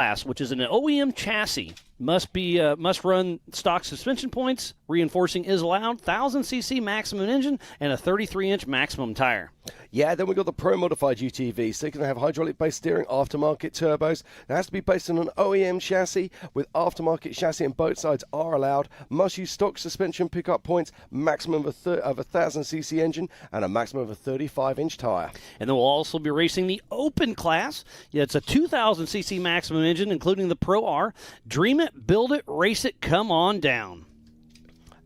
class, which is an OEM chassis, must run stock suspension points. Reinforcing is allowed. 1,000cc maximum engine and a 33-inch maximum tire. Yeah, then we've got the Pro Modified UTV. So you can have hydraulic-based steering, aftermarket turbos. It has to be based on an OEM chassis with aftermarket chassis, and both sides are allowed. Must use stock suspension pickup points, maximum of a 1,000cc engine, and a maximum of a 35-inch tire. And then we'll also be racing the Open class. Yeah, it's a 2,000cc maximum engine, including the Pro R. Dream it, build it, race it, come on down.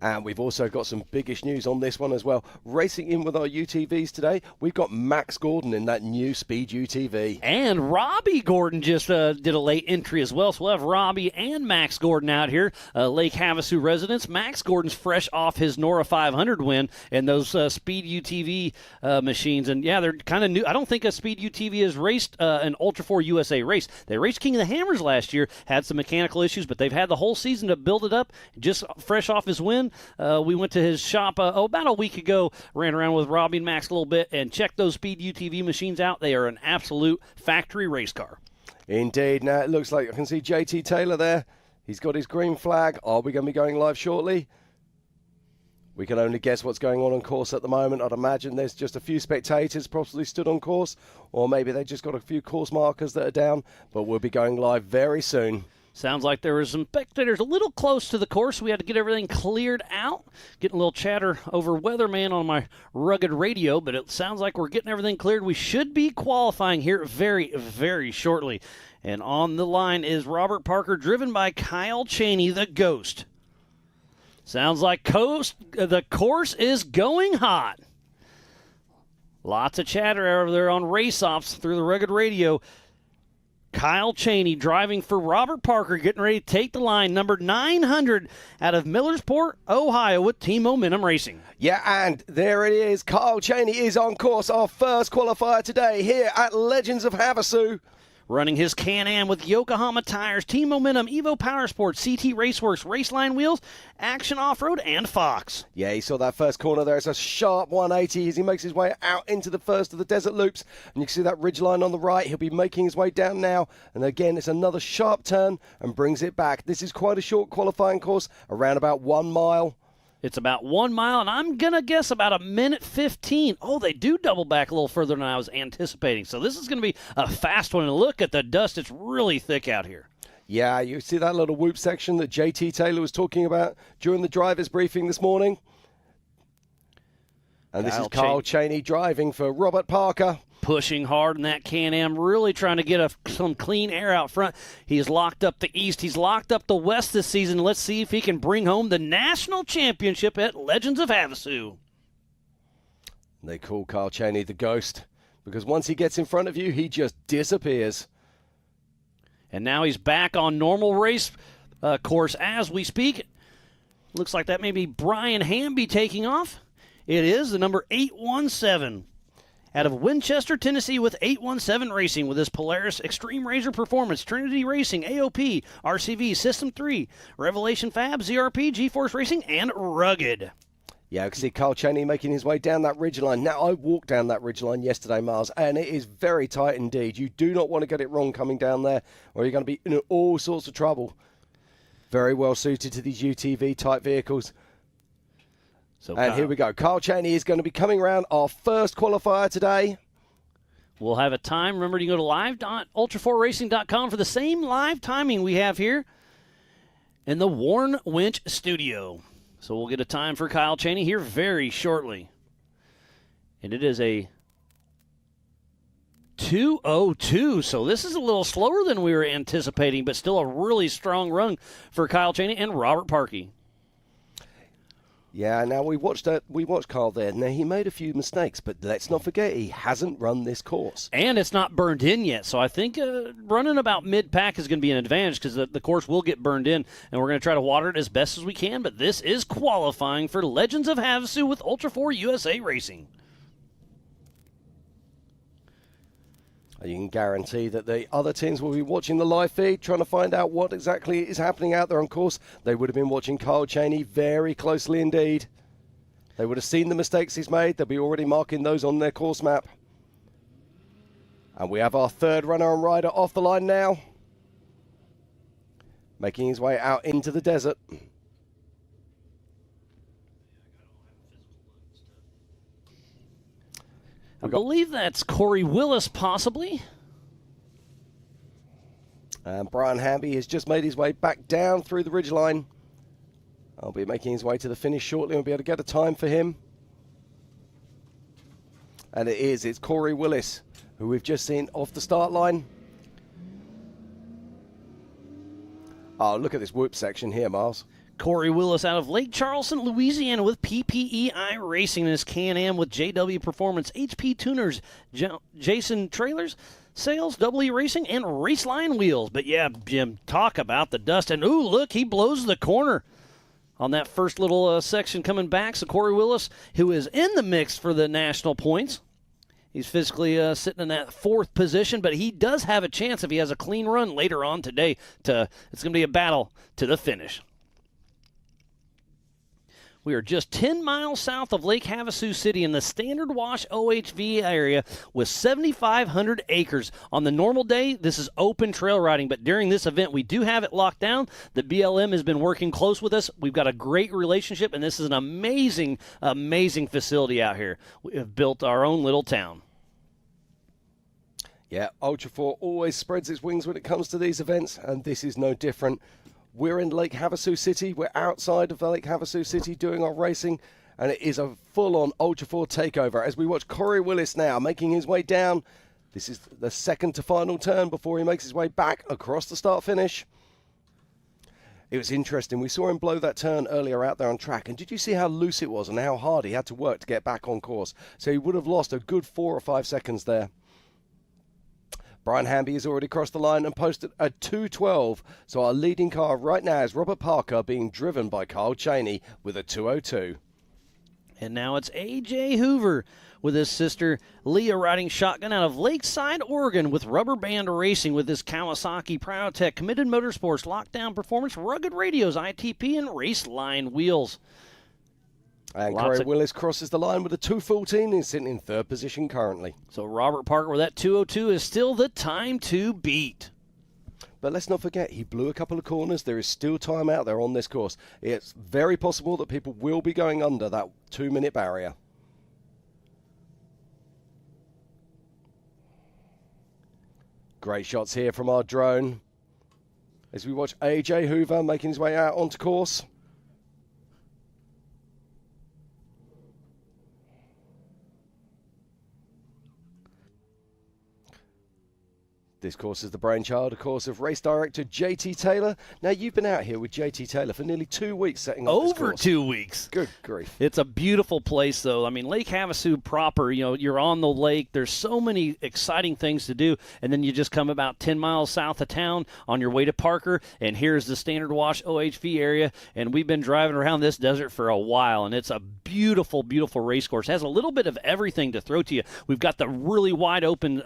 And we've also got some biggish news on this one as well. Racing in with our UTVs today, we've got Max Gordon in that new Speed UTV. And Robbie Gordon just did a late entry as well. So we'll have Robbie and Max Gordon out here, Lake Havasu residents. Max Gordon's fresh off his Nora 500 win and those Speed UTV machines. And, yeah, they're kind of new. I don't think a Speed UTV has raced an Ultra4 USA race. They raced King of the Hammers last year, had some mechanical issues, but they've had the whole season to build it up. Just fresh off his win. We went to his shop about a week ago, ran around with Robbie and Max a little bit, and checked those Speed UTV machines out. They are an absolute factory race car. Indeed. Now it looks like I can see JT Taylor there. He's got his green flag. Are we going to be going live shortly? We can only guess what's going on course at the moment. I'd imagine there's just a few spectators possibly stood on course, or maybe they just got a few course markers that are down, but we'll be going live very soon. Sounds like there were some spectators a little close to the course. We had to get everything cleared out. Getting a little chatter over weatherman on my rugged radio, but it sounds like we're getting everything cleared. We should be qualifying here very, very shortly. And on the line is Robert Parker, driven by Kyle Cheney, the Ghost. Sounds like the course is going hot. Lots of chatter over there on race-offs through the rugged radio. Kyle Cheney driving for Robert Parker, getting ready to take the line, number 900 out of Millersport, Ohio, with Team Momentum Racing. Yeah, and there it is. Kyle Cheney is on course, our first qualifier today here at Legends of Havasu. Running his Can-Am with Yokohama tires, Team Momentum, Evo Powersports, CT Raceworks, Raceline wheels, Action Off-Road, and Fox. Yeah, he saw that first corner there. It's a sharp 180 as he makes his way out into the first of the desert loops. And you can see that ridgeline on the right. He'll be making his way down now. And again, it's another sharp turn and brings it back. This is quite a short qualifying course, around about 1 mile. It's about 1 mile, and I'm going to guess about a minute 15. Oh, they do double back a little further than I was anticipating. So this is going to be a fast one. And look at the dust. It's really thick out here. Yeah, you see that little whoop section that JT Taylor was talking about during the driver's briefing this morning? And this is Kyle Cheney driving for Robert Parker. Pushing hard in that Can-Am, really trying to get some clean air out front. He's locked up the East. He's locked up the West this season. Let's see if he can bring home the national championship at Legends of Havasu. They call Kyle Cheney the Ghost because once he gets in front of you, he just disappears. And now he's back on normal race course as we speak. Looks like that may be Brian Hamby taking off. It is the number 817. Out of Winchester, Tennessee, with 817 Racing with his Polaris Extreme Razor Performance, Trinity Racing, AOP, RCV, System 3, Revelation Fab, ZRP, G-Force Racing, and Rugged. Yeah, I can see Kyle Cheney making his way down that ridgeline. Now, I walked down that ridgeline yesterday, Miles, and it is very tight indeed. You do not want to get it wrong coming down there, or you're going to be in all sorts of trouble. Very well suited to these UTV-type vehicles. And here we go. Kyle Cheney is going to be coming around our first qualifier today. We'll have a time. Remember, you can go to live.ultra4racing.com for the same live timing we have here in the Warren Winch studio. So we'll get a time for Kyle Cheney here very shortly. And it is a 2:02. So this is a little slower than we were anticipating, but still a really strong run for Kyle Cheney and Robert Parkey. Yeah, now we watched Kyle there. Now, he made a few mistakes, but let's not forget he hasn't run this course. And it's not burned in yet, so I think running about mid-pack is going to be an advantage because the course will get burned in, and we're going to try to water it as best as we can, but this is qualifying for Legends of Havasu with Ultra4 USA Racing. You can guarantee that the other teams will be watching the live feed, trying to find out what exactly is happening out there on course. They would have been watching Kyle Cheney very closely indeed. They would have seen the mistakes he's made. They'll be already marking those on their course map. And we have our third runner and rider off the line now. making his way out into the desert. I believe that's Corey Willis, possibly. And Brian Hamby has just made his way back down through the ridgeline. I'll be making his way to the finish shortly. We'll be able to get a time for him. And it's Corey Willis, who we've just seen off the start line. Oh, look at this whoop section here, Miles. Corey Willis out of Lake Charleston, Louisiana with PPEI Racing in his Can-Am with JW Performance, HP Tuners, Jason Trailers, Sales, WE Racing, and Raceline Wheels. But yeah, Jim, talk about the dust. And ooh, look, he blows the corner on that first little section coming back. So Corey Willis, who is in the mix for the national points, he's physically sitting in that 4th position, but he does have a chance if he has a clean run later on today. It's going to be a battle to the finish. We are just 10 miles south of Lake Havasu City in the Standard Wash OHV area with 7,500 acres. On the normal day, this is open trail riding, but during this event, we do have it locked down. The BLM has been working close with us. We've got a great relationship, and this is an amazing, amazing facility out here. We have built our own little town. Yeah, Ultra4 always spreads its wings when it comes to these events, and this is no different. We're in Lake Havasu City. We're outside of Lake Havasu City doing our racing, and it is a full-on Ultra4 takeover as we watch Corey Willis now making his way down. This is the second to final turn before he makes his way back across the start-finish. It was interesting. We saw him blow that turn earlier out there on track, and did you see how loose it was and how hard he had to work to get back on course? So he would have lost a good 4 or 5 seconds there. Brian Hamby has already crossed the line and posted a 2:12. So our leading car right now is Robert Parker being driven by Kyle Cheney with a 2:02. And now it's A.J. Hoover with his sister Leah riding shotgun out of Lakeside, Oregon with Rubber Band Racing with his Kawasaki Prowtech, Committed Motorsports, Lockdown Performance, Rugged Radios, ITP, and Raceline Wheels. And Corey Willis crosses the line with a 2:14 and is sitting in 3rd position currently. So Robert Parker with that 2:02 is still the time to beat. But let's not forget, he blew a couple of corners. There is still time out there on this course. It's very possible that people will be going under that 2-minute barrier. Great shots here from our drone as we watch A.J. Hoover making his way out onto course. This course is the brainchild, of course, of race director J.T. Taylor. Now, you've been out here with J.T. Taylor for nearly 2 weeks setting up this course. Over 2 weeks. Good grief. It's a beautiful place, though. I mean, Lake Havasu proper, you're on the lake. There's so many exciting things to do. And then you just come about 10 miles south of town on your way to Parker, and here's the Standard Wash OHV area. And we've been driving around this desert for a while, and it's a beautiful, beautiful race course. It has a little bit of everything to throw to you. We've got the really wide open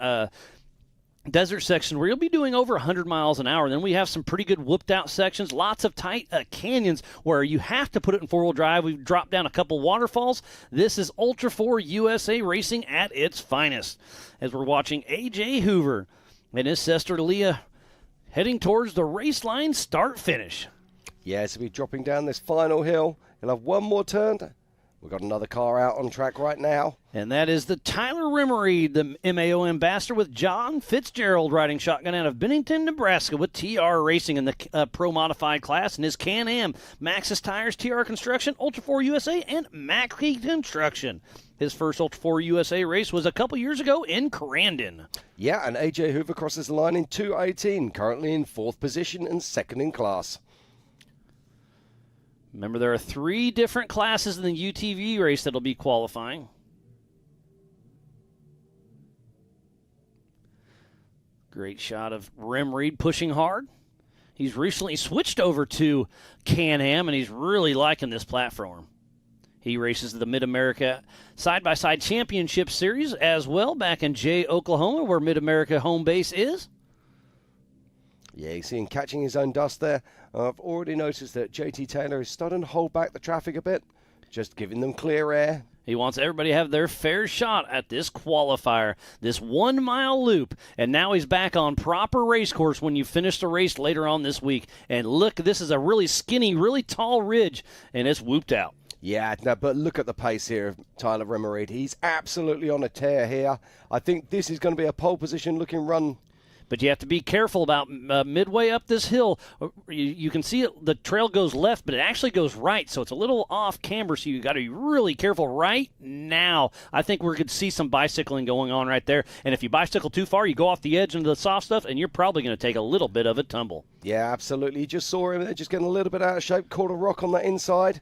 desert section where you'll be doing over 100 miles an hour. Then we have some pretty good whooped out sections, lots of tight canyons where you have to put it in 4-wheel drive. We've dropped down a couple waterfalls. This is Ultra4 USA Racing at its finest as we're watching A.J. Hoover and his sister Leah heading towards the race line start-finish. Yeah, so we're dropping down this final hill. He'll have one more turn. We've got another car out on track right now. And that is the Tyler Rimmery, the MAO ambassador, with John Fitzgerald riding shotgun out of Bennington, Nebraska with TR Racing in the Pro Modified class. And his Can-Am, Maxxis Tires, TR Construction, Ultra4 USA, and Mackie Construction. His first Ultra4 USA race was a couple years ago in Crandon. Yeah, and A.J. Hoover crosses the line in 2:18, currently in 4th position and 2nd in class. Remember, there are 3 different classes in the UTV race that'll be qualifying. Great shot of Rem Reed pushing hard. He's recently switched over to Can-Am, and he's really liking this platform. He races the Mid-America Side-by-Side Championship Series as well back in Jay, Oklahoma, where Mid-America home base is. Yeah, you see him catching his own dust there. I've already noticed that J.T. Taylor is starting to hold back the traffic a bit, just giving them clear air, He wants everybody to have their fair shot at this qualifier, this 1 mile loop. And now he's back on proper race course when you finish the race later on this week. And look, this is a really skinny, really tall ridge, and it's whooped out. Yeah, no, but look at the pace here of Tyler Remerid. He's absolutely on a tear here. I think this is going to be a pole position looking run. But you have to be careful about midway up this hill. You can see it, the trail goes left, but it actually goes right, so it's a little off camber, so you got to be really careful right now. I think we're going to see some bicycling going on right there, and if you bicycle too far, you go off the edge into the soft stuff, and you're probably going to take a little bit of a tumble. Yeah, absolutely. You just saw him there, just getting a little bit out of shape, caught a rock on that inside.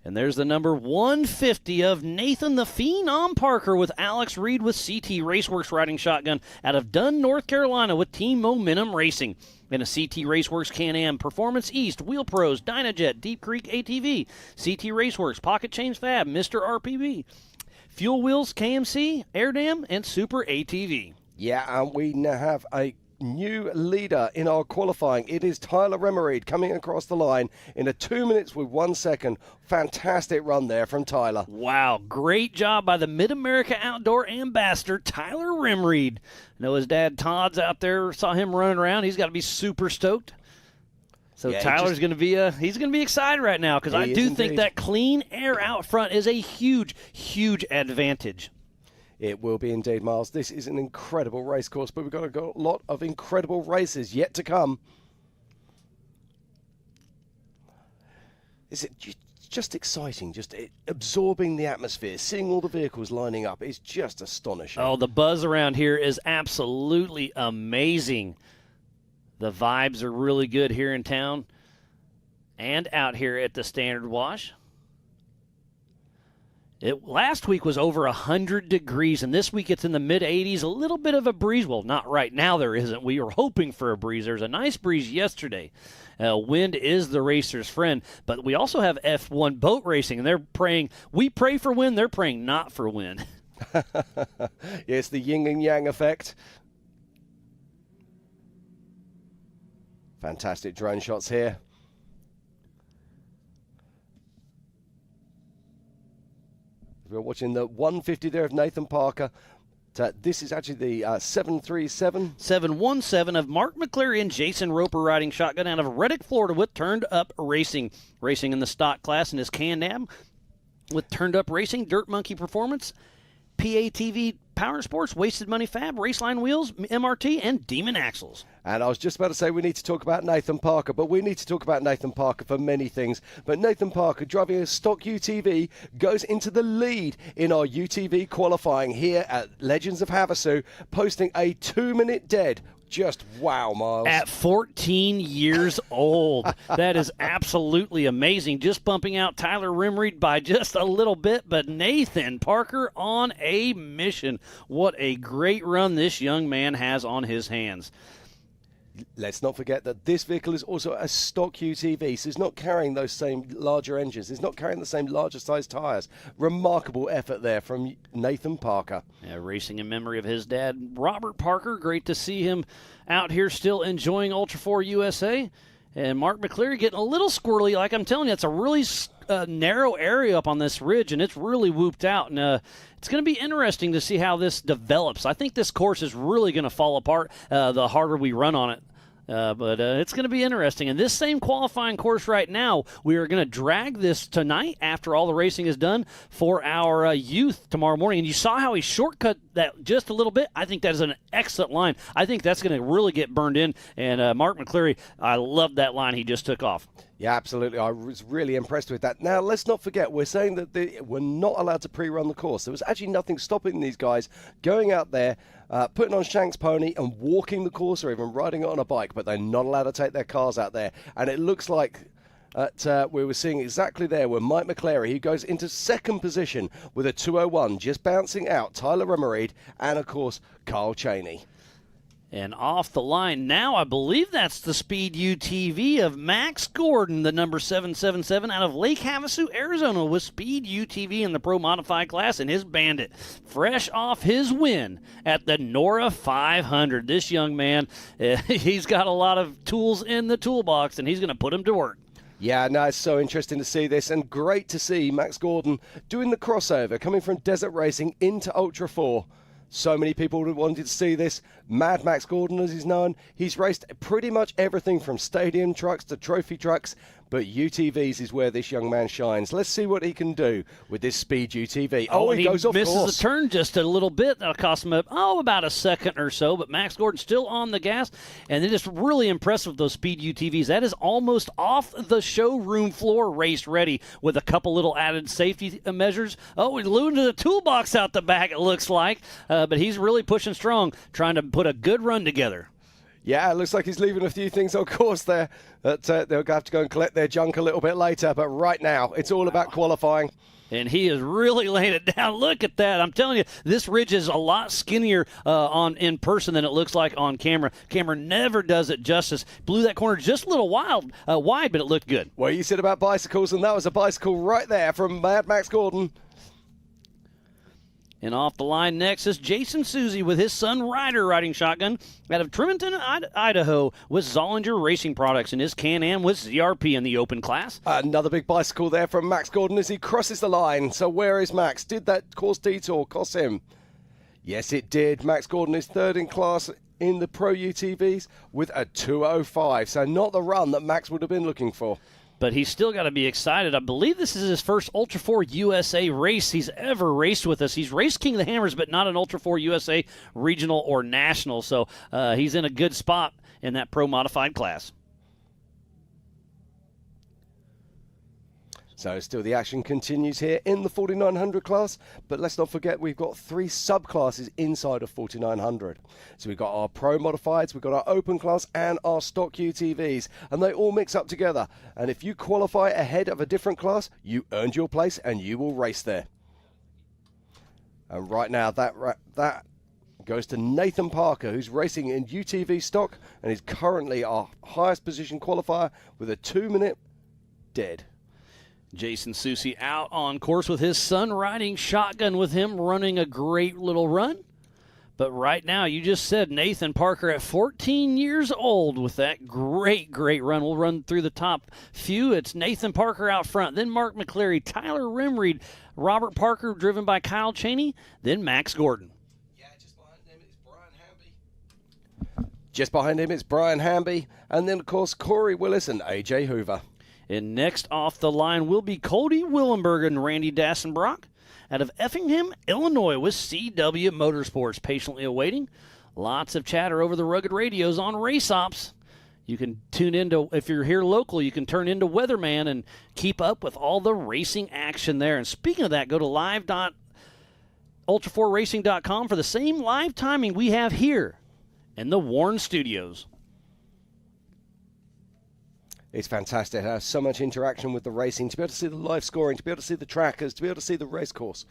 And there's the number 150 of Nathan the Phenom Parker with Alex Reed with CT Raceworks riding shotgun out of Dunn, North Carolina with Team Momentum Racing. In a CT Raceworks Can-Am, Performance East, Wheel Pros, Dynajet, Deep Creek ATV, CT Raceworks, Pocket Chains Fab, Mr. RPV, Fuel Wheels, KMC, Air Dam, and Super ATV. Yeah, and we now have a new leader in our qualifying. It is Tyler Remerid coming across the line in a 2 minutes with 1 second. Fantastic run there from Tyler. Wow, great job by the Mid-America Outdoor Ambassador, Tyler Remerid. I know his dad Todd's out there, saw him running around. He's got to be super stoked. So yeah, Tyler's going to be he's going to be excited right now because I do think that clean air out front is a huge, huge advantage. It will be indeed, Miles. This is an incredible race course, but we've got a lot of incredible races yet to come. Is it just exciting, just absorbing the atmosphere, seeing all the vehicles lining up is just astonishing. Oh, the buzz around here is absolutely amazing. The vibes are really good here in town and out here at the Standard Wash. Last week was over 100 degrees, and this week it's in the mid-80s. A little bit of a breeze. Well, not right now there isn't. We were hoping for a breeze. There's a nice breeze yesterday. Wind is the racer's friend. But we also have F1 boat racing, and they're praying. We pray for wind. They're praying not for wind. Yes, the yin and yang effect. Fantastic drone shots here. We're watching the 150 there of Nathan Parker. This is actually the 737. 717 of Mark McCleary and Jason Roper riding shotgun out of Reddick, Florida with Turned Up Racing. Racing in the stock class in his Can-Am with Turned Up Racing, Dirt Monkey Performance, PATV Power Sports, Wasted Money Fab, Raceline Wheels, MRT, and Demon Axles. And I was just about to say we need to talk about Nathan Parker, but we need to talk about Nathan Parker for many things. But Nathan Parker, driving a stock UTV, goes into the lead in our UTV qualifying here at Legends of Havasu, posting a 2-minute dead. Just wow, Miles. At 14 years old. That is absolutely amazing. Just bumping out Tyler Remerid by just a little bit, but Nathan Parker on a mission. What a great run this young man has on his hands. Let's not forget that this vehicle is also a stock UTV, so it's not carrying those same larger engines. It's not carrying the same larger size tires. Remarkable effort there from Nathan Parker. Yeah, racing in memory of his dad, Robert Parker. Great to see him out here still enjoying Ultra4 USA. And Mark McCleary getting a little squirrely. Like I'm telling you, it's a really narrow area up on this ridge, and it's really whooped out. And it's going to be interesting to see how this develops. I think this course is really going to fall apart the harder we run on it. But it's going to be interesting. And this same qualifying course right now, we are going to drag this tonight after all the racing is done for our youth tomorrow morning. And you saw how he shortcut that just a little bit. I think that is an excellent line. I think that's going to really get burned in. And Mark McCleary, I love that line he just took off. Yeah, absolutely. I was really impressed with that. Now, let's not forget, we're saying that we're not allowed to pre-run the course. There was actually nothing stopping these guys going out there, putting on Shank's pony and walking the course or even riding it on a bike, but they're not allowed to take their cars out there. And it looks like we were seeing exactly there where Mike McCleary, he goes into second position with a 2:01, just bouncing out Tyler Remerid and, of course, Carl Cheney. And off the line now, I believe that's the Speed UTV of Max Gordon, the number 777 out of Lake Havasu, Arizona, with Speed UTV in the Pro Modified class and his Bandit. Fresh off his win at the Nora 500. This young man, he's got a lot of tools in the toolbox, and he's going to put them to work. Yeah, no, it's so interesting to see this, and great to see Max Gordon doing the crossover, coming from desert racing into Ultra 4. So many people wanted to see this. Mad Max Gordon, as he's known, he's raced pretty much everything from stadium trucks to trophy trucks, but UTVs is where this young man shines. Let's see what he can do with this speed UTV. Oh, and he goes off misses course. the turn just a little bit. That'll cost him about a second or so, but Max Gordon still on the gas, and it is really impressive with those speed UTVs. That is almost off the showroom floor, race ready with a couple little added safety measures. Oh, he's losing the toolbox out the back, it looks like, but he's really pushing strong, trying to put a good run together. Yeah, it looks like he's leaving a few things on course there that they'll have to go and collect their junk a little bit later. But right now, it's all about qualifying. And he is really laying it down. Look at that. I'm telling you, this ridge is a lot skinnier in person than it looks like on camera. Camera never does it justice. Blew that corner just a little wide, but it looked good. Well, you said about bicycles, and that was a bicycle right there from Mad Max Gordon. And off the line next is Jason Susie with his son Ryder riding shotgun out of Tremonton, Idaho, with Zollinger Racing Products in his Can-Am with ZRP in the open class. Another big bicycle there from Max Gordon as he crosses the line. So where is Max? Did that course detour cost him? Yes, it did. Max Gordon is third in class in the Pro UTVs with a 2:05. So not the run that Max would have been looking for. But he's still got to be excited. I believe this is his first Ultra 4 USA race he's ever raced with us. He's raced King of the Hammers, but not an Ultra 4 USA regional or national. So he's in a good spot in that pro modified class. So still the action continues here in the 4900 class, but let's not forget we've got 3 subclasses inside of 4900. So we've got our pro modifieds, we've got our open class and our stock UTVs, and they all mix up together. And if you qualify ahead of a different class, you earned your place and you will race there. And right now that goes to Nathan Parker, who's racing in UTV stock and is currently our highest position qualifier with a 2-minute dead. Jason Susie out on course with his son riding shotgun with him, running a great little run. But right now, you just said Nathan Parker at 14 years old with that great run. We'll run through the top few. It's Nathan Parker out front, then Mark McCleary, Tyler Rimreed, Robert Parker driven by Kyle Cheney, then Max Gordon. Yeah, just behind him is Brian Hamby. Just behind him is Brian Hamby, and then, of course, Corey Willis and A.J. Hoover. And next off the line will be Cody Willenberg and Randy Dassenbrock out of Effingham, Illinois with CW Motorsports patiently awaiting. Lots of chatter over the rugged radios on Race Ops. You can tune into, if you're here local, you can turn into Weatherman and keep up with all the racing action there. And speaking of that, go to live.ultra4racing.com for the same live timing we have here in the Warren Studios. It's fantastic. It has so much interaction with the racing, to be able to see the live scoring, to be able to see the trackers, to be able to see the race course.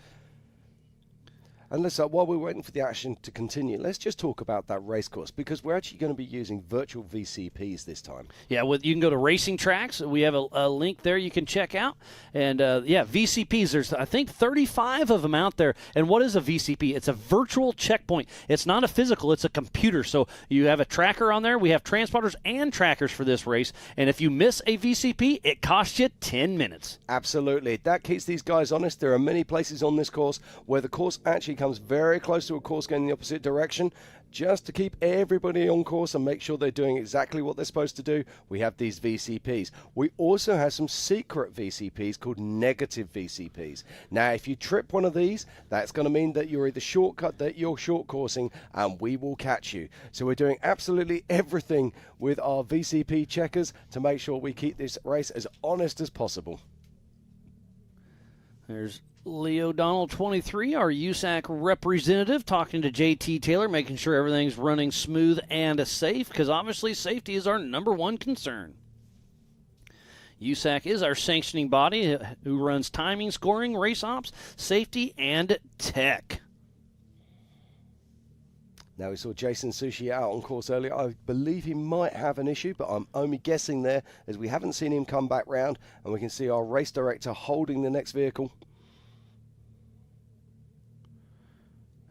And let's, while we're waiting for the action to continue, let's just talk about that race course, because we're actually going to be using virtual VCPs this time. Yeah, you can go to Racing Tracks. We have a link there you can check out. And, VCPs, there's, I think, 35 of them out there. And what is a VCP? It's a virtual checkpoint. It's not a physical. It's a computer. So you have a tracker on there. We have transponders and trackers for this race. And if you miss a VCP, it costs you 10 minutes. Absolutely. That keeps these guys honest. There are many places on this course where the course actually comes very close to a course going in the opposite direction. Just to keep everybody on course and make sure they're doing exactly what they're supposed to do, we have these VCPs. We also have some secret VCPs called negative VCPs. Now, if you trip one of these, that's going to mean that you're either shortcut, that you're short coursing, and we will catch you. So we're doing absolutely everything with our VCP checkers to make sure we keep this race as honest as possible. There's Leo Donald, 23, our USAC representative, talking to JT Taylor, making sure everything's running smooth and safe, because obviously safety is our number one concern. USAC is our sanctioning body who runs timing, scoring, race ops, safety, and tech. Now, we saw Jason Sushi out on course earlier. I believe he might have an issue, but I'm only guessing there as we haven't seen him come back round, and we can see our race director holding the next vehicle.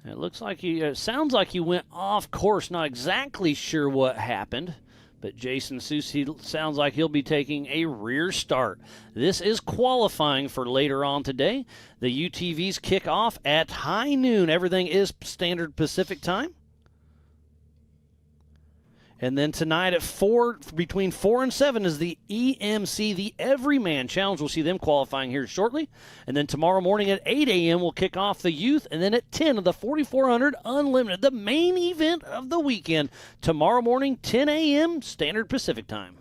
It looks like sounds like he went off course. Not exactly sure what happened, But Jason Susi sounds like he'll be taking a rear start. This is qualifying for later on today. The UTVs kick off at high noon. Everything is standard Pacific time. And then tonight at between 4 and 7 is the EMC, the Everyman Challenge. We'll see them qualifying here shortly. And then tomorrow morning at 8 a.m. we'll kick off the youth. And then at 10 of the 4400 Unlimited, the main event of the weekend. Tomorrow morning, 10 a.m. standard Pacific time.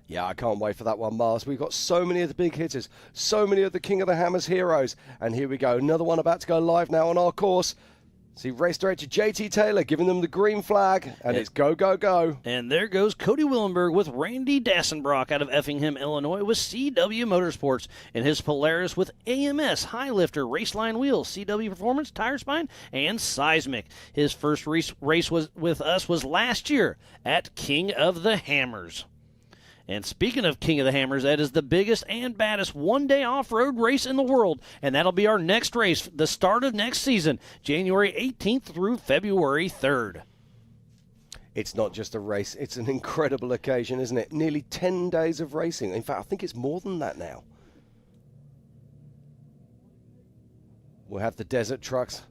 Yeah, I can't wait for that one, Mars. We've got so many of the big hitters, so many of the King of the Hammers heroes. And here we go, another one about to go live now on our course. See, race director JT Taylor giving them the green flag, and it's go, go, go. And there goes Cody Willenberg with Randy Dassenbrock out of Effingham, Illinois with CW Motorsports, and his Polaris with AMS, High Lifter, Raceline Wheels, CW Performance, Tire Spine, and Seismic. His first race with us was last year at King of the Hammers. And speaking of King of the Hammers, that is the biggest and baddest one-day off-road race in the world. And that'll be our next race, the start of next season, January 18th through February 3rd. It's not just a race, it's an incredible occasion, isn't it? Nearly 10 days of racing. In fact, I think it's more than that now. We'll have the desert trucks.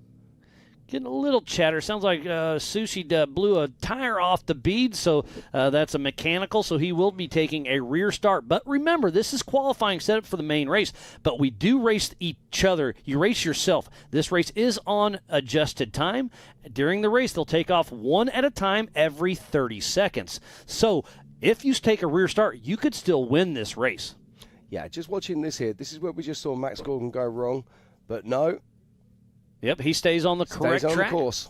Getting a little chatter. Sounds like Sushi blew a tire off the bead, so that's a mechanical, so he will be taking a rear start. But remember, this is qualifying setup for the main race, but we do race each other. You race yourself. This race is on adjusted time. During the race, they'll take off one at a time every 30 seconds. So if you take a rear start, you could still win this race. Yeah, just watching this here, this is where we just saw Max Gordon go wrong, but no. Yep, he stays on the correct track. Stays on the course.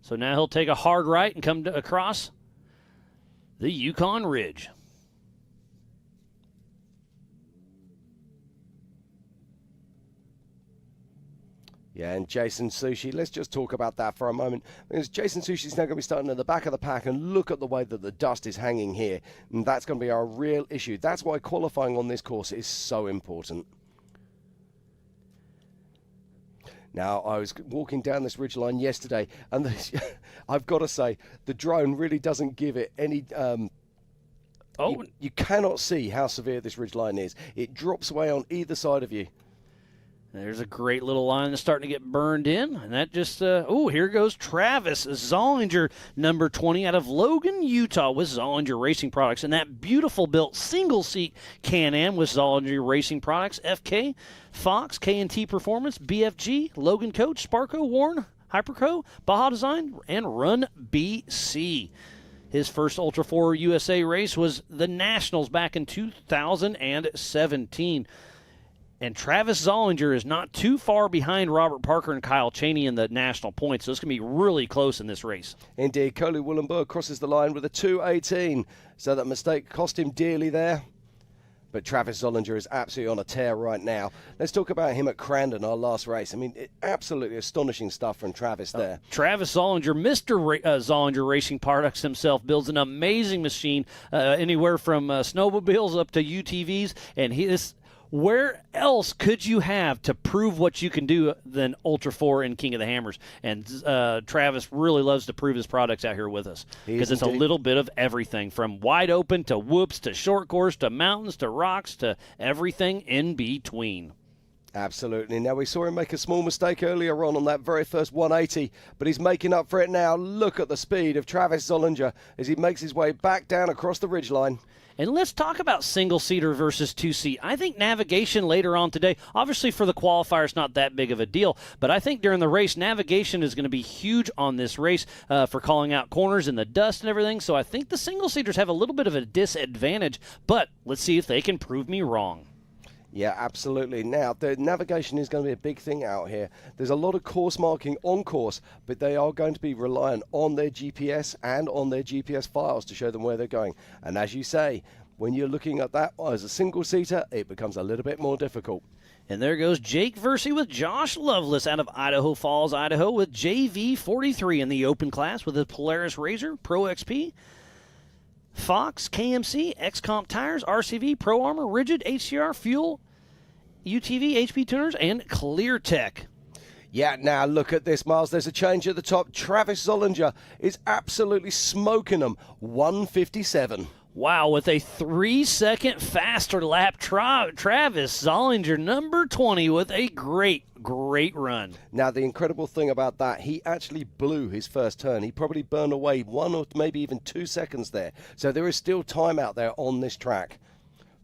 So now he'll take a hard right and come across the Yukon Ridge. Yeah, and Jason Sushi, let's just talk about that for a moment. Because Jason Sushi's now going to be starting at the back of the pack, and look at the way that the dust is hanging here. And that's going to be our real issue. That's why qualifying on this course is so important. Now, I was walking down this ridgeline yesterday, and I've got to say, the drone really doesn't give it any... You cannot see how severe this ridgeline is. It drops away on either side of you. There's a great little line that's starting to get burned in, and that just, here goes Travis Zollinger, number 20, out of Logan, Utah, with Zollinger Racing Products, and that beautiful built single-seat Can-Am with Zollinger Racing Products, FK, Fox, K&T Performance, BFG, Logan Coach, Sparco, Warren, Hyperco, Baja Design, and Run BC. His first Ultra4 USA race was the Nationals back in 2017. And Travis Zollinger is not too far behind Robert Parker and Kyle Chaney in the national points, so it's going to be really close in this race. Indeed, Cody Willenberg crosses the line with a 2:18, so that mistake cost him dearly there. But Travis Zollinger is absolutely on a tear right now. Let's talk about him at Crandon, our last race. I mean, absolutely astonishing stuff from Travis there. Travis Zollinger, Mr. Zollinger Racing Products himself, builds an amazing machine, anywhere from snowmobiles up to UTVs, and where else could you have to prove what you can do than Ultra4 and King of the Hammers? And Travis really loves to prove his products out here with us because it's a little bit of everything, from wide open to whoops to short course to mountains to rocks to everything in between. Absolutely. Now, we saw him make a small mistake earlier on that very first 180, but he's making up for it now. Look at the speed of Travis Zollinger as he makes his way back down across the ridgeline. And let's talk about single-seater versus two-seat. I think navigation later on today, obviously for the qualifiers, not that big of a deal, but I think during the race, navigation is going to be huge on this race for calling out corners and the dust and everything. So I think the single-seaters have a little bit of a disadvantage, but let's see if they can prove me wrong. Yeah, absolutely. Now, the navigation is going to be a big thing out here. There's a lot of course marking on course, but they are going to be reliant on their GPS and on their GPS files to show them where they're going. And as you say, when you're looking at that as a single-seater, it becomes a little bit more difficult. And there goes Jake Versey with Josh Lovelace out of Idaho Falls, Idaho, with JV43 in the open class with the Polaris Razor Pro XP. Fox, KMC, XComp Tires, RCV, Pro Armor, Rigid, HCR, Fuel, UTV, HP Tuners, and ClearTech. Yeah, now look at this, Miles. There's a change at the top. Travis Zollinger is absolutely smoking them. 1:57. Wow, with a 3-second faster lap, Travis Zollinger, number 20, with a great run. Now, the incredible thing about that, he actually blew his first turn. He probably burned away 1 or maybe even 2 seconds there. So there is still time out there on this track.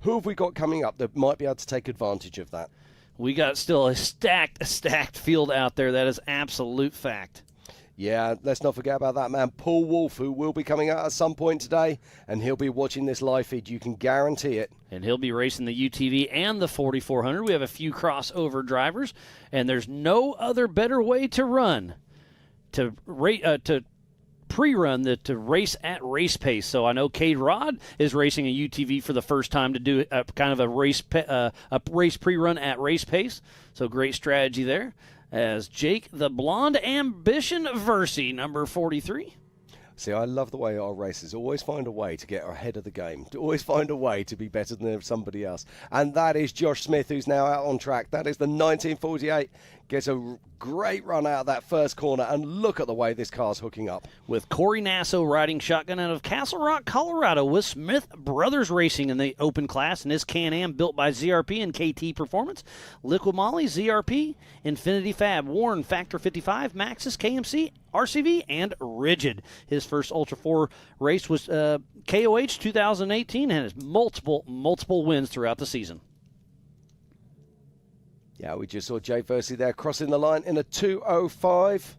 Who have we got coming up that might be able to take advantage of that? We got still a stacked field out there. That is absolute fact. Yeah, let's not forget about that man, Paul Wolf, who will be coming out at some point today, and he'll be watching this live feed. You can guarantee it. And he'll be racing the UTV and the 4400. We have a few crossover drivers, and there's no other better way to run, to pre-run than to race at race pace. So I know Cade Rod is racing a UTV for the first time to do a kind of a race pre-run at race pace. So great strategy there. As Jake the Blonde Ambition Versi, number 43. See, I love the way our racers always find a way to get ahead of the game, to always find a way to be better than somebody else. And that is Josh Smith, who's now out on track. That is the 1948. Gets a great run out of that first corner, and look at the way this car's hooking up. With Corey Nasso riding shotgun out of Castle Rock, Colorado, with Smith Brothers Racing in the open class in his Can-Am built by ZRP and KT Performance. Liquid Molly, ZRP, Infinity Fab, Warren, Factor 55, Maxxis, KMC, RCV, and Rigid. His first Ultra 4 race was KOH 2018 and has multiple wins throughout the season. Yeah, we just saw Jake Versey there crossing the line in a 2:05.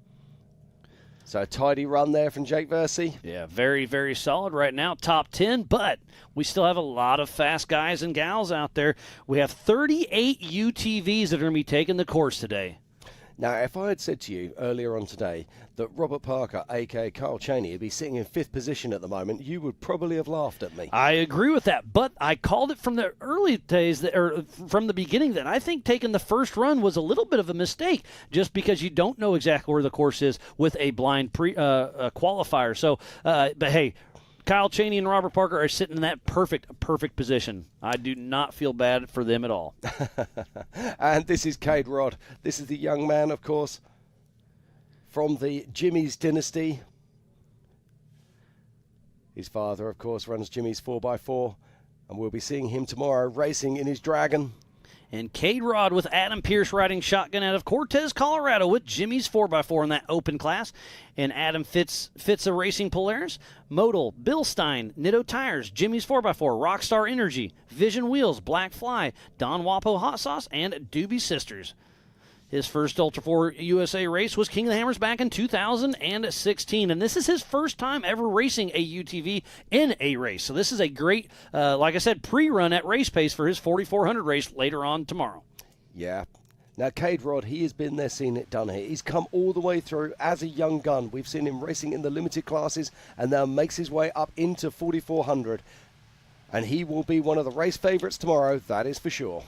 So a tidy run there from Jake Versey. Yeah, very solid right now, top 10, but we still have a lot of fast guys and gals out there. We have 38 UTVs that are going to be taking the course today. Now, if I had said to you earlier on today that Robert Parker, a.k.a. Carl Cheney, would be sitting in 5th position at the moment, you would probably have laughed at me. I agree with that, but I called it from the early days, or from the beginning, that I think taking the first run was a little bit of a mistake, just because you don't know exactly where the course is with a blind qualifier. So, but hey, Kyle Cheney and Robert Parker are sitting in that perfect position. I do not feel bad for them at all. And this is Cade Rod. This is the young man, of course, from the Jimmy's dynasty. His father, of course, runs Jimmy's 4x4, and we'll be seeing him tomorrow racing in his Dragon. And Cade Rod with Adam Pierce riding shotgun out of Cortez, Colorado, with Jimmy's 4x4 in that open class. And Adam fits a Racing Polaris, Modal, Bill Stein, Nitto Tires, Jimmy's 4x4, Rockstar Energy, Vision Wheels, Black Fly, Don Wapo Hot Sauce, and Doobie Sisters. His first Ultra 4 USA race was King of the Hammers back in 2016, and this is his first time ever racing a UTV in a race. So this is a great, like I said, pre-run at race pace for his 4400 race later on tomorrow. Yeah. Now, Cade Rod, he has been there, seen it, done it. He's come all the way through as a young gun. We've seen him racing in the limited classes and now makes his way up into 4400. And he will be one of the race favourites tomorrow, that is for sure.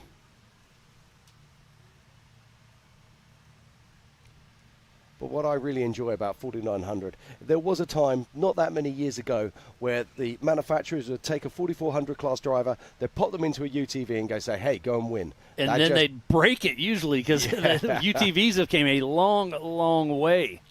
But what I really enjoy about 4900, there was a time not that many years ago where the manufacturers would take a 4400 class driver, they'd pop them into a UTV and go say, hey, go and win. And then they'd break it usually, because UTVs have came a long way.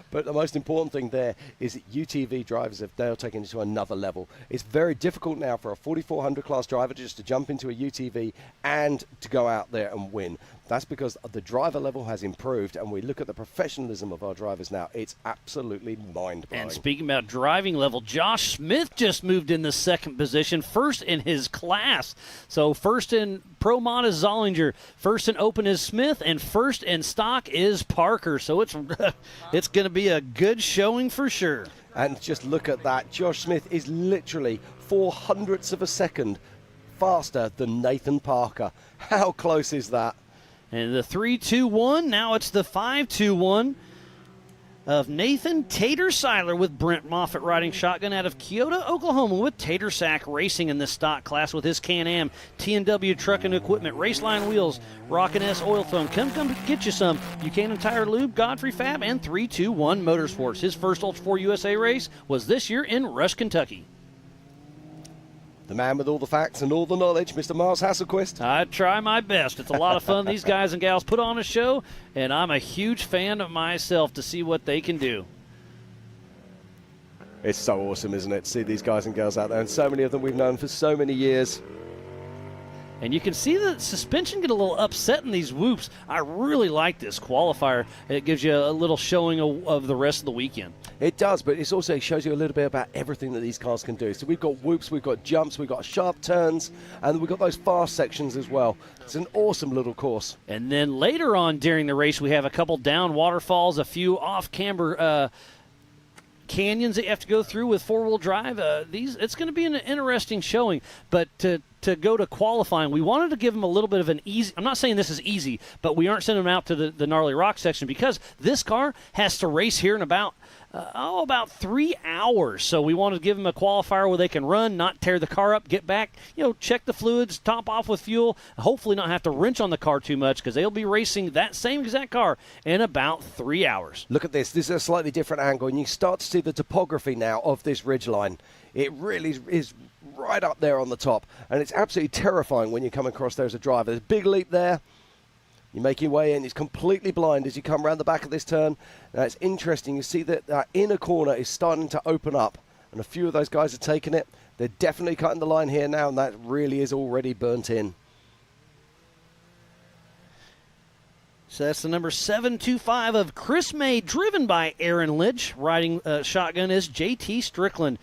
But the most important thing there is that UTV drivers have now taken it to another level. It's very difficult now for a 4400 class driver just to jump into a UTV and to go out there and win. That's because the driver level has improved, and we look at the professionalism of our drivers now. It's absolutely mind-blowing. And speaking about driving level, Josh Smith just moved in the second position, first in his class. So first in Pro Mod is Zollinger, first in Open is Smith, and first in stock is Parker. So it's going to be a good showing for sure. And just look at that. Josh Smith is literally 0.04 of a second faster than Nathan Parker. How close is that? And the 3-2-1, now it's the 5-2-1 of Nathan Tater Seiler with Brent Moffitt riding shotgun out of Kyoto, Oklahoma, with Tater Sack racing in the stock class with his Can-Am, T&W truck and equipment, Raceline wheels, Rockin' S oil phone. Come get you some. Buchanan Tire Lube, Godfrey Fab, and 3-2-1 Motorsports. His first Ultra 4 USA race was this year in Rush, Kentucky. The man with all the facts and all the knowledge, Mr. Miles Hasselquist. I try my best. It's a lot of fun. These guys and gals put on a show, and I'm a huge fan of myself to see what they can do. It's so awesome, isn't it, to see these guys and girls out there, and so many of them we've known for so many years. And you can see the suspension get a little upset in these whoops. I really like this qualifier. It gives you a little showing of the rest of the weekend. It does, but it also shows you a little bit about everything that these cars can do. So we've got whoops, we've got jumps, we've got sharp turns, and we've got those fast sections as well. It's an awesome little course. And then later on during the race, we have a couple down waterfalls, a few off-camber canyons that you have to go through with four-wheel drive. It's going to be an interesting showing, but to go to qualifying, we wanted to give them a little bit of an easy. I'm not saying this is easy, but we aren't sending them out to the gnarly rock section because this car has to race here in about 3 hours. So we wanted to give them a qualifier where they can run, not tear the car up, get back, check the fluids, top off with fuel, hopefully not have to wrench on the car too much because they'll be racing that same exact car in about 3 hours. Look at this. This is a slightly different angle, and you start to see the topography now of this ridgeline. It really is right up there on the top, and it's absolutely terrifying when you come across there as a driver. There's a big leap there. You make your way in. It's completely blind as you come around the back of this turn. Now, it's interesting. You see that that inner corner is starting to open up, and a few of those guys are taking it. They're definitely cutting the line here now, and that really is already burnt in. So that's the number 725 of Chris May, driven by Aaron Lynch. Riding shotgun is JT Strickland.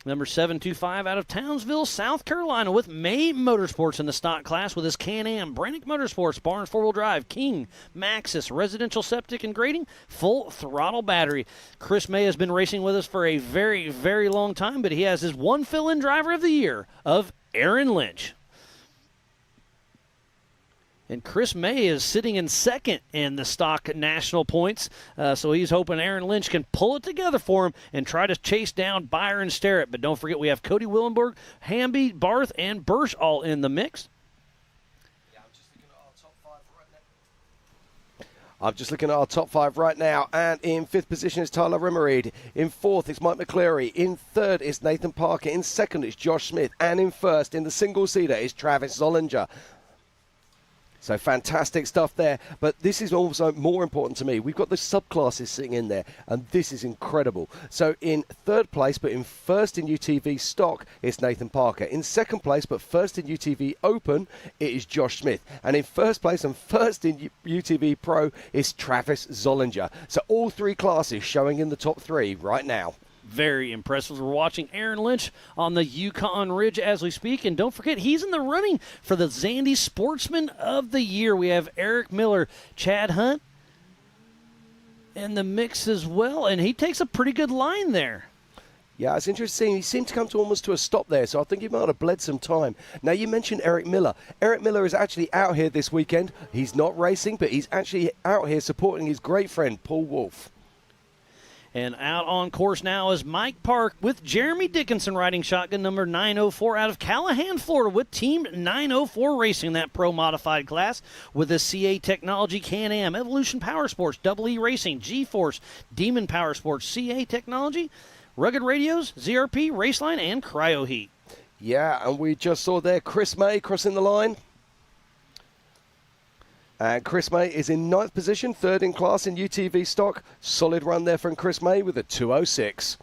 Number 725 out of Townsville, South Carolina, with May Motorsports in the stock class with his Can-Am, Brannick Motorsports, Barnes 4-wheel drive, King, Maxxis, residential septic and grading, full throttle battery. Chris May has been racing with us for a very, very long time, but he has his one fill-in driver of the year of Aaron Lynch. And Chris May is sitting in second in the stock national points, so he's hoping Aaron Lynch can pull it together for him and try to chase down Byron Sterrett. But don't forget, we have Cody Willenberg, Hamby, Barth, and Bursch all in the mix. I'm just looking at our top five right now, and in fifth position is Tyler Rimmereed. In fourth is Mike McCleary. In third is Nathan Parker. In second is Josh Smith. And in first, in the single-seater, is Travis Zollinger. So fantastic stuff there, but this is also more important to me. We've got the subclasses sitting in there, and this is incredible. So in third place, but in first in UTV stock, it's Nathan Parker. In second place, but first in UTV Open, it is Josh Smith. And in first place and first in UTV Pro is Travis Zollinger. So all three classes showing in the top three right now. Very impressive. We're watching Aaron Lynch on the Yukon Ridge as we speak. And don't forget, he's in the running for the Zandy Sportsman of the Year. We have Eric Miller, Chad Hunt in the mix as well. And he takes a pretty good line there. Yeah, it's interesting. He seemed to come to almost to a stop there, so I think he might have bled some time. Now, you mentioned Eric Miller. Eric Miller is actually out here this weekend. He's not racing, but he's actually out here supporting his great friend, Paul Wolfe. And out on course now is Mike Park with Jeremy Dickinson riding shotgun number 904 out of Callahan, Florida with Team 904 Racing, that pro modified class with the CA Technology, Can-Am, Evolution Power Sports, Double E Racing, G-Force, Demon Power Sports, CA Technology, Rugged Radios, ZRP, Raceline, and Cryo Heat. Yeah, and we just saw there Chris May crossing the line. And Chris May is in ninth position, third in class in UTV stock. Solid run there from Chris May with a 2:06.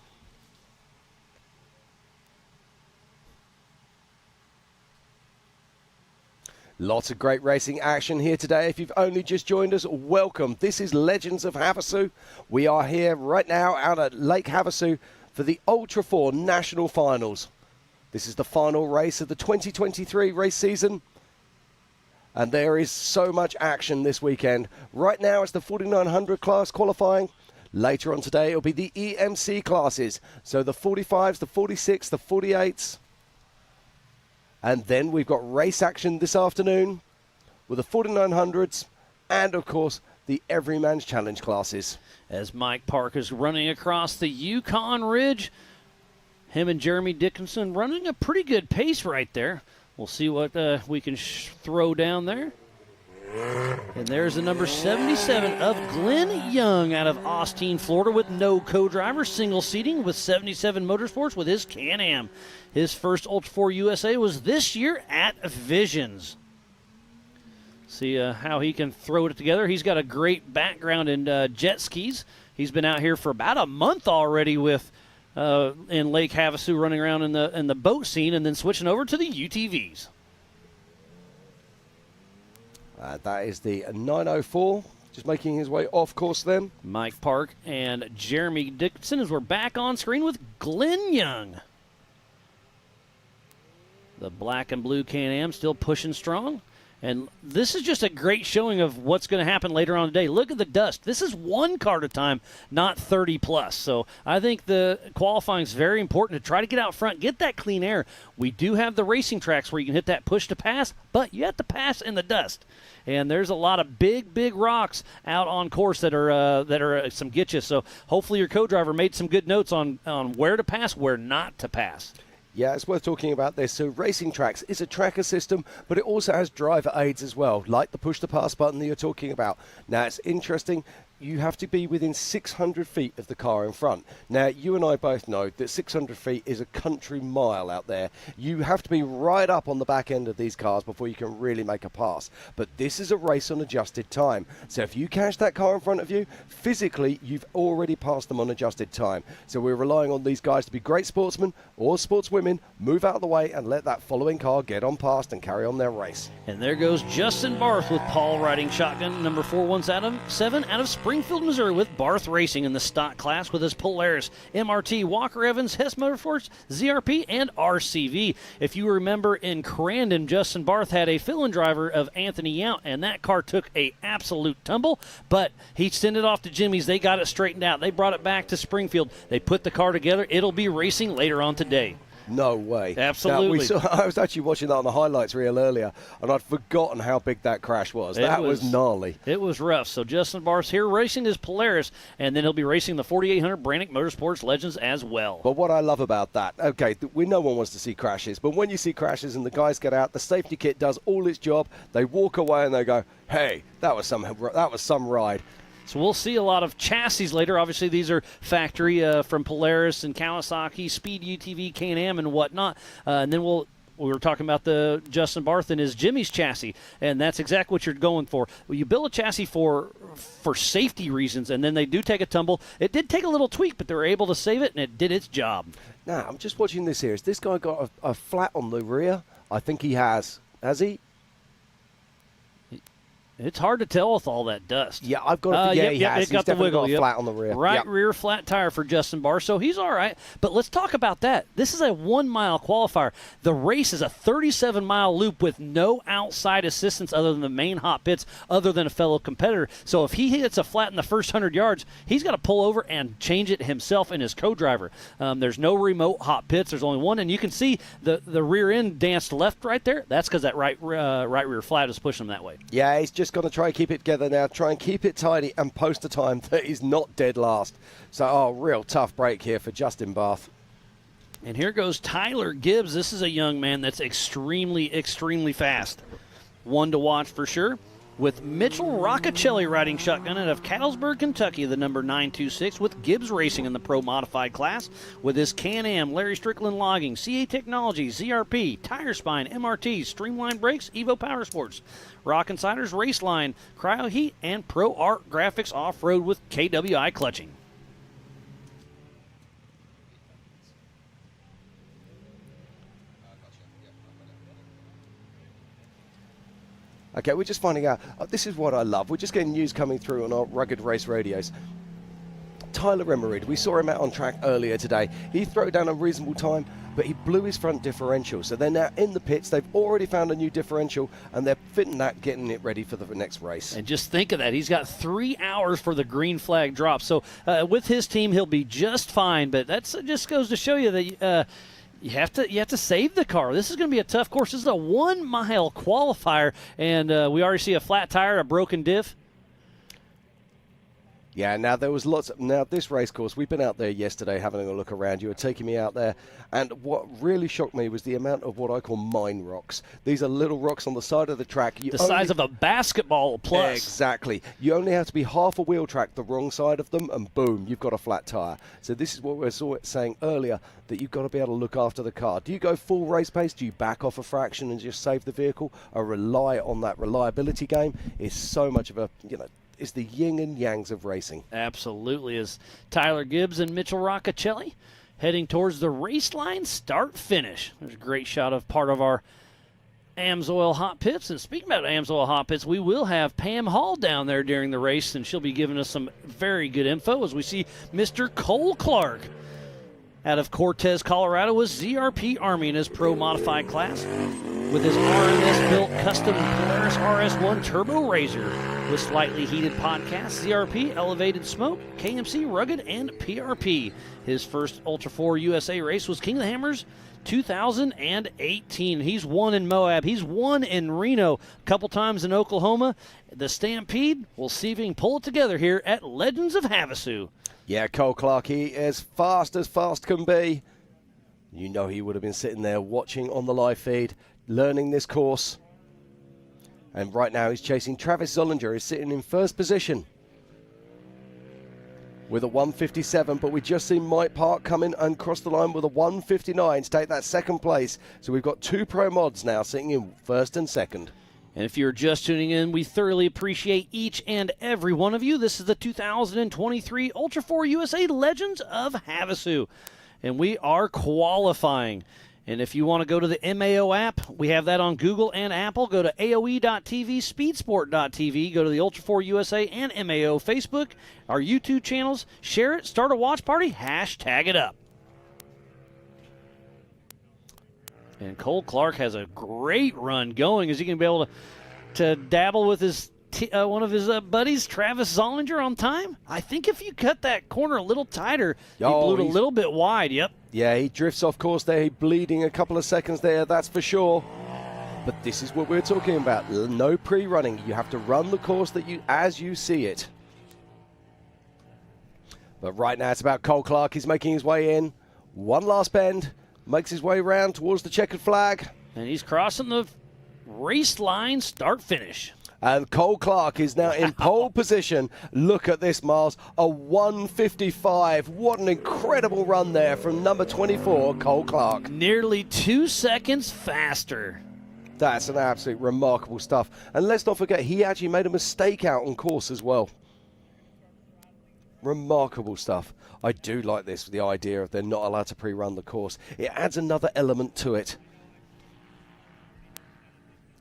Lots of great racing action here today. If you've only just joined us, welcome. This is Legends of Havasu. We are here right now out at Lake Havasu for the Ultra4 National Finals. This is the final race of the 2023 race season. And there is so much action this weekend. Right now it's the 4900 class qualifying. Later on today it'll be the EMC classes. So the 45s, the 46s, the 48s. And then we've got race action this afternoon with the 4900s and, of course, the Everyman's Challenge classes. As Mike Park is running across the Yukon Ridge, him and Jeremy Dickinson running a pretty good pace right there. We'll see what we can throw down there. And there's the number 77 of Glenn Young out of Austin, Florida, with no co-driver, single seating with 77 Motorsports with his Can-Am. His first Ultra4 USA was this year at Visions. See how he can throw it together. He's got a great background in jet skis. He's been out here for about a month already with in Lake Havasu, running around in the boat scene, and then switching over to the UTVs. That is the 904, just making his way off course then. Mike Park and Jeremy Dixon as we're back on screen with Glenn Young. The black and blue Can-Am still pushing strong. And this is just a great showing of what's going to happen later on today. Look at the dust. This is one car at a time, not 30 plus. So I think the qualifying is very important to try to get out front, get that clean air. We do have the racing tracks where you can hit that push to pass, but you have to pass in the dust. And there's a lot of big rocks out on course that are some getcha. So hopefully your co-driver made some good notes on where to pass, where not to pass. Yeah, it's worth talking about this. So Racing Tracks is a tracker system, but it also has driver aids as well, like the push-to-pass button that you're talking about. Now, it's interesting. You have to be within 600 feet of the car in front. Now, you and I both know that 600 feet is a country mile out there. You have to be right up on the back end of these cars before you can really make a pass. But this is a race on adjusted time. So if you catch that car in front of you, physically, you've already passed them on adjusted time. So we're relying on these guys to be great sportsmen or sportswomen, move out of the way and let that following car get on past and carry on their race. And there goes Justin Barth with Paul riding shotgun, number 417 out of Springfield, Missouri, with Barth Racing in the stock class with his Polaris, MRT, Walker Evans, Hess Motorsports, ZRP, and RCV. If you remember in Crandon, Justin Barth had a fill-in driver of Anthony Yount, and that car took a absolute tumble, but he sent it off to Jimmy's. They got it straightened out. They brought it back to Springfield. They put the car together. It'll be racing later on today. No way. Absolutely. Now, I was actually watching that on the highlights reel earlier, and I'd forgotten how big that crash was. That was gnarly. It was rough. So Justin Barth's here racing his Polaris, and then he'll be racing the 4800 Brannick Motorsports Legends as well. But what I love about that, okay, no one wants to see crashes, but when you see crashes and the guys get out, the safety kit does all its job, they walk away and they go, hey, that was some ride. So we'll see a lot of chassis later. Obviously, these are factory from Polaris and Kawasaki, Speed UTV, Can-Am, and whatnot. And then we were talking about the Justin Barth and his Jimmy's chassis, and that's exactly what you're going for. Well, you build a chassis for safety reasons, and then they do take a tumble. It did take a little tweak, but they were able to save it, and it did its job. Now, I'm just watching this here. Has this guy got a flat on the rear? I think he has. Has he? It's hard to tell with all that dust. Yeah, I've got to he has. It's got He's the wiggle. got a flat on the rear. Right rear flat tire for Justin Barr, so he's all right. But let's talk about that. This is a 1 mile qualifier. The race is a 37-mile loop with no outside assistance other than the main hot pits, other than a fellow competitor. So if he hits a flat in the first 100 yards, he's got to pull over and change it himself and his co-driver. There's no remote hot pits. There's only one, and you can see the rear end danced left right there. That's because that right rear flat is pushing him that way. Yeah, he's just going to try and keep it together now, try and keep it tidy and post a time that is not dead last. So, real tough break here for Justin Barth. And here goes Tyler Gibbs. This is a young man that's extremely, extremely fast. One to watch for sure. With Mitchell Roccacelli riding shotgun out of Cattlesburg, Kentucky, the number 926, with Gibbs Racing in the Pro Modified class, with his Can-Am, Larry Strickland Logging, CA Technologies, ZRP, Tire Spine, MRT, Streamline Brakes, Evo Power Sports, Rock Insiders, Raceline, Cryo Heat, and Pro Art Graphics Off-Road with KWI Clutching. Okay, we're just finding out. This is what I love. We're just getting news coming through on our Rugged Race radios. Tyler Emmerid, we saw him out on track earlier today. He threw down a reasonable time, but he blew his front differential. So they're now in the pits. They've already found a new differential, and they're fitting that, getting it ready for the next race. And just think of that. He's got 3 hours for the green flag drop. So with his team, he'll be just fine. But that just goes to show you that you have to save the car. This is going to be a tough course. This is a 1 mile qualifier, and we already see a flat tire, a broken diff. Yeah, now there was now this race course, we've been out there yesterday having a look around. You were taking me out there, and what really shocked me was the amount of what I call mine rocks. These are little rocks on the side of the track. The size of a basketball plus. Exactly. You only have to be half a wheel track the wrong side of them, and boom, you've got a flat tyre. So this is what we were saying earlier, that you've got to be able to look after the car. Do you go full race pace? Do you back off a fraction and just save the vehicle? Or rely on that reliability game? Is so much of a, it's the yin and yangs of racing. Absolutely. As Tyler Gibbs and Mitchell Roccacelli heading towards the race line, start-finish. There's a great shot of part of our AMSOIL hot pits. And speaking about AMSOIL hot pits, we will have Pam Hall down there during the race, and she'll be giving us some very good info as we see Mr. Cole Clark out of Cortez, Colorado, with ZRP Army in his Pro Modified class with his RMS-built custom Polaris RS1 Turbo Razor with slightly heated podcast, ZRP, elevated smoke, KMC, rugged, and PRP. His first Ultra4 USA race was King of the Hammers 2018. He's won in Moab. He's won in Reno, a couple times in Oklahoma. The Stampede, we'll see if he can pull it together here at Legends of Havasu. Yeah, Cole Clark, he is fast as fast can be. You know he would have been sitting there watching on the live feed, learning this course. And right now he's chasing Travis Zollinger. He's sitting in first position with a 157, but we just seen Mike Park come in and cross the line with a 159 to take that second place. So we've got two pro mods now sitting in first and second. And if you're just tuning in, we thoroughly appreciate each and every one of you. This is the 2023 Ultra4 USA Legends of Havasu, and we are qualifying. And if you want to go to the MAO app, we have that on Google and Apple. Go to AOE.TV, Speedsport.tv. Go to the Ultra4 USA and MAO Facebook, our YouTube channels. Share it, start a watch party, hashtag it up. And Cole Clark has a great run going. Is he going to be able to dabble with his one of his buddies, Travis Zollinger, on time? I think if you cut that corner a little tighter, he blew it a little bit wide. Yep. Yeah, he drifts off course there. He's bleeding a couple of seconds there, that's for sure. But this is what we're talking about. No pre-running. You have to run the course as you see it. But right now it's about Cole Clark. He's making his way in. One last bend. Makes his way around towards the checkered flag. And he's crossing the race line, start-finish. And Cole Clark is now in pole position. Look at this, Miles. A 155. What an incredible run there from number 24, Cole Clark. Nearly 2 seconds faster. That's an absolute remarkable stuff. And let's not forget, he actually made a mistake out on course as well. Remarkable stuff. I do like this, the idea of they're not allowed to pre-run the course. It adds another element to it.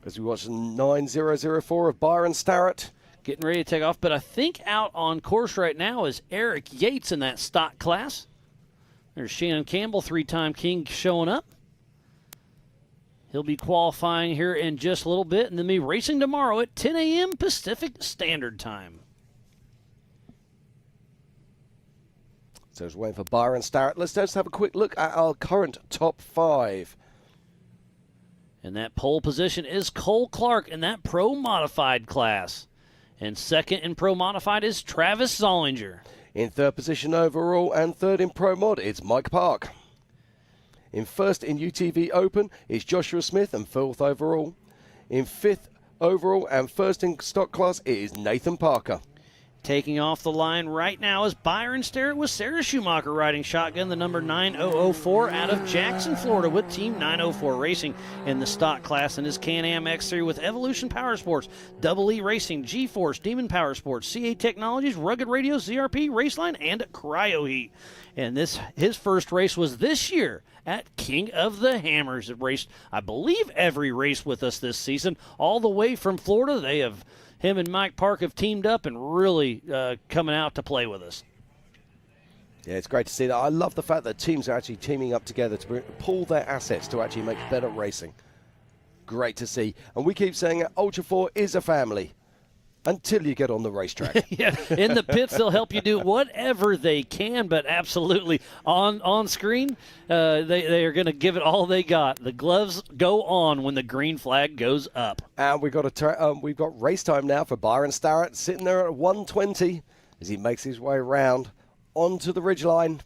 As we watch 9004 of Byron Starrett. Getting ready to take off, but I think out on course right now is Eric Yates in that stock class. There's Shannon Campbell, three-time king, showing up. He'll be qualifying here in just a little bit, and then be racing tomorrow at 10 a.m. Pacific Standard Time. So just waiting for Byron Starrett. Let's just have a quick look at our current top five. And that pole position is Cole Clark in that Pro Modified class. And second in Pro Modified is Travis Zollinger. In third position overall and third in Pro Mod, it's Mike Park. In first in UTV Open is Joshua Smith and fourth overall. In fifth overall and first in stock class, it is Nathan Parker. Taking off the line right now is Byron Starrett with Sarah Schumacher riding shotgun, the number 9004 out of Jackson, Florida, with Team 904 Racing in the stock class, and his Can-Am X3 with Evolution Power Sports, Double E Racing, G-Force, Demon Power Sports, CA Technologies, Rugged Radio, ZRP, Raceline, and Cryo Heat. And his first race was this year at King of the Hammers. It raced, I believe, every race with us this season, all the way from Florida. Him and Mike Park have teamed up and really coming out to play with us. Yeah, it's great to see that. I love the fact that teams are actually teaming up together to pull their assets to actually make better racing. Great to see. And we keep saying that Ultra4 is a family until you get on the racetrack. Yeah, in the pits, they'll help you do whatever they can, but absolutely on screen, they are going to give it all they got. The gloves go on when the green flag goes up. And we've got race time now for Byron Starrett, sitting there at 120. as he makes his way round onto the ridgeline.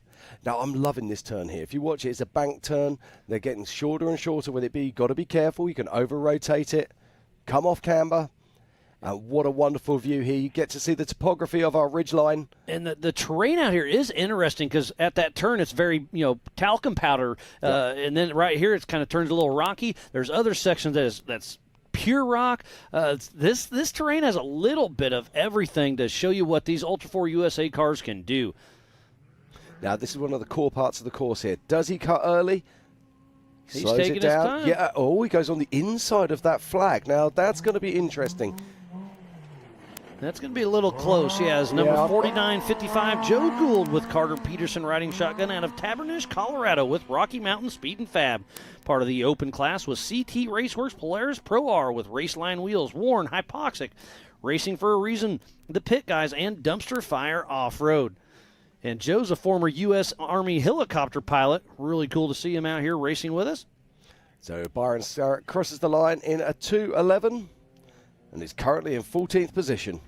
Now, I'm loving this turn here. If you watch it, it's a bank turn. They're getting shorter and shorter with it. You've got to be careful. You can over-rotate it, come off camber. And what a wonderful view here. You get to see the topography of our ridgeline. And the terrain out here is interesting because at that turn it's very, talcum powder. And then right here it kind of turns a little rocky. There's other sections that's pure rock. This terrain has a little bit of everything to show you what these Ultra4 USA cars can do. Now, this is one of the core parts of the course here. Does he cut early? He's Slows taking it down. his time. Yeah. Oh, he goes on the inside of that flag. Now, that's going to be interesting. That's going to be a little close, as number 4955, Joe Gould with Carter Peterson riding shotgun out of Tabernish, Colorado with Rocky Mountain Speed and Fab. Part of the open class was CT Raceworks Polaris Pro R with Raceline wheels, Warren, Hypoxic, Racing for a Reason, the Pit Guys, and Dumpster Fire Off-Road. And Joe's a former U.S. Army helicopter pilot. Really cool to see him out here racing with us. So Byron Starrett crosses the line in a 2:11 and is currently in 14th position.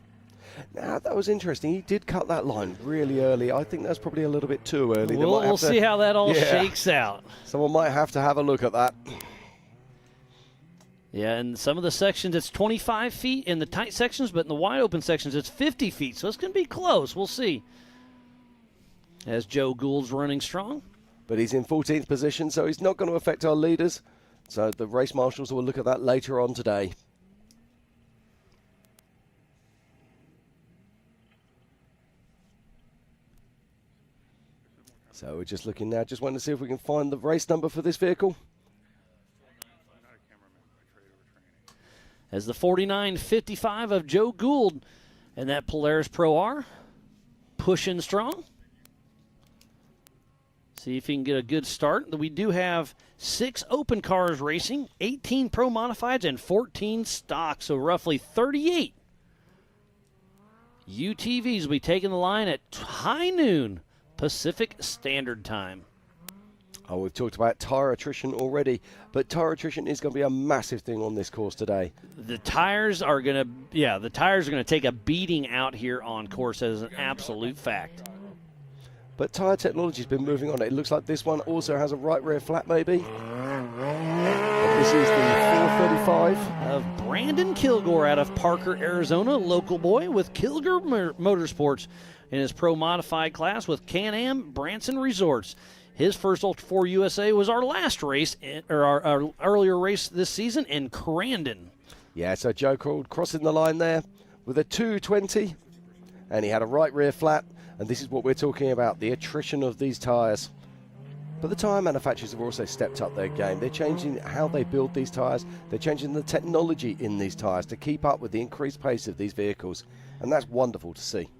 Now, that was interesting. He did cut that line really early. I think that's probably a little bit too early. We'll see how that all shakes out. Someone might have to have a look at that. Yeah, in some of the sections it's 25 feet in the tight sections, but in the wide open sections it's 50 feet. So it's going to be close. We'll see. As Joe Gould's running strong. But he's in 14th position, so he's not going to affect our leaders. So the race marshals will look at that later on today. So we're just looking now, just wanting to see if we can find the race number for this vehicle. As the 4955 of Joe Gould and that Polaris Pro R pushing strong. See if he can get a good start. We do have 6 open cars racing, 18 pro modifieds, and 14 stock, so roughly 38. UTVs will be taking the line at high noon Pacific Standard Time. Oh, we've talked about tire attrition already, but tire attrition is going to be a massive thing on this course today. The tires are going to take a beating out here on course as an absolute fact. But tyre technology's been moving on. It looks like this one also has a right rear flat, maybe. This is the 435 of Brandon Kilgore out of Parker, Arizona, local boy with Kilgore Motorsports in his pro modified class with Can-Am Branson Resorts. His first Ultra4 USA was our last race, or our earlier race this season in Crandon. Yeah, so Joe Gould crossing the line there with a 220, and he had a right rear flat. And this is what we're talking about, the attrition of these tyres. But the tyre manufacturers have also stepped up their game. They're changing how they build these tyres. They're changing the technology in these tyres to keep up with the increased pace of these vehicles. And that's wonderful to see.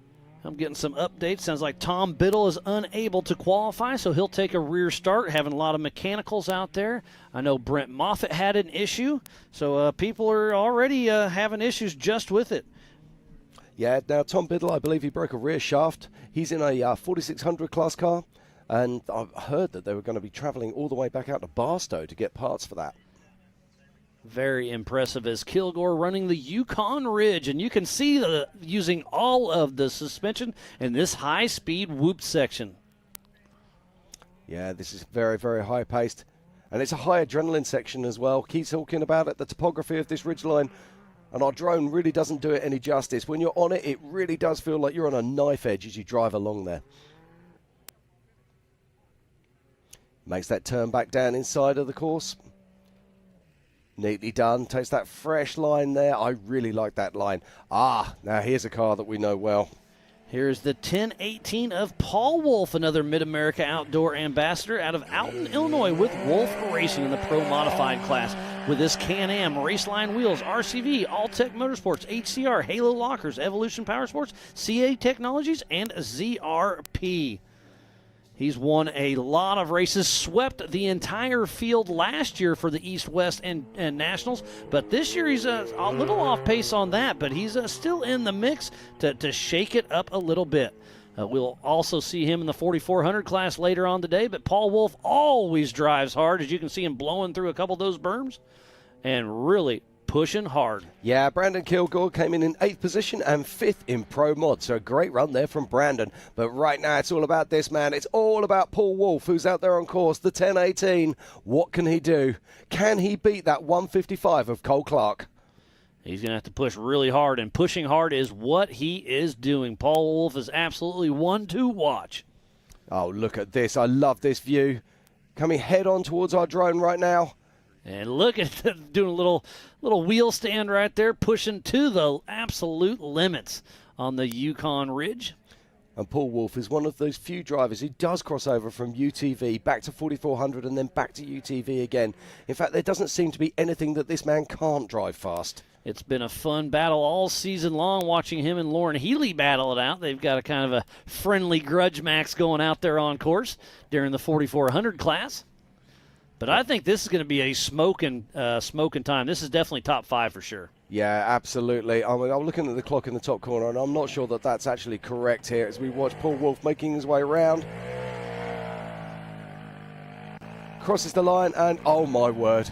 I'm getting some updates. Sounds like Tom Biddle is unable to qualify, so he'll take a rear start, having a lot of mechanicals out there. I know Brent Moffitt had an issue, so people are already having issues just with it. Yeah, now Tom Biddle, I believe he broke a rear shaft. He's in a 4600 class car, and I've heard that they were going to be travelling all the way back out to Barstow to get parts for that. Very impressive as Kilgore running the Yukon Ridge, and you can see using all of the suspension in this high-speed whoop section. Yeah, this is very, very high-paced, and it's a high adrenaline section as well. Keep talking about it, the topography of this ridgeline. And our drone really doesn't do it any justice. When you're on it, it really does feel like you're on a knife edge as you drive along there. Makes that turn back down inside of the course. Neatly done. Takes that fresh line there. I really like that line. Now here's a car that we know well. Here's the 1018 of Paul Wolf, another Mid-America Outdoor Ambassador out of Alton, Illinois, with Wolf Racing in the Pro Modified class. With this Can-Am, Raceline Wheels, RCV, Alltech Motorsports, HCR, Halo Lockers, Evolution Powersports, CA Technologies, and ZRP. He's won a lot of races, swept the entire field last year for the East, West, and Nationals. But this year he's a little off pace on that, but he's still in the mix to shake it up a little bit. We'll also see him in the 4400 class later on today, but Paul Wolf always drives hard, as you can see him blowing through a couple of those berms and really pushing hard. Yeah, Brandon Kilgore came in 8th position and 5th in Pro Mod, so a great run there from Brandon. But right now it's all about this man. It's all about Paul Wolf, who's out there on course, the 10:18. What can he do? Can he beat that 1:55 of Cole Clark? He's going to have to push really hard, and pushing hard is what he is doing. Paul Wolf is absolutely one to watch. Oh, look at this. I love this view. Coming head on towards our drone right now. And look at them doing a little wheel stand right there, pushing to the absolute limits on the Yukon Ridge. And Paul Wolf is one of those few drivers who does cross over from UTV back to 4400 and then back to UTV again. In fact, there doesn't seem to be anything that this man can't drive fast. It's been a fun battle all season long watching him and Lauren Healey battle it out. They've got a kind of a friendly grudge match going out there on course during the 4400 class. But I think this is going to be a smoking time. This is definitely top 5 for sure. Yeah, absolutely. I'm looking at the clock in the top corner, and I'm not sure that that's actually correct here as we watch Paul Wolf making his way around. Crosses the line, and oh my word.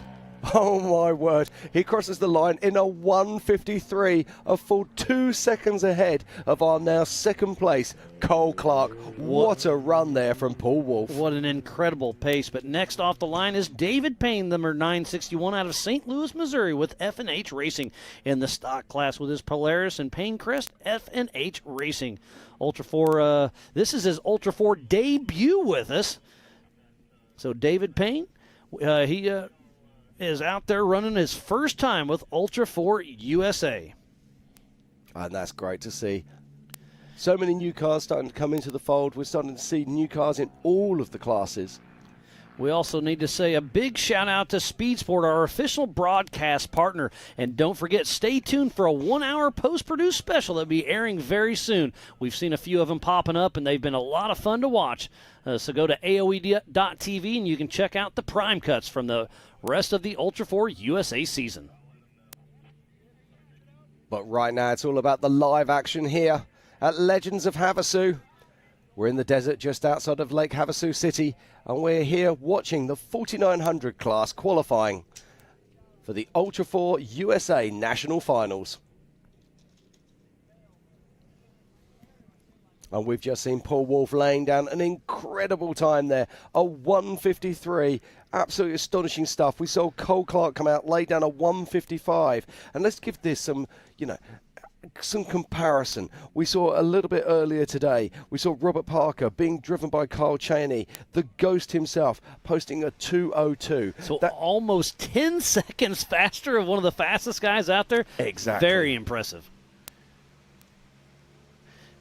Oh my word, he crosses the line in a 1:53, a full 2 seconds ahead of our now second place, Cole Clark. What a run there from Paul Wolf. What an incredible pace. But next off the line is David Payne, number 961 out of St. Louis, Missouri, with F&H Racing in the stock class with his Polaris and Payne Crest. F&H Racing. Ultra4, this is his Ultra4 debut with us. So David Payne, he is out there running his first time with Ultra4 USA. And that's great to see. So many new cars starting to come into the fold. We're starting to see new cars in all of the classes. We also need to say a big shout out to Speed Sport, our official broadcast partner. And don't forget, stay tuned for a 1-hour post-produced special that will be airing very soon. We've seen a few of them popping up, and they've been a lot of fun to watch. So go to AOE.TV, and you can check out the prime cuts from the rest of the Ultra4 USA season. But right now, it's all about the live action here at Legends of Havasu. We're in the desert just outside of Lake Havasu City, and we're here watching the 4900 class qualifying for the Ultra4 USA National Finals. And we've just seen Paul Wolf laying down an incredible time there, a 1:53. Absolutely astonishing stuff. We saw Cole Clark come out, lay down a 1:55. And let's give this some, some comparison. We saw a little bit earlier today, we saw Robert Parker being driven by Kyle Cheney, the Ghost himself, posting a 2:02. So almost 10 seconds faster of one of the fastest guys out there. Exactly. Very impressive.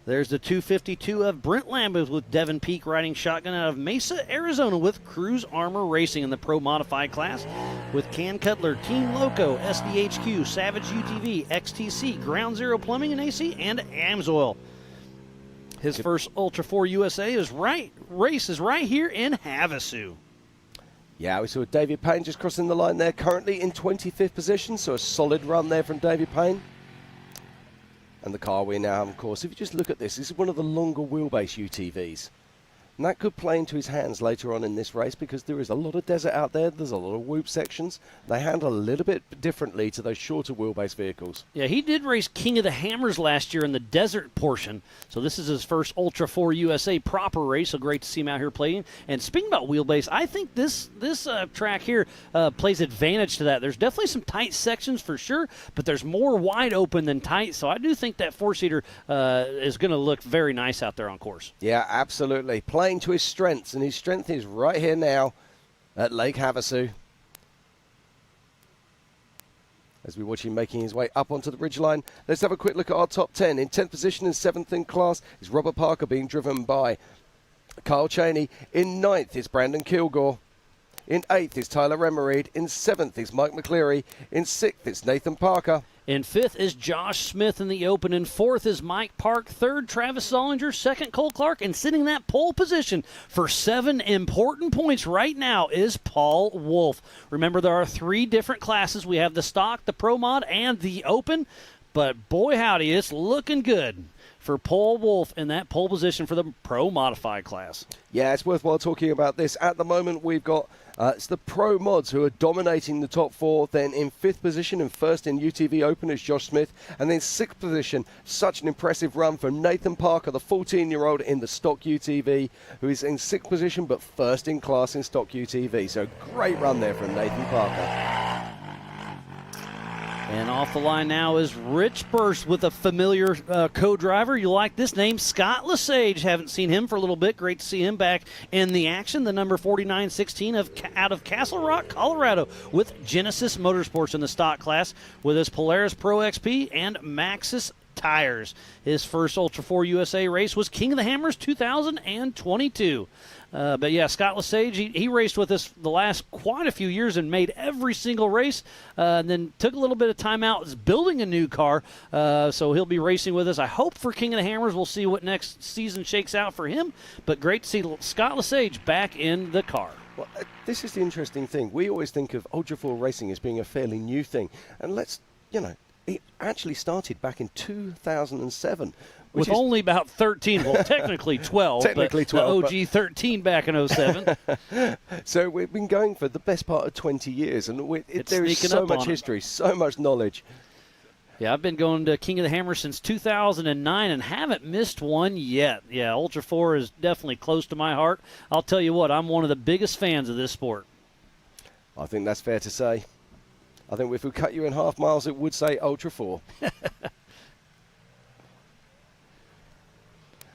There's the 252 of Brent Lambeth with Devin Peak riding shotgun out of Mesa, Arizona with Cruise Armor Racing in the Pro Modified class with Can Cutler, Team Loco, SDHQ, Savage UTV, XTC, Ground Zero Plumbing and AC, and Amsoil. His first Ultra4 USA race is right here in Havasu. Yeah, we saw David Payne just crossing the line there, currently in 25th position, so a solid run there from David Payne. And the car we now have, of course, if you just look at this is one of the longer wheelbase UTVs. And that could play into his hands later on in this race because there is a lot of desert out there. There's a lot of whoop sections. They handle a little bit differently to those shorter wheelbase vehicles. Yeah, he did race King of the Hammers last year in the desert portion. So this is his first Ultra4 USA proper race. So great to see him out here playing. And speaking about wheelbase, I think this track here plays advantage to that. There's definitely some tight sections for sure, but there's more wide open than tight. So I do think that four-seater is going to look very nice out there on course. Yeah, absolutely. Playing to his strengths, and his strength is right here now at Lake Havasu. As we watch him making his way up onto the ridgeline, let's have a quick look at our top 10. In 10th position and 7th in class is Robert Parker being driven by Kyle Cheney. In 9th is Brandon Kilgore. In 8th is Tyler Remereed. In 7th is Mike McCleary. In 6th is Nathan Parker. In 5th is Josh Smith in the open. In 4th is Mike Park. 3rd, Travis Zollinger. 2nd, Cole Clark. And sitting in that pole position for 7 important points right now is Paul Wolf. Remember, there are 3 different classes. We have the stock, the pro mod, and the open. But boy howdy, it's looking good for Paul Wolf in that pole position for the pro modified class. Yeah, it's worthwhile talking about this. At the moment, we've got It's the Pro Mods who are dominating the top 4. Then in 5th position and first in UTV Open is Josh Smith. And then 6th position, such an impressive run from Nathan Parker, the 14-year-old in the stock UTV, who is in 6th position but first in class in stock UTV. So great run there from Nathan Parker. And off the line now is Rich Burst with a familiar co-driver. You like this name, Scott Lesage. Haven't seen him for a little bit. Great to see him back in the action. The number 4916 out of Castle Rock, Colorado, with Genesis Motorsports in the stock class with his Polaris Pro XP and Maxxis tires. His first Ultra4 USA race was King of the Hammers 2022. But yeah, Scott Lesage, he raced with us the last quite a few years and made every single race, and then took a little bit of time out, is building a new car, so he'll be racing with us. I hope for King of the Hammers. We'll see what next season shakes out for him, but great to see Scott Lesage back in the car. Well, this is the interesting thing. We always think of Ultra4 racing as being a fairly new thing, and it actually started back in 2007. With only about 13, well, technically 12, technically but 12, the OG 13 back in 07. So we've been going for the best part of 20 years, and there is so much history, so much knowledge. Yeah, I've been going to King of the Hammer since 2009 and haven't missed one yet. Yeah, Ultra4 is definitely close to my heart. I'll tell you what, I'm one of the biggest fans of this sport. I think that's fair to say. I think if we cut you in half miles, it would say Ultra4.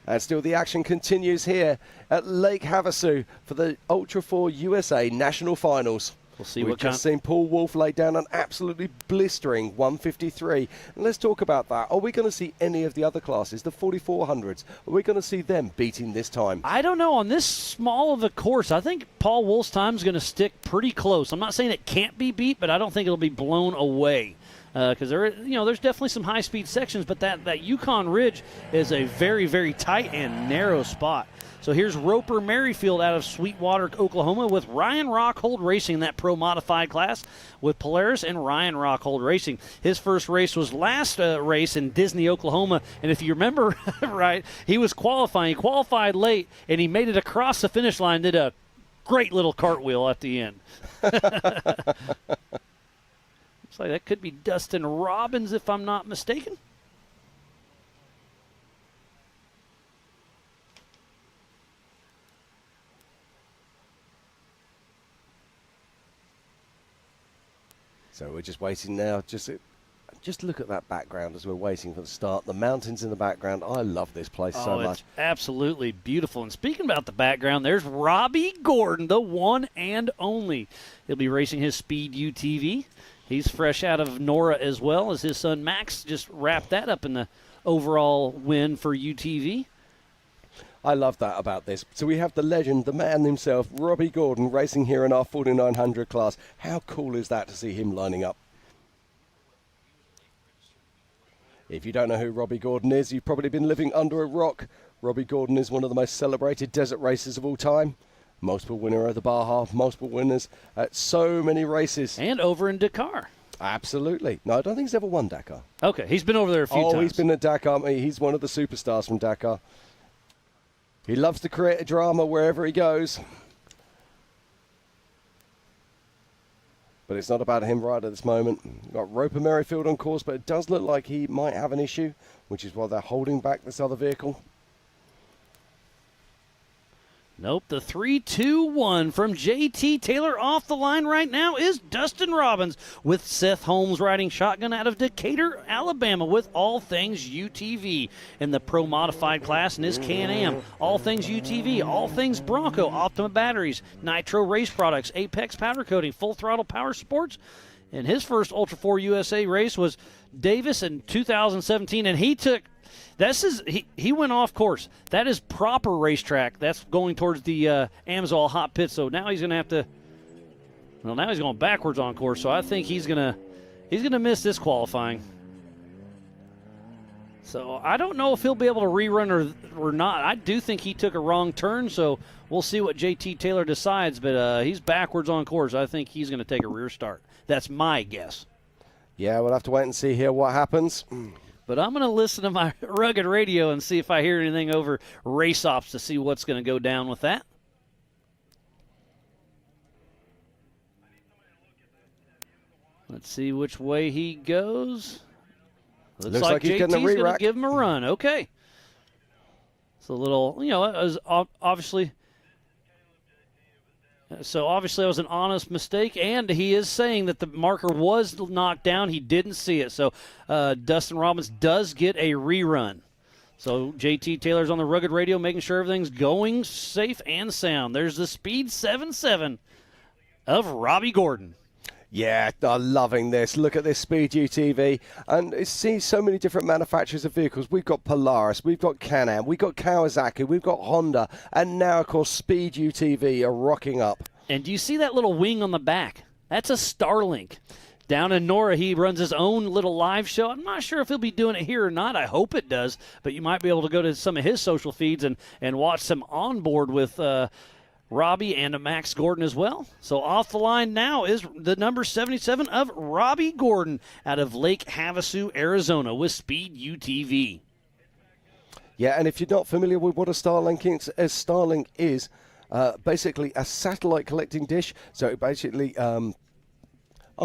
And still the action continues here at Lake Havasu for the Ultra4 USA National Finals. We'll see. We've just seen Paul Wolf lay down an absolutely blistering 153. And let's talk about that. Are we going to see any of the other classes, the 4400s? Are we going to see them beating this time? I don't know. On this small of a course, I think Paul Wolf's time is going to stick pretty close. I'm not saying it can't be beat, but I don't think it'll be blown away. Because there's definitely some high-speed sections, but that Yukon Ridge is a very, very tight and narrow spot. So here's Roper Merrifield out of Sweetwater, Oklahoma, with Ryan Rockhold Racing in that Pro Modified class with Polaris and Ryan Rockhold Racing. His first race was last race in Disney, Oklahoma, and if you remember right, he was qualifying. He qualified late, and he made it across the finish line, did a great little cartwheel at the end. Looks like that could be Dustin Robbins, if I'm not mistaken. So we're just waiting now. Just look at that background as we're waiting for the start. The mountains in the background. I love this place so much. It's absolutely beautiful. And speaking about the background, there's Robbie Gordon, the one and only. He'll be racing his Speed UTV. He's fresh out of Nora as well, as his son Max just wrapped that up in the overall win for UTV. I love that about this. So we have the legend, the man himself, Robbie Gordon, racing here in our 4900 class. How cool is that to see him lining up? If you don't know who Robbie Gordon is, you've probably been living under a rock. Robbie Gordon is one of the most celebrated desert racers of all time. Multiple winner of the Baja, multiple winners at so many races. And over in Dakar. Absolutely. No, I don't think he's ever won Dakar. Okay, he's been over there a few times. Oh, he's been at Dakar. He's one of the superstars from Dakar. He loves to create a drama wherever he goes. But it's not about him right at this moment. We've got Roper Merrifield on course, but it does look like he might have an issue, which is why they're holding back this other vehicle. Nope, the 3-2-1 from JT Taylor off the line right now is Dustin Robbins, with Seth Holmes riding shotgun out of Decatur, Alabama, with all things UTV in the Pro Modified class in his Can-Am. All things UTV, all things Bronco, Optima batteries, Nitro race products, Apex powder coating, Full Throttle Power Sports. And his first Ultra4 USA race was Davis in 2017, and he went off course. That is proper racetrack. That's going towards the Amsoil hot pit. So now he's going to have to. Well, now he's going backwards on course. So I think he's gonna miss this qualifying. So I don't know if he'll be able to rerun or not. I do think he took a wrong turn. So we'll see what JT Taylor decides. But he's backwards on course. I think he's going to take a rear start. That's my guess. Yeah, we'll have to wait and see here what happens. But I'm going to listen to my rugged radio and see if I hear anything over race ops to see what's going to go down with that. Let's see which way he goes. Looks like he's getting a JT's going to re-rack. give him a run. Okay. It's a little, it was obviously. So obviously it was an honest mistake, and he is saying that the marker was knocked down. He didn't see it. So Dustin Robbins does get a rerun. So JT Taylor's on the Rugged Radio making sure everything's going safe and sound. There's the Speed 7.7 of Robbie Gordon. Yeah, I'm loving this. Look at this Speed UTV. And it sees so many different manufacturers of vehicles. We've got Polaris, we've got Can-Am, we've got Kawasaki, we've got Honda, and now, of course, Speed UTV are rocking up. And do you see that little wing on the back? That's a Starlink. Down in Nora, he runs his own little live show. I'm not sure if he'll be doing it here or not. I hope it does. But you might be able to go to some of his social feeds and watch some onboard with Robbie and Max Gordon as well. So off the line now is the number 77 of Robbie Gordon out of Lake Havasu, Arizona with Speed UTV. Yeah, and if you're not familiar with what a Starlink is, basically a satellite collecting dish. So basically, I'm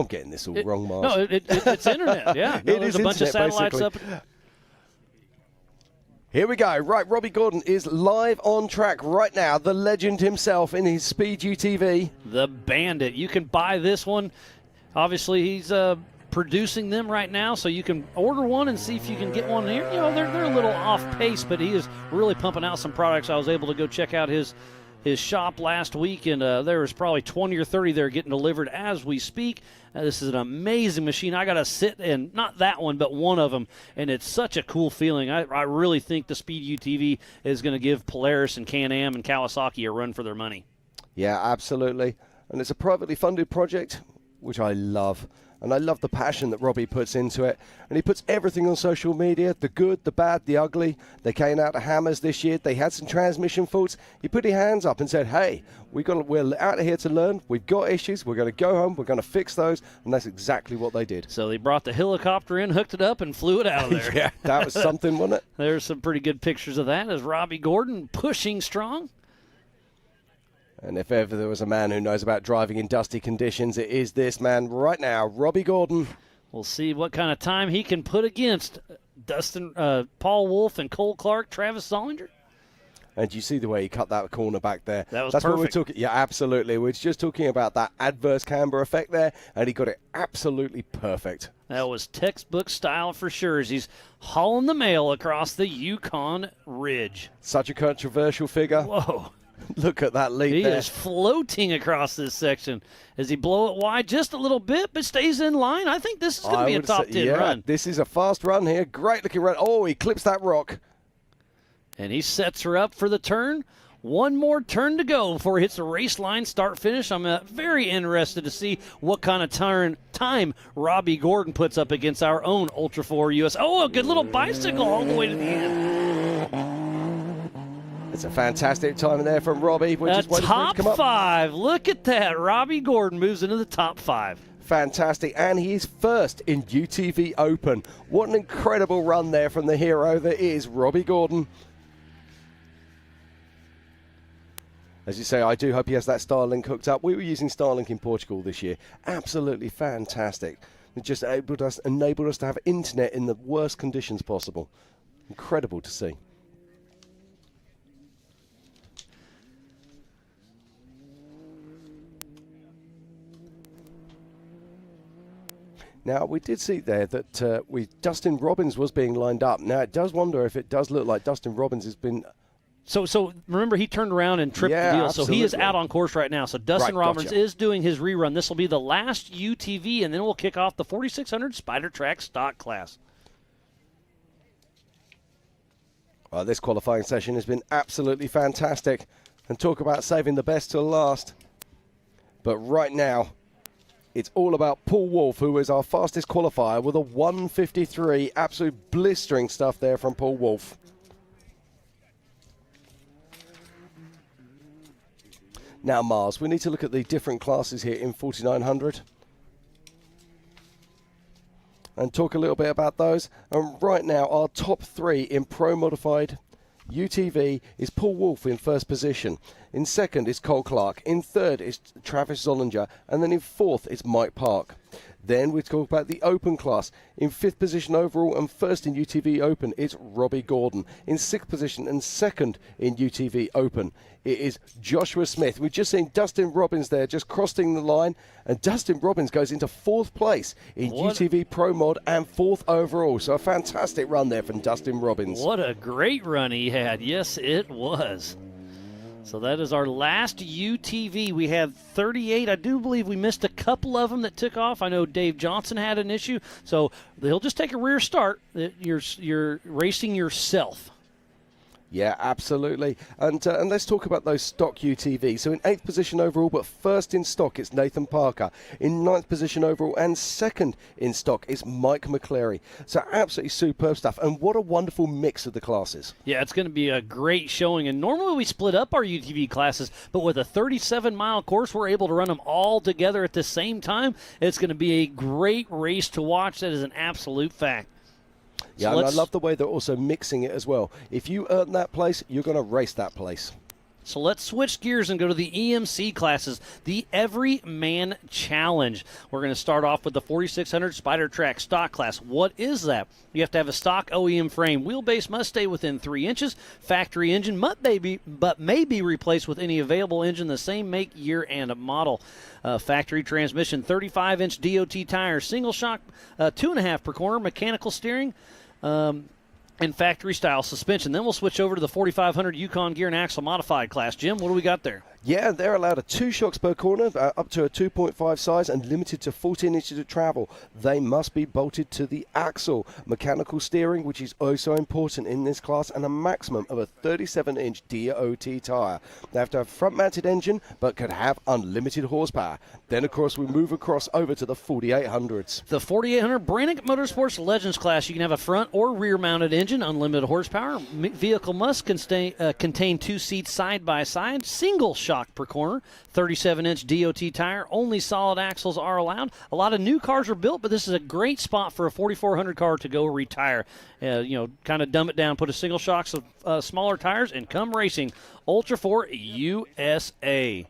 getting this all wrong, Mars. No, it's internet, yeah. No, there's a bunch of satellites basically up. Here we go. Right, Robbie Gordon is live on track right now. The legend himself in his Speed UTV. The Bandit. You can buy this one. Obviously, he's producing them right now, so you can order one and see if you can get one here. They're a little off pace, but he is really pumping out some products. I was able to go check out his shop last week, and there was probably 20 or 30 there getting delivered as we speak. This is an amazing machine. I got to sit in, not that one, but one of them, and it's such a cool feeling. I really think the Speed UTV is going to give Polaris and Can-Am and Kawasaki a run for their money. Yeah, absolutely. And it's a privately funded project, which I love. And I love the passion that Robbie puts into it. And he puts everything on social media, the good, the bad, the ugly. They came out to Hammers this year. They had some transmission faults. He put his hands up and said, hey, we're out here to learn. We've got issues. We're going to go home. We're going to fix those. And that's exactly what they did. So they brought the helicopter in, hooked it up, and flew it out of there. Yeah, that was something, wasn't it? There's some pretty good pictures of that as Robbie Gordon pushing strong. And if ever there was a man who knows about driving in dusty conditions, it is this man right now, Robbie Gordon. We'll see what kind of time he can put against Paul Wolf and Cole Clark, Travis Zollinger. And you see the way he cut that corner back there. That's perfect. What we're talking. Yeah, absolutely. We're just talking about that adverse camber effect there, and he got it absolutely perfect. That was textbook style for sure as he's hauling the mail across the Yukon Ridge. Such a controversial figure. Whoa. Look at that lead He there. is floating across this section. Does he blow it wide just a little bit, but stays in line? I think this is going to be a top 10 run. This is a fast run here. Great looking run. Oh, he clips that rock. And he sets her up for the turn. One more turn to go before he hits the race line, start finish. I'm very interested to see what kind of time Robbie Gordon puts up against our own Ultra4 US. Oh, a good little bicycle all the way to the end. It's a fantastic time in there from Robbie. We're just waiting for him to come up. Top 5. Look at that. Robbie Gordon moves into the top 5. Fantastic. And he's first in UTV Open. What an incredible run there from the hero that is Robbie Gordon. As you say, I do hope he has that Starlink hooked up. We were using Starlink in Portugal this year. Absolutely fantastic. It just enabled us to have internet in the worst conditions possible. Incredible to see. Now, we did see there that Dustin Robbins was being lined up. Now, it does wonder if it does look like Dustin Robbins has been... So remember, he turned around and tripped the deal. Absolutely. So he is out on course right now. So Dustin Robbins gotcha. is doing his rerun. This will be the last UTV, and then we'll kick off the 4600 Spider Track stock class. Well, this qualifying session has been absolutely fantastic. And talk about saving the best till last. But right now, it's all about Paul Wolf, who is our fastest qualifier with a 1:53. Absolute blistering stuff there from Paul Wolf. Now, Mars, we need to look at the different classes here in 4900 and talk a little bit about those. And right now, our top 3 in Pro Modified UTV is Paul Wolf in first position. In second is Cole Clark. In third is Travis Zollinger. And then in fourth is Mike Park. Then we talk about the Open class. In 5th position overall and 1st in UTV Open, it's Robbie Gordon. In 6th position and 2nd in UTV Open, it is Joshua Smith. We've just seen Dustin Robbins there just crossing the line, and Dustin Robbins goes into 4th place in UTV Pro Mod and 4th overall. So a fantastic run there from Dustin Robbins. What a great run he had. Yes, it was. So that is our last UTV. We had 38. I do believe we missed a couple of them that took off. I know Dave Johnson had an issue. So he'll just take a rear start. You're racing yourself. Yeah, absolutely. And let's talk about those stock UTVs. So in 8th position overall, but 1st in stock, it's Nathan Parker. In 9th position overall and 2nd in stock, it's Mike McCleary. So absolutely superb stuff. And what a wonderful mix of the classes. Yeah, it's going to be a great showing. And normally we split up our UTV classes, but with a 37-mile course, we're able to run them all together at the same time. It's going to be a great race to watch. That is an absolute fact. Yeah, and I love the way they're also mixing it as well. If you earn that place, you're going to race that place. So let's switch gears and go to the EMC classes, the Everyman Challenge. We're going to start off with the 4600 Spider Track stock class. What is that? You have to have a stock OEM frame. Wheelbase must stay within 3 inches. Factory engine but may be replaced with any available engine the same make, year, and model. Factory transmission, 35-inch DOT tires, single shock, 2.5 per corner, mechanical steering, and factory-style suspension. Then we'll switch over to the 4500 Yukon Gear and Axle Modified class. Jim, what do we got there? Yeah, they're allowed 2 shocks per corner, up to a 2.5 size and limited to 14 inches of travel. They must be bolted to the axle. Mechanical steering, which is also important in this class, and a maximum of a 37-inch DOT tyre. They have to have front-mounted engine, but could have unlimited horsepower. Then, of course, we move across over to the 4800s. The 4800 Brannick Motorsports Legends class. You can have a front or rear-mounted engine, unlimited horsepower. Vehicle must contain 2 seats side by side, single shock per corner, 37-inch DOT tire. Only solid axles are allowed. A lot of new cars are built, but this is a great spot for a 4400 car to go retire. Kind of dumb it down, put a single shocks of smaller tires, and come racing. Ultra4 USA.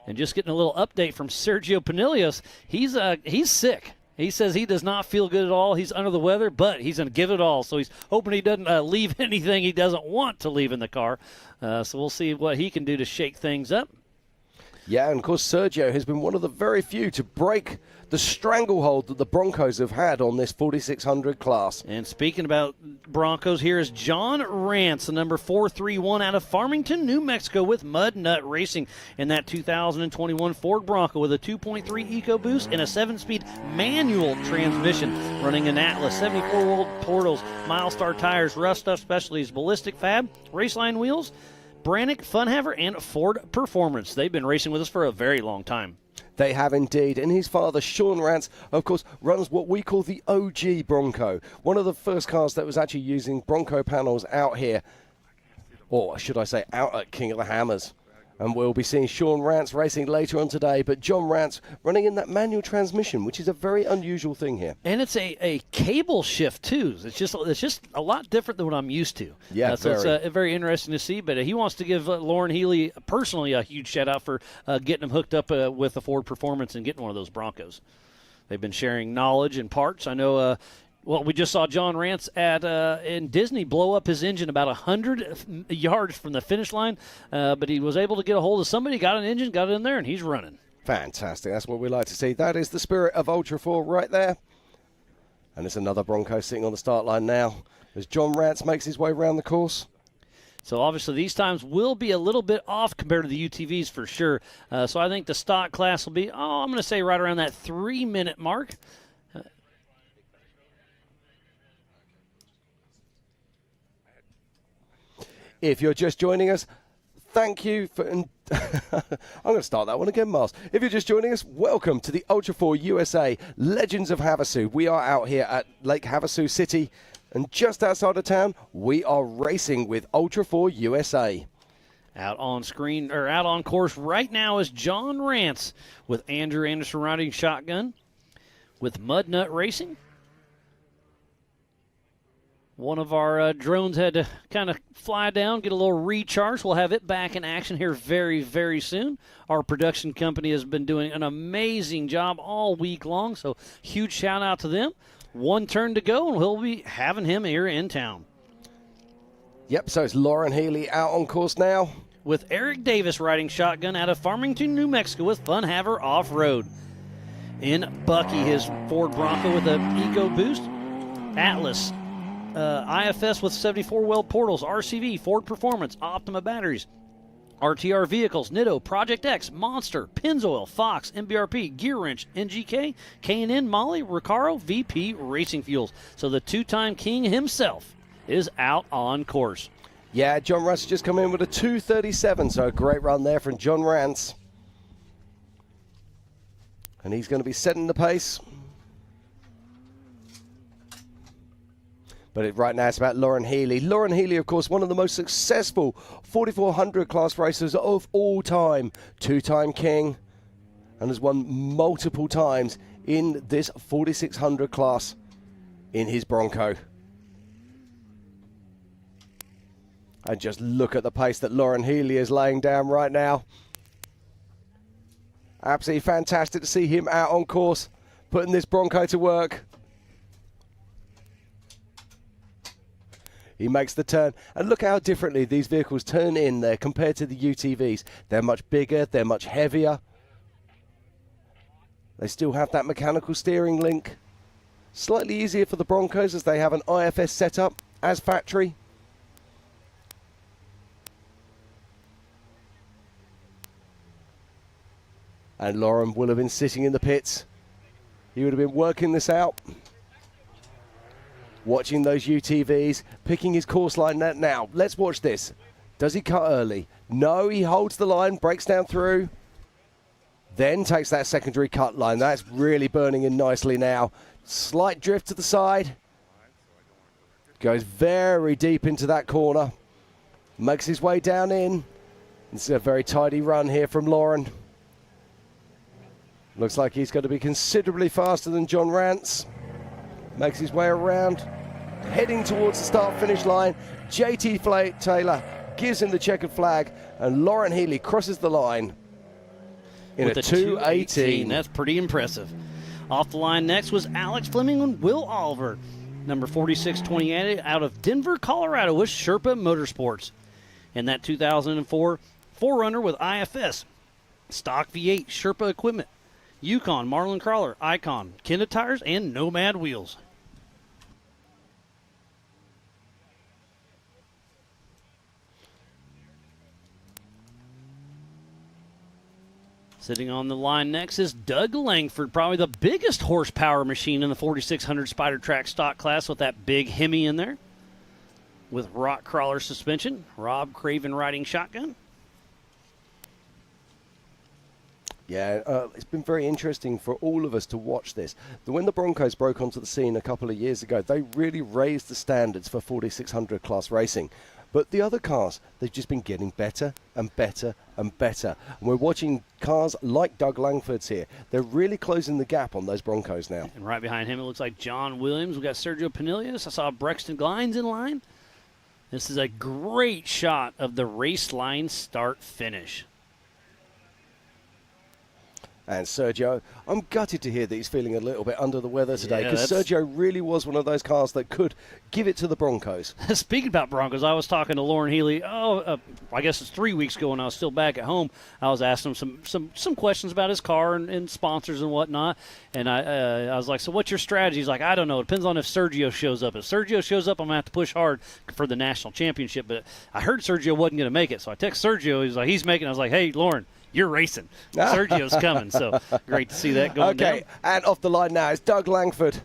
And just getting a little update from Sergio Pinillos. He's sick. He says he does not feel good at all. He's under the weather, but he's going to give it all. So he's hoping he doesn't leave anything he doesn't want to leave in the car. So we'll see what he can do to shake things up. Yeah, and of course Sergio has been one of the very few to break the stranglehold that the Broncos have had on this 4600 class. And speaking about Broncos, here is John Rance, the number 431 out of Farmington, New Mexico, with Mud Nut Racing in that 2021 Ford Bronco with a 2.3 EcoBoost and a 7-speed manual transmission, running an Atlas, 74-volt portals, Milestar tires, Rough Stuff Specialties, Ballistic Fab, Raceline wheels, Brannick, Funhaver, and Ford Performance. They've been racing with us for a very long time. They have indeed, and his father, Sean Rance, of course, runs what we call the OG Bronco, one of the first cars that was actually using Bronco panels out here, or should I say out at King of the Hammers. And we'll be seeing Sean Rance racing later on today, but John Rance running in that manual transmission, which is a very unusual thing here. And it's a cable shift, too. It's just a lot different than what I'm used to. Yeah, so it's very interesting to see. But he wants to give Lauren Healey personally a huge shout-out for getting him hooked up with the Ford Performance and getting one of those Broncos. They've been sharing knowledge and parts. I know we just saw John Rance in Disney blow up his engine about 100 yards from the finish line, but he was able to get a hold of somebody, got an engine, got it in there, and he's running. Fantastic. That's what we like to see. That is the spirit of Ultra4 right there. And it's another Bronco sitting on the start line now as John Rance makes his way around the course. So obviously these times will be a little bit off compared to the UTVs for sure. So I think the stock class will be, I'm going to say right around that 3-minute mark. If you're just joining us, thank you for... I'm going to start that one again, Miles. If you're just joining us, welcome to the Ultra4 USA Legends of Havasu. We are out here at Lake Havasu City, and just outside of town, we are racing with Ultra4 USA. Out on course right now is John Rance with Andrew Anderson riding shotgun with Mud Nut Racing. One of our drones had to kind of fly down, get a little recharge. We'll have it back in action here very, very soon. Our production company has been doing an amazing job all week long, so huge shout out to them. One turn to go, and we'll be having him here in town. Yep, so it's Lauren Healey out on course now. With Eric Davis riding shotgun out of Farmington, New Mexico with Fun Haver Off-Road. In Bucky, his Ford Bronco with an Eco Boost. Atlas. IFS with 74 weld portals, RCV, Ford Performance, Optima batteries, RTR vehicles, Nitto, Project X, Monster, Pennzoil, Fox, MBRP, Gear Wrench, NGK, K&N, Molly, Recaro, VP Racing Fuels. So the two-time king himself is out on course. Yeah, John Rance just come in with a 2:37, so a great run there from John Rance. And he's going to be setting the pace. But right now it's about Lauren Healey. Lauren Healey, of course, one of the most successful 4400 class racers of all time. Two-time king and has won multiple times in this 4600 class in his Bronco. And just look at the pace that Lauren Healey is laying down right now. Absolutely fantastic to see him out on course, putting this Bronco to work. He makes the turn, and look how differently these vehicles turn in there compared to the UTVs. They're much bigger, they're much heavier. They still have that mechanical steering link. Slightly easier for the Broncos as they have an IFS setup as factory. And Lauren will have been sitting in the pits. He would have been working this out. Watching those UTVs, picking his course line now. Let's watch this. Does he cut early? No, he holds the line, breaks down through, then takes that secondary cut line. That's really burning in nicely now. Slight drift to the side. Goes very deep into that corner. Makes his way down in. It's a very tidy run here from Lauren. Looks like he's going to be considerably faster than John Rance. Makes his way around, heading towards the start-finish line. JT Taylor gives him the checkered flag, and Lauren Healey crosses the line in with a 2:18. That's pretty impressive. Off the line next was Alex Fleming and Will Oliver, number 4628 out of Denver, Colorado with Sherpa Motorsports. And that 2004 4Runner with IFS, stock V8, Sherpa equipment, Yukon, Marlin Crawler, Icon, Kenda tires, and Nomad wheels. Sitting on the line next is Doug Langford, probably the biggest horsepower machine in the 4600 Spider Track stock class with that big Hemi in there. With rock crawler suspension, Rob Craven riding shotgun. Yeah, it's been very interesting for all of us to watch this. When the Broncos broke onto the scene a couple of years ago, they really raised the standards for 4600 class racing. But the other cars, they've just been getting better and better and better. And we're watching cars like Doug Langford's here. They're really closing the gap on those Broncos now. And right behind him, it looks like John Williams. We've got Sergio Pinillas. I saw Brexton Glines in line. This is a great shot of the race line start-finish. And Sergio, I'm gutted to hear that he's feeling a little bit under the weather today, because Sergio really was one of those cars that could give it to the Broncos. Speaking about Broncos, I was talking to Lauren Healey, I guess it's 3 weeks ago when I was still back at home. I was asking him some questions about his car and sponsors and whatnot. And I was like, so what's your strategy? He's like, I don't know. It depends on if Sergio shows up. If Sergio shows up, I'm going to have to push hard for the national championship. But I heard Sergio wasn't going to make it. So I text Sergio. He's like, he's making it. I was like, hey, Lauren, you're racing. Sergio's coming, so great to see that going down. Okay, and off the line now is Doug Langford.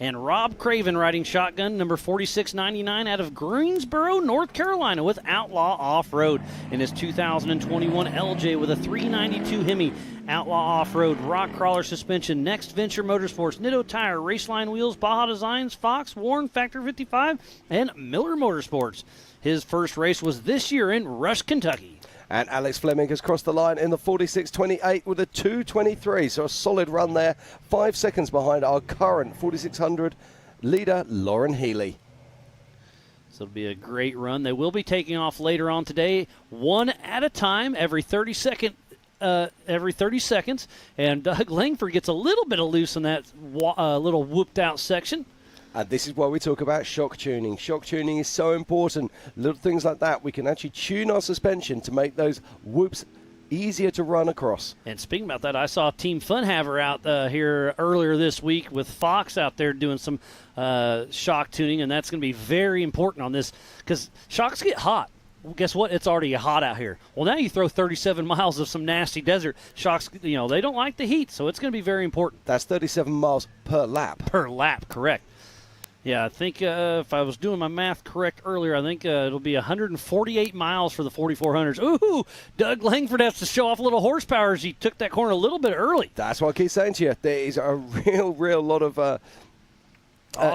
And Rob Craven riding shotgun, number 4699 out of Greensboro, North Carolina with Outlaw Off-Road. In his 2021 LJ with a 392 Hemi. Outlaw Off-Road, rock crawler suspension, Next Venture Motorsports, Nitto tire, Raceline wheels, Baja Designs, Fox, Warren, Factor 55, and Miller Motorsports. His first race was this year in Rush, Kentucky. And Alex Fleming has crossed the line in the 46.28 with a 2:23. So a solid run there. 5 seconds behind our current 4600 leader, Lauren Healey. So it'll be a great run. They will be taking off later on today, one at a time, every 30 seconds. And Doug Langford gets a little bit of loose in that little whooped out section. And this is why we talk about shock tuning. Shock tuning is so important. Little things like that, we can actually tune our suspension to make those whoops easier to run across. And speaking about that, I saw Team Funhaver out here earlier this week with Fox out there doing some shock tuning, and that's going to be very important on this because shocks get hot. Well, guess what? It's already hot out here. Well, now you throw 37 miles of some nasty desert. Shocks, they don't like the heat, so it's going to be very important. That's 37 miles per lap. Per lap, correct. Yeah, I think if I was doing my math correct earlier, I think it'll be 148 miles for the 4400s. Ooh, Doug Langford has to show off a little horsepower as he took that corner a little bit early. That's what I keep saying to you. There is a real lot of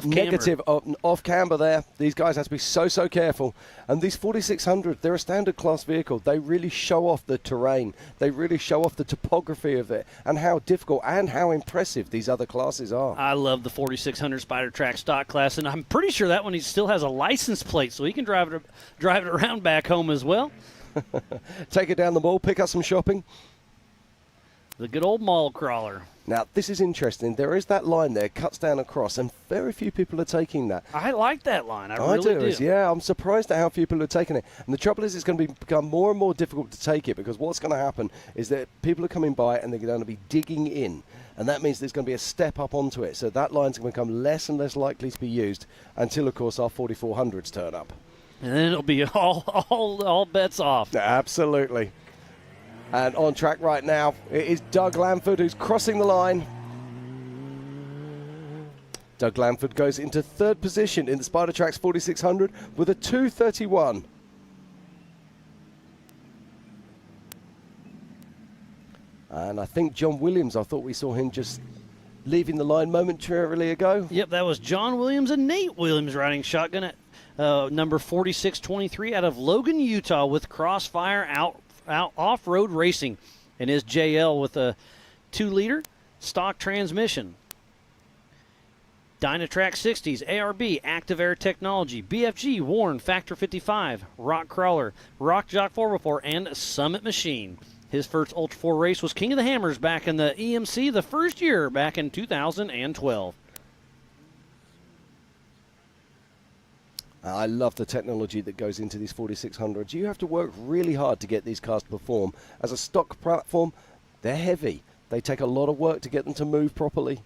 negative off camber there. These guys have to be so careful. And these 4600, they're a standard class vehicle. They really show off the terrain. They really show off the topography of it and how difficult and how impressive these other classes are. I love the 4600 Spider Track stock class, and I'm pretty sure that one he still has a license plate, so he can drive it around back home as well. Take it down the mall, pick up some shopping. The good old mall crawler. Now, this is interesting. There is that line there, cuts down across, and very few people are taking that. I like that line. I really do. Yeah, I'm surprised at how few people are taking it. And the trouble is it's going to become more and more difficult to take it because what's going to happen is that people are coming by and they're going to be digging in. And that means there's going to be a step up onto it. So that line's going to become less and less likely to be used until, of course, our 4400s turn up. And then it'll be all bets off. Absolutely. And on track right now, it is Doug Langford who's crossing the line. Doug Langford goes into third position in the Spider Tracks 4600 with a 2:31. And I think John Williams, I thought we saw him just leaving the line momentarily ago. Yep, that was John Williams and Nate Williams riding shotgun at number 4623 out of Logan, Utah with Crossfire out off-road racing and his JL with a 2-liter stock transmission. Dynatrack 60s, ARB, Active Air Technology, BFG, Warren, Factor 55, Rock Crawler, Rock Jock 4x4, and Summit Machine. His first Ultra4 race was King of the Hammers back in the EMC the first year back in 2012. I love the technology that goes into these 4600s. You have to work really hard to get these cars to perform. As a stock platform, they're heavy. They take a lot of work to get them to move properly.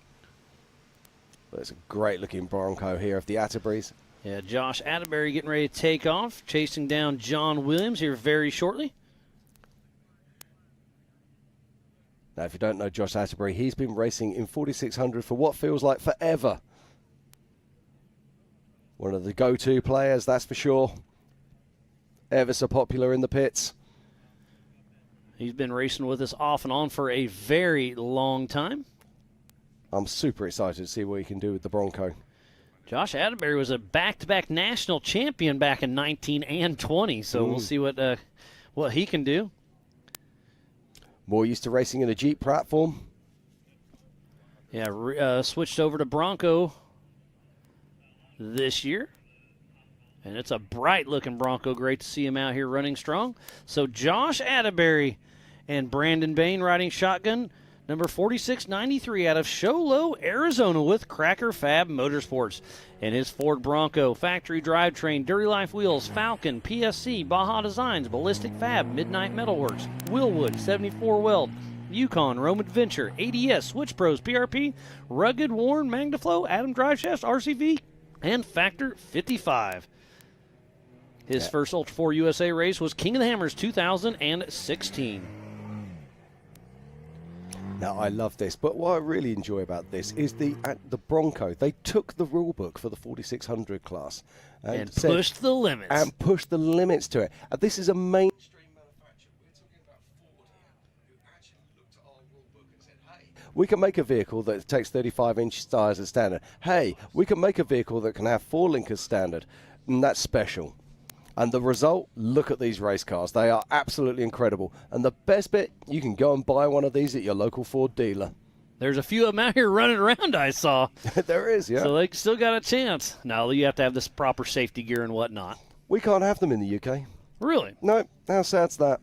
But it's a great looking Bronco here of the Atterburys. Yeah, Josh Atterbury getting ready to take off, chasing down John Williams here very shortly. Now, if you don't know Josh Atterbury, he's been racing in 4600 for what feels like forever. One of the go-to players, that's for sure. Ever so popular in the pits. He's been racing with us off and on for a very long time. I'm super excited to see what he can do with the Bronco. Josh Atterbury was a back-to-back national champion back in 19 and 20, so we'll see what he can do. More used to racing in a Jeep platform. Yeah, switched over to Bronco this year. And it's a bright-looking Bronco. Great to see him out here running strong. So Josh Atterbury and Brandon Bain riding shotgun, number 4693 out of Show Low, Arizona with Cracker Fab Motorsports. And his Ford Bronco, factory drivetrain, Dirty Life Wheels, Falcon, PSC, Baja Designs, Ballistic Fab, Midnight Metalworks, Willwood, 74 Weld, Yukon, Rome Adventure, ADS, Switch Pros, PRP, Rugged, Warren, Magnaflow, Adam Driveshafts, RCV, and Factor 55. His first Ultra4 USA race was King of the Hammers 2016. Now, I love this, but what I really enjoy about this is the Bronco. They took the rule book for the 4600 class and pushed the limits. And pushed the limits to it. This is a mainstream manufacturer. We're talking about Ford here, who actually looked at our rule book and said, hey, we can make a vehicle that takes 35-inch tires as standard. Hey, we can make a vehicle that can have 4-link as standard. And that's special. And the result, look at these race cars. They are absolutely incredible. And the best bit, you can go and buy one of these at your local Ford dealer. There's a few of them out here running around, I saw. There is, yeah. So they still got a chance. Now you have to have this proper safety gear and whatnot. We can't have them in the UK. Really? No, how sad's that?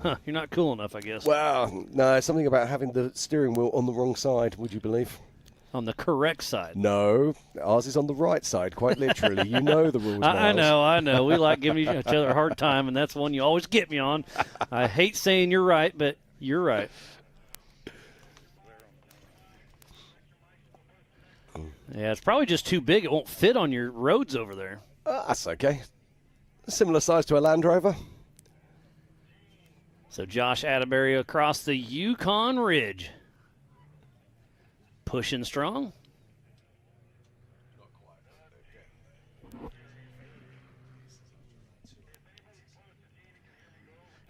Huh, you're not cool enough, I guess. Well, no, something about having the steering wheel on the wrong side, would you believe? On the correct side. No, ours is on the right side, quite literally. You know the rules, I Miles. know. We like giving each other a hard time, and that's one you always get me on. I hate saying you're right, but you're right. Yeah, it's probably just too big. It won't fit on your roads over there. That's okay. Similar size to a Land Rover. So Josh Atterbury across the Yukon Ridge. Pushing strong.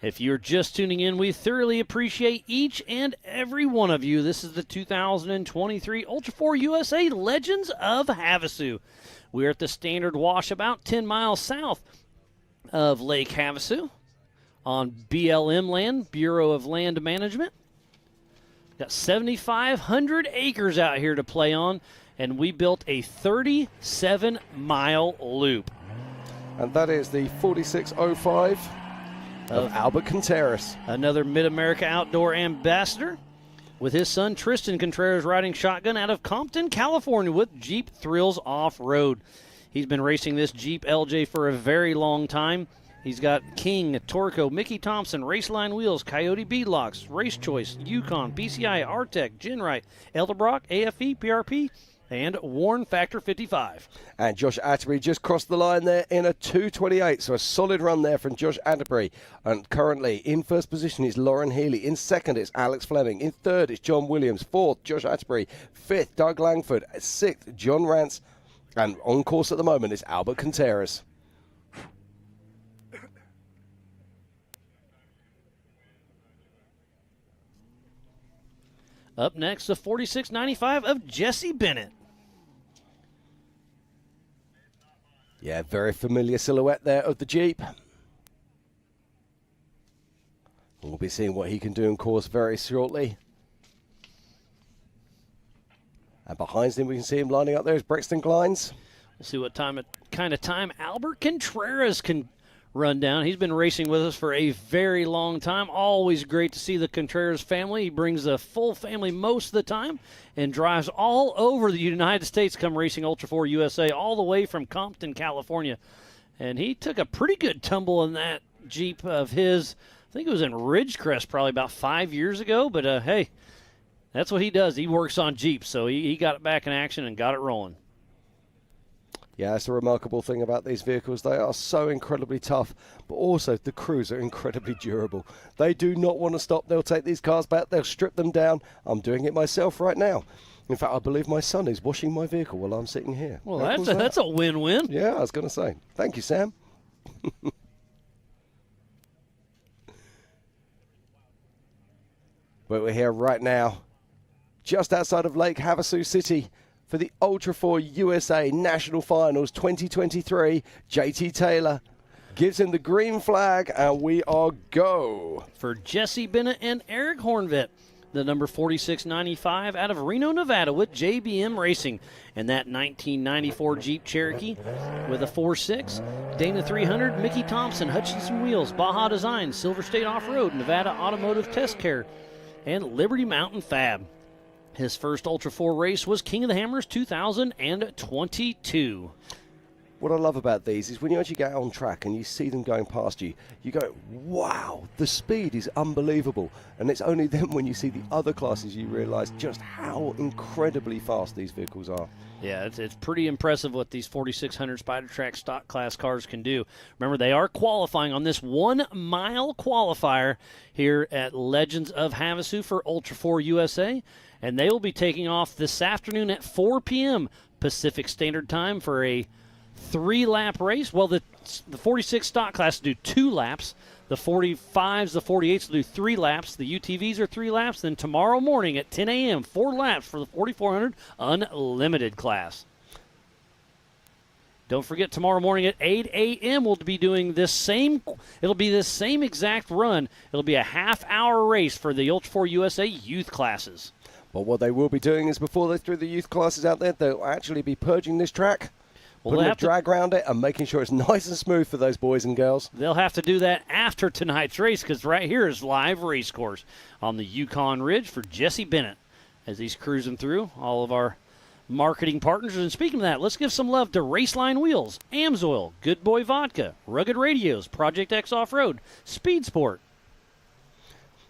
If you're just tuning in, we thoroughly appreciate each and every one of you. This is the 2023 Ultra4 USA Legends of Havasu. We're at the Standard Wash about 10 miles south of Lake Havasu on BLM land, Bureau of Land Management. Got 7,500 acres out here to play on, and we built a 37-mile loop. And that is the 4605 of Albert Contreras. Another Mid-America Outdoor ambassador with his son Tristan Contreras riding shotgun out of Compton, California with Jeep Thrills Off-Road. He's been racing this Jeep LJ for a very long time. He's got King, Torco, Mickey Thompson, Raceline Wheels, Coyote Beadlocks, Race Choice, Yukon, PCI, Artec, Genrite, Elderbrock, AFE, PRP, and Warn Factor 55. And Josh Atterbury just crossed the line there in a 2:28, so a solid run there from Josh Atterbury. And currently in first position is Lauren Healey. In second, it's Alex Fleming. In third, it's John Williams. Fourth, Josh Atterbury. Fifth, Doug Langford. Sixth, John Rance. And on course at the moment is Albert Contreras. Up next, the 4695 of Jesse Bennett. Yeah, very familiar silhouette there of the Jeep. We'll be seeing what he can do in course very shortly. And behind him, we can see him lining up there is Brexton Glines. We'll see what kind of time Albert Contreras can run down. He's been racing with us for a very long time. Always great to see the Contreras family. He brings the full family most of the time and drives all over the United States come racing Ultra4 USA, all the way from Compton, California. And he took a pretty good tumble in that Jeep of his. I think it was in Ridgecrest probably about 5 years ago. But, hey, that's what he does. He works on Jeeps. So he got it back in action and got it rolling. Yeah, that's a remarkable thing about these vehicles. They are so incredibly tough, but also the crews are incredibly durable. They do not want to stop. They'll take these cars back. They'll strip them down. I'm doing it myself right now. In fact, I believe my son is washing my vehicle while I'm sitting here. Well, that's a win-win. Yeah, I was going to say. Thank you, Sam. But we're here right now, just outside of Lake Havasu City, for the Ultra4 USA National Finals 2023. JT Taylor gives him the green flag, and we are go. For Jesse Bennett and Eric Hornvet, the number 4695 out of Reno, Nevada with JBM Racing. And that 1994 Jeep Cherokee with a 4.6. Dana 300, Mickey Thompson, Hutchinson Wheels, Baja Design, Silver State Off-Road, Nevada Automotive Test Care, and Liberty Mountain Fab. His first Ultra4 race was King of the Hammers 2022. What I love about these is when you actually get on track and you see them going past you, you go, wow, the speed is unbelievable. And it's only then when you see the other classes you realize just how incredibly fast these vehicles are. Yeah, it's pretty impressive what these 4600 Spider-Track stock class cars can do. Remember, they are qualifying on this 1 mile qualifier here at Legends of Havasu for Ultra4 USA. And they will be taking off this afternoon at 4 p.m. Pacific Standard Time for a 3-lap race. Well, the 46 stock class will do 2 laps. The 45s, the 48s will do 3 laps. The UTVs are 3 laps. Then tomorrow morning at 10 a.m., 4 laps for the 4400 Unlimited class. Don't forget, tomorrow morning at 8 a.m. we'll be doing this same exact run. It'll be a half-hour race for the Ultra4 USA youth classes. But what they will be doing is before they throw the youth classes out there, they'll actually be purging this track, putting a drag around it and making sure it's nice and smooth for those boys and girls. They'll have to do that after tonight's race because right here is live race course on the Yukon Ridge for Jesse Bennett as he's cruising through all of our marketing partners. And speaking of that, let's give some love to Raceline Wheels, Amsoil, Good Boy Vodka, Rugged Radios, Project X Off-Road, Speed Sport.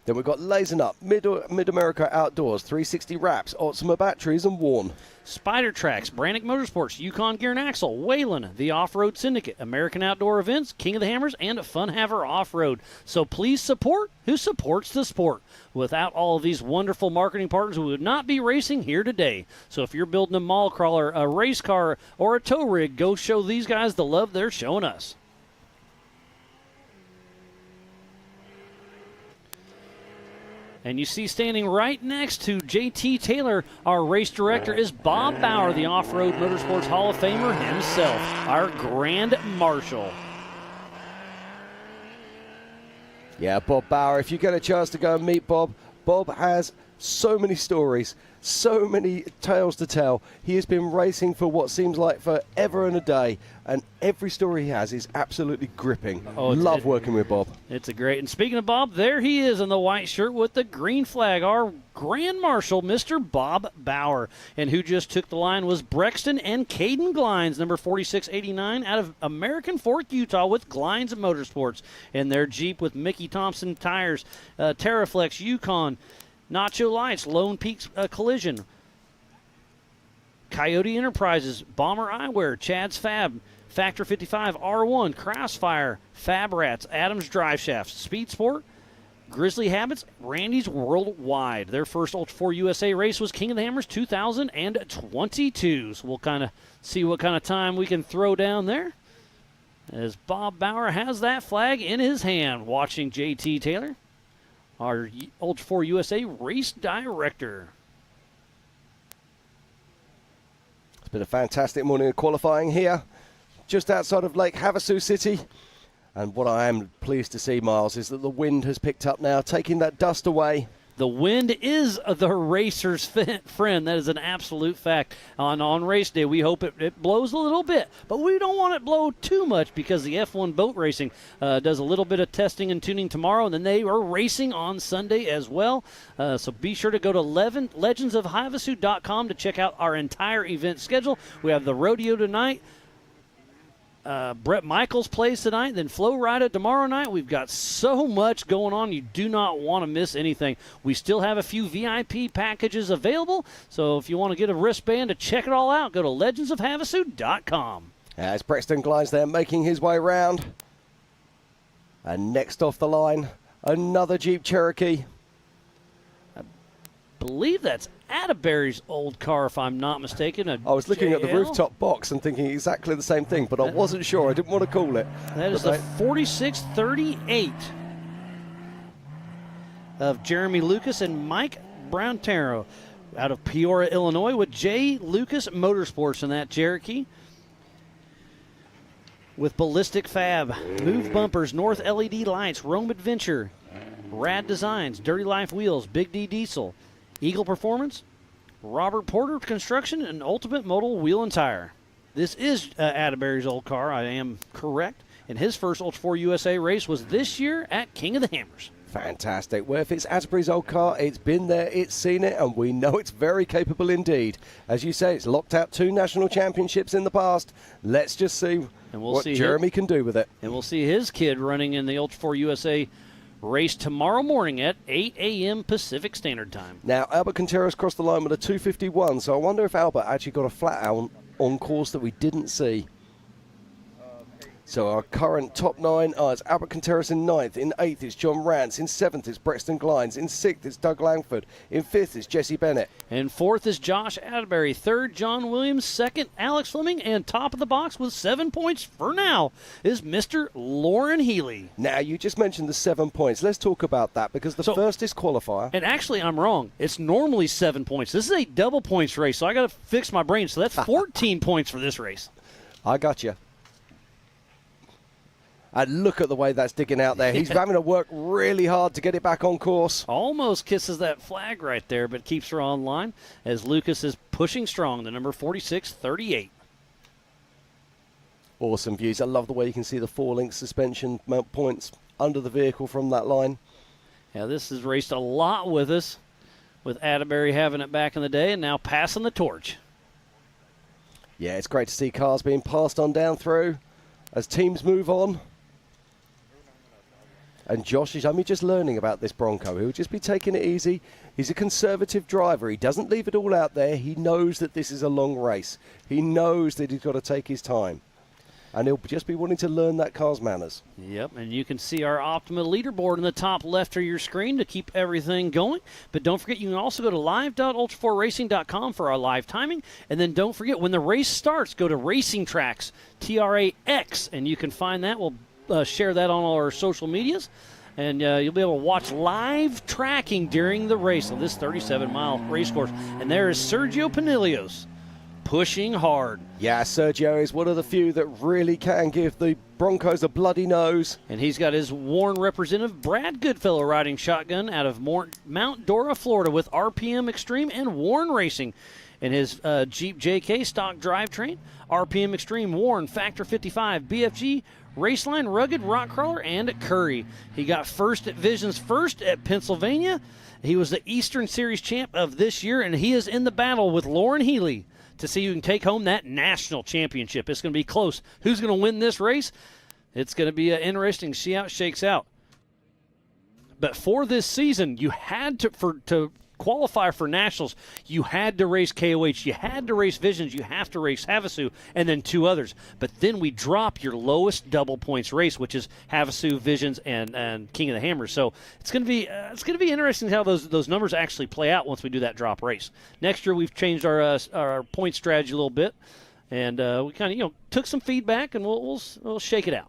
Then we've got Lazen Up, Mid-America Outdoors, 360 Wraps, Otsuma Batteries, and Warn. Spider Tracks, Brannick Motorsports, Yukon Gear and Axle, Whalen, The Off-Road Syndicate, American Outdoor Events, King of the Hammers, and Fun Haver Off-Road. So please support who supports the sport. Without all of these wonderful marketing partners, we would not be racing here today. So if you're building a mall crawler, a race car, or a tow rig, go show these guys the love they're showing us. And you see standing right next to JT Taylor, our race director, is Bob Bauer, the Off-Road Motorsports Hall of Famer himself, our Grand Marshal. Yeah, Bob Bauer, if you get a chance to go and meet Bob, Bob has so many stories, so many tales to tell. He has been racing for what seems like forever and a day, and every story he has is absolutely gripping. Love working with Bob. It's a great, and speaking of Bob, there he is in the white shirt with the green flag, our Grand Marshal, Mr. Bob Bauer. And who just took the line was Brexton and Caden Glines, number 4689, out of American Fork, Utah, with Glines Motorsports. And their Jeep with Mickey Thompson tires, Terraflex, Yukon, Nacho Lights, Lone Peaks Collision, Coyote Enterprises, Bomber Eyewear, Chad's Fab, Factor 55, R1, Crossfire, Fab Rats, Adams Drive Shafts, Speed Sport, Grizzly Habits, Randy's Worldwide. Their first Ultra4 USA race was King of the Hammers 2022. So we'll kind of see what kind of time we can throw down there as Bob Bauer has that flag in his hand, watching JT Taylor, our Ultra4 USA race director. It's been a fantastic morning of qualifying here, just outside of Lake Havasu City. And what I am pleased to see, Miles, is that the wind has picked up now, taking that dust away. The wind is the racer's friend. That is an absolute fact. On race day, we hope it blows a little bit, but we don't want it blow too much because the F1 boat racing does a little bit of testing and tuning tomorrow, and then they are racing on Sunday as well. So be sure to go to legendsofhavasu.com to check out our entire event schedule. We have the rodeo tonight. Brett Michaels plays tonight, then Flo Rida tomorrow night. We've got so much going on. You do not want to miss anything. We still have a few VIP packages available, so if you want to get a wristband to check it all out, go to legendsofhavasu.com. As Brexton glides there, making his way round. And next off the line, another Jeep Cherokee. I believe that's Atterbury's old car, if I'm not mistaken. I was looking at the rooftop box and thinking exactly the same thing, but I wasn't sure. I didn't want to call it. That is the 4638 of Jeremy Lucas and Mike Brontero out of Peoria, Illinois, with J. Lucas Motorsports in that Cherokee. With Ballistic Fab, Move Bumpers, North LED Lights, Rome Adventure, Rad Designs, Dirty Life Wheels, Big D Diesel, Eagle Performance, Robert Porter Construction, and Ultimate Modal Wheel and Tire. This is Atterbury's old car, I am correct. And his first Ultra4 USA race was this year at King of the Hammers. Fantastic. Well, if it's Atterbury's old car, it's been there, it's seen it, and we know it's very capable indeed. As you say, it's locked out 2 national championships in the past. Let's just see what Jeremy can do with it. And we'll see his kid running in the Ultra4 USA race tomorrow morning at 8 a.m. Pacific Standard Time. Now, Albert Quinteros crossed the line with a 2:51, so I wonder if Albert actually got a flat out on course that we didn't see. So our current top 9 is Albert Quinteros in 9th. In 8th is John Rance. In 7th is Brexton Glines. In 6th is Doug Langford. In 5th is Jesse Bennett. And 4th is Josh Atterbury. 3rd, John Williams. 2nd, Alex Fleming. And top of the box with 7 points for now is Mr. Lauren Healey. Now, you just mentioned the 7 points. Let's talk about that because the first is qualifier. And actually, I'm wrong. It's normally 7 points. This is a double points race, so I got to fix my brain. So that's 14 points for this race. I got you. And look at the way that's digging out there. He's having to work really hard to get it back on course. Almost kisses that flag right there, but keeps her on line as Lucas is pushing strong, the number 46-38. Awesome views. I love the way you can see the 4-link suspension points under the vehicle from that line. Yeah, this has raced a lot with us, with Atterbury having it back in the day and now passing the torch. Yeah, it's great to see cars being passed on down through as teams move on. And Josh is only just learning about this Bronco. He'll just be taking it easy. He's a conservative driver. He doesn't leave it all out there. He knows that this is a long race. He knows that he's got to take his time. And he'll just be wanting to learn that car's manners. Yep, and you can see our Optima leaderboard in the top left of your screen to keep everything going. But don't forget, you can also go to live.ultra4racing.com for our live timing. And then don't forget, when the race starts, go to Racing Tracks, TRAX, and you can find that. We'll share that on all our social medias, and you'll be able to watch live tracking during the race on this 37-mile race course. And there is Sergio Pinillos pushing hard. Yeah, Sergio is one of the few that really can give the Broncos a bloody nose. And he's got his Warren representative, Brad Goodfellow, riding shotgun out of Mount Dora, Florida, with RPM Extreme and Warren Racing. And his Jeep JK stock drivetrain, RPM Extreme, Warren, Factor 55, BFG, Raceline, Rugged, Rock Crawler, and Curry. He got first at Visions First at Pennsylvania. He was the Eastern Series champ of this year, and he is in the battle with Lauren Healey to see who can take home that national championship. It's going to be close. Who's going to win this race? It's going to be interesting to see how it shakes out. But for this season, you had to qualify for nationals, you had to race KOH, you had to race Visions, you have to race Havasu, and then 2 others. But then we drop your lowest double points race, which is Havasu, Visions, and King of the Hammers. So it's going to be interesting how those numbers actually play out once we do that drop race. Next year we've changed our point strategy a little bit, and we kind of took some feedback, and we'll shake it out.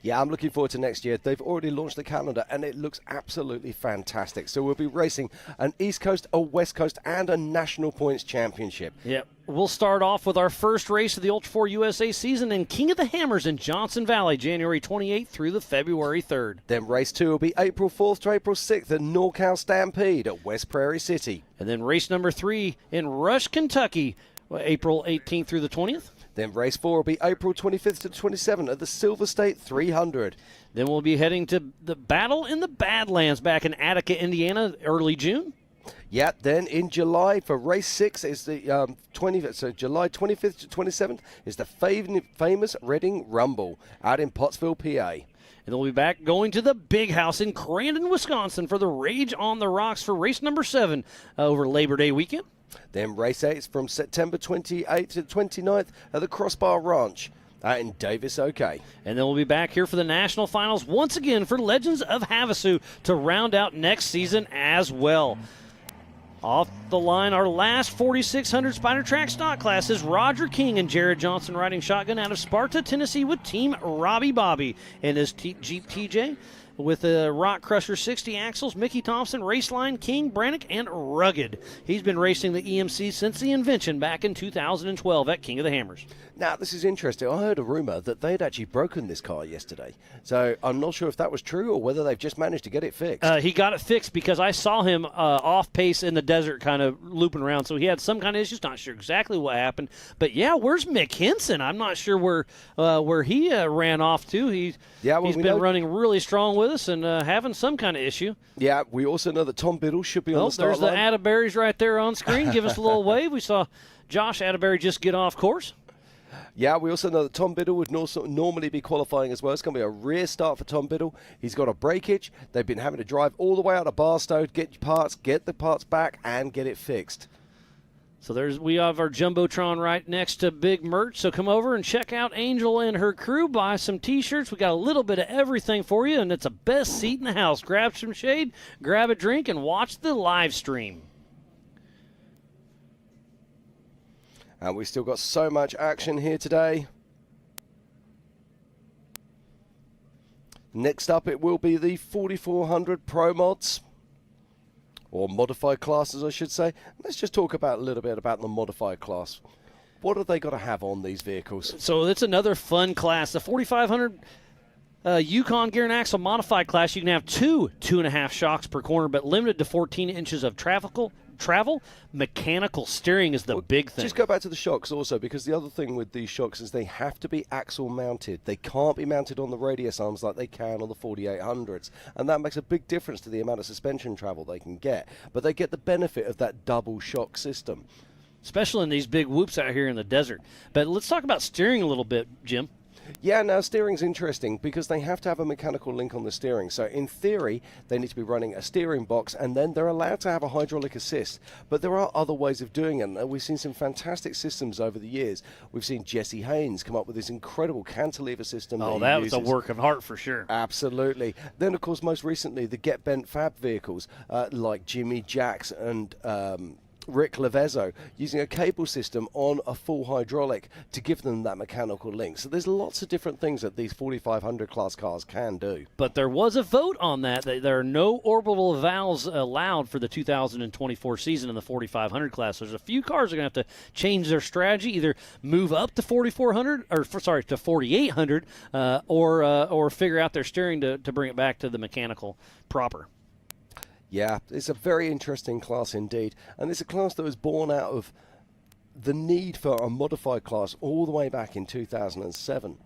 Yeah, I'm looking forward to next year. They've already launched the calendar, and it looks absolutely fantastic. So we'll be racing an East Coast, a West Coast, and a National Points Championship. Yep. We'll start off with our first race of the Ultra4 USA season in King of the Hammers in Johnson Valley, January 28th through the February 3rd. Then race 2 will be April 4th to April 6th at NorCal Stampede at West Prairie City. And then race number 3 in Rush, Kentucky, April 18th through the 20th. Then race 4 will be April 25th to 27th at the Silver State 300. Then we'll be heading to the Battle in the Badlands back in Attica, Indiana, early June. Yeah, then in July for race 6 is the July 25th to 27th is the famous Reading Rumble out in Pottsville, PA. And then we'll be back going to the Big House in Crandon, Wisconsin for the Rage on the Rocks for race number 7 over Labor Day weekend. Then race 8 is from September 28th to 29th at the Crossbar Ranch out in Davis, OK. And then we'll be back here for the national finals once again for Legends of Havasu to round out next season as well. Off the line, our last 4600 Spider Track stock class is Roger King and Jared Johnson riding shotgun out of Sparta, Tennessee with Team Robbie Bobby and his Jeep TJ. With a Rock Crusher 60 axles, Mickey Thompson, Raceline, King, Brannick, and Rugged. He's been racing the EMC since the invention back in 2012 at King of the Hammers. Now, this is interesting. I heard a rumor that they'd actually broken this car yesterday. So I'm not sure if that was true or whether they've just managed to get it fixed. He got it fixed because I saw him off pace in the desert kind of looping around. So he had some kind of issues. Not sure exactly what happened. But, yeah, where's Mick Henson? I'm not sure where he ran off to. He's been running really strong with us and having some kind of issue. Yeah, we also know that Tom Biddle should be on the start line. There's the Atterburys right there on screen. Give us a little wave. We saw Josh Atterbury just get off course. Yeah, we also know that Tom Biddle would normally be qualifying as well. It's going to be a rear start for Tom Biddle. He's got a breakage. They've been having to drive all the way out of Barstow, get the parts back, and get it fixed. So we have our Jumbotron right next to Big Merch. So come over and check out Angel and her crew. Buy some T-shirts. We got a little bit of everything for you, and it's a best seat in the house. Grab some shade, grab a drink, and watch the live stream. And we've still got so much action here today. Next up, it will be the 4400 Pro Mods. Or modified classes, I should say. Let's just talk a little bit about the modified class. What have they got to have on these vehicles? So it's another fun class. The 4500 Yukon gear and axle modified class, you can have 2.5 shocks per corner, but limited to 14 inches of travel. Mechanical steering is the big thing. Just go back to the shocks also, because the other thing with these shocks is they have to be axle mounted. They can't be mounted on the radius arms like they can on the 4800s, and that makes a big difference to the amount of suspension travel they can get. But they get the benefit of that double shock system, especially in these big whoops out here in the desert. But let's talk about steering a little bit, Jim. Yeah, now steering's interesting because they have to have a mechanical link on the steering. So in theory, they need to be running a steering box, and then they're allowed to have a hydraulic assist. But there are other ways of doing it. And we've seen some fantastic systems over the years. We've seen Jesse Haynes come up with this incredible cantilever system. Oh, that was a work of art for sure. Absolutely. Then, of course, most recently, the Get Bent Fab vehicles like Jimmy Jacks and Rick Levezzo, using a cable system on a full hydraulic to give them that mechanical link. So there's lots of different things that these 4500 class cars can do. But there was a vote on that. There are no orbital valves allowed for the 2024 season in the 4500 class. There's a few cars that are going to have to change their strategy, either move up to 4400 or to 4800, or figure out their steering to bring it back to the mechanical proper. Yeah, it's a very interesting class indeed. And it's a class that was born out of the need for a modified class all the way back in 2007.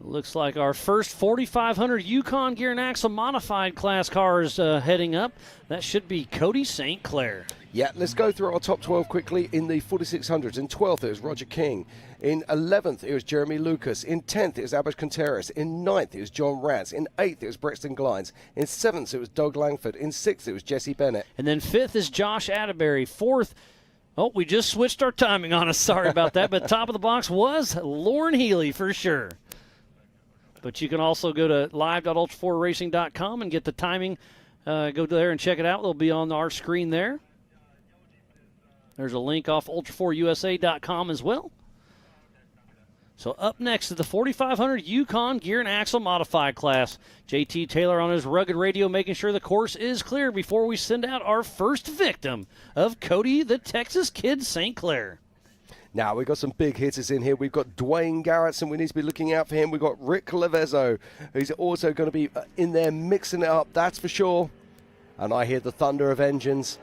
Looks like our first 4500 Yukon gear and axle modified class cars heading up. That should be Cody St. Clair. Yeah, let's go through our top 12 quickly. In the 4600s, in 12th it was Roger King. In 11th it was Jeremy Lucas. In 10th it was Abish Contreras. In 9th it was John Rance. In 8th it was Brexton Glines. In 7th it was Doug Langford. In 6th it was Jesse Bennett. And then 5th is Josh Atterbury. 4th, we just switched our timing on us. Sorry about that. But top of the box was Lauren Healey for sure. But you can also go to live.ultra4racing.com and get the timing. Go there and check it out. It'll be on our screen there. There's a link off ultra4usa.com as well. So up next is the 4500 Yukon gear and axle modified class. JT Taylor on his rugged radio making sure the course is clear before we send out our first victim of Cody the Texas Kid St. Clair. Now, we've got some big hitters in here. We've got Dwayne Garrettson. We need to be looking out for him. We've got Rick Levezzo, who's also going to be in there mixing it up, that's for sure. And I hear the thunder of engines.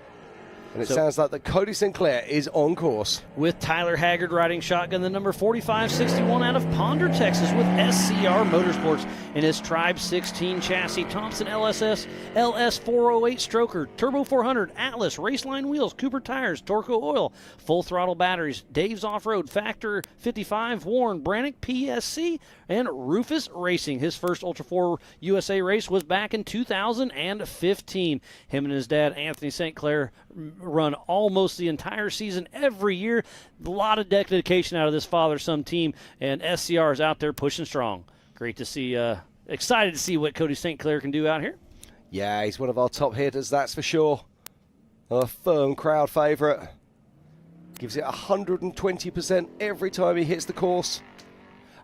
And it sounds like that Cody St. Clair is on course. With Tyler Haggard riding shotgun, the number 4561 out of Ponder, Texas, with SCR Motorsports in his Tribe 16 chassis. Thompson LS 408 stroker, Turbo 400, Atlas, Raceline wheels, Cooper tires, Torco oil, full throttle batteries, Dave's Off-Road, Factor 55, Warren, Brannick, PSC, and Rufus Racing. His first Ultra 4 USA race was back in 2015. Him and his dad, Anthony St. Clair, run almost the entire season every year. A lot of dedication out of this father-son team, and SCR is out there pushing strong. Great to see, excited to see what Cody St. Clair can do out here. Yeah, he's one of our top hitters, that's for sure. A firm crowd favourite. Gives it 120% every time he hits the course.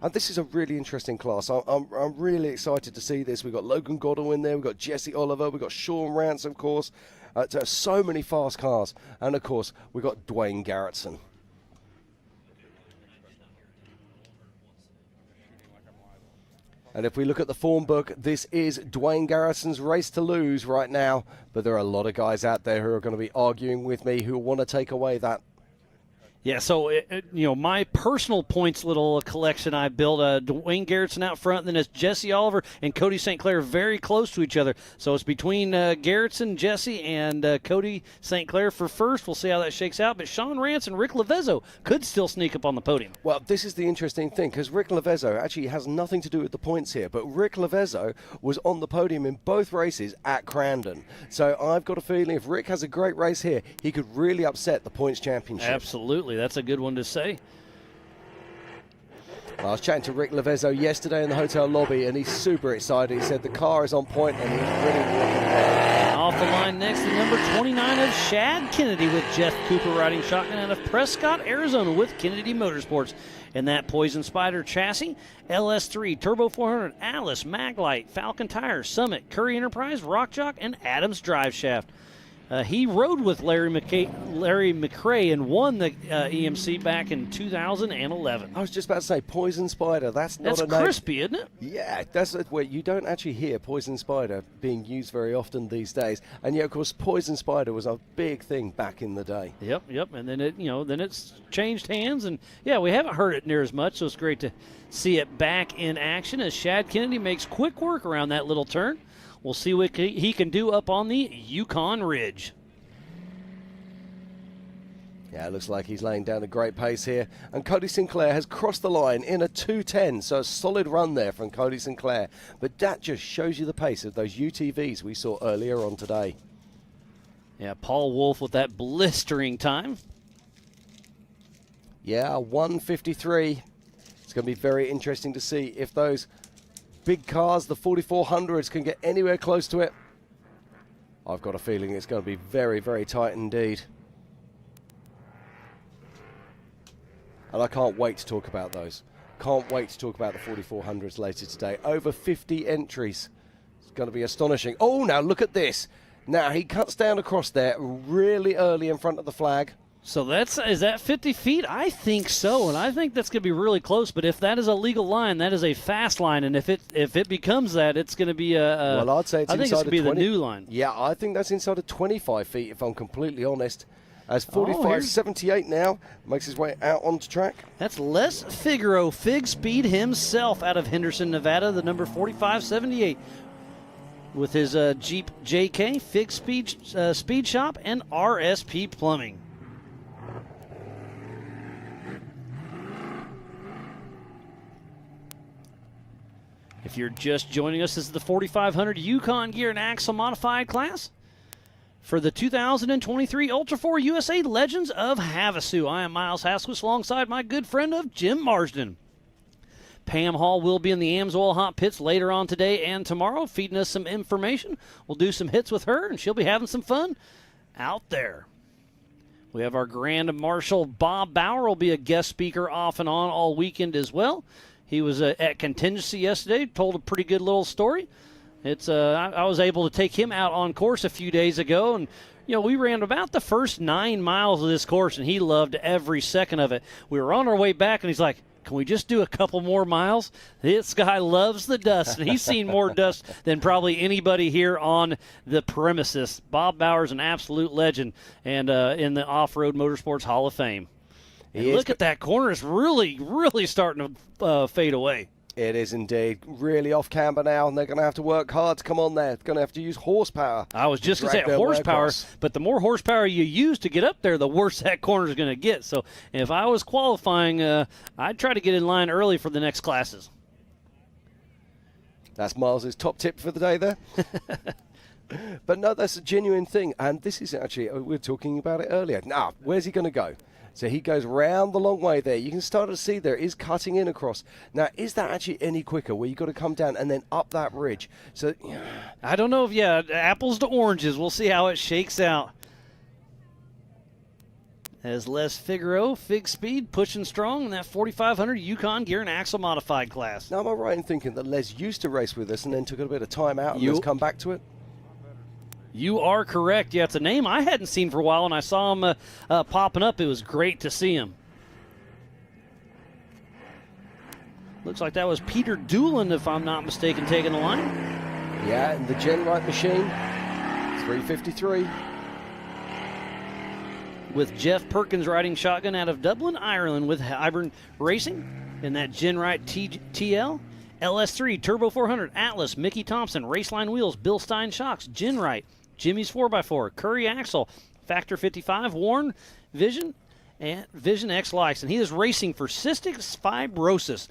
And this is a really interesting class. I'm really excited to see this. We've got Logan Goodall in there. We've got Jesse Oliver. We've got Sean Rance, of course. So many fast cars. And, of course, we've got Dwayne Garrettson. And if we look at the form book, this is Dwayne Garrettson's race to lose right now. But there are a lot of guys out there who are going to be arguing with me who want to take away that. Yeah, so, my personal points little collection I built, Dwayne Garrettson out front, and then it's Jesse Oliver and Cody St. Clair very close to each other. So it's between Garrettson, Jesse, and Cody St. Clair for first. We'll see how that shakes out. But Sean Rance and Rick Levezzo could still sneak up on the podium. Well, this is the interesting thing, because Rick Levezzo actually has nothing to do with the points here. But Rick Levezzo was on the podium in both races at Crandon. So I've got a feeling if Rick has a great race here, he could really upset the points championship. Absolutely. That's a good one to say. I was chatting to Rick Levezzo yesterday in the hotel lobby, and he's super excited. He said the car is on point, and he's really looking forward. Off the line next, the number 29 of Shad Kennedy with Jeff Cooper riding shotgun out of Prescott, Arizona with Kennedy Motorsports. In that Poison Spider chassis, LS3, Turbo 400, Alice, Maglite, Falcon Tires, Summit, Curry Enterprise, Rock Jock, and Adams Drive Shaft. He rode with Larry McRae and won the EMC back in 2011. I was just about to say Poison Spider. That's not That's a name. crispy, isn't it? Yeah, that's where you don't actually hear Poison Spider being used very often these days. And yet, of course, Poison Spider was a big thing back in the day. Yep. And then then it's changed hands, and yeah, we haven't heard it near as much. So it's great to see it back in action as Shad Kennedy makes quick work around that little turn. We'll see what he can do up on the Yukon Ridge. Yeah, it looks like he's laying down a great pace here. And Cody Sinclair has crossed the line in a 2:10, so a solid run there from Cody Sinclair. But that just shows you the pace of those UTVs we saw earlier on today. Yeah, Paul Wolf with that blistering time. Yeah, 1:53. It's going to be very interesting to see if those big cars, the 4400s, can get anywhere close to it. I've got a feeling it's going to be very, very tight indeed. And I can't wait to talk about those. Can't wait to talk about the 4400s later today. Over 50 entries. It's going to be astonishing. Oh, now look at this. Now he cuts down across there really early in front of the flag. So is that 50 feet? I think so, and I think that's going to be really close. But if that is a legal line, that is a fast line, and if it becomes that, it's going to be well, I'd say it's I think it's going to be the new line. Yeah, I think that's inside of 25 feet, if I'm completely honest. As 45.78 now makes his way out onto track. That's Les Figaro, Fig Speed himself, out of Henderson, Nevada, the number 4578. With his Jeep JK, Fig Speed Shop, and RSP Plumbing. If you're just joining us, this is the 4500 Yukon Gear and Axle Modified class for the 2023 Ultra4 USA Legends of Havasu. I am Miles Hasquis alongside my good friend of Jim Marsden. Pam Hall will be in the Amsoil Hot Pits later on today and tomorrow, feeding us some information. We'll do some hits with her, and she'll be having some fun out there. We have our Grand Marshal Bob Bauer will be a guest speaker off and on all weekend as well. He was at contingency yesterday, told a pretty good little story. I was able to take him out on course a few days ago, and we ran about the first 9 miles of this course, and he loved every second of it. We were on our way back, and he's like, "Can we just do a couple more miles?" This guy loves the dust, and he's seen more dust than probably anybody here on the premises. Bob Bauer's an absolute legend, and in the Off-Road Motorsports Hall of Fame. Look at that corner. It's really, really starting to fade away. It is indeed. Really off camber now, and they're going to have to work hard to come on there. They're going to have to use horsepower. I was just going to say horsepower, but the more horsepower you use to get up there, the worse that corner is going to get. So if I was qualifying, I'd try to get in line early for the next classes. That's Miles' top tip for the day there. But no, that's a genuine thing. And this is actually, we were talking about it earlier. Now, where's he going to go? So he goes round the long way there. You can start to see there is cutting in across. Now, is that actually any quicker where you've got to come down and then up that ridge? So I don't know if, apples to oranges. We'll see how it shakes out. As Les Figaro, Fig Speed, pushing strong in that 4500 Yukon Gear and Axle Modified class. Now, am I right in thinking that Les used to race with us and then took a bit of time out and has come back to it? You are correct. Yeah, it's a name I hadn't seen for a while, and I saw him popping up. It was great to see him. Looks like that was Peter Doolan, if I'm not mistaken, taking the line. Yeah, and the Gen Right machine, 353. With Jeff Perkins riding shotgun out of Dublin, Ireland, with Hybrid Racing in that Gen Right TL. LS3, Turbo 400, Atlas, Mickey Thompson, Raceline Wheels, Bill Stein Shocks, Gen Right, Jimmy's 4x4, Curry Axle, Factor 55, Warren Vision, and Vision X Likes. And he is racing for cystic fibrosis.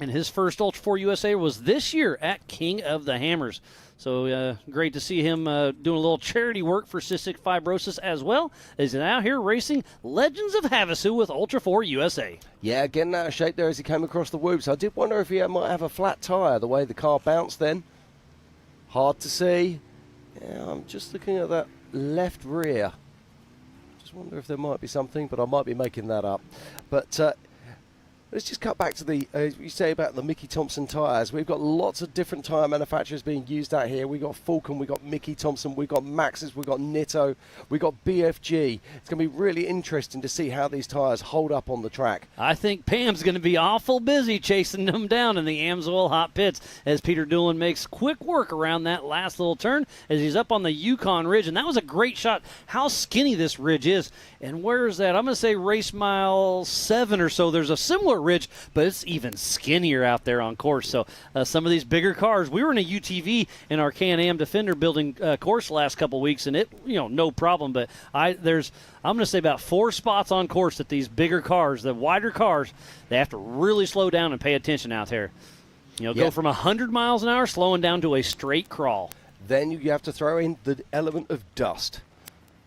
And his first Ultra4 USA was this year at King of the Hammers. So great to see him doing a little charity work for cystic fibrosis as well. He's out here racing Legends of Havasu with Ultra4 USA. Yeah, getting out of shape there as he came across the whoops. I did wonder if he might have a flat tyre, the way the car bounced then. Hard to see. Yeah, I'm just looking at that left rear. Just wonder if there might be something, but I might be making that up. But Let's just cut back to the, you say about the Mickey Thompson tyres. We've got lots of different tyre manufacturers being used out here. We've got Falcon, we've got Mickey Thompson, we've got Maxxis, we've got Nitto, we've got BFG. It's going to be really interesting to see how these tyres hold up on the track. I think Pam's going to be awful busy chasing them down in the Amsoil hot pits as Peter Doolan makes quick work around that last little turn as he's up on the Yukon Ridge. And that was a great shot. How skinny this ridge is. And where is that? I'm going to say race mile 7 or so. There's a similar ridge, but it's even skinnier out there on course. So some of these bigger cars, we were in a UTV in our Can-Am Defender building course the last couple weeks, and it, no problem. But I'm going to say about 4 spots on course that these bigger cars, the wider cars, they have to really slow down and pay attention out there. Go from 100 miles an hour slowing down to a straight crawl. Then you have to throw in the element of dust.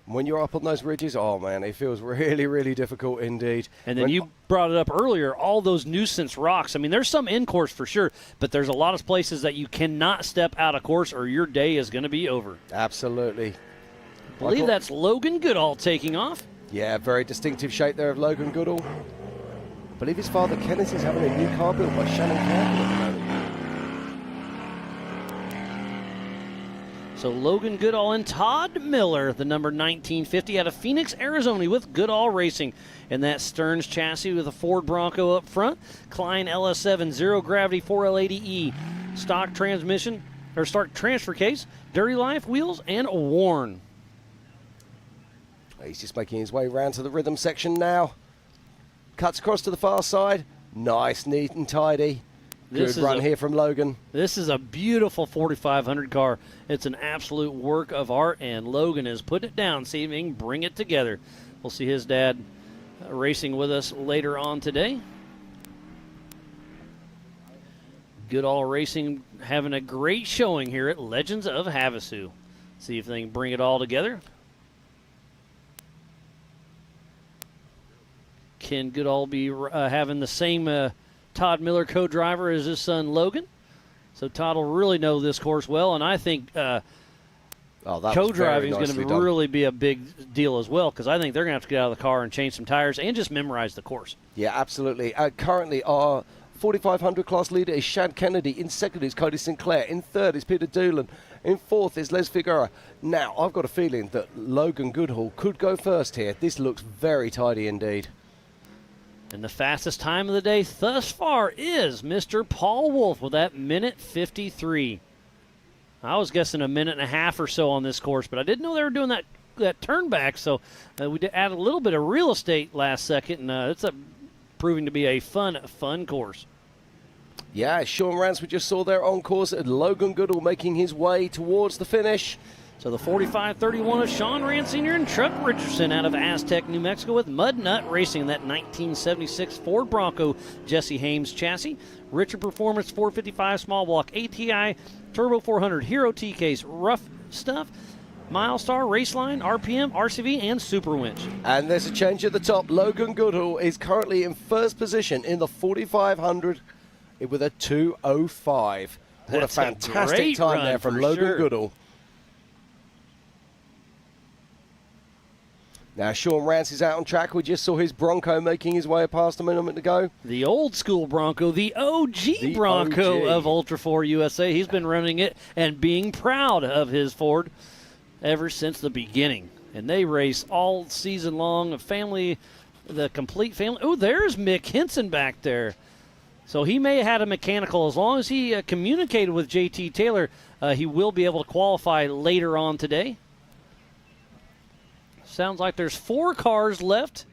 When you're up on those ridges, oh man, it feels really, really difficult indeed. And then you brought it up earlier, all those nuisance rocks. I mean, there's some in course for sure, but there's a lot of places that you cannot step out of course or your day is going to be over. Absolutely. I believe that's Logan Goodall taking off. Yeah, very distinctive shape there of Logan Goodall. I believe his father Kenneth is having a new car built by Shannon Campbell at the moment. So Logan Goodall and Todd Miller, the number 1950 out of Phoenix, Arizona, with Goodall Racing. And that Stearns chassis with a Ford Bronco up front. Klein LS7 zero gravity 4L80E stock transmission or stock transfer case, Dirty Life wheels, and worn. He's just making his way around to the rhythm section now. Cuts across to the far side. Nice, neat and tidy. Good run here from Logan. This is a beautiful 4500 car. It's an absolute work of art, and Logan is putting it down, see if he can bring it together. We'll see his dad racing with us later on today. Goodall Racing having a great showing here at Legends of Havasu. See if they can bring it all together. Can Goodall be having the same Todd Miller co-driver as his son Logan? So Todd will really know this course well, and I think co-driving is going to really be a big deal as well, because I think they're going to have to get out of the car and change some tires and just memorize the course. Yeah, absolutely. Currently, our 4,500 class leader is Shad Kennedy. In second is Cody Sinclair. In third is Peter Doolan. In fourth is Les Figueroa. Now, I've got a feeling that Logan Goodall could go first here. This looks very tidy indeed. And the fastest time of the day thus far is Mr. Paul Wolf with that minute 53. I was guessing a minute and a half or so on this course, but I didn't know they were doing that turn back, so we did add a little bit of real estate last second, and it's proving to be a fun course. Yeah, Sean Rance we just saw there on course, and Logan Goodall making his way towards the finish. So the 45-31 of Sean Rand Sr. and Chuck Richardson out of Aztec, New Mexico, with Mud Nut Racing in that 1976 Ford Bronco Jesse Hames chassis. Richard Performance 455 small block ATI Turbo 400 Hero T-Case rough stuff. Milestar, Raceline, RPM, RCV, and Super Winch. And there's a change at the top. Logan Goodall is currently in first position in the 4,500 with a 2:05. What a fantastic time there from Logan Goodall. Now, Sean Rance is out on track. We just saw his Bronco making his way past a moment ago. The old school Bronco, the OG Bronco of Ultra4 USA. He's been running it and being proud of his Ford ever since the beginning. And they race all season long. The complete family. Oh, there's Mick Henson back there. So he may have had a mechanical. As long as he communicated with JT Taylor, he will be able to qualify later on today. Sounds like there's 4 cars left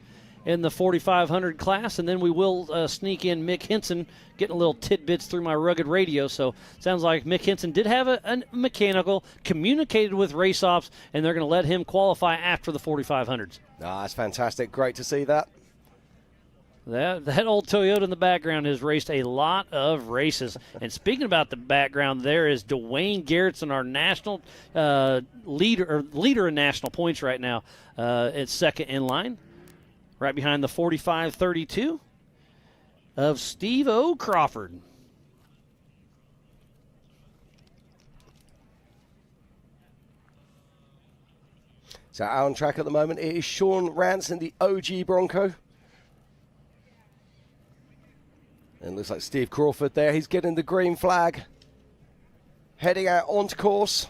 in the 4,500 class, and then we will sneak in Mick Henson, getting a little tidbits through my rugged radio. So sounds like Mick Henson did have a mechanical, communicated with race ops, and they're going to let him qualify after the 4,500s. That's fantastic. Great to see that. That old Toyota in the background has raced a lot of races. And speaking about the background, there is Dwayne Garrettson, our national leader in national points right now. It's second in line, right behind the 45-32 of Steve O. Crawford. So out on track at the moment, it is Sean Rance in the OG Bronco. And it looks like Steve Crawford there. He's getting the green flag. Heading out onto course.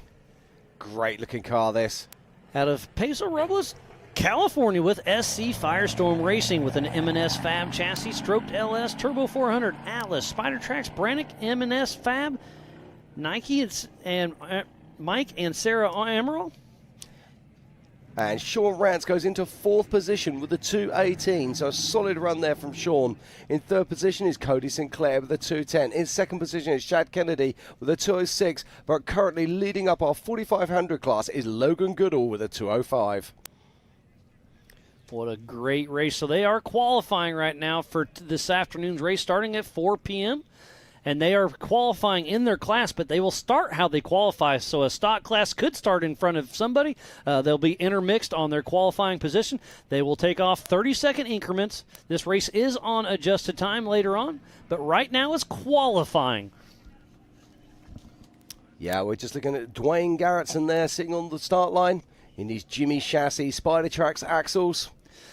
Great looking car, this. Out of Paso Robles, California, with SC Firestorm Racing with an M&S Fab chassis, stroked LS, Turbo 400, Atlas, Spider Tracks, Brannick, M&S Fab, Nike, and Mike and Sarah Amaral. And Sean Rance goes into 4th position with the 218, so a solid run there from Sean. In 3rd position is Cody Sinclair with the 210. In 2nd position is Shad Kennedy with the 206, but currently leading up our 4500 class is Logan Goodall with a 205. What a great race. So they are qualifying right now for this afternoon's race starting at 4 p.m. And they are qualifying in their class, but they will start how they qualify. So a stock class could start in front of somebody. They'll be intermixed on their qualifying position. They will take off 30-second increments. This race is on adjusted time later on, but right now it's qualifying. Yeah, we're just looking at Dwayne Garrettson there sitting on the start line in his Jimmy chassis, Spider Tracks axles.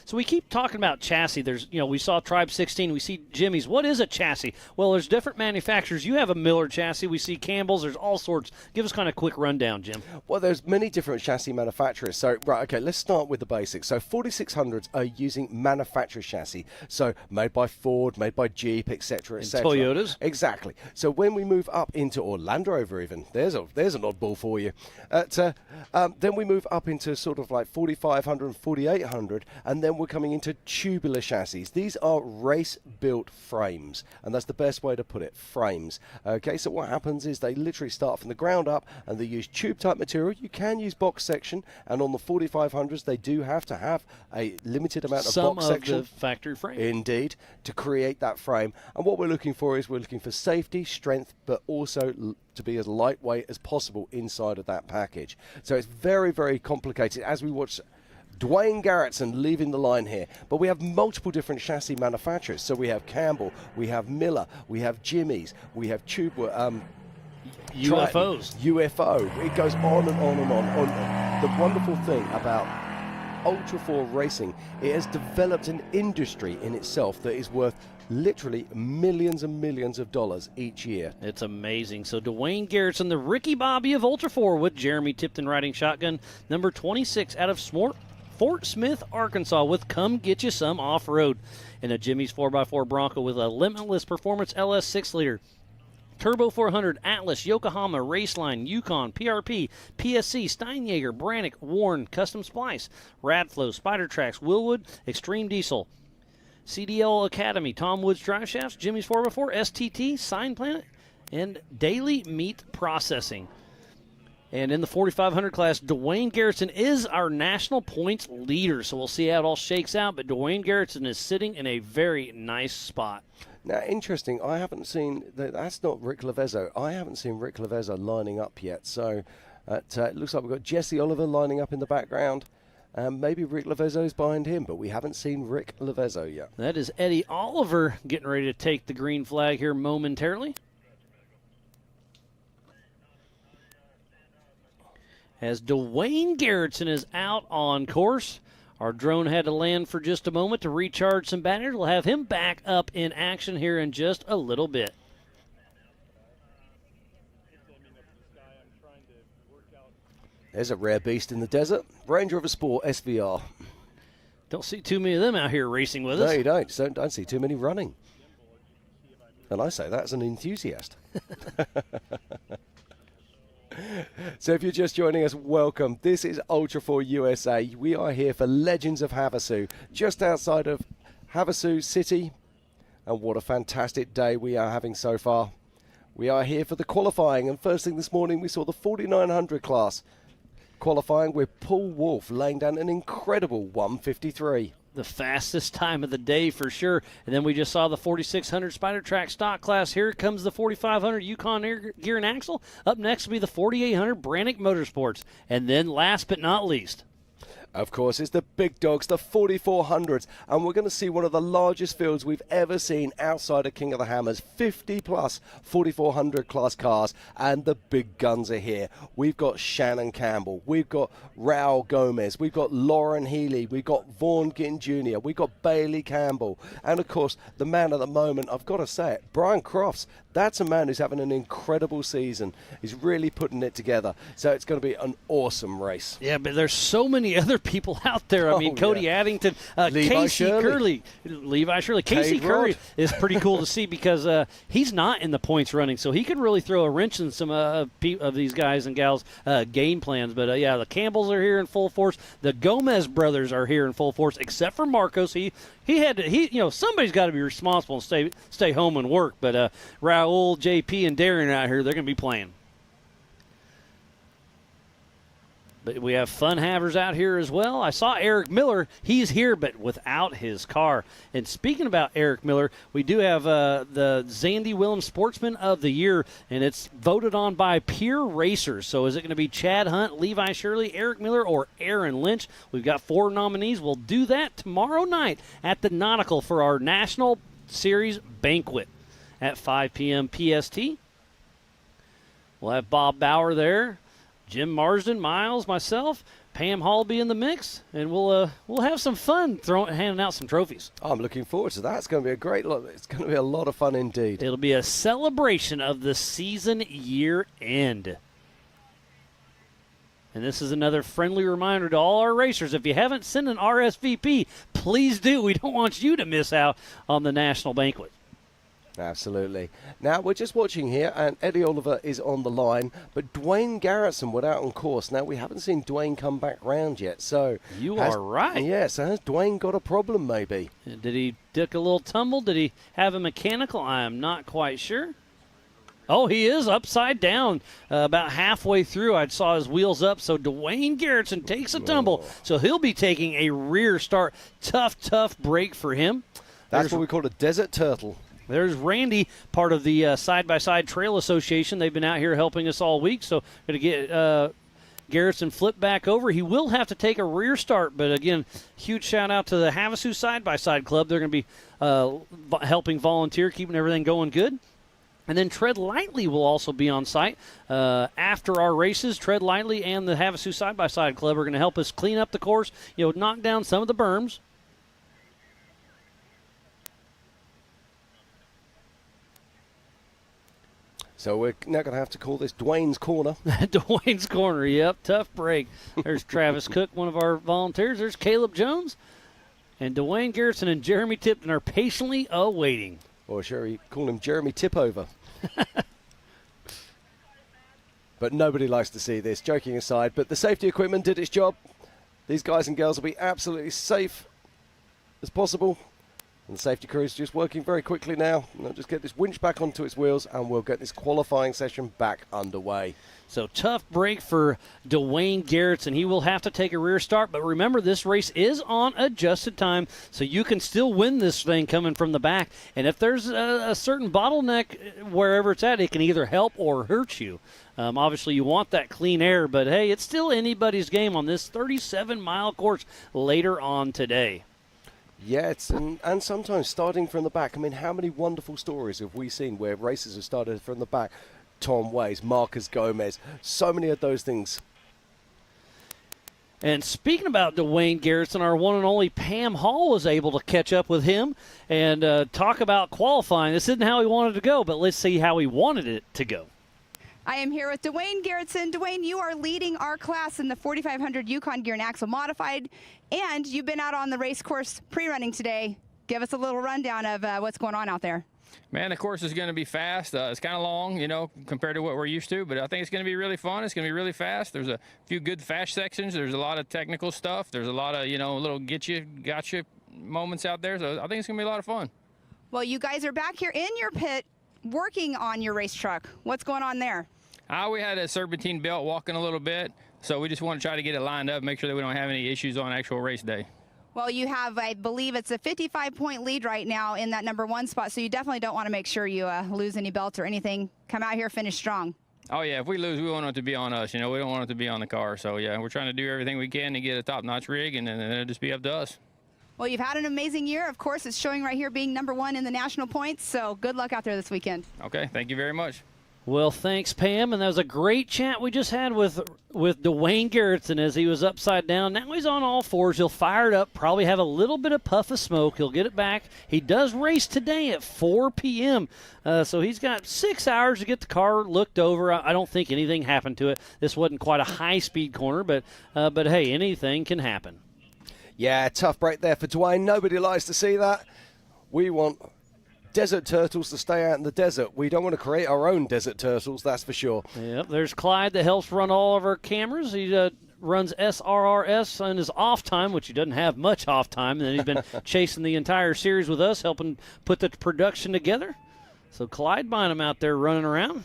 So we keep talking about chassis. There's, we saw Tribe 16. We see Jimmy's. What is a chassis? Well, there's different manufacturers. You have a Miller chassis. We see Campbell's. There's all sorts. Give us kind of a quick rundown, Jim. Well, there's many different chassis manufacturers. So, right, okay, let's start with the basics. So 4600s are using manufacturer chassis. So made by Ford, made by Jeep, etc., etc. Toyotas. Exactly. So when we move up into, or Land Rover even, there's an oddball for you. Then we move up into sort of like 4500 and 4800, and then we're coming into tubular chassis. These are race-built frames, and that's the best way to put it, frames. Okay, so what happens is they literally start from the ground up, and they use tube-type material. You can use box section, and on the 4500s, they do have to have a limited amount of box section. Some of the factory frame. Indeed, to create that frame. And what we're looking for is we're looking for safety, strength, but also to be as lightweight as possible inside of that package. So it's very, very complicated as we watch Dwayne Garrettson leaving the line here. But we have multiple different chassis manufacturers. So we have Campbell, we have Miller, we have Jimmy's, we have UFOs. UFO. It goes on and on and on. The wonderful thing about Ultra4 racing, it has developed an industry in itself that is worth literally millions and millions of dollars each year. It's amazing. So Dwayne Garrettson, the Ricky Bobby of Ultra4, with Jeremy Tipton riding shotgun, number 26 out of Fort Smith, Arkansas, with Come Get You Some Off-Road. And a Jimmy's 4x4 Bronco with a Limitless Performance LS 6-liter. Turbo 400, Atlas, Yokohama, Raceline, Yukon, PRP, PSC, Steinjager, Brannick, Warren, Custom Splice, Radflow, Spider Tracks, Willwood, Extreme Diesel, CDL Academy, Tom Woods Drive Shafts, Jimmy's 4x4, STT, Sign Planet, and Daily Meat Processing. And in the 4500 class, Dwayne Garrettson is our national points leader. So we'll see how it all shakes out. But Dwayne Garrettson is sitting in a very nice spot. Now, interesting, I haven't seen, that's not Rick Lavezzo. I haven't seen Rick Lavezzo lining up yet. So it looks like we've got Jesse Oliver lining up in the background. Maybe Rick Lavezzo is behind him, but we haven't seen Rick Lavezzo yet. That is Eddie Oliver getting ready to take the green flag here momentarily. As Dwayne Garrettson is out on course. Our drone had to land for just a moment to recharge some batteries. We'll have him back up in action here in just a little bit. There's a rare beast in the desert. Range Rover Sport SVR. Don't see too many of them out here racing with us. No, you don't. Don't see too many running. And I say that as an enthusiast. So if you're just joining us, welcome. This is Ultra4 USA. We are here for Legends of Havasu, just outside of Havasu City. And what a fantastic day we are having so far. We are here for the qualifying. And first thing this morning, we saw the 4900 class qualifying with Paul Wolf laying down an incredible 1:53. The fastest time of the day for sure. And then we just saw the 4600 Spider Track stock class. Here comes the 4500 Yukon Gear and Axle. Up next will be the 4800 Brannick Motorsports. And then last but not least, Of course, it's the big dogs, the 4400s, and we're going to see one of the largest fields we've ever seen outside of King of the Hammers. 50 plus 4400 class cars, and the big guns are here. We've got Shannon Campbell, we've got Raul Gomez, we've got Lauren Healey, we've got Vaughn Ginn Jr., we've got Bailey Campbell, and of course, the man at the moment, I've got to say it, Brian Crofts. That's a man who's having an incredible season. He's really putting it together. So it's going to be an awesome race. Yeah, but there's so many other people out there. I mean, Cody Addington, Casey Curley, Levi Shirley. Casey Curry is pretty cool to see because he's not in the points running, so he could really throw a wrench in some of these guys and gals' game plans. But yeah, the Campbells are here in full force. The Gomez brothers are here in full force, except for Marcos. He had to, somebody's got to be responsible and stay home and work. But Raul, JP, and Darren out here, they're going to be playing. But we have fun havers out here as well. I saw Eric Miller. He's here, but without his car. And speaking about Eric Miller, we do have the Zandy Willems Sportsman of the Year, and it's voted on by peer racers. So is it going to be Chad Hunt, Levi Shirley, Eric Miller, or Aaron Lynch? We've got 4 nominees. We'll do that tomorrow night at the Nautical for our National Series banquet at 5 p.m. PST. We'll have Bob Bauer there, Jim Marsden, Miles, myself, Pam Hall be in the mix, and we'll have some fun handing out some trophies. I'm looking forward to that. It's going to be a great lot. It's going to be a lot of fun indeed. It'll be a celebration of the season year end. And this is another friendly reminder to all our racers. If you haven't sent an RSVP, please do. We don't want you to miss out on the national banquet. Absolutely. Now, we're just watching here, and Eddie Oliver is on the line, but Dwayne Garrettson went out on course. Now, we haven't seen Dwayne come back round yet, so... You are right. Yeah, so has Dwayne got a problem, maybe? Did he take a little tumble? Did he have a mechanical? I am not quite sure. Oh, he is upside down about halfway through. I saw his wheels up, so Dwayne Garrettson takes a tumble, so he'll be taking a rear start. Tough break for him. That's what we call a desert turtle. There's Randy, part of the Side-by-Side Trail Association. They've been out here helping us all week, so going to get Garrettson flipped back over. He will have to take a rear start, but again, huge shout-out to the Havasu Side-by-Side Club. They're going to be helping volunteer, keeping everything going good. And then Tread Lightly will also be on site after our races. Tread Lightly and the Havasu Side-by-Side Club are going to help us clean up the course, knock down some of the berms. So we're now going to have to call this Dwayne's Corner. Dwayne's Corner, yep. Tough break. There's Travis Cook, one of our volunteers. There's Caleb Jones. And Dwayne Garrettson and Jeremy Tipton are patiently awaiting. Or sure, you call him Jeremy Tipover. But nobody likes to see this, joking aside. But the safety equipment did its job. These guys and girls will be absolutely safe as possible. And the safety crew is just working very quickly now. And they'll just get this winch back onto its wheels, and we'll get this qualifying session back underway. So tough break for Dwayne Garrettson. He will have to take a rear start, but remember, this race is on adjusted time, so you can still win this thing coming from the back. And if there's a certain bottleneck wherever it's at, it can either help or hurt you. Obviously, you want that clean air, but hey, it's still anybody's game on this 37-mile course later on today. Yeah, and sometimes starting from the back. I mean, how many wonderful stories have we seen where races have started from the back? Tom Ways, Marcus Gomez, so many of those things. And speaking about Dwayne Garrettson, our one and only Pam Hall was able to catch up with him and talk about qualifying. This isn't how he wanted to go, but let's see how he wanted it to go. I am here with Dwayne Garrettson. Dwayne, you are leading our class in the 4500 Yukon Gear and Axle Modified, and you've been out on the race course pre-running today. Give us a little rundown of what's going on out there. Man, the course is going to be fast. It's kind of long, compared to what we're used to, but I think it's going to be really fun. It's going to be really fast. There's a few good fast sections. There's a lot of technical stuff. There's a lot of, little gotcha moments out there. So I think it's going to be a lot of fun. Well, you guys are back here in your pit working on your race truck. What's going on there? We had a serpentine belt walking a little bit, so we just want to try to get it lined up, make sure that we don't have any issues on actual race day. Well, you have, I believe it's a 55-point lead right now in that #1 spot, so you definitely don't want to make sure you lose any belts or anything. Come out here, finish strong. Oh, yeah, if we lose, we want it to be on us. We don't want it to be on the car. So, yeah, we're trying to do everything we can to get a top-notch rig, and then it'll just be up to us. Well, you've had an amazing year. Of course, it's showing right here being #1 in the national points, so good luck out there this weekend. Okay, thank you very much. Well, thanks, Pam. And that was a great chat we just had with Dwayne Garrettson as he was upside down. Now he's on all fours. He'll fire it up, probably have a little bit of puff of smoke. He'll get it back. He does race today at 4 p.m., so he's got 6 hours to get the car looked over. I don't think anything happened to it. This wasn't quite a high-speed corner, but hey, anything can happen. Yeah, tough break there for Dwayne. Nobody likes to see that. We want desert turtles to stay out in the desert. We don't want to create our own desert turtles, that's for sure. Yep, there's Clyde that helps run all of our cameras. He runs SRRS on his off time, which he doesn't have much off time. And then he's been chasing the entire series with us, helping put the production together. So Clyde Bynum out there running around.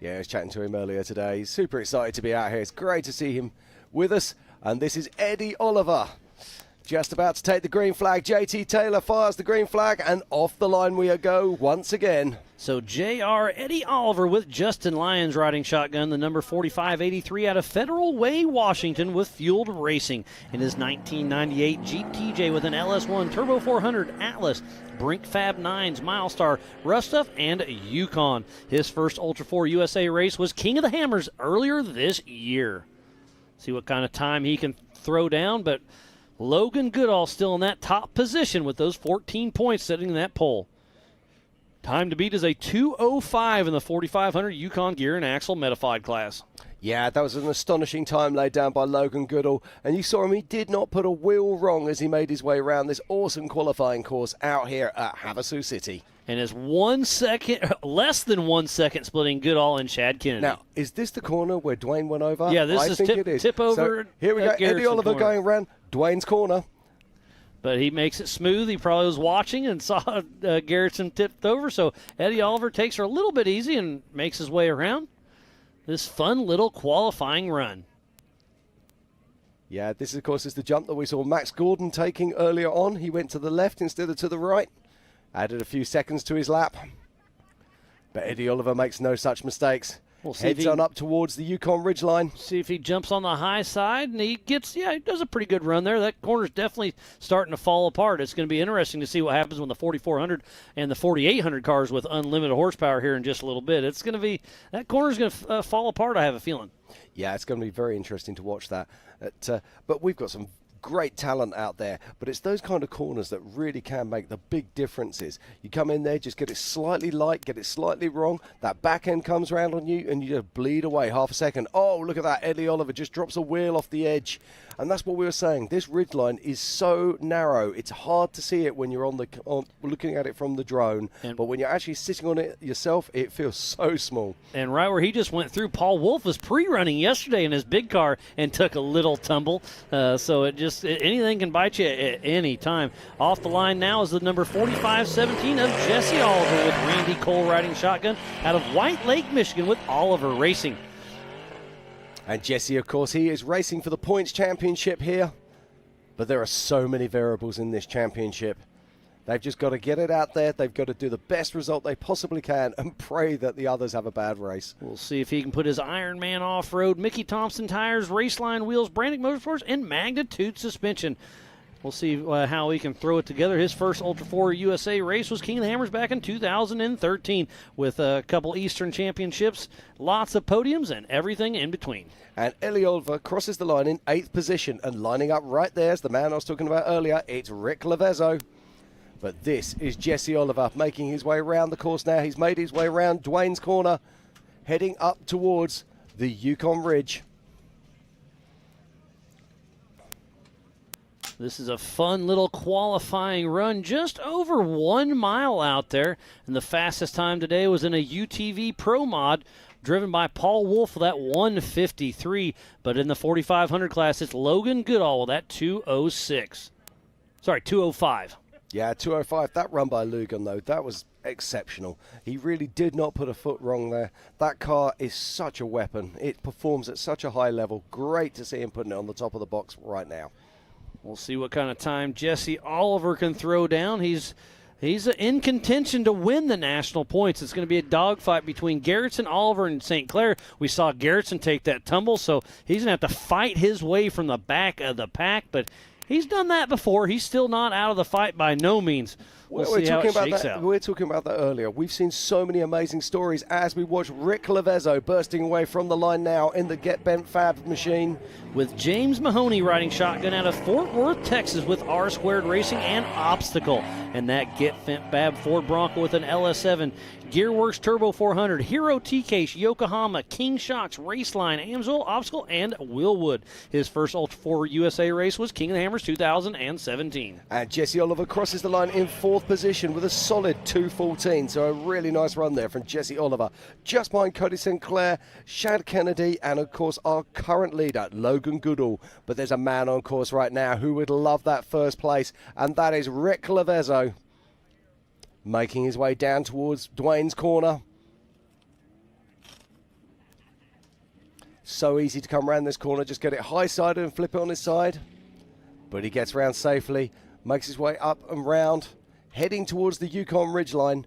Yeah, I was chatting to him earlier today. He's super excited to be out here. It's great to see him with us. And this is Eddie Oliver. Just about to take the green flag. JT Taylor fires the green flag, and off the line we go once again. So JR Eddie Oliver with Justin Lyons riding shotgun, the number 4583 out of Federal Way, Washington, with Fueled Racing in his 1998 Jeep TJ with an LS1 Turbo 400 Atlas, Brink Fab 9s, Milestar, Rough Stuff, and Yukon. His first Ultra4 USA race was King of the Hammers earlier this year. See what kind of time he can throw down, but Logan Goodall still in that top position with those 14 points sitting in that pole. Time to beat is a 2:05 in the 4500 Yukon gear and axle modified class. Yeah, that was an astonishing time laid down by Logan Goodall. And you saw him, he did not put a wheel wrong as he made his way around this awesome qualifying course out here at Havasu City. And is 1 second, less than 1 second splitting Goodall and Shad Kennedy. Now, is this the corner where Dwayne went over? Yeah, this I is think tip, it is. tip over. So here we go, Eddie Oliver corner. going around Dwayne's corner. But he makes it smooth. He probably was watching and saw Garrettson tipped over. So Eddie Oliver takes her a little bit easy and makes his way around this fun little qualifying run. Yeah, this, of course, is the jump that we saw Max Gordon taking earlier on. He went to the left instead of to the right. Added a few seconds to his lap. But Eddie Oliver makes no such mistakes. We'll see Heads on up towards the Yukon ridgeline. See if he jumps on the high side, and he does a pretty good run there. That corner's definitely starting to fall apart. It's going to be interesting to see what happens when the 4400 and the 4800 cars with unlimited horsepower here in just a little bit. It's going to be, that corner's going to fall apart, I have a feeling. Yeah, it's going to be very interesting to watch that. But we've got some great talent out there, but it's those kind of corners that really can make the big differences. You come in there, just get it slightly light, get it slightly wrong, that back end comes around on you and you just bleed away half a second. Oh, look at that, Eddie Oliver just drops a wheel off the edge. And that's what we were saying, this ridgeline is so narrow, it's hard to see it when you're looking at it from the drone, but when you're actually sitting on it yourself, it feels so small. And right where he just went through, Paul Wolf was pre-running yesterday in his big car and took a little tumble, so anything can bite you at any time. Off the line now is the number 4517 of Jesse Oliver with Randy Cole riding shotgun out of White Lake, Michigan with Oliver Racing. And Jesse, of course, he is racing for the points championship here. But there are so many variables in this championship. They've just got to get it out there. They've got to do the best result they possibly can and pray that the others have a bad race. We'll see if he can put his Ironman off-road, Mickey Thompson tires, Raceline wheels, Brandick Motorsports, and Magnitude suspension. We'll see how he can throw it together. His first Ultra4 USA race was King of the Hammers back in 2013 with a couple Eastern Championships, lots of podiums, and everything in between. And Eddie Oliver crosses the line in 8th position, and lining up right there is the man I was talking about earlier. It's Rick Lavezzo. But this is Jesse Oliver making his way around the course now. He's made his way around Dwayne's corner, heading up towards the Yukon Ridge. This is a fun little qualifying run, just over 1 mile out there. And the fastest time today was in a UTV Pro Mod, driven by Paul Wolf with that 1:53. But in the 4500 class, it's Logan Goodall with that 2:06. Sorry, 2:05. Yeah, 2:05. That run by Logan, though, that was exceptional. He really did not put a foot wrong there. That car is such a weapon. It performs at such a high level. Great to see him putting it on the top of the box right now. We'll see what kind of time Jesse Oliver can throw down. He's He's in contention to win the national points. It's going to be a dogfight between Garrettson, Oliver, and St. Clair. We saw Garrettson take that tumble, so he's going to have to fight his way from the back of the pack, but he's done that before. He's still not out of the fight by no means. We're talking about that earlier. We've seen so many amazing stories as we watch Rick Lavezzo bursting away from the line now in the Get Bent Fab machine. With James Mahoney riding shotgun out of Fort Worth, Texas with R-Squared Racing and Obstacle. And that Get Bent Fab Ford Bronco with an LS7. Gearworks Turbo 400, Hero T-Case, Yokohama, King Shocks, Raceline, Amsoil, Obstacle, and Willwood. His first Ultra4 USA race was King of the Hammers 2017. And Jesse Oliver crosses the line in fourth position with a solid 2:14. So a really nice run there from Jesse Oliver. Just behind Cody Sinclair, Shad Kennedy, and of course our current leader, Logan Goodall. But there's a man on course right now who would love that first place, and that is Rick Lavezzo, making his way down towards Dwayne's corner. So easy to come around this corner, just get it high-sided and flip it on his side. But he gets round safely, makes his way up and round, heading towards the Yukon Ridgeline.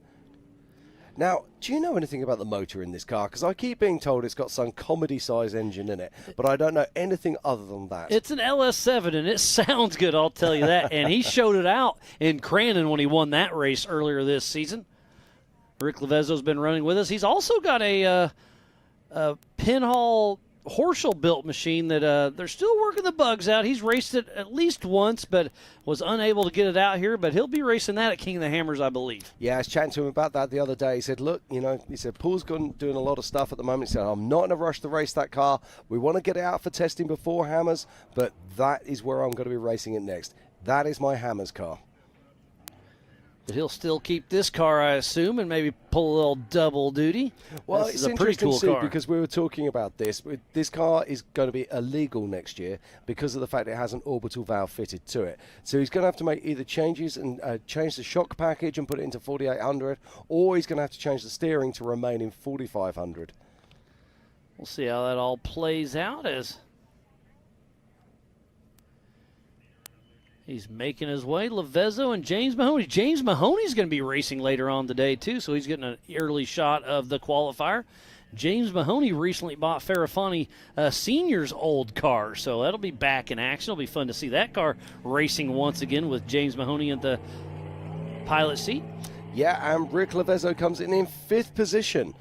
Now, do you know anything about the motor in this car? Because I keep being told it's got some comedy-size engine in it, but I don't know anything other than that. It's an LS7, and it sounds good, I'll tell you that. And he showed it out in Crandon when he won that race earlier this season. Rick Lavezzo's been running with us. He's also got a pinhole Horschel-built machine that they're still working the bugs out. He's raced it at least once, but was unable to get it out here. But he'll be racing that at King of the Hammers, I believe. Yeah, I was chatting to him about that the other day. He said, look, he said, Paul's doing a lot of stuff at the moment. He said, I'm not in a rush to race that car. We want to get it out for testing before Hammers, but that is where I'm going to be racing it next. That is my Hammers car. But he'll still keep this car, I assume, and maybe pull a little double duty. Well, this it's is a pretty cool car. because we were talking about this. This car is going to be illegal next year because of the fact it has an orbital valve fitted to it. So he's going to have to make either changes and change the shock package and put it into 4800, or he's going to have to change the steering to remain in 4500. We'll see how that all plays out as he's making his way. Lavezzo and James Mahoney. James Mahoney's going to be racing later on today, too, so he's getting an early shot of the qualifier. James Mahoney recently bought Farafani Sr.'s old car, so that'll be back in action. It'll be fun to see that car racing once again with James Mahoney at the pilot seat. Yeah, and Rick Lavezzo comes in fifth position.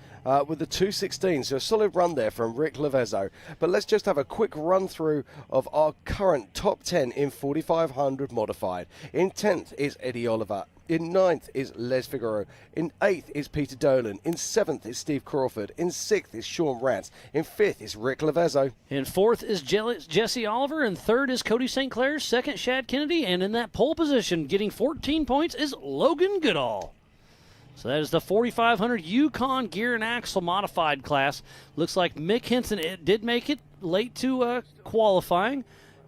With the 2:16, so a solid run there from Rick Lavezzo. But let's just have a quick run through of our current top 10 in 4500 modified. In 10th is Eddie Oliver. In 9th is Les Figueroa. In 8th is Peter Dolan. In 7th is Steve Crawford. In 6th is Sean Rance. In 5th is Rick Lavezzo. In 4th is Jesse Oliver. In 3rd is Cody St. Clair. 2nd, Shad Kennedy. And in that pole position, getting 14 points, is Logan Goodall. So that is the 4500 Yukon Gear and Axle Modified class. Looks like Mick Henson did make it late to qualifying.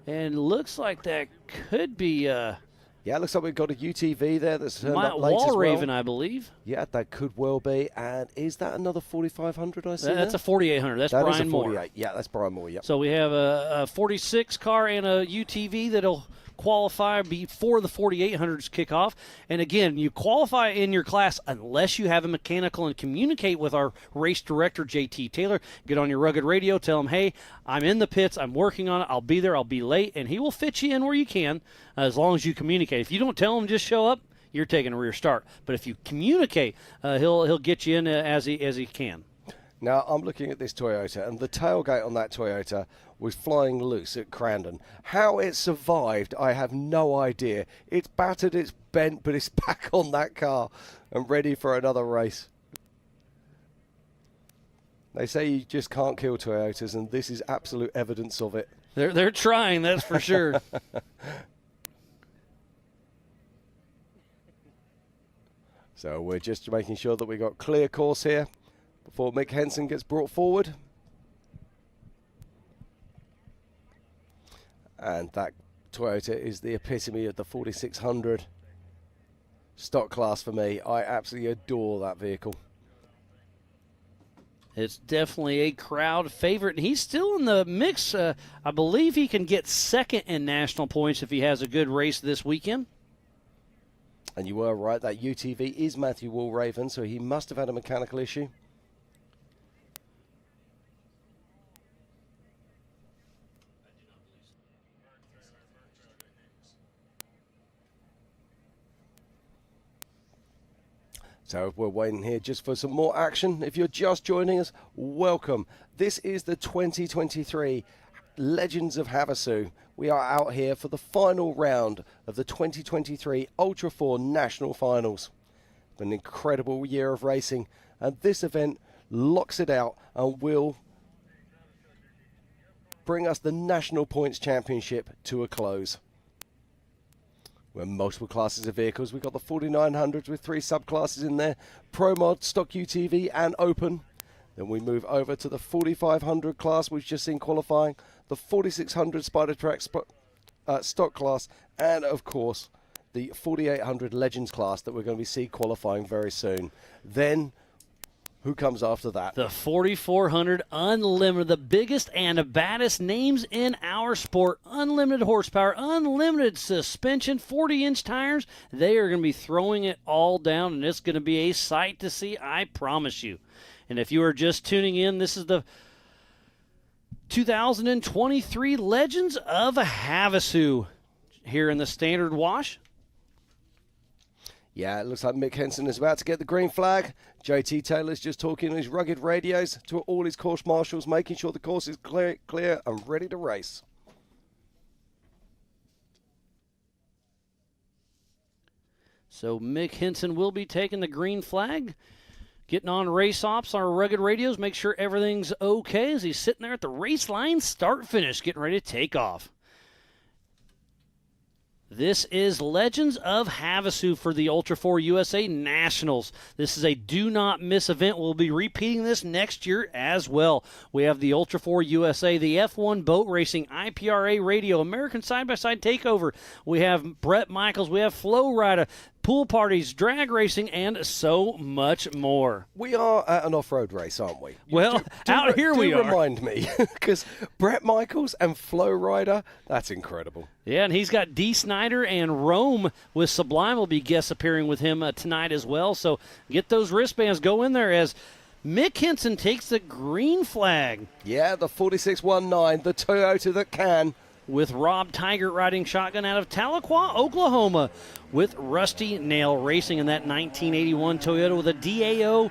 And looks like that could be... yeah, it looks like we've got a UTV there that's turned up late as well. Raven, I believe. Yeah, that could well be. And is that another 4500 I see That's there? a 4800. That's that Brian is a Moore. 48. Yeah, that's Brian Moore, yep. So we have a 46 car and a UTV that'll qualify before the 4800s kick off. And again, you qualify in your class unless you have a mechanical and communicate with our race director, JT Taylor. Get on your rugged radio, tell him, hey, I'm in the pits, I'm working on it, I'll be there, I'll be late, and he will fit you in where you can as long as you communicate. If you don't tell him, just show up, you're taking a rear start. But if you communicate, he'll get you in as he can. Now, I'm looking at this Toyota, and the tailgate on that Toyota was flying loose at Crandon. How it survived, I have no idea. It's battered, it's bent, but it's back on that car and ready for another race. They say you just can't kill Toyotas, and this is absolute evidence of it. They're trying, that's for sure. So we're just making sure that we got clear course here before Mick Henson gets brought forward. And that Toyota is the epitome of the 4600 stock class for me. I absolutely adore that vehicle. It's definitely a crowd favorite. And he's still in the mix. I believe he can get second in national points if he has a good race this weekend. And you were right, that UTV is Matthew Walraven, so he must have had a mechanical issue. So we're waiting here just for some more action. If you're just joining us, welcome. This is the 2023 Legends of Havasu. We are out here for the final round of the 2023 Ultra4 National Finals. An incredible year of racing, and this event locks it out and will bring us the National Points Championship to a close. We're multiple classes of vehicles. We've got the 4900s with 3 subclasses in there, Pro Mod, Stock UTV and Open. Then we move over to the 4500 class we've just seen qualifying, the 4600 Spider Track stock class, and of course the 4800 Legends class that we're going to see qualifying very soon. Then who comes after that? The 4400 Unlimited, the biggest and baddest names in our sport. Unlimited horsepower, unlimited suspension, 40-inch tires. They are going to be throwing it all down, and it's going to be a sight to see, I promise you. And if you are just tuning in, this is the 2023 Legends of Havasu here in the Standard Wash. Yeah, it looks like Mick Henson is about to get the green flag. JT Taylor's just talking on his rugged radios to all his course marshals, making sure the course is clear and ready to race. So Mick Henson will be taking the green flag, getting on race ops on our rugged radios, make sure everything's okay as he's sitting there at the race line, start finish, getting ready to take off. This is Legends of Havasu for the Ultra4 USA Nationals. This is a do-not-miss event. We'll be repeating this next year as well. We have the Ultra4 USA, the F1 Boat Racing, IPRA Radio, American Side-by-Side Takeover. We have Brett Michaels. We have Flow Rider, pool parties, drag racing, and so much more. We are at an off-road race, aren't we? Well, out here we are. Remind me, because Brett Michaels and Flow Rider, that's incredible. Yeah, and he's got Dee Snyder and Rome with Sublime will be guest appearing with him tonight as well. So get those wristbands, go in there as Mick Henson takes the green flag. Yeah, the 4619, the Toyota that can. With Rob Tigert riding shotgun out of Tahlequah, Oklahoma, with Rusty Nail Racing in that 1981 Toyota with a DAO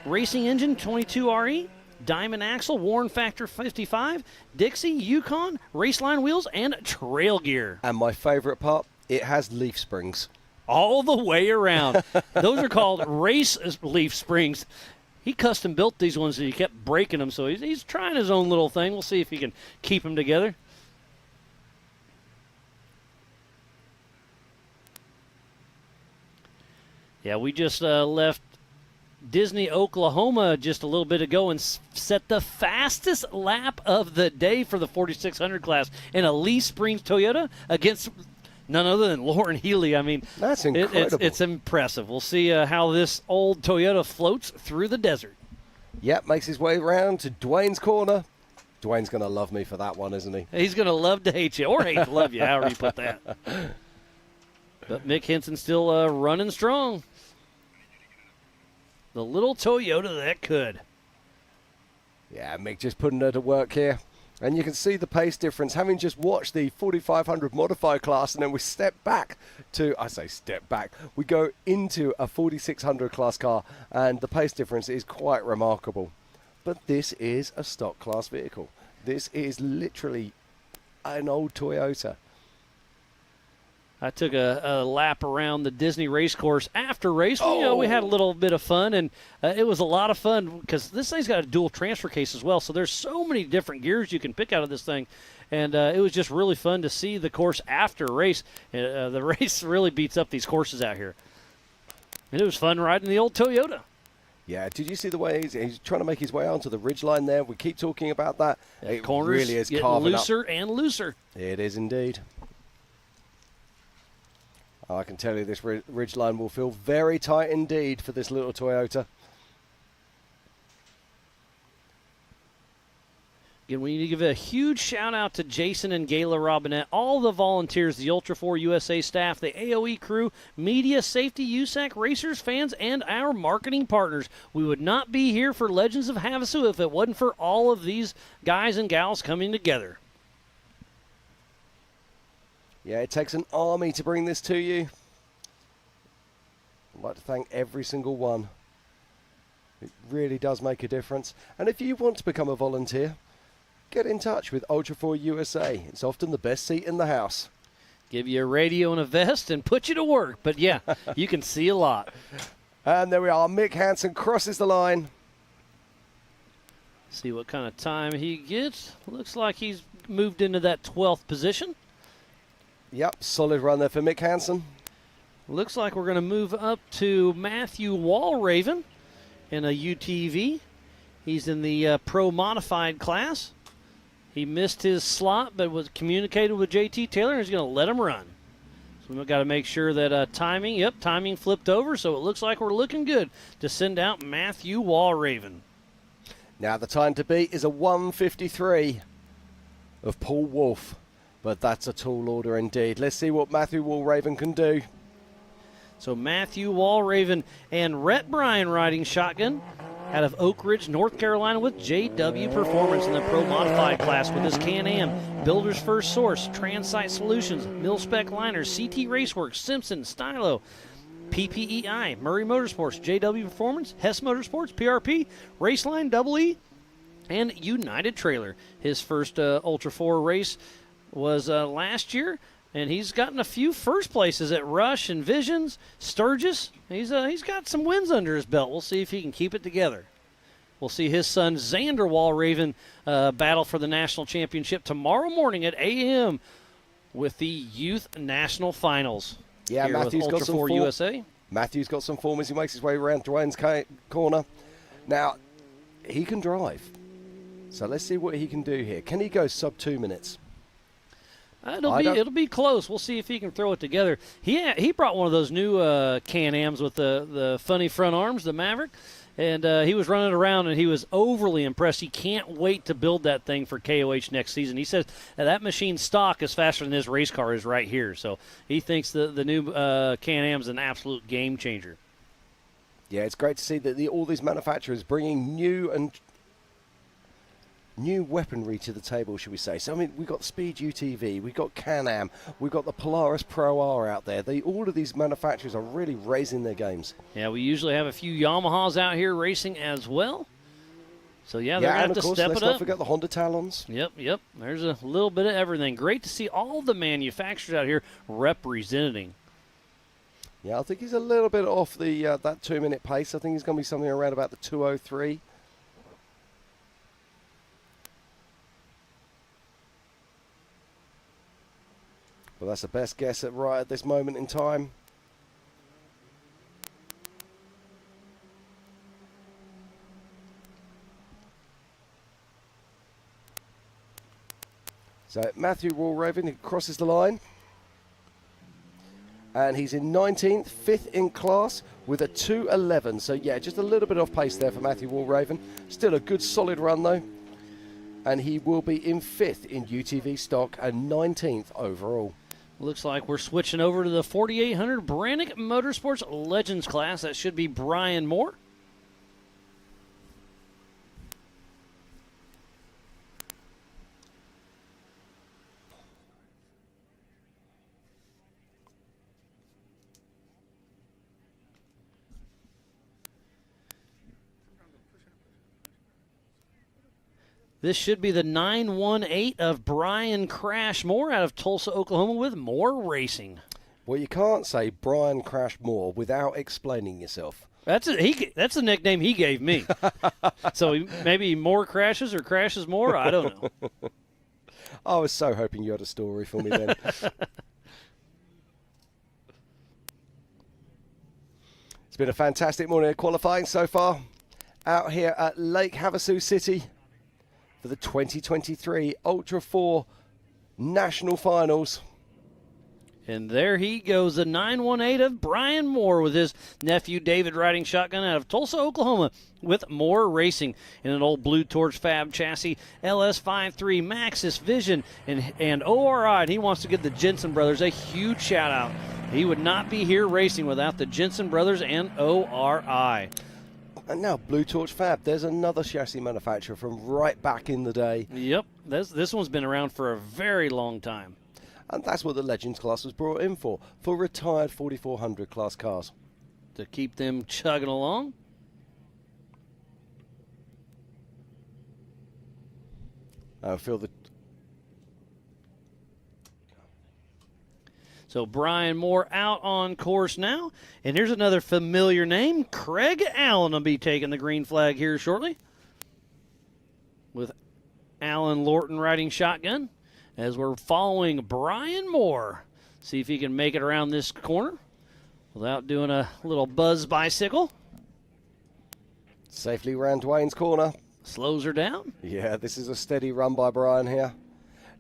racing engine, 22RE, Diamond Axle, Warren Factor 55, Dixie, Yukon, Raceline wheels, and trail gear. And my favorite part, it has leaf springs. All the way around. Those are called race leaf springs. He custom built these ones and he kept breaking them, so he's trying his own little thing. We'll see if he can keep them together. Yeah, we just left Disney, Oklahoma just a little bit ago and set the fastest lap of the day for the 4600 class in a Lee Springs Toyota against none other than Lauren Healey. I mean, that's incredible. It's impressive. We'll see how this old Toyota floats through the desert. Yep, makes his way around to Dwayne's corner. Dwayne's going to love me for that one, isn't he? He's going to love to hate you, or hate to love you, however you put that. But Mick Henson still running strong. The little Toyota that could. Yeah, Mick just putting her to work here. And you can see the pace difference, having just watched the 4500 modified class, and then we step back to, I say step back, we go into a 4600 class car, and the pace difference is quite remarkable. But this is a stock class vehicle. This is literally an old Toyota. I took a lap around the Disney race course after race. You know, we had a little bit of fun, and it was a lot of fun because this thing's got a dual transfer case as well. So there's so many different gears you can pick out of this thing, and it was just really fun to see the course after race. The race really beats up these courses out here, and it was fun riding the old Toyota. Yeah, did you see the way he's trying to make his way onto the ridgeline there? We keep talking about that. It corners really is getting carving looser up. and looser. It is indeed. I can tell you this ridgeline will feel very tight indeed for this little Toyota. Again, we need to give a huge shout-out to Jason and Gayla Robinette, all the volunteers, the Ultra4 USA staff, the AOE crew, media, safety, USAC, racers, fans, and our marketing partners. We would not be here for Legends of Havasu if it wasn't for all of these guys and gals coming together. Yeah, it takes an army to bring this to you. I'd like to thank every single one. It really does make a difference. And if you want to become a volunteer, get in touch with Ultra4 USA. It's often the best seat in the house. Give you a radio and a vest and put you to work. But, yeah, you can see a lot. And there we are. Mick Hansen crosses the line. See what kind of time he gets. Looks like he's moved into that 12th position. Yep, solid run there for Mick Hansen. Looks like we're going to move up to Matthew Walraven in a UTV. He's in the Pro Modified class. He missed his slot, but was communicated with JT Taylor, and he's going to let him run. So we've got to make sure that timing flipped over, so it looks like we're looking good to send out Matthew Walraven. Now the time to beat is a 1:53 of Paul Wolf, but that's a tall order indeed. Let's see what Matthew Walraven can do. So Matthew Walraven and Rhett Bryan riding shotgun out of Oak Ridge, North Carolina with JW Performance in the Pro Modified class with his Can-Am, Builder's First Source, Transite Solutions, Mil-Spec Liners, CT Raceworks, Simpson, Stylo, PPEI, Murray Motorsports, JW Performance, Hess Motorsports, PRP, Raceline, Double E, and United Trailer. His first Ultra4 race was last year, and he's gotten a few first places at Rush and Visions, Sturgis. He's got some wins under his belt. We'll see if he can keep it together. We'll see his son Xander Walraven battle for the national championship tomorrow morning at 8 a.m. with the Youth National Finals. Yeah, Matthew's got some form. USA. Matthew's got some form as he makes his way around Dwayne's corner. Now, he can drive. So let's see what he can do here. Can he go sub 2 minutes? It'll be close. We'll see if he can throw it together. He brought one of those new Can-Ams with the funny front arms, the Maverick, and he was running around and he was overly impressed. He can't wait to build that thing for KOH next season. He says that machine's stock is faster than his race car is right here. So he thinks the new Can-Am is an absolute game changer. Yeah, it's great to see that all these manufacturers bringing new weaponry to the table, should we say. So, I mean, we've got Speed UTV, we've got Can-Am, we've got the Polaris Pro R out there. All of these manufacturers are really raising their games. Yeah, we usually have a few Yamahas out here racing as well. So, yeah, they're going to have to step it up. Let's not forget the Honda Talons. Yep. There's a little bit of everything. Great to see all the manufacturers out here representing. Yeah, I think he's a little bit off the that 2 minute pace. I think he's going to be something around about the 2:03. Well, that's the best guess right at this moment in time. So Matthew Walraven crosses the line. And he's in 19th, 5th in class with a 2:11. So, yeah, just a little bit off pace there for Matthew Walraven. Still a good solid run, though. And he will be in 5th in UTV stock and 19th overall. Looks like we're switching over to the 4800 Brannick Motorsports Legends class. That should be Brian Moore. This should be the 918 of Brian Crash Moore out of Tulsa, Oklahoma with Moore Racing. Well, you can't say Brian Crash Moore without explaining yourself. That's the nickname he gave me. So maybe Moore Crashes or Crashes More, I don't know. I was so hoping you had a story for me then. It's been a fantastic morning of qualifying so far out here at Lake Havasu City for the 2023 Ultra4 National Finals. And there he goes, the 918 of Brian Moore with his nephew David riding shotgun out of Tulsa, Oklahoma with Moore Racing in an old Blue Torch Fab chassis, LS53, Maxxis, Vision, and ORI. And he wants to give the Jensen brothers a huge shout out. He would not be here racing without the Jensen brothers and ORI. And now Blue Torch Fab, there's another chassis manufacturer from right back in the day. Yep, this one's been around for a very long time. And that's what the Legends class was brought in for retired 4400 class cars. To keep them chugging along. I feel the... So Brian Moore out on course now. And here's another familiar name. Craig Allen will be taking the green flag here shortly. With Alan Lorton riding shotgun. As we're following Brian Moore. See if he can make it around this corner without doing a little buzz bicycle. Safely round Dwayne's corner. Slows her down. Yeah, this is a steady run by Brian here.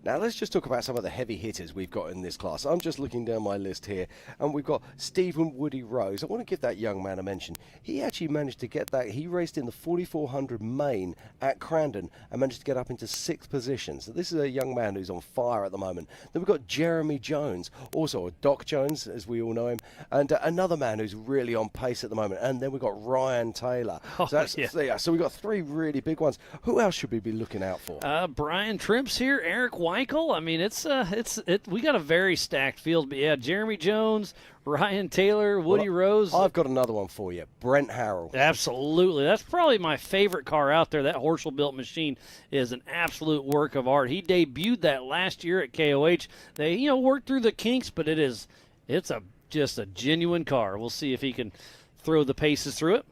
Now let's just talk about some of the heavy hitters we've got in this class. I'm just looking down my list here, and we've got Stephen Woody Rose. I want to give that young man a mention. He actually managed to get that. He raced in the 4400 main at Crandon and managed to get up into 6th position. So this is a young man who's on fire at the moment. Then we've got Jeremy Jones, also Doc Jones, as we all know him, and another man who's really on pace at the moment. And then we've got Ryan Taylor. Oh, so, yeah. So we've got 3 really big ones. Who else should we be looking out for? Brian Trimps here, Eric Michael. I mean, we got a very stacked field. But yeah, Jeremy Jones, Ryan Taylor, Woody Rose. I've got another one for you, Brent Harrell. Absolutely. That's probably my favorite car out there. That Horschel-built machine is an absolute work of art. He debuted that last year at KOH. They, worked through the kinks, but it's just a genuine car. We'll see if he can throw the paces through it.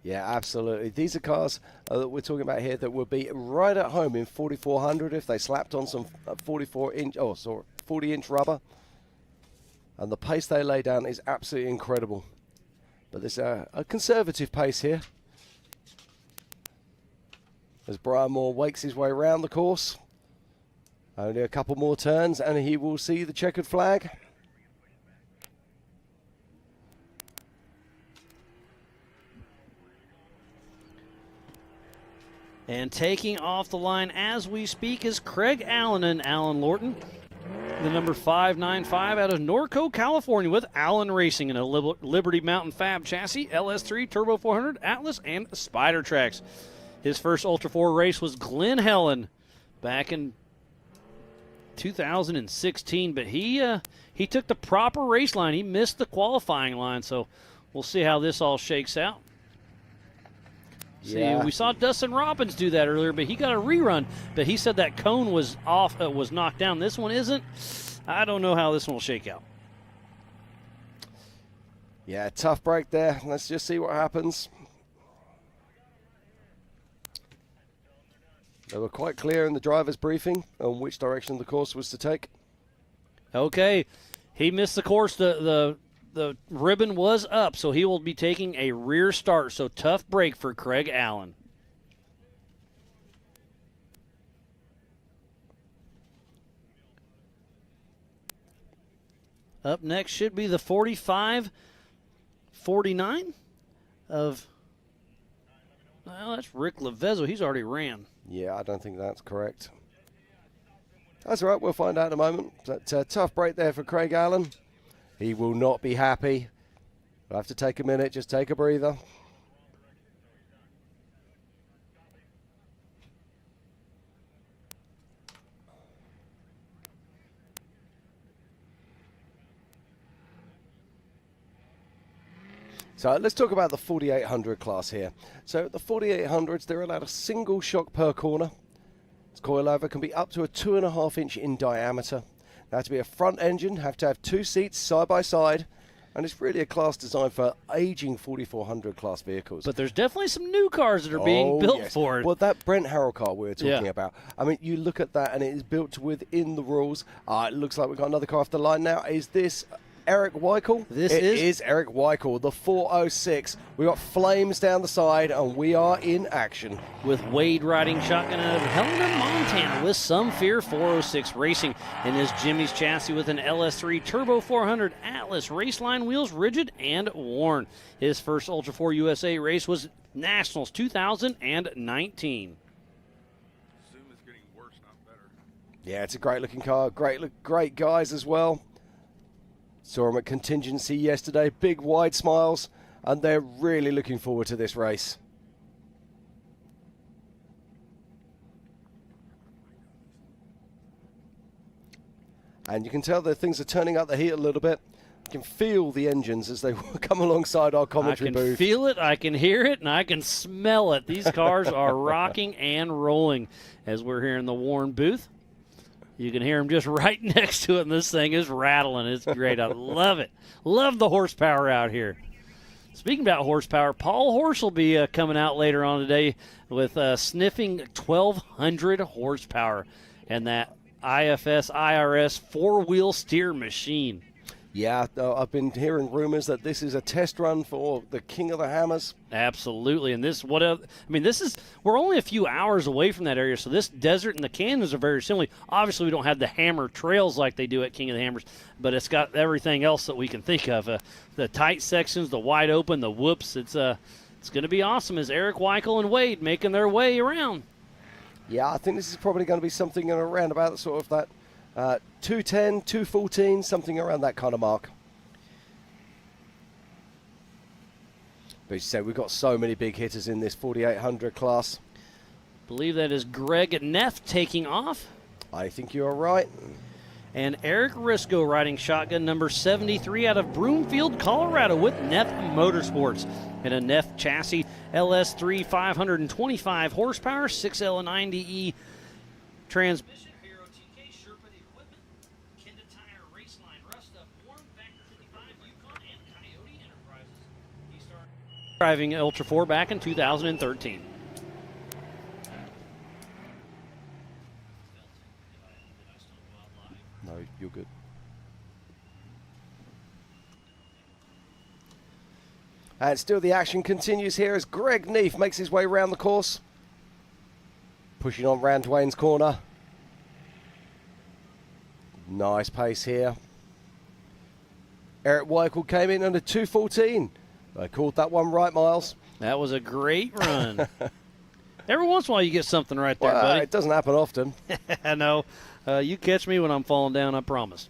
Yeah, absolutely. These are cars that we're talking about here that would be right at home in 4400 if they slapped on some 40-inch rubber. And the pace they lay down is absolutely incredible. But there's a conservative pace here. As Brian Moore wakes his way around the course. Only a couple more turns and he will see the checkered flag. And taking off the line as we speak is Craig Allen and Alan Lorton. The number 595 out of Norco, California with Allen Racing in a Liberty Mountain Fab chassis, LS3, Turbo 400, Atlas, and Spider Tracks. His first Ultra4 race was Glen Helen back in 2016, but he took the proper race line. He missed the qualifying line, so we'll see how this all shakes out. See, we saw Dustin Robbins do that earlier, but he got a rerun. But he said that cone was off, was knocked down. This one isn't. I don't know how this one will shake out. Yeah, tough break there. Let's just see what happens. They were quite clear in the driver's briefing on which direction the course was to take. Okay, he missed the course. The ribbon was up, so he will be taking a rear start. So tough break for Craig Allen. Up next should be the 45-49 of, well, that's Rick Lavezzo. He's already ran. Yeah, I don't think that's correct. That's all right. We'll find out in a moment. But, tough break there for Craig Allen. He will not be happy. We'll have to take a minute, just take a breather. So let's talk about the 4800 class here. So the 4800s, they're allowed a single shock per corner. Its coilover can be up to a 2.5 inch in diameter. They have to be a front engine, have to have 2 seats side by side, and it's really a class designed for aging 4400 class vehicles. But there's definitely some new cars that are being built for it. Well, that Brent Harrell car we were talking about, I mean, you look at that and it is built within the rules. It looks like we've got another car off the line now. Is this Eric Weichel? This It is- is Eric Weichel, the 406. We got flames down the side, and we are in action. With Wade riding shotgun out of Helena, Montana with Some Fear 406 Racing in his Jimmy's chassis with an LS3 Turbo 400 Atlas Raceline wheels, rigid and worn. His first Ultra4 USA race was Nationals 2019. Yeah, it's a great-looking car. Great guys as well. Saw them at contingency yesterday. Big, wide smiles, and they're really looking forward to this race. And you can tell that things are turning up the heat a little bit. You can feel the engines as they come alongside our commentary I can booth. feel it, I can hear it, and I can smell it. These cars are rocking and rolling as we're here in the Warren booth. You can hear them just right next to it, and this thing is rattling. It's great. I love it. Love the horsepower out here. Speaking about horsepower, Paul Horse will be coming out later on today with sniffing 1,200 horsepower and that IFS IRS four-wheel steer machine. Yeah, I've been hearing rumors that this is a test run for the King of the Hammers. Absolutely, and this we're only a few hours away from that area, so this desert and the canyons are very similar. Obviously, we don't have the hammer trails like they do at King of the Hammers, but it's got everything else that we can think of: the tight sections, the wide open, the whoops. It's going to be awesome as Eric Weichel and Wade making their way around. Yeah, I think this is probably going to be something around about sort of that 210, 214, something around that kind of mark. But you said we've got so many big hitters in this 4800 class. Believe that is Greg Neff taking off. I think you're right. And Eric Risco riding shotgun number 73 out of Broomfield, Colorado with Neff Motorsports. And a Neff chassis LS3 525 horsepower, 6L90E transmission. Driving Ultra4 back in 2013. No, you're good. And still the action continues here as Greg Neef makes his way around the course. Pushing on round Dwayne's corner. Nice pace here. Eric Weichel came in under 214. I called that one right, Miles. That was a great run. Every once in a while you get something right there, Well, buddy. it doesn't happen often. I know. You catch me when I'm falling down, I promise.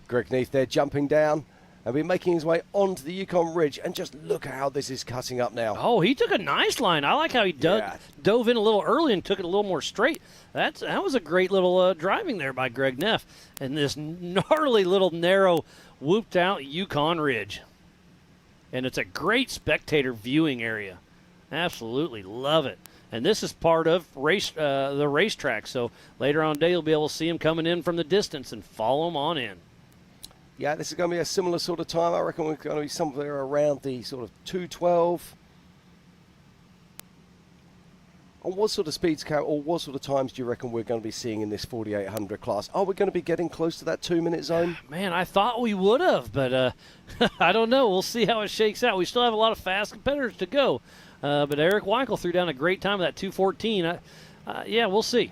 Greg Neef there jumping down and be making his way onto the Yukon Ridge. And just look at how this is cutting up now. Oh, he took a nice line. I like how he dove in a little early and took it a little more straight. That was a great little driving there by Greg Neff. And this gnarly little narrow whooped out Yukon Ridge. And it's a great spectator viewing area. Absolutely love it. And this is part of the racetrack. So later on today, you'll be able to see him coming in from the distance and follow him on in. Yeah, this is going to be a similar sort of time. I reckon we're going to be somewhere around the sort of 212. And what sort of speeds or what sort of times do you reckon we're going to be seeing in this 4800 class? Are we going to be getting close to that 2-minute zone? Man, I thought we would have, but I don't know. We'll see how it shakes out. We still have a lot of fast competitors to go. But Eric Weichel threw down a great time at that 214. Yeah, we'll see.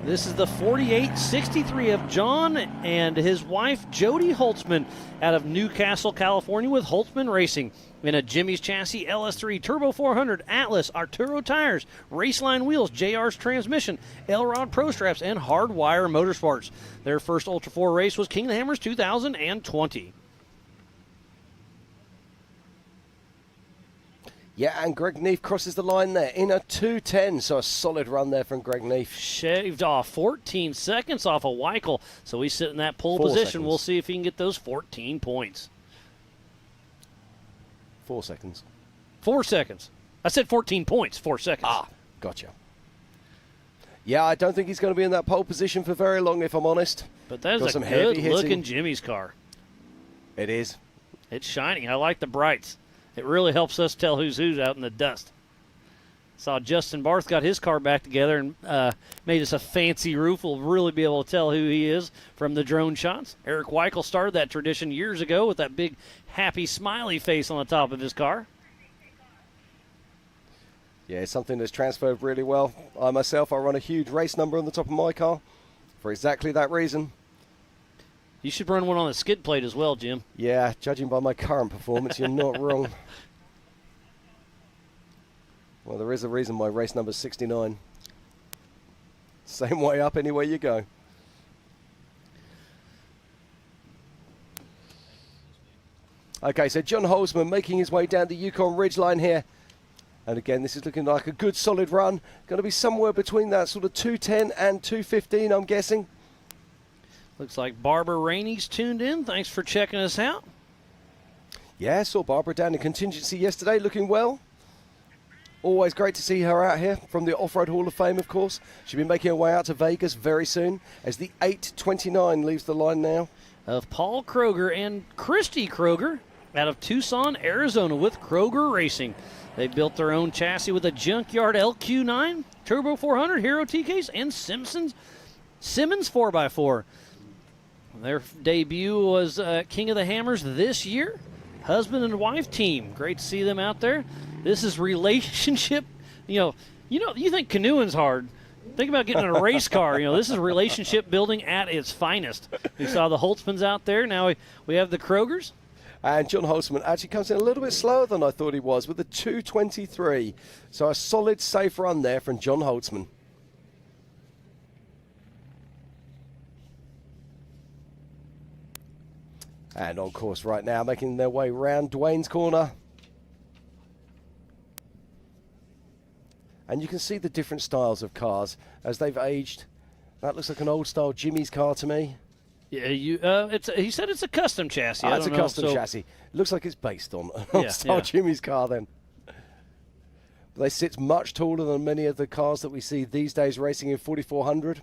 This is the 48-63 of John and his wife, Jody Holtzman, out of Newcastle, California, with Holtzman Racing. In a Jimmy's chassis, LS3 Turbo 400, Atlas, Arturo tires, Raceline wheels, JR's transmission, L-Rod Pro Straps, and Hardwire Motorsports. Their first Ultra4 race was King of the Hammers 2020. Yeah, and Greg Neef crosses the line there in a 2:10, so a solid run there from Greg Neef. Shaved off 14 seconds off of Weichel, so he's sitting in that pole 4 position. seconds. We'll see if he can get those 14 points. 4 seconds. 4 seconds. I said 14 points, 4 seconds. Ah, gotcha. Yeah, I don't think he's going to be in that pole position for very long, if I'm honest. But that Got is some a heavy good-looking hitting. Jimmy's car. It is. It's shining. I like the brights. It really helps us tell who's out in the dust. Saw Justin Barth got his car back together and made us a fancy roof. We'll really be able to tell who he is from the drone shots. Eric Weichel started that tradition years ago with that big, happy, smiley face on the top of his car. Yeah, it's something that's transferred really well. I myself, I run a huge race number on the top of my car for exactly that reason. You should run one on the skid plate as well, Jim. Yeah, judging by my current performance, you're not wrong. Well, there is a reason my race number's 69. Same way up anywhere you go. Okay, so John Holzman making his way down the Yukon Ridgeline here. And again, this is looking like a good solid run. Going to be somewhere between that sort of 2:10 and 2:15, I'm guessing. Looks like Barbara Rainey's tuned in. Thanks for checking us out. Yeah, saw Barbara down in contingency yesterday, looking well. Always great to see her out here from the Off-Road Hall of Fame, of course. She'll be making her way out to Vegas very soon as the 8:29 leaves the line now. Of Paul Kroger and Christy Kroger out of Tucson, Arizona with Kroger Racing. They built their own chassis with a Junkyard LQ9, Turbo 400, Hero TKs, and Simmons 4x4. Their debut was King of the Hammers this year. Husband and wife team. Great to see them out there. This is relationship. You think canoeing's hard. Think about getting in a race car. This is relationship building at its finest. We saw the Holtzmans out there. Now we have the Krogers. And John Holtzman actually comes in a little bit slower than I thought he was with a 2:23. So a solid, safe run there from John Holtzman. And on course right now, making their way round Dwayne's corner. And you can see the different styles of cars as they've aged. That looks like an old-style Jimmy's car to me. Yeah, he said it's a custom chassis. It's a custom chassis. Looks like it's based on an old-style Jimmy's car then. But they sit much taller than many of the cars that we see these days racing in 4400.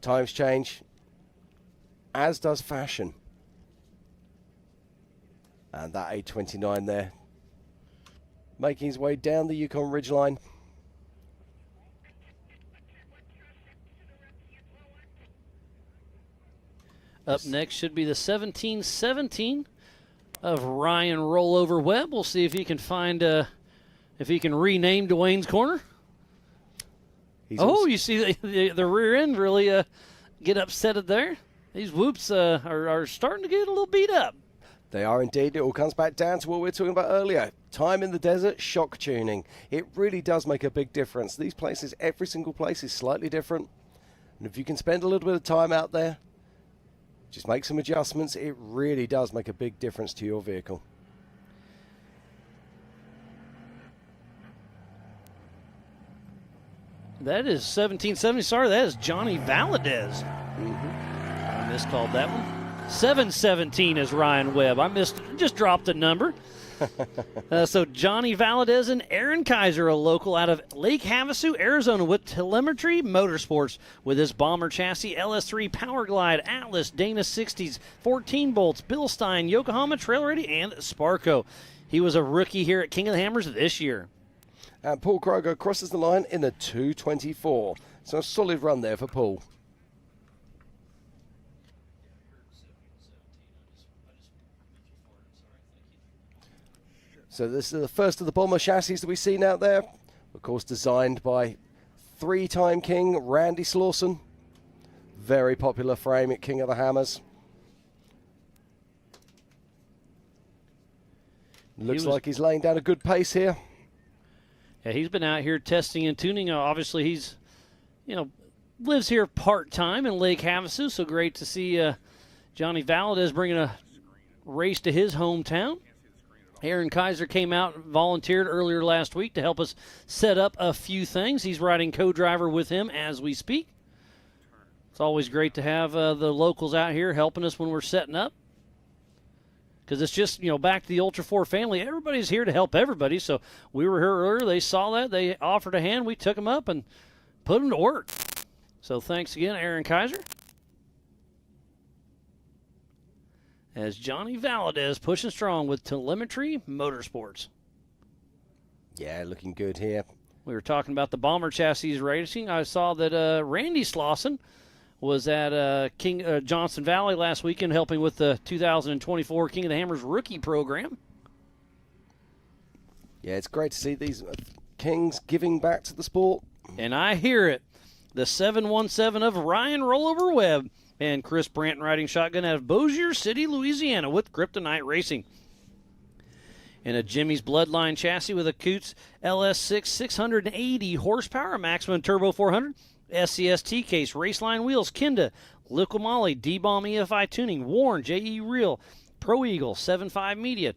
Times change, as does fashion. And that 8:29 there, making his way down the Yukon Ridgeline. Up next should be the 1717 of Ryan Rollover Webb. We'll see if he can find, if he can rename Dwayne's corner. You see the rear end really get upset there. These whoops are starting to get a little beat up. They are indeed. It all comes back down to what we were talking about earlier. Time in the desert, shock tuning. It really does make a big difference. These places, every single place is slightly different. And if you can spend a little bit of time out there, just make some adjustments, it really does make a big difference to your vehicle. That is 1770. Sorry, that is Johnny Valadez. I miscalled that one. 717 is Ryan Webb. I just dropped a number. So Johnny Valadez and Aaron Kaiser, a local out of Lake Havasu, Arizona, with Telemetry Motorsports with his Bomber chassis, LS3, Power Glide, Atlas, Dana 60s, 14 bolts, Bill Stein, Yokohama Trail Ready, and Sparco. He was a rookie here at King of the Hammers this year. And Paul Kroger crosses the line in a 2:24. So a solid run there for Paul. So this is the first of the Bomber chassis that we've seen out there. Of course, designed by three-time king Randy Slauson. Very popular frame at King of the Hammers. Looks like he's laying down a good pace here. Yeah, he's been out here testing and tuning. Obviously, he's, lives here part-time in Lake Havasu, so great to see Johnny Valadez bringing a race to his hometown. Aaron Kaiser came out and volunteered earlier last week to help us set up a few things. He's riding co-driver with him as we speak. It's always great to have the locals out here helping us when we're setting up. Because it's just, back to the Ultra4 family. Everybody's here to help everybody. So we were here earlier. They saw that. They offered a hand. We took them up and put them to work. So thanks again, Aaron Kaiser. As Johnny Valadez pushing strong with Telemetry Motorsports. Yeah, looking good here. We were talking about the bomber chassis racing. I saw that Randy Slauson was at Johnson Valley last weekend helping with the 2024 King of the Hammers rookie program. Yeah, it's great to see these Kings giving back to the sport. And I hear it. The 717 of Ryan Rollover Webb and Chris Branton riding shotgun out of Bossier City, Louisiana with Kryptonite Racing. And a Jimmy's Bloodline chassis with a Coots LS6 680 horsepower, maximum turbo 400, SCST case, Raceline wheels, Kenda, Liqui-Moly, D-Bomb EFI tuning, Warren, JE Reel, Pro Eagle, 7.5 Media,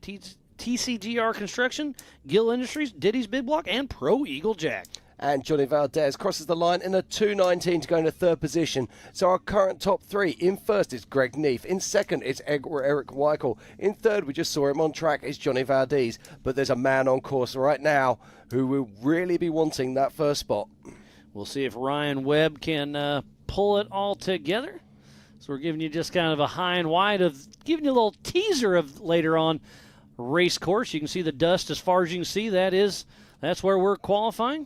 TCGR Construction, Gill Industries, Diddy's Big Block, and Pro Eagle Jack. And Johnny Valdez crosses the line in a 2:19 to go into third position. So our current top three. In first is Greg Neef. In second, it's Eric Weichel. In third, we just saw him on track, is Johnny Valdez. But there's a man on course right now who will really be wanting that first spot. We'll see if Ryan Webb can pull it all together. So we're giving you just kind of a high and wide of, giving you a little teaser of later on race course. You can see the dust as far as you can see. That's where we're qualifying.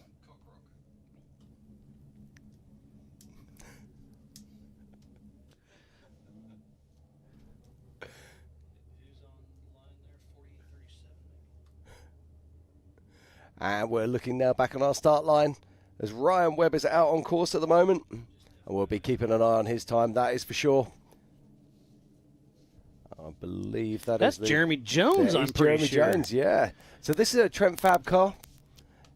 And we're looking now back on our start line as Ryan Webb is out on course at the moment. And we'll be keeping an eye on his time, that is for sure. I believe that's Jeremy Jones, I'm pretty sure. Jeremy Jones, yeah. So this is a Trent Fab car.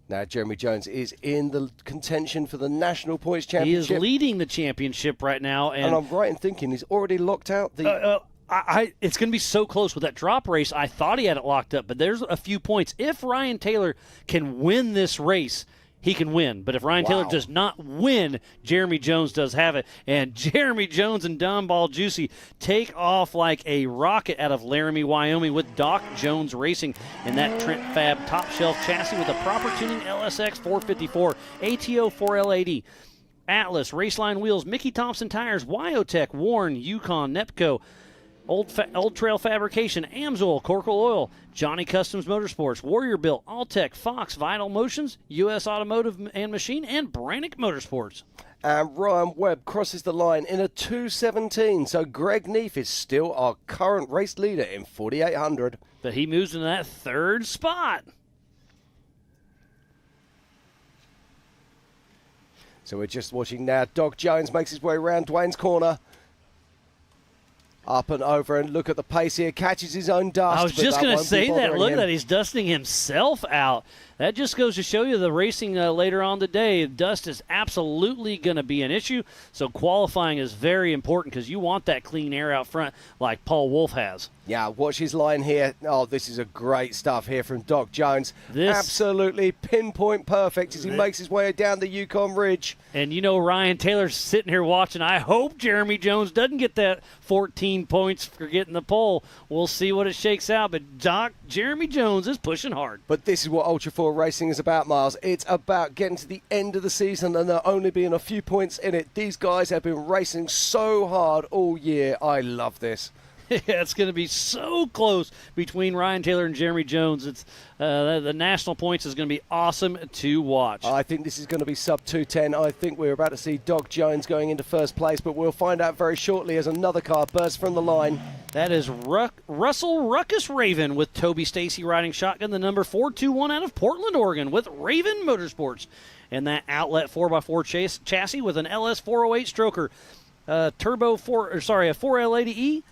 Now Jeremy Jones is in the contention for the National Points Championship. He is leading the championship right now. And I'm right in thinking he's already locked out the... it's going to be so close with that drop race. I thought he had it locked up, but there's a few points. If Ryan Taylor can win this race, he can win. But if Ryan Taylor does not win, Jeremy Jones does have it. And Jeremy Jones and Don Ball Juicy take off like a rocket out of Laramie, Wyoming with Doc Jones Racing in that Trent Fab top shelf chassis with a proper tuning LSX 454, ATO 4L80. Atlas, Raceline Wheels, Mickey Thompson Tires, Wyotech, Warren, Yukon, Nepco, Old Trail Fabrication, Amsoil, Corkle Oil, Johnny Customs Motorsports, Warrior Built, Alltech, Fox, Vital Motions, U.S. Automotive and Machine, and Brannick Motorsports. And Ryan Webb crosses the line in a 2:17. So Greg Neef is still our current race leader in 4,800. But he moves into that third spot. So we're just watching now. Doc Jones makes his way around Dwayne's corner. Up and over, and look at the pace here. Catches his own dust. I was just going to say that. Look at that. He's dusting himself out. That just goes to show you the racing later on today. Dust is absolutely going to be an issue. So qualifying is very important because you want that clean air out front like Paul Wolf has. Yeah, watch his line here. Oh, this is a great stuff here from Doc Jones. Absolutely pinpoint perfect as he makes his way down the Yukon Ridge. And you know Ryan Taylor's sitting here watching. I hope Jeremy Jones doesn't get that 14 points for getting the pole. We'll see what it shakes out. But Jeremy Jones is pushing hard. But this is what Ultra4 racing is about, Miles. It's about getting to the end of the season and there only being a few points in it. These guys have been racing so hard all year. I love this. Yeah, it's going to be so close between Ryan Taylor and Jeremy Jones. It's the national points is going to be awesome to watch. I think this is going to be sub 2:10. I think we're about to see Doc Jones going into first place, but we'll find out very shortly as another car bursts from the line. That is Russell Ruckus Raven with Toby Stacy riding shotgun, the number 421 out of Portland, Oregon with Raven Motorsports. And that outlet 4x4 chassis with an LS 408 stroker, a 4L80E.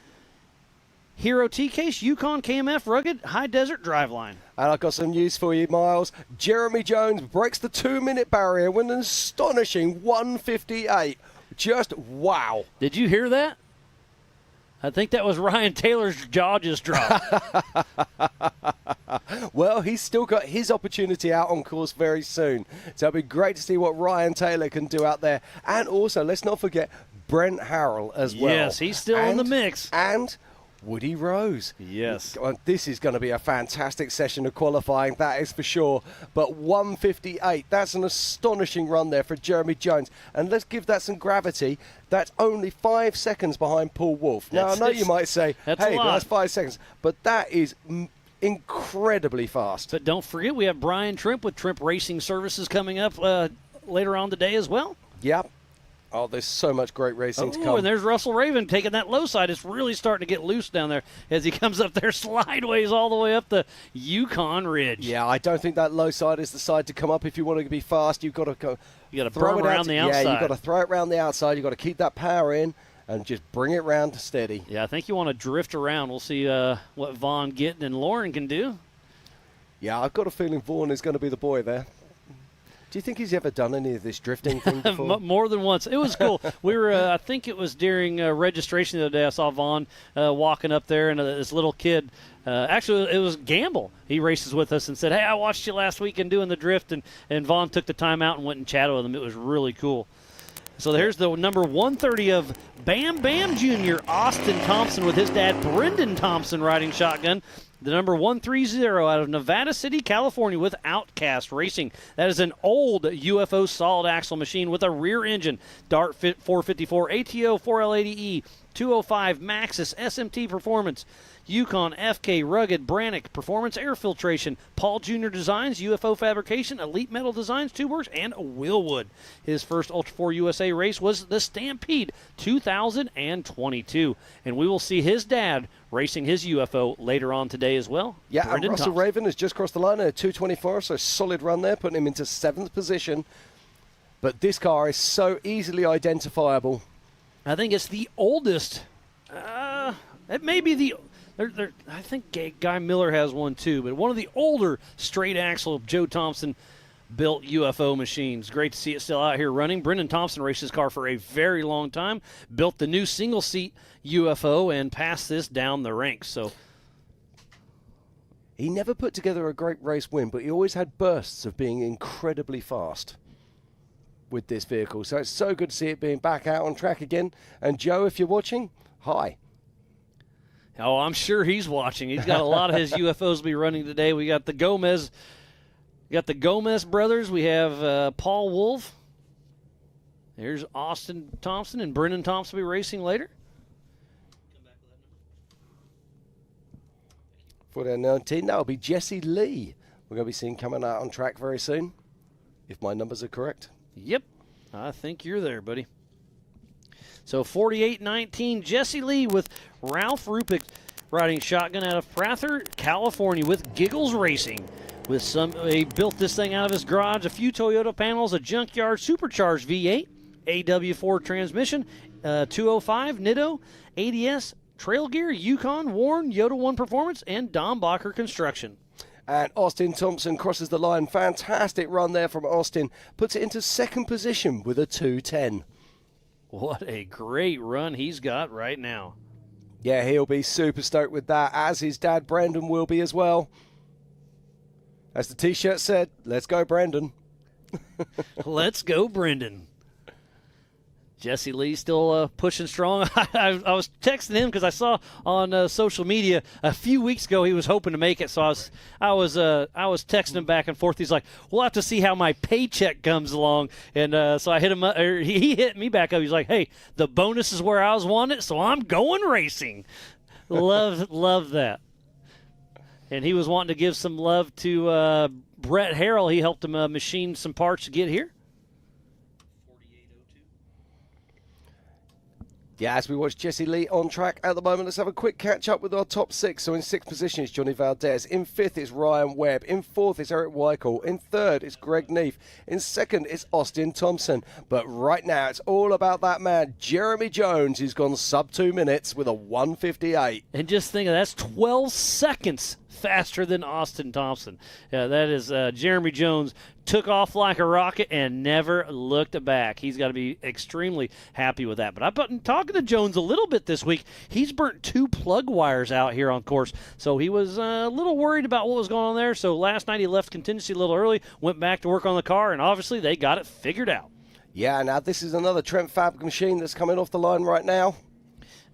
Hero T-Case, Yukon KMF Rugged High Desert Driveline. And I've got some news for you, Miles. Jeremy Jones breaks the 2-minute barrier with an astonishing 1:58. Just wow. Did you hear that? I think that was Ryan Taylor's jaw just dropped. Well, he's still got his opportunity out on course very soon. So it'll be great to see what Ryan Taylor can do out there. And also, let's not forget Brent Harrell as well. Yes, he's still in the mix. And Woody Rose. Yes. This is going to be a fantastic session of qualifying, that is for sure. But 1:58, that's an astonishing run there for Jeremy Jones. And let's give that some gravity. That's only 5 seconds behind Paul Wolf. Now, I know you might say, hey, that's 5 seconds. But that is incredibly fast. But don't forget, we have Brian Trimp with Trimp Racing Services coming up later on today as well. Yep. Oh, there's so much great racing to come. And there's Russell Raven taking that low side. It's really starting to get loose down there as he comes up there slideways all the way up the Yukon Ridge. Yeah, I don't think that low side is the side to come up if you want to be fast. You've got to go. You got to throw it around the outside. Yeah, you've got to throw it around the outside. You've got to keep that power in and just bring it round to steady. Yeah, I think you want to drift around. We'll see what Vaughn Gittin and Lauren can do. Yeah, I've got a feeling Vaughan is going to be the boy there. Do you think he's ever done any of this drifting thing before? More than once. It was cool. We were, I think it was during registration the other day, I saw Vaughn walking up there, and this little kid, actually it was Gamble. He races with us and said, hey, I watched you last weekend doing the drift, and Vaughn took the time out and went and chatted with him. It was really cool. So there's the number 130 of Bam Bam Jr., Austin Thompson, with his dad, Brendan Thompson, riding shotgun. The number 130 out of Nevada City, California, with Outcast Racing. That is an old UFO solid axle machine with a rear engine. Dart 454, ATO 4L80E, 205 Maxxis SMT Performance, Yukon FK Rugged Brannick Performance Air Filtration, Paul Jr. Designs, UFO Fabrication, Elite Metal Designs, Tubeworks, and Willwood. His first Ultra4 USA race was the Stampede 2022. And we will see his dad racing his UFO later on today as well. Yeah, Brendan and Russell Thompson. Raven has just crossed the line at a 224, so solid run there, putting him into 7th position. But this car is so easily identifiable. I think it's the oldest. It may be the. I think Guy Miller has one too, but one of the older straight axle Joe Thompson built UFO machines. Great to see it still out here running. Brendan Thompson raced his car for a very long time, built the new single seat UFO, and passed this down the ranks. So he never put together a great race win, but he always had bursts of being incredibly fast with this vehicle. So it's so good to see it being back out on track again. And Joe, if you're watching, hi. Oh, I'm sure he's watching. He's got a lot of his UFOs to be running today. We got the Gomez. Brothers. We have Paul Wolf. There's Austin Thompson, and Brendan Thompson will be racing later. For their 19, that'll be Jesse Lee. We're going to be seeing coming out on track very soon, if my numbers are correct. Yep, I think you're there, buddy. So 48-19, Jesse Lee with Ralph Rupick riding shotgun out of Prather, California, with Giggles Racing. He built this thing out of his garage, a few Toyota panels, a junkyard supercharged V8, AW4 transmission, 205 Nitto, ADS, Trail Gear, Yukon, Warren, Yoda 1 Performance, and Dombacher Construction. And Austin Thompson crosses the line. Fantastic run there from Austin. Puts it into 2nd position with a 210. What a great run he's got right now. Yeah, he'll be super stoked with that, as his dad Brandon will be as well. As the T-shirt said, let's go, Brandon. Let's go, Brendan. Jesse Lee still pushing strong. I was texting him because I saw on social media a few weeks ago he was hoping to make it. So I was texting him back and forth. He's like, "We'll have to see how my paycheck comes along." And so I hit him up, or he hit me back up. He's like, "Hey, the bonus is where I was wanted, so I'm going racing." Love that. And he was wanting to give some love to Brett Harrell. He helped him machine some parts to get here. Yeah, as we watch Jesse Lee on track at the moment, let's have a quick catch-up with our top 6. So in 6th position is Johnny Valdez. In 5th is Ryan Webb. In 4th is Eric Weichel. In 3rd is Greg Neef. In 2nd is Austin Thompson. But right now, it's all about that man, Jeremy Jones, who's gone sub 2 minutes with a 1:58. And just think of that's 12 seconds faster than Austin Thompson. Yeah, that is Jeremy Jones took off like a rocket and never looked back. He's got to be extremely happy with that. But I've been talking to Jones a little bit this week. He's burnt 2 plug wires out here on course, so he was a little worried about what was going on there. So last night he left contingency a little early, went back to work on the car, and obviously they got it figured out. Yeah, now this is another Trent Fab machine that's coming off the line right now.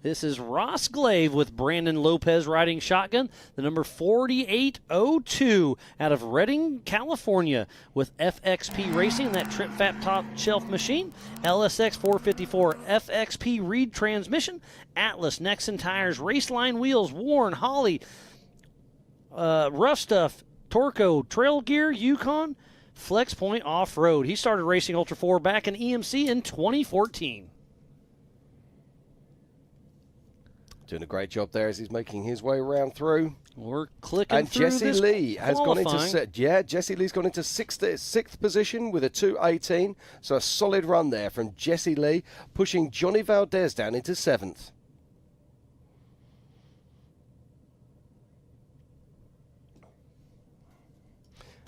This is Ross Glaive with Brandon Lopez riding shotgun, the number 4802 out of Redding, California, with FXP Racing, that Trip Fat top shelf machine, LSX 454 FXP Reed transmission, Atlas Nexon tires, Raceline wheels, Warren, Holley, Rough Stuff, Torco, Trail Gear, Yukon, Flex Point Off-Road. He started racing Ultra4 back in EMC in 2014. Doing a great job there as he's making his way around through. We're clicking and through Jesse this Lee has gone qualifying. into Jesse Lee's gone into sixth position with a 2:18. So a solid run there from Jesse Lee, pushing Johnny Valdez down into 7th.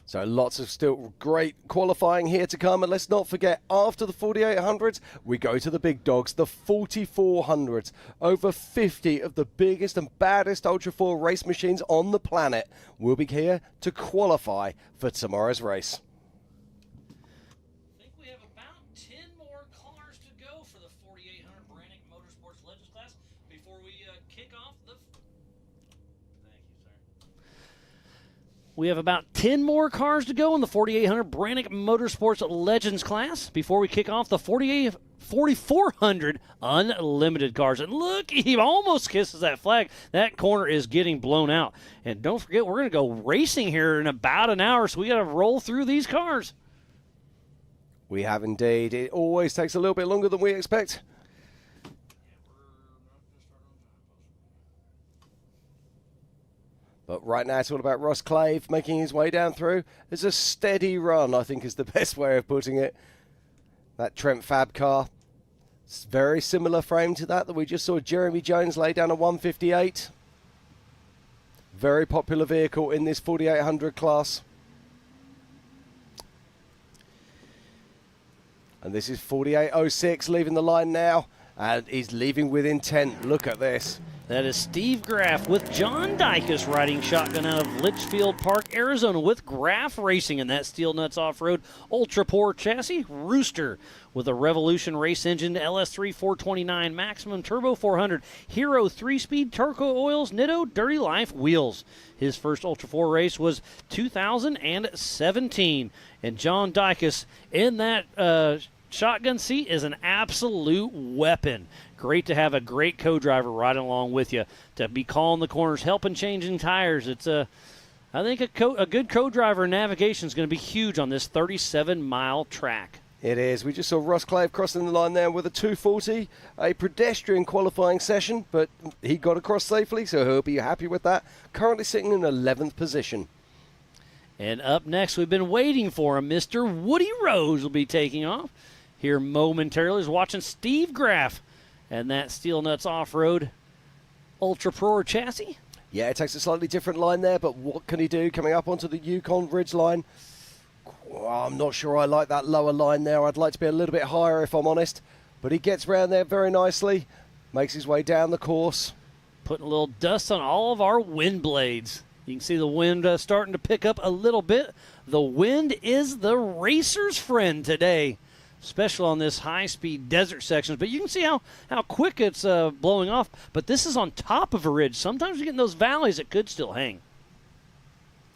So lots of still great qualifying here to come. And let's not forget, after the 4800s, we go to the big dogs, the 4400s. Over 50 of the biggest and baddest Ultra4 race machines on the planet will be here to qualify for tomorrow's race. I think we have about 10 more cars to go for the 4800 Brannick Motorsports Legends class before we kick off the... Thank you, sir. We have about 10 more cars to go in the 4800 Brannick Motorsports Legends class before we kick off the 4400 Unlimited cars. And look, he almost kisses that flag. That corner is getting blown out. And don't forget, we're going to go racing here in about an hour, so we got to roll through these cars. We have indeed. It always takes a little bit longer than we expect. But right now it's all about Ross Clave making his way down through. It's a steady run, I think is the best way of putting it. That Trent Fab car. It's very similar frame to that we just saw Jeremy Jones lay down a 158. Very popular vehicle in this 4800 class. And this is 4806 leaving the line now. And he's leaving with intent. Look at this. That is Steve Graff with John Dykus riding shotgun out of Litchfield Park, Arizona with Graff Racing in that Steel Nuts Off-Road Ultra4 chassis. Rooster with a Revolution race engine, LS3 429 Maximum Turbo 400, Hero 3-speed Turco Oils, Nitto Dirty Life wheels. His first Ultra4 race was 2017. And John Dykus in that shotgun seat is an absolute weapon. Great to have a great co-driver riding along with you to be calling the corners, helping changing tires. It's I think a good co-driver navigation is going to be huge on this 37-mile track. It is. We just saw Ross Clave crossing the line there with a 240, a pedestrian qualifying session, but he got across safely, so he'll be happy with that. Currently sitting in 11th position. And up next, we've been waiting for him. Mr. Woody Rose will be taking off here momentarily. He's watching Steve Graff and that Steel Nuts Off-Road Ultra4 chassis. Yeah, it takes a slightly different line there, but what can he do coming up onto the Yukon Ridge line? Well, I'm not sure I like that lower line there. I'd like to be a little bit higher if I'm honest. But he gets round there very nicely, makes his way down the course. Putting a little dust on all of our wind blades. You can see the wind starting to pick up a little bit. The wind is the racer's friend today, especially on this high-speed desert sections. But you can see how quick it's blowing off. But this is on top of a ridge. Sometimes you get in those valleys, it could still hang.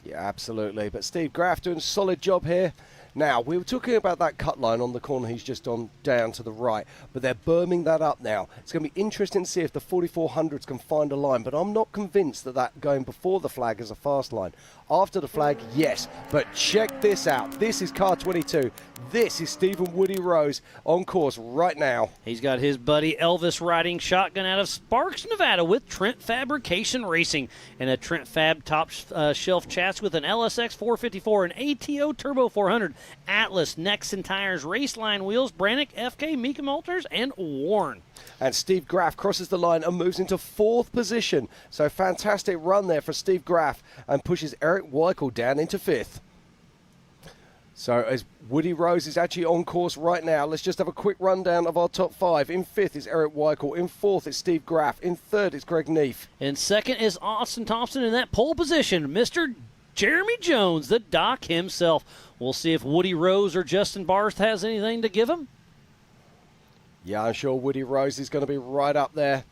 Yeah, absolutely. But Steve Graff doing a solid job here. Now, we were talking about that cut line on the corner he's just on down to the right, but they're berming that up now. It's going to be interesting to see if the 4400s can find a line, but I'm not convinced that going before the flag is a fast line. After the flag, yes, but check this out. This is car 22. This is Stephen Woody Rose on course right now. He's got his buddy Elvis riding shotgun out of Sparks, Nevada with Trent Fabrication Racing and a Trent Fab top shelf chassis with an LSX 454, an ATO Turbo 400, Atlas Nexen Tires, Raceline wheels, Brannick, FK, Mika Malters, and Warren. And Steve Graff crosses the line and moves into 4th position. So fantastic run there for Steve Graff and pushes Eric Weichel down into 5th. So as Woody Rose is actually on course right now, let's just have a quick rundown of our top 5. In 5th is Eric Weichel. In 4th is Steve Graff. In 3rd is Greg Neef. In 2nd is Austin Thompson. In that pole position, Mr. Jeremy Jones, the Doc himself. We'll see if Woody Rose or Justin Barth has anything to give him. Yeah, I'm sure Woody Rose is going to be right up there.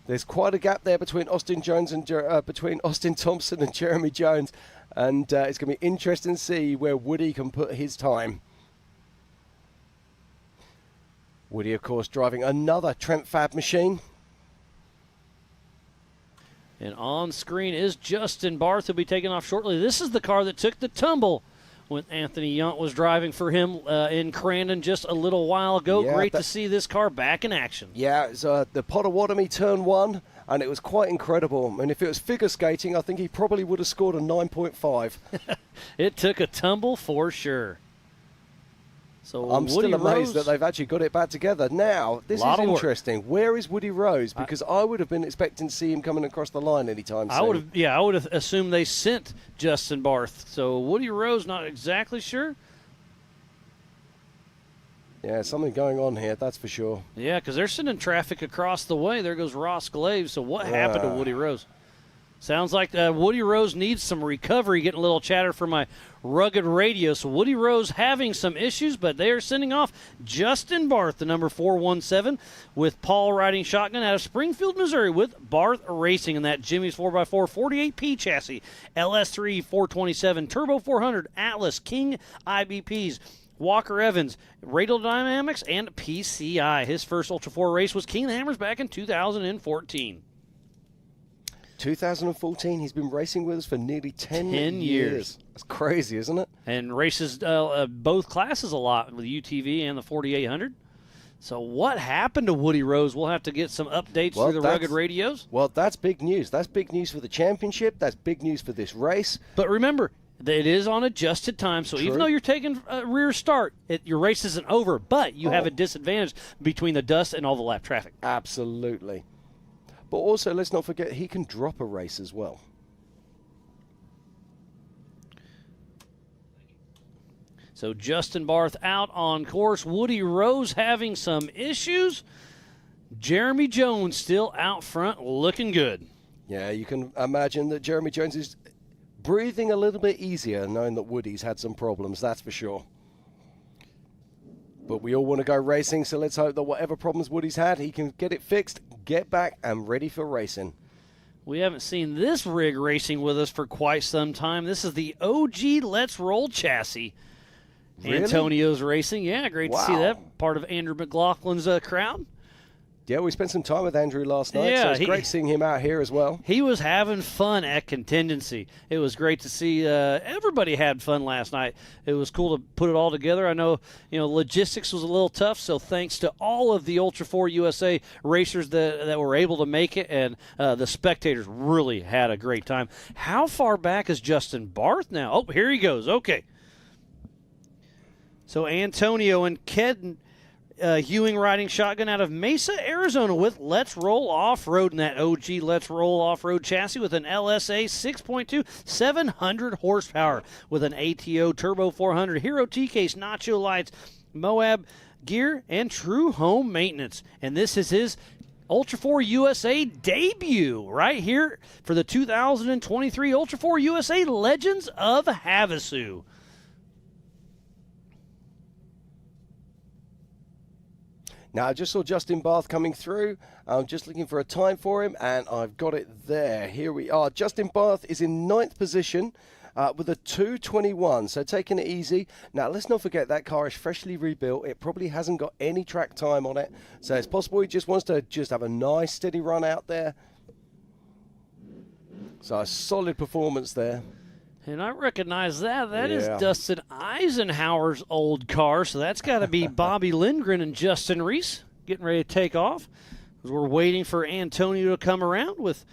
There's quite a gap there between Austin Thompson and Jeremy Jones, and it's going to be interesting to see where Woody can put his time. Woody, of course, driving another Trent Fab machine. And on screen is Justin Barth, who'll be taking off shortly. This is the car that took the tumble when Anthony Yount was driving for him in Crandon just a little while ago. Yeah, Great to see this car back in action. Yeah, it's the Potawatomi Turn 1, and it was quite incredible. And if it was figure skating, I think he probably would have scored a 9.5. It took a tumble for sure. So I'm Woody still amazed Rose, that they've actually got it back together. Now, this is Lot of work. interesting. Where is Woody Rose? Because I would have been expecting to see him coming across the line anytime soon. I would have assumed they sent Justin Barth. So Woody Rose, not exactly sure. Yeah, something going on here, that's for sure. Yeah, because they're sending traffic across the way. There goes Ross Glaves. So what happened to Woody Rose? Sounds like Woody Rose needs some recovery. Getting a little chatter from my rugged radio. So Woody Rose having some issues, but they are sending off Justin Barth, the number 417, with Paul riding shotgun out of Springfield, Missouri, with Barth Racing in that Jimmy's 4x4 48P chassis, LS3 427, Turbo 400, Atlas, King IBPs, Walker Evans, Radial Dynamics, and PCI. His first Ultra 4 race was King of the Hammers back in 2014. 2014, he's been racing with us for nearly 10 years. That's crazy, isn't it? And races both classes a lot with the UTV and the 4800. So what happened to Woody Rose? We'll have to get some updates through the rugged radios. Well, that's big news. That's big news for the championship. That's big news for this race. But remember, it is on adjusted time, so even though you're taking a rear start, your race isn't over, but you have a disadvantage between the dust and all the lap traffic. Absolutely. But also, let's not forget, he can drop a race as well. So Justin Barth out on course. Woody Rose having some issues. Jeremy Jones still out front looking good. Yeah, you can imagine that Jeremy Jones is breathing a little bit easier knowing that Woody's had some problems, that's for sure. But we all want to go racing, so let's hope that whatever problems Woody's had, he can get it fixed, get back, and ready for racing. We haven't seen this rig racing with us for quite some time. This is the OG Let's Roll chassis. Really? Antonio's racing. Yeah, great to see that. Part of Andrew McLaughlin's crowd. Yeah, we spent some time with Andrew last night, so it's great seeing him out here as well. He was having fun at Contingency. It was great to see everybody had fun last night. It was cool to put it all together. I know, logistics was a little tough, so thanks to all of the Ultra4 USA racers that were able to make it, and the spectators really had a great time. How far back is Justin Barth now? Oh, here he goes. Okay. So Antonio and Ked Hewing riding shotgun out of Mesa, Arizona with Let's Roll Off-Road in that OG Let's Roll Off-Road chassis with an LSA 6.2, 700 horsepower with an ATO Turbo 400, Hero T-Case, Nacho Lights, Moab gear, and true home maintenance. And this is his Ultra4 USA debut right here for the 2023 Ultra4 USA Legends of Havasu. Now, I just saw Justin Barth coming through. I'm just looking for a time for him, and I've got it there. Here we are. Justin Barth is in 9th position with a 2:21, so taking it easy. Now, let's not forget that car is freshly rebuilt. It probably hasn't got any track time on it, so it's possible he just wants to have a nice, steady run out there. So a solid performance there. And I recognize that. That is Dustin Eisenhower's old car, so that's got to be Bobby Lindgren and Justin Reese getting ready to take off. We're waiting for Antonio to come around with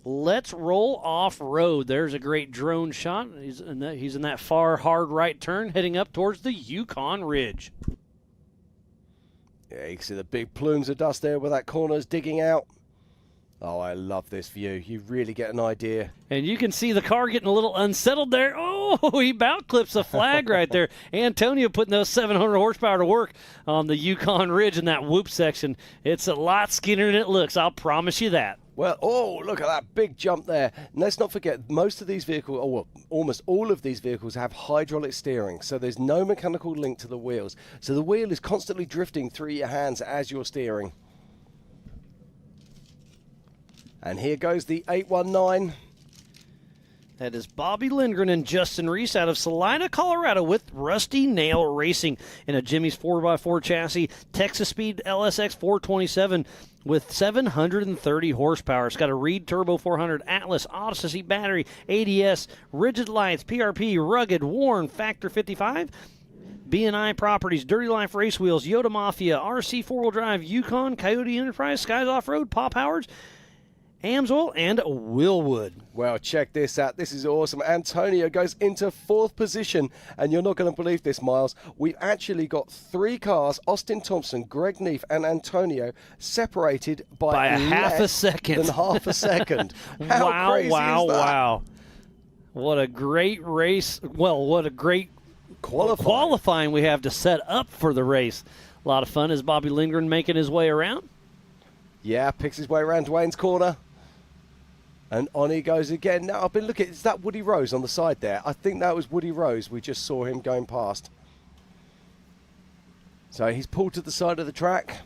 Let's Roll Off-Road. There's a great drone shot. He's in that far, hard right turn heading up towards the Yukon Ridge. Yeah, you can see the big plumes of dust there where that corner's digging out. Oh, I love this view. You really get an idea. And you can see the car getting a little unsettled there. Oh, he about clips a flag right there. Antonio putting those 700 horsepower to work on the Yukon Ridge in that whoop section. It's a lot skinnier than it looks, I'll promise you that. Well, oh, look at that big jump there. And let's not forget, most of these vehicles, almost all of these vehicles have hydraulic steering, so there's no mechanical link to the wheels. So the wheel is constantly drifting through your hands as you're steering. And here goes the 819. That is Bobby Lindgren and Justin Reese out of Salina, Colorado with Rusty Nail Racing in a Jimmy's 4x4 chassis, Texas Speed LSX 427 with 730 horsepower. It's got a Reed Turbo 400, Atlas, Odyssey battery, ADS, rigid lights, PRP, rugged, worn, Factor 55, B&I Properties, Dirty Life Race Wheels, Yoda Mafia, RC 4-wheel drive, Yukon, Coyote Enterprise, Skies Off-Road, Pop Howards, Amsoil, and Willwood. Well, check this out. This is awesome. Antonio goes into 4th position, and you're not going to believe this, Miles. We've actually got 3 cars, Austin Thompson, Greg Neef, and Antonio, separated by a half a second. Than half a second. How wow, crazy wow, is that? wow. What a great race. Well, what a great qualifying we have to set up for the race. A lot of fun. Is Bobby Lindgren making his way around? Yeah, picks his way around Dwayne's corner. And on he goes again. Now, I've been looking. Is that Woody Rose on the side there? I think that was Woody Rose. We just saw him going past. So he's pulled to the side of the track.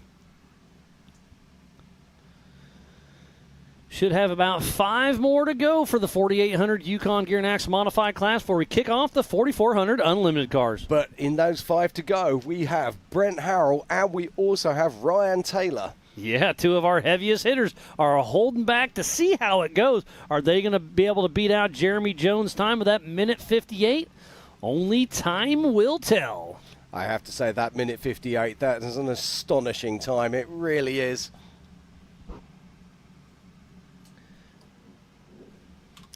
Should have about 5 more to go for the 4800 Yukon Gear and Axle Modified class before we kick off the 4400 Unlimited cars. But in those 5 to go, we have Brent Harrell and we also have Ryan Taylor. Yeah, 2 of our heaviest hitters are holding back to see how it goes. Are they going to be able to beat out Jeremy Jones' time of that minute 58? Only time will tell. I have to say that minute 58, that is an astonishing time. It really is.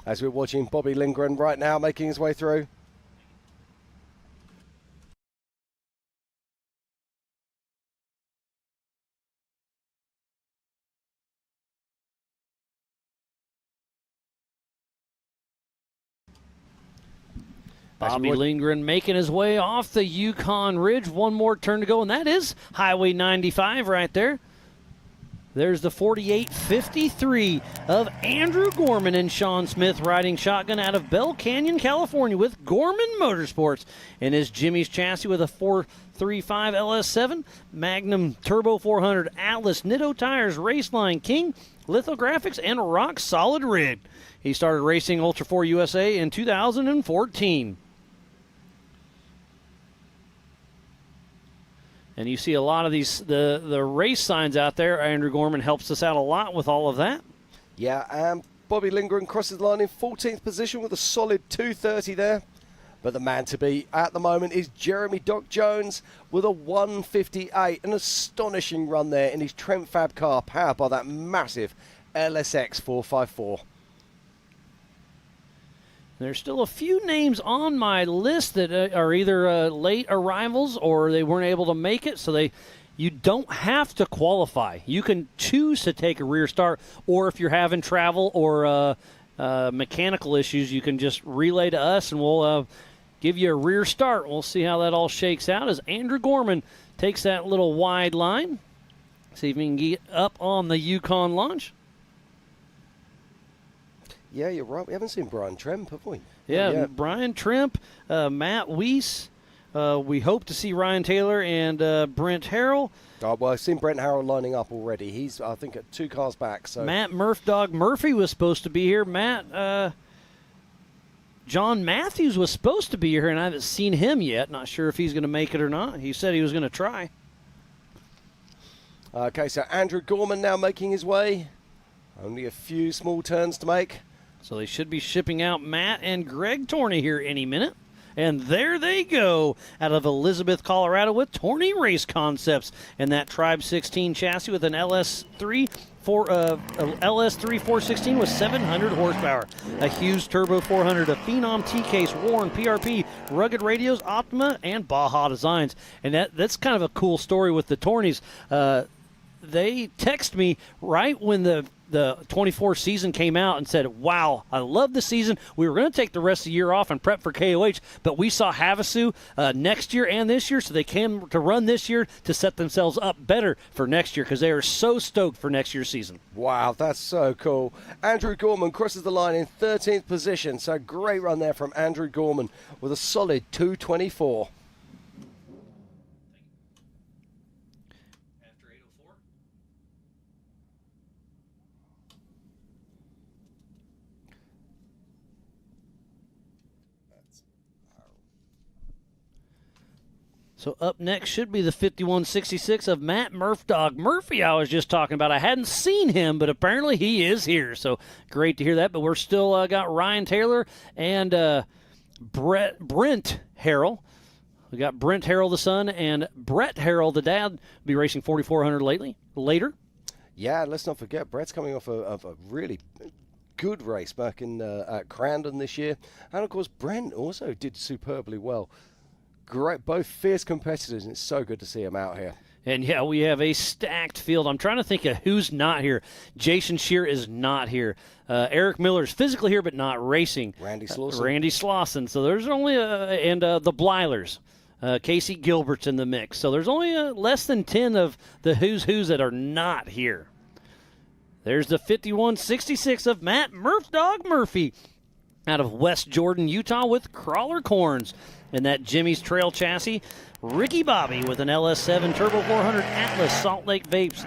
As we're watching Bobby Lindgren right now making his way through. Bobby Lindgren making his way off the Yukon Ridge. 1 more turn to go, and that is Highway 95 right there. There's the 4853 of Andrew Gorman and Sean Smith riding shotgun out of Bell Canyon, California with Gorman Motorsports in his Jimmy's chassis with a 435 LS7, Magnum Turbo 400, Atlas, Nitto Tires, Raceline, King, Lithographics, and Rock Solid Rig. He started racing Ultra4 USA in 2014. And you see a lot of these, the race signs out there. Andrew Gorman helps us out a lot with all of that. Yeah, and Bobby Lindgren crosses the line in 14th position with a solid 230 there. But the man to beat at the moment is Jeremy Doc Jones with a 158. An astonishing run there in his Trent Fab car powered by that massive LSX 454. There's still a few names on my list that are either late arrivals or they weren't able to make it, so you don't have to qualify. You can choose to take a rear start, or if you're having travel or mechanical issues, you can just relay to us and we'll give you a rear start. We'll see how that all shakes out as Andrew Gorman takes that little wide line. See if we can get up on the Yukon launch. Yeah, you're right. We haven't seen Brian Tremp, have we? Yeah, Brian Tremp, Matt Weiss. We hope to see Ryan Taylor and Brent Harrell. Oh, well, I've seen Brent Harrell lining up already. He's, I think, at 2 cars back. So Matt Dog Murphy was supposed to be here. John Matthews was supposed to be here, and I haven't seen him yet. Not sure if he's going to make it or not. He said he was going to try. Okay, so Andrew Gorman now making his way. Only a few small turns to make. So they should be shipping out Matt and Greg Torney here any minute. And there they go out of Elizabeth, Colorado with Torney Race Concepts and that Tribe 16 chassis with an LS3 416 with 700 horsepower. A Hughes Turbo 400, a Phenom T-Case, Warren, PRP, rugged radios, Optima, and Baja Designs. And that's kind of a cool story with the Torneys. They text me right when the 24 season came out and said, wow, I love the season. We were going to take the rest of the year off and prep for KOH, but we saw Havasu next year and this year, so they came to run this year to set themselves up better for next year because they are so stoked for next year's season. Wow, that's so cool. Andrew Gorman crosses the line in 13th position, so great run there from Andrew Gorman with a solid 224. So up next should be the 5166 of Matt Murph Murphy I was just talking about. I hadn't seen him, but apparently he is here. So great to hear that. But we're still got Ryan Taylor and Brent Harrell. We got Brent Harrell, the son, and Brett Harrell, the dad, be racing 4,400 later. Yeah, let's not forget, Brett's coming off a really good race back in at Crandon this year. And, of course, Brent also did superbly well. Great, both fierce competitors, and it's so good to see them out here. And, yeah, we have a stacked field. I'm trying to think of who's not here. Jason Shear is not here. Eric Miller's physically here but not racing. Randy Slauson. Randy Slauson. So there's only the Blylers. Casey Gilbert's in the mix. So there's only less than 10 of the who's that are not here. There's the 5166 of Matt Murphy out of West Jordan, Utah with crawler corns. And that Jimmy's Trail chassis, Ricky Bobby with an LS7 Turbo 400 Atlas Salt Lake Vapes.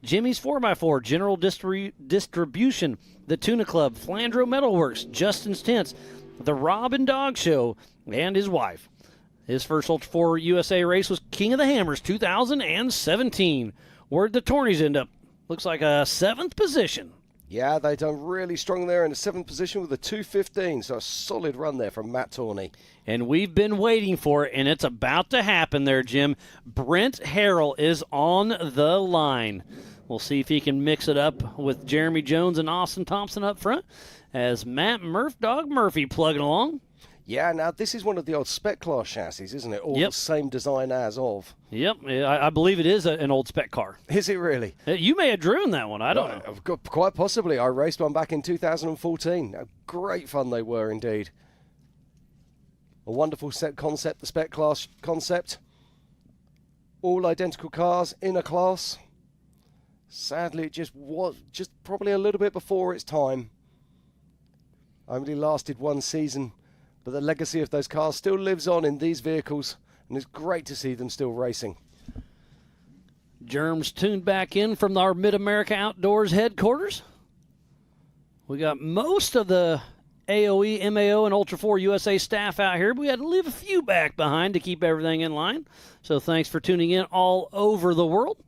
Jimmy's 4x4 General Distribution, the Tuna Club, Flandro Metalworks, Justin's Tents, the Rob and Dog Show, and his wife. His first Ultra4 USA race was King of the Hammers 2017. Where'd the Tornies end up? Looks like a 7th position. Yeah, they done really strong there in the 7th position with a 2:15, so a solid run there from Matt Torney. And we've been waiting for it, and it's about to happen there, Jim. Brent Harrell is on the line. We'll see if he can mix it up with Jeremy Jones and Austin Thompson up front as Matt Murphy plugging along. Yeah, now this is one of the old spec class chassis, isn't it? All Yep. the same design as of. Yep, I believe it is an old spec car. Is it really? You may have driven that one. I don't know. Quite possibly. I raced one back in 2014. Great fun they were indeed. A wonderful set concept, the spec class concept. All identical cars in a class. Sadly, it just probably a little bit before its time. Only lasted one season. But the legacy of those cars still lives on in these vehicles, and it's great to see them still racing. Germs tuned back in from our Mid-America Outdoors headquarters. We got most of the AOE, MAO, and Ultra4 USA staff out here. But we had to leave a few back behind to keep everything in line. So thanks for tuning in all over the world.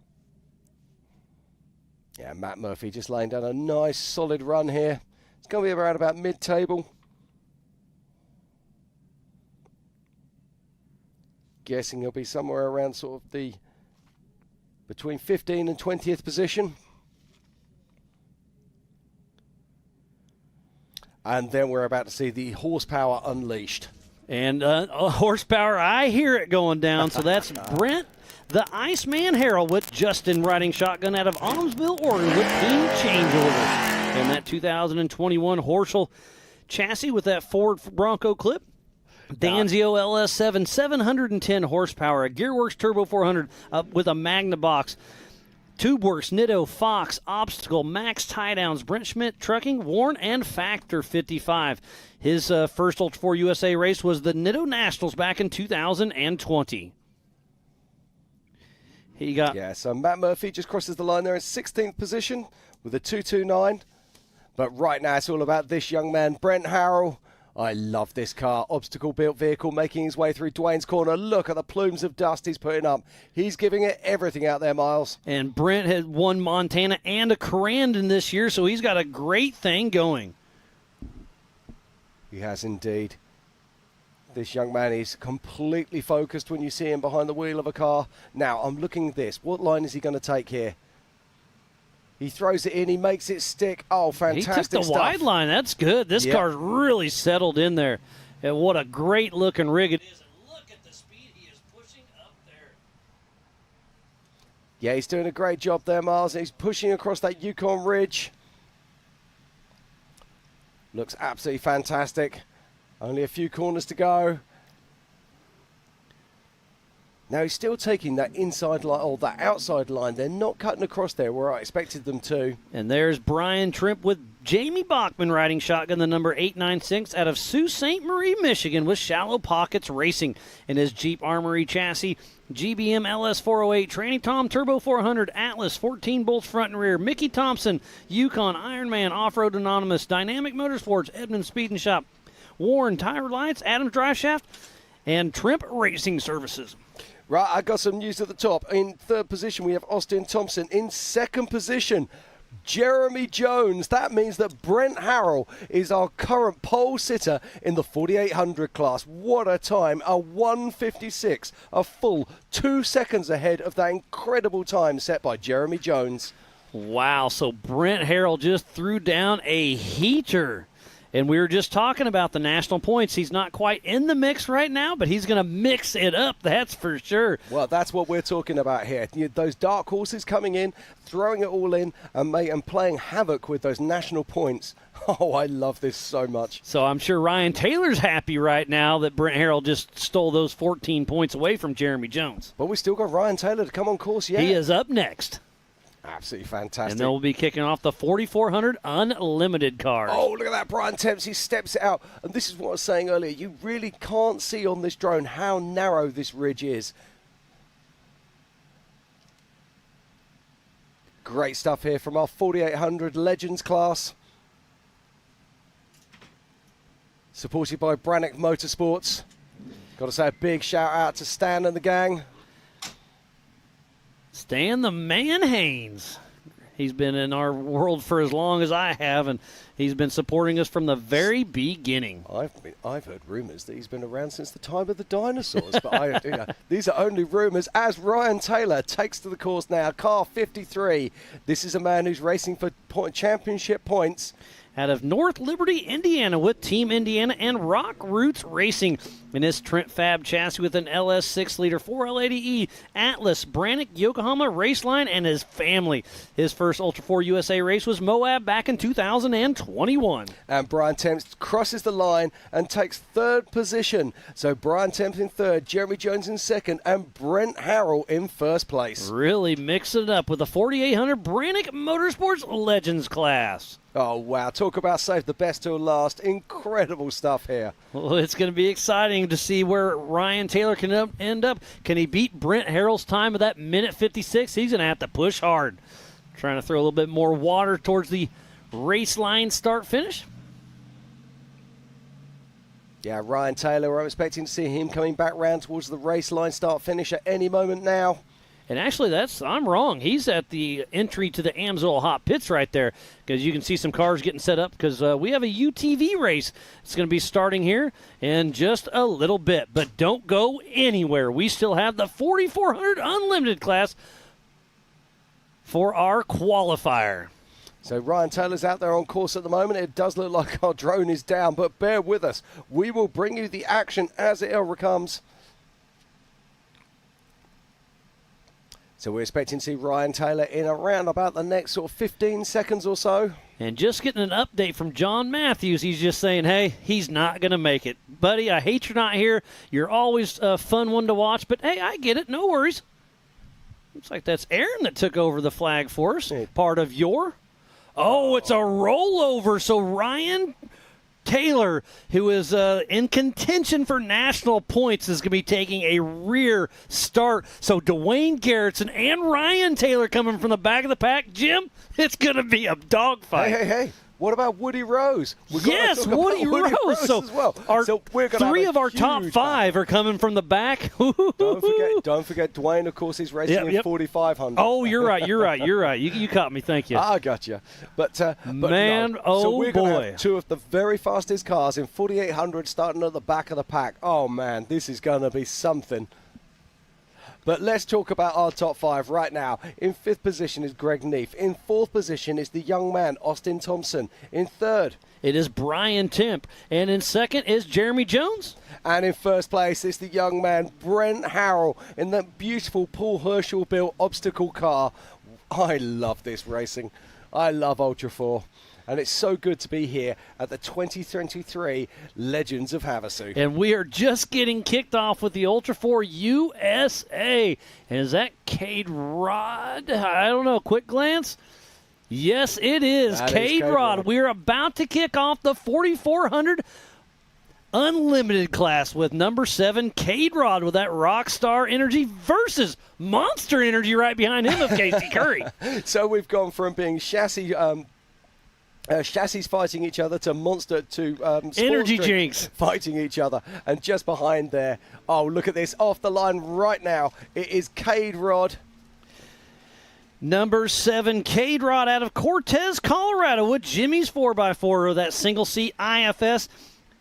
Yeah, Matt Murphy just laying down a nice solid run here. It's going to be around about mid-table. Guessing he'll be somewhere around sort of the between 15th and 20th position. And then we're about to see the horsepower unleashed. And horsepower, I hear it going down. So that's Brent, the Iceman Harrell with Justin riding shotgun out of Autumnsville, Oregon with team changeover. And that 2021 Horschel chassis with that Ford Bronco clip. Danzio LS7, 710 horsepower, a Gearworks Turbo 400 with a Magna box. TubeWorks, Nitto, Fox, Obstacle, Max Tie-Downs, Brent Schmidt Trucking, Warren, and Factor 55. His first Ultra4 USA race was the Nitto Nationals back in 2020. So Matt Murphy just crosses the line there in 16th position with a 229. But right now it's all about this young man, Brent Harrell. I love this car. Obstacle-built vehicle making his way through Dwayne's corner. Look at the plumes of dust he's putting up. He's giving it everything out there, Miles. And Brent had won Montana and a Crandon this year, so he's got a great thing going. He has indeed. This young man is completely focused when you see him behind the wheel of a car. Now, I'm looking at this. What line is he going to take here? He throws it in. He makes it stick. Oh, fantastic He took the stuff. wide line. That's good. This car's really settled in there. And what a great-looking rig it is. And look at the speed he is pushing up there. Yeah, he's doing a great job there, Miles. He's pushing across that Yukon Ridge. Looks absolutely fantastic. Only a few corners to go. Now he's still taking that inside line or that outside line. They're not cutting across there where I expected them to. And there's Brian Trimp with Jamie Bachman riding shotgun, the number 896 out of Sault Ste. Marie, Michigan with Shallow Pockets Racing in his Jeep Armory chassis. GBM LS408, Tranny Tom Turbo 400, Atlas, 14 bolts front and rear, Mickey Thompson, Yukon, Ironman, Off-Road Anonymous, Dynamic Motorsports, Edmund Speed and Shop, Warren Tire Lights, Adams Drive Shaft, and Trimp Racing Services. Right, I got some news at the top. In third position, we have Austin Thompson. In second position, Jeremy Jones. That means that Brent Harrell is our current pole sitter in the 4800 class. What a time, a 1:56, a full 2 seconds ahead of that incredible time set by Jeremy Jones. Wow, so Brent Harrell just threw down a heater. And we were just talking about the national points. He's not quite in the mix right now, but he's going to mix it up, that's for sure. Well, that's what we're talking about here. Those dark horses coming in, throwing it all in, and playing havoc with those national points. Oh, I love this so much. So I'm sure Ryan Taylor's happy right now that Brent Harrell just stole those 14 points away from Jeremy Jones. But we still got Ryan Taylor to come on course yet. He is up next. Absolutely fantastic. And then we'll be kicking off the 4,400 Unlimited cars. Oh, look at that, Brian Temps. He steps it out. And this is what I was saying earlier. You really can't see on this drone how narrow this ridge is. Great stuff here from our 4,800 Legends class. Supported by Brannock Motorsports. Got to say a big shout out to Stan and the gang. Stan the Man Haynes. He's been in our world for as long as I have, and he's been supporting us from the very beginning. I've heard rumors that he's been around since the time of the dinosaurs, but these are only rumors. As Ryan Taylor takes to the course now, car 53. This is a man who's racing for championship points. Out of North Liberty, Indiana, with Team Indiana and Rock Roots Racing in his Trent Fab chassis with an LS 6-liter 4L80E Atlas Brannock Yokohama Raceline and his family. His first Ultra4 USA race was Moab back in 2021. And Brian Temps crosses the line and takes third position. So Brian Temps in third, Jeremy Jones in second, and Brent Harrell in first place. Really mix it up with the 4,800 Brannock Motorsports Legends class. Oh, wow. Talk about save the best till last. Incredible stuff here. Well, it's going to be exciting to see where Ryan Taylor can end up. Can he beat Brent Harrell's time of that minute 56? He's going to have to push hard. Trying to throw a little bit more water towards the race line start-finish. Yeah, Ryan Taylor, I'm expecting to see him coming back round towards the race line start-finish at any moment now. And actually, I'm wrong. He's at the entry to the Amsoil Hot Pits right there, because you can see some cars getting set up, because we have a UTV race. It's going to be starting here in just a little bit. But don't go anywhere. We still have the 4,400 Unlimited class for our qualifier. So Ryan Taylor's out there on course at the moment. It does look like our drone is down, but bear with us. We will bring you the action as it ever comes. So we're expecting to see Ryan Taylor in around about the next sort of 15 seconds or so. And just getting an update from John Matthews. He's just saying, hey, he's not going to make it. Buddy, I hate you're not here. You're always a fun one to watch, but hey, I get it. No worries. Looks like that's Aaron that took over the flag for us. Part of your... Oh, it's a rollover. So Ryan Taylor, who is in contention for national points, is going to be taking a rear start. So Dwayne Garrettson and Ryan Taylor coming from the back of the pack. Jim, it's going to be a dogfight. Hey. What about Woody Rose? Yes, Woody Rose. So as well. We're three of our top five are coming from the back. Don't forget Dwayne, of course, is racing in 4,500. Oh, you're right. You caught me. Thank you. I got you. But man, no. So we're boy. going to have two of the very fastest cars in 4,800 starting at the back of the pack. Oh, man, this is going to be something. But let's talk about our top five right now. In fifth position is Greg Neef. In fourth position is the young man, Austin Thompson. In third, it is Brian Temp. And in second is Jeremy Jones. And in first place is the young man, Brent Harrell, in that beautiful Paul Herschel-built obstacle car. I love this racing. I love Ultra4. And it's so good to be here at the 2023 Legends of Havasu. And we are just getting kicked off with the Ultra4 USA. And is that Cade Rod? I don't know. Quick glance. Yes, it is. Cade Rod. We're about to kick off the 4,400 Unlimited class with number 7, Cade Rod, with that Rockstar Energy versus Monster Energy right behind him of Casey Curry. So we've gone from being chassis chassis fighting each other to monster to Energy Sports Drink drinks fighting each other. And just behind there, oh, look at this, off the line right now, it is Cade Rod. Number 7, Cade Rod out of Cortez, Colorado with Jimmy's 4x4, that single seat IFS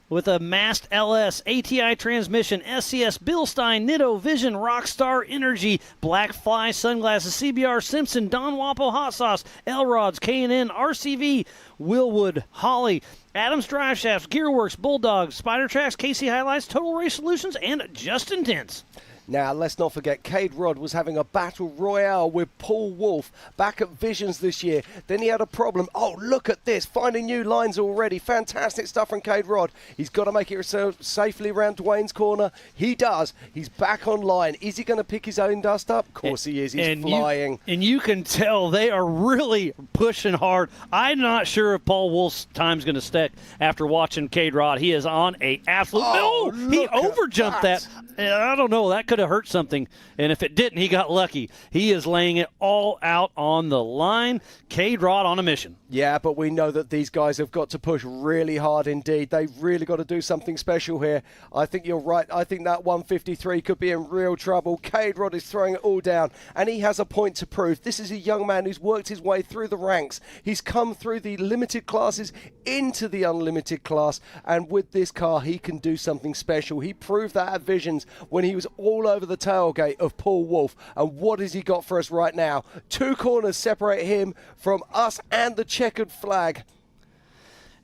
with a Mast LS, ATI transmission, SCS, Bilstein, Nitto, Vision, Rockstar Energy, Black Fly sunglasses, CBR, Simpson, Don Wapo Hot Sauce, L-Rods, K&N, RCV, Willwood, Holly, Adams Drive Shafts, Gearworks, Bulldog, Spider Tracks, KC Highlights, Total Race Solutions, and Just Intense. Now, let's not forget, Cade Rod was having a battle royale with Paul Wolf back at Visions this year. Then he had a problem. Oh, look at this, finding new lines already. Fantastic stuff from Cade Rod. He's got to make it safely around Dwayne's corner. He does. He's back online. Is he going to pick his own dust up? Of course he is. He's flying. And you can tell they are really pushing hard. I'm not sure if Paul Wolf's time's going to stick after watching Cade Rod. He is on a absolute... Oh, no! He overjumped that. I don't know. That could have hurt something. And if it didn't, he got lucky. He is laying it all out on the line. Cade Rod on a mission. Yeah, but we know that these guys have got to push really hard indeed. They've really got to do something special here. I think you're right. I think that 153 could be in real trouble. Cade Rod is throwing it all down, and he has a point to prove. This is a young man who's worked his way through the ranks. He's come through the limited classes into the unlimited class, and with this car, he can do something special. He proved that at Visions when he was all over the tailgate of Paul Wolf. And what has he got for us right now? 2 corners separate him from us and the checkered flag.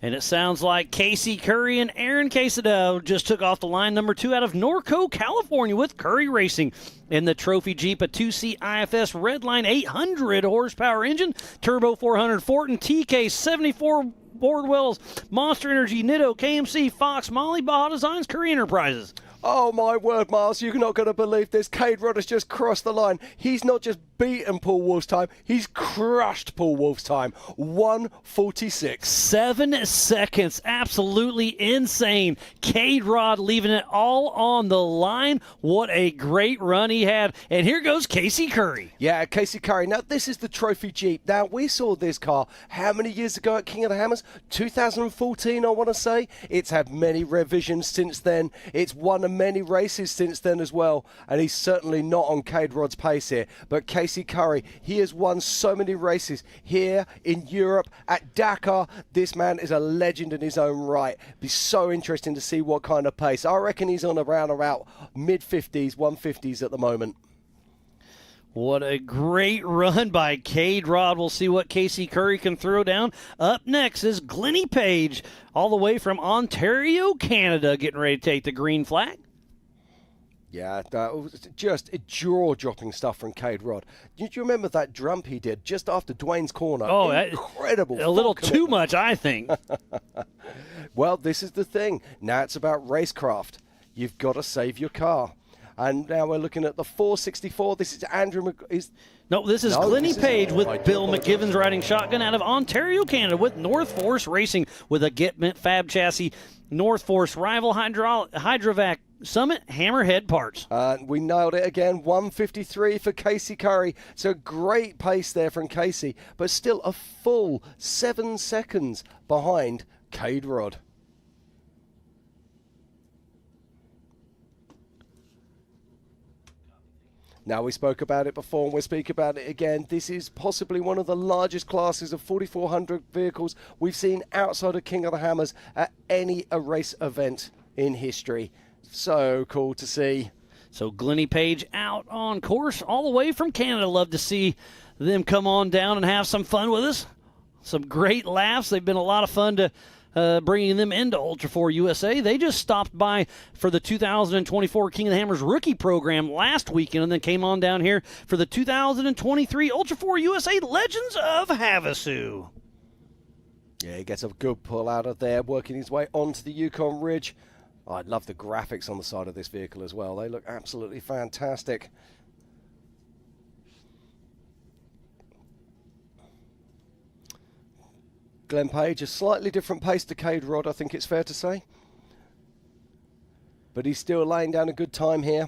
And it sounds like Casey Curry and Aaron Quesada just took off the line. Number 2 out of Norco, California with Curry Racing. In the Trophy Jeep, a 2C IFS Redline 800 horsepower engine, Turbo 400 Fortin, TK 74 Boardwells, Monster Energy, Nitto, KMC, Fox, Molly, Baja Designs, Curry Enterprises. Oh, my word, Miles, you're not going to believe this. Cade Rod has just crossed the line. He's not just beaten Paul Wolf's time, he's crushed Paul Wolf's time. 1:46. 7 seconds. Absolutely insane. Cade Rod leaving it all on the line. What a great run he had. And here goes Casey Curry. Yeah, Casey Curry. Now, this is the Trophy Jeep. Now, we saw this car how many years ago at King of the Hammers? 2014, I want to say. It's had many revisions since then. It's won many races since then as well, and he's certainly not on Cade Rod's pace here. But Casey Curry, he has won so many races here in Europe, at Dakar. This man is a legend in his own right. Be so interesting to see what kind of pace. I reckon he's on around about mid-50s, 150s at the moment. What a great run by Cade Rod. We'll see what Casey Curry can throw down. Up next is Glennie Page, all the way from Ontario, Canada, getting ready to take the green flag. Yeah, that was just jaw-dropping stuff from Cade Rod. Do you remember that jump he did just after Dwayne's corner? Oh, incredible. A little too much, I think. Well, this is the thing. Now it's about racecraft. You've got to save your car. And now we're looking at the 464. This is Andrew This is Glennie Page with Bill McGivens riding shotgun out of Ontario, Canada with North Force Racing with a Get Fab chassis, North Force Rival Hydrovac Summit Hammerhead parts. We nailed it again. 1:53 for Casey Curry. So great pace there from Casey, but still a full 7 seconds behind Cade Rod. Now, we spoke about it before and we'll speak about it again. This is possibly one of the largest classes of 4,400 vehicles we've seen outside of King of the Hammers at any race event in history. So cool to see. So Glennie Page out on course all the way from Canada. Love to see them come on down and have some fun with us. Some great laughs. They've been a lot of fun to bringing them into Ultra4 USA. They just stopped by for the 2024 King of the Hammers rookie program last weekend and then came on down here for the 2023 Ultra4 USA Legends of Havasu. Yeah, he gets a good pull out of there, working his way onto the Yukon Ridge. Oh, I love the graphics on the side of this vehicle as well. They look absolutely fantastic. Glenn Page, a slightly different pace to Cade Rod, I think it's fair to say. But he's still laying down a good time here.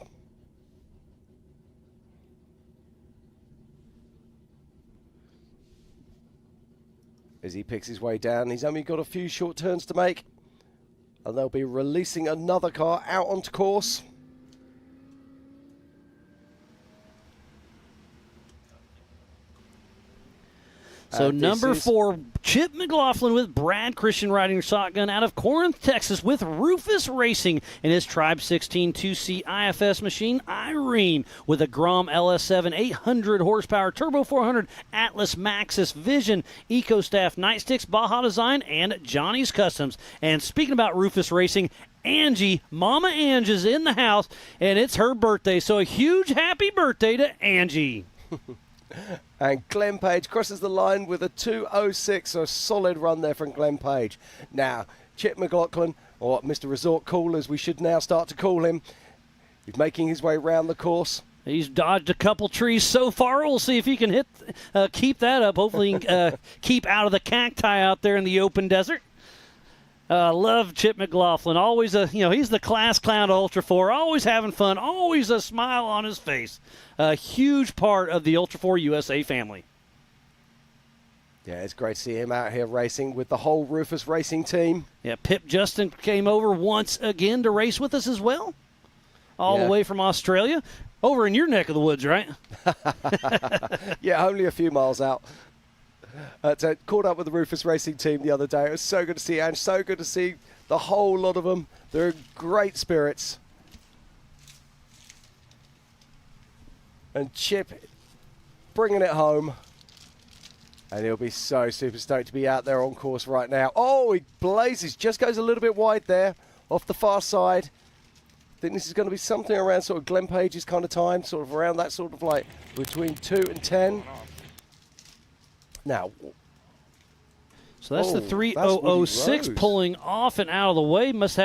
as he picks his way down. He's only got a few short turns to make, and they'll be releasing another car out onto course. So number 4, Chip McLaughlin with Brad Christian riding shotgun out of Corinth, Texas, with Rufus Racing in his Tribe 16 2C IFS machine. Irene with a Grom LS7 800 horsepower Turbo 400 Atlas Maxxis Vision EcoStaff Nightsticks Baja Design and Johnny's Customs. And speaking about Rufus Racing, Angie, Mama Ange is in the house, and it's her birthday. So a huge happy birthday to Angie. And Glenn Page crosses the line with a 2:06, so a solid run there from Glenn Page. Now, Chip McLaughlin, or Mr. Resort Cool, as we should now start to call him, he's making his way around the course. He's dodged a couple trees so far. We'll see if he can keep that up. Hopefully he can keep out of the cacti out there in the open desert. Love Chip McLaughlin. Always he's the class clown of Ultra4. Always having fun. Always a smile on his face. A huge part of the Ultra4 USA family. Yeah, it's great to see him out here racing with the whole Rufus Racing team. Yeah, Pip Justin came over once again to race with us as well. All the way from Australia. Over in your neck of the woods, right? Yeah, only a few miles out. So caught up with the Rufus Racing team the other day. It was so good to see Ange, so good to see the whole lot of them. They're in great spirits. And Chip bringing it home. And he'll be so super stoked to be out there on course right now. Oh, he blazes, just goes a little bit wide there off the far side. I think this is going to be something around sort of Glenn Page's kind of time, sort of around that sort of like between 2 and 10. Now, so that's the 3006 pulling off and out of the way. Must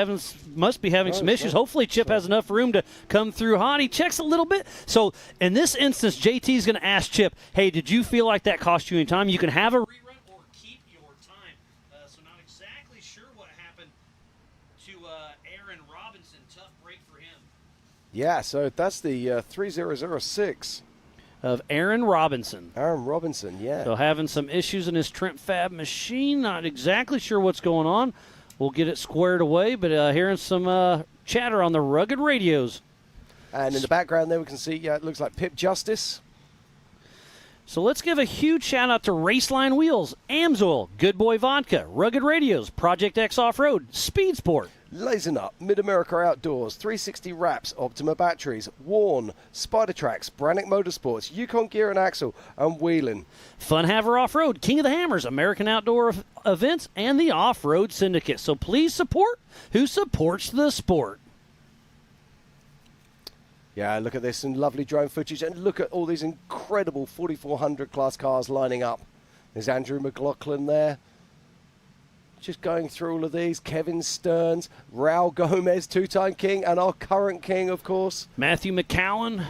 be having some issues. Hopefully Chip has enough room to come through hot. He checks a little bit. So in this instance, JT is going to ask Chip, hey, did you feel like that cost you any time? You can have a rerun or keep your time. So not exactly sure what happened to Aaron Robinson. Tough break for him. Yeah, so that's the 3006. Of Aaron Robinson. Aaron Robinson, yeah. So having some issues in his Trent Fab machine. Not exactly sure what's going on. We'll get it squared away, but hearing some chatter on the rugged radios. And in the background there we can see, it looks like Pip Justice. So let's give a huge shout out to Raceline Wheels, Amsoil, Good Boy Vodka, Rugged Radios, Project X Off-Road, Speed Sport. Lazen Up, Mid-America Outdoors, 360 Wraps, Optima Batteries, Warn, Spider Tracks, Brannick Motorsports, Yukon Gear and Axle, and Wheeling. Fun Haver Off-Road, King of the Hammers, American Outdoor Events, and the Off-Road Syndicate. So please support who supports the sport. Yeah, look at this and lovely drone footage, and look at all these incredible 4400 class cars lining up. There's Andrew McLaughlin there. Just going through all of these. Kevin Stearns, Raul Gomez, two-time king, and our current king, of course. Matthew McCowan.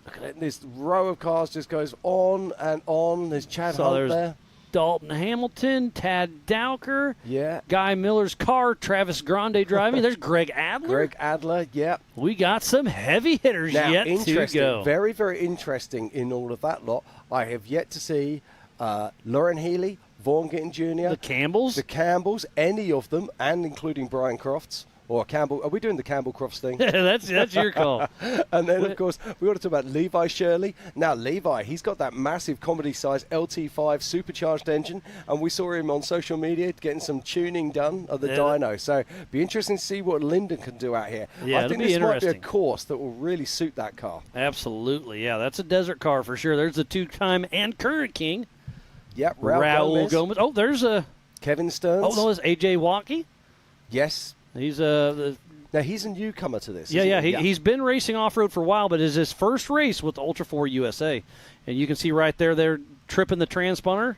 Look at it. This row of cars just goes on and on. There's Chad Hunt there. Dalton Hamilton, Tad Dowker. Yeah. Guy Miller's car, Travis Grande driving. There's Greg Adler. Greg Adler, yeah. We got some heavy hitters yet to go. Very, very interesting in all of that lot. I have yet to see Lauren Healey, Vaughn Gittin Jr. The Campbells, any of them, and including Brian Crofts. Or Campbell. Are we doing the Campbell Crofts thing? that's your call. And then, of course, we want to talk about Levi Shirley. Now, Levi, he's got that massive comedy-size LT5 supercharged engine, and we saw him on social media getting some tuning done of the dyno. So, be interesting to see what Lyndon can do out here. Yeah, I think this might be a course that will really suit that car. Absolutely, yeah. That's a desert car for sure. There's the two-time and current king. Yep, Raul Gomez. Oh, there's a Kevin Stearns. Oh, no, it's AJ Watkey. Yes. He's now he's a newcomer to this. He's been racing off-road for a while, but it's his first race with Ultra4 USA. And you can see right there, they're tripping the transponder,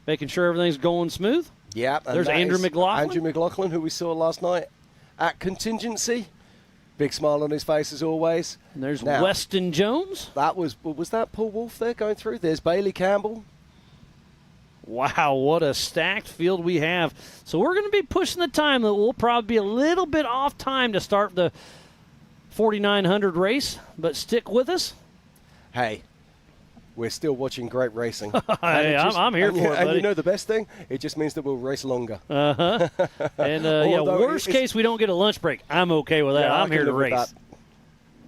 making sure everything's going smooth. Yeah. There's Andrew McLaughlin. Andrew McLaughlin, who we saw last night at Contingency. Big smile on his face as always. And there's Weston Jones. Was that Paul Wolf there going through? There's Bailey Campbell. Wow, what a stacked field we have. So we're going to be pushing the time. We'll probably be a little bit off time to start the 4900 race, but stick with us. Hey, we're still watching great racing. Hey, I'm here for it, And buddy. you know the best thing? It just means that we'll race longer. And Although worst case, we don't get a lunch break. I'm okay with that. Yeah, I I'm can here to live with race. that.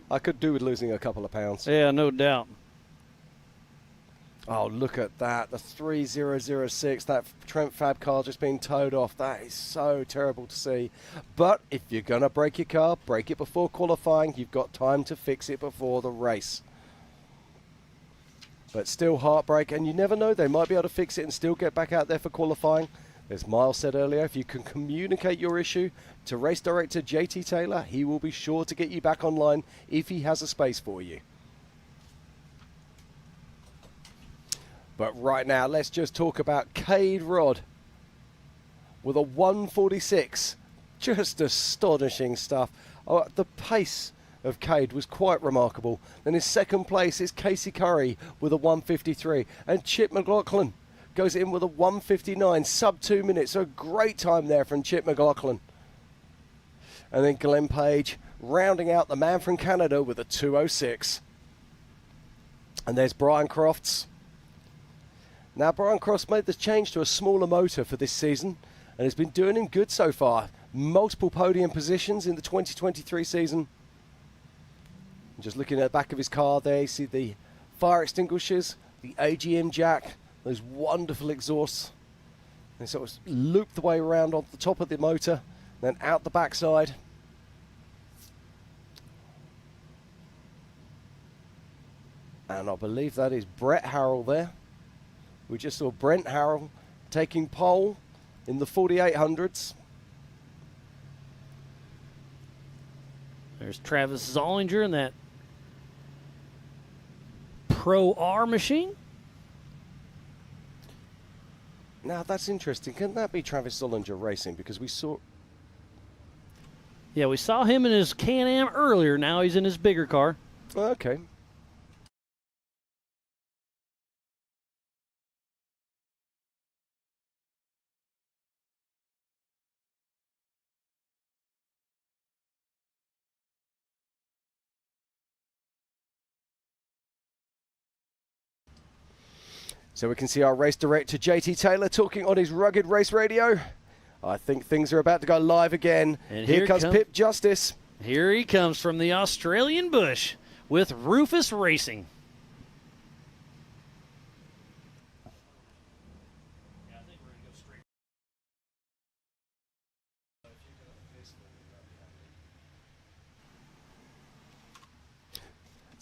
I could do with losing a couple of pounds. Yeah, no doubt. Oh, look at that. The 3006, that Trent Fab car just being towed off. That is so terrible to see. But if you're going to break your car, break it before qualifying. You've got time to fix it before the race. But still heartbreak, and you never know. They might be able to fix it and still get back out there for qualifying. As Miles said earlier, if you can communicate your issue to race director JT Taylor, he will be sure to get you back online if he has a space for you. But right now, let's just talk about Cade Rod with a 146. Just astonishing stuff. Oh, the pace of Cade was quite remarkable. Then in second place is Casey Curry with a 153. And Chip McLaughlin goes in with a 159, sub 2 minutes. So a great time there from Chip McLaughlin. And then Glenn Page rounding out the man from Canada with a 206. And there's Brian Crofts. Now, Brian Crofts made the change to a smaller motor for this season and has been doing him good so far. Multiple podium positions in the 2023 season. Just looking at the back of his car there, you see the fire extinguishers, the AGM jack, those wonderful exhausts. They sort of loop the way around on the top of the motor, then out the backside. And I believe that is Brett Harrell there. We just saw Brent Harrell taking pole in the 4800s. There's Travis Zollinger in that Pro R machine. Now that's interesting. Can that be Travis Zollinger racing? Because we saw... Yeah, we saw him in his Can-Am earlier. Now he's in his bigger car. Okay. So we can see our race director, JT Taylor, talking on his rugged race radio. I think things are about to go live again. And here comes Pip Justice. Here he comes from the Australian bush with Rufus Racing.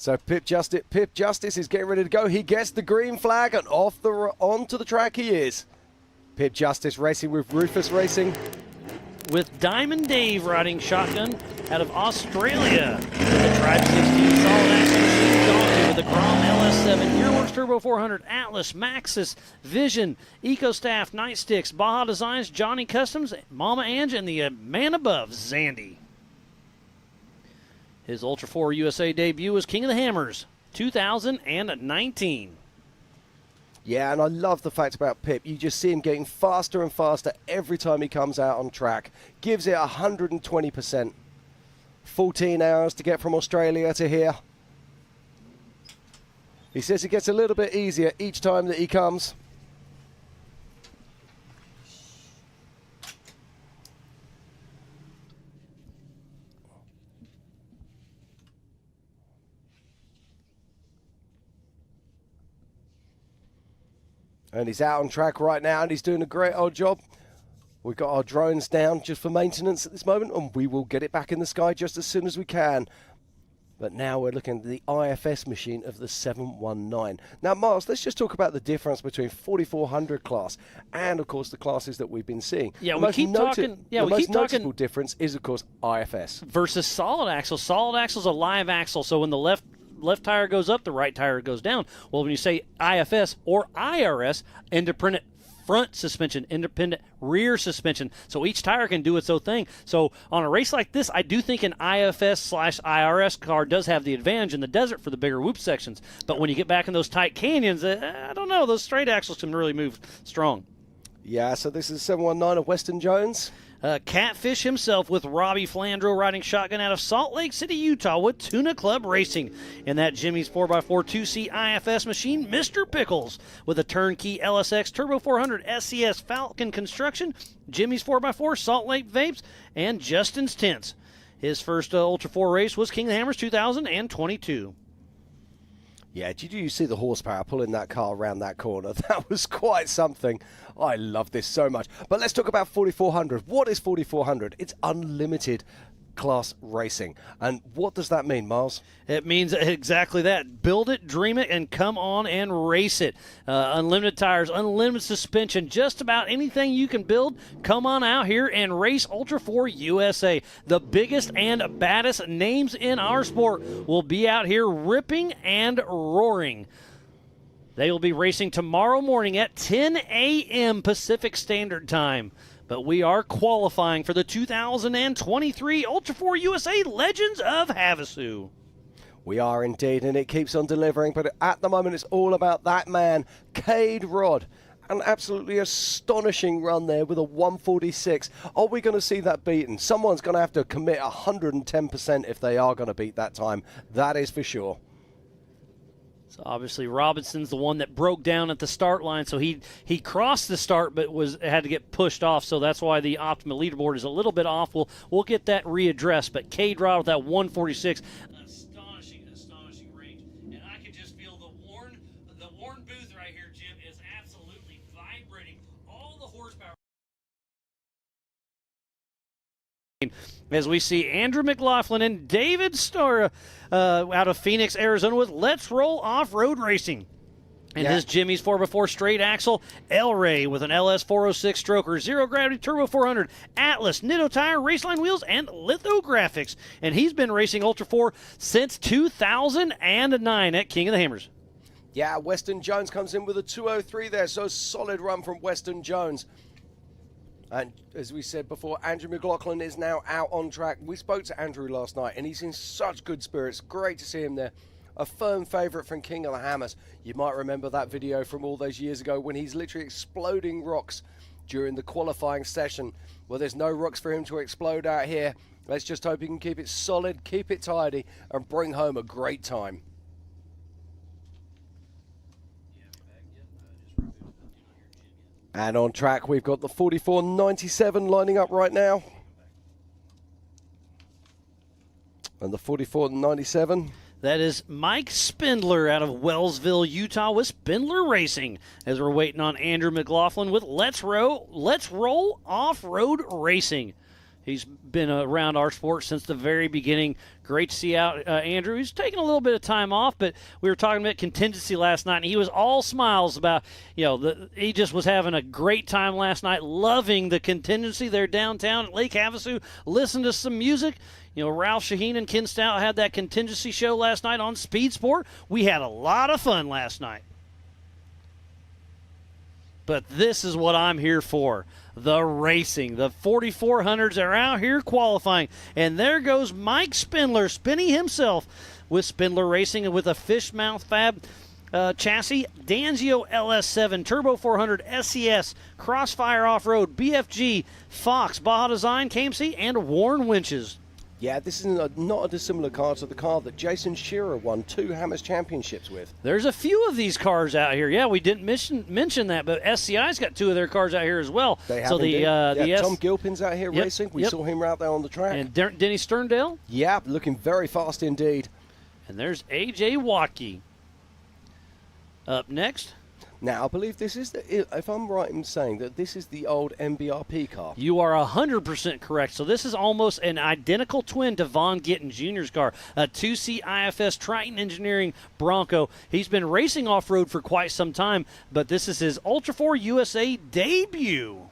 So Pip Justice is getting ready to go. He gets the green flag and onto the track he is. Pip Justice racing with Rufus Racing. With Diamond Dave riding shotgun out of Australia. With the Tribe 16 solid axle machine Donkey with the Grom LS7, Gearworks Turbo 400, Atlas, Maxxis, Vision, EcoStaff, Nightsticks, Baja Designs, Johnny Customs, Mama Ange, and the man above, Zandy. His Ultra4 USA debut was King of the Hammers, 2019. Yeah, and I love the fact about Pip. You just see him getting faster and faster every time he comes out on track. Gives it 120%. 14 hours to get from Australia to here. He says it gets a little bit easier each time that he comes. And he's out on track right now, and he's doing a great old job. We've got our drones down just for maintenance at this moment, and we will get it back in the sky just as soon as we can. But now we're looking at the IFS machine of the 719. Now, Miles, let's just talk about the difference between 4400 class and, of course, the classes that we've been seeing. Yeah, the we keep talking. Yeah, the we keep most noticeable talking. difference is, of course, IFS Versus solid axle. Solid axle is a live axle, so when the left tire goes up, the right tire goes down. Well, when you say IFS or IRS, independent front suspension, independent rear suspension, so each tire can do its own thing. So on a race like this, I do think an IFS/IRS car does have the advantage in the desert for the bigger whoop sections. But when you get back in those tight canyons, I don't know, those straight axles can really move strong. Yeah, so this is 719 of Weston Jones. Catfish himself with Robbie Flandreau riding shotgun out of Salt Lake City, Utah with Tuna Club Racing. In that Jimmy's 4x4 2C IFS machine, Mr. Pickles with a turnkey LSX Turbo 400 SCS Falcon Construction, Jimmy's 4x4 Salt Lake Vapes, and Justin's Tents. His first Ultra 4 race was King of the Hammers 2022. Yeah, did you see the horsepower pulling that car around that corner? That was quite something. I love this so much. But let's talk about 4400. What is 4400? It's unlimited class racing. And what does that mean, Miles? It means exactly that. Build it, dream it, and come on and race it. Unlimited tires, unlimited suspension, just about anything you can build. Come on out here and race Ultra 4 USA. The biggest and baddest names in our sport will be out here ripping and roaring. They will be racing tomorrow morning at 10 a.m. Pacific Standard Time. But we are qualifying for the 2023 Ultra 4 USA Legends of Havasu. We are indeed, and it keeps on delivering. But at the moment, it's all about that man, Cade Rod. An absolutely astonishing run there with a 146. Are we going to see that beaten? Someone's going to have to commit 110% if they are going to beat that time. That is for sure. So obviously Robinson's the one that broke down at the start line, so he crossed the start but had to get pushed off, so that's why the optimal leaderboard is a little bit off. We'll get that readdressed, but Cade Rod with that 146, astonishing range, and I can just feel the Warren booth right here, Jim, is absolutely vibrating. All the horsepower. As we see Andrew McLaughlin and David Starr out of Phoenix, Arizona with Let's Roll Off-Road Racing. And his Jimmy's 4x4 straight axle, El Rey with an LS 406 stroker, Zero Gravity Turbo 400, Atlas, Nitto Tire, Raceline Wheels, and Lithographics. And he's been racing Ultra 4 since 2009 at King of the Hammers. Yeah, Weston Jones comes in with a 203 there, so solid run from Weston Jones. And as we said before, Andrew McLaughlin is now out on track. We spoke to Andrew last night, and he's in such good spirits. Great to see him there. A firm favourite from King of the Hammers. You might remember that video from all those years ago when he's literally exploding rocks during the qualifying session. Well, there's no rocks for him to explode out here. Let's just hope he can keep it solid, keep it tidy, and bring home a great time. And on track, we've got the 4497 lining up right now. And the 4497. That is Mike Spindler out of Wellsville, Utah with Spindler Racing. As we're waiting on Andrew McLaughlin with Let's Roll Off-Road Racing. He's been around our sport since the very beginning. Great to see out Andrew. He's taking a little bit of time off, but we were talking about contingency last night, and he was all smiles about, he just was having a great time last night, loving the contingency there downtown at Lake Havasu, listened to some music. Ralph Shaheen and Ken Stout had that contingency show last night on Speed Sport. We had a lot of fun last night. But this is what I'm here for. The racing. The 4400s are out here qualifying. And there goes Mike Spindler, spinning himself with Spindler Racing and with a Fishmouth Fab chassis, Danzio LS7, Turbo 400, SCS, Crossfire Off-Road, BFG, Fox, Baja Design, KMC, and Warren winches. Yeah, this is not a dissimilar car to the car that Jason Shearer won 2 Hammers Championships with. There's a few of these cars out here. Yeah, we didn't mention that, but SCI's got 2 of their cars out here as well. They have so Tom Gilpin's out here racing. We saw him out there on the track. And Denny Sterndale? Yeah, looking very fast indeed. And there's A.J. Watke. Up next. Now, I believe this is if I'm right in saying that this is the old MBRP car. You are 100% correct. So this is almost an identical twin to Von Gittin Jr.'s car, a 2C IFS Triton Engineering Bronco. He's been racing off-road for quite some time, but this is his Ultra 4 USA debut.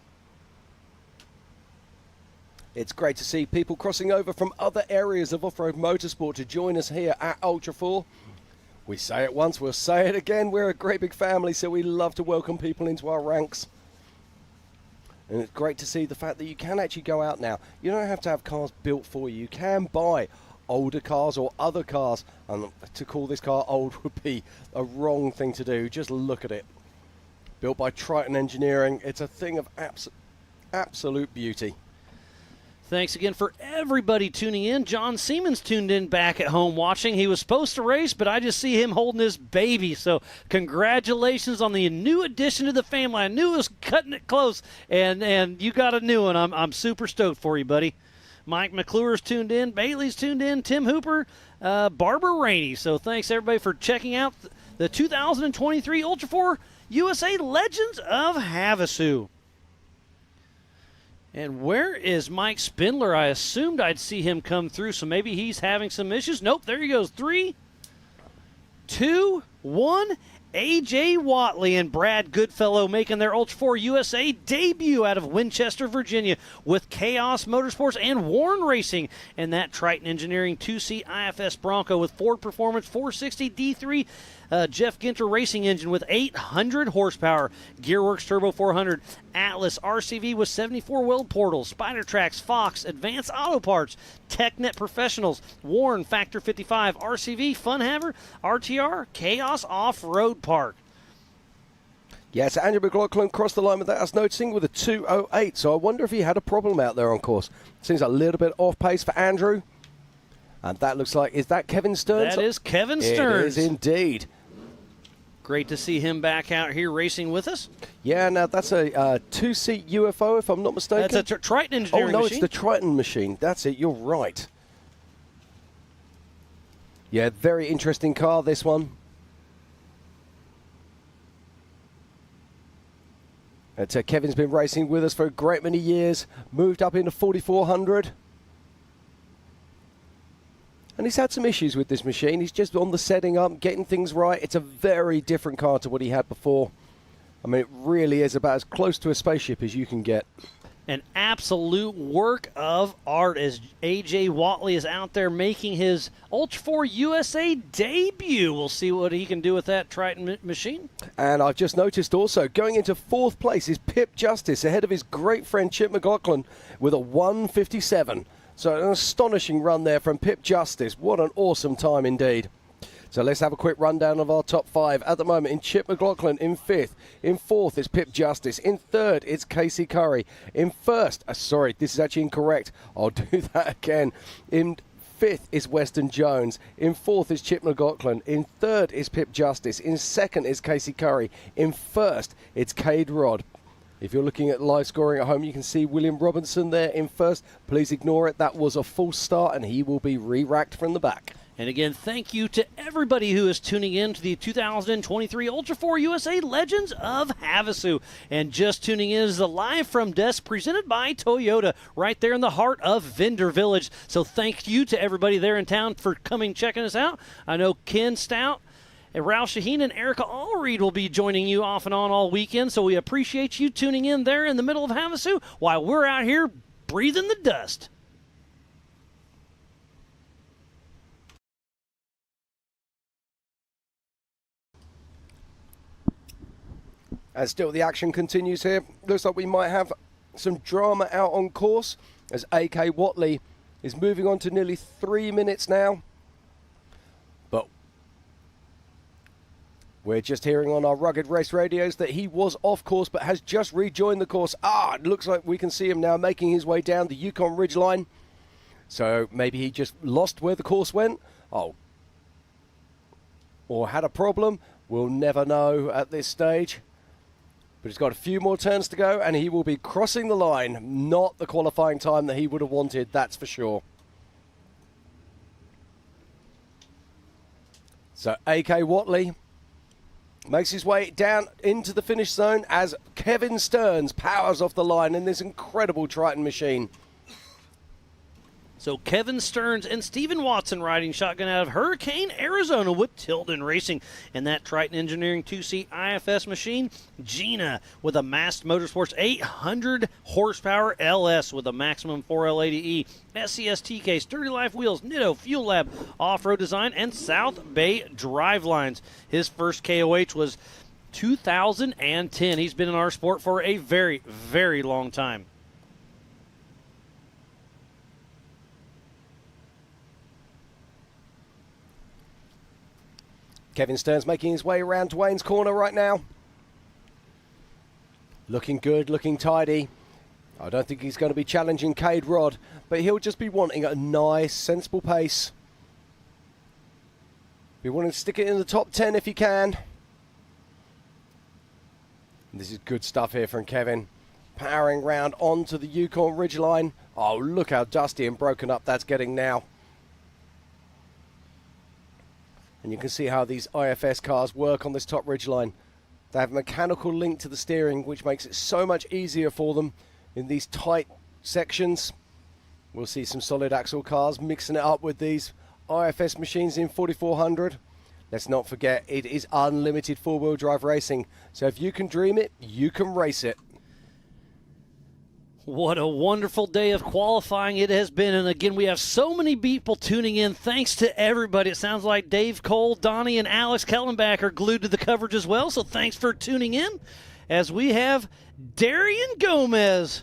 It's great to see people crossing over from other areas of off-road motorsport to join us here at Ultra 4. We say it once, we'll say it again. We're a great big family, so we love to welcome people into our ranks. And it's great to see the fact that you can actually go out now. You don't have to have cars built for you. You can buy older cars or other cars. And to call this car old would be a wrong thing to do. Just look at it. Built by Triton Engineering. It's a thing of absolute beauty. Thanks again for everybody tuning in. John Siemens tuned in back at home watching. He was supposed to race, but I just see him holding his baby. So congratulations on the new addition to the family. I knew it was cutting it close, and you got a new one. I'm super stoked for you, buddy. Mike McClure's tuned in. Bailey's tuned in. Tim Hooper, Barbara Rainey. So thanks, everybody, for checking out the 2023 Ultra4 USA Legends of Havasu. And where is Mike Spindler? I assumed I'd see him come through, so maybe he's having some issues. Nope, there he goes. 3, 2, 1. A.J. Watley and Brad Goodfellow making their Ultra4 USA debut out of Winchester, Virginia, with Chaos Motorsports and Warren Racing and that Triton Engineering 2C IFS Bronco with Ford Performance 460 D3 Jeff Ginter Racing engine with 800 horsepower, Gearworks Turbo 400, Atlas RCV with 74 wheel portals, Spider Tracks, Fox, Advanced Auto Parts, TechNet Professionals, Warren Factor 55, RCV, Funhaver, RTR, Chaos Off-Road Park. Yes, Andrew McLaughlin crossed the line without us noticing with a 2:08, so I wonder if he had a problem out there on course. Seems a little bit off pace for Andrew. And that looks like, is that Kevin Stearns? That is Kevin Stearns. It is indeed. Great to see him back out here racing with us. Yeah, now that's a two-seat UFO, if I'm not mistaken. That's a Triton Engineering machine. Oh, no, machine. it's the Triton machine. That's it, you're right. Yeah, very interesting car, this one. Kevin's been racing with us for a great many years, moved up into 4400. And he's had some issues with this machine. He's just on the setting up, getting things right. It's a very different car to what he had before. I mean, it really is about as close to a spaceship as you can get. An absolute work of art as A.J. Watley is out there making his Ultra4 USA debut. We'll see what he can do with that Triton machine. And I've just noticed also, going into fourth place is Pip Justice, ahead of his great friend Chip McLaughlin with a 1:57. So an astonishing run there from Pip Justice. What an awesome time indeed. So let's have a quick rundown of our top 5. At the moment, in Chip McLaughlin in 5th. In 4th is Pip Justice. In 3rd, it's Casey Curry. In 1st, sorry, this is actually incorrect. I'll do that again. In 5th is Weston Jones. In 4th is Chip McLaughlin. In 3rd is Pip Justice. In 2nd is Casey Curry. In 1st, it's Cade Rod. If you're looking at live scoring at home, you can see William Robinson there in 1st. Please ignore it. That was a false start, and he will be re-racked from the back. And again, thank you to everybody who is tuning in to the 2023 Ultra4 USA Legends of Havasu. And just tuning in is the Live from Desk presented by Toyota right there in the heart of Vendor Village. So thank you to everybody there in town for coming checking us out. I know Ken Stout, Ralph Shaheen, and Erica Allreed will be joining you off and on all weekend. So we appreciate you tuning in there in the middle of Havasu while we're out here breathing the dust. And still the action continues here. Looks like we might have some drama out on course as A.K. Watley is moving on to nearly 3 minutes now. But we're just hearing on our Rugged Race radios that he was off course but has just rejoined the course. It looks like we can see him now making his way down the Yukon Ridgeline. So maybe he just lost where the course went. Or had a problem. We'll never know at this stage. But he's got a few more turns to go, and he will be crossing the line. Not the qualifying time that he would have wanted, that's for sure. So A.K. Watley makes his way down into the finish zone as Kevin Stearns powers off the line in this incredible Triton machine. So Kevin Stearns and Stephen Watson riding shotgun out of Hurricane, Arizona with Tilden Racing. And that Triton Engineering 2C IFS machine, Gina with a Mast Motorsports 800 horsepower LS with a maximum 4L80E, SCS TK, Sturdy Life Wheels, Nitto, Fuel Lab, Off-Road Design, and South Bay Drivelines. His first KOH was 2010. He's been in our sport for a very, very long time. Kevin Stearns making his way around Dwayne's corner right now. Looking good, looking tidy. I don't think he's going to be challenging Cade Rod, but he'll just be wanting a nice, sensible pace. Be wanting to stick it in the top 10 if he can. This is good stuff here from Kevin. Powering round onto the Yukon ridgeline. Oh, look how dusty and broken up that's getting now. And you can see how these IFS cars work on this top ridgeline. They have a mechanical link to the steering, which makes it so much easier for them in these tight sections. We'll see some solid axle cars mixing it up with these IFS machines in 4400. Let's not forget, it is unlimited four-wheel drive racing. So if you can dream it, you can race it. What a wonderful day of qualifying it has been. And again, we have so many people tuning in. Thanks to everybody. It sounds like Dave Cole, Donnie, and Alex Kellenbach are glued to the coverage as well. So thanks for tuning in as we have Darian Gomez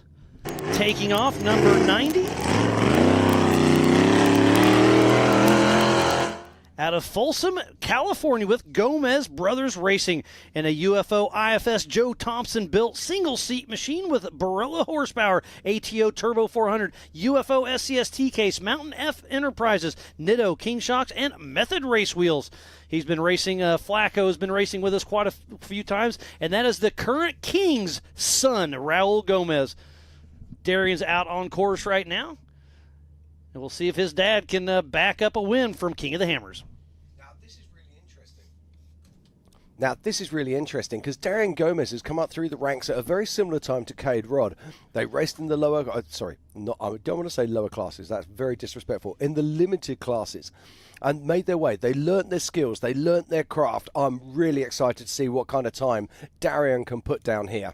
taking off, number 90. Out of Folsom, California, with Gomez Brothers Racing in a UFO IFS Joe Thompson built single-seat machine with Barilla horsepower, ATO Turbo 400, UFO SCST case, Mountain F Enterprises, Nitto, King Shocks, and Method race wheels. He's been racing, Flacco has been racing with us quite a few times, and that is the current King's son, Raul Gomez. Darian's out on course right now. And we'll see if his dad can back up a win from King of the Hammers. Now, this is really interesting because Darian Gomez has come up through the ranks at a very similar time to Cade Rod. They raced in the lower, I don't want to say lower classes, that's very disrespectful, in the limited classes, and made their way. They learnt their skills, they learnt their craft. I'm really excited to see what kind of time Darian can put down here.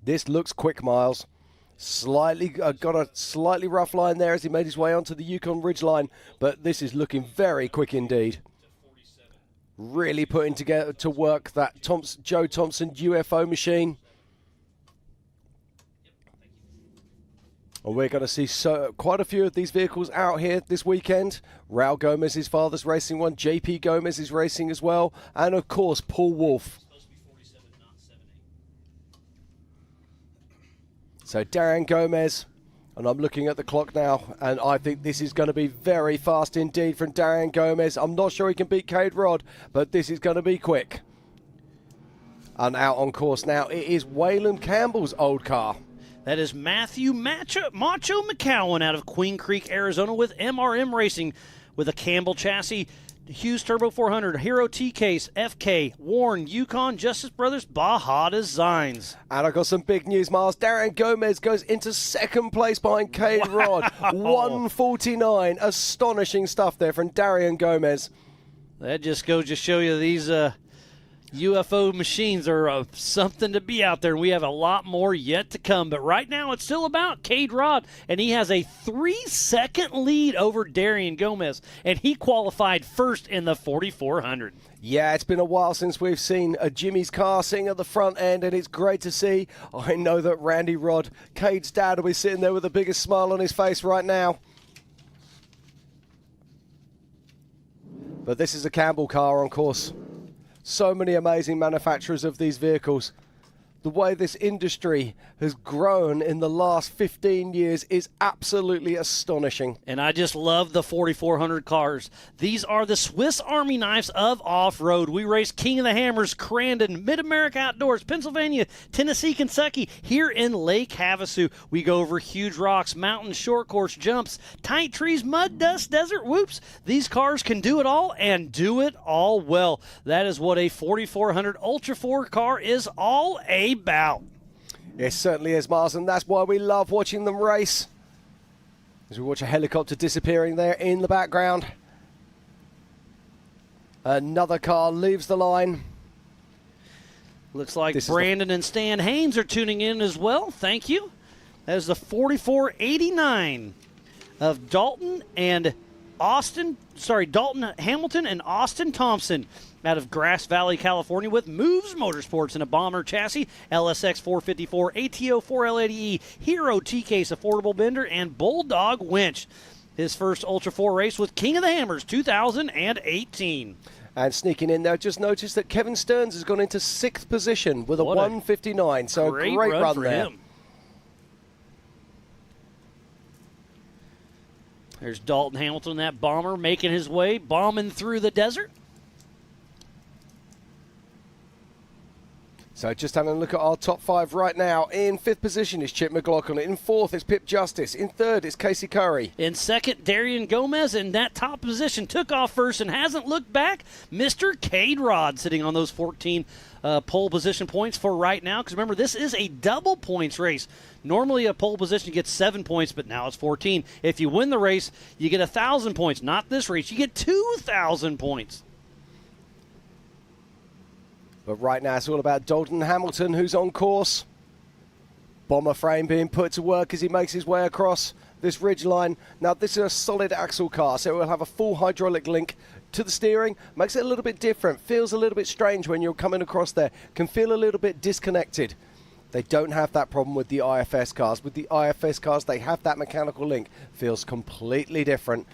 This looks quick, Miles. Got a slightly rough line there as he made his way onto the Yukon ridgeline, but this is looking very quick indeed. Really putting together to work that Joe Thompson UFO machine. And we're going to see quite a few of these vehicles out here this weekend. Raul Gomez, his father's racing one. JP Gomez is racing as well. And of course, Paul Wolf. So Darian Gomez, and I'm looking at the clock now, and I think this is going to be very fast indeed from Darian Gomez. I'm not sure he can beat Cade Rod, but this is going to be quick. And out on course now, it is Waylon Campbell's old car. That is Matthew Macho McCowan out of Queen Creek, Arizona, with MRM Racing with a Campbell chassis. Hughes Turbo 400, Hero T-Case, FK, Warren, Yukon, Justice Brothers, Baja Designs. And I've got some big news, Miles. Darian Gomez goes into second place behind Cade Rod. 149. Astonishing stuff there from Darian Gomez. That just goes to show you these UFO machines are something to be out there, and we have a lot more yet to come. But right now, it's still about Cade Rod, and he has a 3-second lead over Darian Gomez, and he qualified first in the 4400. Yeah, it's been a while since we've seen a Jimmy's car sitting at the front end, and it's great to see. I know that Randy Rod, Cade's dad, will be sitting there with the biggest smile on his face right now. But this is a Campbell car on course. So many amazing manufacturers of these vehicles. The way this industry has grown in the last 15 years is absolutely astonishing. And I just love the 4400 cars. These are the Swiss Army knives of off-road. We race King of the Hammers, Crandon, Mid-America Outdoors, Pennsylvania, Tennessee, Kentucky, here in Lake Havasu. We go over huge rocks, mountains, short course jumps, tight trees, mud, dust, desert, whoops. These cars can do it all and do it all well. That is what a 4400 Ultra4 car is all about. It certainly is, Miles, and that's why we love watching them race. As we watch a helicopter disappearing there in the background. Another car leaves the line. Looks like Brandon and Stan Haynes are tuning in as well. Thank you. That is the 4489 of Dalton Hamilton and Austin Thompson out of Grass Valley, California, with Moves Motorsports in a bomber chassis, LSX 454, ATO 4L80E, Hero T-Case affordable bender, and Bulldog winch. His first Ultra 4 race with King of the Hammers 2018. And sneaking in there, just noticed that Kevin Stearns has gone into 6th position with a 159. So a great run for there. Him. There's Dalton Hamilton, that bomber, making his way, bombing through the desert. So just having a look at our top 5 right now. In 5th position is Chip McLaughlin. In 4th is Pip Justice. In 3rd is Casey Curry. In 2nd, Darian Gomez in that top position. Took off first and hasn't looked back. Mr. Cade Rod sitting on those 14 pole position points for right now. Because remember, this is a double points race. Normally a pole position gets 7 points, but now it's 14. If you win the race, you get 1,000 points. Not this race. You get 2,000 points. But right now it's all about Dalton Hamilton, who's on course. Bomber frame being put to work as he makes his way across this ridgeline. Now this is a solid axle car, so it will have a full hydraulic link to the steering. Makes it a little bit different. Feels a little bit strange when you're coming across there. Can feel a little bit disconnected. They don't have that problem with the IFS cars. With the IFS cars, they have that mechanical link. Feels completely different.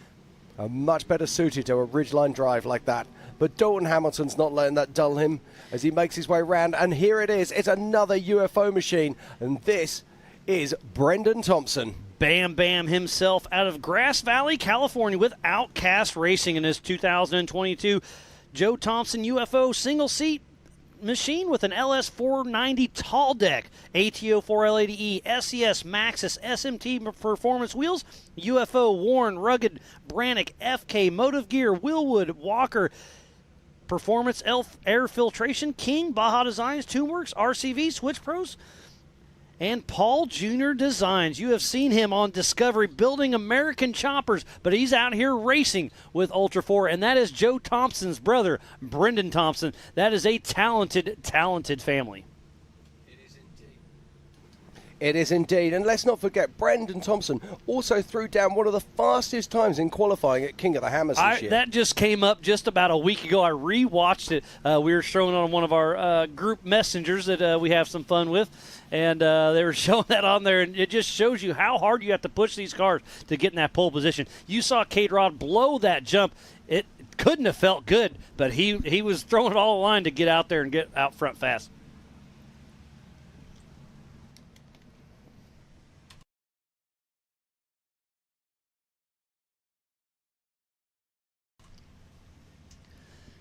Much better suited to a ridgeline drive like that. But Dalton Hamilton's not letting that dull him as he makes his way around. And here it is. It's another UFO machine. And this is Brendan Thompson. Bam Bam himself out of Grass Valley, California with Outcast Racing in his 2022 Joe Thompson UFO single seat machine with an LS 490 tall deck, ATO 4L80E, SES, Maxxis, SMT performance wheels, UFO, Warren, Rugged, Brannick, FK, Motive Gear, Willwood, Walker, Performance, Air Filtration, King, Baja Designs, Toonworks, RCV, Switch Pros, and Paul Jr. Designs. You have seen him on Discovery building American choppers, but he's out here racing with Ultra4, and that is Joe Thompson's brother, Brendan Thompson. That is a talented, talented family. It is indeed. And let's not forget, Brendan Thompson also threw down one of the fastest times in qualifying at King of the Hammers this year. That just came up just about a week ago. I rewatched it. We were showing on one of our group messengers that we have some fun with. And they were showing that on there, and it just shows you how hard you have to push these cars to get in that pole position. You saw Cade Rod blow that jump. It couldn't have felt good, but he was throwing it all the line to get out there and get out front fast.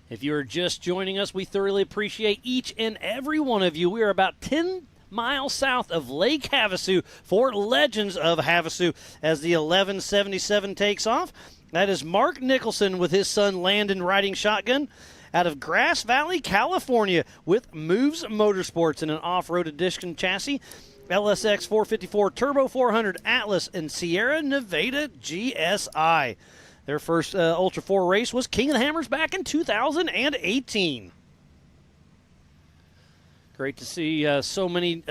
If you are just joining us, we thoroughly appreciate each and every one of you. We are about 10 miles south of Lake Havasu for Legends of Havasu as the 1177 takes off. That is Mark Nicholson with his son Landon riding shotgun out of Grass Valley, California with Moves Motorsports in an off-road edition chassis. LSX 454 Turbo 400 Atlas and Sierra Nevada GSI. Their first Ultra4 race was King of the Hammers back in 2018. Great to see so many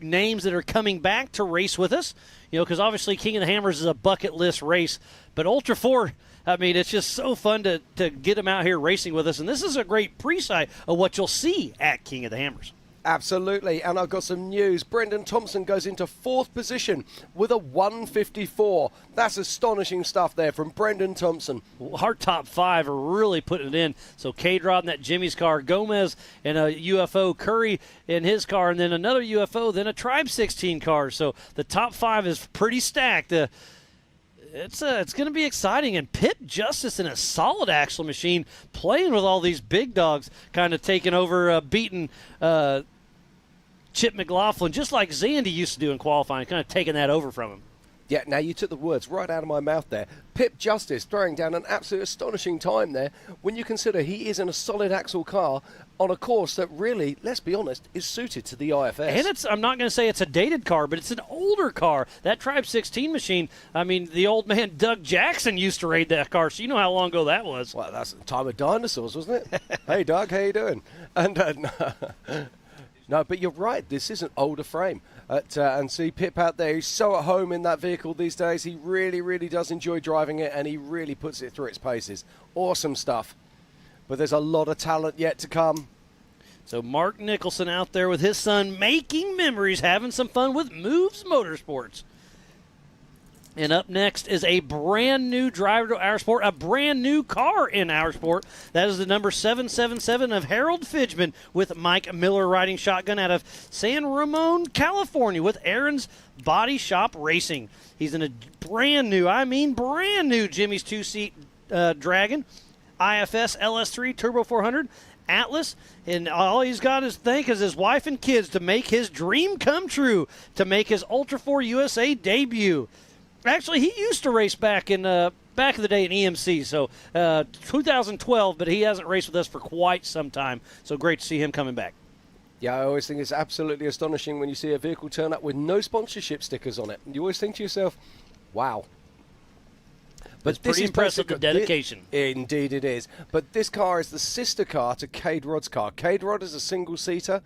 names that are coming back to race with us. You know, because obviously King of the Hammers is a bucket list race. But Ultra4, I mean, it's just so fun to get them out here racing with us. And this is a great pre-sight of what you'll see at King of the Hammers. Absolutely, and I've got some news. Brendan Thompson goes into 4th position with a 154. That's astonishing stuff there from Brendan Thompson. Our top 5 are really putting it in. So Cade Rod in that Jimmy's car, Gomez in a UFO, Curry in his car, and then another UFO, then a Tribe 16 car. So the top 5 is pretty stacked. It's going to be exciting. And Pip Justice in a solid axle machine playing with all these big dogs, kind of taking over, beating Chip McLaughlin, just like Zandy used to do in qualifying, kind of taking that over from him. Yeah, now you took the words right out of my mouth there. Pip Justice throwing down an absolute astonishing time there when you consider he is in a solid axle car on a course that really, let's be honest, is suited to the IFS. And I'm not going to say it's a dated car, but it's an older car. That Tribe 16 machine, I mean, the old man Doug Jackson used to raid that car, so you know how long ago that was. Well, that's the time of dinosaurs, wasn't it? Hey, Doug, how you doing? And no, but you're right. This is an older frame. And see Pip out there. He's so at home in that vehicle these days. He really, really does enjoy driving it, and he really puts it through its paces. Awesome stuff. But there's a lot of talent yet to come. So Mark Nicholson out there with his son making memories, having some fun with Moves Motorsports. And up next is a brand new driver to our sport, a brand new car in our sport. That is the number 777 of Harold Fidgeman with Mike Miller riding shotgun out of San Ramon, California with Aaron's Body Shop Racing. He's in a brand new Jimmy's two-seat Dragon, IFS LS3 Turbo 400, Atlas, and all he's got to thank is his wife and kids to make his dream come true, to make his Ultra4 USA debut. Actually, he used to race back in the day in EMC, so 2012, but he hasn't raced with us for quite some time, so great to see him coming back. Yeah, I always think it's absolutely astonishing when you see a vehicle turn up with no sponsorship stickers on it. And you always think to yourself, wow. But it's pretty impressive, the dedication. Indeed it is. But this car is the sister car to Cade Rod's car. Cade Rod is a single-seater.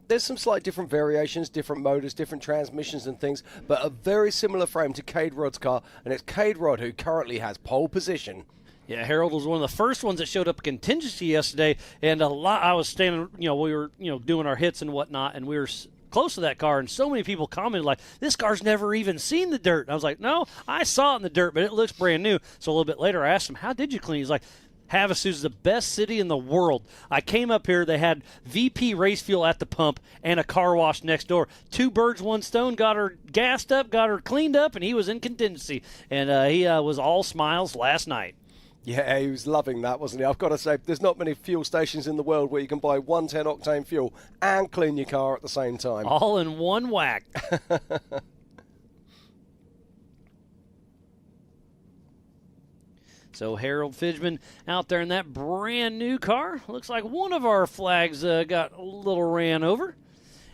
There's some slight different variations, different motors, different transmissions and things, but a very similar frame to Cade Rod's car, and it's Cade Rod who currently has pole position. Yeah, Harold was one of the first ones that showed up contingency yesterday, and I was standing, we were, doing our hits and whatnot, and we were close to that car, and so many people commented like, this car's never even seen the dirt. And I was like, no, I saw it in the dirt, but it looks brand new. So a little bit later I asked him, how did you clean? He's like, Havasu's the best city in the world. I came up here, they had VP race fuel at the pump and a car wash next door. 2 birds, 1 stone, got her gassed up, got her cleaned up, and he was in contingency. And he was all smiles last night. Yeah, he was loving that, wasn't he? I've got to say, there's not many fuel stations in the world where you can buy 110-octane fuel and clean your car at the same time. All in one whack. So Harold Fidgeman out there in that brand new car. Looks like one of our flags got a little ran over.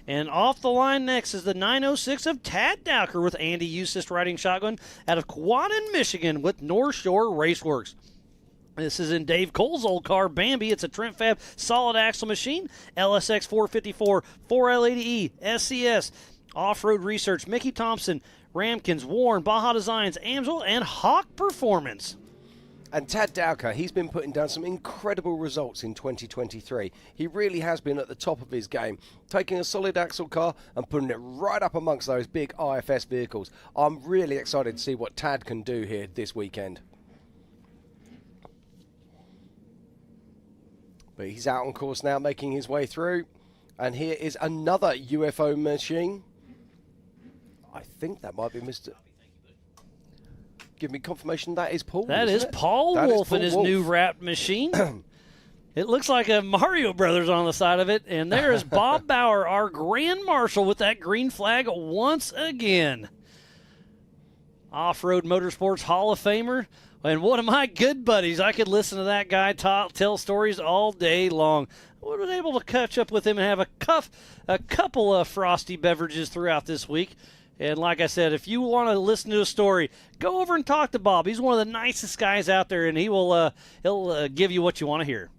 And off the line next is the 906 of Tad Dowker with Andy Eustace riding shotgun out of Quanon, Michigan with North Shore Raceworks. This is in Dave Cole's old car, Bambi. It's a Trent Fab solid axle machine, LSX 454, 4L80E, SCS, Off-Road Research, Mickey Thompson, Ramkins, Warren, Baja Designs, Amsel, and Hawk Performance. And Tad Dowker, he's been putting down some incredible results in 2023. He really has been at the top of his game, taking a solid axle car and putting it right up amongst those big IFS vehicles. I'm really excited to see what Tad can do here this weekend. But he's out on course now, making his way through. And here is another UFO machine. I think that might be Mr. Give me confirmation that is Paul. That is Paul Wolf in his new wrapped machine. It looks like a Mario Brothers on the side of it. And there is Bob Bauer, our Grand Marshal, with that green flag once again. Off-Road Motorsports Hall of Famer. And one of my good buddies. I could listen to that guy tell stories all day long. I was able to catch up with him and have a couple of frosty beverages throughout this week. And like I said, if you want to listen to a story, go over and talk to Bob. He's one of the nicest guys out there, and he'll give you what you want to hear.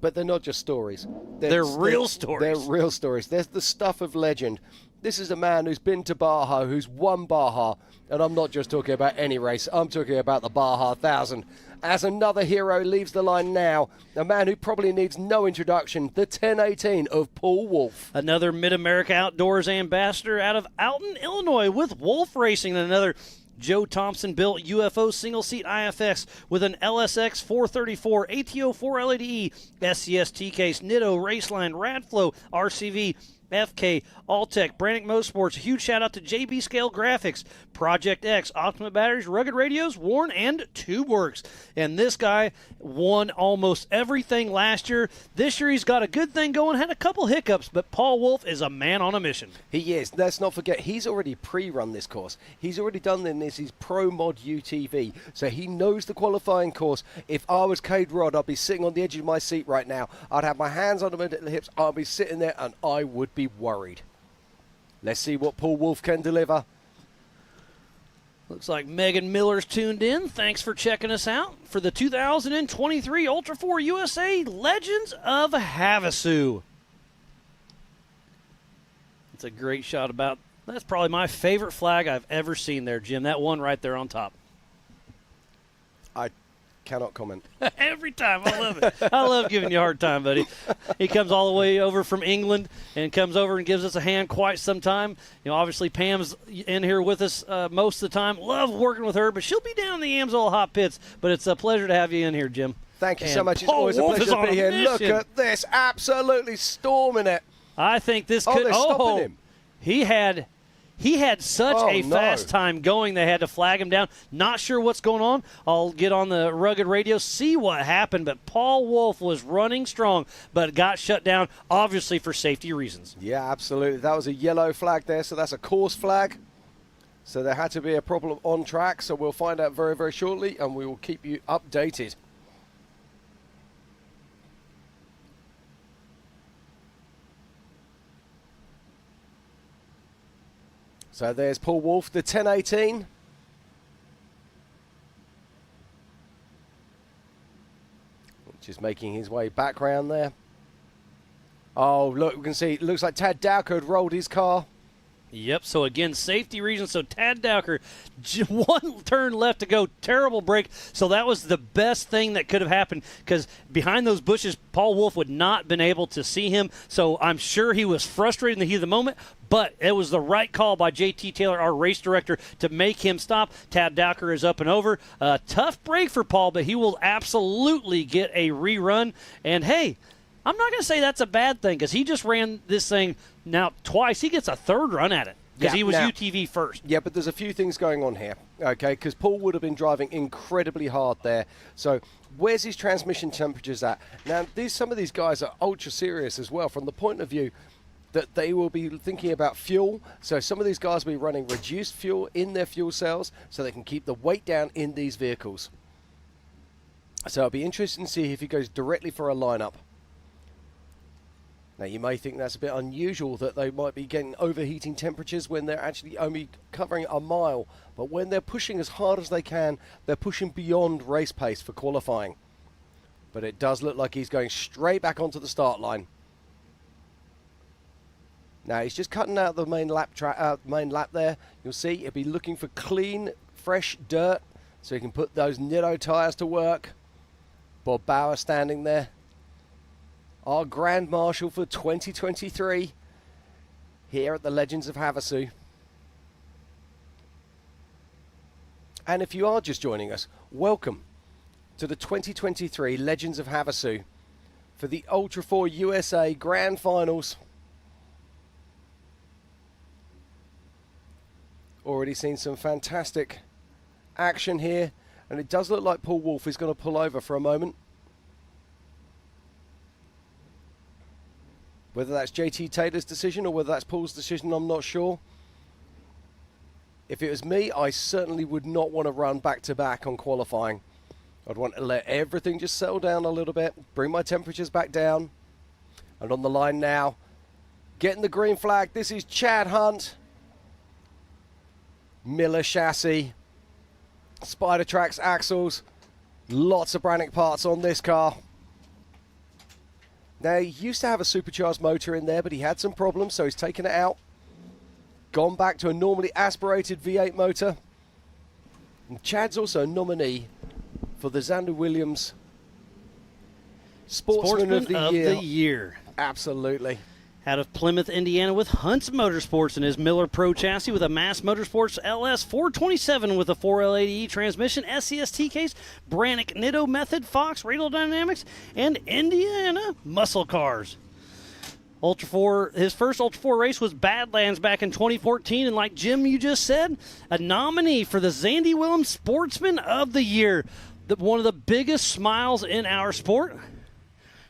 But they're not just stories. They're real stories. They're real stories. There's the stuff of legend. This is a man who's been to Baja, who's won Baja, and I'm not just talking about any race. I'm talking about the Baja 1000. As another hero leaves the line now, a man who probably needs no introduction, the 1018 of Paul Wolf. Another Mid-America Outdoors ambassador out of Alton, Illinois with Wolf Racing, and another Joe Thompson-built UFO single-seat IFX with an LSX 434, ATO 4L80E, SCS T-Case, Nitto, Raceline, Radflow, RCV, FK, Alltech, Brannick Motorsports. A huge shout out to JB Scale Graphics, Project X, Optima Batteries, Rugged Radios, Warren, and TubeWorks. And this guy won almost everything last year. This year he's got a good thing going, had a couple hiccups, but Paul Wolf is a man on a mission. He is. Let's not forget, he's already pre-run this course. He's already done his Pro Mod UTV, so he knows the qualifying course. If I was Cade Rod, I'd be sitting on the edge of my seat right now. I'd have my hands on the hips. I'd be sitting there, and I would be worried. Let's see what Paul Wolf can deliver. Looks like Megan Miller's tuned in. Thanks for checking us out for the 2023 Ultra4 USA Legends of Havasu. It's a great shot about. That's probably my favorite flag I've ever seen there, Jim. That one right there on top. I cannot comment. Every time. I love it. I love giving you a hard time, buddy. He comes all the way over from England and comes over and gives us a hand quite some time. Obviously Pam's in here with us most of the time. Love working with her, but she'll be down in the Amsoil Hot Pits. But it's a pleasure to have you in here, Jim. Thank you so much. It's always a pleasure to be here. Look at this. Absolutely storming it. I think this could. They're stopping him. He He had such a fast time going, they had to flag him down. Not sure what's going on. I'll get on the rugged radio, see what happened, but Paul Wolf was running strong, but got shut down, obviously for safety reasons. Yeah, absolutely. That was a yellow flag there, so that's a course flag. So there had to be a problem on track, so we'll find out very, very shortly, and we will keep you updated. So there's Paul Wolf, the 10:18. Just making his way back round there. Oh, look, we can see, it looks like Tad Dowker had rolled his car. Yep, so again, safety reasons. So Tad Dowker, one turn left to go, terrible break. So that was the best thing that could have happened because behind those bushes, Paul Wolf would not have been able to see him. So I'm sure he was frustrated in the heat of the moment, but it was the right call by JT Taylor, our race director, to make him stop. Tad Dowker is up and over. Tough break for Paul, but he will absolutely get a rerun. And, hey, I'm not going to say that's a bad thing because he just ran this thing now twice. He gets a third run at it because he was UTV first. Yeah, but there's a few things going on here, okay, because Paul would have been driving incredibly hard there. So where's his transmission temperatures at? Now, some of these guys are ultra serious as well from the point of view that they will be thinking about fuel. So some of these guys will be running reduced fuel in their fuel cells so they can keep the weight down in these vehicles. So it'll be interesting to see if he goes directly for a lineup. Now, you may think that's a bit unusual that they might be getting overheating temperatures when they're actually only covering a mile. But when they're pushing as hard as they can, they're pushing beyond race pace for qualifying. But it does look like he's going straight back onto the start line. Now, he's just cutting out the main lap there. You'll see he'll be looking for clean, fresh dirt so he can put those Nitto tyres to work. Bob Bauer standing there. Our Grand Marshal for 2023 here at the Legends of Havasu. And if you are just joining us, welcome to the 2023 Legends of Havasu for the Ultra4 USA Grand Finals. Already seen some fantastic action here, and it does look like Paul Wolf is going to pull over for a moment. Whether that's JT Taylor's decision or whether that's Paul's decision, I'm not sure. If it was me, I certainly would not want to run back-to-back on qualifying. I'd want to let everything just settle down a little bit, bring my temperatures back down. And on the line now, getting the green flag, this is Chad Hunt. Miller chassis, Spider Tracks axles, lots of Brannick parts on this car. Now, he used to have a supercharged motor in there, but he had some problems, so he's taken it out. Gone back to a normally aspirated V8 motor. And Chad's also a nominee for the Xander Williams Sportsman of the Year. Absolutely. Out of Plymouth, Indiana, with Hunt's Motorsports and his Miller Pro chassis with a Mass Motorsports LS 427 with a 4L80E transmission, SCST case, Brannick Nitto Method, Fox Radial Dynamics, and Indiana Muscle Cars. Ultra4, his first Ultra4 race was Badlands back in 2014, and like Jim, you just said, a nominee for the Xandy Williams Sportsman of the Year. One of the biggest smiles in our sport.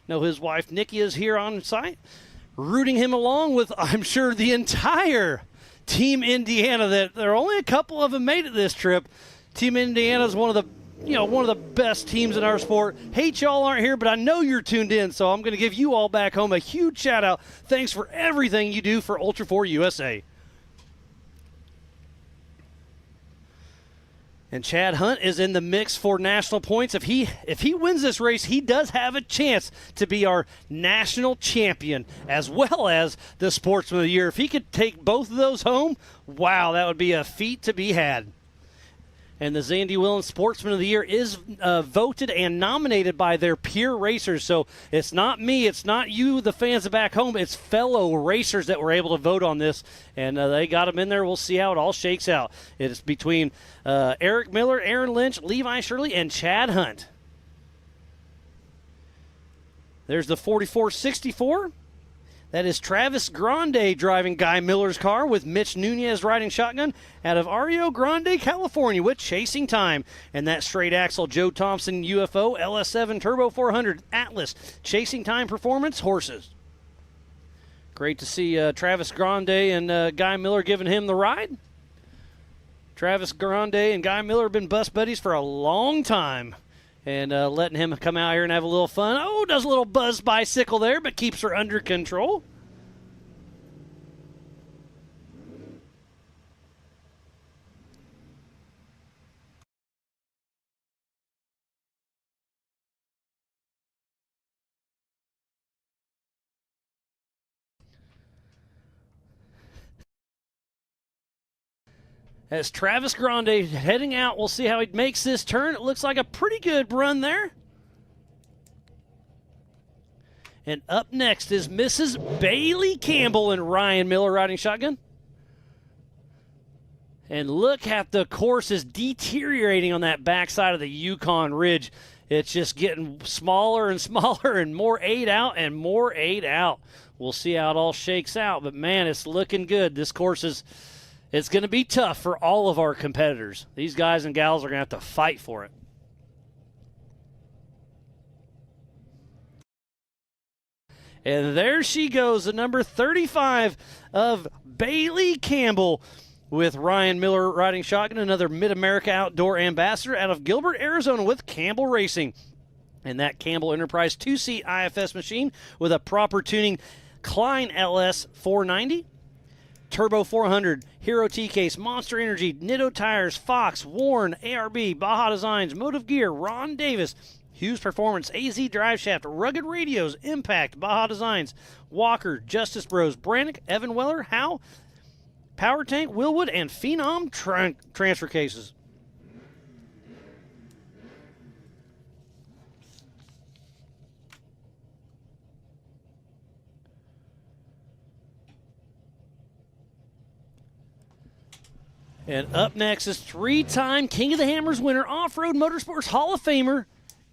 Know his wife Nikki is here on site, rooting him along with, I'm sure, the entire Team Indiana. That there are only a couple of them made it this trip. Team Indiana is one of the best teams in our sport. Hate y'all aren't here, but I know you're tuned in, so I'm going to give you all back home a huge shout out. Thanks for everything you do for Ultra4 USA. And Chad Hunt is in the mix for national points. If he wins this race, he does have a chance to be our national champion as well as the Sportsman of the Year. If he could take both of those home, wow, that would be a feat to be had. And the Xandy Williams Sportsman of the Year is voted and nominated by their peer racers. So it's not me, it's not you, the fans back home. It's fellow racers that were able to vote on this. And they got them in there. We'll see how it all shakes out. It's between Eric Miller, Aaron Lynch, Levi Shirley, and Chad Hunt. There's the 4464. That is Travis Grande driving Guy Miller's car with Mitch Nunez riding shotgun out of Rio Grande, California with Chasing Time. And that straight axle Joe Thompson UFO LS7 Turbo 400 Atlas Chasing Time Performance horses. Great to see Travis Grande and Guy Miller giving him the ride. Travis Grande and Guy Miller have been bus buddies for a long time. And letting him come out here and have a little fun. Oh, does a little buzz bicycle there, but keeps her under control. As Travis Grande heading out, we'll see how he makes this turn. It looks like a pretty good run there. And up next is Mrs. Bailey Campbell and Ryan Miller riding shotgun. And look at the course is deteriorating on that backside of the Yukon Ridge. It's just getting smaller and smaller and more 8 out and more 8 out. We'll see how it all shakes out. But, man, it's looking good. This course is... It's going to be tough for all of our competitors. These guys and gals are going to have to fight for it. And there she goes, the number 35 of Bailey Campbell with Ryan Miller riding shotgun, another Mid-America Outdoor Ambassador out of Gilbert, Arizona with Campbell Racing. And that Campbell Enterprise 2-seat IFS machine with a proper tuning Klein LS 490. Turbo 400, Hero T-Case, Monster Energy, Nitto Tires, Fox, Warren, ARB, Baja Designs, Motive Gear, Ron Davis, Hughes Performance, AZ Drive Shaft, Rugged Radios, Impact, Baja Designs, Walker, Justice Bros, Brannick, Evan Weller, Howe, Power Tank, Willwood, and Phenom transfer cases. And up next is 3-time King of the Hammers winner, Off-Road Motorsports Hall of Famer,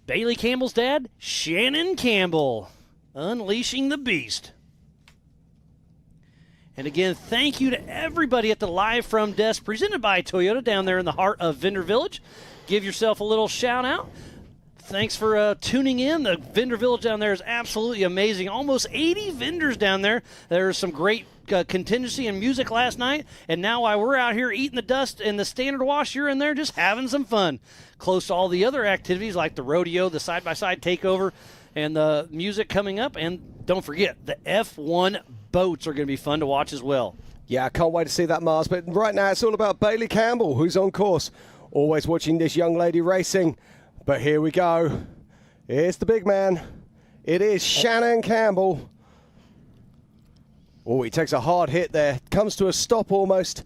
Bailey Campbell's dad, Shannon Campbell, unleashing the beast. And again, thank you to everybody at the Live From desk presented by Toyota down there in the heart of Vendor Village. Give yourself a little shout out. Thanks for tuning in. The Vendor Village down there is absolutely amazing. Almost 80 vendors down there. There's some great contingency and music last night, and now while we're out here eating the dust in the standard wash, you're in there just having some fun. Close to all the other activities like the rodeo, the side-by-side takeover, and the music coming up. And don't forget, the F1 boats are going to be fun to watch as well. Yeah, I can't wait to see that, Mars. But right now it's all about Bailey Campbell, who's on course. Always watching this young lady racing. But here we go. Here's the big man. It is Shannon Campbell. Oh, he takes a hard hit there. Comes to a stop almost.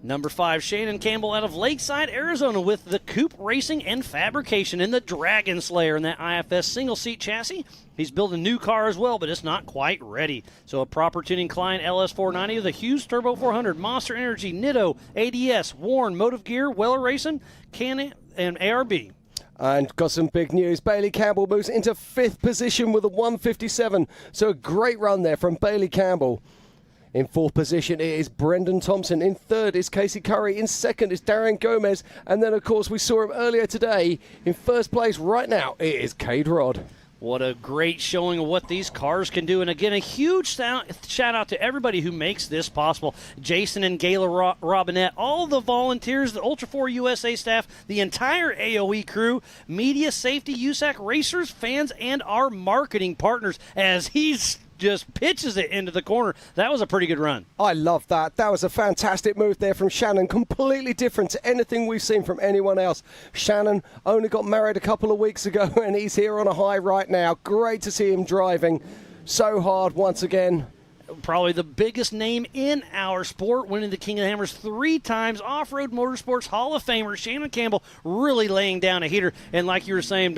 Number 5, Shannon Campbell out of Lakeside, Arizona with the Coupe Racing and Fabrication in the Dragon Slayer in that IFS single-seat chassis. He's building a new car as well, but it's not quite ready. So a proper tuning Klein LS490 with a Hughes Turbo 400, Monster Energy, Nitto, ADS, Warren, Motive Gear, Weller Racing, Canon, and ARB. And got some big news. Bailey Campbell moves into 5th position with a 157. So a great run there from Bailey Campbell. In 4th position, it is Brendan Thompson. In 3rd is Casey Curry. In 2nd is Darren Gomez. And then, of course, we saw him earlier today. In 1st place right now, it is Cade Rod. What a great showing of what these cars can do. And again, a huge shout out to everybody who makes this possible. Jason and Gayla Robinette, all the volunteers, the Ultra4 USA staff, the entire AOE crew, media, safety, USAC, racers, fans, and our marketing partners as he's just pitches it into the corner. That was a pretty good run. I love that. That was a fantastic move there from Shannon. Completely different to anything we've seen from anyone else. Shannon only got married a couple of weeks ago and he's here on a high right now. Great to see him driving so hard once again. Probably the biggest name in our sport, winning the King of the Hammers 3 times, Off-Road Motorsports Hall of Famer Shannon Campbell really laying down a heater. And like you were saying,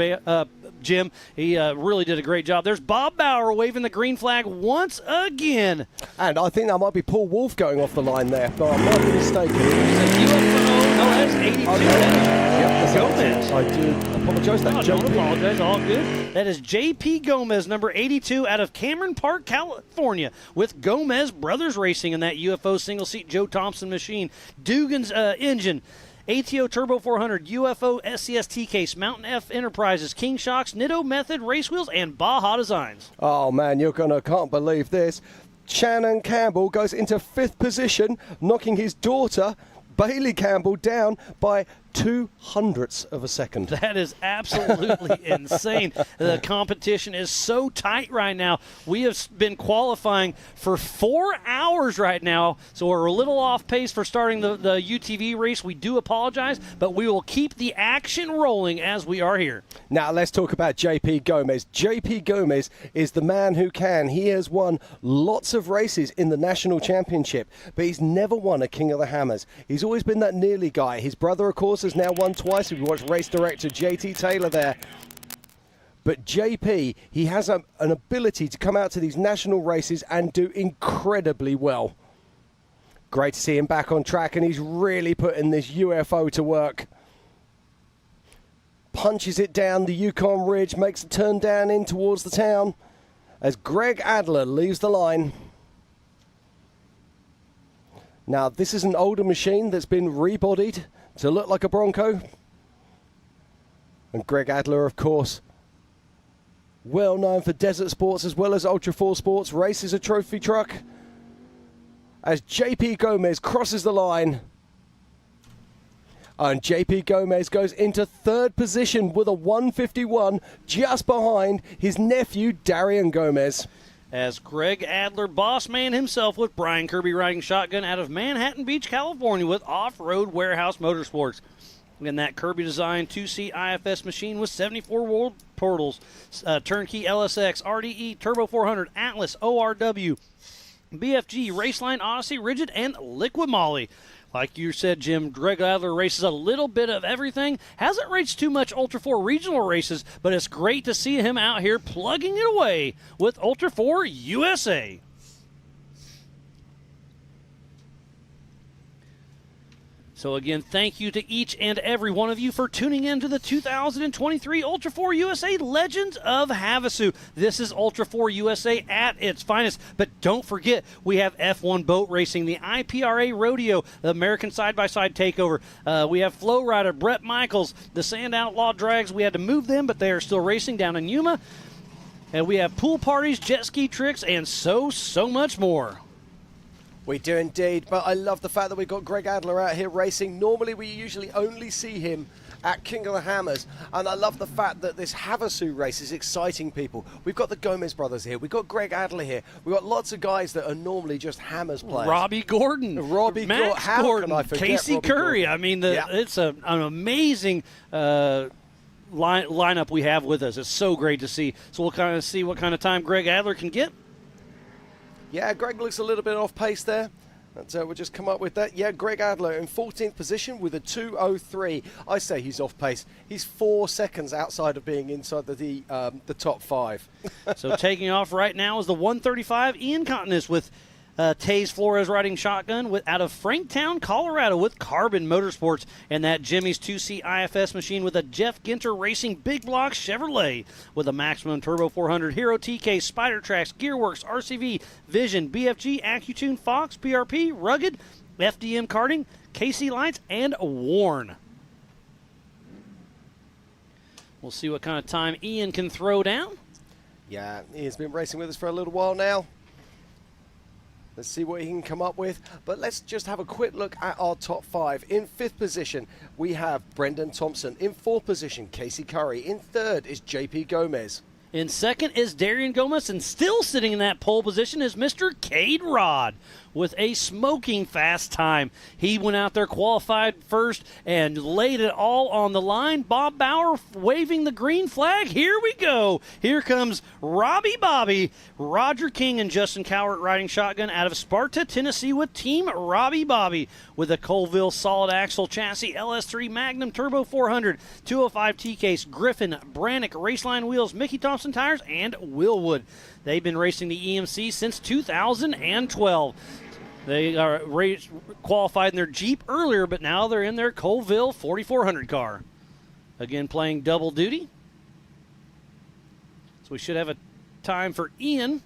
Jim, he really did a great job. There's Bob Bauer waving the green flag once again. And I think that might be Paul Wolf going off the line there, but I might be mistaken. No, that's 82. Okay. Yep. Gomez. I do apologise. No, don't apologize. All good. That is J.P. Gomez, number 82, out of Cameron Park, California, with Gomez Brothers Racing in that UFO single-seat Joe Thompson machine. Dugan's engine. ATO Turbo 400, UFO SCS T-Case, Mountain F Enterprises, King Shocks, Nitto Method Race Wheels, and Baja Designs. Oh, man, can't believe this. Shannon Campbell goes into 5th position, knocking his daughter, Bailey Campbell, down by 0.02 of a second. That is absolutely insane. The competition is so tight right now. We have been qualifying for 4 hours right now, so we're a little off pace for starting the UTV race. We do apologize, but we will keep the action rolling as we are here. Now let's talk about JP Gomez. JP Gomez is the man who can. He has won lots of races in the national championship, but he's never won a King of the Hammers. He's always been that nearly guy. His brother, of course, has now won twice. We've watched race director JT Taylor there. But JP, he has an ability to come out to these national races and do incredibly well. Great to see him back on track, and he's really putting this UFO to work. Punches it down the Yukon Ridge, makes a turn down in towards the town as Greg Adler leaves the line. Now, this is an older machine that's been rebodied to look like a Bronco. And Greg Adler, of course, well known for desert sports as well as Ultra4 sports, races a trophy truck. As JP Gomez crosses the line. And JP Gomez goes into 3rd position with a 151, just behind his nephew, Darian Gomez. As Greg Adler, boss man himself, with Brian Kirby riding shotgun out of Manhattan Beach, California, with Off-Road Warehouse Motorsports. In that Kirby-designed 2-seat IFS machine with 74 world portals, turnkey LSX, RDE, Turbo 400, Atlas, ORW, BFG, Raceline, Odyssey, Rigid, and Liquid Moly. Like you said, Jim, Greg Adler races a little bit of everything. Hasn't raced too much Ultra4 regional races, but it's great to see him out here plugging it away with Ultra4 USA. So again, thank you to each and every one of you for tuning in to the 2023 Ultra4 USA Legends of Havasu. This is Ultra4 USA at its finest. But don't forget, we have F1 boat racing, the IPRA Rodeo, the American Side-by-Side Takeover. We have Flow Rider, Brett Michaels, the Sand Outlaw Drags. We had to move them, but they are still racing down in Yuma. And we have pool parties, jet ski tricks, and so much more. We do indeed, but I love the fact that we've got Greg Adler out here racing. Normally we usually only see him at King of the Hammers, and I love the fact that this Havasu race is exciting people. We've got the Gomez brothers here, we've got Greg Adler here, we've got lots of guys that are normally just Hammers players. Robbie Gordon, Max Gordon, Casey Curry. Gordon? I mean, it's an amazing lineup we have with us. It's so great to see. So we'll kind of see what kind of time Greg Adler can get. Yeah, Greg looks a little bit off pace there. We'll just come up with that. Yeah, Greg Adler in 14th position with a 2:03. I say he's off pace. He's 4 seconds outside of being inside the top 5. So taking off right now is the 135 Ian Continus with Taze Flores riding shotgun out of Franktown, Colorado, with Carbon Motorsports, and that Jimmy's 2-seat IFS machine with a Jeff Ginter Racing Big Block Chevrolet with a Maximum Turbo 400, Hero TK, Spider Tracks, Gearworks, RCV, Vision, BFG, AccuTune, Fox, PRP, Rugged, FDM Karting, KC Lights, and Warn. We'll see what kind of time Ian can throw down. Yeah, Ian's been racing with us for a little while now. Let's see what he can come up with. But let's just have a quick look at our top 5. In 5th position, we have Brendan Thompson. In 4th position, Casey Curry. In 3rd is JP Gomez. In 2nd is Darian Gomez, and still sitting in that pole position is Mr. Cade Rod with a smoking fast time. He went out there, qualified first, and laid it all on the line. Bob Bauer waving the green flag. Here we go. Here comes Robbie Bobby, Roger King, and Justin Cowart riding shotgun out of Sparta, Tennessee, with Team Robbie Bobby with a Colville solid axle chassis, LS3 Magnum Turbo 400, 205 T-Case, Griffin, Brannick, Raceline wheels, Mickey Thompson tires, and Willwood. They've been racing the EMC since 2012. They are qualified in their Jeep earlier, but now they're in their Colville 4400 car. again playing double duty. So we should have a time for Ian.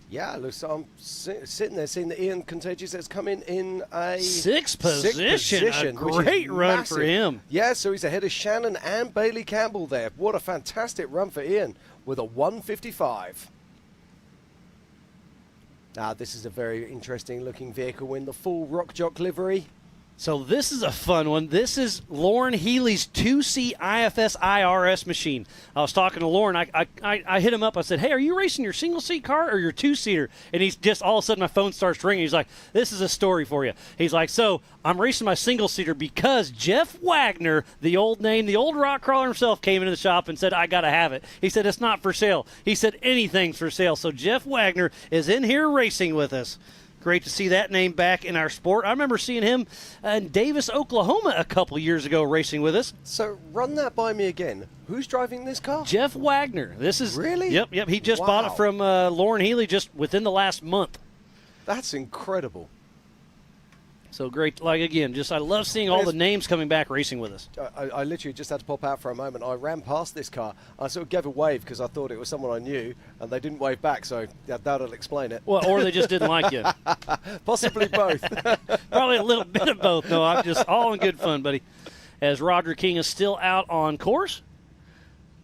Yeah, looks. I'm sitting there seeing that Ian Contagious has come in a sixth position. A great run for him. Yeah, so he's ahead of Shannon and Bailey Campbell there. What a fantastic run for Ian with a 1:55. Now, this is a very interesting looking vehicle in the full Rock Jock livery. So this is a fun one. This is Lauren Healey's 2C IFS IRS machine. I was talking to Lauren. I hit him up. I said, hey, are you racing your single-seat car or your two-seater? And he's just, all of a sudden, my phone starts ringing. He's like, this is a story for you. He's like, so I'm racing my single-seater because Jeff Wagner, the old rock crawler himself, came into the shop and said, I got to have it. He said, it's not for sale. He said, anything's for sale. So Jeff Wagner is in here racing with us. Great to see that name back in our sport. I remember seeing him in Davis, Oklahoma a couple years ago racing with us. So run that by me again. Who's driving this car? Jeff Wagner. This is really? Yep. He just bought it from Lauren Healey just within the last month. That's incredible. So great. Like, again, I love seeing all the names coming back racing with us. I literally just had to pop out for a moment. I ran past this car. I sort of gave a wave because I thought it was someone I knew, and they didn't wave back, so that'll explain it. Well, or they just didn't like you. Possibly both. Probably a little bit of both. No, I'm just all in good fun, buddy. As Roger King is still out on course.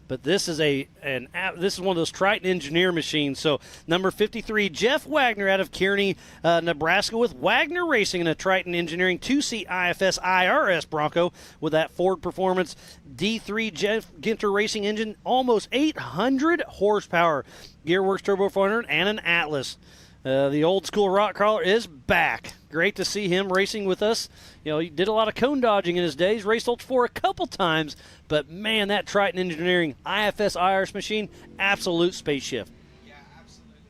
But this is one of those Triton Engineer machines. So number 53, Jeff Wagner out of Kearney, Nebraska, with Wagner Racing in a Triton Engineering 2C IFS IRS Bronco with that Ford Performance D3 Jeff Ginter Racing engine, almost 800 horsepower, Gearworks Turbo 400, and an Atlas. The old school rock crawler is back. Great to see him racing with us. You know, he did a lot of cone dodging in his days, raced Ultra4 a couple times, but man, that Triton Engineering IFS IRS machine, absolute spaceship. Yeah, absolutely.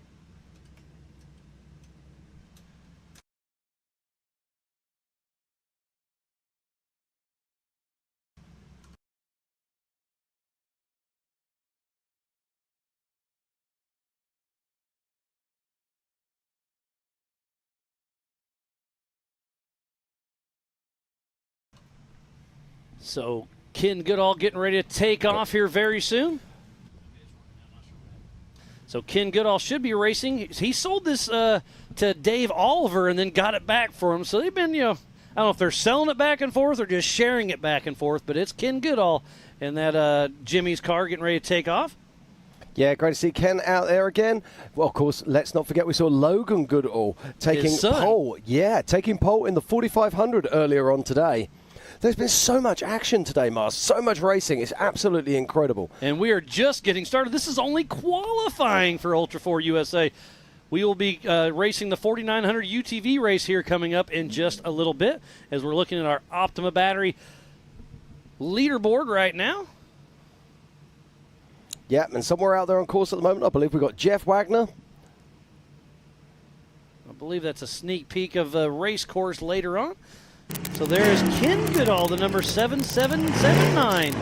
So Ken Goodall getting ready to take off here very soon. So Ken Goodall should be racing. He sold this to Dave Oliver and then got it back for him. So they've been, I don't know if they're selling it back and forth or just sharing it back and forth, but it's Ken Goodall in that Jimmy's car getting ready to take off. Yeah, great to see Ken out there again. Well, of course, let's not forget we saw Logan Goodall taking pole. Yeah, taking pole in the 4500 earlier on today. There's been so much action today, Mars. So much racing. It's absolutely incredible. And we are just getting started. This is only qualifying for Ultra4 USA. We will be racing the 4900 UTV race here coming up in just a little bit as we're looking at our Optima battery leaderboard right now. Yeah, and somewhere out there on course at the moment, I believe we've got Jeff Wagner. I believe that's a sneak peek of the race course later on. So there's Ken Goodall, the number 7779.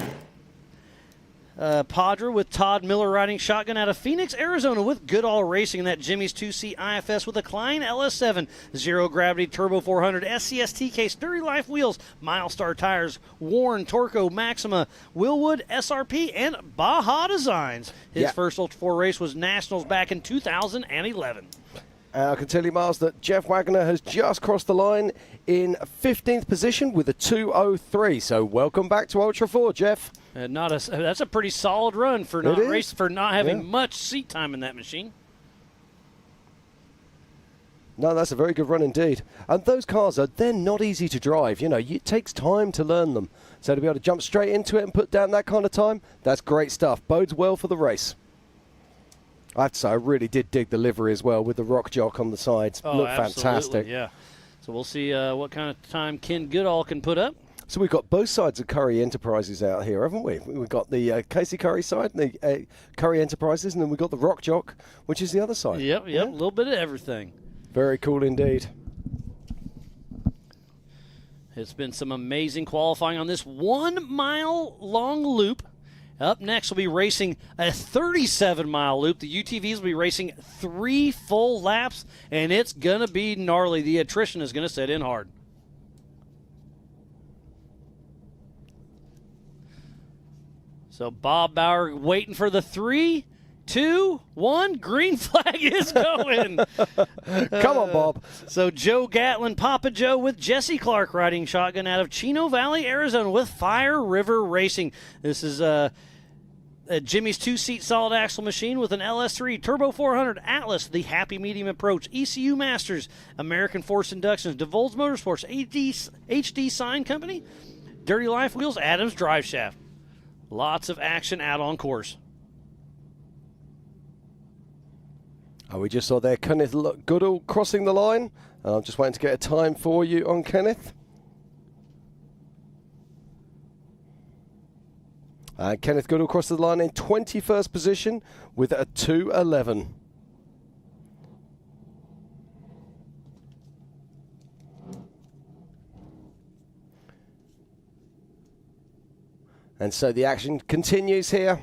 Padre with Todd Miller riding shotgun out of Phoenix, Arizona with Goodall Racing in that Jimmy's 2C IFS with a Klein LS7, Zero Gravity Turbo 400, SCSTK Sturdy Life wheels, Milestar tires, Warren, Torco, Maxima, Willwood, SRP, and Baja Designs. His first Ultra4 race was Nationals back in 2011. I can tell you, Miles, that Jeff Wagner has just crossed the line in 15th position with a 2:03. So welcome back to Ultra4, Jeff. That's a pretty solid run for not having much seat time in that machine. No, that's a very good run indeed. And those cars they're not easy to drive. It takes time to learn them. So to be able to jump straight into it and put down that kind of time, that's great stuff. Bodes well for the race. I have to say, I really did dig the livery as well with the rock jock on the sides. Look fantastic. Yeah. So we'll see what kind of time Ken Goodall can put up. So we've got both sides of Curry Enterprises out here, haven't we? We've got the Casey Curry side, the Curry Enterprises, and then we've got the rock jock, which is the other side. Yep, a little bit of everything. Very cool indeed. It's been some amazing qualifying on this 1 mile long loop. Up next, we'll be racing a 37-mile loop. The UTVs will be racing 3 full laps, and it's going to be gnarly. The attrition is going to set in hard. So Bob Bauer waiting for the 3, 2, 1. Green flag is going. Come on, Bob. So Joe Gatlin, Papa Joe with Jesse Clark riding shotgun out of Chino Valley, Arizona with Fire River Racing. This is Jimmy's 2-seat solid axle machine with an LS3 Turbo 400 Atlas, the Happy Medium Approach, ECU Masters, American Force Inductions, DeVolz Motorsports, HD Sign Company, Dirty Life Wheels, Adams Drive Shaft. Lots of action out on course. Oh, we just saw there Kenneth Goodall crossing the line. I'm just waiting to get a time for you on Kenneth. Kenneth Goodall crossed the line in 21st position with a 2:11. And so the action continues here.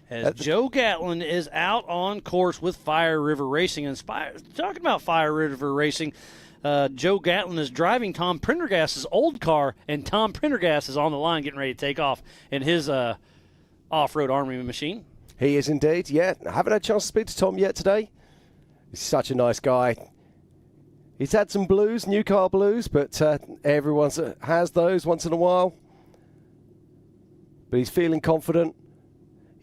As Joe Gatlin is out on course with Fire River Racing. And talking about Fire River Racing, Joe Gatlin is driving Tom Prendergast's old car, and Tom Prendergast is on the line getting ready to take off in his off-road Army machine. He is indeed, yeah. I haven't had a chance to speak to Tom yet today. He's such a nice guy. He's had some blues, new car blues, but everyone has those once in a while. But he's feeling confident.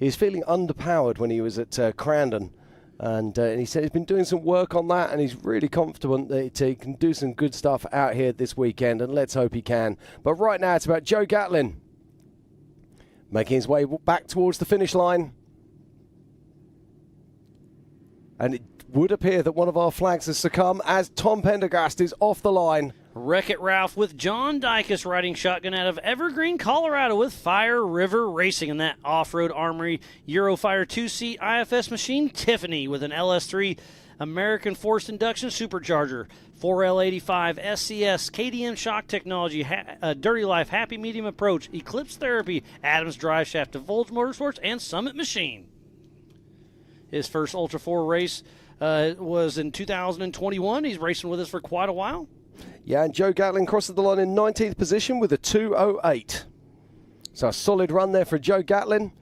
He was feeling underpowered when he was at Crandon. And he said he's been doing some work on that, and he's really confident that he can do some good stuff out here this weekend, and let's hope he can. But right now it's about Joe Gatlin making his way back towards the finish line. And it would appear that one of our flags has succumbed as Tom Prendergast is off the line. Wreck-It Ralph with John Dykus riding shotgun out of Evergreen, Colorado with Fire River Racing. And that off-road Armory Eurofire 2-seat IFS machine, Tiffany with an LS3 American Force Induction Supercharger, 4L85 SCS, KDM Shock Technology, Dirty Life, Happy Medium Approach, Eclipse Therapy, Adams Drive Shaft, DeVolz Motorsports, and Summit Machine. His first Ultra4 race was in 2021. He's racing with us for quite a while. Yeah, and Joe Gatlin crosses the line in 19th position with a 2:08. So a solid run there for Joe Gatlin.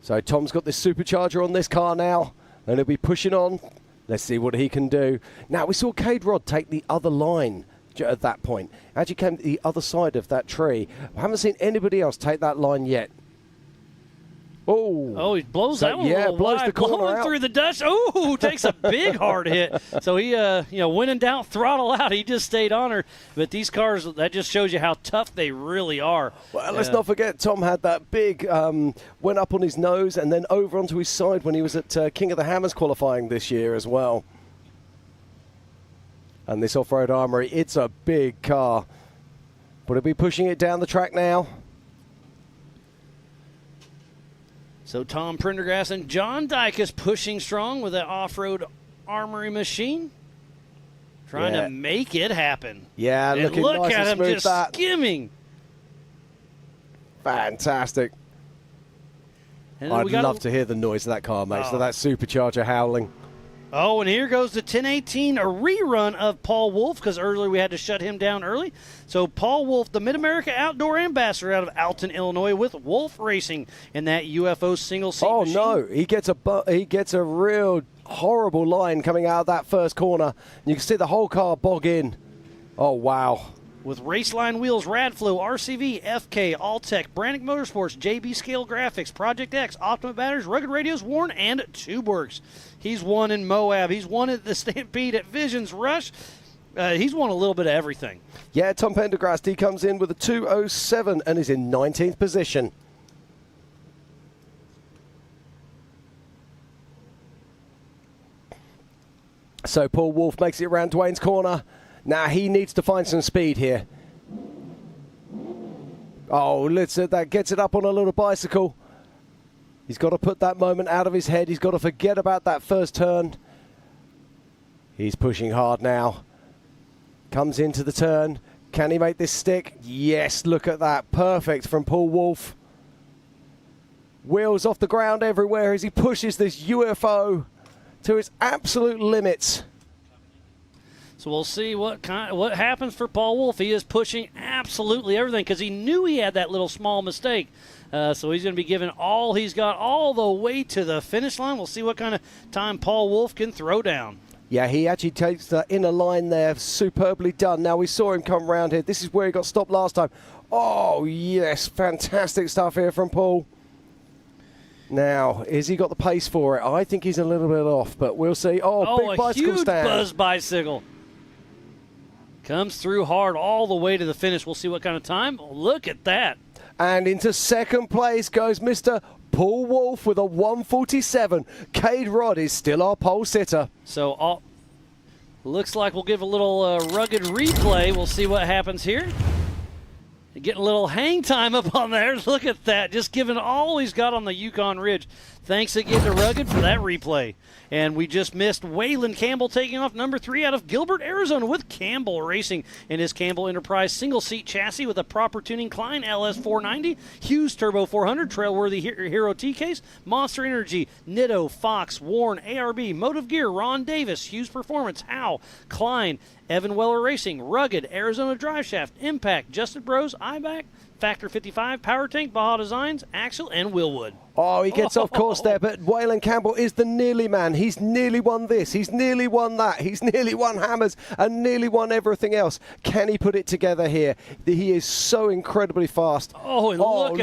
So Tom's got this supercharger on this car now, and he'll be pushing on. Let's see what he can do. Now, we saw Cade Rod take the other line at that point. Actually came to the other side of that tree. I haven't seen anybody else take that line yet. Oh, he blows that one a little blows wide, the corner blowing out. through the dust. Oh, takes a big hard hit. So he, when in doubt, throttle out. He just stayed on her. But these cars, that just shows you how tough they really are. Well, let's not forget, Tom had that big, went up on his nose and then over onto his side when he was at King of the Hammers qualifying this year as well. And this off-road Armory, it's a big car. But he'll be pushing it down the track now. So Tom Prendergast and John Dykus pushing strong with that off-road Armory machine. Trying to make it happen. Yeah, and looking look nice at and him smooth just that. skimming. Fantastic. And then I'd love to hear the noise of that car, mate. So that supercharger howling. Oh, and here goes the 1018, a rerun of Paul Wolf, because earlier we had to shut him down early. So Paul Wolf, the Mid-America Outdoor Ambassador out of Alton, Illinois, with Wolf Racing in that UFO single-seat machine. No, he gets a real horrible line coming out of that first corner. You can see the whole car bog in. Oh, wow. With Raceline Wheels, Radflow, RCV, FK, Alltech, Brannick Motorsports, JB Scale Graphics, Project X, Optima Batteries, Rugged Radios, Warren, and TubeWorks. He's won in Moab. He's won at the Stampede at Visions Rush. He's won a little bit of everything. Yeah, Tom Prendergast, he comes in with a 2:07 and is in 19th position. So Paul Wolf makes it around Dwayne's corner. Now he needs to find some speed here. Oh, that gets it up on a little bicycle. He's got to put that moment out of his head. He's got to forget about that first turn. He's pushing hard now. Comes into the turn. Can he make this stick? Yes, look at that. Perfect from Paul Wolf. Wheels off the ground everywhere as he pushes this UFO to its absolute limits. So we'll see what happens for Paul Wolf. He is pushing absolutely everything because he knew he had that little small mistake. So he's going to be giving all he's got all the way to the finish line. We'll see what kind of time Paul Wolf can throw down. Yeah, he actually takes the inner line there. Superbly done. Now, we saw him come round here. This is where he got stopped last time. Oh, yes. Fantastic stuff here from Paul. Now, has he got the pace for it? I think he's a little bit off, but we'll see. Oh, big bicycle huge stand. Buzz bicycle. Comes through hard all the way to the finish. We'll see what kind of time. Look at that. And into second place goes Mr. Paul Wolf with a 1:47. Cade Rod is still our pole sitter. So looks like we'll give a little rugged replay. We'll see what happens here. Getting a little hang time up on there. Look at that. Just giving all he's got on the Yukon Ridge. Thanks again to Rugged for that replay. And we just missed Waylon Campbell taking off number 3 out of Gilbert, Arizona with Campbell Racing in his Campbell Enterprise single-seat chassis with a proper tuning Klein LS 490, Hughes Turbo 400, Trailworthy Hero T-Case, Monster Energy, Nitto, Fox, Warren, ARB, Motive Gear, Ron Davis, Hughes Performance, Howe, Klein, Evan Weller Racing, Rugged, Arizona Drive Shaft, Impact, Justin Bros, IBAC, Factor 55, Power Tank, Baja Designs, Axel, and Willwood. Oh, he gets off course there, but Waylon Campbell is the nearly man. He's nearly won this. He's nearly won that. He's nearly won hammers and nearly won everything else. Can he put it together here? He is so incredibly fast. Oh, and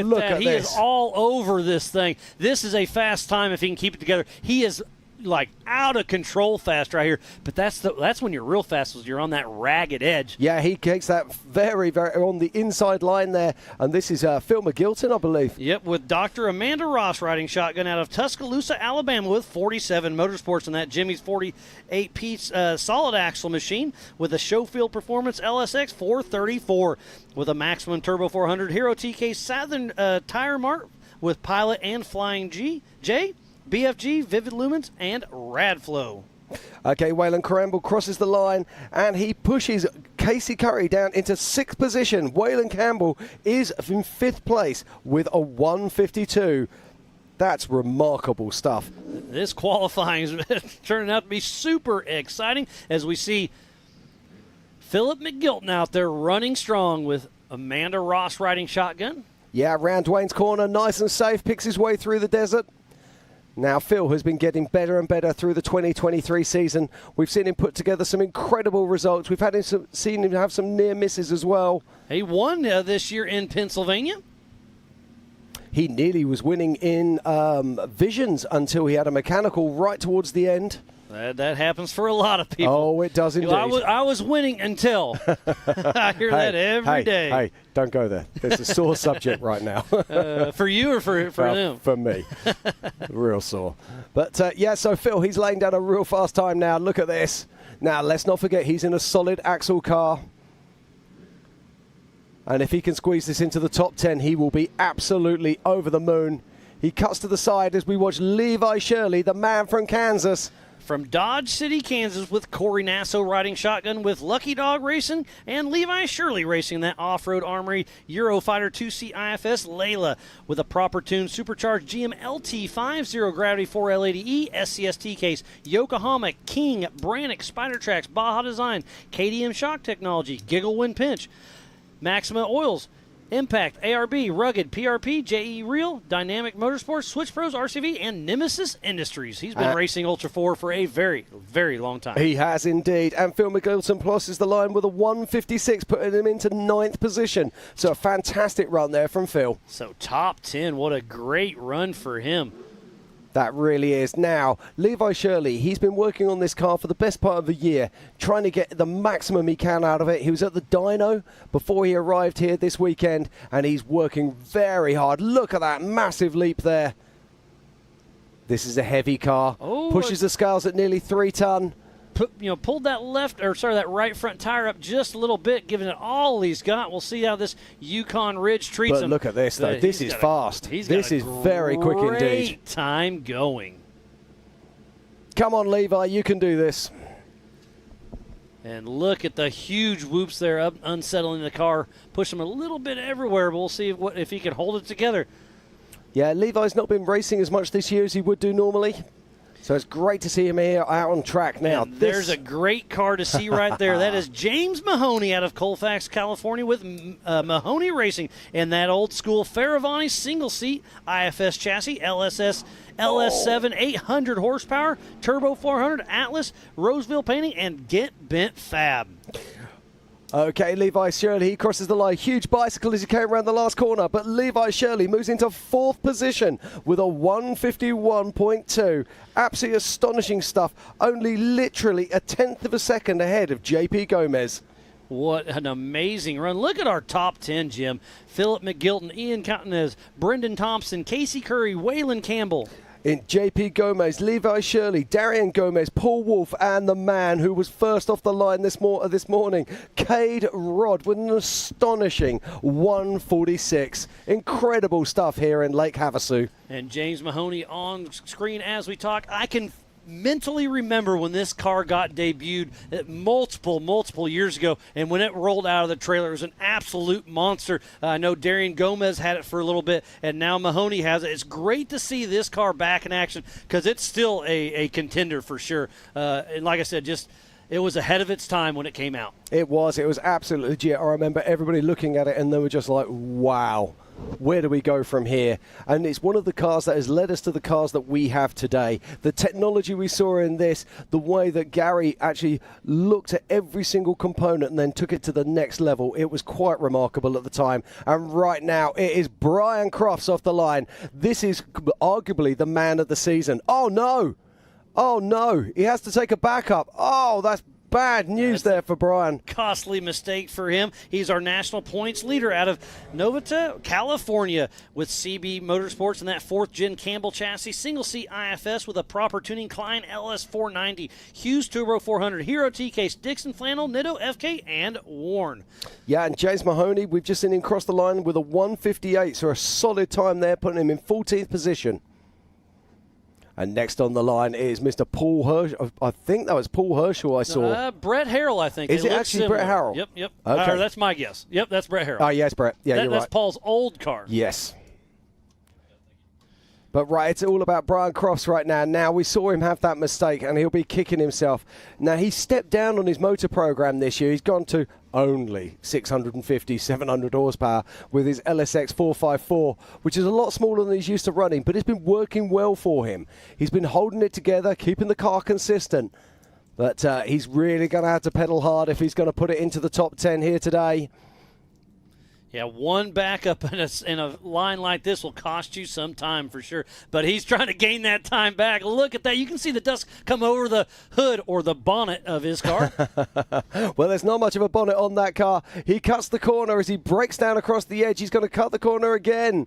look at that. He is all over this thing. This is a fast time if he can keep it together. He is like out of control fast right here, but that's when you're real fast, is you're on that ragged edge. Yeah, he takes that very, very on the inside line there, and this is Phil McGilton, I believe. Yep, with Dr. Amanda Ross riding shotgun out of Tuscaloosa, Alabama with 47 Motorsports and that Jimmy's 48-piece solid axle machine with a Showfield Performance LSX 434 with a Maximum Turbo 400 Hero TK Southern Tire Mart with Pilot and Flying J, BFG, Vivid Lumens, and Radflow. Okay, Waylon Campbell crosses the line, and he pushes Casey Curry down into 6th position. Waylon Campbell is in 5th place with a 1:52. That's remarkable stuff. This qualifying is turning out to be super exciting as we see Philip McGilton out there running strong with Amanda Ross riding shotgun. Yeah, round Dwayne's corner, nice and safe, picks his way through the desert. Now, Phil has been getting better and better through the 2023 season. We've seen him put together some incredible results. We've seen him have some near misses as well. He won this year in Pennsylvania. He nearly was winning in Visions until he had a mechanical right towards the end. That happens for a lot of people. Oh, it does indeed. I was winning until. I hear that every day. Hey, don't go there. There's a sore subject right now. For you or for them? For me. Real sore. But, yeah, so Phil, he's laying down a real fast time now. Look at this. Now, let's not forget, he's in a solid axle car. And if he can squeeze this into the top 10, he will be absolutely over the moon. He cuts to the side as we watch Levi Shirley, the man from Kansas. From Dodge City, Kansas, with Corey Nasso riding shotgun with Lucky Dog Racing and Levi Shirley racing that Off-Road Armory Eurofighter 2C IFS Layla with a proper tuned supercharged GM LT5 Zero Gravity 4L80E SCST case, Yokohama, King, Brannick, Spider Tracks, Baja Design, KDM Shock Technology, Giggle Wind Pinch, Maxima Oils, Impact, ARB, Rugged, PRP, JE Reel, Dynamic Motorsports, Switch Pros, RCV, and Nemesis Industries. He's been racing Ultra4 for a very, very long time. He has indeed. And Phil McGilton crosses the line with a 1:56, putting him into 9th position. So a fantastic run there from Phil. So top 10, what a great run for him. That really is. Now, Levi Shirley, he's been working on this car for the best part of the year, trying to get the maximum he can out of it. He was at the dyno before he arrived here this weekend, and he's working very hard. Look at that massive leap there. This is a heavy car. Pushes the scales at nearly 3 ton. Pulled that right front tire up just a little bit, giving it all he's got. We'll see how this Yukon Ridge treats him. But look at this, though. This is fast. This is very quick indeed. Great time going. Come on, Levi, you can do this. And look at the huge whoops there, unsettling the car, push him a little bit everywhere. But we'll see if he can hold it together. Yeah, Levi's not been racing as much this year as he would do normally. So it's great to see him here out on track now. And there's a great car to see right there. That is James Mahoney out of Colfax, California with Mahoney Racing in that old school Faravani single seat IFS chassis, LS7 800 horsepower, Turbo 400 Atlas, Roseville painting, and Get Bent Fab. Okay, Levi Shirley, he crosses the line. Huge bicycle as he came around the last corner, but Levi Shirley moves into 4th position with a 151.2. Absolutely astonishing stuff. Only literally a 1/10 of a second ahead of JP Gomez. What an amazing run. Look at our top 10, Jim. Philip McGilton, Ian Cottonez, Brendan Thompson, Casey Curry, Waylon Campbell. In JP Gomez, Levi Shirley, Darian Gomez, Paul Wolf, and the man who was first off the line this morning, Cade Rodd, with an astonishing 146. Incredible stuff here in Lake Havasu. And James Mahoney on screen as we talk. I can mentally remember when this car got debuted multiple years ago, and when it rolled out of the trailer, it was an absolute monster. I know Darian Gomez had it for a little bit, and now Mahoney has it. It's great to see this car back in action because it's still a contender for sure. And like I said, it was ahead of its time when it came out. It was absolutely legit. I remember everybody looking at it and they were just like, wow, where do we go from here? And it's one of the cars that has led us to the cars that we have today. The technology we saw in this, the way that Gary actually looked at every single component and then took it to the next level, it was quite remarkable at the time. And right now, it is Brian Crofts off the line. This is arguably the man of the season. Oh, no. Oh, no. He has to take a backup. Oh, that's bad news there for Brian. Costly mistake for him. He's our national points leader out of Novata, California, with CB Motorsports and that 4th-gen Campbell chassis, single-seat IFS with a proper tuning, Klein LS490, Hughes Turbo 400, Hero T-Case, Dixon Flannel, Nitto, FK, and Warn. Yeah, and James Mahoney, we've just seen him cross the line with a 158, so a solid time there, putting him in 14th position. And next on the line is Mr. Paul Herschel. I think that was Paul Herschel I saw. Brett Harrell, I think. Is it actually similar. Brett Harrell? Yep. Okay. That's my guess. Yep, that's Brett Harrell. Oh, yes, Brett. Yeah, you're right. That's Paul's old car. Yes. But right, it's all about Brian Crofts right now. Now, we saw him have that mistake, and he'll be kicking himself. Now, he stepped down on his motor program this year. He's gone to only 650, 700 horsepower with his LSX 454, which is a lot smaller than he's used to running, but it's been working well for him. He's been holding it together, keeping the car consistent. But he's really going to have to pedal hard if he's going to put it into the top 10 here today. Yeah, one backup in a line like this will cost you some time for sure. But he's trying to gain that time back. Look at that. You can see the dust come over the hood or the bonnet of his car. Well, there's not much of a bonnet on that car. He cuts the corner as he breaks down across the edge. He's going to cut the corner again.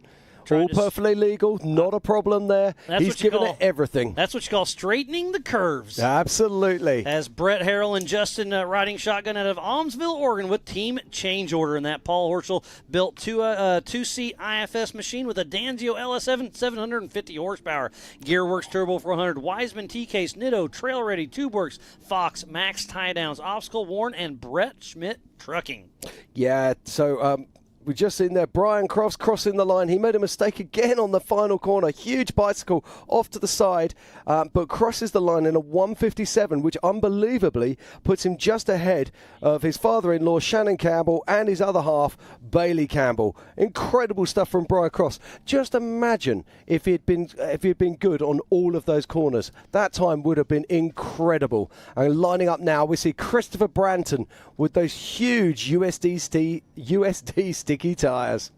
All perfectly legal, not a problem there. He's given it everything. That's what you call straightening the curves. Absolutely. As Brett Harrell and Justin riding shotgun out of Almsville, Oregon with team change order. And that Paul Herschel built two-seat IFS machine with a Danzio LS7 750 horsepower. Gearworks Turbo 400, Wiseman T-Case, Nitto, Trail Ready, TubeWorks, Fox, Max Tie-Downs, Obstacle Warn, and Brett Schmidt Trucking. Yeah, so we've just seen there Brian Crofts crossing the line. He made a mistake again on the final corner. Huge bicycle off to the side, but crosses the line in a 157, which unbelievably puts him just ahead of his father-in-law, Shannon Campbell, and his other half, Bailey Campbell. Incredible stuff from Brian Crofts. Just imagine if he'd been good on all of those corners. That time would have been incredible. And lining up now, we see Christopher Branton with those huge USD sticky tyres.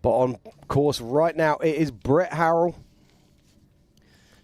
But on course right now, it is Brett Harrell.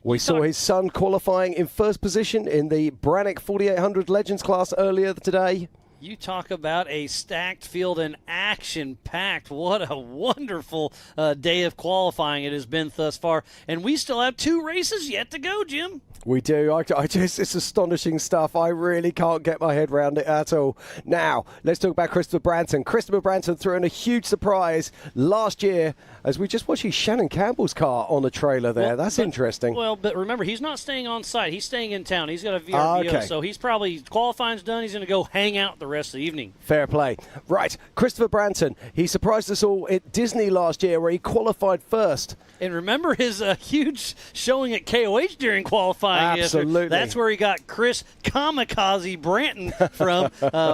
We saw his son qualifying in first position in the Brannick 4800 Legends class earlier today. You talk about a stacked field and action-packed. What a wonderful day of qualifying it has been thus far. And we still have 2 races yet to go, Jim. We do. I just, it's astonishing stuff. I really can't get my head around it at all. Now, let's talk about Christopher Branson. Christopher Branson threw in a huge surprise last year as we just watched Shannon Campbell's car on the trailer there. That's interesting. Well, but remember, he's not staying on site. He's staying in town. He's got a VRBO, okay. So he's probably, qualifying's done. He's going to go hang out the rest of the evening. Fair play. Right, Christopher Branson. He surprised us all at Disney last year where he qualified first. And remember his huge showing at KOH during qualifying. Absolutely. That's where he got Chris Kamikaze Branton from.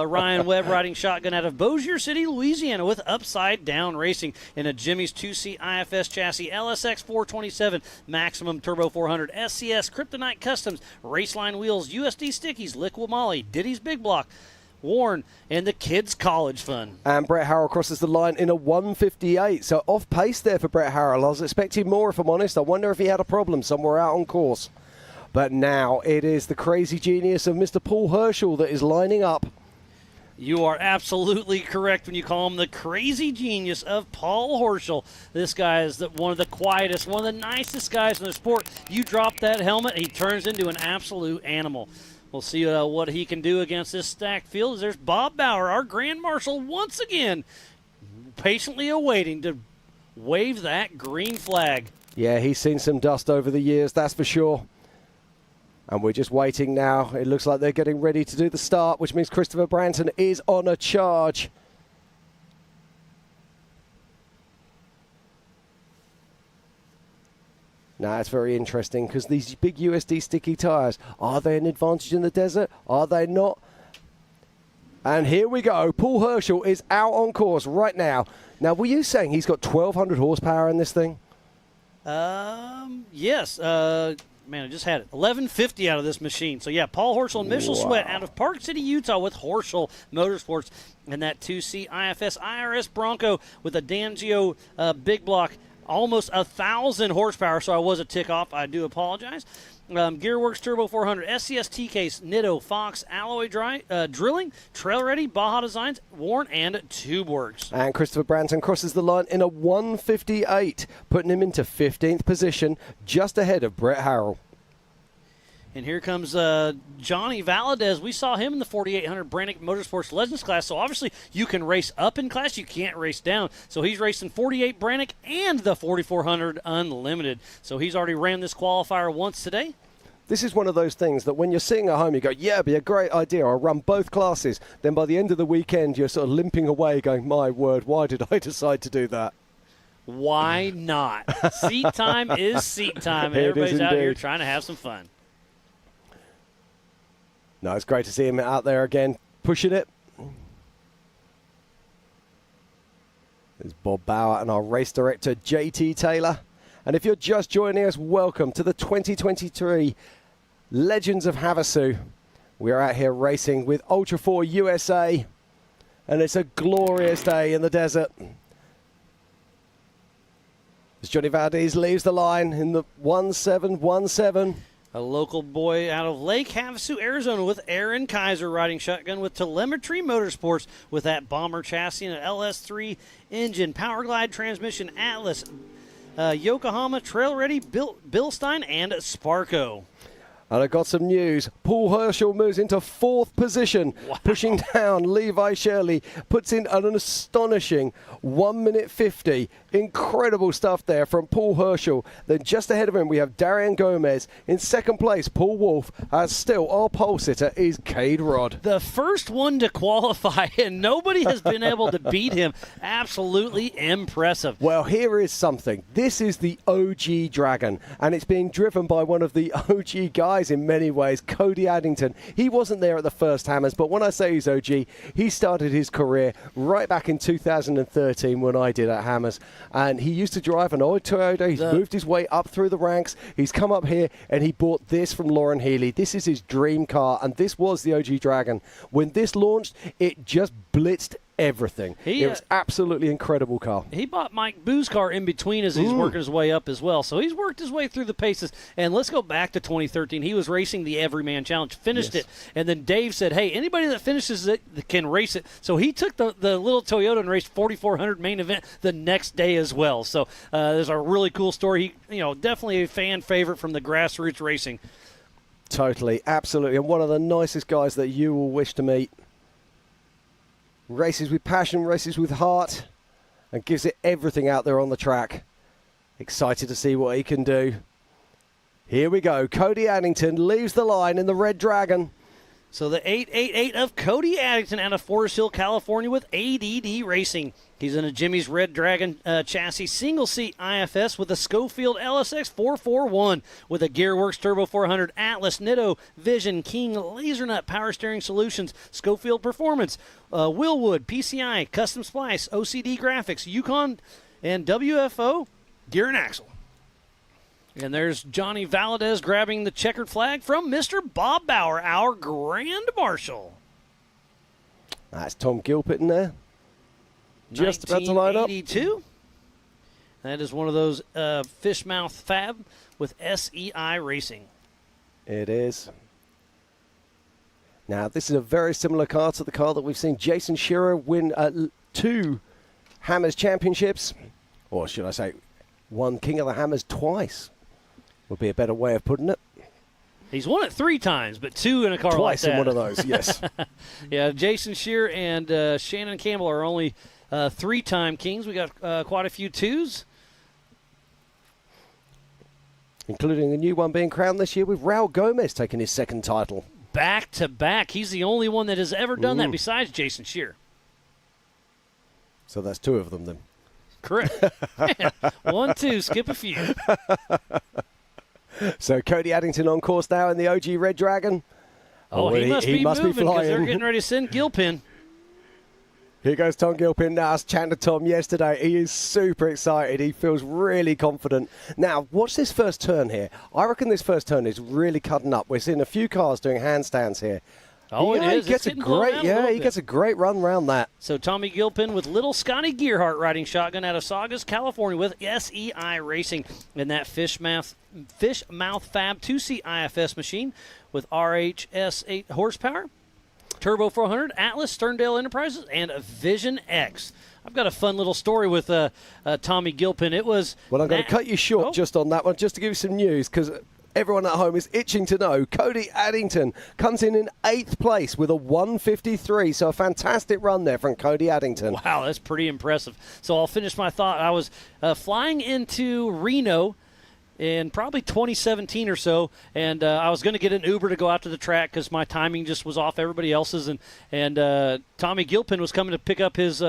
Ryan Webb riding shotgun out of Bossier City, Louisiana with Upside Down Racing in a Jimmy's 2C IFS chassis, LSX 427, Maximum Turbo 400, SCS, Kryptonite Customs, Raceline Wheels, USD Stickies, Liquid Molly, Diddy's Big Block, Warren, and the Kids College Fund. And Brett Harrell crosses the line in a 158. So off pace there for Brett Harrell. I was expecting more, if I'm honest. I wonder if he had a problem somewhere out on course. But now it is the crazy genius of Mr. Paul Herschel that is lining up. You are absolutely correct when you call him the crazy genius of Paul Herschel. This guy is one of the quietest, one of the nicest guys in the sport. You drop that helmet, he turns into an absolute animal. We'll see what he can do against this stacked field. There's Bob Bauer, our Grand Marshal, once again, patiently awaiting to wave that green flag. Yeah, he's seen some dust over the years, that's for sure. And we're just waiting now. It looks like they're getting ready to do the start, which means Christopher Branson is on a charge. Now, it's very interesting because these big USD sticky tyres, are they an advantage in the desert? Are they not? And here we go. Paul Herschel is out on course right now. Now, were you saying he's got 1,200 horsepower in this thing? Yes. Man, I just had it. 1150 out of this machine. So, yeah, Paul Herschel and Mitchell Sweat out of Park City, Utah with Herschel Motorsports and that 2C IFS IRS Bronco with a Dangio Big Block. Almost 1,000 horsepower, so I was a tick off. I do apologize. Gearworks Turbo 400, SCS T-Case, Nitto, Fox, Alloy Drilling, Trail Ready, Baja Designs, Warren, and TubeWorks. And Christopher Branson crosses the line in a 158, putting him into 15th position, just ahead of Brett Harrell. And here comes Johnny Valadez. We saw him in the 4,800 Brannick Motorsports Legends class. So obviously you can race up in class. You can't race down. So he's racing 48 Brannick and the 4,400 Unlimited. So he's already ran this qualifier once today. This is one of those things that when you're sitting at home, you go, yeah, it'd be a great idea. I'll run both classes. Then by the end of the weekend, you're sort of limping away going, my word, why did I decide to do that? Why not? Seat time is seat time. And everybody's out here trying to have some fun. No, it's great to see him out there again, pushing it. There's Bob Bauer and our race director, JT Taylor. And if you're just joining us, welcome to the 2023 Legends of Havasu. We're out here racing with Ultra4 USA, and it's a glorious day in the desert. As Johnny Valdez leaves the line in the 1717. A local boy out of Lake Havasu, Arizona with Aaron Kaiser riding shotgun with Telemetry Motorsports with that bomber chassis and an LS3 engine, Power Glide transmission, Atlas, Yokohama, Trail Ready, Bilstein, and Sparco. And I got some news. Paul Herschel moves into 4th position, pushing down Levi Shirley, puts in an astonishing 1 minute 50. Incredible stuff there from Paul Herschel. Then just ahead of him, we have Darian Gomez. In 2nd place, Paul Wolf. As still, our pole sitter is Cade Rod. The first one to qualify, and nobody has been able to beat him. Absolutely impressive. Well, here is something. This is the OG Dragon, and it's being driven by one of the OG guys in many ways, Cody Addington. He wasn't there at the first Hammers, but when I say he's OG, he started his career right back in 2013 when I did at Hammers. And he used to drive an old Toyota. He's moved his way up through the ranks. He's come up here and he bought this from Lauren Healey. This is his dream car, and this was the OG Dragon. When this launched, it just blitzed everything. It was absolutely incredible car. He bought Mike Boo's car in between as he's working his way up as well. So he's worked his way through the paces. And let's go back to 2013. He was racing the Everyman Challenge, finished it, and then Dave said, hey, anybody that finishes it can race it. So he took the little Toyota and raced 4,400 main event the next day as well. So there's a really cool story. He, definitely a fan favorite from the grassroots racing. Totally, absolutely, and one of the nicest guys that you will wish to meet. Races with passion, races with heart, and gives it everything out there on the track. Excited to see what he can do. Here we go. Cody Addington leaves the line in the Red Dragon. So the 888 of Cody Addington out of Forest Hill, California with ADD Racing. He's in a Jimmy's Red Dragon chassis, single-seat IFS with a Schofield LSX 441 with a Gearworks Turbo 400, Atlas, Nitto, Vision, King, LaserNut, Power Steering Solutions, Schofield Performance, Willwood, PCI, Custom Splice, OCD Graphics, Yukon, and WFO Gear and Axle. And there's Johnny Valadez grabbing the checkered flag from Mr. Bob Bauer, our Grand Marshal. That's Tom Gilpin there. Just about to line up. 1982. That is one of those Fishmouth Fab with SEI Racing. It is. Now, this is a very similar car to the car that we've seen Jason Shearer win 2 Hammers championships. Or should I say, won King of the Hammers twice. Would be a better way of putting it. He's won it 3 times, but 2 in a car Twice like that. in one of those, yes. Yeah, Jason Shearer and Shannon Campbell are only 3-time kings. We got quite a few 2s. Including a new one being crowned this year with Raul Gomez taking his 2nd title. Back to back. He's the only one that has ever done that besides Jason Shearer. So that's 2 of them then. Correct. 1, 2, skip a few. So Cody Addington on course now in the OG Red Dragon. Oh, he must be moving because they're flying. getting ready to send Gilpin. Here goes Tom Gilpin now. I was chatting to Tom yesterday. He is super excited. He feels really confident. Now, watch this first turn here. I reckon this first turn is really cutting up. We're seeing a few cars doing handstands here. Oh, yeah, it is. He gets he gets a great run around that. So Tommy Gilpin with little Scotty Gearhart riding shotgun out of Saugus, California with SEI Racing in that Fishmouth Fab 2C IFS machine with RHS 8 horsepower, Turbo 400, Atlas, Sterndale Enterprises, and a Vision X. I've got a fun little story with Tommy Gilpin. It was... Well, I'm going to cut you short just on that one, just to give you some news, because everyone at home is itching to know. Cody Addington comes in 8th place with a 1:53, so a fantastic run there from Cody Addington. Wow, that's pretty impressive. So I'll finish my thought. I was flying into Reno in probably 2017 or so, and I was going to get an Uber to go out to the track because my timing just was off everybody else's, and Tommy Gilpin was coming to pick up his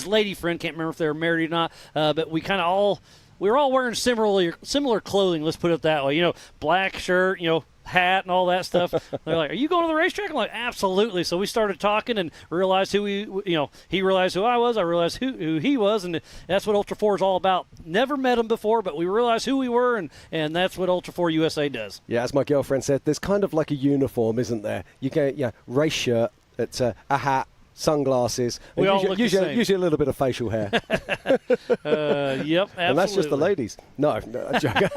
lady friend. Can't remember if they were married or not, but we kind of we were all wearing similar clothing, let's put it that way. You know, black shirt, hat and all that stuff. They're like, "Are you going to the racetrack?" I'm like, "Absolutely." So we started talking and realized who he realized who I was. I realized who he was, and that's what Ultra4 is all about. Never met him before, but we realized who we were, and that's what Ultra4 USA does. Yeah, as my girlfriend said, there's kind of like a uniform, isn't there? You get race shirt, it's a hat, sunglasses, we all look the same. Usually a little bit of facial hair. Yep, absolutely. And that's just the ladies. No, I'm joking.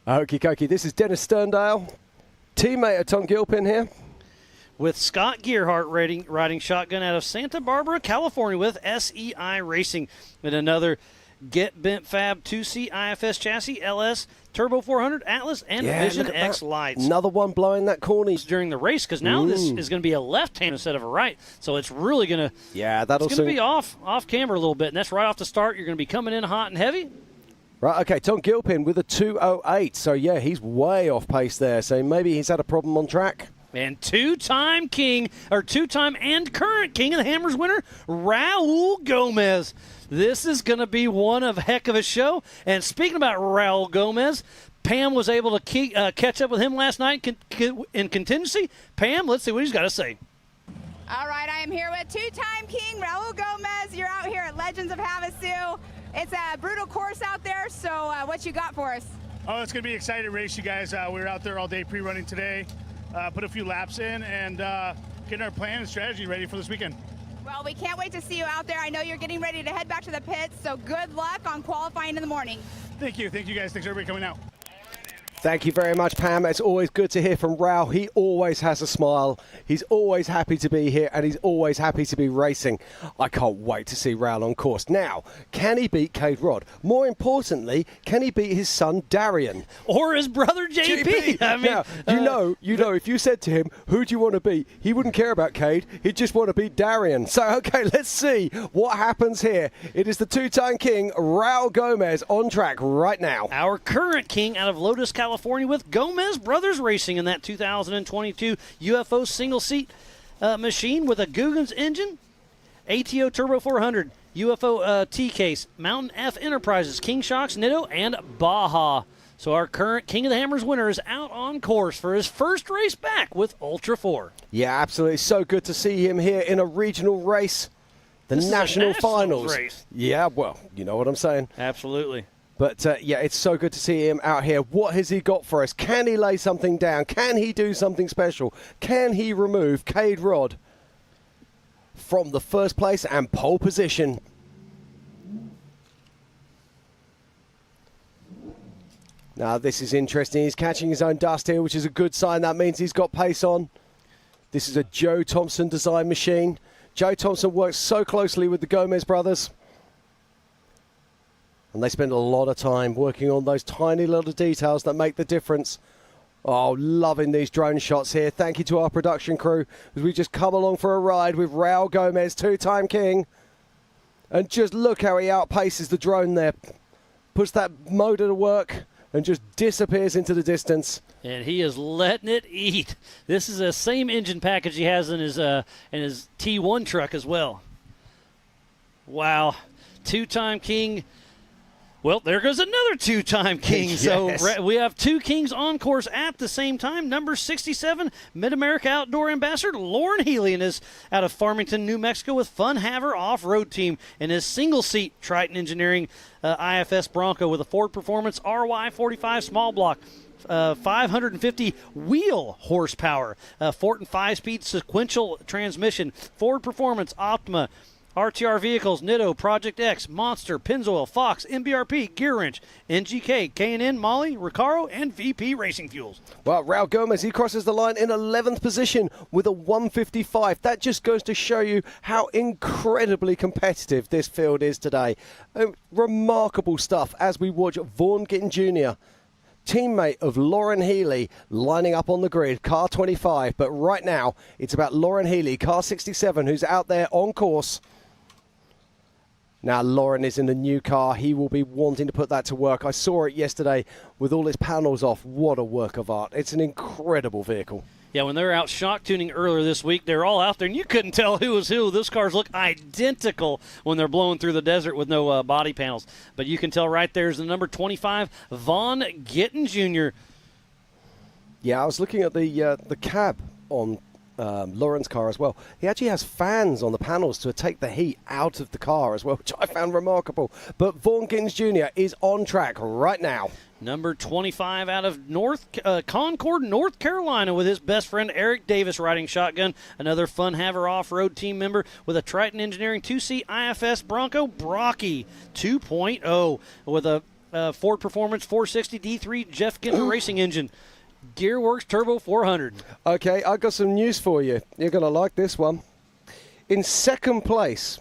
Okie dokie, this is Dennis Sterndale, teammate of Tom Gilpin here. With Scott Gearhart riding shotgun out of Santa Barbara, California with SEI Racing. And another Get Bent Fab 2C IFS chassis, LS, Turbo 400, Atlas, and Vision X lights. Another one blowing that corny. During the race, because now this is going to be a left hand instead of a right. So it's really going to be off camber a little bit. And that's right off the start. You're going to be coming in hot and heavy. Right, okay, Tom Gilpin with a 2:08. So, yeah, he's way off pace there. So maybe he's had a problem on track. And two-time and current King of the Hammers winner, Raul Gomez. This is going to be one of a heck of a show. And speaking about Raul Gomez, Pam was able to catch up with him last night in contingency. Pam, let's see what he's got to say. All right, I am here with two-time King Raul Gomez. You're out here at Legends of Havasu. It's a brutal course out there, so what you got for us? Oh, it's going to be an exciting race, you guys. We were out there all day pre-running today, put a few laps in, and getting our plan and strategy ready for this weekend. Well, we can't wait to see you out there. I know you're getting ready to head back to the pits, so good luck on qualifying in the morning. Thank you. Thank you, guys. Thanks, everybody, coming out. Thank you very much, Pam. It's always good to hear from Raul. He always has a smile. He's always happy to be here, and he's always happy to be racing. I can't wait to see Raul on course. Now, can he beat Cade Rod? More importantly, can he beat his son, Darian? Or his brother, JP. I mean, now, you know, if you said to him, who do you want to beat? He wouldn't care about Cade. He'd just want to beat Darian. So, okay, let's see what happens here. It is the two-time king, Raul Gomez, on track right now. Our current king out of Lotus, California, with Gomez Brothers Racing in that 2022 UFO single-seat machine with a Guggen's engine, ATO Turbo 400, UFO T-Case, Mountain F Enterprises, King Shocks, Nitto, and Baja. So our current King of the Hammers winner is out on course for his first race back with Ultra4. Yeah, absolutely. So good to see him here in a regional race. This National is a finals. race. Yeah, well, you know what I'm saying. Absolutely. But, yeah, it's so good to see him out here. What has he got for us? Can he lay something down? Can he do something special? Can he remove Cade Rod from the first place and pole position? Now, this is interesting. He's catching his own dust here, which is a good sign. That means he's got pace on. This is a Joe Thompson design machine. Joe Thompson works so closely with the Gomez brothers. And they spend a lot of time working on those tiny little details that make the difference. Oh, loving these drone shots here. Thank you to our production crew as we just come along for a ride with Raul Gomez, two-time king. And just look how he outpaces the drone there. Puts that motor to work and just disappears into the distance. And he is letting it eat. This is the same engine package he has in his T1 truck as well. Wow. Two-time king. Well, there goes another two-time king. Yes. So we have two kings on course at the same time. Number 67, Mid-America Outdoor Ambassador Lauren Healey and is out of Farmington, New Mexico with Fun Haver Off-Road Team and his single-seat Triton Engineering IFS Bronco with a Ford Performance RY45 small block. 550 wheel horsepower, Fortin 5-speed sequential transmission, Ford Performance Optima, RTR vehicles, Nitto, Project X, Monster, Pennzoil, Fox, MBRP, Gear Wrench, NGK, K&N, Molly, Recaro, and VP Racing Fuels. Well, Raul Gomez, he crosses the line in 11th position with a 155. That just goes to show you how incredibly competitive this field is today. Remarkable stuff as we watch Vaughn Gittin Jr., teammate of Lauren Healey, lining up on the grid, car 25. But right now, it's about Lauren Healey, car 67, who's out there on course. Now, Lauren is in the new car. He will be wanting to put that to work. I saw it yesterday with all its panels off. What a work of art. It's an incredible vehicle. Yeah, when they were out shock tuning earlier this week, they were all out there, and you couldn't tell who was who. Those cars look identical when they're blowing through the desert with no body panels. But you can tell right there's the number 25, Vaughn Gittin Jr. Yeah, I was looking at the cab on Lauren's car as well. He actually has fans on the panels to take the heat out of the car as well, which I found remarkable. But Vaughn Gittins Jr. is on track right now. Number 25 out of Concord, North Carolina, with his best friend Eric Davis riding shotgun. Another Fun Haver off-road team member with a Triton Engineering 2C IFS Bronco, Brocky 2.0 with a Ford Performance 460 D3 Jeff Ginther racing engine. Gearworks Turbo 400. Okay, I got some news for you. You're going to like this one. In second place,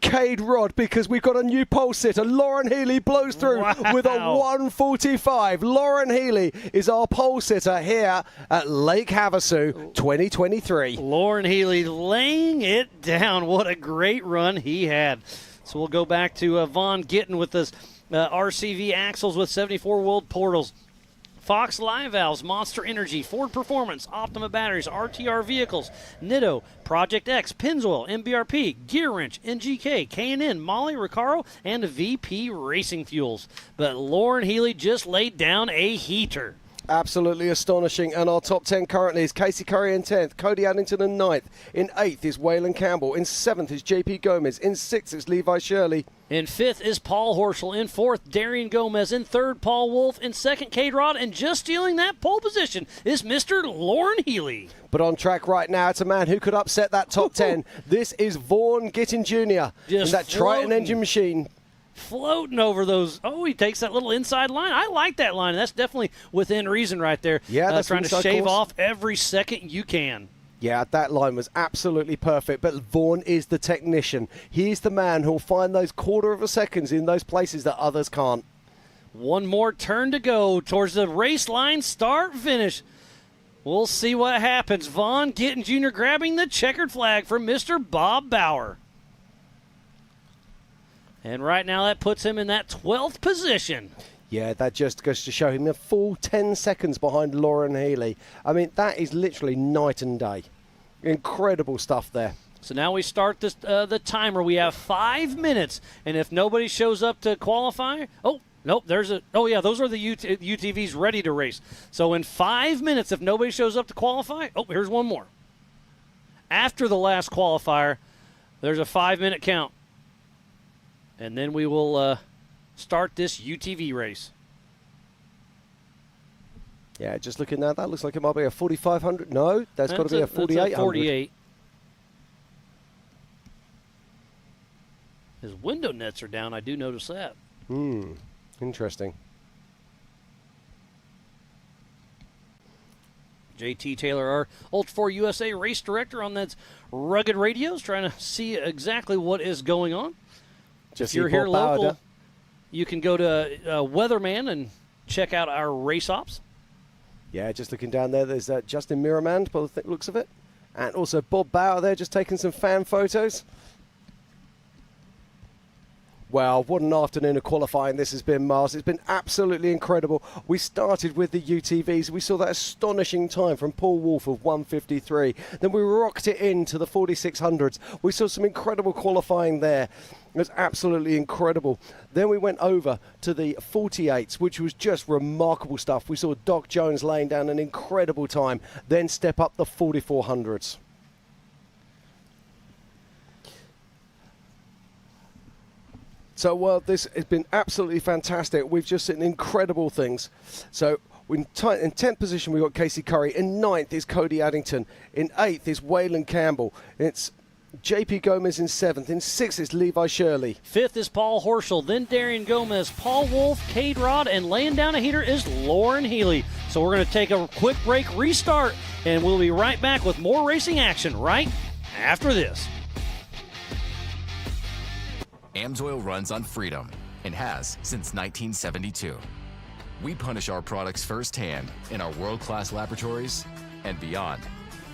Cade Rod, because we've got a new pole sitter. Lauren Healey blows through with a 145. Lauren Healey is our pole sitter here at Lake Havasu 2023. Lauren Healey laying it down. What a great run he had. So we'll go back to Vaughn Gittin with this RCV axles with 74 world portals. Fox Live Valves, Monster Energy, Ford Performance, Optima Batteries, RTR Vehicles, Nitto, Project X, Pennzoil, MBRP, Gear Wrench, NGK, K&N, Molly, Recaro, and VP Racing Fuels. But Lauren Healey just laid down a heater. Absolutely astonishing. And our top 10 currently is Casey Curry in 10th, Cody Addington in 9th. In 8th is Waylon Campbell. In 7th is JP Gomez. In 6th is Levi Shirley. In 5th is Paul Horschel. In 4th, Darian Gomez. In 3rd, Paul Wolf. In 2nd, Cade Rod. And just stealing that pole position is Mr. Lauren Healey. But on track right now, it's a man who could upset that top 10. This is Vaughn Gittin Jr. Just in that Triton engine machine. floating over those. Oh, he takes that little inside line. I like that line. That's definitely within reason right there. Yeah, that's trying to inside shave course. off every second you can. Yeah, that line was absolutely perfect, but Vaughan is the technician. He's the man who'll find those quarter of a seconds in those places that others can't. One more turn to go towards the race line, start, finish. We'll see what happens. Vaughn Gittin Jr. grabbing the checkered flag from Mr. Bob Bauer. And right now that puts him in that 12th position. Yeah, that just goes to show him a full 10 seconds behind Lauren Healey. I mean, that is literally night and day. Incredible stuff there. So now we start this, the timer. We have 5 minutes, and if nobody shows up to qualify, nope, those are the UTVs ready to race. So in 5 minutes, if nobody shows up to qualify, here's one more. After the last qualifier, there's a 5-minute count. And then we will start this UTV race. Yeah, just looking at that, looks like it might be a 4,500. No, that's got to be a 4,800. 48. His window nets are down. I do notice that. Interesting. JT Taylor, our Ultra4 USA race director on that rugged radios, trying to see exactly what is going on. Just if you're here local, you can go to Weatherman and check out our race ops. Yeah, just looking down there, there's Justin Miramand, by the looks of it. And also Bob Bauer there, just taking some fan photos. Well, what an afternoon of qualifying this has been, Miles. It's been absolutely incredible. We started with the UTVs. We saw that astonishing time from Paul Wolf of 1:53. Then we rocked it into the 4600s. We saw some incredible qualifying there. It was absolutely incredible. Then we went over to the 48s, which was just remarkable stuff. We saw Doc Jones laying down an incredible time. Then step up the 4400s. So, well, this has been absolutely fantastic. We've just seen incredible things. So, in 10th position, we've got Casey Curry. In 9th is Cody Addington. In 8th is Waylon Campbell. It's JP Gomez in 7th. In 6th is Levi Shirley. 5th is Paul Horschel. Then Darian Gomez, Paul Wolf, Cade Rod, and laying down a heater is Lauren Healey. So we're going to take a quick break, restart, and we'll be right back with more racing action right after this. AMSOIL runs on freedom and has since 1972. We punish our products firsthand in our world-class laboratories and beyond,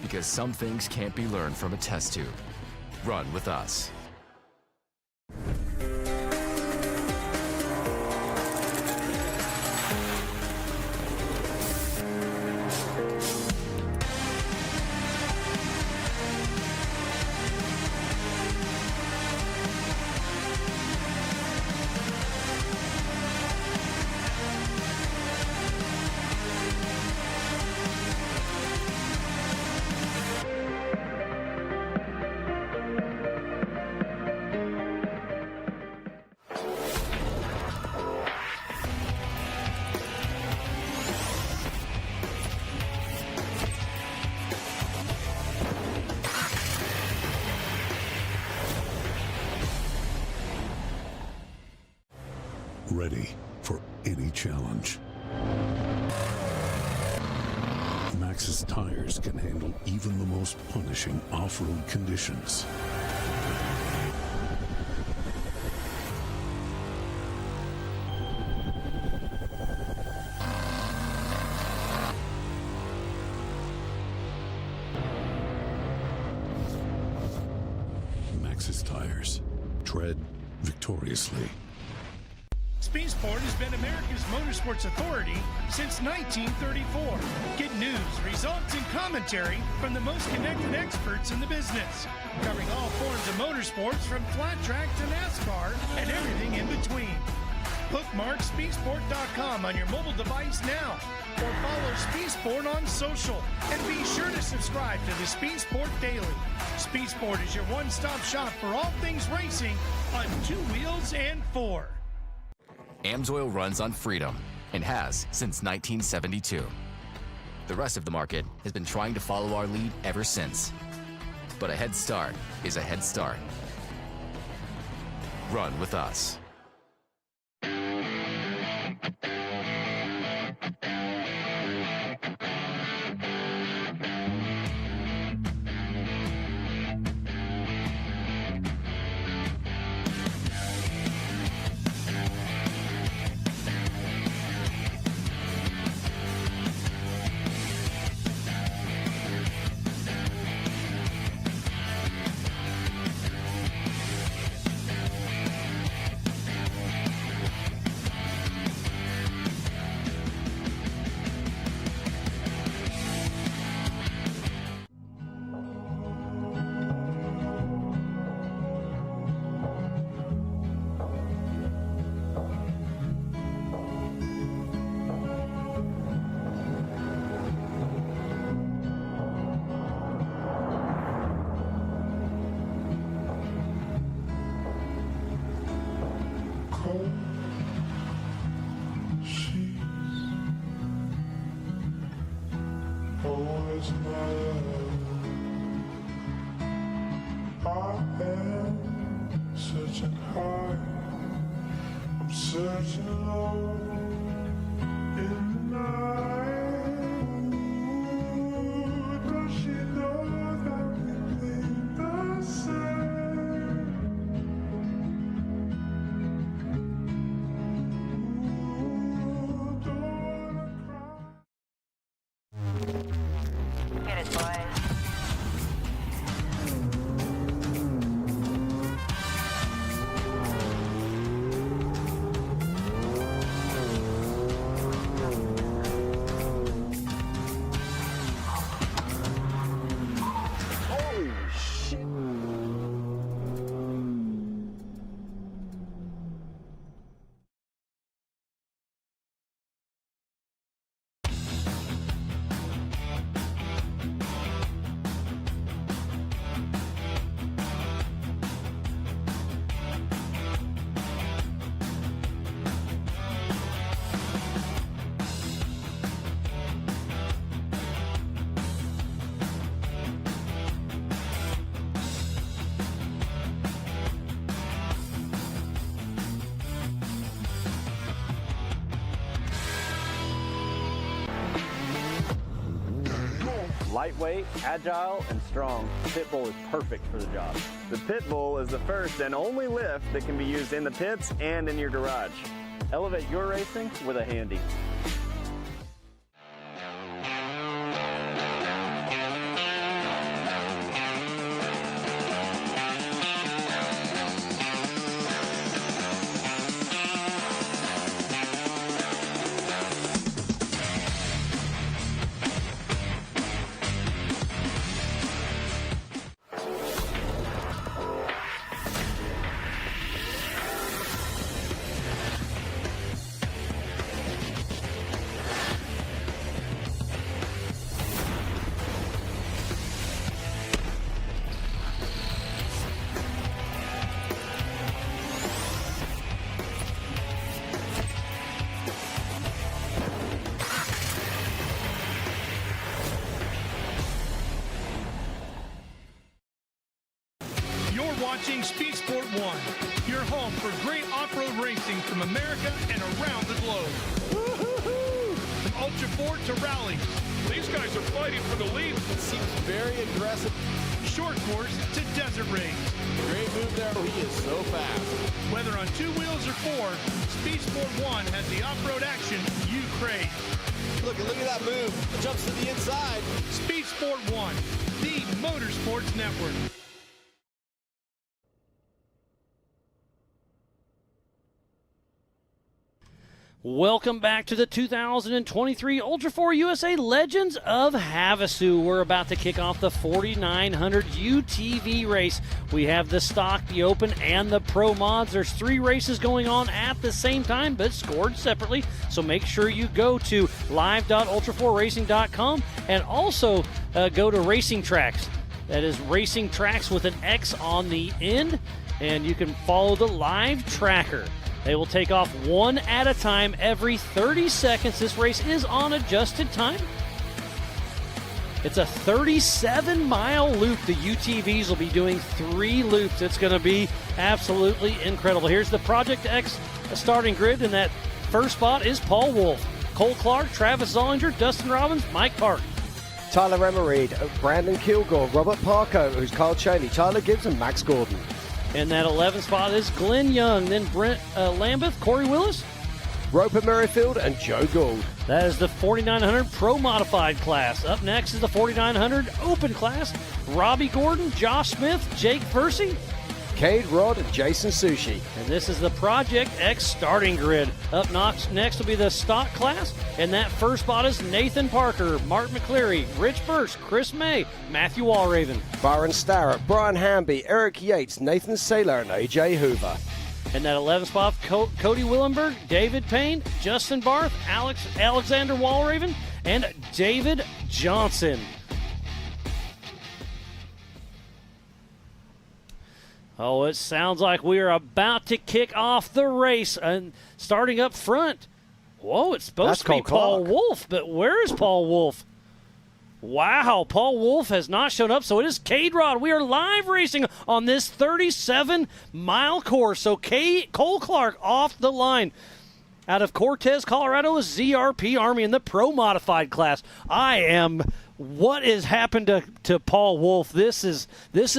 because some things can't be learned from a test tube. Run with us. Ready for any challenge. Maxxis tires can handle even the most punishing off-road conditions. Maxxis tires. Tread victoriously. Speed Sport has been America's motorsports authority since 1934. Get news, results, and commentary from the most connected experts in the business, covering all forms of motorsports from flat track to NASCAR and everything in between. Bookmark speedsport.com on your mobile device now, or follow Speed Sport on social, and be sure to subscribe to the Speed Sport Daily. Speed Sport is your one-stop shop for all things racing on 2 wheels and 4. AMSOIL runs on freedom and has since 1972. The rest of the market has been trying to follow our lead ever since. But a head start is a head start. Run with us. Always my love. I am searching high, I'm searching low in the night. Ooh, does she know that we think the same? Ooh, don't cry. Get it, boys. Lightweight, agile, and strong, the Pitbull is perfect for the job. The Pitbull is the first and only lift that can be used in the pits and in your garage. Elevate your racing with a Handy. Watching Speed Sport 1, your home for great off-road racing from America and around the globe. Woo-hoo-hoo! From Ultra4 to rallies. These guys are fighting for the lead. It seems very aggressive. Short course to desert race. Great move there. He is so fast. Whether on 2 wheels or 4, Speed Sport 1 has the off-road action you crave. Look at that move. It jumps to the inside. Speed Sport 1, the Motorsports Network. Welcome back to the 2023 Ultra4 USA Legends of Havasu. We're about to kick off the 4900 UTV race. We have the stock, the open, and the pro mods. There's 3 races going on at the same time, but scored separately. So make sure you go to live.ultra4racing.com and also go to Racing Tracks. That is Racing Tracks with an X on the end, and you can follow the live tracker. They will take off one at a time every 30 seconds. This race is on adjusted time. It's a 37-mile loop. The UTVs will be doing 3 loops. It's going to be absolutely incredible. Here's the Project X starting grid, and that first spot is Paul Wolf, Cole Clark, Travis Zollinger, Dustin Robbins, Mike Park. Tyler Emery, Brandon Kilgore, Robert Parker, who's Carl Cheney, Tyler Gibbs, and Max Gordon. And that 11th spot is Glenn Young, then Brent Lambeth, Corey Willis, Roper Merrifield, and Joe Gould. That is the 4900 Pro Modified class. Up next is the 4900 Open class. Robbie Gordon, Josh Smith, Jake Percy, Cade Rod, and Jason Sushi. And this is the Project X starting grid. Up next will be the stock class. And that first spot is Nathan Parker, Mark McCleary, Rich Burst, Chris May, Matthew Walraven, Byron Starrett, Brian Hamby, Eric Yates, Nathan Saylor, and AJ Hoover. And that 11th spot, Cody Willenberg, David Payne, Justin Barth, Alexander Walraven, and David Johnson. Oh, it sounds like we are about to kick off the race. And starting up front, whoa, it's supposed to be Paul Wolf, but where is Paul Wolf? Wow, Paul Wolf has not shown up, so it is Cade Rod. We are live racing on this 37-mile course. So Cole Clark off the line. Out of Cortez, Colorado, is ZRP Army in the Pro Modified class. What has happened to Paul Wolf? This is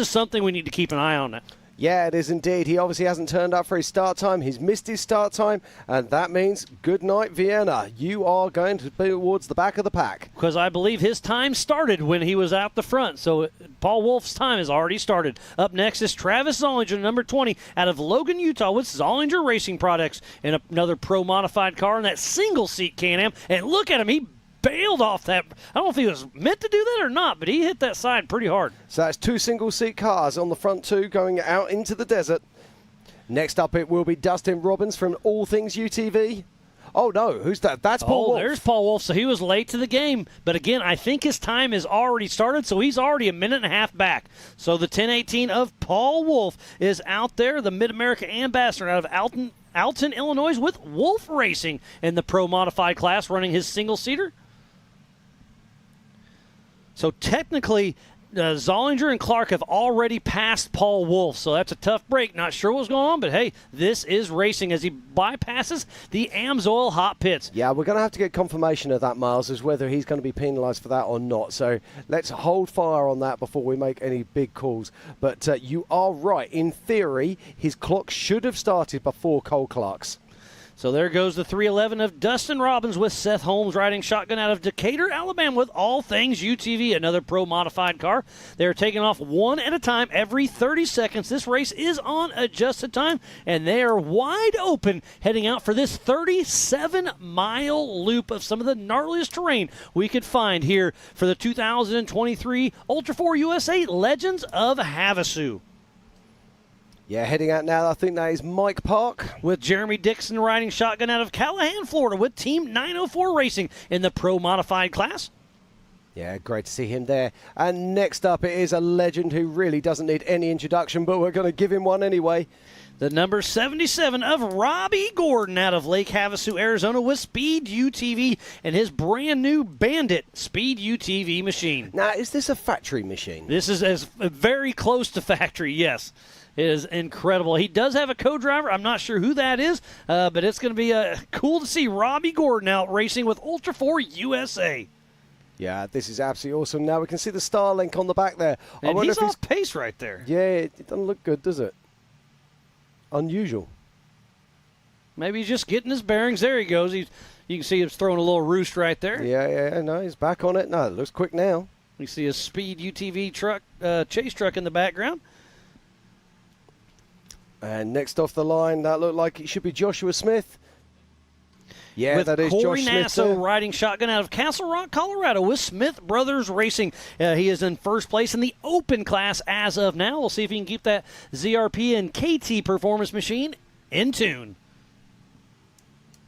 something we need to keep an eye on. Yeah, it is indeed. He obviously hasn't turned up for his start time. He's missed his start time, and that means good night, Vienna. You are going to be towards the back of the pack. Because I believe his time started when he was out the front, so Paul Wolf's time has already started. Up next is Travis Zollinger, number 20, out of Logan, Utah, with Zollinger Racing Products in another pro-modified car in that single-seat Can-Am. And look at him, he bailed off that. I don't know if he was meant to do that or not, but he hit that side pretty hard. So that's two single-seat cars on the front two going out into the desert. Next up, it will be Dustin Robbins from All Things UTV. Oh, no. Who's that? That's Paul Wolf. There's Paul Wolf. So he was late to the game. But, again, I think his time has already started, so he's already a minute and a half back. So the 10:18 of Paul Wolf is out there, the Mid-America ambassador out of Alton, Illinois, with Wolf Racing in the pro-modified class, running his single-seater. So technically, Zollinger and Clark have already passed Paul Wolf, so that's a tough break. Not sure what's going on, but hey, this is racing as he bypasses the Amsoil hot pits. Yeah, we're going to have to get confirmation of that, Miles, as whether he's going to be penalised for that or not. So let's hold fire on that before we make any big calls. But you are right. In theory, his clock should have started before Cole Clark's. So there goes the 311 of Dustin Robbins with Seth Holmes riding shotgun out of Decatur, Alabama with All Things UTV, another pro-modified car. They're taking off one at a time every 30 seconds. This race is on adjusted time, and they are wide open heading out for this 37-mile loop of some of the gnarliest terrain we could find here for the 2023 Ultra4 USA Legends of Havasu. Yeah, heading out now, I think that is Mike Park. With Jeremy Dixon riding shotgun out of Callahan, Florida, with Team 904 Racing in the pro-modified class. Yeah, great to see him there. And next up, it is a legend who really doesn't need any introduction, but we're going to give him one anyway. The number 77 of Robbie Gordon out of Lake Havasu, Arizona, with Speed UTV and his brand new Bandit Speed UTV machine. Now, is this a factory machine? This is very close to factory, yes. It is incredible. He does have a co-driver. I'm not sure who that is, but it's going to be cool to see Robbie Gordon out racing with Ultra4 USA. Yeah, this is absolutely awesome. Now we can see the Starlink on the back there. And he's off pace right there. Yeah, it doesn't look good, does it? Unusual. Maybe he's just getting his bearings. There he goes. You can see him throwing a little roost right there. Yeah, no, he's back on it. No, it looks quick now. You see a Speed UTV truck, chase truck in the background. And next off the line, that looked like it should be Joshua Smith. Yeah, with that is Corey Josh Smith. Nasso riding shotgun out of Castle Rock, Colorado, with Smith Brothers Racing. He is in first place in the open class as of now. We'll see if he can keep that ZRP and KT performance machine in tune.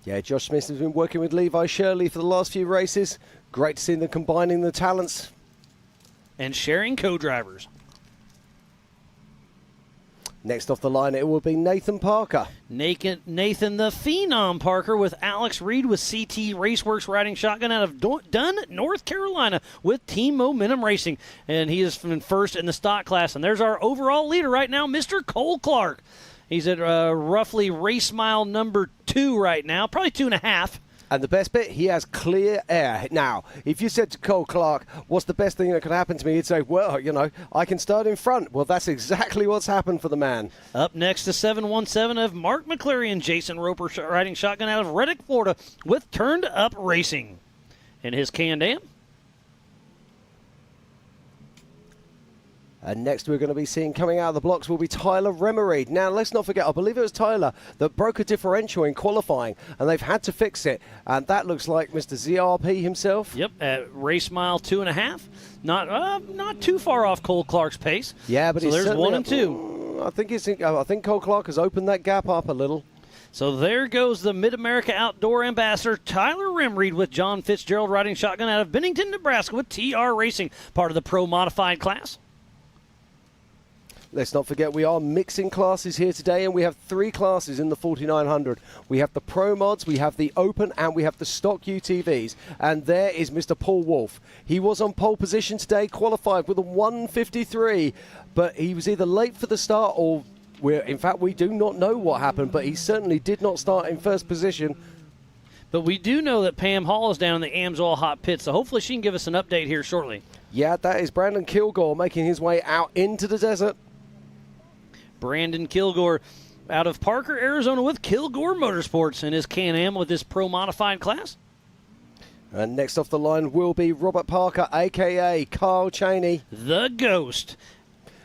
Yeah, Josh Smith has been working with Levi Shirley for the last few races. Great to see them combining the talents. And sharing co-drivers. Next off the line, it will be Nathan Parker. Nathan the Phenom Parker with Alex Reed with CT Raceworks riding shotgun out of Dunn, North Carolina with Team Momentum Racing. And he is in first in the stock class. And there's our overall leader right now, Mr. Cole Clark. He's at roughly race mile number 2 right now, probably 2.5. And the best bit, he has clear air. Now, if you said to Cole Clark, what's the best thing that could happen to me? He'd say, well, you know, I can start in front. Well, that's exactly what's happened for the man. Up next to 717 of Mark McCleary and Jason Roper riding shotgun out of Reddick, Florida with Turned Up Racing. And his Can-Am. And next we're going to be seeing coming out of the blocks will be Tyler Remery. Now, let's not forget, I believe it was Tyler that broke a differential in qualifying, and they've had to fix it. And that looks like Mr. ZRP himself. Yep, at race mile 2.5. Not too far off Cole Clark's pace. Yeah, but so there's 1 and 2. I think Cole Clark has opened that gap up a little. So there goes the Mid-America Outdoor Ambassador, Tyler Rimreed, with John Fitzgerald riding shotgun out of Bennington, Nebraska with TR Racing, part of the Pro Modified class. Let's not forget we are mixing classes here today, and we have 3 classes in the 4900. We have the Pro Mods, we have the Open, and we have the stock UTVs. And there is Mr. Paul Wolf. He was on pole position today, qualified with a 1:53, but he was either late for the start or, in fact, we do not know what happened, but he certainly did not start in first position. But we do know that Pam Hall is down in the Amsoil hot pit, so hopefully she can give us an update here shortly. Yeah, that is Brandon Kilgore making his way out into the desert. Brandon Kilgore out of Parker, Arizona with Kilgore Motorsports in his Can-Am with his Pro Modified class. And next off the line will be Robert Parker, a.k.a. Kyle Cheney. The Ghost.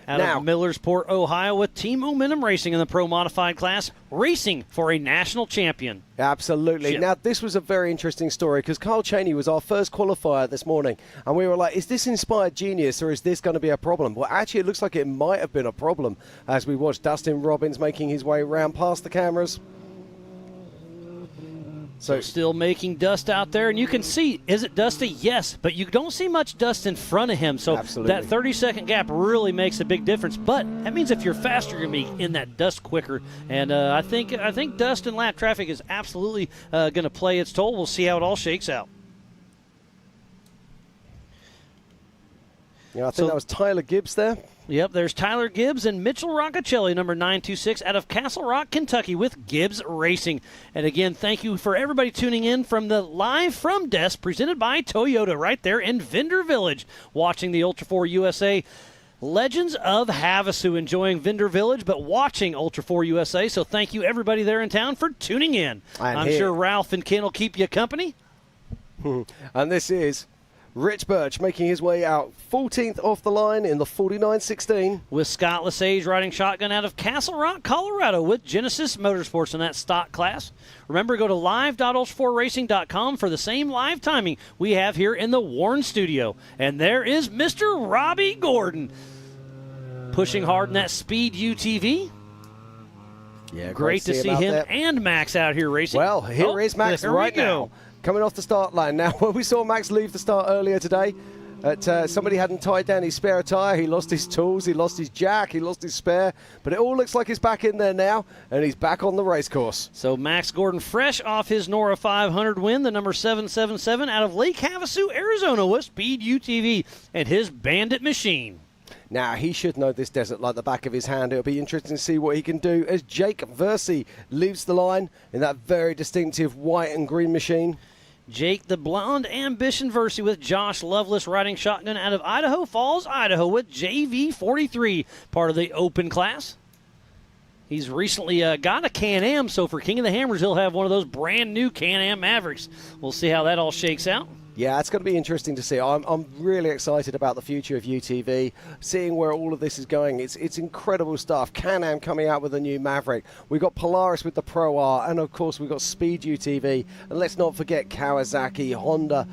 Out of Millersport, Ohio with Team Momentum Racing in the Pro Modified class, racing for a national champion. Absolutely. Now, this was a very interesting story because Kyle Cheney was our first qualifier this morning, and we were like, is this inspired genius or is this going to be a problem? Well, actually, it looks like it might have been a problem as we watched Dustin Robbins making his way around past the cameras. So still making dust out there, and you can see, is it dusty? Yes, but you don't see much dust in front of him, so that 30-second gap really makes a big difference. But that means if you're faster, you're going to be in that dust quicker, and I think dust and lap traffic is absolutely going to play its toll. We'll see how it all shakes out. Yeah, I think that was Tyler Gibbs there. Yep, there's Tyler Gibbs and Mitchell Roccacelli, number 926, out of Castle Rock, Kentucky, with Gibbs Racing. And again, thank you for everybody tuning in from the Live from Desk, presented by Toyota, right there in Vendor Village, watching the Ultra4 USA Legends of Havasu, enjoying Vendor Village, but watching Ultra4 USA. So thank you, everybody there in town, for tuning in. I'm sure Ralph and Ken will keep you company. And this is Rich Birch making his way out 14th off the line in the 49-16. With Scott Lesage riding shotgun out of Castle Rock, Colorado with Genesis Motorsports in that stock class. Remember, go to live.ultra4racing.com for the same live timing we have here in the Warren studio. And there is Mr. Robbie Gordon pushing hard in that Speed UTV. Yeah, great to see him and Max out here racing. Well, here is Max right now. Coming off the start line. Now, when we saw Max leave the start earlier today, somebody hadn't tied down his spare tyre. He lost his tools, he lost his jack, he lost his spare. But it all looks like he's back in there now, and he's back on the race course. So Max Gordon, fresh off his Nora 500 win, the number 777 out of Lake Havasu, Arizona, with Speed UTV and his Bandit machine. Now, he should know this desert like the back of his hand. It'll be interesting to see what he can do as Jake Versey leaves the line in that very distinctive white and green machine. Jake the Blonde Ambition Versey with Josh Lovelace riding shotgun out of Idaho Falls, Idaho with JV43, part of the Open class. He's recently got a Can-Am, so for King of the Hammers, he'll have one of those brand new Can-Am Mavericks. We'll see how that all shakes out. Yeah, it's going to be interesting to see. I'm really excited about the future of UTV, seeing where all of this is going. It's incredible stuff. Can-Am coming out with a new Maverick. We've got Polaris with the Pro R, and of course we've got Speed UTV. And let's not forget Kawasaki, Honda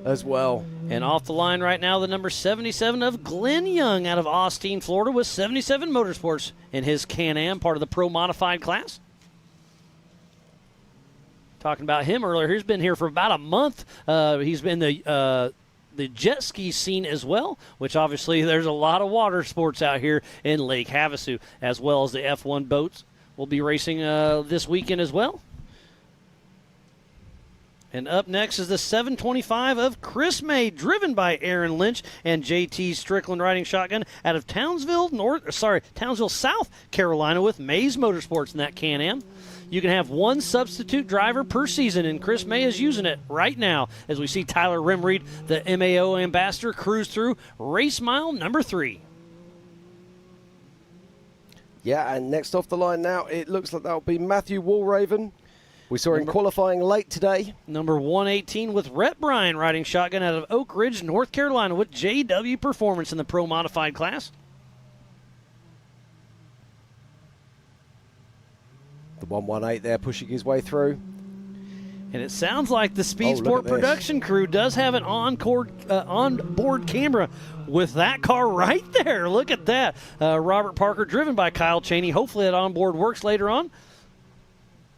as well. And off the line right now, the number 77 of Glenn Young out of Austin, Florida, with 77 Motorsports in his Can-Am, part of the Pro Modified class. Talking about him earlier, he's been here for about a month. He's been the jet ski scene as well, which obviously there's a lot of water sports out here in Lake Havasu, as well as the F1 boats. We'll be racing this weekend as well. And up next is the 725 of Chris May, driven by Aaron Lynch and JT Strickland riding shotgun out of Townsville, South Carolina with Mays Motorsports in that Can-Am. You can have one substitute driver per season, and Chris May is using it right now as we see Tyler Rimreed, the MAO ambassador, cruise through race mile number 3. Yeah, and next off the line now, it looks like that'll be Matthew Walraven. We saw him qualifying late today. Number 118 with Rhett Bryan riding shotgun out of Oak Ridge, North Carolina with JW Performance in the Pro Modified class. The 118 there pushing his way through. And it sounds like the Speed Sport production crew does have an onboard camera with that car right there. Look at that. Robert Parker, driven by Kyle Cheney. Hopefully that onboard works later on.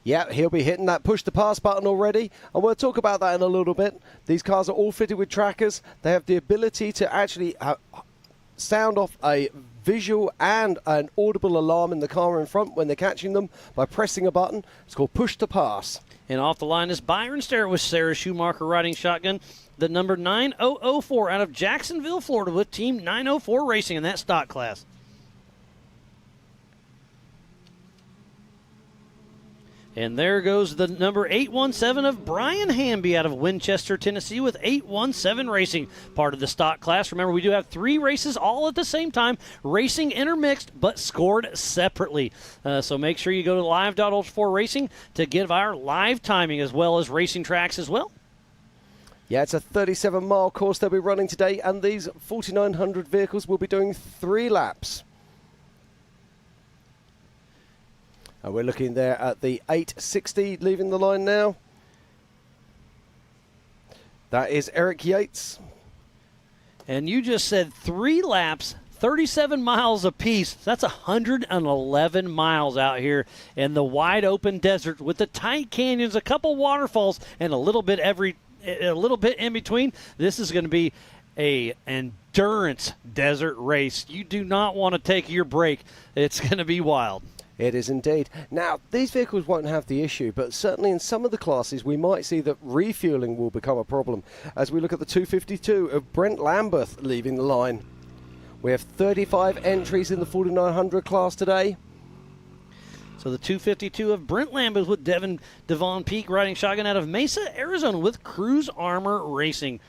Yeah, he'll be hitting that push to pass button already, and we'll talk about that in a little bit. These cars are all fitted with trackers. They have the ability to actually sound off a visual and an audible alarm in the car in front when they're catching them by pressing a button. It's called push to pass. And off the line is Byron Starrett with Sarah Schumacher riding shotgun. The number 9004 out of Jacksonville, Florida with Team 904 Racing in that stock class. And there goes the number 817 of Brian Hamby out of Winchester, Tennessee with 817 Racing, part of the stock class. Remember, we do have 3 races all at the same time, racing intermixed but scored separately. So make sure you go to live.ultra4 Racing to get our live timing as well as racing tracks as well. Yeah, it's a 37-mile course they'll be running today, and these 4,900 vehicles will be doing 3 laps. And we're looking there at the 860 leaving the line now. That is Eric Yates. And you just said 3 laps, 37 miles apiece. That's 111 miles out here in the wide open desert with the tight canyons, a couple waterfalls, and a little bit in between. This is going to be an endurance desert race. You do not want to take your break. It's going to be wild. It is indeed. Now, these vehicles won't have the issue, but certainly in some of the classes we might see that refueling will become a problem as we look at the 252 of Brent Lambeth leaving the line. We have 35 entries in the 4900 class today. So the 252 of Brent Lambeth with Devon Peak riding shotgun out of Mesa, Arizona with Cruise Armor Racing.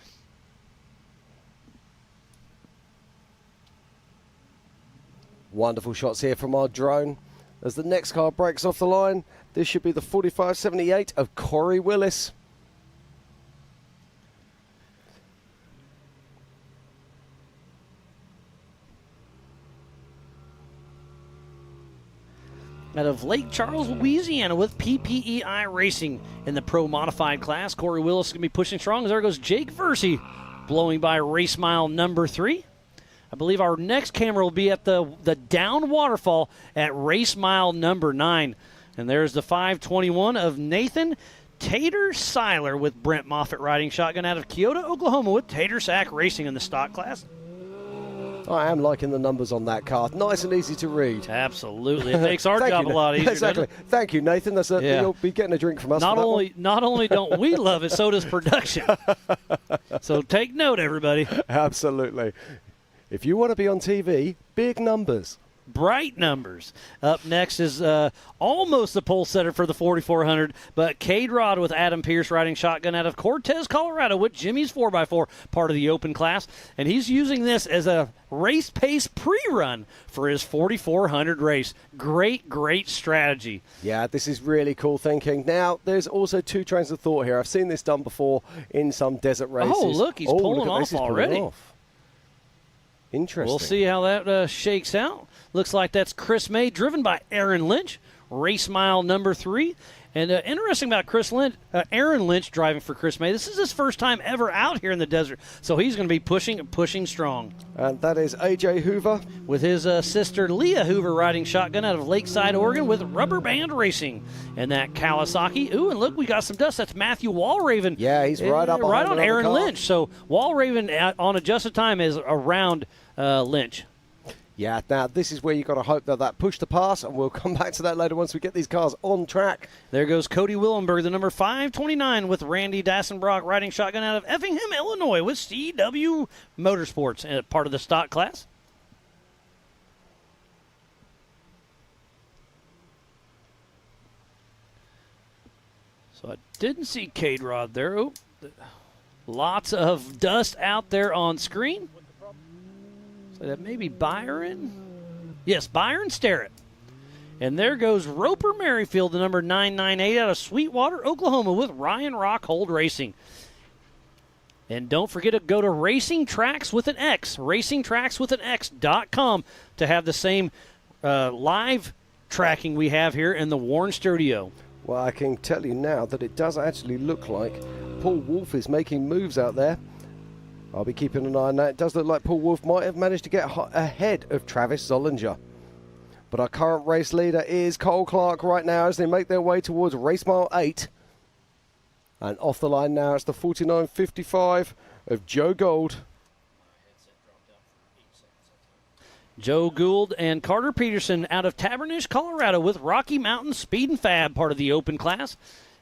Wonderful shots here from our drone. As the next car breaks off the line, this should be the 4578 of Corey Willis. Out of Lake Charles, Louisiana with PPEI Racing in the Pro Modified class. Corey Willis is going to be pushing strong. There goes Jake Versey blowing by race mile number 3. I believe our next camera will be at the down waterfall at race mile number 9. And there's the 521 of Nathan Tater Seiler with Brent Moffitt riding shotgun out of Kyoto, Oklahoma with Tater Sack Racing in the stock class. I am liking the numbers on that car. Nice and easy to read. Absolutely. It makes our job a lot easier. Exactly. Thank you, Nathan. That's You'll be getting a drink from us. Not only don't we love it, so does production. So take note, everybody. Absolutely. If you want to be on TV, big numbers. Bright numbers. Up next is almost the pole setter for the 4400, but Cade Rod with Adam Pierce riding shotgun out of Cortez, Colorado with Jimmy's 4x4, part of the open class. And he's using this as a race pace pre-run for his 4400 race. Great, great strategy. Yeah, this is really cool thinking. Now, there's also 2 trains of thought here. I've seen this done before in some desert races. Oh, look, he's pulling off already. Interesting. We'll see how that shakes out. Looks like that's Chris May, driven by Aaron Lynch, race mile number 3. And interesting about Aaron Lynch driving for Chris May. This is his first time ever out here in the desert, so he's going to be pushing strong. And that is A.J. Hoover. With his sister Leah Hoover riding shotgun out of Lakeside, Oregon with Rubber Band Racing. And that Kawasaki. Ooh, and look, we got some dust. That's Matthew Walraven. Yeah, he's right up right on Aaron car. Lynch. So Walraven on adjusted time is around Lynch. Yeah, now this is where you've got to hope that push to pass, and we'll come back to that later once we get these cars on track. There goes Cody Willenberg, the number 529, with Randy Dassenbrock riding shotgun out of Effingham, Illinois, with CW Motorsports, part of the stock class. So I didn't see Cade Rod there. Oh, lots of dust out there on screen. So that may be Byron. Yes, Byron Starrett. And there goes Roper Merrifield, the number 998 out of Sweetwater, Oklahoma, with Ryan Rockhold Racing. And don't forget to go to Racing Tracks with an X, racingtrackswithanx.com to have the same live tracking we have here in the Warren Studio. Well, I can tell you now that it does actually look like Paul Wolf is making moves out there. I'll be keeping an eye on that. It does look like Paul Wolf might have managed to get ahead of Travis Zollinger. But our current race leader is Cole Clark right now as they make their way towards race mile 8. And off the line now, it's the 49.55 of Joe Gold. Joe Gould and Carter Peterson out of Tabernish, Colorado with Rocky Mountain Speed and Fab, part of the open class.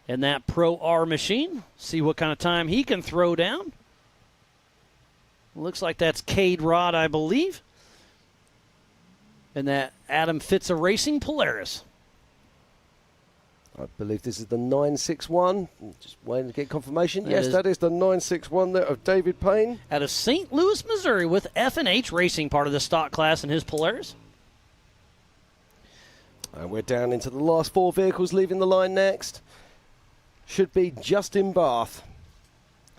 And that Pro R machine. See what kind of time he can throw down. Looks like that's Cade Rod, I believe. And that Adam Fitza Racing Polaris. I believe this is the 961. Just waiting to get confirmation. That Yes, is- that is the 961 there of David Payne. Out of St. Louis, Missouri with F&H Racing, part of the stock class in his Polaris. And we're down into the last 4 vehicles leaving the line next. Should be Justin Barth.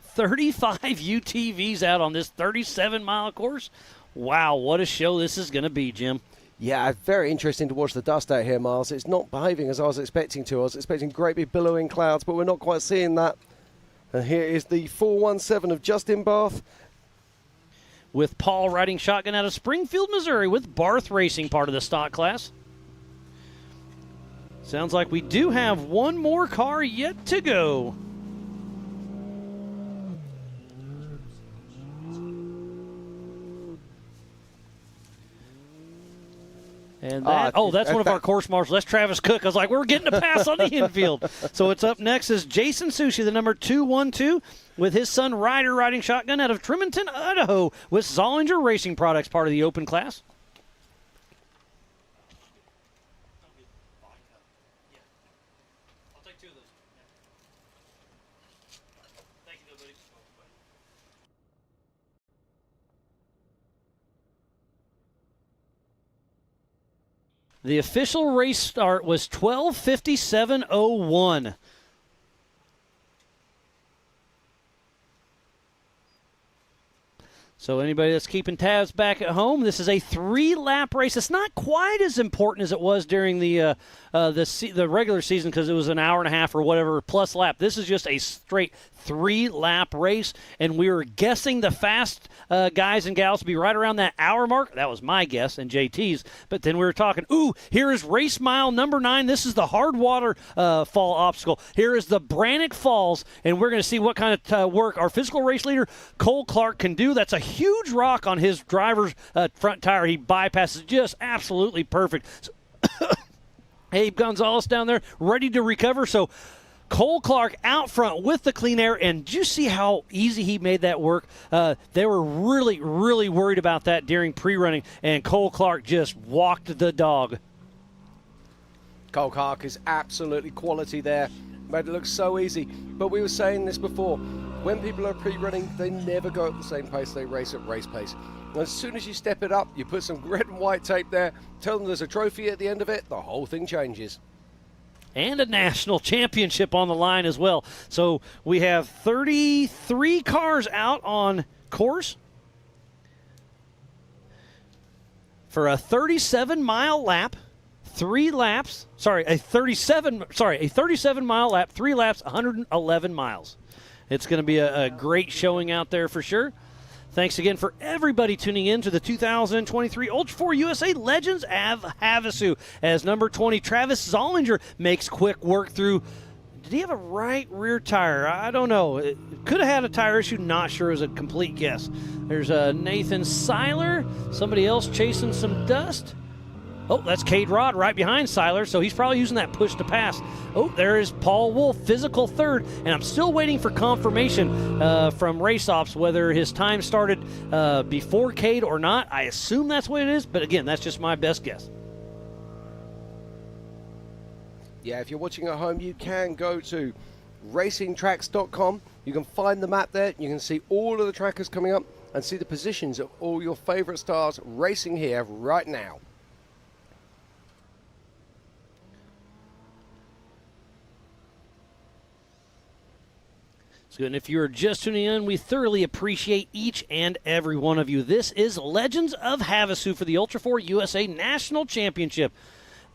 35 UTVs out on this 37-mile course. Wow, what a show this is going to be, Jim. Yeah, very interesting to watch the dust out here, Miles. It's not behaving as I was expecting to. I was expecting great big billowing clouds, but we're not quite seeing that. And here is the 417 of Justin Barth. With Paul riding shotgun out of Springfield, Missouri with Barth Racing, part of the stock class. Sounds like we do have one more car yet to go. And that, that's one of our course marshals. That's Travis Cook. I was like, we're getting a pass on the infield. So it's up next is Jason Sushi, the number 212, with his son Ryder riding shotgun out of Tremonton, Idaho, with Zollinger Racing Products, part of the open class. The official race start was 12:57:01. So anybody that's keeping tabs back at home, this is a 3-lap race. It's not quite as important as it was during the regular season because it was an hour and a half or whatever plus lap. This is just a straight 3-lap race, and we were guessing the fast guys and gals to be right around that hour mark. That was my guess and JT's. But then we were talking, here is race mile number 9. This is the hard water fall obstacle. Here is the Brannock Falls, and we're going to see what kind of work our physical race leader, Cole Clark, can do. That's a huge rock on his driver's front tire. He bypasses just absolutely perfect. So Abe Gonzalez down there ready to recover. So Cole Clark out front with the clean air, and did you see how easy he made that work? They were really, really worried about that during pre-running, and Cole Clark just walked the dog. Cole Clark is absolutely quality there. Made it look so easy. But we were saying this before. When people are pre-running, they never go at the same pace. They race at race pace. And as soon as you step it up, you put some red and white tape there, tell them there's a trophy at the end of it, the whole thing changes. And a national championship on the line as well. So we have 33 cars out on course for a 37-mile lap, a 37-mile lap, 3 laps, 111 miles. It's going to be a great showing out there for sure. Thanks again for everybody tuning in to the 2023 Ultra4 USA Legends of Havasu as number 20, Travis Zollinger, makes quick work through. Did he have a right rear tire? I don't know. It could have had a tire issue. Not sure. Is a complete guess. There's Nathan Seiler. Somebody else chasing some dust. Oh, that's Cade Rod right behind Seiler, so he's probably using that push to pass. Oh, there is Paul Wolf, physical third, and I'm still waiting for confirmation from Race Ops whether his time started before Cade or not. I assume that's what it is, but again, that's just my best guess. Yeah, if you're watching at home, you can go to racingtracks.com. You can find the map there. You can see all of the trackers coming up and see the positions of all your favorite stars racing here right now. So, and if you're just tuning in, we thoroughly appreciate each and every one of you. This is Legends of Havasu for the Ultra4 USA National Championship.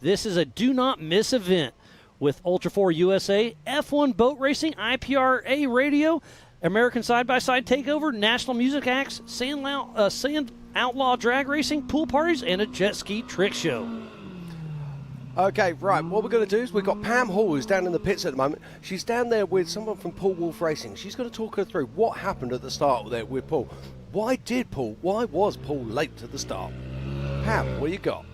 This is a do-not-miss event with Ultra4 USA, F1 Boat Racing, IPRA Radio, American Side-by-Side Takeover, National Music Acts, Sand Outlaw Drag Racing, pool parties, and a jet ski trick show. Okay, right, what we're going to do is we've got Pam Hall, who's down in the pits at the moment. She's down there with someone from Paul Wolf Racing. She's going to talk her through what happened at the start there with Paul. Why was Paul late to the start? Ham, what you got?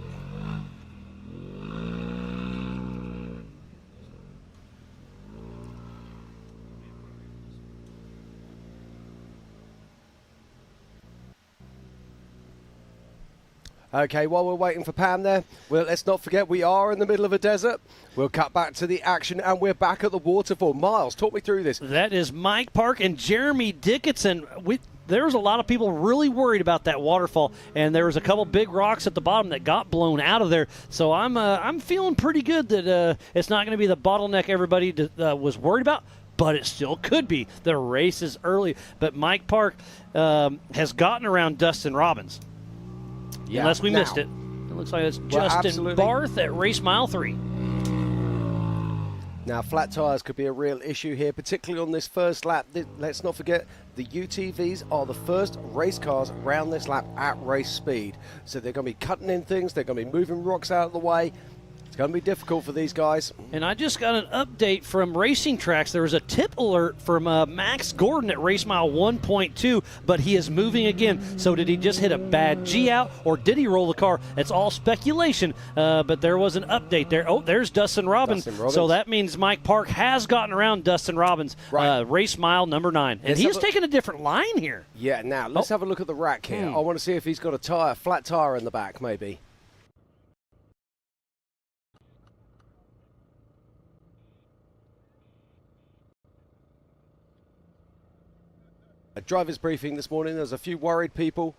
Okay, while we're waiting for Pam there, well, let's not forget we are in the middle of a desert. We'll cut back to the action, and we're back at the waterfall. Miles, talk me through this. That is Mike Park and Jeremy Dickinson. There was a lot of people really worried about that waterfall, and there was a couple big rocks at the bottom that got blown out of there. So I'm feeling pretty good that it's not going to be the bottleneck everybody was worried about, but it still could be. The race is early, but Mike Park has gotten around Dustin Robbins. Yeah, unless we missed it. It looks like it's Justin Barth at race mile 3. Now, flat tyres could be a real issue here, particularly on this first lap. Let's not forget, the UTVs are the first race cars around this lap at race speed. So they're going to be cutting in things. They're going to be moving rocks out of the way. It's going to be difficult for these guys. And I just got an update from Racing Tracks. There was a tip alert from Max Gordon at race mile 1.2, but he is moving again. So did he just hit a bad G out, or did he roll the car? It's all speculation, but there was an update there. Oh, there's Dustin Robbins. So that means Mike Park has gotten around Dustin Robbins, race mile number 9. And he has taken a different line here. Yeah, now let's have a look at the rack here. I want to see if he's got a flat tire in the back, maybe. A driver's briefing this morning. There's a few worried people.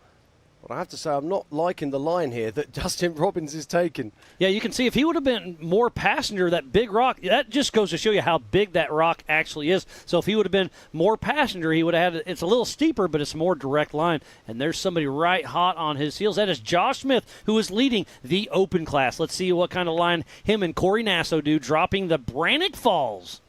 But I have to say, I'm not liking the line here that Dustin Robbins is taking. Yeah, you can see if he would have been more passenger, that big rock, that just goes to show you how big that rock actually is. So if he would have been more passenger, he would have had, it's a little steeper, but it's a more direct line. And there's somebody right hot on his heels. That is Josh Smith, who is leading the open class. Let's see what kind of line him and Corey Nasso do, dropping the Brannock Falls.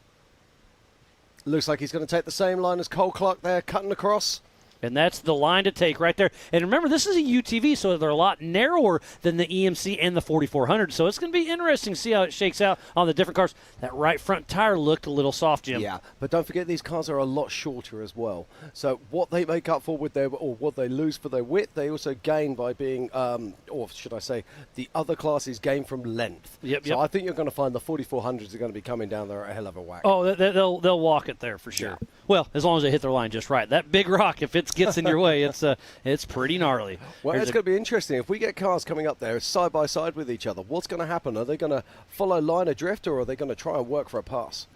Looks like he's going to take the same line as Cole Clark there, cutting across. And that's the line to take right there. And remember, this is a UTV, so they're a lot narrower than the EMC and the 4400. So it's going to be interesting to see how it shakes out on the different cars. That right front tire looked a little soft, Jim. Yeah, but don't forget these cars are a lot shorter as well. So what they make up for with their, or what they lose for their width, they also gain by being, or should I say, the other classes gain from length. So I think you're going to find the 4400s are going to be coming down there a hell of a whack. Oh, they'll walk it there for sure. Yeah. Well, as long as they hit their line just right. That big rock, if it gets in your way, it's pretty gnarly. Well, it's going to be interesting. If we get cars coming up there side by side with each other, what's going to happen? Are they going to follow line of drift, or are they going to try and work for a pass?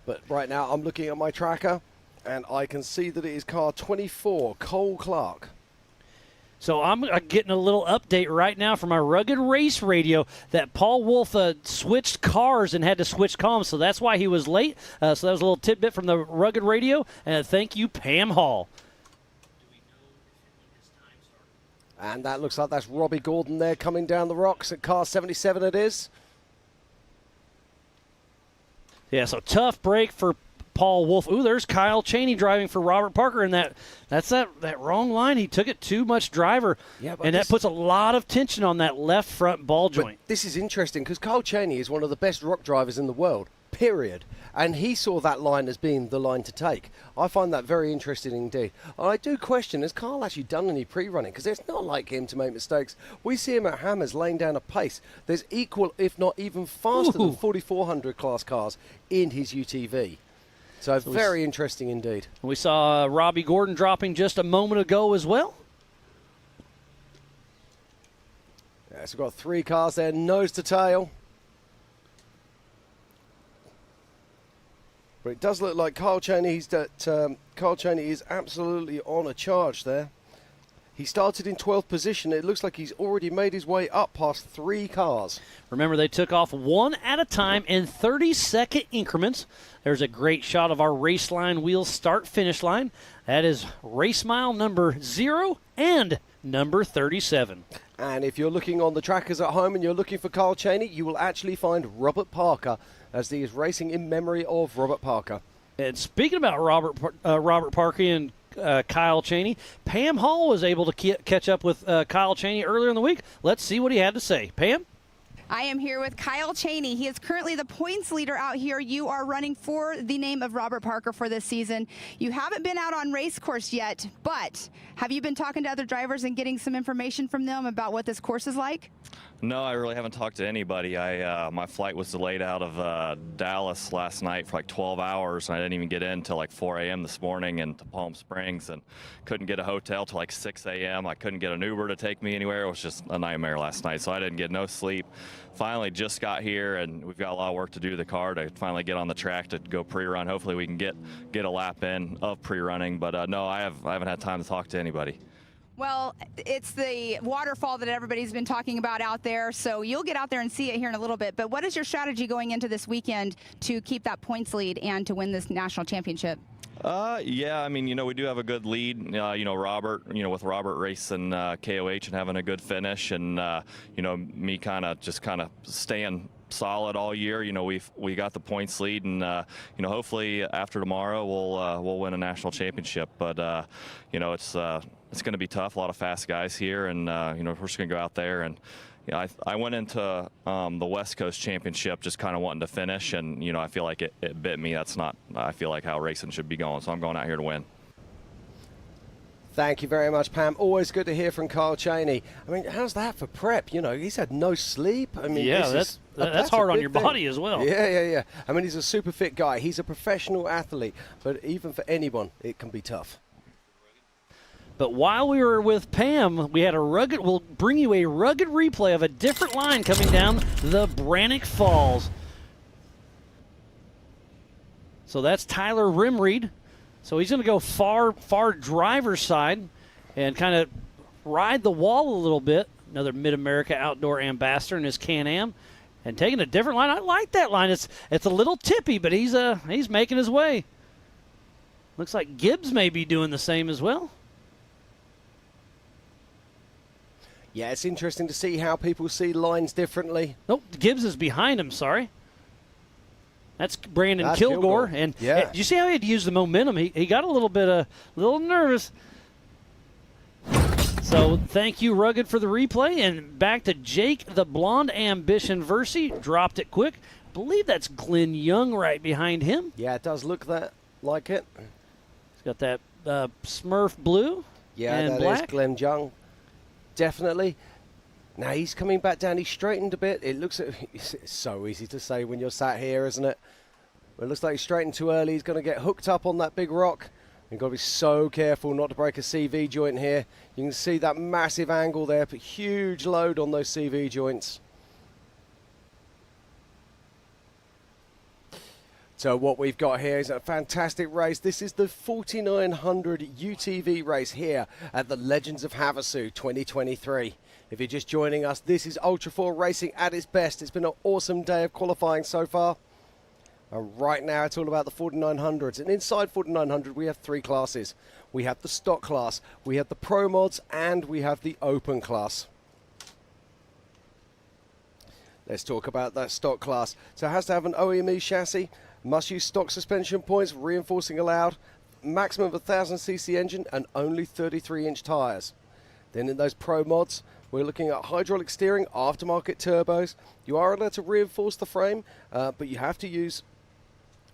But right now, I'm looking at my tracker, and I can see that it is car 24, Cole Clark. So I'm getting a little update right now from my Rugged Race Radio that Paul Wolf switched cars and had to switch columns, so that's why he was late. So that was a little tidbit from the Rugged Radio. And thank you, Pam Hall. And that looks like that's Robbie Gordon there coming down the rocks at car 77 it is. Yeah, so tough break for Paul Wolf. Ooh, there's Kyle Chaney driving for Robert Parker, and that's that wrong line. He took it too much driver, and that puts a lot of tension on that left front ball joint. But this is interesting because Kyle Chaney is one of the best rock drivers in the world, period. And he saw that line as being the line to take. I find that very interesting indeed. I do question, has Kyle actually done any pre-running? Because it's not like him to make mistakes. We see him at Hammers laying down a pace. There's equal, if not even faster than 4400 class cars in his UTV. So very interesting indeed. We saw Robbie Gordon dropping just a moment ago as well. Yeah, so we've got 3 cars there, nose to tail. But it does look like Kyle Chaney is absolutely on a charge there. He started in 12th position. It looks like he's already made his way up past 3 cars. Remember, they took off one at a time in 30-second increments. There's a great shot of our race line wheels start-finish line. That is race mile number 0 and number 37. And if you're looking on the trackers at home and you're looking for Kyle Chaney, you will actually find Robert Parker, as he is racing in memory of Robert Parker. And speaking about Robert Parker and Kyle Chaney, Pam Hall was able to catch up with Kyle Chaney earlier in the week. Let's see what he had to say. Pam? I am here with Kyle Cheney. He is currently the points leader out here. You are running for the name of Robert Parker for this season. You haven't been out on race course yet, but have you been talking to other drivers and getting some information from them about what this course is like? No, I really haven't talked to anybody. My flight was delayed out of Dallas last night for like 12 hours. And I didn't even get in until like 4 a.m. this morning into Palm Springs, and couldn't get a hotel till like 6 a.m. I couldn't get an Uber to take me anywhere. It was just a nightmare last night, so I didn't get no sleep. Finally just got here, and we've got a lot of work to do to the car to finally get on the track to go pre-run. Hopefully we can get a lap in of pre-running, but no, I haven't had time to talk to anybody. Well, it's the waterfall that everybody's been talking about out there, so you'll get out there and see it here in a little bit. But what is your strategy going into this weekend to keep that points lead and to win this national championship? Yeah, I mean, we do have a good lead. Robert, with Robert racing KOH and having a good finish, and me kind of staying solid all year. We got the points lead, and hopefully after tomorrow we'll win a national championship. But it's going to be tough. A lot of fast guys here, and we're just going to go out there. And I went into the West Coast Championship just kind of wanting to finish, and I feel like it bit me. That's not, I feel like, how racing should be going. So I'm going out here to win. Thank you very much, Pam. Always good to hear from Kyle Cheney. I mean, how's that for prep? He's had no sleep. I mean, yeah, that's hard on your body as well. Yeah. I mean, he's a super fit guy. He's a professional athlete, but even for anyone, it can be tough. But while we were with Pam, we had we'll bring you a rugged replay of a different line coming down the Brannock Falls. So that's Tyler Rimreed. So he's going to go far driver's side and kind of ride the wall a little bit. Another Mid-America Outdoor Ambassador in his Can-Am. And taking a different line. I like that line. It's a little tippy, but he's making his way. Looks like Gibbs may be doing the same as well. Yeah, it's interesting to see how people see lines differently. Nope, Gibbs is behind him, sorry. That's Brandon That's Kilgore. And yeah. you see how he had to use the momentum? He got a little nervous. So thank you, Rugged, for the replay. And back to Jake, the Blonde Ambition Versi. Dropped it quick. I believe that's Glenn Young right behind him. Yeah, it does look like it. He's got that Smurf blue and that black. is Glenn Young. Definitely. Now he's coming back down. He's straightened a bit. It's so easy to say when you're sat here, isn't it? Well, it looks like he's straightened too early. He's going to get hooked up on that big rock. You've got to be so careful not to break a CV joint here. You can see that massive angle there, but huge load on those CV joints. So what we've got here is a fantastic race. This is the 4900 UTV race here at the Legends of Havasu 2023. If you're just joining us, this is Ultra4 racing at its best. It's been an awesome day of qualifying so far. And right now it's all about the 4900s. And inside 4900 we have three classes. We have the stock class, we have the pro mods, and we have the open class. Let's talk about that stock class. So it has to have an OEME chassis. Must use stock suspension points, reinforcing allowed, maximum of 1000cc engine and only 33-inch tyres. Then in those pro mods, we're looking at hydraulic steering, aftermarket turbos. You are allowed to reinforce the frame, but you have to use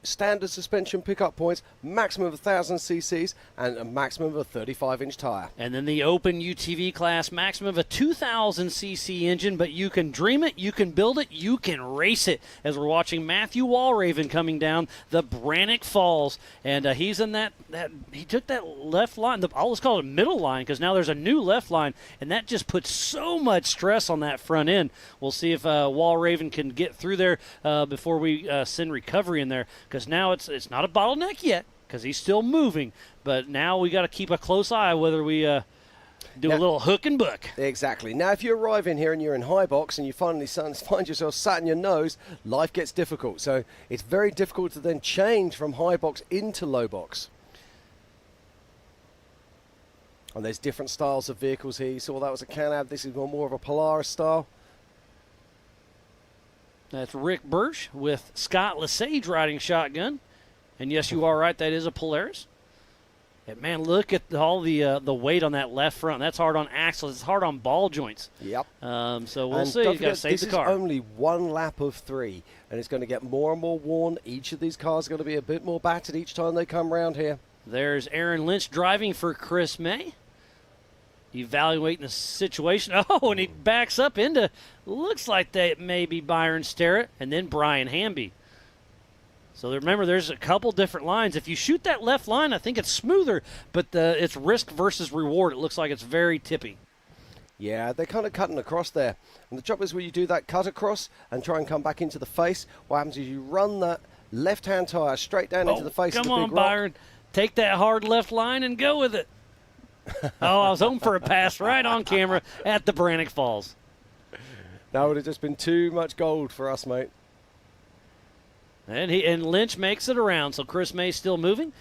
standard suspension pickup points, maximum of 1000 cc's and a maximum of a 35-inch tire. And then the open UTV class, maximum of a 2000 cc engine, but you can dream it, you can build it, you can race it. As we're watching Matthew Walraven coming down the Brannock Falls, and he's in that he took that left line, I'll just call it a middle line, because now there's a new left line, and that just puts so much stress on that front end. We'll see if Walraven can get through there before we send recovery in there. Because now it's not a bottleneck yet, because he's still moving. But now we got to keep a close eye whether we do a little hook and book. Exactly. Now, if you arrive in here and you're in high box and you finally find yourself sat in your nose, life gets difficult. So it's very difficult to then change from high box into low box. And there's different styles of vehicles here. You saw that was a Can-Ab. This is more of a Polaris style. That's Rick Birch with Scott Lesage riding shotgun. And yes, you are right, that is a Polaris. And man, look at all the weight on that left front. That's hard on axles. It's hard on ball joints. Yep. So we'll and see. don't You got to forget, save the car. This is only one lap of 3, and it's going to get more and more worn. Each of these cars are going to be a bit more battered each time they come around here. There's Aaron Lynch driving for Chris May. Evaluating the situation. Oh, and he backs up into, looks like that may be Byron Starrett, and then Brian Hamby. So remember, there's a couple different lines. If you shoot that left line, I think it's smoother, but it's risk versus reward. It looks like it's very tippy. Yeah, they're kind of cutting across there. And the trouble is when you do that cut across and try and come back into the face, what happens is you run that left-hand tire straight down into the face of the big rock. Come on, Byron. Take that hard left line and go with it. I was home for a pass right on camera at the Brannock Falls. That would have just been too much gold for us, mate. And Lynch makes it around, so Chris May's still moving.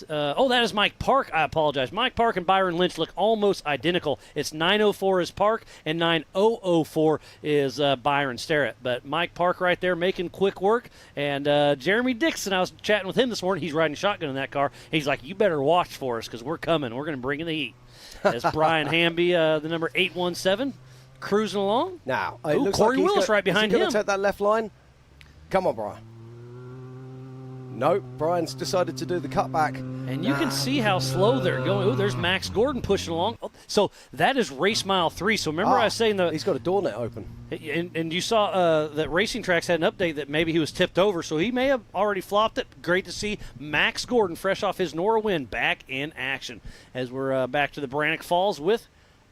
That is Mike Park. I apologize. Mike Park and Byron Lynch look almost identical. It's 904 is Park and 9004 is Byron Starrett. But Mike Park right there making quick work. And Jeremy Dixon, I was chatting with him this morning. He's riding shotgun in that car. He's like, you better watch for us because we're coming. We're going to bring in the heat. That's Brian Hamby, the number 817, cruising along. Now, Corey Willis right behind him. Is he going to take that left line? Come on, Brian. No, Brian's decided to do the cutback. And you can see how slow they're going. Oh, there's Max Gordon pushing along. Oh, so that is race mile 3. So remember I was saying he's got a door net open. And you saw that Racing Tracks had an update that maybe he was tipped over, so he may have already flopped it. Great to see Max Gordon, fresh off his Nora win, back in action as we're back to the Brannock Falls with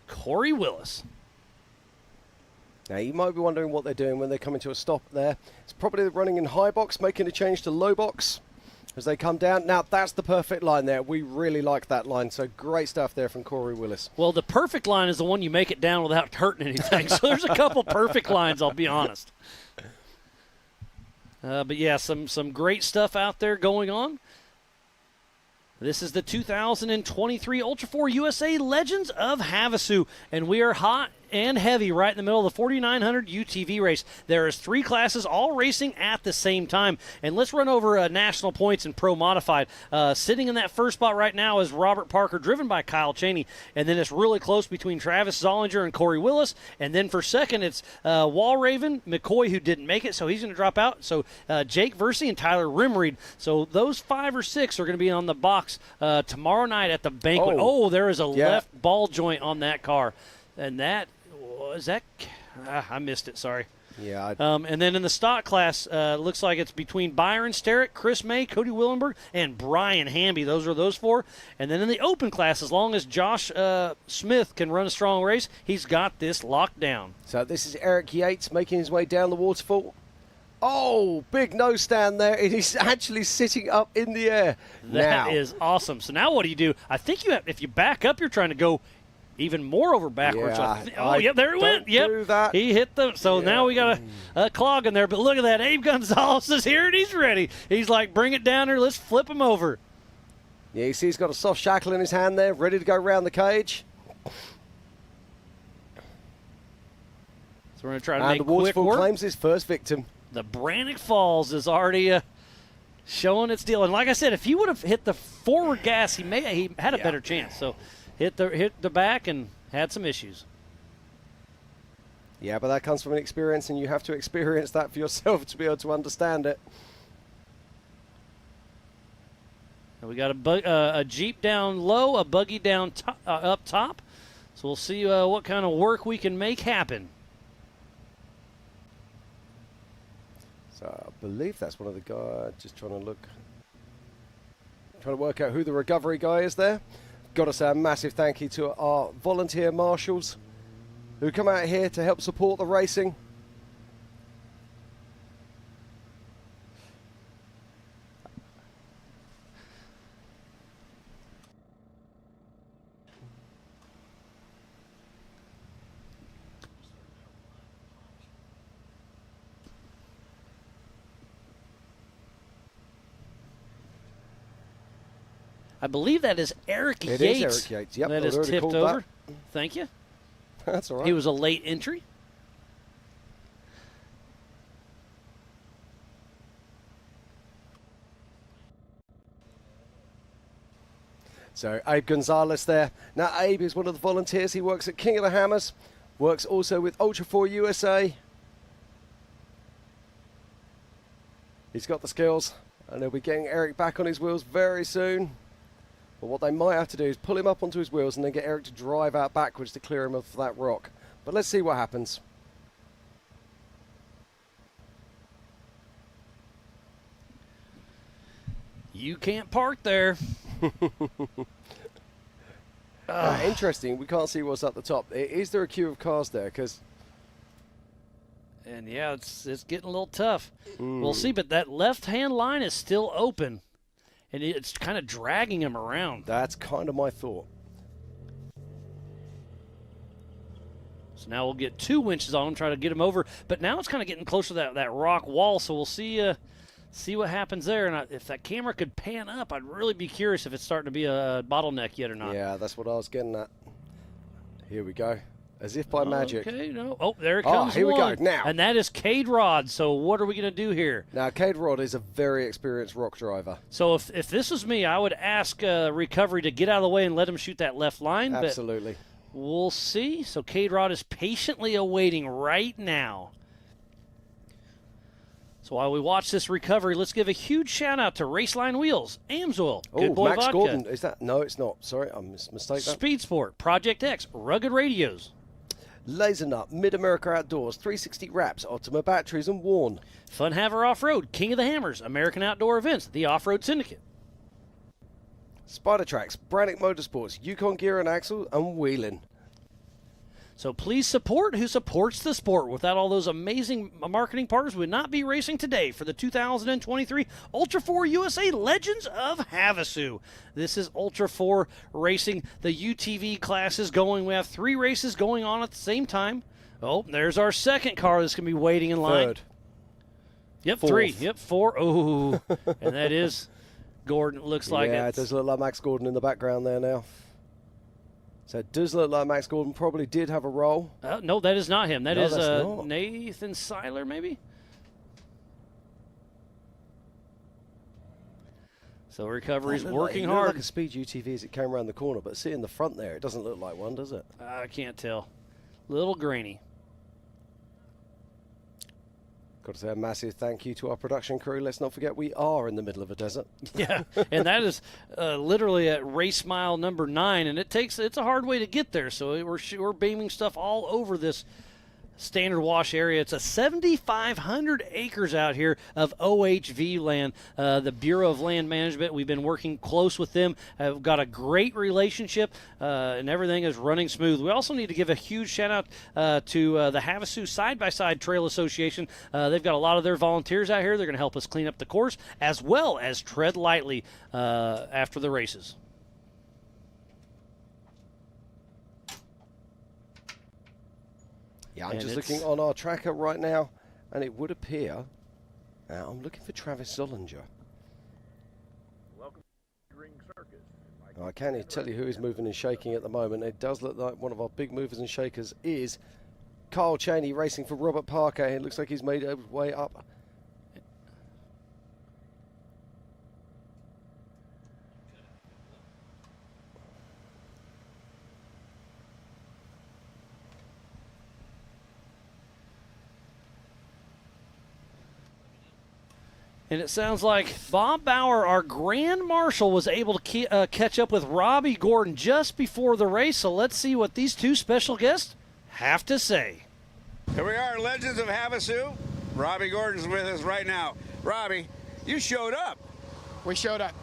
Corey Willis. Now, you might be wondering what they're doing when they come into a stop there. It's probably running in high box, making a change to low box as they come down. Now, that's the perfect line there. We really like that line, so great stuff there from Corey Willis. Well, the perfect line is the one you make it down without hurting anything. So there's a couple perfect lines, I'll be honest. But, yeah, some great stuff out there going on. This is the 2023 Ultra4 USA Legends of Havasu, and we are hot and heavy right in the middle of the 4900 UTV race. There is 3 classes all racing at the same time. And let's run over national points and pro modified. Sitting in that first spot right now is Robert Parker, driven by Kyle Cheney. And then it's really close between Travis Zollinger and Corey Willis. And then for second, it's Walraven, McCoy, who didn't make it, so he's going to drop out. So Jake Versey and Tyler Rimreed. So those 5 or 6 are going to be on the box tomorrow night at the banquet. Oh, there is a left ball joint on that car. And that was that. I missed it. Sorry. Yeah. And then in the stock class, looks like it's between Byron Starrett, Chris May, Cody Willenberg, and Brian Hamby. Those are those 4. And then in the open class, as long as Josh Smith can run a strong race, he's got this locked down. So this is Eric Yates making his way down the waterfall. Oh, big nose stand there. It is actually sitting up in the air. That is awesome. So now what do you do? I think you have, if you back up, you're trying to go even more over backwards. Yeah, there it went. Yep, he hit the. So now we got a clog in there. But look at that. Abe Gonzalez is here and he's ready. He's like, bring it down here. Let's flip him over. Yeah, you see he's got a soft shackle in his hand there, ready to go around the cage. So we're going to try to and make the waterfall work. claims his first victim. The Brannock Falls is already showing its deal. And like I said, if he would have hit the forward gas, he had a better chance. So hit the back and had some issues. Yeah, but that comes from an experience, and you have to experience that for yourself to be able to understand it. And we got a Jeep down low, a buggy down up top. So we'll see what kind of work we can make happen. So I believe that's one of the guys, just trying to work out who the recovery guy is there. Got to say a massive thank you to our volunteer marshals who come out here to help support the racing. I believe that is Eric Yates. It is Eric Yates. Yep, that is tipped over. Thank you. That's all right. He was a late entry. So Abe Gonzalez there. Now Abe is one of the volunteers. He works at King of the Hammers, works also with Ultra4 USA. He's got the skills, and he'll be getting Eric back on his wheels very soon. But what they might have to do is pull him up onto his wheels and then get Eric to drive out backwards to clear him of that rock. But let's see what happens. You can't park there. Interesting. We can't see what's at the top. Is there a queue of cars there? And yeah, it's getting a little tough. We'll see, but that left-hand line is still open, and it's kind of dragging him around. That's kind of my thought. So now we'll get 2 winches on him, try to get him over. But now it's kind of getting closer to that rock wall, so we'll see what happens there. And if that camera could pan up, I'd really be curious if it's starting to be a bottleneck yet or not. Yeah, that's what I was getting at. Here we go. As if by magic. Okay, no. Oh, there it comes. Here we go. Now. And that is Cade Rod. So what are we going to do here? Now, Cade Rod is a very experienced rock driver. So if this was me, I would ask Recovery to get out of the way and let him shoot that left line. Absolutely. But we'll see. So Cade Rod is patiently awaiting right now. So while we watch this recovery, let's give a huge shout-out to Raceline Wheels, Amsoil, Good Boy Max Vodka. Gordon. Is that? No, it's not. Sorry, I mistaken. Speed Sport, Project X, Rugged Radios. Laser Nut, Mid-America Outdoors, 360 Wraps, Optima Batteries, and Warn. Fun Haver Off-Road, King of the Hammers, American Outdoor Events, the Off-Road Syndicate. Spider Tracks, Brannick Motorsports, Yukon Gear and Axle, and Wheeling. So please support who supports the sport. Without all those amazing marketing partners, we would not be racing today for the 2023 Ultra4 USA Legends of Havasu. This is Ultra4 Racing. The UTV class is going. We have 3 races going on at the same time. Oh, there's our second car that's going to be waiting in line. Third. Yep, Fourth. 3. Yep, 4. Oh, and that is Gordon. It looks like it does look like Max Gordon in the background there now. So it does look like Max Gordon probably did have a role. No, that is not him. That is not. Nathan Seiler, maybe? So Recovery's working hard. Like a speed UTV as it came around the corner, but see in the front there, it doesn't look like one, does it? I can't tell. Little grainy. Got to say a massive thank you to our production crew. Let's not forget we are in the middle of a desert. Yeah, and that is literally at race mile number 9, and it's a hard way to get there. So we're beaming stuff all over this standard wash area. It's a 7,500 acres out here of OHV land, the Bureau of Land Management. We've been working close with them. I've got a great relationship, and everything is running smooth. We also need to give a huge shout out to the Havasu Side-by-Side Trail Association. They've got a lot of their volunteers out here. They're going to help us clean up the course as well as tread lightly after the races. Yeah, I'm just looking on our tracker right now, and it would appear. I'm looking for Travis Zollinger. Welcome to Ring Circus. I can't tell you who is moving and shaking at the moment. It does look like one of our big movers and shakers is Kyle Cheney racing for Robert Parker. It looks like he's made his way up. And it sounds like Bob Bauer, our Grand Marshal, was able to catch up with Robbie Gordon just before the race. So let's see what these 2 special guests have to say. Here we are, Legends of Havasu. Robbie Gordon's with us right now. Robbie, you showed up. We showed up.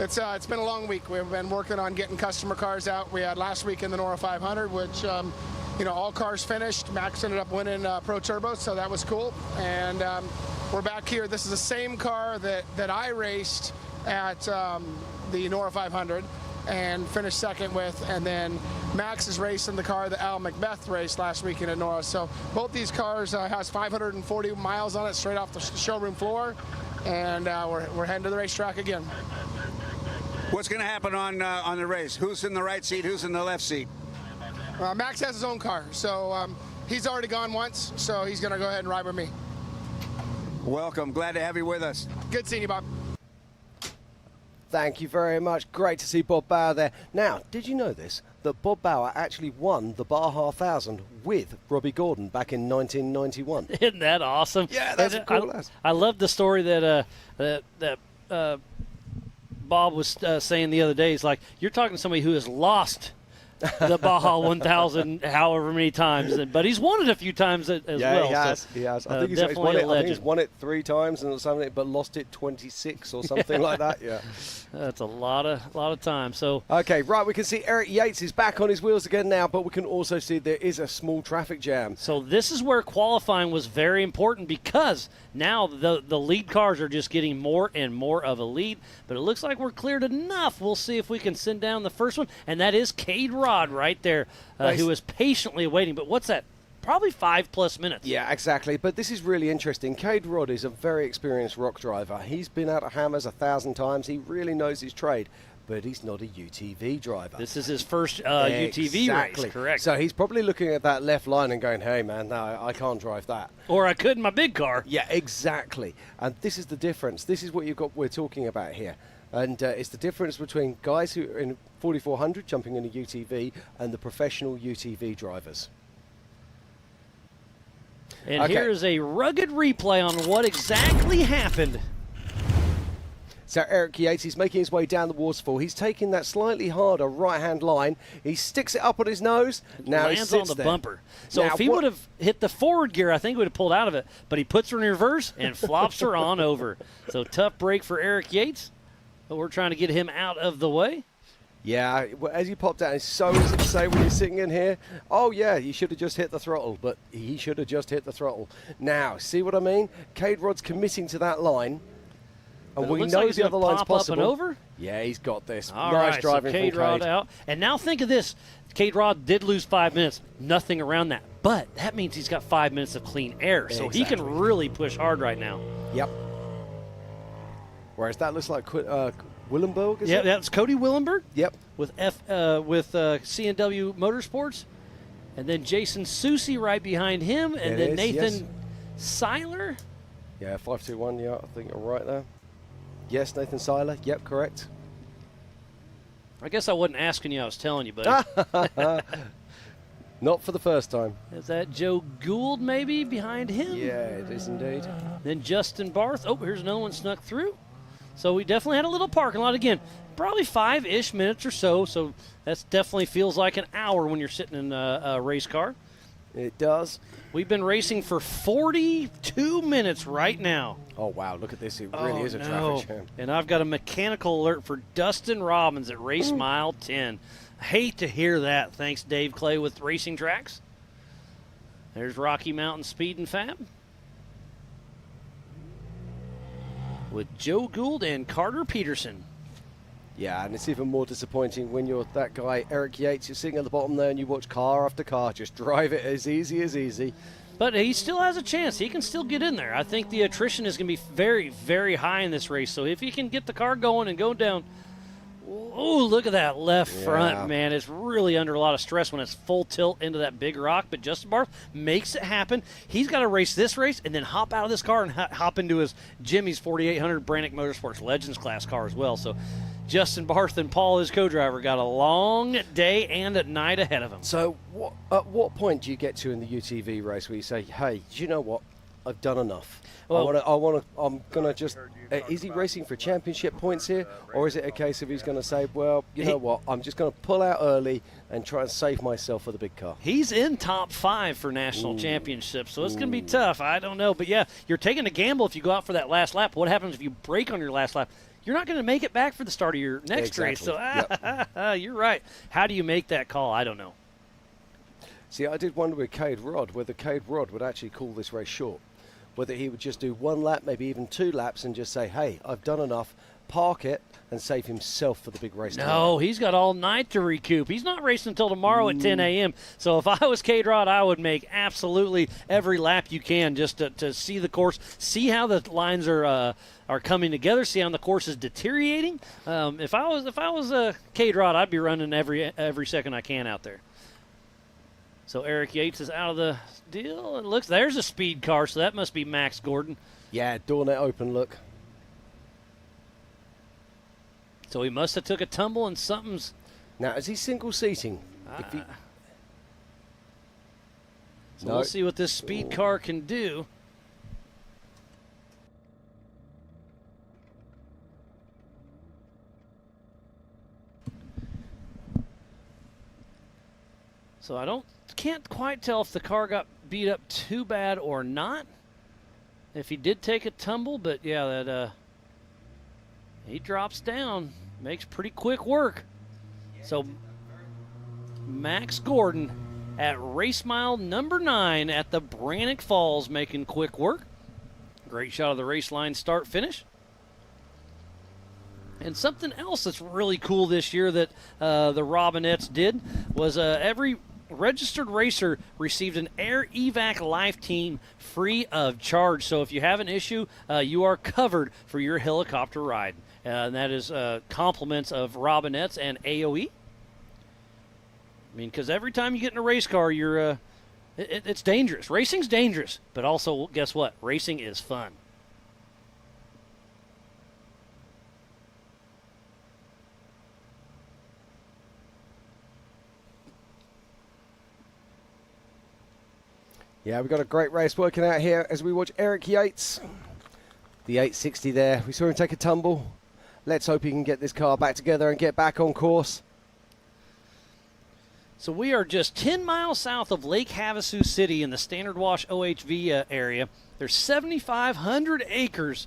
It's been a long week. We've been working on getting customer cars out. We had last week in the Nora 500, which all cars finished. Max ended up winning Pro Turbo, so that was cool. And we're back here. This is the same car that I raced at the Nora 500 and finished second with, and then Max is racing the car that Al Macbeth raced last weekend at Nora. So both these cars has 540 miles on it straight off the showroom floor, and we're heading to the racetrack again. What's going to happen on the race? Who's in the right seat? Who's in the left seat? Max has his own car, so he's already gone once, so he's going to go ahead and ride with me. Welcome. Glad to have you with us. Good seeing you, Bob. Thank you very much. Great to see Bob Bauer there. Now, did you know this? That Bob Bauer actually won the Baja 1000 with Robbie Gordon back in 1991. Isn't that awesome? Yeah, that's cool. I love the story that Bob was saying the other day. He's like, you're talking to somebody who has lost the Baja 1000 however many times, but he's won it a few times as well. Yeah, so, he has. I think he's won it 3 times and something, but lost it 26 or something like that. Yeah, that's a lot of time. So okay, right, we can see Eric Yates is back on his wheels again now, but we can also see there is a small traffic jam. So this is where qualifying was very important, because now the lead cars are just getting more and more of a lead, but it looks like we're cleared enough. We'll see if we can send down the first one, and that is Cade Rod right there, who is patiently waiting. But what's that? Probably 5+ minutes. Yeah, exactly. But this is really interesting. Cade Rod is a very experienced rock driver. He's been out of hammers 1,000 times. He really knows his trade. But he's not a UTV driver. This is his first UTV race, correct. So he's probably looking at that left line and going, hey, man, no, I can't drive that. Or I could in my big car. Yeah, exactly. And this is the difference. This is what we're talking about here. And it's the difference between guys who are in 4400 jumping in a UTV and the professional UTV drivers. And here is a rugged replay on what exactly happened. So Eric Yates is making his way down the waterfall. He's taking that slightly harder right-hand line. He sticks it up on his nose. Now lands he sits on the there. bumper. So now, if he would have hit the forward gear, I think he would have pulled out of it. But he puts her in reverse and flops her on over. So tough break for Eric Yates. But we're trying to get him out of the way. Yeah, as you popped out, it's so easy to say when you're sitting in here, oh, yeah, you should have just hit the throttle, but he should have just hit the throttle. Now, see what I mean? Cade Rod's committing to that line, and we know the other line's possible. Up and over? Yeah, he's got this. All nice right, driving so Cade from Rod Cade. out. And now think of this. Cade Rod did lose 5 minutes. Nothing around that. But that means he's got 5 minutes of clean air, so he can really push hard right now. Yep. Whereas that looks like Willenberg, is it? Yeah, that's Cody Willenberg. Yep. With C&W Motorsports. And then Jason Susi right behind him. And then Nathan Seiler. Yeah, 521, yeah, I think you're right there. Yes, Nathan Seiler. Yep, correct. I guess I wasn't asking you, I was telling you, buddy. Not for the first time. Is that Joe Gould maybe behind him? Yeah, it is indeed. Then Justin Barth. Oh, here's another one snuck through. So we definitely had a little parking lot. Again, probably 5-ish minutes or so. So that definitely feels like an hour when you're sitting in a race car. It does. We've been racing for 42 minutes right now. Oh, wow. Look at this. It really is a traffic jam. And I've got a mechanical alert for Dustin Robbins at race mile 10. I hate to hear that. Thanks, Dave Clay with Racing Tracks. There's Rocky Mountain Speed and Fab with Joe Gould and Carter Peterson. Yeah, and it's even more disappointing when you're that guy, Eric Yates, you're sitting at the bottom there and you watch car after car. Just drive it as easy as easy. But he still has a chance. He can still get in there. I think the attrition is going to be very, very high in this race. So if he can get the car going and go down. Oh, look at that left front, man. It's really under a lot of stress when it's full tilt into that big rock. But Justin Barth makes it happen. He's got to race this race and then hop out of this car and hop into his Jimmy's 4800 Brannick Motorsports Legends class car as well. So Justin Barth and Paul, his co-driver, got a long day and a night ahead of him. So at what point do you get to in the UTV race where you say, hey, do you know what? I've done enough. Well, I'm going to just... is he racing for championship points here? Or is it a case of he's going to say, well, you know what? I'm just going to pull out early and try and save myself for the big car. He's in top 5 for national championships, so it's going to be tough. I don't know. But, yeah, you're taking a gamble if you go out for that last lap. What happens if you break on your last lap? You're not going to make it back for the start of your next race. So, you're right. How do you make that call? I don't know. See, I did wonder with Cade Rod whether Cade Rod would actually call this race short. Whether he would just do 1 lap, maybe even 2 laps, and just say, hey, I've done enough, park it, and save himself for the big race. No, he's got all night to recoup. He's not racing until tomorrow at 10 a.m. So if I was Cade Rod, I would make absolutely every lap you can just to see the course, see how the lines are coming together, see how the course is deteriorating. If I was Cade Rod, I'd be running every second I can out there. So Eric Yates is out of the deal. And looks, there's a speed car, so that must be Max Gordon. Yeah, door net open, look. So he must have took a tumble and something's... Now, is he single seating? So we'll see what this speed car can do. So I can't quite tell if the car got beat up too bad or not. If he did take a tumble, but yeah, that he drops down, makes pretty quick work. So Max Gordon at race mile number 9 at the Brannock Falls making quick work. Great shot of the race line start finish. And something else that's really cool this year that the Robinettes did was every registered racer received an Air Evac Life Team free of charge. So if you have an issue, you are covered for your helicopter ride. And that is compliments of Robinettes and AOE. I mean, because every time you get in a race car, you're it's dangerous. Racing's dangerous, but also, guess what? Racing is fun. Yeah, we've got a great race working out here as we watch Eric Yates. The 860 there. We saw him take a tumble. Let's hope he can get this car back together and get back on course. So we are just 10 miles south of Lake Havasu City in the Standard Wash OHV area. There's 7,500 acres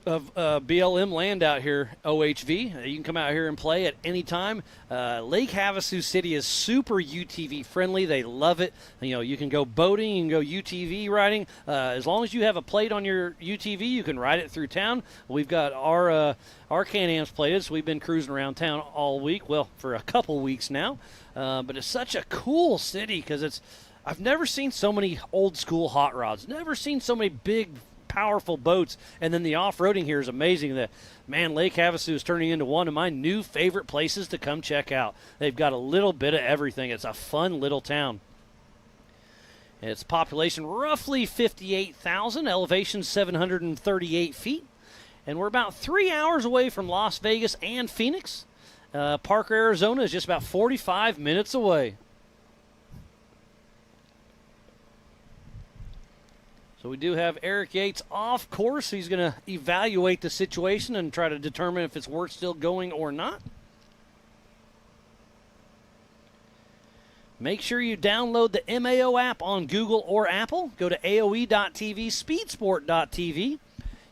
of BLM land out here, OHV. You can come out here and play at any time. Lake Havasu City is super UTV friendly. They love it. You know, you can go boating, you can go UTV riding. As long as you have a plate on your UTV, you can ride it through town. We've got our Can-Ams plated, so we've been cruising around town all week. Well, for a couple weeks now. But it's such a cool city because I've never seen so many old school hot rods. Never seen so many big, powerful boats, and then the off-roading here is amazing. Lake Havasu is turning into one of my new favorite places to come check out. They've got a little bit of everything. It's a fun little town. Its population roughly 58,000, elevation 738 feet, and we're about 3 hours away from Las Vegas and Phoenix. Parker, Arizona is just about 45 minutes away. So we do have Eric Yates off course. He's going to evaluate the situation and try to determine if it's worth still going or not. Make sure you download the MAO app on Google or Apple. Go to AOE.TV, speedsport.tv.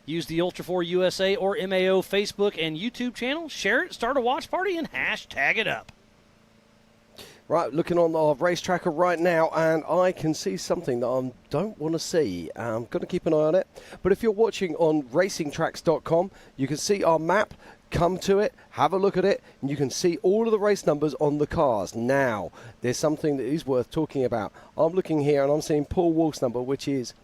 Use the Ultra4 USA or MAO Facebook and YouTube channel. Share it, start a watch party, and hashtag it up. Right, looking on the race tracker right now, and I can see something that I don't want to see. I'm going to keep an eye on it. But if you're watching on racingtracks.com, you can see our map. Come to it, have a look at it, and you can see all of the race numbers on the cars. Now, there's something that is worth talking about. I'm looking here, and I'm seeing Paul Wolf's number, which is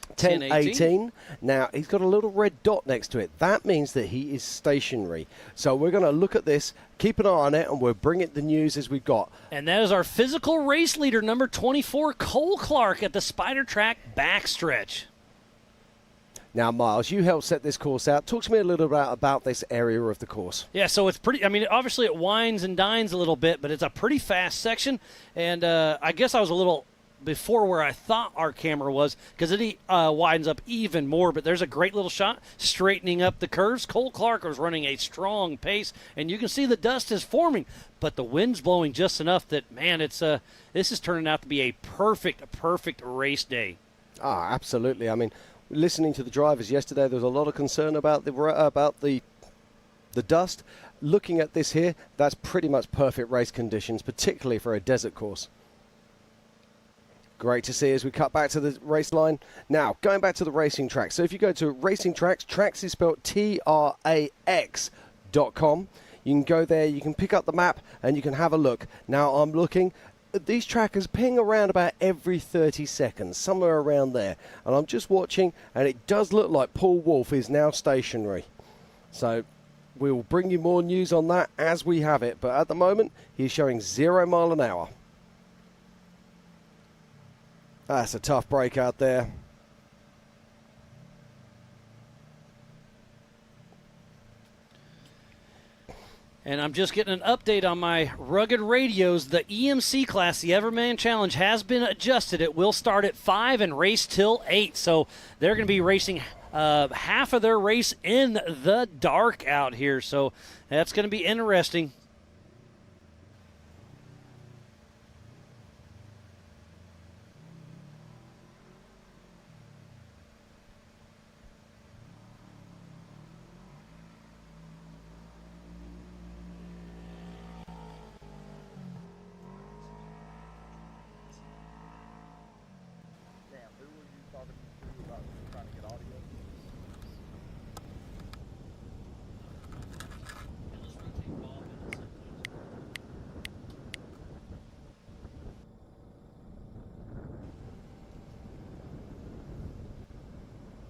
1018. Now, he's got a little red dot next to it. That means that he is stationary. So we're going to look at this, keep an eye on it, and we'll bring it the news as we've got. And that is our physical race leader, number 24, Cole Clark, at the Spider Track backstretch. Now, Miles, you helped set this course out. Talk to me a little bit about this area of the course. Yeah, so it's pretty, obviously it winds and dines a little bit, but it's a pretty fast section. And I guess I was a little before where I thought our camera was because it widens up even more. But there's a great little shot straightening up the curves. Cole Clark was running a strong pace, and you can see the dust is forming, but the wind's blowing just enough that, man, this is turning out to be a perfect race day. Ah, absolutely. Listening to the drivers yesterday, there was a lot of concern about the dust. Looking at this here, that's pretty much perfect race conditions, particularly for a desert course. Great to see as we cut back to the race line. Now, going back to the racing track. So if you go to Racing Tracks, Tracks is spelled TRAX.com. You can go there, you can pick up the map, and you can have a look. Now, I'm looking. These trackers ping around about every 30 seconds, somewhere around there. And I'm just watching, and it does look like Paul Wolf is now stationary. So we'll bring you more news on that as we have it. But at the moment, he's showing 0 mile an hour. That's a tough break out there. And I'm just getting an update on my rugged radios. The EMC class, the Everman Challenge, has been adjusted. It will start at 5 and race till 8. So they're going to be racing half of their race in the dark out here. So that's going to be interesting.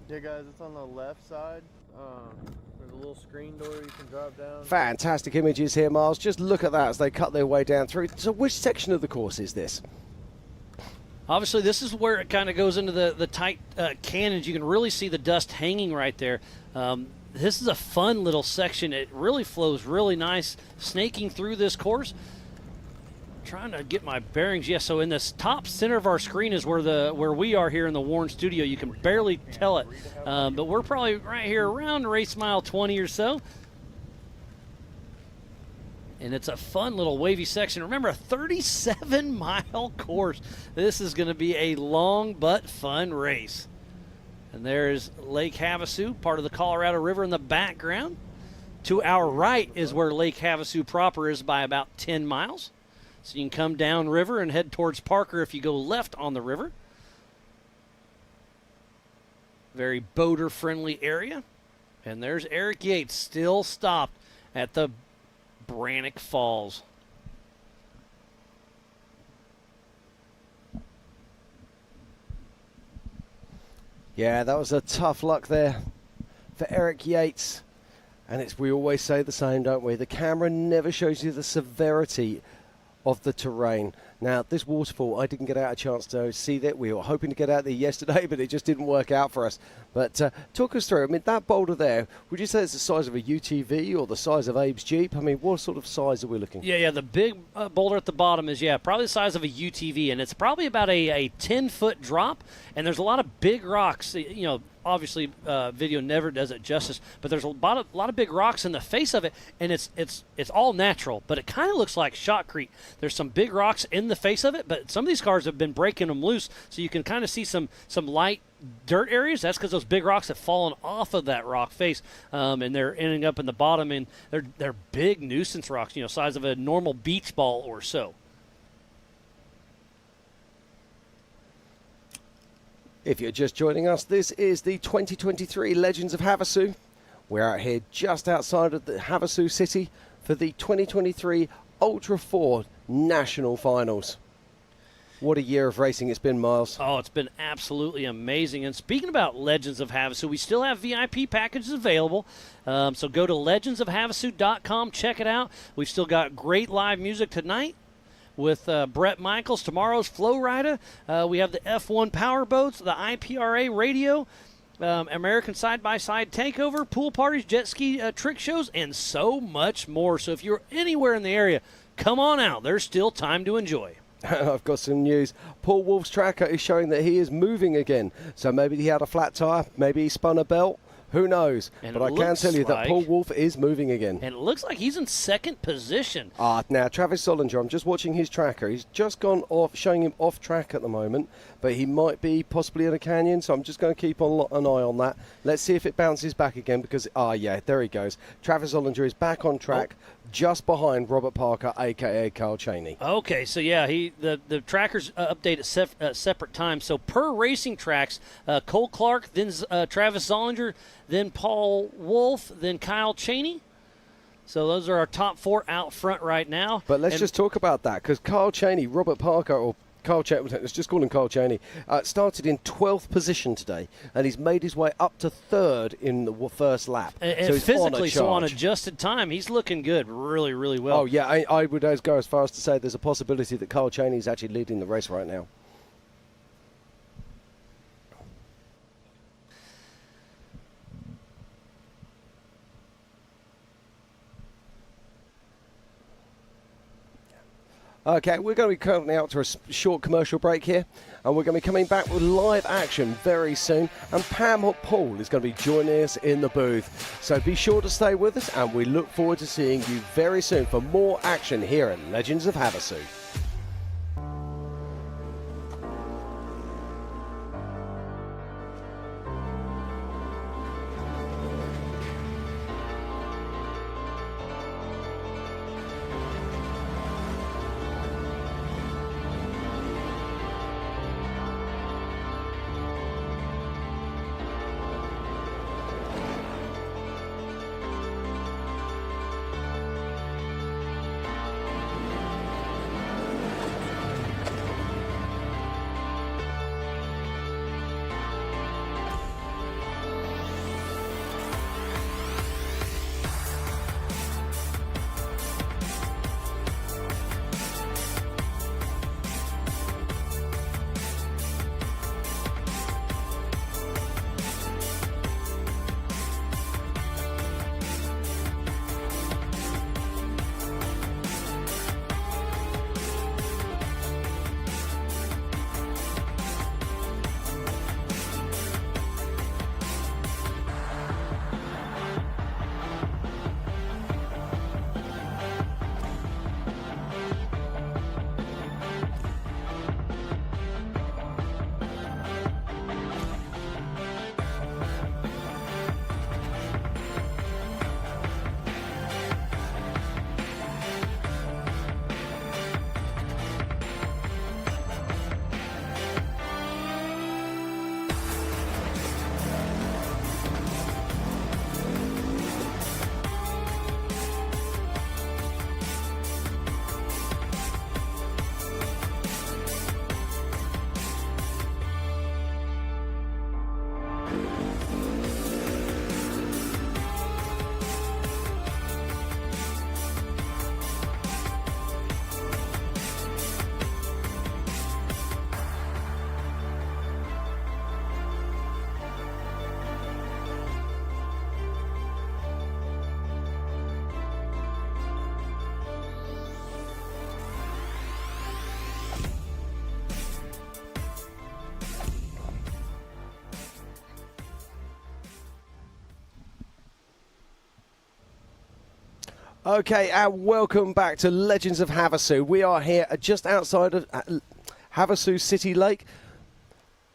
Yeah, guys, it's on the left side. There's a little screen door you can drop down. Fantastic images here, Miles. Just look at that as they cut their way down through. So which section of the course is this? Obviously, this is where it kind of goes into the tight canyons. You can really see the dust hanging right there. This is a fun little section. It really flows really nice, snaking through this course. Trying to get my bearings. Yeah, so in this top center of our screen is where we are here in the Warren studio. You can barely tell it, but we're probably right here around race mile 20 or so. And it's a fun little wavy section. Remember, a 37-mile course. This is going to be a long but fun race. And there's Lake Havasu, part of the Colorado River in the background. To our right is where Lake Havasu proper is by about 10 miles. So you can come down river and head towards Parker if you go left on the river. Very boater-friendly area. And there's Eric Yates still stopped at the Brannock Falls. Yeah, that was a tough luck there for Eric Yates. And we always say the same, don't we? The camera never shows you the severity of the terrain. Now, this waterfall, I didn't get out a chance to see that. We were hoping to get out there yesterday, but it just didn't work out for us. But talk us through. I mean, that boulder there, would you say it's the size of a UTV or the size of Abe's Jeep? I mean, what sort of size are we looking? Yeah, the big boulder at the bottom is, probably the size of a UTV, and it's probably about a 10-foot drop, and there's a lot of big rocks, obviously video never does it justice, but there's a lot of big rocks in the face of it, and it's all natural, but it kind of looks like shotcrete. There's some big rocks in the face of it, but some of these cars have been breaking them loose, so you can kind of see some light dirt areas. That's because those big rocks have fallen off of that rock face, and they're ending up in the bottom, and they're big nuisance rocks, size of a normal beach ball or so. If you're just joining us, this is the 2023 Legends of Havasu. We're out here just outside of the Havasu city for the 2023 Ultra4 National Finals. What a year of racing it's been, Miles. Oh, it's been absolutely amazing. And speaking about Legends of Havasu, we still have VIP packages available. So go to legendsofhavasu.com, check it out. We've still got great live music tonight with Brett Michaels. Tomorrow's Flow Rider. We have the F1 Power Boats, the IPRA Radio, American Side-by-Side Takeover, pool parties, jet ski trick shows, and so much more. So if you're anywhere in the area, come on out. There's still time to enjoy. I've got some news. Paul Wolf's tracker is showing that he is moving again. So maybe he had a flat tire, maybe he spun a belt. Who knows? But I can tell you that Paul Wolf is moving again. And it looks like he's in second position. Now, Travis Solinger, I'm just watching his tracker. He's just gone off, showing him off track at the moment. But he might be possibly in a canyon, so I'm just going to keep an eye on that. Let's see if it bounces back again because, yeah, there he goes. Travis Solinger is back on track, just behind Robert Parker, a.k.a. Carl Cheney. Okay, so yeah, the trackers update at separate times. So per racing tracks, Cole Clark, then Travis Solinger, then Paul Wolf, then Kyle Cheney. So those are our top four out front right now. But let's just talk about that because Carl Cheney, Robert Parker, or Carl Cheney, let's just call him Carl Cheney, started in 12th position today, and he's made his way up to third in the first lap. And so he's physically, on adjusted time, he's looking good, really, really well. Oh, yeah, I would go as far as to say there's a possibility that Carl Cheney is actually leading the race right now. Okay, we're going to be coming out to a short commercial break here, and we're going to be coming back with live action very soon, and Pam Paul is going to be joining us in the booth. So be sure to stay with us, and we look forward to seeing you very soon for more action here at Legends of Havasu. Okay, and welcome back to Legends of Havasu. We are here just outside of Havasu City Lake.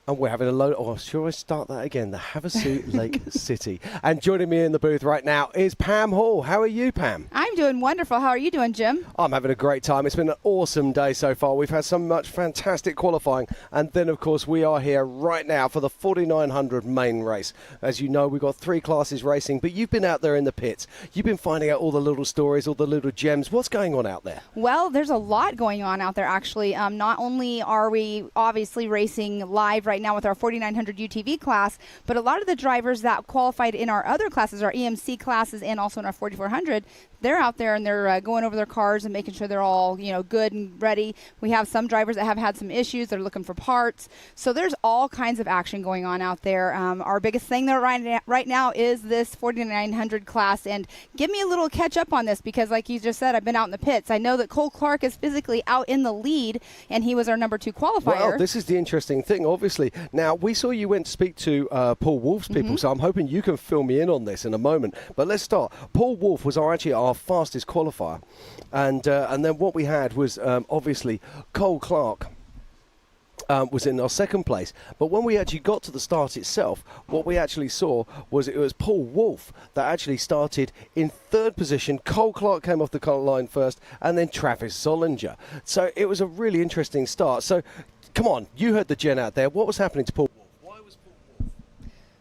And we're having a load. Oh, sure, I start that again. The Havasu Lake City. And joining me in the booth right now is Pam Hall. How are you, Pam? I'm doing wonderful. How are you doing, Jim? I'm having a great time. It's been an awesome day so far. We've had so much fantastic qualifying. And then, of course, we are here right now for the 4900 main race. As you know, we've got 3 classes racing, but you've been out there in the pits. You've been finding out all the little stories, all the little gems. What's going on out there? Well, there's a lot going on out there, actually. Not only are we obviously racing live right now with our 4900 UTV class, but a lot of the drivers that qualified in our other classes, our EMC classes, and also in our 4400, they're out there and they're going over their cars and making sure they're all, good and ready. We have some drivers that have had some issues. They're looking for parts. So there's all kinds of action going on out there. Our biggest thing there right now is this 4900 class. And give me a little catch up on this because, like you just said, I've been out in the pits. I know that Cole Clark is physically out in the lead, and he was our number 2 qualifier. Well, this is the interesting thing, obviously. Now, we saw you went to speak to Paul Wolf's people, so I'm hoping you can fill me in on this in a moment. But let's start. Paul Wolf was actually our fastest qualifier. And then what we had was, obviously, Cole Clark was in our second place. But when we actually got to the start itself, what we actually saw was it was Paul Wolf that actually started in third position. Cole Clark came off the line first, and then Travis Zollinger. So it was a really interesting start. So, come on, you heard the gen out there. What was happening to Paul Wolf? Why was Paul Wolf?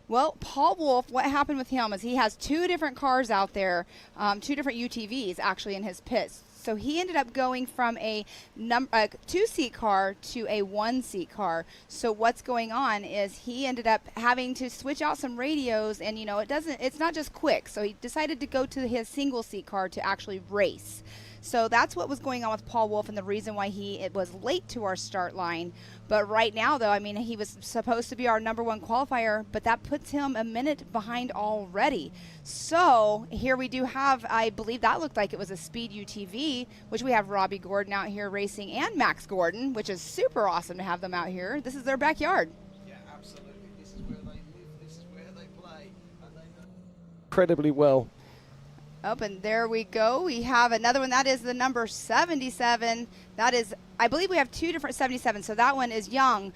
Well, Paul Wolf, what happened with him is he has 2 different cars out there, 2 different UTVs actually in his pits. So he ended up going from a 2-seat car to a 1-seat car. So what's going on is he ended up having to switch out some radios, and it's not just quick. So he decided to go to his single-seat car to actually race. So that's what was going on with Paul Wolf and the reason why it was late to our start line. But right now, though, I mean, he was supposed to be our #1 qualifier, but that puts him a minute behind already. So here we do have, I believe that looked like it was a speed UTV, which we have Robbie Gordon out here racing and Max Gordon, which is super awesome to have them out here. This is their backyard. Yeah, absolutely. This is where they live. This is where they play. And they know incredibly well. Oh, and there we go. We have another one. That is the number 77. That is, I believe we have 2 different 77. So that one is Young.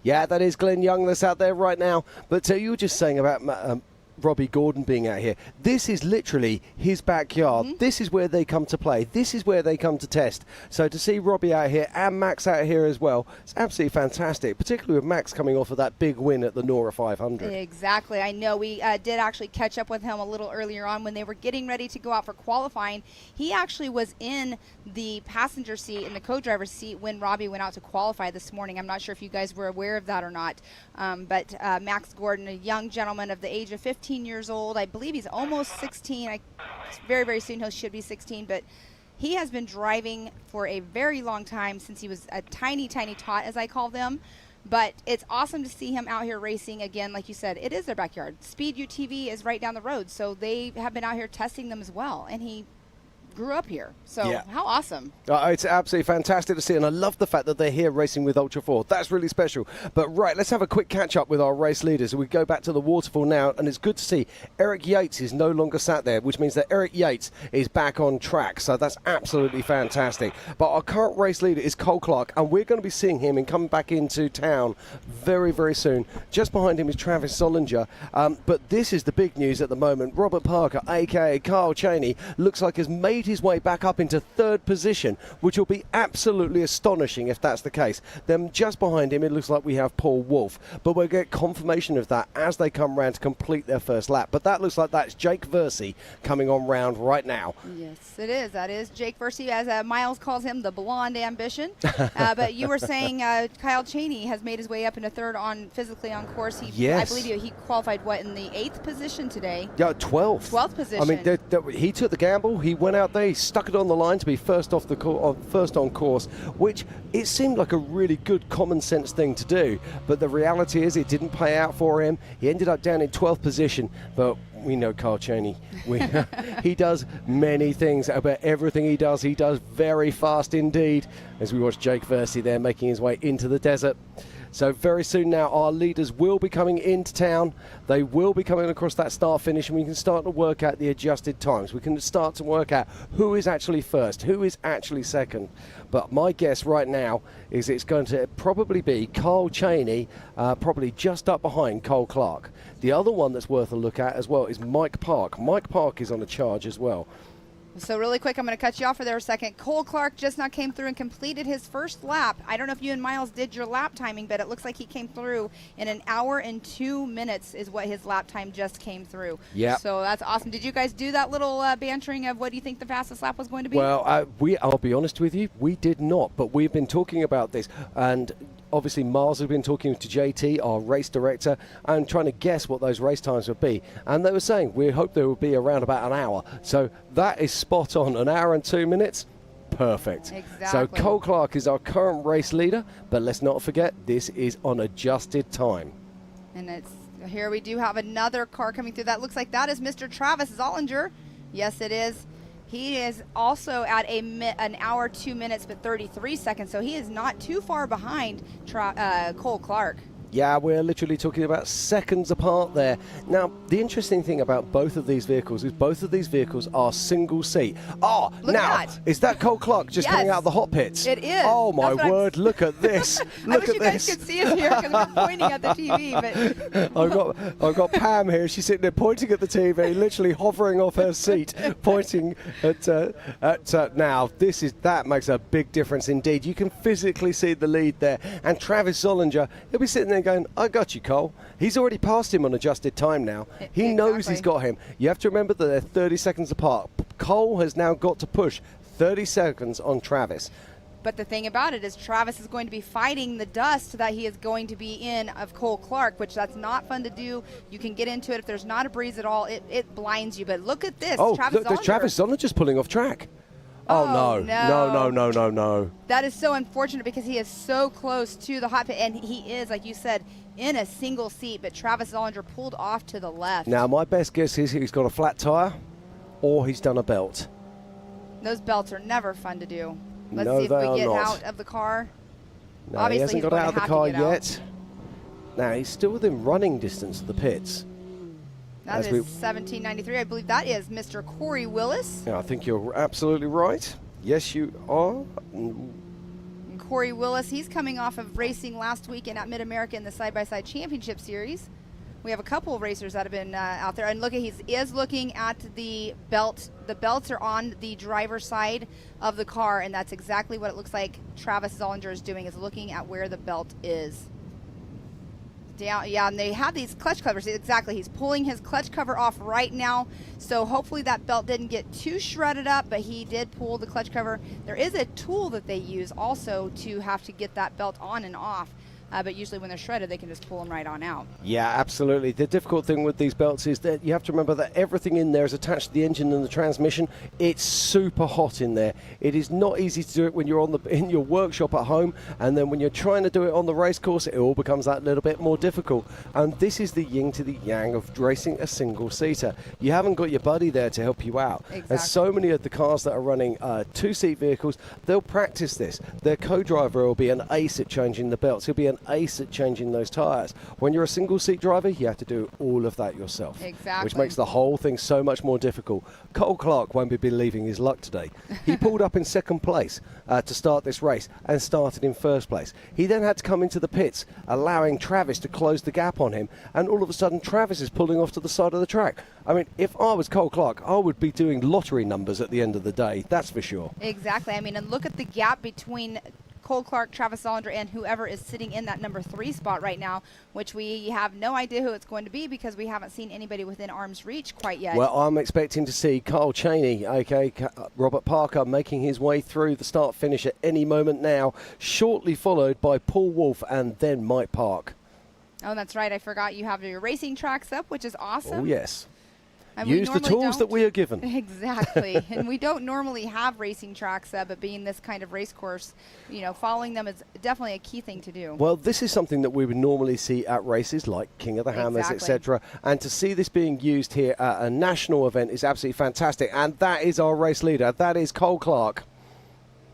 Yeah, that is Glenn Young that's out there right now. But you were just saying about Robbie Gordon being out here. This is literally his backyard. This is where they come to play. This is where they come to test. So to see Robbie out here and Max out here as well, it's absolutely fantastic, particularly with Max coming off of that big win at the Nora 500. Exactly. I know we did actually catch up with him a little earlier on when they were getting ready to go out for qualifying. He actually was in the passenger seat, in the co-driver's seat, when Robbie went out to qualify this morning. I'm not sure if you guys were aware of that or not. But Max Gordon, a young gentleman of the age of 15 years old. I believe he's almost 16. Very, very soon he should be 16. But he has been driving for a very long time, since he was a tiny, tiny tot, as I call them. But it's awesome to see him out here racing again. Like you said, it is their backyard. Speed UTV is right down the road, so they have been out here testing them as well. And he grew up here. So yeah. How awesome. It's absolutely fantastic to see, and I love the fact that they're here racing with Ultra4. That's really special. But right, let's have a quick catch up with our race leaders. We go back to the waterfall now, and it's good to see Eric Yates is no longer sat there, which means that Eric Yates is back on track. So that's absolutely fantastic. But our current race leader is Cole Clark, and we're going to be seeing him and coming back into town very, very soon. Just behind him is Travis Solinger. But this is the big news at the moment. Robert Parker, a.k.a. Carl Cheney, looks like has made his way back up into 3rd position, which will be absolutely astonishing if that's the case. Then just behind him, it looks like we have Paul Wolf, but we'll get confirmation of that as they come round to complete their first lap. But that looks like that's Jake Versey coming on round right now. Yes, it is. That is Jake Versey, as Miles calls him, the blonde ambition. But you were saying Kyle Cheney has made his way up into 3rd physically on course. Yes. I believe he qualified, in the 8th position today? Yeah, 12th. 12th position. I mean, he took the gamble. He went out there, he stuck it on the line to be first on course, which it seemed like a really good common sense thing to do. But the reality is it didn't pay out for him. He ended up down in 12th position, but we know Carl Cheney. He does many things, but everything he does very fast indeed. As we watch Jake Versey there making his way into the desert. So very soon now, our leaders will be coming into town. They will be coming across that start finish, and we can start to work out the adjusted times. We can start to work out who is actually first, who is actually second. But my guess right now is it's going to probably be Carl Cheney, probably just up behind Cole Clark. The other one that's worth a look at as well is Mike Park. Mike Park is on a charge as well. So really quick, I'm going to cut you off for there a second. Cole Clark just now came through and completed his first lap. I don't know if you and Miles did your lap timing, but it looks like he came through in 1 hour and 2 minutes is what his lap time just came through. Yeah. So that's awesome. Did you guys do that little bantering of what do you think the fastest lap was going to be? Well, I'll be honest with you, we did not, but we've been talking about this, and obviously Miles has been talking to JT, our race director, and trying to guess what those race times would be. And they were saying we hope they will be around about 1 hour. So that is spot on. 1 hour and 2 minutes. Perfect. Exactly. So Cole Clark is our current race leader, but let's not forget this is on adjusted time. And here we do have another car coming through. That looks like that is Mr. Travis Zollinger. Yes, it is. He is also at 1 hour, 2 minutes, but 33 seconds. So he is not too far behind Cole Clark. Yeah, we're literally talking about seconds apart there. Now, the interesting thing about both of these vehicles is both of these vehicles are single seat. Oh, look now, at that. Is that Cole Clark just coming out of the hot pits? It is. Oh, my word, look at this. I wish you guys could see us here because we're pointing at the TV. But I've got Pam here. She's sitting there pointing at the TV, literally hovering off her seat, pointing at now. That makes a big difference indeed. You can physically see the lead there. And Travis Zollinger, he'll be sitting there going, I got you, Cole. He's already passed him on adjusted time now. He knows he's got him. You have to remember that they're 30 seconds apart. Cole has now got to push 30 seconds on Travis. But the thing about it is Travis is going to be fighting the dust that he is going to be in of Cole Clark, which that's not fun to do. You can get into it. If there's not a breeze at all, it blinds you. But look at this. Oh, Travis Zollinger. Travis Zollinger's pulling off track. Oh, no. no. No. That is so unfortunate because he is so close to the hot pit, and he is, like you said, in a single seat, but Travis Zollinger pulled off to the left. Now, my best guess is he's got a flat tire or he's done a belt. Those belts are never fun to do. Let's No, see if they we are get not. out of the car. No, Obviously, he hasn't he's got going out to of the have car to get out. yet. Now, he's still within running distance of the pits. That is 1793. I believe that is Mr. Corey Willis. Yeah, I think you're absolutely right. Yes, you are. And Corey Willis, he's coming off of racing last weekend at Mid-America in the Side-by-Side Championship Series. We have a couple of racers that have been out there. And look, he is looking at the belt. The belts are on the driver's side of the car, and that's exactly what it looks like Travis Zollinger is doing, is looking at where the belt is. Down, yeah, and they have these clutch covers. Exactly, he's pulling his clutch cover off right now, so hopefully that belt didn't get too shredded up, but he did pull the clutch cover. There is a tool that they use also to have to get that belt on and off, but usually when they're shredded, they can just pull them right on out. Yeah, absolutely. The difficult thing with these belts is that you have to remember that everything in there is attached to the engine and the transmission. It's super hot in there. It is not easy to do it when you're in your workshop at home, and then when you're trying to do it on the race course, it all becomes that little bit more difficult. And this is the yin to the yang of racing a single-seater. You haven't got your buddy there to help you out. Exactly. And so many of the cars that are running two-seat vehicles, they'll practice this. Their co-driver will be an ace at changing the belts. He'll be an ace at changing those tyres. When you're a single-seat driver, you have to do all of that yourself. Exactly. Which makes the whole thing so much more difficult. Cole Clark won't be believing his luck today. He pulled up in second place to start this race and started in first place. He then had to come into the pits, allowing Travis to close the gap on him, and all of a sudden Travis is pulling off to the side of the track. I mean, if I was Cole Clark, I would be doing lottery numbers at the end of the day, that's for sure. Exactly. I mean, and look at the gap between Cole Clark, Travis Zollinger, and whoever is sitting in that number 3 spot right now, which we have no idea who it's going to be because we haven't seen anybody within arm's reach quite yet. Well, I'm expecting to see Kyle Cheney, aka Robert Parker, making his way through the start-finish at any moment now, shortly followed by Paul Wolfe and then Mike Park. Oh, that's right. I forgot you have your racing tracks up, which is awesome. Oh, yes. And use the tools that we are given. Exactly. And we don't normally have racing tracks, but being this kind of race course, you know, following them is definitely a key thing to do. Well, this is something that we would normally see at races like King of the Hammers, etc. And to see this being used here at a national event is absolutely fantastic. And that is our race leader. That is Cole Clark.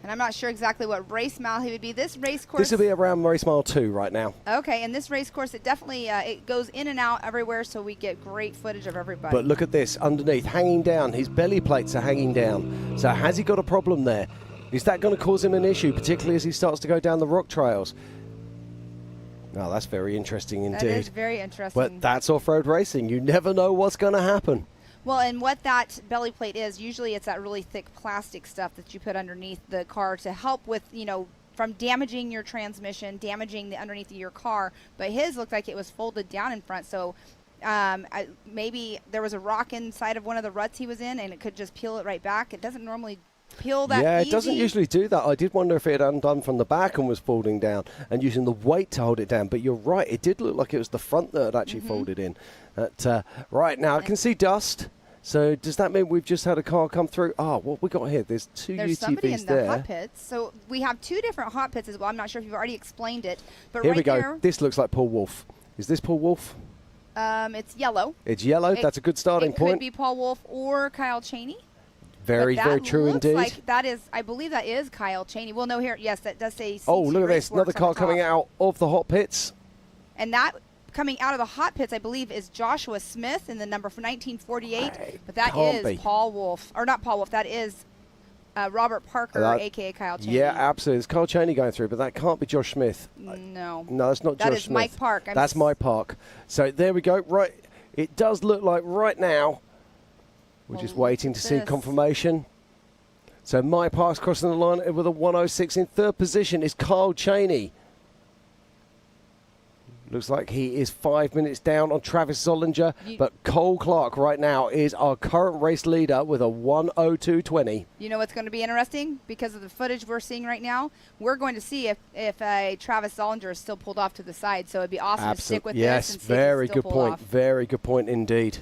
And I'm not sure exactly what race mile he would be. This race course... This will be around race mile 2 right now. Okay, and this race course, it definitely it goes in and out everywhere, so we get great footage of everybody. But look at this, underneath, hanging down. His belly plates are hanging down. So has he got a problem there? Is that going to cause him an issue, particularly as he starts to go down the rock trails? Oh, that's very interesting indeed. That is very interesting. But that's off-road racing. You never know what's going to happen. Well, and what that belly plate is, usually it's that really thick plastic stuff that you put underneath the car to help with, you know, from damaging your transmission, damaging the underneath of your car. But his looked like it was folded down in front, so maybe there was a rock inside of one of the ruts he was in, and it could just peel it right back. It doesn't normally peel that Yeah, easy. it doesn't usually do that. I did wonder if it had undone from the back and was folding down and using the weight to hold it down. But you're right, it did look like it was the front that had actually folded in. Right now, I can see dust. So does that mean we've just had a car come through? Oh, what we got here? There's two There's UTVs somebody in the there. hot pits. So we have 2 different hot pits as well. I'm not sure if you've already explained it. But Here right we go. there, This looks like Paul Wolfe. Is this Paul Wolfe? it's yellow. It's yellow. That's a good starting It point. could be Paul Wolfe or Kyle Cheney. Very, But very that true looks indeed. Like that is, I believe that is Kyle Cheney. Well, no, here, yes, that does say CT Oh, look at this. Raceworks Another on car the coming top. out of the hot pits. And that coming out of the hot pits, I believe, is Joshua Smith in the number for 1948. But that can't is be. Paul Wolfe, or not Paul Wolfe, that is Robert Parker, a.k.a. Kyle Cheney. Yeah, absolutely. It's Kyle Cheney going through, but that can't be Josh Smith. No. No, that's not That Josh is Smith. Mike Park. That's Mike Park. So there we go. Right. It does look like right now we're just waiting to see this. confirmation. So Mike Park's crossing the line with a 106. In third position is Kyle Cheney. Looks like he is 5 minutes down on Travis Zollinger, but Cole Clark right now is our current race leader with a 102.20. You know what's going to be interesting? Because of the footage we're seeing right now, we're going to see if Travis Zollinger is still pulled off to the side. So it'd be awesome to stick with yes, this and see very if he's still good pulled point. off. Very good point indeed.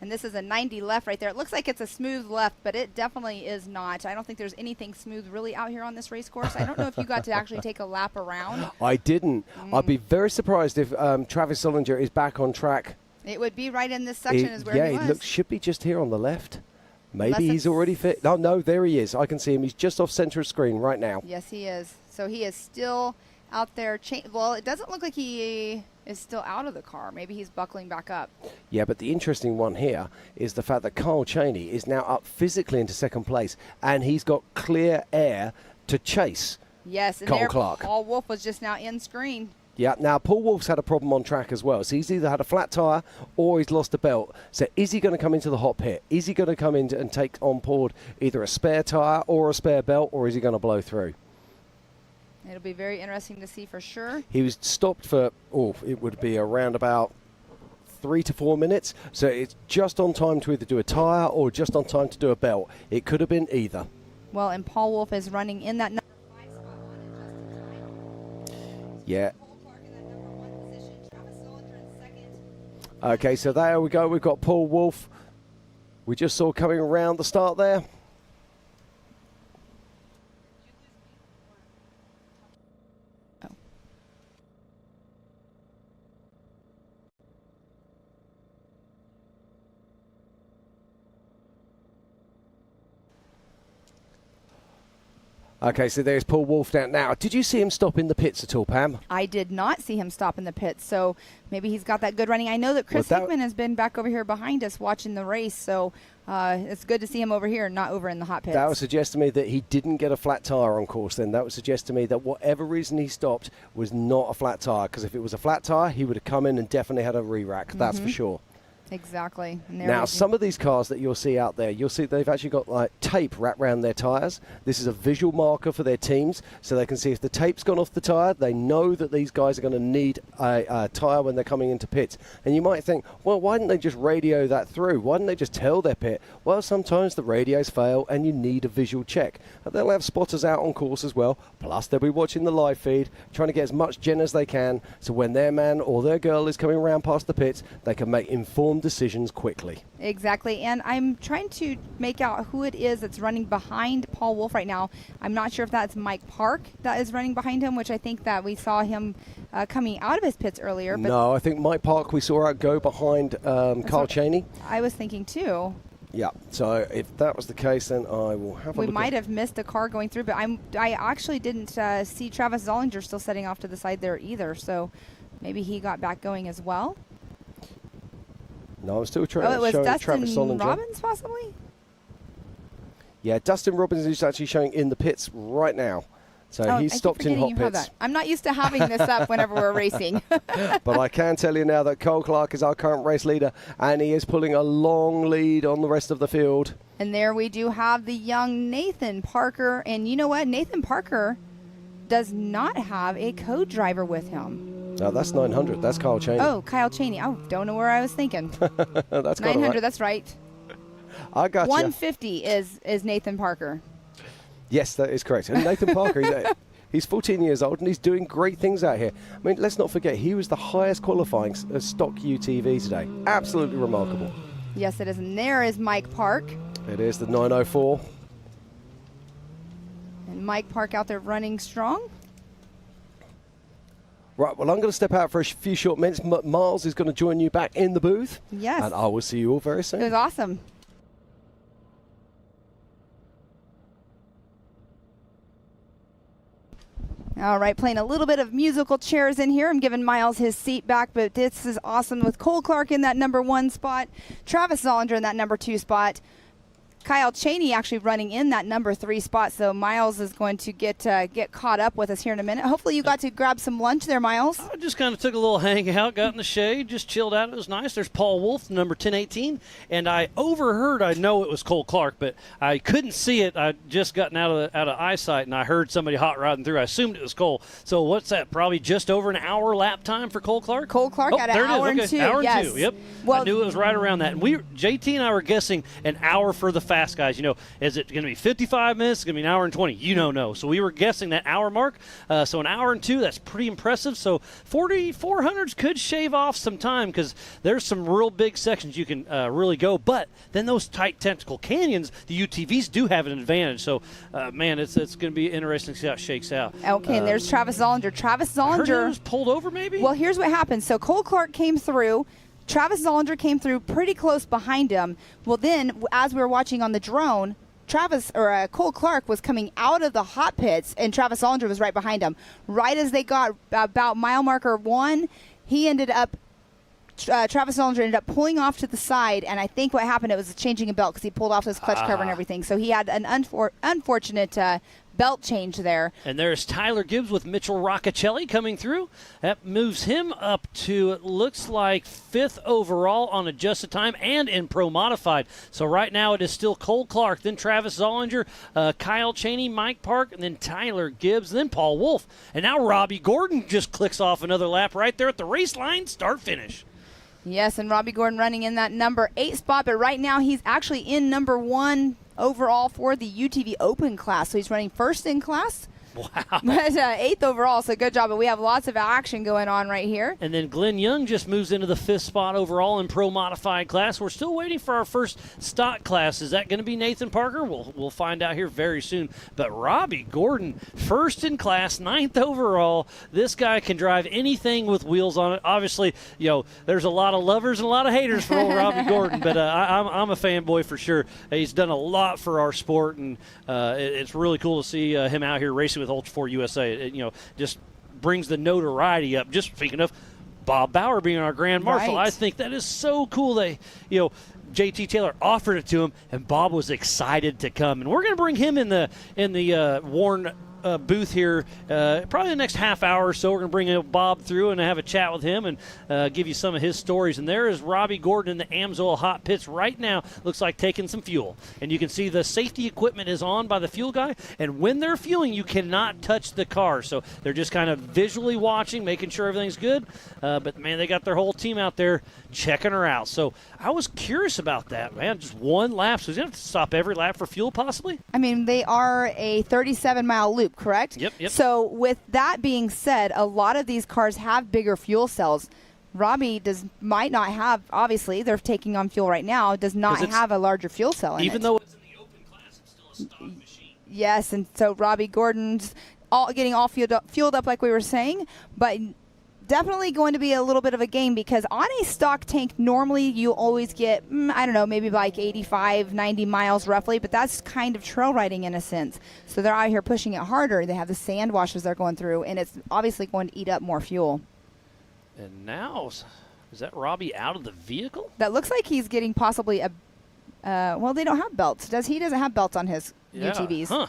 And this is a 90 left right there. It looks like it's a smooth left, but it definitely is not. I don't think there's anything smooth really out here on this race course. I don't know if you got to actually take a lap around. I didn't. I'd be very surprised if Travis Zollinger is back on track. It would be right in this section is where he was. Yeah, should be just here on the left. Maybe Unless he's already fit. No, there he is. I can see him. He's just off center of screen right now. Yes, he is. So he is still out there. Well, it doesn't look like he is still out of the car. Maybe he's buckling back up. Yeah, but the interesting one here is the fact that Kyle Cheney is now up physically into second place, and he's got clear air to chase. Yes, and Cole there Clark. Paul Wolf was just now in screen. Yeah, now Paul Wolf's had a problem on track as well. So he's either had a flat tyre or he's lost a belt. So is he going to come into the hot pit? Is he going to come in and take on board either a spare tyre or a spare belt, or is he going to blow through? It'll be very interesting to see for sure. He was stopped for, it would be around about 3 to 4 minutes. So it's just on time to either do a tyre or just on time to do a belt. It could have been either. Well, and Paul Wolf is running in that number 5 spot. Yeah. Okay, so there we go. We've got Paul Wolf. We just saw coming around the start there. Okay, so there's Paul Wolf down now. Did you see him stop in the pits at all, Pam? I did not see him stop in the pits, so maybe he's got that good running. I know that Chris Hickman has been back over here behind us watching the race, so it's good to see him over here, not over in the hot pits. That would suggest to me that he didn't get a flat tyre on course then. That would suggest to me that whatever reason he stopped was not a flat tyre, because if it was a flat tyre, he would have come in and definitely had a re-rack, that's for sure. Exactly. Now, some of these cars that you'll see out there, you'll see they've actually got like tape wrapped around their tyres. This is a visual marker for their teams, so they can see if the tape's gone off the tyre, they know that these guys are going to need a tyre when they're coming into pits. And you might think, well, why didn't they just radio that through? Why didn't they just tell their pit? Well, sometimes the radios fail and you need a visual check. And they'll have spotters out on course as well, plus they'll be watching the live feed, trying to get as much gen as they can, so when their man or their girl is coming around past the pits, they can make informed decisions quickly. Exactly, and I'm trying to make out who it is that's running behind Paul Wolf right now. I'm not sure if that's Mike Park that is running behind him, which I think that we saw him coming out of his pits earlier. But no, I think Mike Park we saw go behind Kyle Cheney. I was thinking too. Yeah, so if that was the case, then I will have a look. We might have missed a car going through, but I actually didn't see Travis Zollinger still setting off to the side there either, so maybe he got back going as well. No, I'm still trying it was showing Dustin Travis Zollinger. Robbins, possibly? Yeah, Dustin Robbins is actually showing in the pits right now. So he's stopped in hot pits. I'm not used to having this up whenever we're racing. But I can tell you now that Cole Clark is our current race leader, and he is pulling a long lead on the rest of the field. And there we do have the young Nathan Parker. And you know what? Nathan Parker does not have a co-driver with him. No, that's 900. That's Kyle Cheney. Oh, Kyle Cheney. I don't know where I was thinking. That's 900. right. That's right. I got you. 150 is Nathan Parker. Yes, that is correct. And Nathan Parker, he's 14 years old and he's doing great things out here. I mean, let's not forget, he was the highest qualifying stock UTV today. Absolutely remarkable. Yes, it is. And there is Mike Park. It is the 904. And Mike Park out there running strong. Right, well, I'm going to step out for a few short minutes. Miles is going to join you back in the booth. Yes. And I will see you all very soon. It was awesome. All right, playing a little bit of musical chairs in here. I'm giving Miles his seat back, but this is awesome with Cole Clark in that number 1 spot, Travis Zollinger in that number 2 spot, Kyle Cheney actually running in that number 3 spot, so Miles is going to get caught up with us here in a minute. Hopefully you got to grab some lunch there, Miles. I just kind of took a little hangout, got in the shade, just chilled out. It was nice. There's Paul Wolf, number 1018, and I overheard, I know it was Cole Clark, but I couldn't see it. I'd just gotten out of eyesight, and I heard somebody hot rodding through. I assumed it was Cole. So what's that, probably just over an hour lap time for Cole Clark? Cole Clark at an hour and 2. Hour yes. and 2, yep. Well, I knew it was right around that. And JT and I were guessing an hour for the fast guys, is it going to be 55 minutes? It's going to be an hour and 20. You don't know. So we were guessing that hour mark. So an hour and 2, that's pretty impressive. So 4,400s could shave off some time because there's some real big sections you can really go. But then those tight technical canyons, the UTVs do have an advantage. So, man, it's going to be interesting to see how it shakes out. Okay, and there's Travis Zollinger. Travis I heard he Zollinger was pulled over maybe? Well, here's what happened. So Cole Clark came through. Travis Zollinger came through pretty close behind him. Well, then, as we were watching on the drone, Cole Clark was coming out of the hot pits, and Travis Zollinger was right behind him. Right as they got about mile marker 1, Travis Zollinger ended up pulling off to the side, and I think what happened, it was changing a belt because he pulled off his clutch cover and everything. So he had an unfortunate belt change there. And there's Tyler Gibbs with Mitchell Roccacelli coming through. That moves him up to, it looks like, 5th overall on adjusted time and in pro modified. So right now it is still Cole Clark, then Travis Zollinger, Kyle Chaney, Mike Park, and then Tyler Gibbs, and then Paul Wolf. And now Robbie Gordon just clicks off another lap right there at the race line, start-finish. Yes, and Robbie Gordon running in that number 8 spot, but right now he's actually in number 1 overall for the UTV Open class. So he's running first in class. Wow. But 8th overall, so good job. But we have lots of action going on right here. And then Glenn Young just moves into the 5th spot overall in pro modified class. We're still waiting for our first stock class. Is that going to be Nathan Parker? We'll find out here very soon. But Robbie Gordon, first in class, 9th overall. This guy can drive anything with wheels on it. Obviously, there's a lot of lovers and a lot of haters for old Robbie Gordon, but I'm a fanboy for sure. He's done a lot for our sport, and it's really cool to see him out here racing with Ultra4 USA. It, just brings the notoriety up. Just speaking of Bob Bauer being our Grand Marshal, Right. I think that is so cool. They, JT Taylor offered it to him, and Bob was excited to come. And we're going to bring him in the Warren booth here probably the next half hour or so. We're going to bring Bob through and have a chat with him and give you some of his stories. And there is Robbie Gordon in the Amsoil hot pits right now. Looks like taking some fuel. And you can see the safety equipment is on by the fuel guy. And when they're fueling, you cannot touch the car. So they're just kind of visually watching, making sure everything's good. But, man, they got their whole team out there checking her out. So I was curious about that, man. Just one lap. So he's going to have to stop every lap for fuel possibly? I mean, they are a 37-mile loop, correct? Yep. So with that being said, a lot of these cars have bigger fuel cells. Robbie might not have, obviously, they're taking on fuel right now, does not have a larger fuel cell in it. Even though it's in the open class, it's still a stock machine. Yes, and so Robbie Gordon's getting all fueled up like we were saying, but definitely going to be a little bit of a game because on a stock tank, normally you always get, maybe like 85, 90 miles roughly, but that's kind of trail riding in a sense. So they're out here pushing it harder. They have the sand washes they're going through, and it's obviously going to eat up more fuel. And now, is that Robbie out of the vehicle? That looks like he's getting possibly well, they don't have belts. He doesn't have belts on his UTVs. Huh.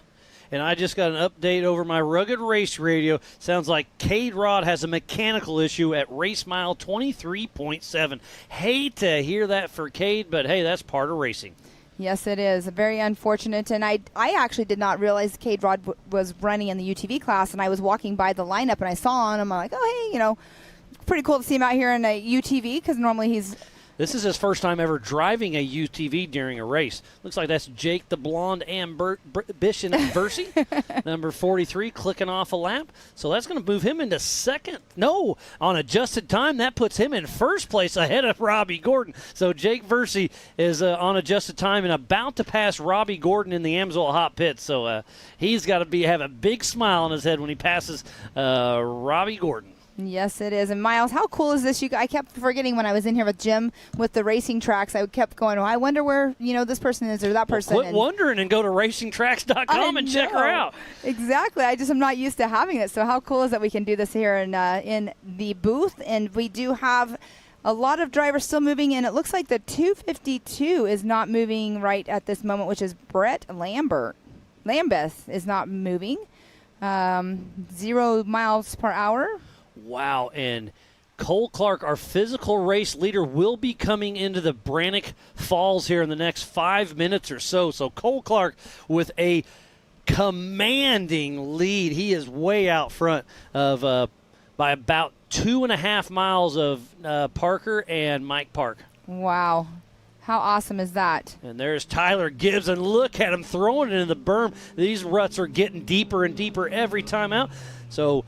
And I just got an update over my Rugged Race radio. Sounds like Cade Rod has a mechanical issue at race mile 23.7. Hate to hear that for Cade, but hey, that's part of racing. Yes, it is. Very unfortunate. And I actually did not realize Cade Rod was running in the UTV class, and I was walking by the lineup, and I saw him. I'm like, oh, hey, pretty cool to see him out here in a UTV because normally he's... This is his first time ever driving a UTV during a race. Looks like that's Jake the Blonde Ambition Versi, number 43, clicking off a lap. So that's going to move him into second. No, on adjusted time, that puts him in first place ahead of Robbie Gordon. So Jake Versi is on adjusted time and about to pass Robbie Gordon in the Amsoil hot pits. So he's got to have a big smile on his head when he passes Robbie Gordon. Yes, it is. And Miles, how cool is this? I kept forgetting when I was in here with Jim with the racing tracks. I kept going, I wonder where this person is or that person. Quit wondering and go to racingtracks.com and check her out. Exactly. I just am not used to having it. So how cool is that we can do this here in the booth? And we do have a lot of drivers still moving in. It looks like the 252 is not moving right at this moment, which is Brett Lambeth is not moving. 0 miles per hour. Wow, and Cole Clark, our physical race leader, will be coming into the Brannock Falls here in the next 5 minutes or so. So Cole Clark with a commanding lead. He is way out front of by about 2.5 miles of Parker and Mike Park. Wow. How awesome is that? And there's Tyler Gibbs, and look at him throwing it in the berm. These ruts are getting deeper and deeper every time out. So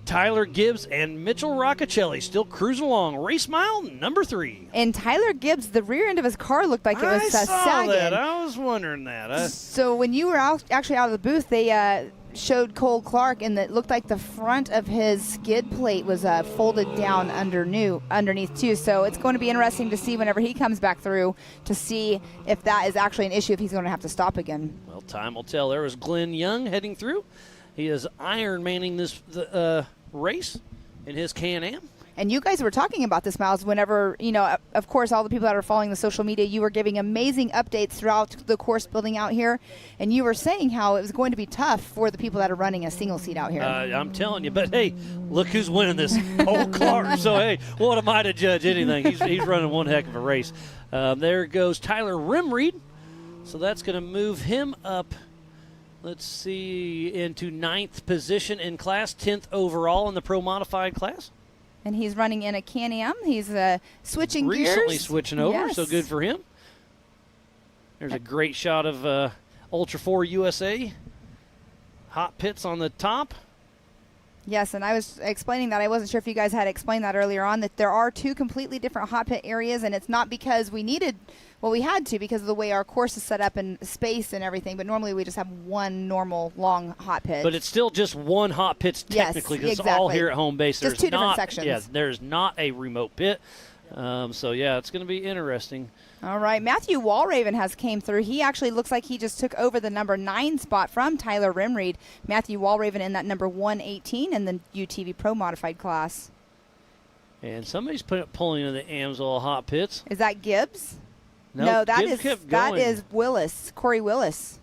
Tyler Gibbs and Mitchell Roccacelli still cruising along. Race mile number 3. And Tyler Gibbs, the rear end of his car looked like it was I saw sagging. that. I was wondering that. So when you were actually out of the booth, they showed Cole Clark, and it looked like the front of his skid plate was folded down underneath too. So it's going to be interesting to see whenever he comes back through to see if that is actually an issue, if he's going to have to stop again. Well, time will tell. There was Glenn Young heading through. He is Iron Manning this race in his Can-Am. And you guys were talking about this, Miles, whenever, of course, all the people that are following the social media, you were giving amazing updates throughout the course building out here. And you were saying how it was going to be tough for the people that are running a single seat out here. I'm telling you. But, hey, look who's winning this. Cole Clark. So, hey, what am I to judge anything? He's running one heck of a race. There goes Tyler Rimreed. So that's going to move him up, let's see, into 9th position in class, 10th overall in the Pro Modified class. And he's running in a Can-Am. He's switching gears. Recently switching over, yes. So good for him. There's a great shot of Ultra4 USA. Hot pits on the top. Yes, and I was explaining that. I wasn't sure if you guys had explained that earlier on, that there are 2 completely different hot pit areas, and it's not because we had to because of the way our course is set up and space and everything, but normally we just have one normal long hot pit. But it's still just one hot pit technically, because it's all here at home base. Just 2 different sections. Yeah, there's not a remote pit. So, yeah, it's going to be interesting. All right, Matthew Walraven has came through. He actually looks like he just took over the number 9 spot from Tyler Rimreed. Matthew Walraven in that number 118 in the UTV Pro Modified class. And somebody's pulling into the Amsoil hot pits. Is that Gibbs? Nope, No, that Gibbs is Willis, Corey Willis.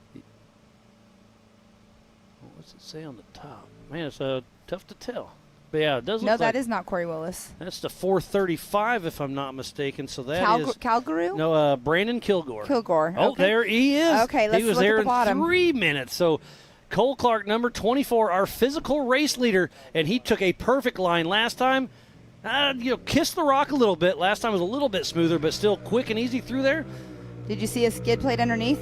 What's it say on the top? Man, it's tough to tell. But yeah, it does look No, like that is not Corey Willis. That's the 435, if I'm not mistaken. So that is Calgary? No, Brandon Kilgore. Kilgore. Oh, okay. there he is. Okay, let's he was look there at the bottom. in 3 minutes. So Cole Clark, number 24, our physical race leader, and he took a perfect line last time. Kissed the rock a little bit. Last time was a little bit smoother, but still quick and easy through there. Did you see a skid plate underneath?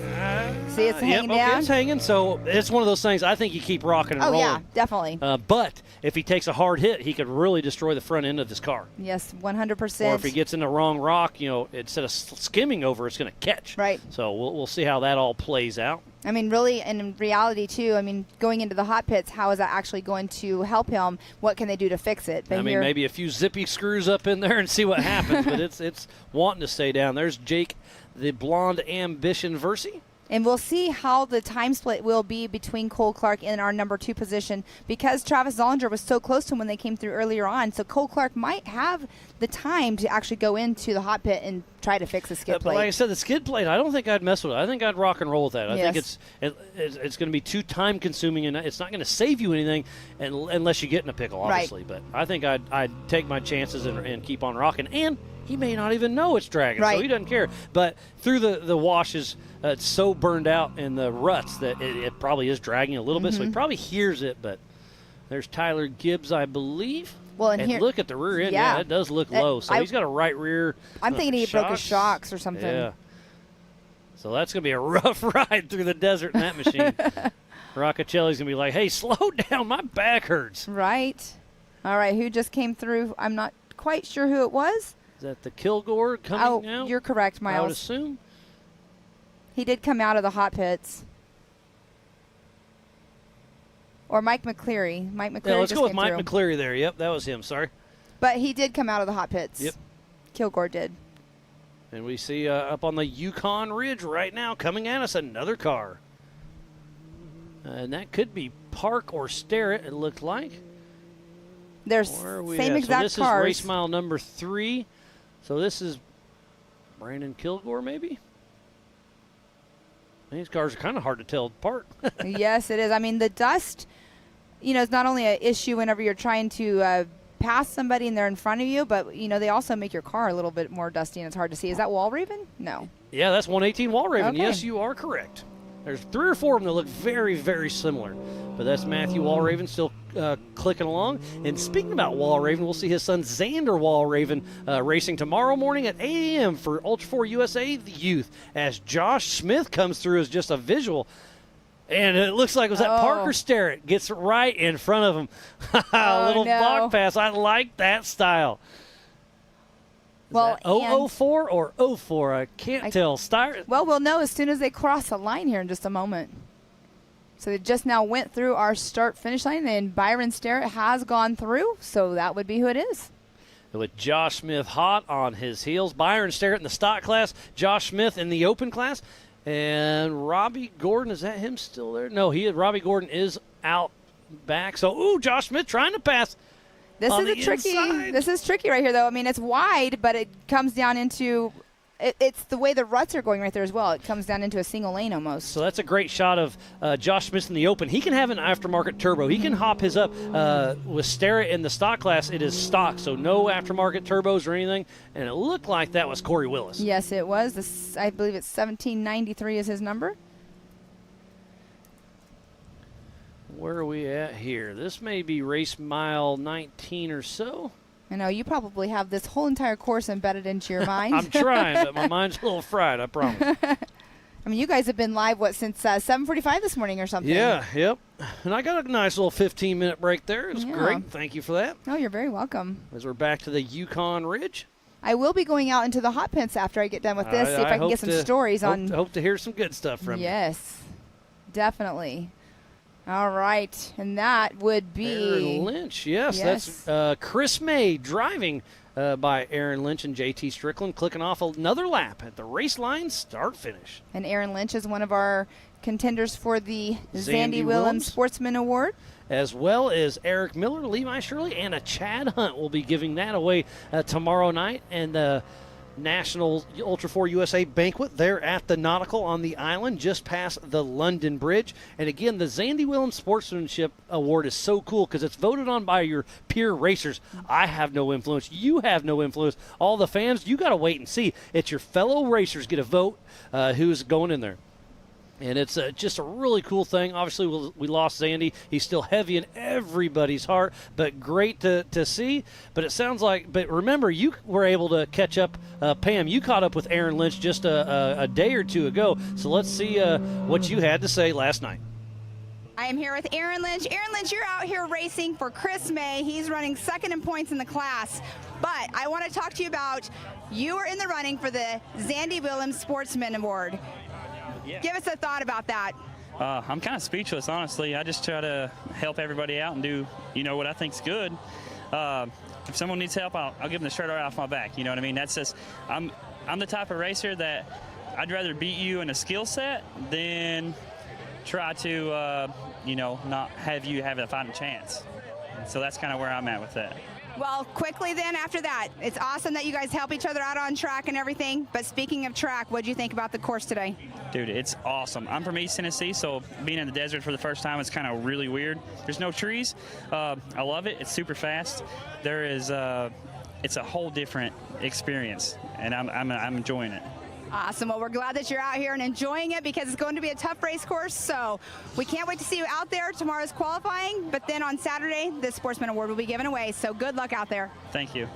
See, it's hanging down. Okay, it's hanging. So it's one of those things. I think you keep rocking and rolling. Oh, yeah, definitely. But if he takes a hard hit, he could really destroy the front end of his car. Yes, 100%. Or if he gets in the wrong rock, instead of skimming over, it's going to catch. Right. So we'll see how that all plays out. I mean, really, and in reality, too, going into the hot pits, how is that actually going to help him? What can they do to fix it? But maybe a few zippy screws up in there and see what happens. But it's wanting to stay down. There's Jake, the blonde ambition Versi. And we'll see how the time split will be between Cole Clark and our number 2 position, because Travis Zollinger was so close to him when they came through earlier on. So Cole Clark might have the time to actually go into the hot pit and try to fix the skid plate. But like I said, the skid plate, I don't think I'd mess with it. I think I'd rock and roll with that. I think it's going to be too time consuming, and it's not going to save you anything unless you get in a pickle, obviously. Right. But I think I'd take my chances and keep on rocking. And he may not even know it's dragging, so he doesn't care. But through the washes, it's so burned out in the ruts that it probably is dragging a little bit, so he probably hears it. But there's Tyler Gibbs, I believe. Well, and here, look at the rear end. Yeah, it does look low. So he's got a right rear. I'm thinking he broke his shocks or something. Yeah. So that's going to be a rough ride through the desert in that machine. Roccacelli's going to be like, hey, slow down. My back hurts. Right. All right, who just came through? I'm not quite sure who it was. Is that the Kilgore coming out? Oh, you're correct, Miles. I would assume. He did come out of the hot pits. Or Mike McCleary. Yeah, let's go with Mike McCleary there. Yep, that was him. Sorry. But he did come out of the hot pits. Yep. Kilgore did. And we see up on the Yukon Ridge right now coming at us another car. And that could be Park or Starrett, it looked like. There's same exact cars. So this is race mile number 3. So this is Brandon Kilgore, maybe? These cars are kind of hard to tell apart. Yes, it is. I mean, the dust, is not only an issue whenever you're trying to pass somebody and they're in front of you, but, they also make your car a little bit more dusty and it's hard to see. Is that Walraven? No. Yeah, that's 118 Walraven. Okay. Yes, you are correct. There's 3 or 4 of them that look very, very similar. But that's Matthew Walraven still clicking along. And speaking about Walraven, we'll see his son Xander Walraven racing tomorrow morning at 8 a.m. for Ultra4 USA the Youth, as Josh Smith comes through as just a visual. And it looks like it was that Parker Starrett gets right in front of him. A little block pass. I like that style. Is that 004 or 04? I can't tell. Well, we'll know as soon as they cross the line here in just a moment. So they just now went through our start-finish line, and Byron Starrett has gone through, so that would be who it is. With Josh Smith hot on his heels. Byron Starrett in the stock class, Josh Smith in the open class. And Robbie Gordon, is that him still there? No, Robbie Gordon is out back. So, Josh Smith trying to pass. This is tricky right here, though. I mean, it's wide, but it comes down into it's the way the ruts are going right there as well. It comes down into a single lane almost. So that's a great shot of Josh Smith in the open. He can have an aftermarket turbo. He can hop his up. With Starrett in the stock class, it is stock, so no aftermarket turbos or anything. And it looked like that was Corey Willis. Yes, it was. I believe it's 1793 is his number. Where are we at here? This may be race mile 19 or so. I know, you probably have this whole entire course embedded into your mind. I'm trying, but my mind's a little fried, I promise. I mean, you guys have been live, since 7:45 this morning or something? Yeah, yep. And I got a nice little 15-minute break there. It was great. Thank you for that. Oh, you're very welcome. As we're back to the Yukon Ridge. I will be going out into the hot pits after I get done with this, see if I can get some stories on. Hope to hear some good stuff from you. Yes, definitely. All right, and that would be Aaron Lynch. Yes. That's Chris May driving by Aaron Lynch and JT Strickland, clicking off another lap at the race line, start finish. And Aaron Lynch is one of our contenders for the Zandy Willems Sportsman Award. As well as Eric Miller, Levi Shirley, and a Chad Hunt will be giving that away tomorrow night. And the National Ultra4 USA banquet there at the Nautical on the island, just past the London Bridge. And again, the Zandy Willems Sportsmanship Award is so cool because it's voted on by your peer racers. I have no influence. You have no influence. All the fans, you got to wait and see. It's your fellow racers get a vote who's going in there. And it's just a really cool thing. Obviously, we lost Zandy. He's still heavy in everybody's heart, but great to see. But it sounds like, but remember, you were able to catch up. Pam, you caught up with Aaron Lynch just a day or two ago. So let's see what you had to say last night. I am here with Aaron Lynch. Aaron Lynch, you're out here racing for Chris May. He's running second in points in the class. But I want to talk to you about you are in the running for the Zandy Willems Sportsman Award. Yeah. Give us a thought about that. I'm kind of speechless, honestly. I just try to help everybody out and do, what I think's good. If someone needs help, I'll give them the shirt right off my back. You know what I mean? That's just, I'm the type of racer that I'd rather beat you in a skill set than try to, not have you have a fighting chance. So that's kind of where I'm at with that. Well, quickly then after that, it's awesome that you guys help each other out on track and everything. But speaking of track, what do you think about the course today? Dude, it's awesome. I'm from East Tennessee, so being in the desert for the first time is kind of really weird. There's no trees. I love it. It's super fast. There is, it's a whole different experience, and I'm enjoying it. Awesome. Well, we're glad that you're out here and enjoying it because it's going to be a tough race course. So we can't wait to see you out there. Tomorrow's qualifying, but then on Saturday, the Sportsman Award will be given away. So good luck out there. Thank you.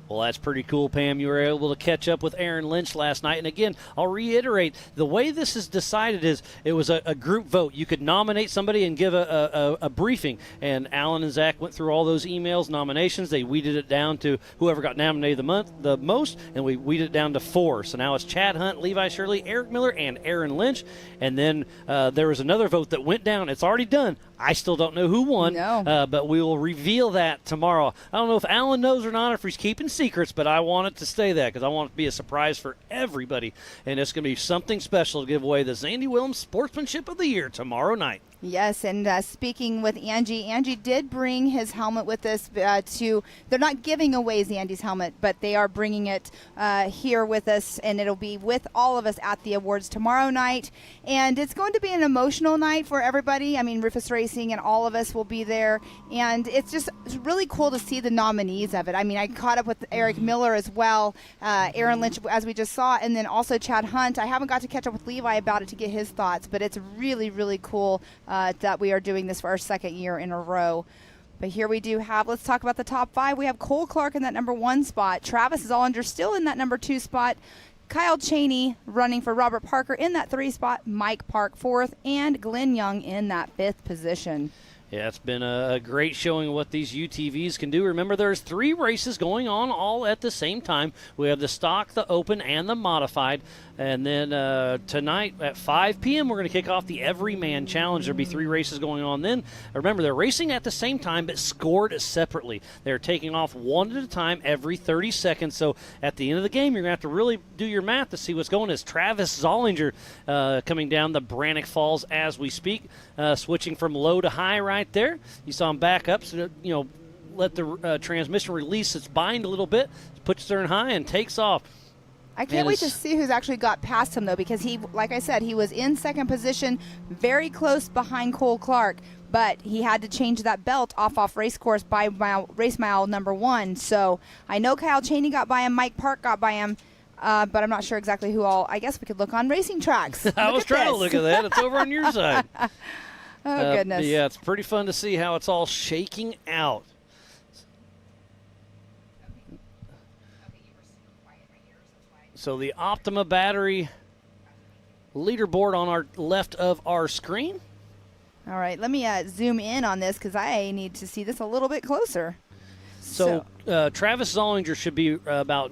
Well, that's pretty cool, Pam. You were able to catch up with Aaron Lynch last night. And again, I'll reiterate, the way this is decided is it was a group vote. You could nominate somebody and give a briefing. And Alan and Zach went through all those emails, nominations. They weeded it down to whoever got nominated the most, and we weeded it down to 4. So now it's Chad Hunt, Levi Shirley, Eric Miller, and Aaron Lynch. And then there was another vote that went down. It's already done. I still don't know who won, but we will reveal that tomorrow. I don't know if Alan knows or not, if he's keeping secrets, but I want it to stay that because I want it to be a surprise for everybody. And it's going to be something special to give away the Zandy Willems Sportsmanship of the Year tomorrow night. Yes, and speaking with Angie did bring his helmet with us they're not giving away Zandy's helmet, but they are bringing it here with us, and it'll be with all of us at the awards tomorrow night. And it's going to be an emotional night for everybody. I mean, Rufus Racing and all of us will be there, and it's really cool to see the nominees of it. I mean, I caught up with Eric Miller as well, Aaron Lynch, as we just saw, and then also Chad Hunt. I haven't got to catch up with Levi about it to get his thoughts, but it's really, really cool that we are doing this for our second year in a row. But here we do have, let's talk about the top 5. We have Cole Clark in that number 1 spot. Travis Zollinger still in that number 2 spot. Kyle Cheney running for Robert Parker in that 3 spot. Mike Park 4th. And Glenn Young in that 5th position. Yeah, it's been a great showing of what these UTVs can do. Remember, there's 3 races going on all at the same time. We have the stock, the open, and the modified. And then tonight at 5 p.m., we're going to kick off the Everyman Challenge. There'll be 3 races going on then. Remember, they're racing at the same time but scored separately. They're taking off one at a time every 30 seconds. So at the end of the game, you're going to have to really do your math to see what's going on. As Travis Zollinger coming down the Brannock Falls as we speak, switching from low to high right there. You saw him back up, so let the transmission release its bind a little bit, puts her in high and takes off. I can't wait to see who's actually got past him, though, because he, like I said, he was in 2nd position, very close behind Cole Clark, but he had to change that belt off race course by race mile number 1. So I know Kyle Cheney got by him, Mike Park got by him, but I'm not sure exactly who all. I guess we could look on Racing Tracks. I was trying to look at that. It's over on your side. Oh, goodness. Yeah, it's pretty fun to see how it's all shaking out. So the Optima battery leaderboard on our left of our screen. All right, let me zoom in on this because I need to see this a little bit closer. So Travis Zollinger should be about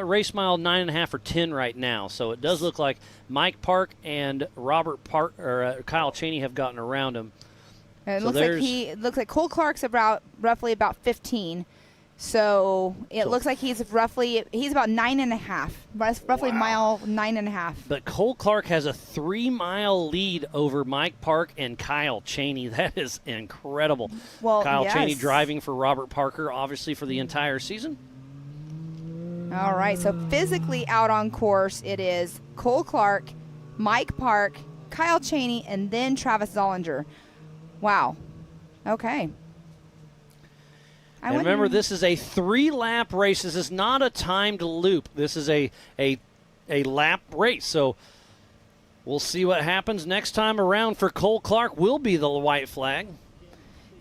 race mile 9.5 or 10 right now. So it does look like Mike Park and Robert Park or Kyle Cheney have gotten around him. And it so looks like Cole Clark's roughly about 15. So it looks like he's about 9.5, roughly mile 9.5. But Cole Clark has a 3-mile lead over Mike Park and Kyle Cheney. That is incredible. Well, Kyle yes. Cheney driving for Robert Parker, obviously for the entire season. All right, so physically out on course, it is Cole Clark, Mike Park, Kyle Cheney, and then Travis Zollinger. Wow. Okay. And remember, this is a 3-lap race. This is not a timed loop. This is a lap race. So we'll see what happens next time around for Cole Clark. Will be the white flag.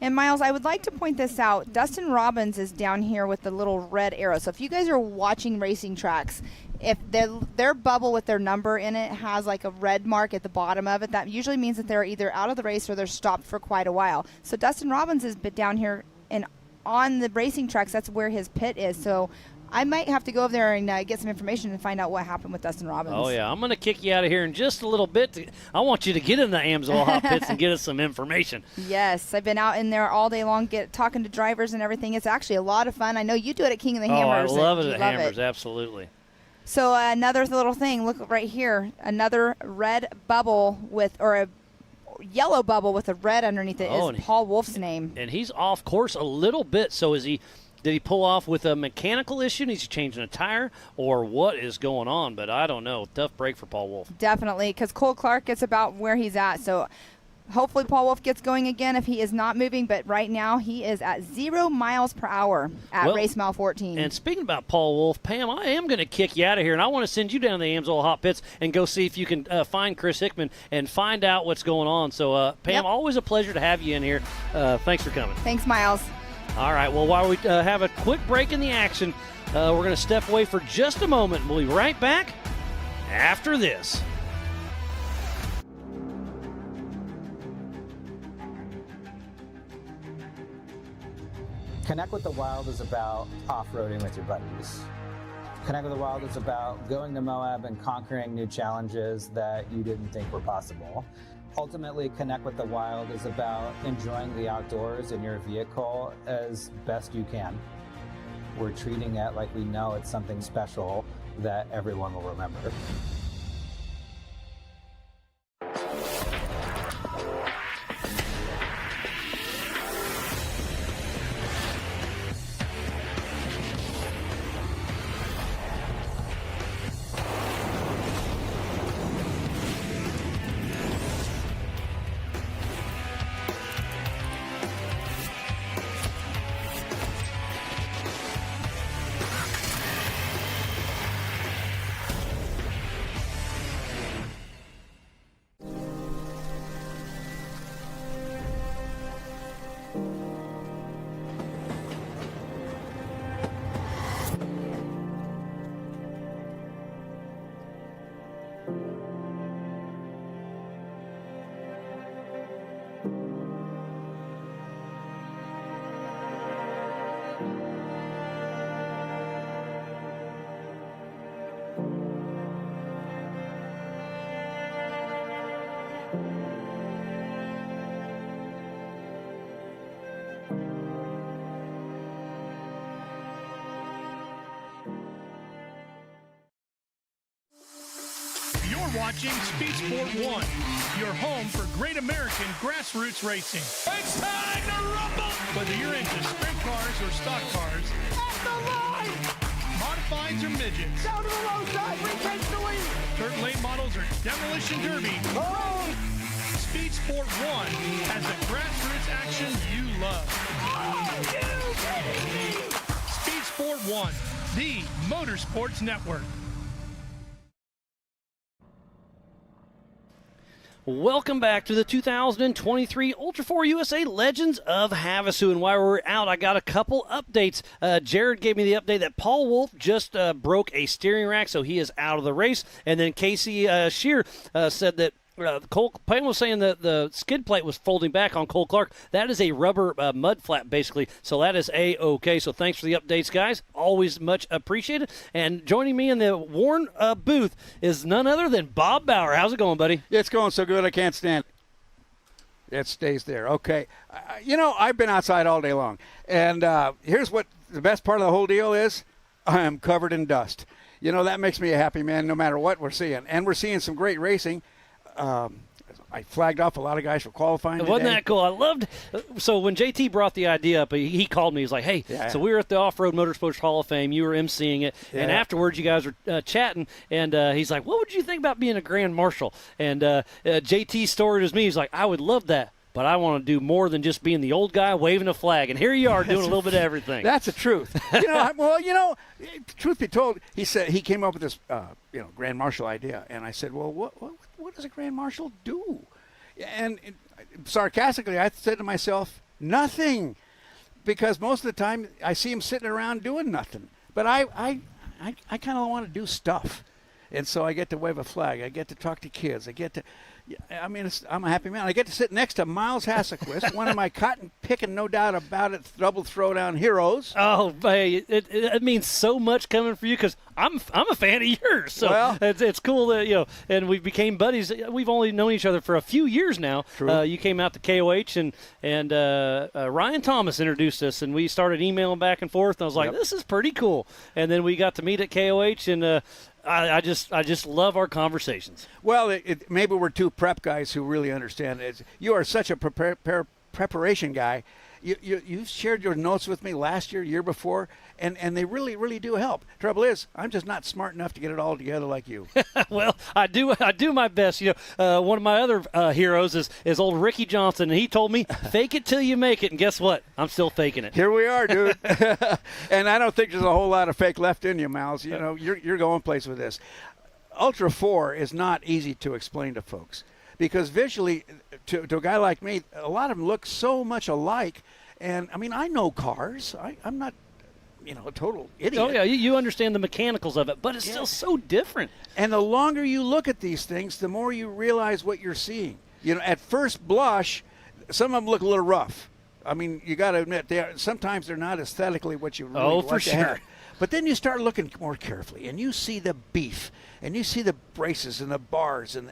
And, Miles, I would like to point this out. Dustin Robbins is down here with the little red arrow. So if you guys are watching Racing Tracks, if their bubble with their number in it has like a red mark at the bottom of it, that usually means that they're either out of the race or they're stopped for quite a while. So Dustin Robbins is down here and on the Racing Tracks. That's where his pit is. So I might have to go over there and get some information and find out what happened with Dustin Robbins. Oh, yeah. I'm going to kick you out of here in just a little bit. I want you to get in the Amsoil Hot Pits and get us some information. Yes. I've been out in there all day long talking to drivers and everything. It's actually a lot of fun. I know you do it at King of the Hammers. Oh, I love it at Hammers. Absolutely. So another little thing. Look right here. Another red bubble or a yellow bubble with a red underneath it is Paul Wolf's name. And he's off course a little bit. So did he pull off with a mechanical issue? Needs to change a tire, or what is going on? But I don't know. Tough break for Paul Wolf. Definitely, because Cole Clark gets about where he's at. So hopefully Paul Wolf gets going again if he is not moving. But right now he is at 0 miles per hour at race mile 14. And speaking about Paul Wolf, Pam, I am going to kick you out of here, and I want to send you down to the Amsoil Hot Pits and go see if you can find Chris Hickman and find out what's going on. So, Pam, always a pleasure to have you in here. Thanks for coming. Thanks, Miles. All right, well, while we have a quick break in the action, we're going to step away for just a moment. We'll be right back after this. Connect with the Wild is about off-roading with your buddies. Connect with the Wild is about going to Moab and conquering new challenges that you didn't think were possible. Ultimately, Connect with the Wild is about enjoying the outdoors in your vehicle as best you can. We're treating it like we know it's something special that everyone will remember. watching Speed Sport 1, your home for great American grassroots racing. It's time to rumble! Whether you're into sprint cars or stock cars, at the line! Modifieds or midgets, down to the low side, retake the lead! Dirt late models or demolition derby. Oh! Speed Sport 1 has the grassroots action you love. Are you kidding me? Speed Sport 1, the Motorsports Network. Welcome back to the 2023 Ultra4 USA Legends of Havasu. And while we're out, I got a couple updates. Jared gave me the update that Paul Wolf just broke a steering rack, so he is out of the race. And then Casey Shear said that Cole Payne was saying that the skid plate was folding back on Cole Clark. That is a rubber mud flap, basically. So that is A-OK. So thanks for the updates, guys. Always much appreciated. And joining me in the Warren booth is none other than Bob Bauer. How's it going, buddy? It's going so good I can't stand it. It stays there. Okay. I've been outside all day long. And here's what the best part of the whole deal is. I am covered in dust. That makes me a happy man no matter what we're seeing. And we're seeing some great racing. I flagged off a lot of guys for qualifying today. Wasn't that cool? I loved so when JT brought the idea up, he called me. He's like, hey, so we were at the Off-Road Motorsports Hall of Fame. You were emceeing it. Yeah. And afterwards, you guys were chatting. And he's like, what would you think about being a Grand Marshal? And JT's story is me. He's like, I would love that. But I want to do more than just being the old guy waving a flag. And here you are doing a little bit of everything. That's the truth. Truth be told, he said he came up with this, Grand Marshal idea. And I said, well, what does a Grand Marshal do? And sarcastically, I said to myself, nothing. Because most of the time, I see him sitting around doing nothing. But I kind of want to do stuff. And so I get to wave a flag. I get to talk to kids. I'm a happy man. I get to sit next to Miles Hasselquist, one of my cotton picking, no doubt about it, double throwdown heroes. Oh, hey, it means so much coming for you because I'm a fan of yours. So it's cool that, and we became buddies. We've only known each other for a few years now. True. You came out to KOH and Ryan Thomas introduced us, and we started emailing back and forth. And I was like, this is pretty cool. And then we got to meet at KOH, and I just love our conversations. Well, maybe we're two prep guys who really understand it. You are such a preparation guy. You shared your notes with me last year before, and they really, really do help. Trouble is, I'm just not smart enough to get it all together like you. Well, I do my best. One of my other heroes is old Ricky Johnson, and he told me, fake it till you make it. And guess what? I'm still faking it. Here we are, dude. And I don't think there's a whole lot of fake left in you, Miles. You're going place with this. Ultra4 is not easy to explain to folks. Because visually, to a guy like me, a lot of them look so much alike. And, I know cars. I'm not, a total idiot. Oh, yeah, you understand the mechanicals of it, but it's still so different. And the longer you look at these things, the more you realize what you're seeing. At first blush, some of them look a little rough. You got to admit, sometimes they're not aesthetically what you really like for to sure. have. But then you start looking more carefully, and you see the beef, and you see the braces and the bars and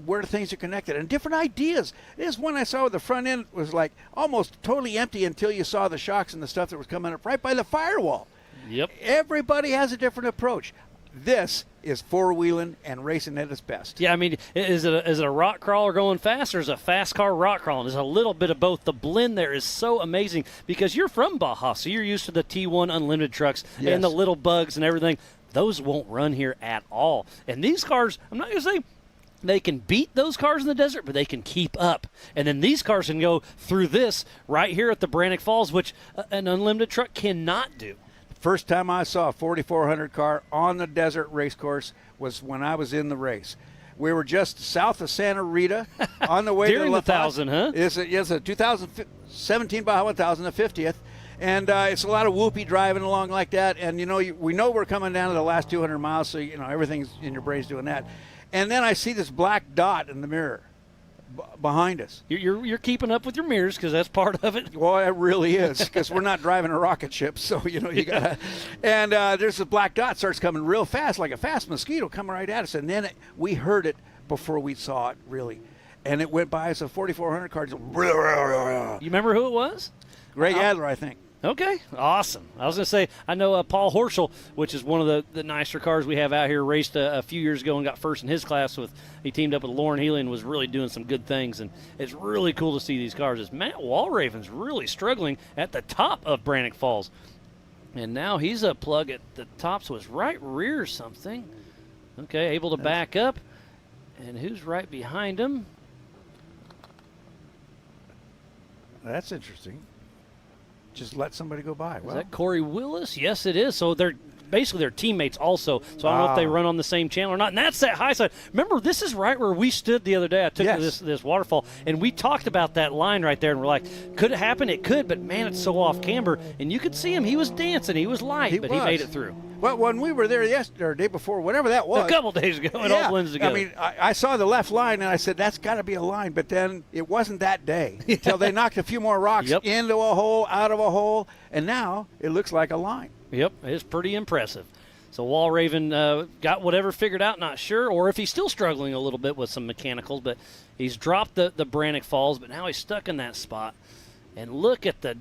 where things are connected, and different ideas. This one I saw with the front end was like almost totally empty until you saw the shocks and the stuff that was coming up right by the firewall. Yep. Everybody has a different approach. This is four-wheeling and racing at its best. Yeah, is it a rock crawler going fast, or is it a fast car rock crawling? There's a little bit of both. The blend there is so amazing because you're from Baja, so you're used to the T1 Unlimited trucks and the little bugs and everything. Those won't run here at all. And these cars, I'm not going to say they can beat those cars in the desert, but they can keep up. And then these cars can go through this right here at the Brannock Falls, which an unlimited truck cannot do. First time I saw a 4400 car on the desert race course was when I was in the race. We were just south of Santa Rita on the way to the 1000, huh? It's a 2017 Baja 1000, the 50th. And it's a lot of whoopee driving along like that. And, we know we're coming down to the last 200 miles, so, everything's in your brain's doing that. And then I see this black dot in the mirror behind us. You're keeping up with your mirrors because that's part of it. Well, it really is because we're not driving a rocket ship, so you got to. And there's a black dot starts coming real fast, like a fast mosquito coming right at us. And then we heard it before we saw it, really. And it went by us a 4400 car. You remember who it was? Greg Adler, I think. Okay, awesome. I was going to say, I know Paul Horschel, which is one of the nicer cars we have out here, raced a few years ago and got first in his class. He teamed up with Lauren Healey and was really doing some good things, and it's really cool to see these cars. As Matt Walraven's really struggling at the top of Brannock Falls, and now he's a plug at the top, so it's right rear something. Okay, able to back up, and who's right behind him? That's interesting. Just let somebody go by. Is that Corey Willis? Yes, it is. So they're basically their teammates also. So I don't know if they run on the same channel or not. And that's that high side. Remember, this is right where we stood the other day. I took this waterfall, and we talked about that line right there, and we're like, could it happen? It could, but man, it's so off camber. And you could see him. He was dancing. He was light, but he made it through. Well, when we were there yesterday or day before, whatever that was. A couple days ago, it all blends together. I mean, I saw the left line, and I said, that's got to be a line. But then it wasn't that day until they knocked a few more rocks into a hole, out of a hole, and now it looks like a line. Yep, it's pretty impressive. So Walraven got whatever figured out, not sure, or if he's still struggling a little bit with some mechanicals, but he's dropped the Brannock Falls, but now he's stuck in that spot. And look at the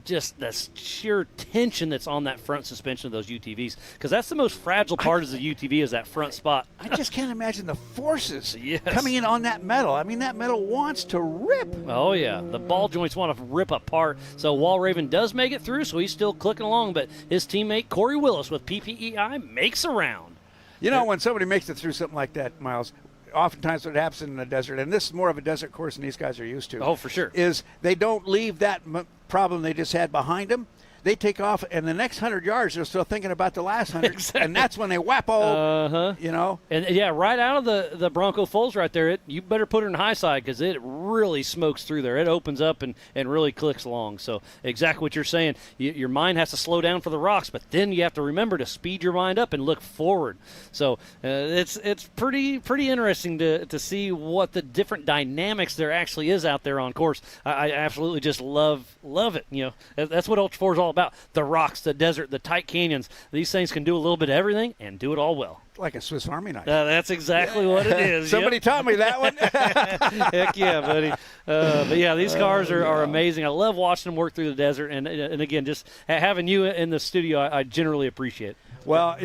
sheer tension that's on that front suspension of those UTVs, because that's the most fragile part of the UTV is that front spot. I just can't imagine the forces coming in on that metal. I mean, that metal wants to rip. Oh, yeah. The ball joints want to rip apart. So Walraven does make it through, so he's still clicking along, but his teammate Corey Willis with PPEI makes a round. You know, when somebody makes it through something like that, Miles, oftentimes what happens in the desert, and this is more of a desert course than these guys are used to. Oh, for sure. Is they don't leave that problem they just had behind them. They take off, and the next 100 yards, they're still thinking about the last 100, exactly. And that's when they whap you know. And, yeah, right out of the Bronco Folds right there, you better put her in high side because it really smokes through there. It opens up and really clicks along. So exactly what you're saying. Your mind has to slow down for the rocks, but then you have to remember to speed your mind up and look forward. So it's pretty interesting to see what the different dynamics there actually is out there on course. I absolutely just love it. You know, that's what Ultra4 is all about. The rocks, the desert, the tight canyons. These things can do a little bit of everything and do it all well. Like a Swiss Army knife. That's exactly what it is. Somebody taught me that one. Heck yeah, buddy. But yeah, these cars are amazing. I love watching them work through the desert. And again, just having you in the studio, I generally appreciate. Well,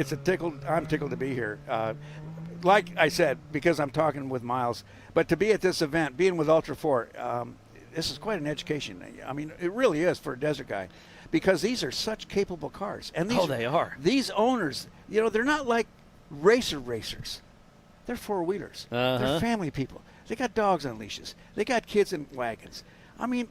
I'm tickled to be here. Like I said, because I'm talking with Miles, but to be at this event, being with Ultra4, this is quite an education. I mean, it really is for a desert guy. Because these are such capable cars. And they are. These owners, you know, they're not like racers. They're four-wheelers. They're family people. They got dogs on leashes. They got kids in wagons. I mean,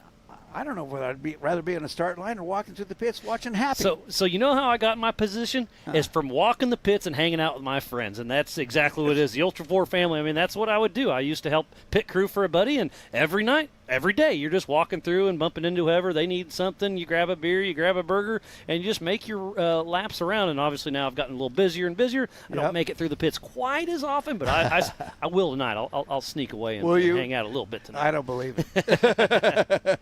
I don't know whether I'd rather be on a start line or walking through the pits watching Happy. So you know how I got in my position? Is from walking the pits and hanging out with my friends, and that's exactly what it is. The Ultra4 family, I mean, that's what I would do. I used to help pit crew for a buddy, and every night, every day, you're just walking through and bumping into whoever. They need something. You grab a beer, you grab a burger, and you just make your laps around. And obviously now I've gotten a little busier and busier. I don't make it through the pits quite as often, but I will tonight. I'll sneak away and hang out a little bit tonight. I don't believe it.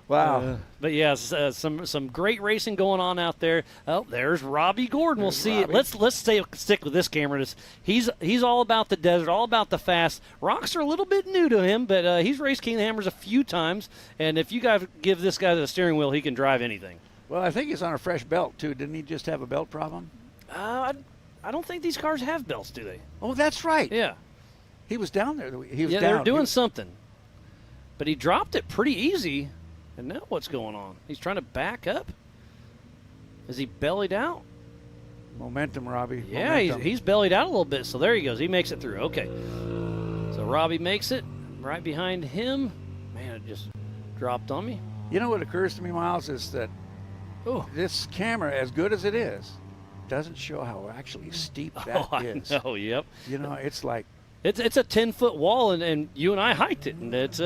Wow. But yeah, some great racing going on out there. Oh, there's Robbie Gordon. We'll see it. Let's stick with this camera. He's all about the desert, all about the fast. Rocks are a little bit new to him, but he's raced King of the Hammers a few times. And if you guys give this guy the steering wheel, he can drive anything. Well, I think he's on a fresh belt too. Didn't he just have a belt problem? I don't think these cars have belts, do they? Oh, that's right. Yeah. He was down there. He was down. They were doing something. But he dropped it pretty easy. And now what's going on? He's trying to back up? Is he bellied out? Momentum, Robbie. Yeah, Momentum. He's bellied out a little bit, so there he goes. He makes it through. Okay. So Robbie makes it. Right behind him. Man, it just dropped on me. You know what occurs to me, Miles, is that this camera, as good as it is, doesn't show how actually steep that is. Oh, yep. You know, it's like... It's a 10-foot wall, and you and I hiked it, and it's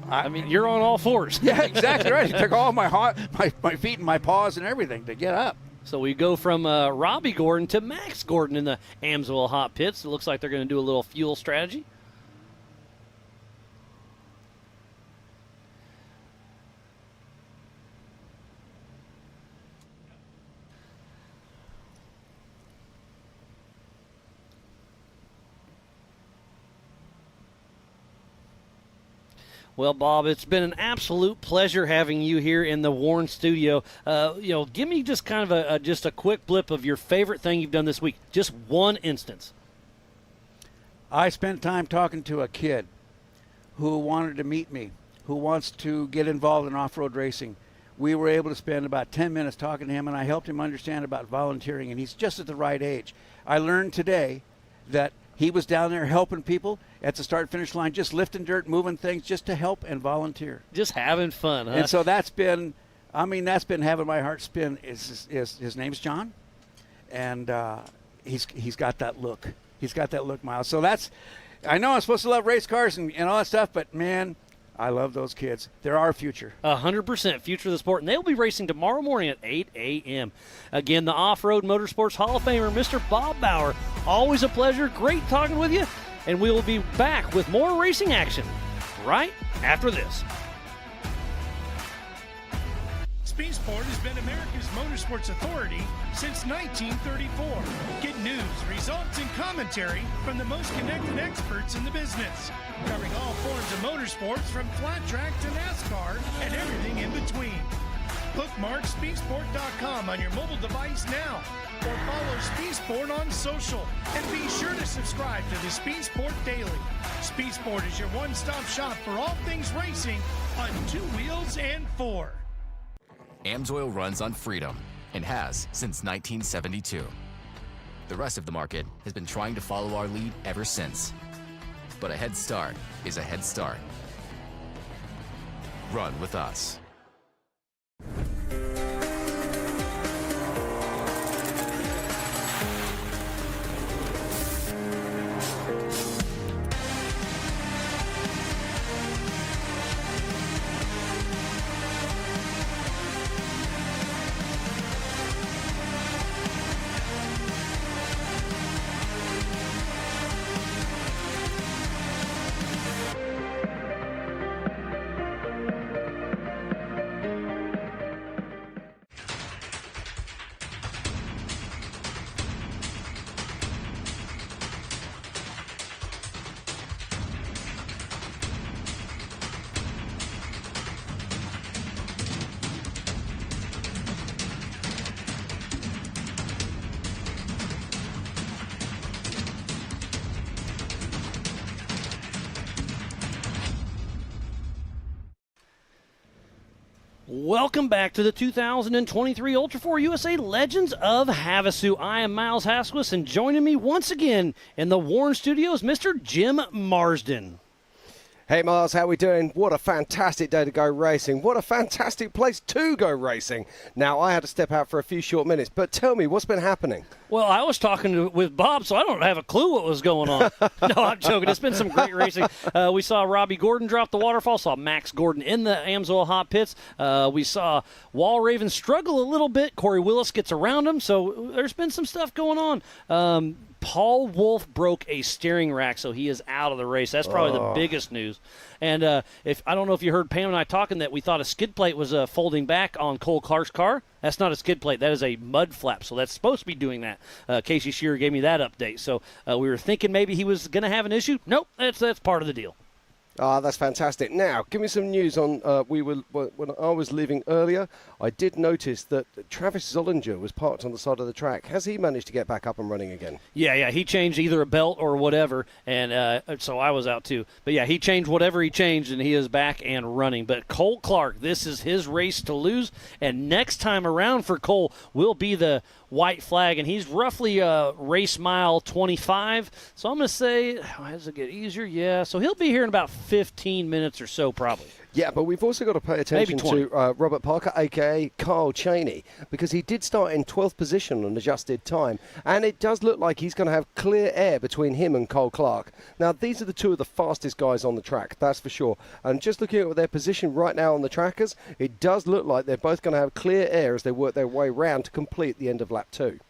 I mean, you're on all fours. Yeah, exactly right. It took all my feet and my paws and everything to get up. So we go from Robbie Gordon to Max Gordon in the Amsoil Hot Pits. It looks like they're going to do a little fuel strategy. Well, Bob, it's been an absolute pleasure having you here in the Warren studio. Give me just kind of just a quick blip of your favorite thing you've done this week. Just one instance. I spent time talking to a kid who wanted to meet me, who wants to get involved in off-road racing. We were able to spend about 10 minutes talking to him, and I helped him understand about volunteering, and he's just at the right age. I learned today that he was down there helping people at the start-finish line, just lifting dirt, moving things, just to help and volunteer. Just having fun, huh? And so that's been having my heart spin. His name's John, and he's got that look. He's got that look, Miles. So I know I'm supposed to love race cars and all that stuff, but, man, I love those kids. They're our future. 100% future of the sport. And they'll be racing tomorrow morning at 8 a.m. Again, the Off-Road Motorsports Hall of Famer, Mr. Bob Bauer. Always a pleasure. Great talking with you. And we will be back with more racing action right after this. Sport has been America's motorsports authority since 1934. Get news, results, and commentary from the most connected experts in the business, covering all forms of motorsports from flat track to NASCAR and everything in between. Bookmark speedsport.com on your mobile device now, or follow Speedsport on social, and be sure to subscribe to the Speedsport Daily. Speedsport is your one-stop shop for all things racing on 2 wheels and 4. AMSOIL runs on freedom and has since 1972. The rest of the market has been trying to follow our lead ever since. But a head start is a head start. Run with us. Welcome back to the 2023 Ultra4 USA Legends of Havasu. I am Miles Hasquis, and joining me once again in the Warren Studios, Mr. Jim Marsden. Hey Miles, how we doing? What a fantastic day to go racing. What a fantastic place to go racing. Now, I had to step out for a few short minutes, but tell me, what's been happening? Well, I was talking with Bob, so I don't have a clue what was going on. No, I'm joking. It's been some great racing. We saw Robbie Gordon drop the waterfall, saw Max Gordon in the AMSOIL hot pits. We saw Wall Raven struggle a little bit. Corey Willis gets around him, so there's been some stuff going on. Paul Wolf broke a steering rack, so he is out of the race. That's probably the biggest news. And if I don't know if you heard Pam and I talking that we thought a skid plate was folding back on Cole Clark's car. That's not a skid plate. That is a mud flap, so that's supposed to be doing that. Casey Shearer gave me that update. So we were thinking maybe he was going to have an issue. Nope, that's part of the deal. That's fantastic. Now, give me some news on, when I was leaving earlier, I did notice that Travis Zollinger was parked on the side of the track. Has he managed to get back up and running again? Yeah, he changed either a belt or whatever, and so I was out too. But yeah, he changed whatever he changed, and he is back and running. But Cole Clark, this is his race to lose, and next time around for Cole will be the white flag, and he's roughly race mile 25. So I'm going to say, does it get easier? Yeah, so he'll be here in about 15 minutes or so probably. Yeah, but we've also got to pay attention to Robert Parker, a.k.a. Carl Cheney, because he did start in 12th position on adjusted time, and it does look like he's going to have clear air between him and Cole Clark. Now, these are the two of the fastest guys on the track, that's for sure. And just looking at their position right now on the trackers, it does look like they're both going to have clear air as they work their way round to complete the end of lap 2.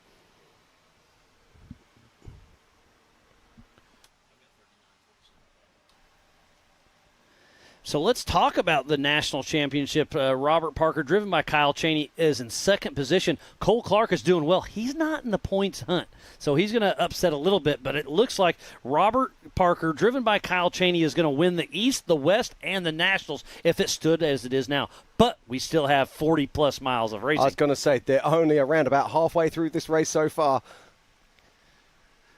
So let's talk about the national championship. Robert Parker, driven by Kyle Chaney, is in second position. Cole Clark is doing well. He's not in the points hunt, so he's going to upset a little bit. But it looks like Robert Parker, driven by Kyle Chaney, is going to win the East, the West, and the Nationals if it stood as it is now. But we still have 40-plus miles of racing. I was going to say, they're only around about halfway through this race so far.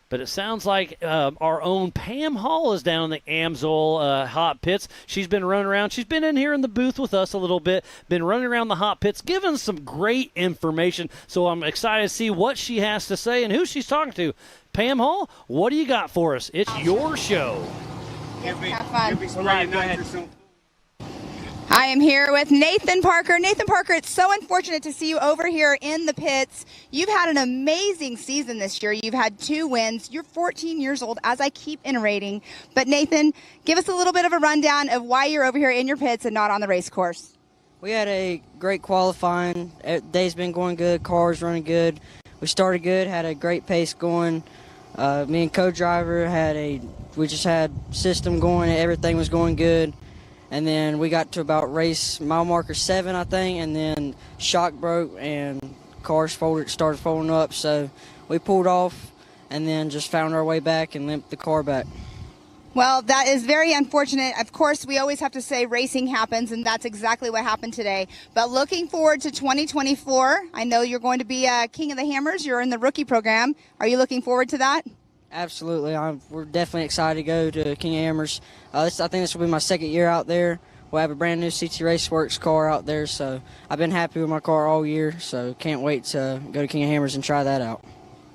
But it sounds like our own Pam Hall is down in the Amsoil hot pits. She's been running around. She's been in here in the booth with us a little bit, been running around the hot pits, giving us some great information. So I'm excited to see what she has to say and who she's talking to. Pam Hall, what do you got for us? It's your show. Have fun. I am here with Nathan Parker. Nathan Parker, it's so unfortunate to see you over here in the pits. You've had an amazing season this year. You've had 2 wins. You're 14 years old, as I keep iterating. But Nathan, give us a little bit of a rundown of why you're over here in your pits and not on the race course. We had a great qualifying. Day's been going good. Cars running good. We started good, had a great pace going. Me and co-driver we just had system going. Everything was going good. And then we got to about race mile marker 7, I think, and then shock broke and cars started folding up. So we pulled off and then just found our way back and limped the car back. Well, that is very unfortunate. Of course, we always have to say racing happens, and that's exactly what happened today. But looking forward to 2024, I know you're going to be King of the Hammers. You're in the rookie program. Are you looking forward to that? Absolutely. We're definitely excited to go to King of Hammers. I think this will be my 2nd year out there. We'll have a brand new CT Raceworks car out there, so I've been happy with my car all year, so can't wait to go to King of Hammers and try that out.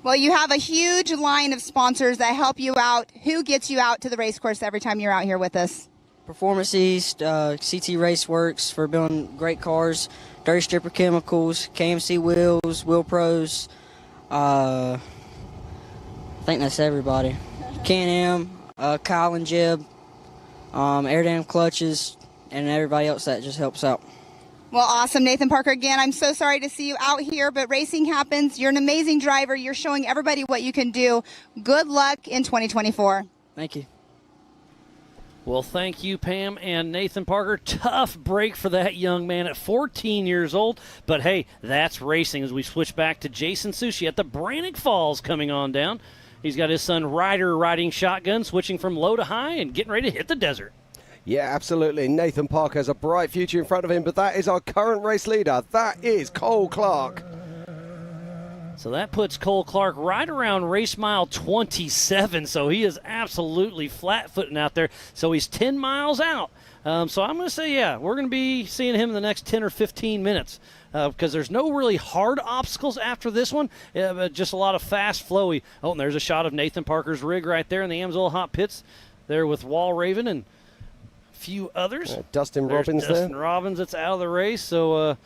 Well, you have a huge line of sponsors that help you out. Who gets you out to the race course every time you're out here with us? Performance East, CT Raceworks for building great cars, Dirty Stripper Chemicals, KMC Wheels, Wheel Pros, I think that's everybody. Can-Am, Kyle and Jeb, Air Dam Clutches, and everybody else that just helps out. Well, awesome. Nathan Parker, again, I'm so sorry to see you out here, but racing happens. You're an amazing driver. You're showing everybody what you can do. Good luck in 2024. Thank you. Well, thank you, Pam and Nathan Parker. Tough break for that young man at 14 years old. But, hey, that's racing as we switch back to Jason Sushi at the Brannock Falls coming on down. He's got his son Ryder riding shotgun, switching from low to high and getting ready to hit the desert. Yeah, absolutely. Nathan Parker has a bright future in front of him, but that is our current race leader. That is Cole Clark. So that puts Cole Clark right around race mile 27, so he is absolutely flat-footing out there. So he's 10 miles out. So I'm going to say, yeah, we're going to be seeing him in the next 10 or 15 minutes because there's no really hard obstacles after this one, but just a lot of fast, flowy. Oh, and there's a shot of Nathan Parker's rig right there in the Amsoil Hot Pits there with Wall Raven and a few others. Dustin Robbins there. Dustin Robbins, that's out of the race, so...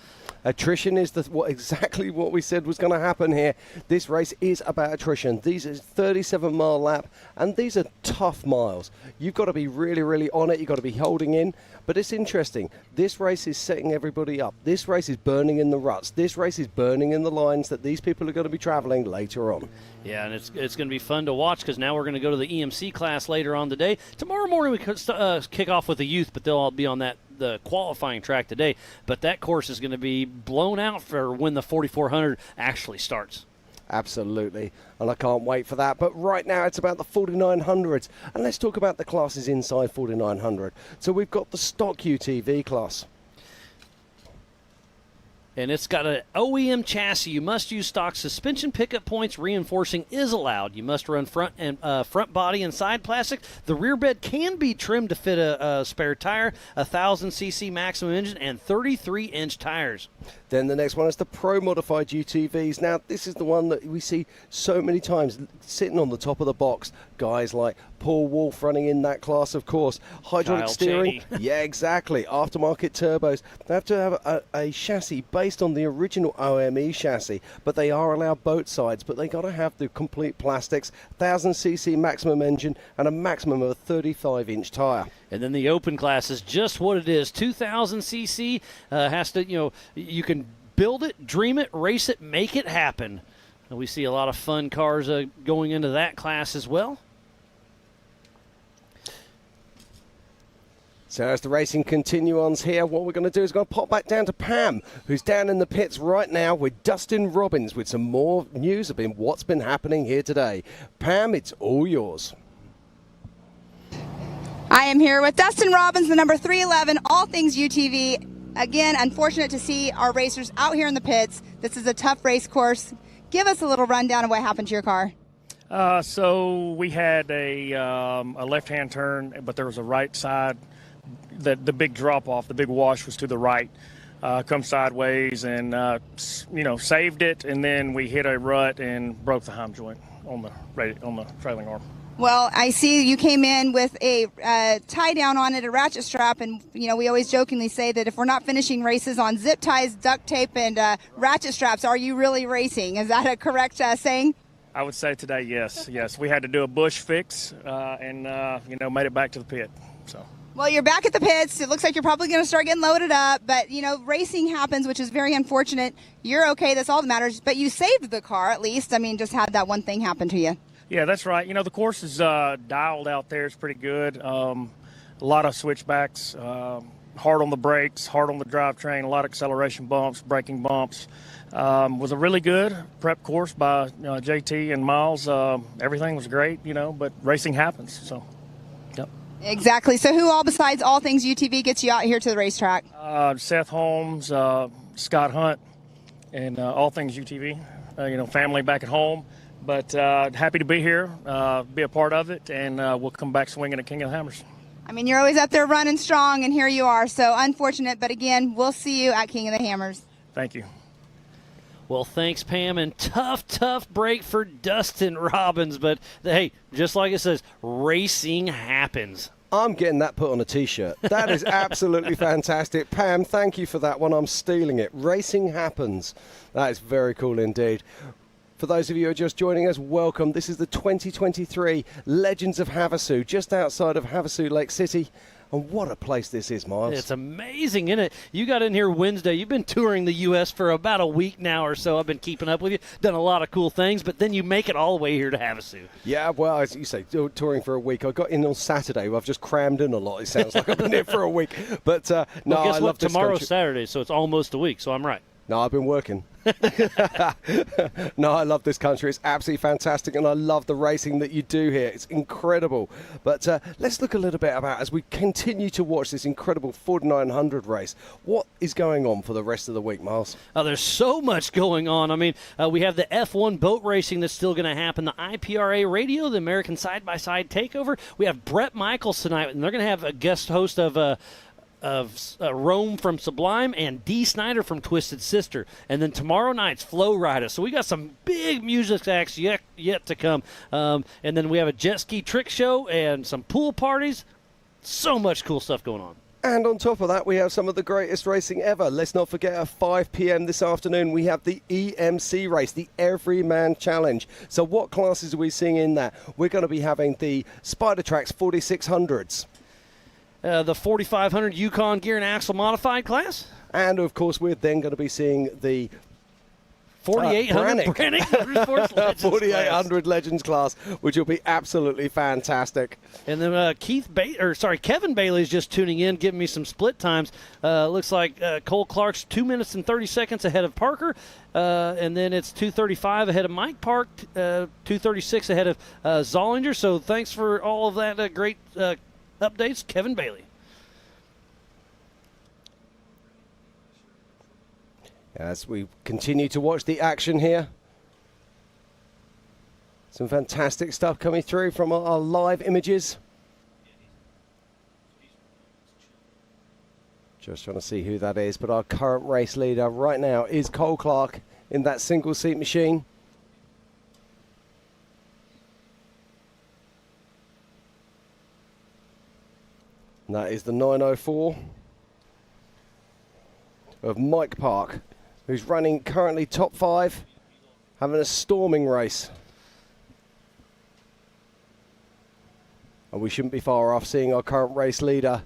Attrition is exactly what we said was going to happen here. This race is about attrition. These are 37-mile lap, and these are tough miles. You've got to be really, really on it. You've got to be holding in. But it's interesting. This race is setting everybody up. This race is burning in the ruts. This race is burning in the lines that these people are going to be traveling later on. Yeah, and it's going to be fun to watch because now we're going to go to the EMC class later on today. Tomorrow morning we could kick off with the youth, but they'll all be on the qualifying track today. But that course is going to be blown out for when the 4400 actually starts. Absolutely, and I can't wait for that. But right now it's about the 4900s, and let's talk about the classes inside 4900. So we've got the stock UTV class. And it's got an OEM chassis. You must use stock suspension pickup points. Reinforcing is allowed. You must run front body and side plastic. The rear bed can be trimmed to fit a spare tire, 1,000cc maximum engine, and 33-inch tires. Then the next one is the Pro Modified UTVs. Now, this is the one that we see so many times sitting on the top of the box. Guys like Paul Wolf running in that class, of course. Hydraulic Kyle steering. Chaney. Yeah, exactly. Aftermarket turbos. They have to have a chassis based on the original OME chassis, but they are allowed both sides, but they got to have the complete plastics, 1,000cc maximum engine, and a maximum of a 35-inch tire. And then the open class is just what it is. 2,000cc has to, you can build it, dream it, race it, make it happen. And we see a lot of fun cars going into that class as well. So as the racing continues here, what we're going to do is going to pop back down to Pam, who's down in the pits right now with Dustin Robbins with some more news about what's been happening here today. Pam, it's all yours. I am here with Dustin Robbins, the number 311, all things UTV. Again, unfortunate to see our racers out here in the pits. This is a tough race course. Give us a little rundown of what happened to your car. So we had a left-hand turn, but there was a right side. The big drop-off, the big wash was to the right. Come sideways and, saved it, and then we hit a rut and broke the heim joint on the trailing arm. Well, I see you came in with a tie down on it, a ratchet strap, and we always jokingly say that if we're not finishing races on zip ties, duct tape, and ratchet straps, are you really racing? Is that a correct saying? I would say today, yes. We had to do a bush fix and made it back to the pit. So. Well, you're back at the pits. It looks like you're probably going to start getting loaded up, but racing happens, which is very unfortunate. You're okay. That's all that matters. But you saved the car, at least. I mean, just had that one thing happen to you. Yeah, that's right. The course is dialed out there. It's pretty good. A lot of switchbacks, hard on the brakes, hard on the drivetrain, a lot of acceleration bumps, braking bumps. Was a really good prep course by JT and Miles. Everything was great, but racing happens. So, yep. Exactly. So who all besides All Things UTV gets you out here to the racetrack? Seth Holmes, Scott Hunt, and All Things UTV. Family back at home. But happy to be here, be a part of it, and we'll come back swinging at King of the Hammers. I mean, you're always up there running strong, and here you are. So unfortunate, but again, we'll see you at King of the Hammers. Thank you. Well, thanks, Pam, and tough break for Dustin Robbins. But, hey, just like it says, racing happens. I'm getting that put on a T-shirt. That is absolutely fantastic. Pam, thank you for that one. I'm stealing it. Racing happens. That is very cool indeed. For those of you who are just joining us, welcome. This is the 2023 Legends of Havasu, just outside of Havasu Lake City. And what a place this is, Miles. It's amazing, isn't it? You got in here Wednesday. You've been touring the U.S. for about a week now or so. I've been keeping up with you, done a lot of cool things, but then you make it all the way here to Havasu. Yeah, well, as you say, touring for a week. I got in on Saturday. I've just crammed in a lot. It sounds like I've been here for a week. But, no, well, guess I what? love this Tomorrow's country. Saturday, so it's almost a week, so I'm right. No, I've been working. No, I love this country. It's absolutely fantastic, and I love the racing that you do here. It's incredible. But let's look a little bit about, as we continue to watch this incredible 4900 race, what is going on for the rest of the week, Miles? There's so much going on. I mean, we have the F1 boat racing that's still going to happen, the IPRA radio, the American Side-by-Side Takeover. We have Brett Michaels tonight, and they're going to have a guest host of Rome from Sublime and Dee Snyder from Twisted Sister. And then tomorrow night's Flow Rider. So we got some big music acts yet to come. And then we have a jet ski trick show and some pool parties. So much cool stuff going on. And on top of that, we have some of the greatest racing ever. Let's not forget at 5 p.m. this afternoon, we have the EMC race, the Everyman Challenge. So what classes are we seeing in that? We're going to be having the Spider Tracks 4600s. The 4500 Yukon Gear and Axle Modified class. And, of course, we're then going to be seeing the 4800 Brannick Motorsports Legends 4800 Legends class, which will be absolutely fantastic. And then Kevin Bailey is just tuning in, giving me some split times. Looks like Cole Clark's 2 minutes and 30 seconds ahead of Parker, and then it's 2:35 ahead of Mike Park, 2:36 ahead of Zollinger. So thanks for all of that great updates, Kevin Bailey. As we continue to watch the action here, some fantastic stuff coming through from our live images. Just trying to see who that is, but our current race leader right now is Cole Clark in that single seat machine. And that is the 904 of Mike Park, who's running currently top 5, having a storming race. And we shouldn't be far off seeing our current race leader,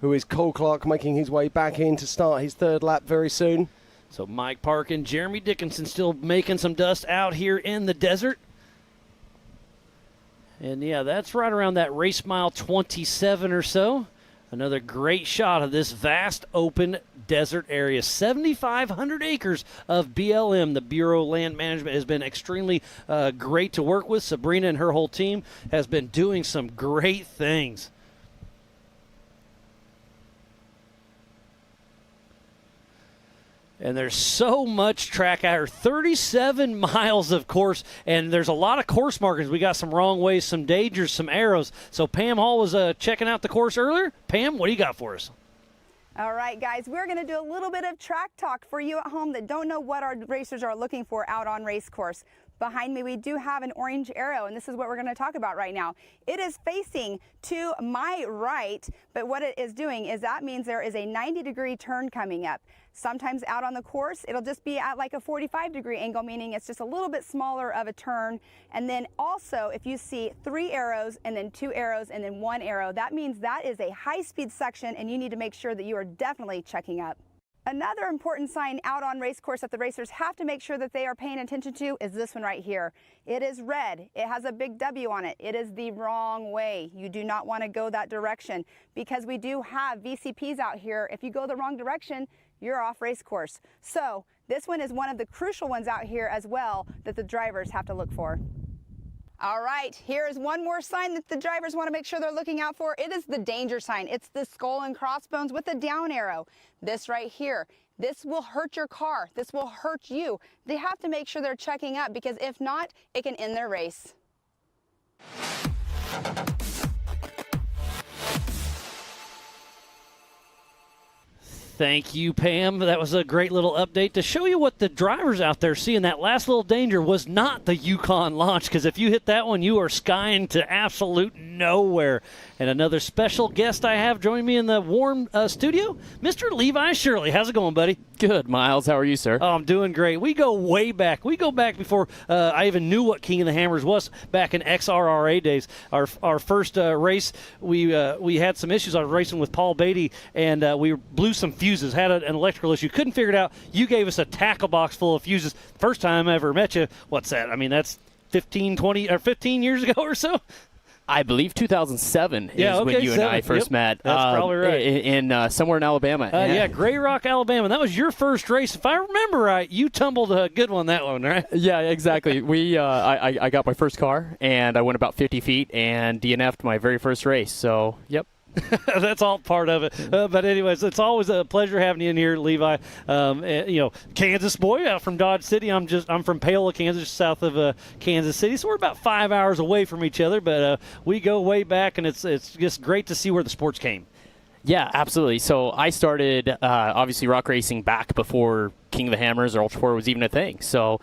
who is Cole Clark, making his way back in to start his third lap very soon. So Mike Park and Jeremy Dickinson still making some dust out here in the desert. And yeah, that's right around that race mile 27 or so. Another great shot of this vast open desert area. 7,500 acres of BLM. The Bureau of Land Management has been extremely great to work with. Sabrina and her whole team has been doing some great things. And there's so much track out here, 37 miles of course, and there's a lot of course markers. We got some wrong ways, some dangers, some arrows. So Pam Hall was checking out the course earlier. Pam, what do you got for us? All right, guys, we're going to do a little bit of track talk for you at home that don't know what our racers are looking for out on race course. Behind me, we do have an orange arrow, and this is what we're going to talk about right now. It is facing to my right, but what it is doing is that means there is a 90-degree turn coming up. Sometimes out on the course, it'll just be at like a 45-degree angle, meaning it's just a little bit smaller of a turn. And then also, if you see 3 arrows and then 2 arrows and then 1 arrow, that means that is a high-speed section, and you need to make sure that you are definitely checking up. Another important sign out on race course that the racers have to make sure that they are paying attention to is this one right here. It is red. It has a big W on it. It is the wrong way. You do not want to go that direction because we do have VCPs out here. If you go the wrong direction, you're off race course. So this one is one of the crucial ones out here as well that the drivers have to look for. All right, here is one more sign that the drivers want to make sure they're looking out for. It is the danger sign. It's the skull and crossbones with a down arrow. This right here, this will hurt your car. This will hurt you. They have to make sure they're checking up because if not, it can end their race. Thank you, Pam. That was a great little update to show you what the drivers out there see. And that last little danger was not the Yukon launch, because if you hit that one, you are skying to absolute nowhere. And another special guest I have joining me in the warm studio, Mr. Levi Shirley. How's it going, buddy? Good, Miles. How are you, sir? Oh, I'm doing great. We go way back. We go back before I even knew what King of the Hammers was, back in XRRA days. Our first race, we had some issues. I was racing with Paul Beatty, and we blew some fuses, had an electrical issue. Couldn't figure it out. You gave us a tackle box full of fuses. First time I ever met you. What's that? I mean, that's 15 years ago or so. I believe 2007 is when you and I first met. That's probably right. In somewhere in Alabama. Yeah, Grey Rock, Alabama. That was your first race. If I remember right, you tumbled a good one that one, right? Yeah, exactly. I got my first car, and I went about 50 feet and DNF'd my very first race. So, yep. That's all part of it. But anyways, it's always a pleasure having you in here, Levi. Kansas boy out from Dodge City. I'm from Paola, Kansas, just south of Kansas City. So we're about 5 hours away from each other, but we go way back, and it's just great to see where the sports came. Yeah, absolutely. So I started, obviously, rock racing back before King of the Hammers or Ultra4 was even a thing. So,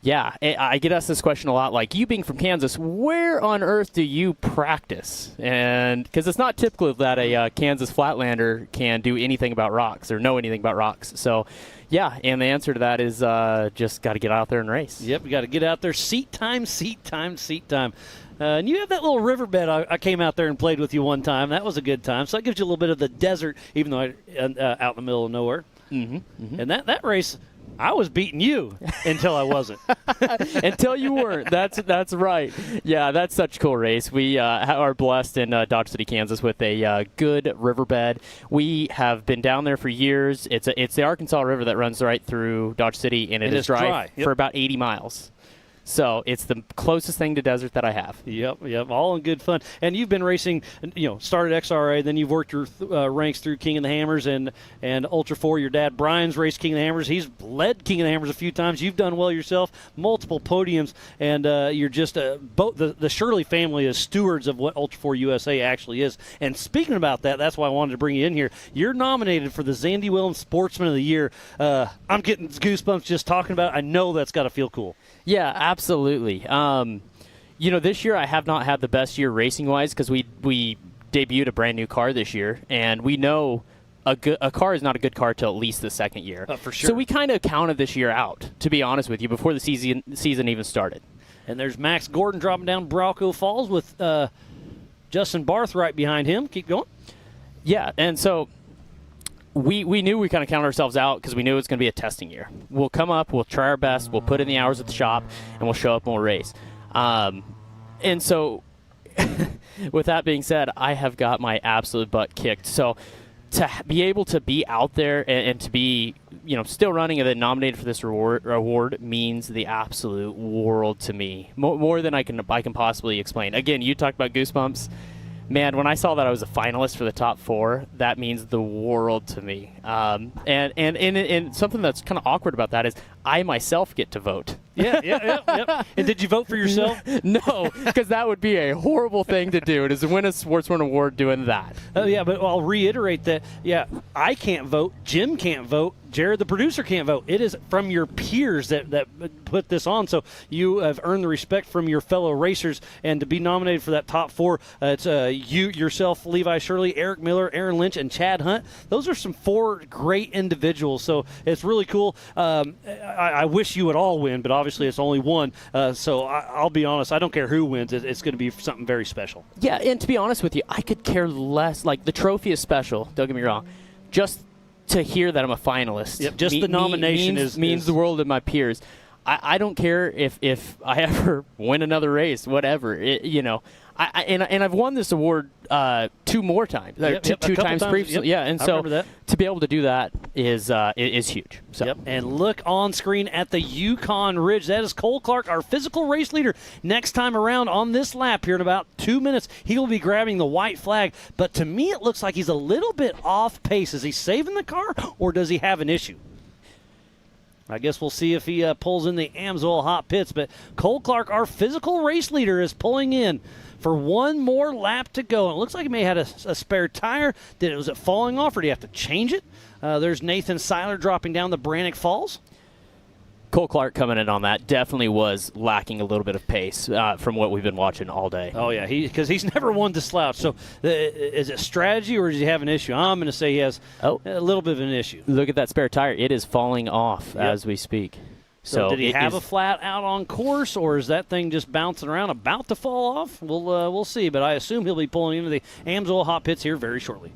yeah, I get asked this question a lot, like, you being from Kansas, where on earth do you practice? And because it's not typical that a Kansas Flatlander can do anything about rocks or know anything about rocks. So, yeah, and the answer to that is just got to get out there and race. Yep, you got to get out there. Seat time. And you have that little riverbed. I came out there and played with you one time. That was a good time. So that gives you a little bit of the desert, even though out in the middle of nowhere. Mm-hmm, mm-hmm. And that race, I was beating you until I wasn't. Until you weren't. That's right. Yeah, that's such a cool race. We are blessed in Dodge City, Kansas with a good riverbed. We have been down there for years. It's the Arkansas River that runs right through Dodge City, and it is dry. Yep. For about 80 miles. So it's the closest thing to desert that I have. Yep, all in good fun. And you've been racing, started XRA, then you've worked your ranks through King of the Hammers and Ultra4. Your dad, Brian's raced King of the Hammers. He's led King of the Hammers a few times. You've done well yourself, multiple podiums, and you're just both the Shirley family is stewards of what Ultra4 USA actually is. And speaking about that, that's why I wanted to bring you in here. You're nominated for the Zandy Williams Sportsman of the Year. I'm getting goosebumps just talking about it. I know that's got to feel cool. Yeah, absolutely. This year I have not had the best year racing-wise because we debuted a brand new car this year, and we know a car is not a good car till at least the second year. For sure. So we kind of counted this year out, to be honest with you, before the season even started. And there's Max Gordon dropping down Brauco Falls with Justin Barth right behind him. Keep going. Yeah, and so we knew we kind of counted ourselves out because we knew it was going to be a testing year. We'll come up, we'll try our best, we'll put in the hours at the shop, and we'll show up and we'll race. And so with that being said, I have got my absolute butt kicked. So to be able to be out there and to be, still running and then nominated for this award means the absolute world to me. More than I can possibly explain. Again, you talked about goosebumps. Man, when I saw that I was a finalist for the top 4, that means the world to me. And something that's kind of awkward about that is I myself get to vote. Yeah. And did you vote for yourself? No, because that would be a horrible thing to do. It is to win a Sportsman Award doing that. Oh, yeah, but I'll reiterate that, I can't vote. Jim can't vote. Jared, the producer, can't vote. It is from your peers that put this on. So you have earned the respect from your fellow racers. And to be nominated for that top 4, it's you, yourself, Levi Shirley, Eric Miller, Aaron Lynch, and Chad Hunt. Those are some 4 great individuals. So it's really cool. I wish you would all win, but obviously it's only one. So I'll be honest. I don't care who wins. It's going to be something very special. Yeah, and to be honest with you, I could care less. Like, the trophy is special. Don't get me wrong. Just to hear that I'm a finalist. Yep, just the nomination means the world to my peers. I don't care if I ever win another race, whatever. And I've won this award 2 more times, two times previously. Yep. And I so remember that. To be able to do that is huge. So. Yep. And look on screen at the Yukon Ridge. That is Cole Clark, our physical race leader. Next time around on this lap here in about 2 minutes, he will be grabbing the white flag. But to me, it looks like he's a little bit off pace. Is he saving the car, or does he have an issue? I guess we'll see if he pulls in the Amsoil hot pits. But Cole Clark, our physical race leader, is pulling in for one more lap to go. And it looks like he may have had a spare tire. Was it falling off, or do you have to change it? There's Nathan Seiler dropping down the Brannock Falls. Cole Clark coming in on that definitely was lacking a little bit of pace from what we've been watching all day. Oh, yeah, because he's never one to slouch. So is it strategy, or does he have an issue? I'm going to say he has a little bit of an issue. Look at that spare tire. It is falling off as we speak. So did he have a flat out on course, or is that thing just bouncing around about to fall off? We'll see, but I assume he'll be pulling into the Amsoil hot pits here very shortly.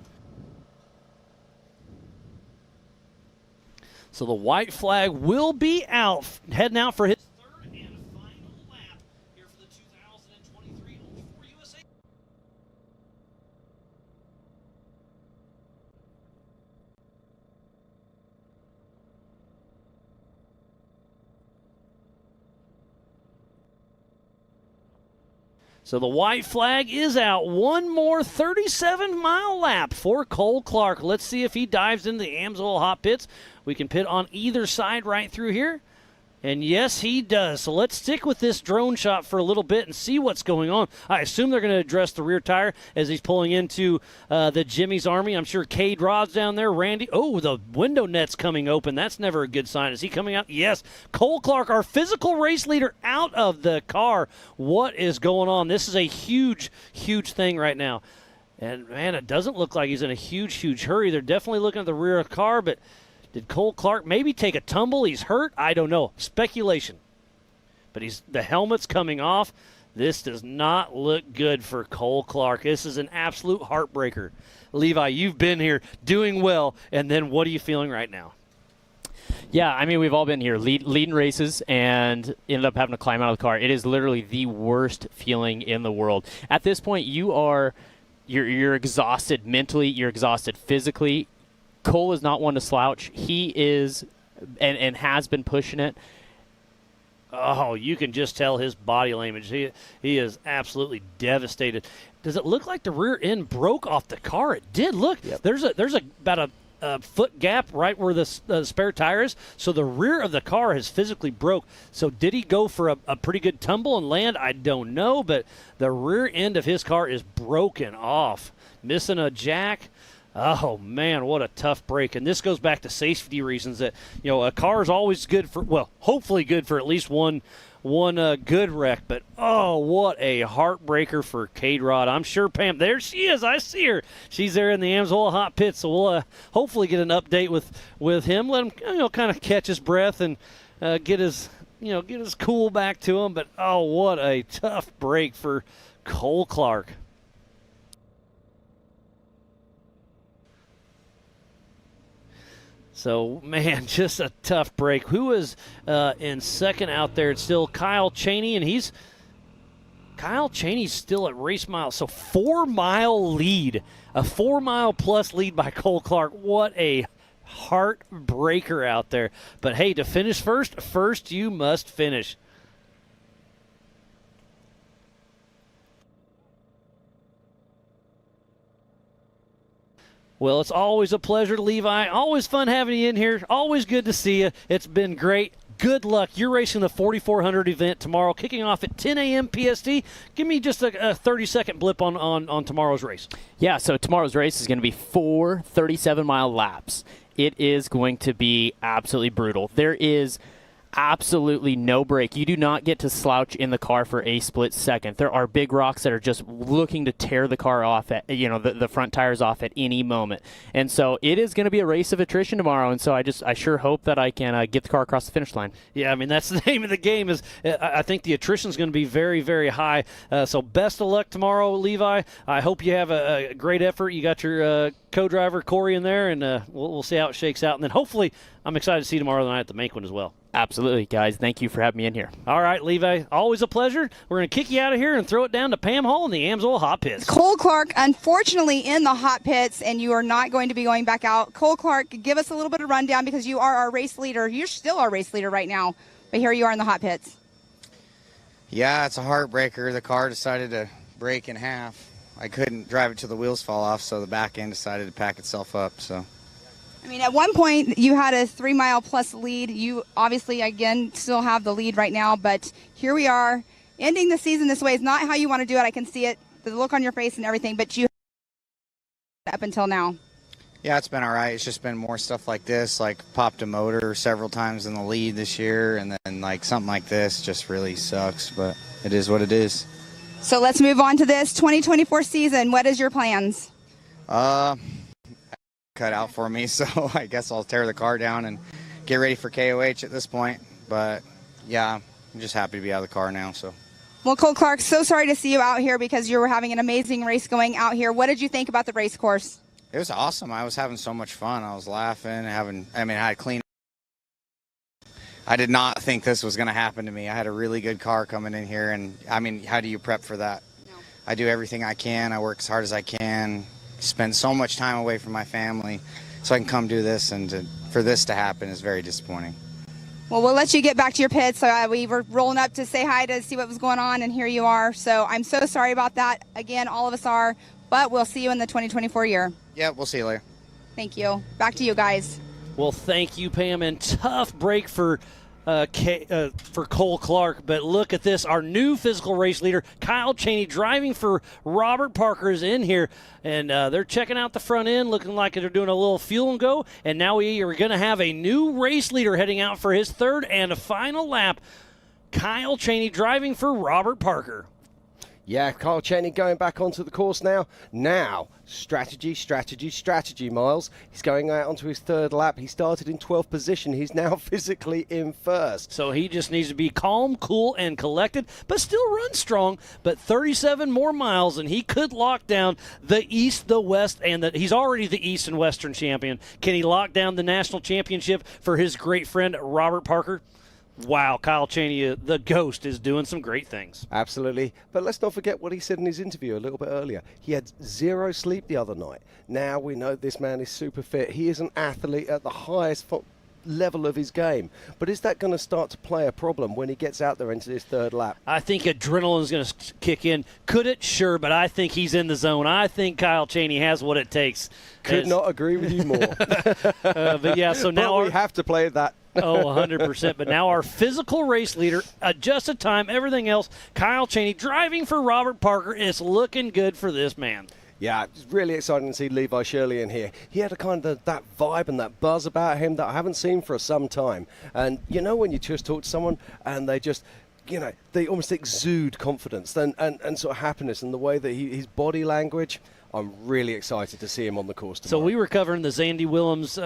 So the white flag will be out, heading out for his third and final lap here for the 2023 Ultra4 USA. So the white flag is out. One more 37-mile lap for Cole Clark. Let's see if he dives into the Amsoil hot pits. We can pit on either side right through here. And yes, he does. So let's stick with this drone shot for a little bit and see what's going on. I assume they're going to address the rear tire as he's pulling into the Jimmy's Army. I'm sure Cade Rod's down there. Randy. Oh, the window net's coming open. That's never a good sign. Is he coming out? Yes. Cole Clark, our physical race leader, out of the car. What is going on? This is a huge, huge thing right now. And, man, it doesn't look like he's in a huge, huge hurry. They're definitely looking at the rear of the car, but did Cole Clark maybe take a tumble? He's hurt? I don't know. Speculation. But the helmet's coming off. This does not look good for Cole Clark. This is an absolute heartbreaker. Levi, you've been here doing well, and then what are you feeling right now? Yeah, I mean, we've all been here leading races and ended up having to climb out of the car. It is literally the worst feeling in the world. At this point, you're exhausted mentally, you're exhausted physically. Cole is not one to slouch. He is and has been pushing it. Oh, you can just tell his body language. He is absolutely devastated. Does it look like the rear end broke off the car? It did. Look, yep. There's about a foot gap right where the spare tire is. So the rear of the car has physically broke. So did he go for a pretty good tumble and land? I don't know, but the rear end of his car is broken off. Missing a jack. Oh, man, what a tough break. And this goes back to safety reasons that, a car is always good for, well, hopefully good for at least one good wreck. But, oh, what a heartbreaker for Cade Rod. I'm sure Pam, there she is. I see her. She's there in the Amsoil hot pit. So we'll hopefully get an update with him. Let him, kind of catch his breath and get his cool back to him. But, oh, what a tough break for Cole Clark. So, man, just a tough break. Who is in second out there? It's still Kyle Cheney, and he's Kyle Cheney's still at race mile, so 4-mile lead, a 4-mile plus lead by Cole Clark. What a heartbreaker out there. But hey, to finish first you must finish. Well, it's always a pleasure, Levi. Always fun having you in here. Always good to see you. It's been great. Good luck. You're racing the 4400 event tomorrow, kicking off at 10 a.m. PST. Give me just a 30-second blip on tomorrow's race. Yeah, so tomorrow's race is going to be 4 37-mile laps. It is going to be absolutely brutal. There is absolutely no break. You do not get to slouch in the car for a split second. There are big rocks that are just looking to tear the car off at, the front tires off at any moment. And so it is going to be a race of attrition tomorrow. And so I sure hope that I can get the car across the finish line. Yeah, I mean, that's the name of the game. Is I think the attrition is going to be very, very high. So best of luck tomorrow, Levi. I hope you have a great effort. You got your co-driver Corey in there, and we'll see how it shakes out. And then hopefully, I'm excited to see you tomorrow night at the Make one as well. Absolutely, guys. Thank you for having me in here. All right, Levi, always a pleasure. We're going to kick you out of here and throw it down to Pam Hall in the Amsoil hot pits. Cole Clark, unfortunately, in the hot pits, and you are not going to be going back out. Cole Clark, give us a little bit of rundown because you are our race leader. You're still our race leader right now, but here you are in the hot pits. Yeah, it's a heartbreaker. The car decided to break in half. I couldn't drive it till the wheels fall off, so the back end decided to pack itself up. So, I mean, at one point you had a 3-mile plus lead. You obviously, again, still have the lead right now, but here we are ending the season this way. It's not how you want to do it. I can see it, the look on your face and everything, but you up until now. yeah, it's been all right. It's just been more stuff like this, like popped a motor several times in the lead this year, and then like something like this just really sucks, but it is what it is. So let's move on to this 2024 season. What is your plans? Cut out for me, so I guess I'll tear the car down and get ready for KOH at this point. But yeah, I'm just happy to be out of the car now. So. Well, Cole Clark, so sorry to see you out here because you were having an amazing race going out here. What did you think about the race course? It was awesome. I was having so much fun. I was laughing, I had clean. I did not think this was going to happen to me. I had a really good car coming in here, and I mean, how do you prep for that? No. I do everything I can. I work as hard as I can. Spend so much time away from my family so I can come do this, and for this to happen is very disappointing. Well, we'll let you get back to your pits. So we were rolling up to say hi to see what was going on, and here you are. So I'm so sorry about that. Again, all of us are, but we'll see you in the 2024 year. Yeah, we'll see you later. Thank you. Back to you guys. Well, thank you, Pam, and tough break for Cole Clark, but look at this. Our new physical race leader, Kyle Cheney, driving for Robert Parker, is in here, and they're checking out the front end, looking like they're doing a little fuel and go, and now we are going to have a new race leader heading out for his third and a final lap. Kyle Cheney driving for Robert Parker. Yeah, Kyle Cheney going back onto the course now. Now, strategy, Miles. He's going out onto his third lap. He started in 12th position. He's now physically in first. So he just needs to be calm, cool, and collected, but still run strong. But 37 more miles, and he could lock down the East, the West, and he's already the East and Western champion. Can he lock down the national championship for his great friend, Robert Parker? Wow, Kyle Cheney, the ghost, is doing some great things. Absolutely. But let's not forget what he said in his interview a little bit earlier. He had 0 sleep the other night. Now we know this man is super fit. He is an athlete at the highest level of his game. But is that going to start to play a problem when he gets out there into this third lap? I think adrenaline is going to kick in. Could it? Sure, but I think he's in the zone. I think Kyle Cheney has what it takes. Could not agree with you more. But yeah, so now we have to play that. Oh, 100%. But now our physical race leader, adjusted time, everything else, Kyle Cheney driving for Robert Parker. Is looking good for this man. Yeah, it's really exciting to see Levi Shirley in here. He had a kind of that vibe and that buzz about him that I haven't seen for some time. And you know when you just talk to someone and they just, they almost exude confidence and sort of happiness, and the way that his body language, I'm really excited to see him on the course So tomorrow. we were covering the Zandy Willems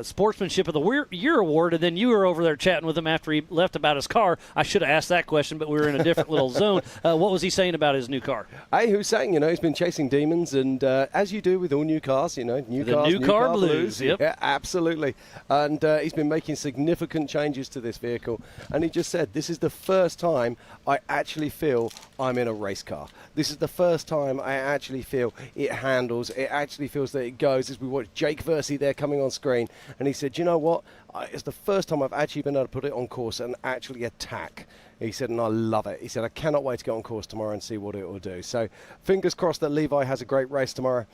Sportsmanship of the Year award, and then you were over there chatting with him after he left about his car. I should have asked that question, but we were in a different little zone. What was he saying about his new car? Hey, who's saying, he's been chasing demons, and as you do with all new cars, new car blues. Yep. Yeah, absolutely. And he's been making significant changes to this vehicle, and he just said, this is the first time I actually feel I'm in a race car. This is the first time I actually feel it handles, it actually feels that it goes, as we watch Jake Versey there coming on screen, and he said, you know what, it's the first time I've actually been able to put it on course and actually attack. He said, and I love it. He said, I cannot wait to get on course tomorrow and see what it will do. So fingers crossed that Levi has a great race tomorrow.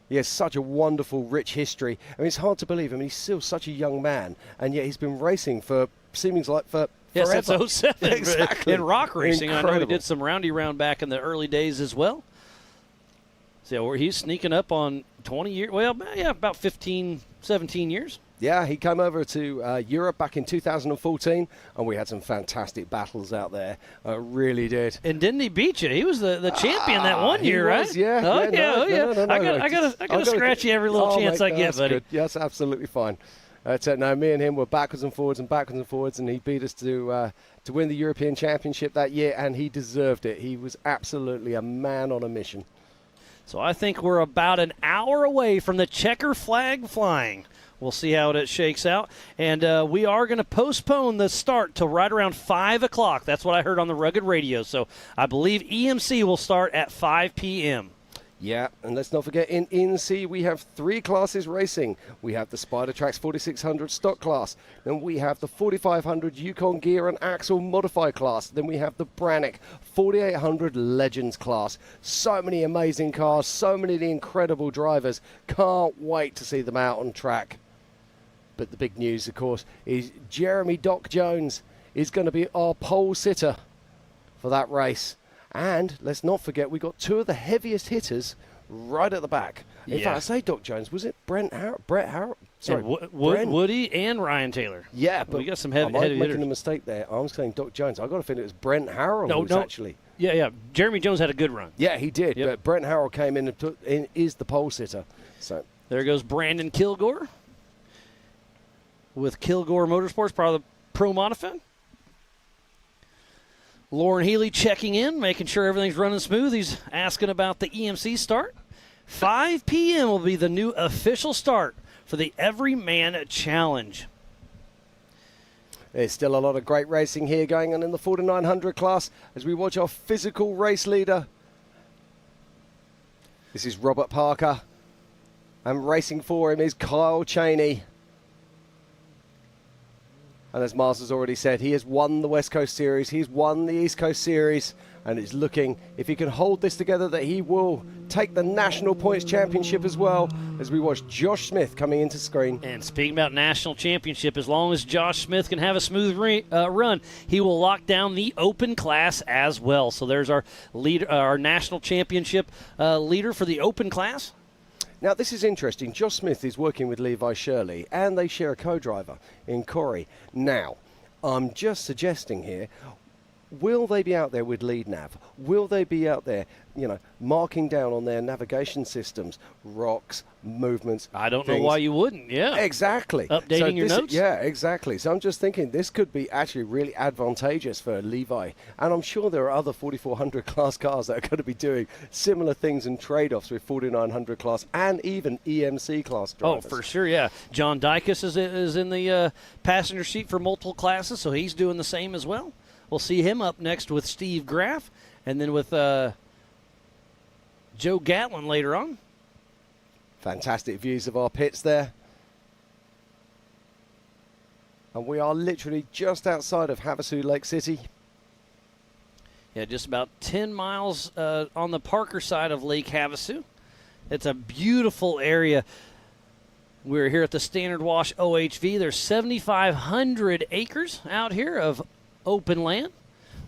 He has such a wonderful, rich history. I mean, it's hard to believe. I mean, he's still such a young man, and yet he's been racing for, seems like for Yes, forever. that's 07 Exactly. in rock racing. Incredible. I know he did some roundy round back in the early days as well. So he's sneaking up on 20 years. Well, yeah, about 15, 17 years. Yeah, he came over to Europe back in 2014, and we had some fantastic battles out there. Really did. And didn't he beat you? He was the champion that one year, was, right? Yeah. Oh, yeah. yeah. I got to scratch you every little chance I get, that's buddy. Good. Yes, absolutely fine. No, me and him were backwards and forwards, and he beat us to win the European Championship that year, and he deserved it. He was absolutely a man on a mission. So I think we're about an hour away from the checker flag flying. We'll see how it shakes out. And we are going to postpone the start till right around 5 o'clock. That's what I heard on the Rugged Radio. So I believe EMC will start at 5 p.m. Yeah, and let's not forget, in ENC we have 3 classes racing. We have the Spider Tracks 4600 stock class. Then we have the 4500 Yukon Gear and Axle modified class. Then we have the Brannick 4800 Legends class. So many amazing cars, so many incredible drivers. Can't wait to see them out on track. But the big news, of course, is Jeremy Doc Jones is going to be our pole sitter for that race. And let's not forget, we got 2 of the heaviest hitters right at the back. In fact, I say Doc Jones, was it Brett Harrell? Sorry, Woody and Ryan Taylor. Yeah, but we got some heavy I'm hitters. making a mistake there. I was saying Doc Jones. I got to think it was Brent Harrell actually. Yeah. Jeremy Jones had a good run. Yeah, he did. Yep. But Brent Harrell came in and is the pole sitter. So there goes Brandon Kilgore with Kilgore Motorsports, part of the Pro Modified. Lauren Healey checking in, making sure everything's running smooth. He's asking about the EMC start. 5 p.m. will be the new official start for the Everyman Challenge. There's still a lot of great racing here going on in the 4900 class as we watch our physical race leader. This is Robert Parker, and racing for him is Kyle Cheney. And as Mars has already said, he has won the West Coast Series, he's won the East Coast Series, and it's looking, if he can hold this together, that he will take the National Points Championship as well, as we watch Josh Smith coming into screen. And speaking about National Championship, as long as Josh Smith can have a smooth run, he will lock down the Open class as well. So there's our leader, our National Championship leader for the Open class. Now, this is interesting. Josh Smith is working with Levi Shirley, and they share a co-driver in Corey. Now, I'm just suggesting here, will they be out there with lead nav? Will they be out there, marking down on their navigation systems, rocks, movements? I don't know why you wouldn't, yeah. Exactly. Updating your notes? Yeah, exactly. So I'm just thinking this could be actually really advantageous for Levi. And I'm sure there are other 4400 class cars that are going to be doing similar things and trade-offs with 4900 class and even EMC class drivers. Oh, for sure, yeah. John Dykus is in the passenger seat for multiple classes, so he's doing the same as well. We'll see him up next with Steve Graff, and then with Joe Gatlin later on. Fantastic views of our pits there. And we are literally just outside of Havasu Lake City. Yeah, just about 10 miles on the Parker side of Lake Havasu. It's a beautiful area. We're here at the Standard Wash OHV. There's 7,500 acres out here of open land.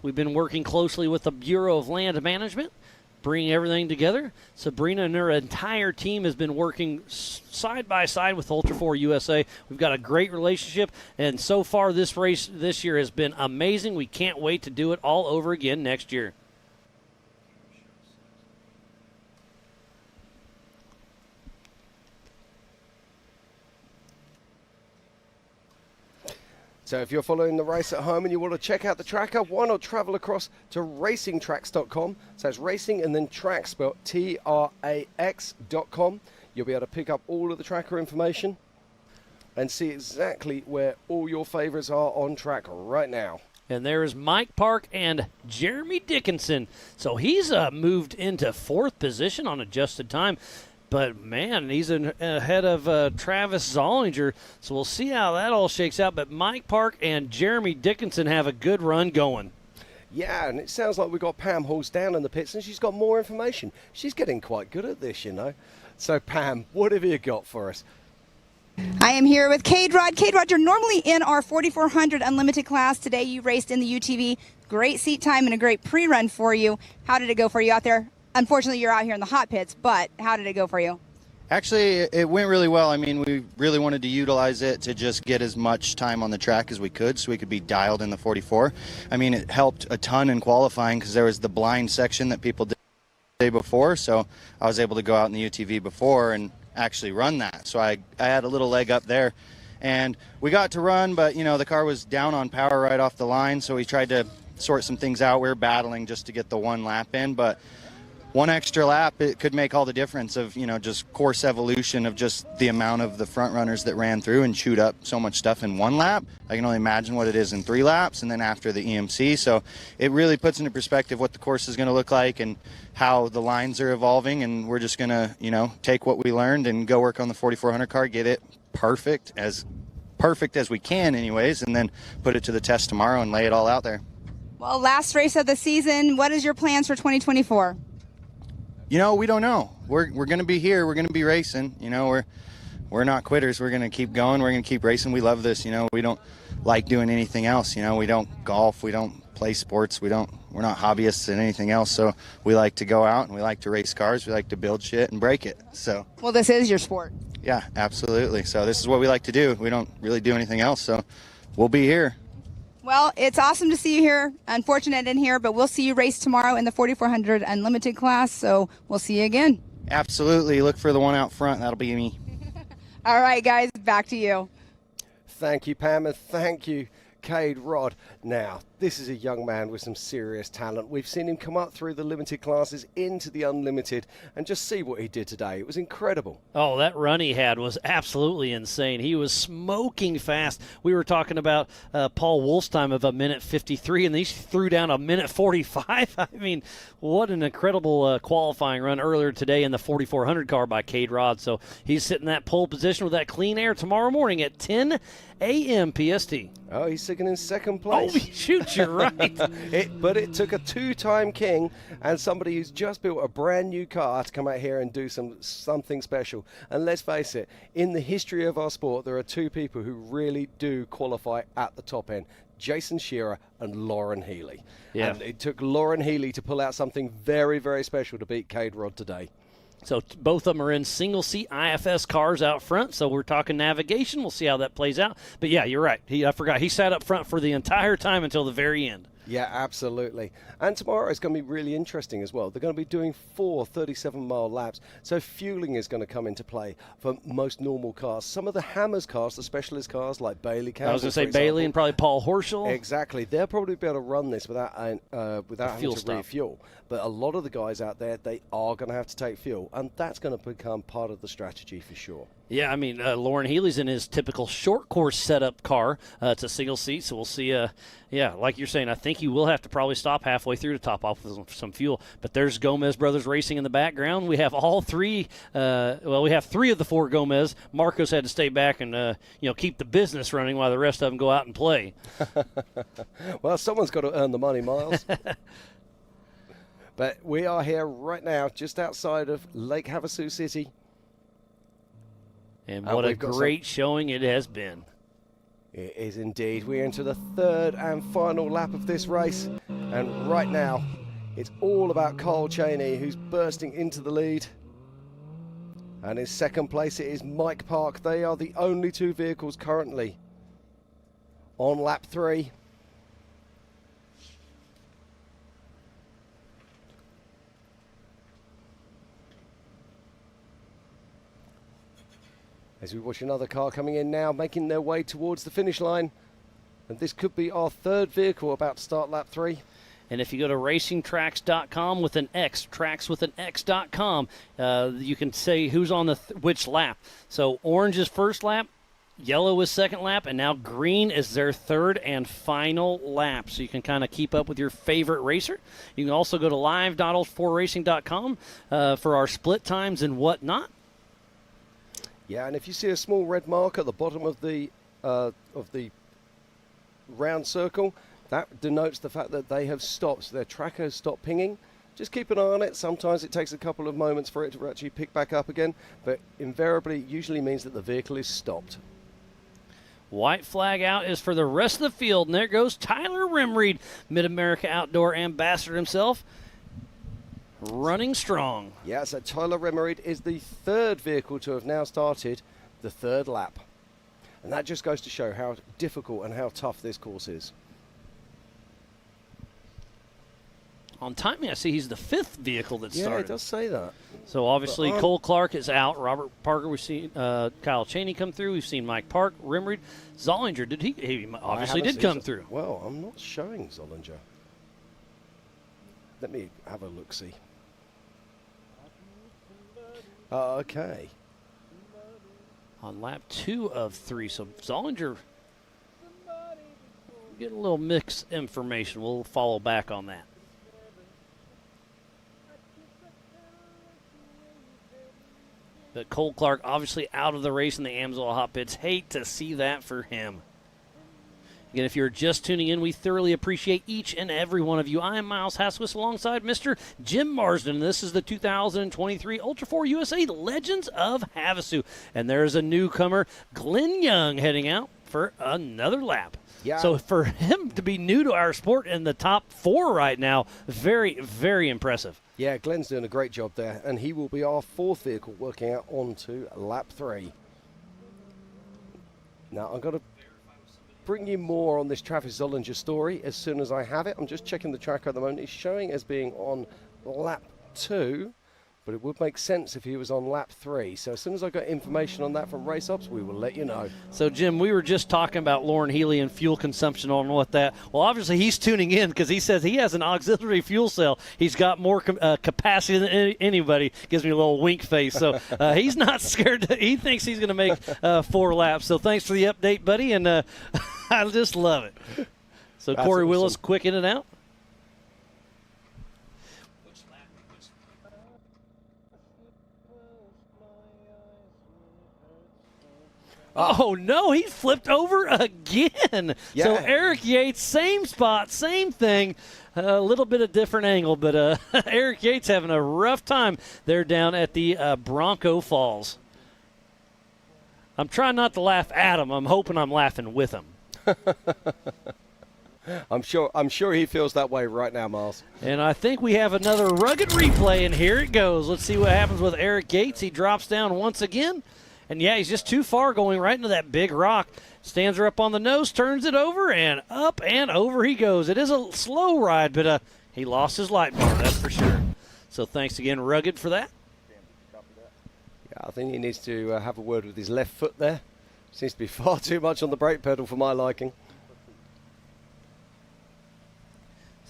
We've been working closely with the Bureau of Land Management, bringing everything together. Sabrina and her entire team has been working side by side with Ultra4 USA. We've got a great relationship, and so far this race this year has been amazing. We can't wait to do it all over again next year. So if you're following the race at home and you want to check out the tracker, why not travel across to racingtracks.com. So it's racing and then tracks spelled TRAX.com. You'll be able to pick up all of the tracker information and see exactly where all your favorites are on track right now. And there is Mike Park and Jeremy Dickinson. So he's moved into 4th position on adjusted time. But, man, he's ahead of Travis Zollinger. So we'll see how that all shakes out. But Mike Park and Jeremy Dickinson have a good run going. Yeah, and it sounds like we've got Pam Halls down in the pits, and she's got more information. She's getting quite good at this, you know. So, Pam, what have you got for us? I am here with Cade Rod. Cade Rod, you're normally in our 4400 Unlimited class. Today you raced in the UTV. Great seat time and a great pre-run for you. How did it go for you out there? Unfortunately, you're out here in the hot pits, but how did it go for you? Actually, it went really well. I mean, we really wanted to utilize it to just get as much time on the track as we could so we could be dialed in the 44. I mean, it helped a ton in qualifying because there was the blind section that people did the day before, so I was able to go out in the UTV before and actually run that. So I had a little leg up there. And we got to run, but, you know, the car was down on power right off the line, so we tried to sort some things out. We were battling just to get the one lap in, but one extra lap, it could make all the difference of, you know, just course evolution of just the amount of the front runners that ran through and chewed up so much stuff in one lap. I can only imagine what it is in 3 laps and then after the EMC. So it really puts into perspective what the course is going to look like and how the lines are evolving. And we're just going to, you know, take what we learned and go work on the 4400 car, get it perfect as we can anyways, and then put it to the test tomorrow and lay it all out there. Well, last race of the season, what is your plans for 2024? You know, we don't know. We're going to be here. We're going to be racing. You know, we're not quitters. We're going to keep going. We're going to keep racing. We love this. You know, we don't like doing anything else. You know, we don't golf. We don't play sports. We're not hobbyists in anything else. So we like to go out and we like to race cars. We like to build shit and break it. So. Well, this is your sport. Yeah, absolutely. So this is what we like to do. We don't really do anything else. So we'll be here. Well, it's awesome to see you here. Unfortunate in here, but we'll see you race tomorrow in the 4400 Unlimited class, so we'll see you again. Absolutely. Look for the one out front. That'll be me. All right, guys, back to you. Thank you, Pam, and thank you, Cade Rod. Now, this is a young man with some serious talent. We've seen him come up through the limited classes into the unlimited and just see what he did today. It was incredible. Oh, that run he had was absolutely insane. He was smoking fast. We were talking about Paul Wolf's time of 1:53, and he threw down 1:45. I mean, what an incredible qualifying run earlier today in the 4400 car by Cade Rod. So he's sitting in that pole position with that clean air tomorrow morning at 10 a.m. PST. Oh, he's sitting in second place. Oh, shoot, you're right. But it took a 2-time king and somebody who's just built a brand new car to come out here and do something special. And let's face it, in the history of our sport, there are 2 people who really do qualify at the top end. Jason Shearer and Lauren Healey. Yeah. And it took Lauren Healey to pull out something very, very special to beat Cade Rod today. So both of them are in single-seat IFS cars out front, so we're talking navigation. We'll see how that plays out. But, yeah, you're right. I forgot. He sat up front for the entire time until the very end. Yeah, absolutely. And tomorrow is going to be really interesting as well. They're going to be doing 4 37-mile laps, so fueling is going to come into play for most normal cars. Some of the Hammers cars, the specialist cars like Bailey Campbell, I was going to say Bailey and probably Paul Horschel. Exactly. They'll probably be able to run this without having to refuel. But a lot of the guys out there, they are going to have to take fuel, and that's going to become part of the strategy for sure. Yeah, I mean, Lauren Healey's in his typical short course setup car. It's a single seat, so we'll see. Like you're saying, I think he will have to probably stop halfway through to top off with some fuel. But there's Gomez Brothers Racing in the background. We have all 3. We have 3 of the 4 Gomez. Marcos had to stay back and keep the business running while the rest of them go out and play. Well, someone's got to earn the money, Miles. But we are here right now, just outside of Lake Havasu City. And what a great showing it has been. It is indeed. We're into the 3rd and final lap of this race. And right now, it's all about Carl Cheney, who's bursting into the lead. And in second place, it is Mike Park. They are the only 2 vehicles currently on lap 3. As we watch another car coming in now, making their way towards the finish line. And this could be our third vehicle about to start lap 3. And if you go to racingtracks.com with an X, trackswithanx.com, you can say who's on the which lap. So orange is first lap, yellow is second lap, and now green is their third and final lap. So you can kind of keep up with your favorite racer. You can also go to live.ultra4racing.com for our split times and whatnot. Yeah, and if you see a small red mark at the bottom of the round circle, that denotes the fact that they have stopped. So their tracker has stopped pinging. Just keep an eye on it. Sometimes it takes a couple of moments for it to actually pick back up again, but invariably it usually means that the vehicle is stopped. White flag out is for the rest of the field, and there goes Tyler Rimreed, Mid-America Outdoor Ambassador himself, running strong. Yeah, so Tyler Rimreed is the third vehicle to have now started the third lap. And that just goes to show how difficult and how tough this course is. On timing, I see he's the fifth vehicle that started. Yeah, it does say that. So obviously Cole Clark is out. Robert Parker, we've seen Kyle Cheney come through. We've seen Mike Park, Rimreed. Zollinger, he obviously did come through. Well, I'm not showing Zollinger. Let me have a look-see. Okay. On lap 2 of 3. So Zollinger getting a little mixed information. We'll follow back on that. But Cole Clark obviously out of the race in the Amsoil Hot Pits. Hate to see that for him. Again, if you're just tuning in, we thoroughly appreciate each and every one of you. I am Miles Haswis alongside Mr. Jim Marsden. This is the 2023 Ultra4 USA Legends of Havasu. And there's a newcomer, Glenn Young, heading out for another lap. Yeah. So for him to be new to our sport in the top 4 right now, very, very impressive. Yeah, Glenn's doing a great job there, and he will be our fourth vehicle working out onto lap 3. Now, I'm going to bring you more on this Travis Zollinger story as soon as I have it. I'm just checking the tracker at the moment. It's showing as being on lap 2, but it would make sense if he was on lap 3. So as soon as I got information on that from Race Ops, we will let you know. So, Jim, we were just talking about Lauren Healey and fuel consumption on what that. Well, obviously he's tuning in because he says he has an auxiliary fuel cell. He's got more capacity than anybody. Gives me a little wink face. So he's not scared. He thinks he's going to make 4 laps. So thanks for the update, buddy, and I just love it. So That's Corey awesome. Willis, quick in and out. Oh, no, he flipped over again. Yeah. So Eric Yates, same spot, same thing, a little bit of different angle, but Eric Yates having a rough time there down at the Bronco Falls. I'm trying not to laugh at him. I'm hoping I'm laughing with him. I'm sure he feels that way right now, Miles. And I think we have another rugged replay, and here it goes. Let's see what happens with Eric Yates. He drops down once again. And, yeah, he's just too far going right into that big rock. Stands her up on the nose, turns it over, and up and over he goes. It is a slow ride, but he lost his light bar, that's for sure. So thanks again, Rugged, for that. Yeah, I think he needs to have a word with his left foot there. Seems to be far too much on the brake pedal for my liking.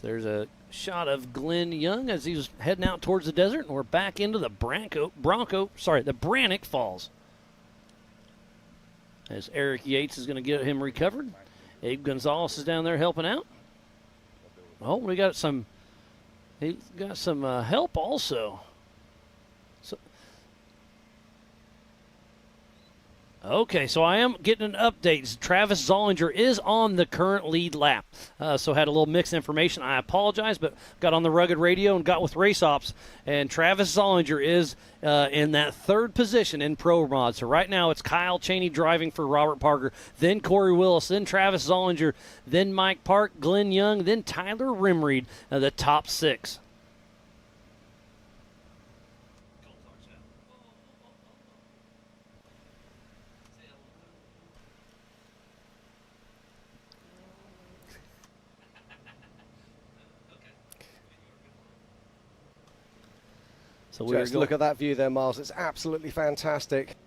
So there's a shot of Glenn Young as he's heading out towards the desert, and we're back into the the Brannock Falls. As Eric Yates is going to get him recovered. Abe Gonzalez is down there helping out. Oh, we got some. He's got some help also. Okay, so I am getting an update. Travis Zollinger is on the current lead lap. So had a little mixed information. I apologize, but got on the Rugged Radio and got with Race Ops. And Travis Zollinger is in that third position in Pro Mod. So right now it's Kyle Cheney driving for Robert Parker, then Corey Willis, then Travis Zollinger, then Mike Park, Glenn Young, then Tyler Rimreed, the top 6. So Just look at that view there, Miles. It's absolutely fantastic.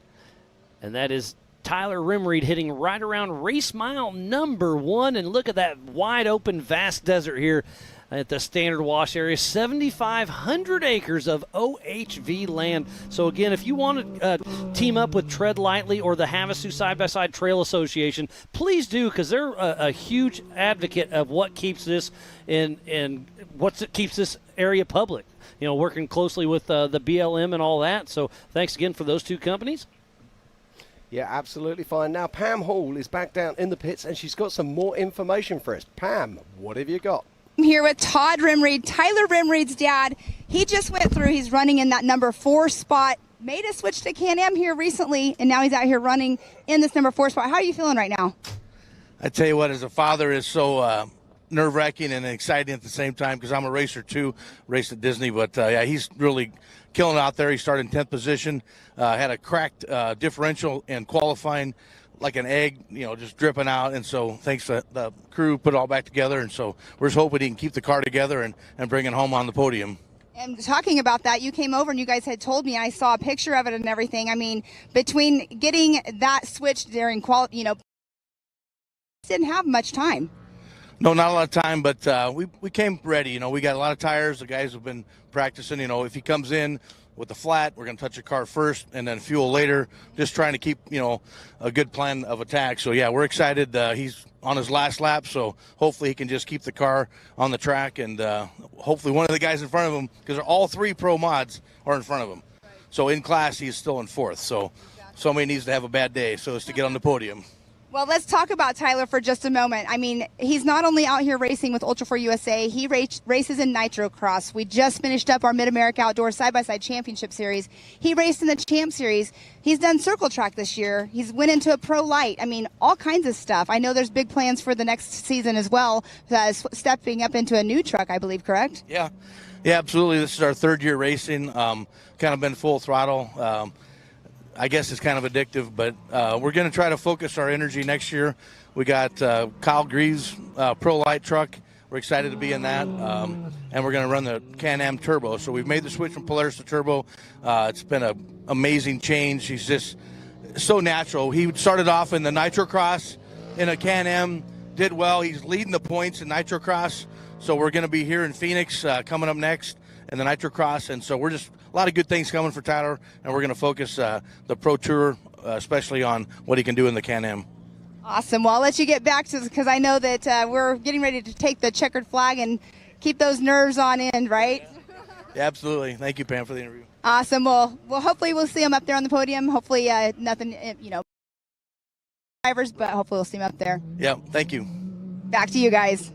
And that is Tyler Rimreed hitting right around race mile number 1. And look at that wide open, vast desert here at the Standard Wash area. 7,500 acres of OHV land. So again, if you want to team up with Tread Lightly or the Havasu Side-by-Side Trail Association, please do, because they're a huge advocate of what keeps this keeps this area public. Working closely with the BLM and all that. So thanks again for those two companies. Yeah, absolutely fine. Now, Pam Hall is back down in the pits, and she's got some more information for us. Pam, what have you got? I'm here with Todd Rimreed, Tyler Rimreed's dad. He just went through. He's running in that number 4 spot. Made a switch to Can-Am here recently, and now he's out here running in this number 4 spot. How are you feeling right now? I tell you what, as a father, is so nerve-wracking and exciting at the same time, because I'm a racer too, raced at Disney. But yeah, he's really killing it out there. He started in 10th position, had a cracked differential in qualifying, like an egg, just dripping out. And so thanks to the crew, put it all back together. And so we're just hoping he can keep the car together and bring it home on the podium. And talking about that, you came over and you guys had told me, I saw a picture of it and everything. I mean, between getting that switch during quality, didn't have much time. No, not a lot of time, but we came ready. We got a lot of tires. The guys have been practicing. If he comes in with the flat, we're going to touch the car first and then fuel later, just trying to keep, a good plan of attack. So, yeah, we're excited. He's on his last lap, so hopefully he can just keep the car on the track, and hopefully one of the guys in front of him, because all 3 pro mods are in front of him. Right. So in class, he's still in 4th. So somebody needs to have a bad day so as to get on the podium. Well, let's talk about Tyler for just a moment. I mean, he's not only out here racing with Ultra4 USA, he races in Nitro Cross. We just finished up our Mid-America Outdoor Side-by-Side Championship Series. He raced in the Champ Series. He's done Circle Track this year. He's went into a Pro Light. I mean, all kinds of stuff. I know there's big plans for the next season as well, stepping up into a new truck, I believe, correct? Yeah, absolutely. This is our 3rd year racing, kind of been full throttle. I guess it's kind of addictive, but we're going to try to focus our energy next year. We got Kyle Greaves' Pro Light truck. We're excited to be in that, and we're going to run the Can-Am Turbo. So we've made the switch from Polaris to Turbo. It's been an amazing change. He's just so natural. He started off in the Nitro Cross in a Can-Am, did well. He's leading the points in Nitro Cross. So we're going to be here in Phoenix coming up next in the Nitro Cross, and so we're just a lot of good things coming for Tyler, and we're going to focus the Pro Tour, especially on what he can do in the Can-Am. Awesome. Well, I'll let you get back to this, because I know that we're getting ready to take the checkered flag and keep those nerves on end, right? Yeah, absolutely. Thank you, Pam, for the interview. Awesome. Well, hopefully we'll see him up there on the podium. Hopefully nothing, drivers, but hopefully we'll see him up there. Yeah, thank you. Back to you guys.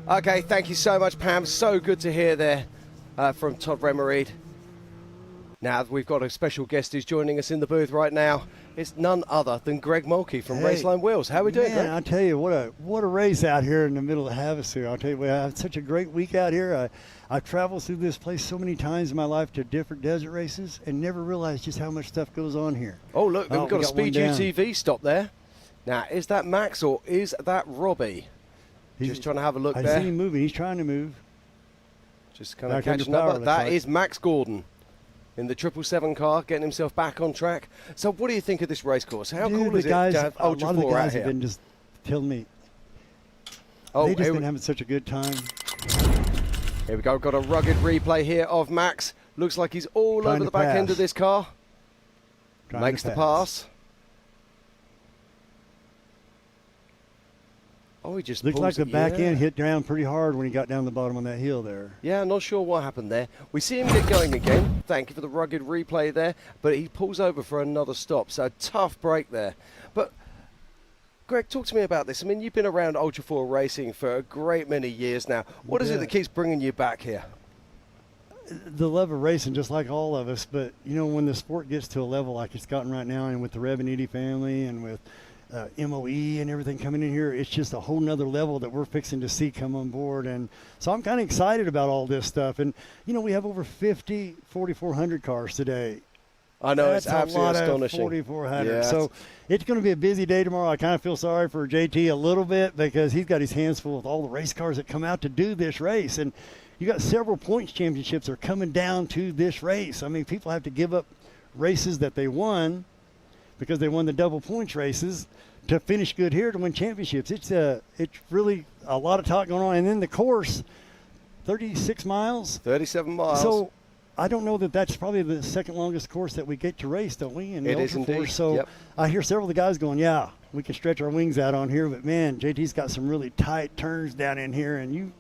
Okay, thank you so much, Pam. So good to hear there from Todd Rimreed. Now we've got a special guest who's joining us in the booth right now. It's none other than Greg Mulkey from Raceline Wheels. How are we doing, Greg? I'll tell you, what a race out here in the middle of Havasu. I'll tell you, we had such a great week out here. I've traveled through this place so many times in my life to different desert races and never realized just how much stuff goes on here. Oh, look, we've got a Speed UTV stop there. Now, is that Max or is that Robbie? Just trying to have a look there. I see him moving. He's trying to move. Just kind of catching up. That is Max Gordon in the 777 car, getting himself back on track. So what do you think of this race course? How cool is it to have Ultra4 out here? A lot of the guys have been just telling me they've just been having such a good time. Here we go. Got a rugged replay here of Max. Looks like he's all over the back end of this car. Makes the pass. Oh, he just looks like the back end hit down pretty hard when he got down the bottom on that hill there. Yeah, not sure what happened there. We see him get going again. Thank you for the rugged replay there. But he pulls over for another stop. So tough break there. But Greg, talk to me about this. I mean, you've been around Ultra4 racing for a great many years now. What is it that keeps bringing you back here? The love of racing, just like all of us. But, when the sport gets to a level like it's gotten right now, and with the Rev and Edie family and with MOE and everything coming in here, it's just a whole nother level that we're fixing to see come on board. And so I'm kind of excited about all this stuff. And, we have over 50 4,400 cars today. I know, it's absolutely astonishing. 4,400. Yeah, so it's going to be a busy day tomorrow. I kind of feel sorry for JT a little bit because he's got his hands full with all the race cars that come out to do this race. And you got several points championships that are coming down to this race. I mean, people have to give up races that they won because they won the double points races to finish good here to win championships. It's really a lot of talk going on. And then the course, 36 miles. 37 miles. So I don't know that that's probably the second longest course that we get to race, don't we? In It is Ultra4. indeed. So Yep. I hear several of the guys going, yeah, we can stretch our wings out on here, but man, JT's got some really tight turns down in here, and you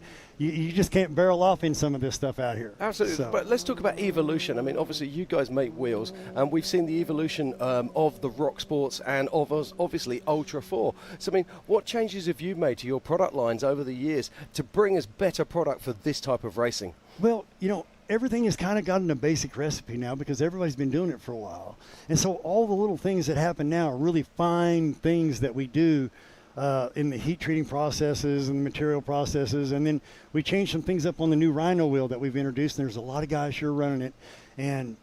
just can't barrel off in some of this stuff out here. Absolutely. So. But let's talk about evolution. I mean, obviously, you guys make wheels, and we've seen the evolution of the rock sports and of us, obviously, Ultra4. So, I mean, what changes have you made to your product lines over the years to bring us better product for this type of racing? Well, everything has kind of gotten a basic recipe now because everybody's been doing it for a while. And so all the little things that happen now are really fine things that we do in the heat treating processes and the material processes. And then we changed some things up on the new Rhino wheel that we've introduced. And there's a lot of guys here running it. And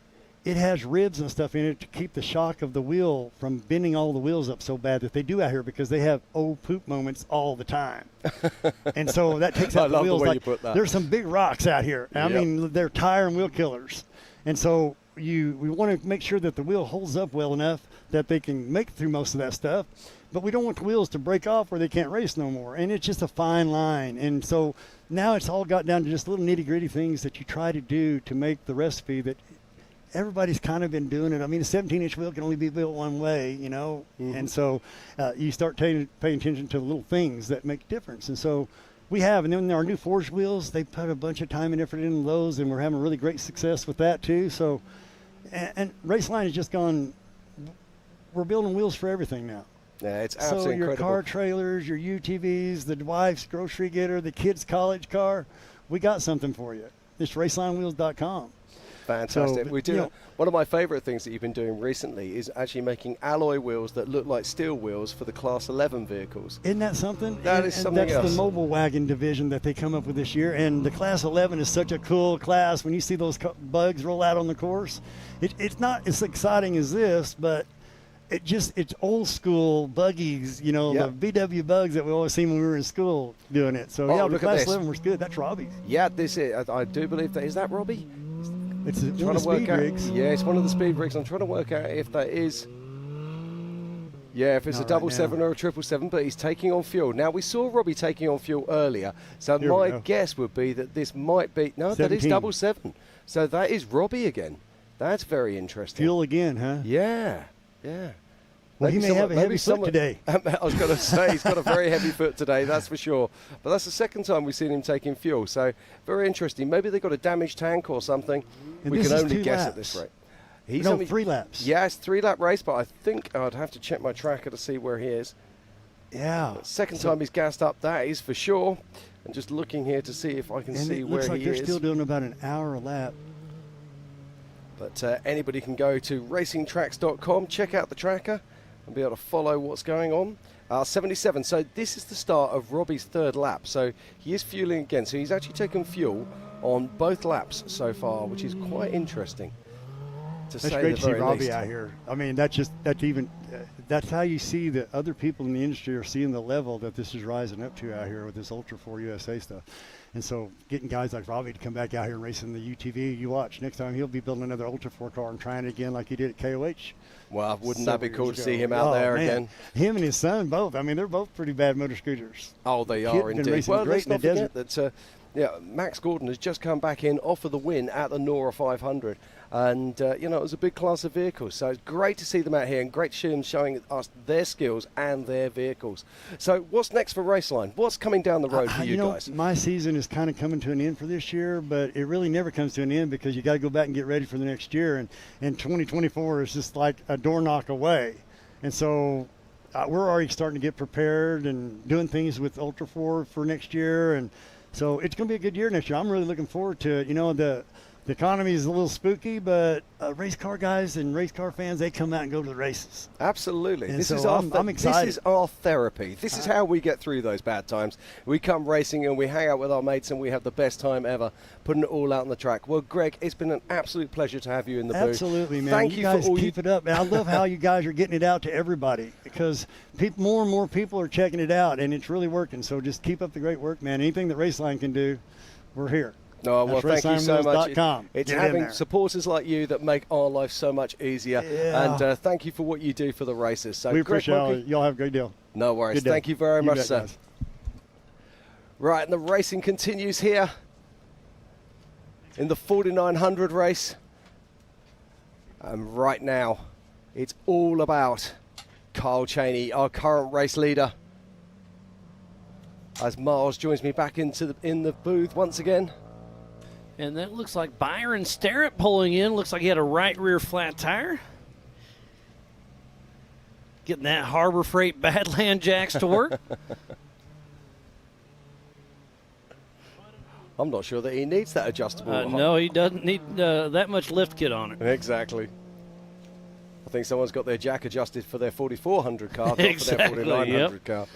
it has ribs and stuff in it to keep the shock of the wheel from bending all the wheels up so bad that they do out here because they have old poop moments all the time. And so that takes out the wheels. The way you put that. There's some big rocks out here. Yep. I mean, they're tire and wheel killers. And so we want to make sure that the wheel holds up well enough that they can make it through most of that stuff. But we don't want the wheels to break off where they can't race no more. And it's just a fine line. And so now it's all got down to just little nitty-gritty things that you try to do to make the recipe that everybody's kind of been doing it. I mean, a 17-inch wheel can only be built one way, and so you start paying attention to the little things that make a difference. And so we have, and then our new forged wheels, they put a bunch of time and effort into those, and we're having really great success with that too. So, and Raceline has just gone, we're building wheels for everything now. Yeah, it's absolutely incredible. So your car incredible. trailers, your UTVs, the wife's grocery getter, the kid's college car, we got something for you. It's racelinewheels.com. Fantastic. So, We do. One of my favorite things that you've been doing recently is actually making alloy wheels that look like steel wheels for the Class 11 vehicles. Isn't that something? That is something that's else. That's the mobile wagon division that they come up with this year. And the Class 11 is such a cool class. When you see those bugs roll out on the course, it's not as exciting as this, but it's old school buggies, the VW bugs that we always seen when we were in school doing it. So, the look at Class this. 11 was good. That's Robbie's. Yeah, this is. I do believe that. Is that Robbie? It's one of the speed rigs. Yeah, it's one of the speed rigs. I'm trying to work out if that is. Yeah, if it's Not a right 777 or a 777, but he's taking on fuel. Now, we saw Robbie taking on fuel earlier, so Here we my go. guess would be that this might be. No, that is 17. 777. So that is Robbie again. That's very interesting. Fuel again, huh? Yeah. Well, he may have a heavy foot today. I was going to say, he's got a very heavy foot today, that's for sure. But that's the second time we've seen him taking fuel. So, very interesting. Maybe they got a damaged tank or something. And We this can is only 2 guess laps. at this rate. He's No, only 3 laps. Yeah, it's 3-lap race, but I think I'd have to check my tracker to see where he is. Yeah. Second time he's gassed up, that is for sure. And just looking here to see if I can And see it where looks like he they're is. still doing about an hour a lap. But anybody can go to racingtracks.com, check out the tracker, and be able to follow what's going on. 77. So this is the start of Robbie's 3rd lap. So he is fueling again. So he's actually taken fuel on both laps so far, which is quite interesting. To That's say great the to see very Robbie least. out here. I mean, that's how you see that other people in the industry are seeing the level that this is rising up to out here with this Ultra4 USA stuff. And so getting guys like Robbie to come back out here and racing the UTV, you watch. Next time he'll be building another Ultra4 car and trying it again like he did at KOH. Well, wouldn't that be several cool years to see ago. him out there man. again? Him and his son both. I mean, they're both pretty bad motor scooters. Oh, they Kid's are been indeed. racing Well, great let's in the not desert. forget that Max Gordon has just come back in off of the win at the Nora 500. And, it was a big class of vehicles. So it's great to see them out here and great to see them showing us their skills and their vehicles. So what's next for Raceline? What's coming down the road for you guys? My season is kind of coming to an end for this year, but it really never comes to an end because you got to go back and get ready for the next year. And 2024 is just like a door knock away. And so we're already starting to get prepared and doing things with Ultra4 for next year. And so it's going to be a good year next year. I'm really looking forward to it. The economy is a little spooky, but race car guys and race car fans, they come out and go to the races. Absolutely. And This so is our I'm excited. This is our therapy. This is how we get through those bad times. We come racing and we hang out with our mates and we have the best time ever, putting it all out on the track. Well, Greg, it's been an absolute pleasure to have you in the booth. Absolutely, man. Thank you you guys for all keep it up. And I love how you guys are getting it out to everybody because more and more people are checking it out, and it's really working. So just keep up the great work, man. Anything that Raceline can do, we're here. No, well, thank you so much. RaceLineWheels.com. It's Get in having there. supporters like you that make our life so much easier. Yeah. And thank you for what you do for the racers. So We Greg appreciate Monkey, y'all have a great deal. no worries. Good day. Thank you very You much, bet, sir. guys. Right, and the racing continues here in the 4900 race. And right now, it's all about Kyle Cheney, our current race leader. As Miles joins me back in the booth once again. And that looks like Byron Starrett pulling in. Looks like he had a right rear flat tire. Getting that Harbor Freight Badland Jacks to work. I'm not sure that he needs that adjustable. No, he doesn't need that much lift kit on it. Exactly. I think someone's got their jack adjusted for their 4400 car, not Exactly, for their 4900 yep. car.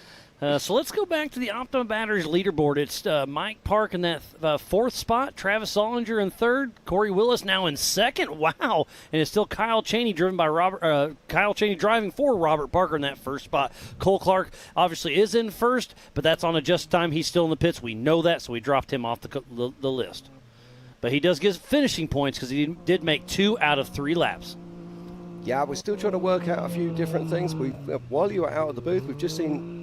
So let's go back to the Optima Batteries leaderboard. It's Mike Park in that fourth spot, Travis Ollinger in third, Corey Willis now in second. Wow! And it's still Kyle Cheney driven by Kyle Cheney driving for Robert Parker in that first spot. Cole Clark obviously is in first, but that's on adjusted time. He's still in the pits. We know that, so we dropped him off the list. But he does get finishing points because he did make 2 out of 3 laps. Yeah, we're still trying to work out a few different things. While you were out of the booth, we've just seen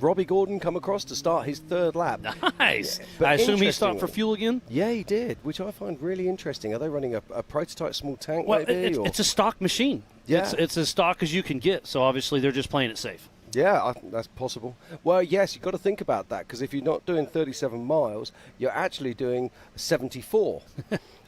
Robbie Gordon come across to start his third lap. Nice. But I assume he stopped interestingly- for fuel again? Yeah, he did, which I find really interesting. Are they running a prototype small tank Well, maybe? or? it's a stock machine. Yeah. It's as stock as you can get, so obviously they're just playing it safe. Yeah, that's possible. Well, yes, you've got to think about that, because if you're not doing 37 miles, you're actually doing 74.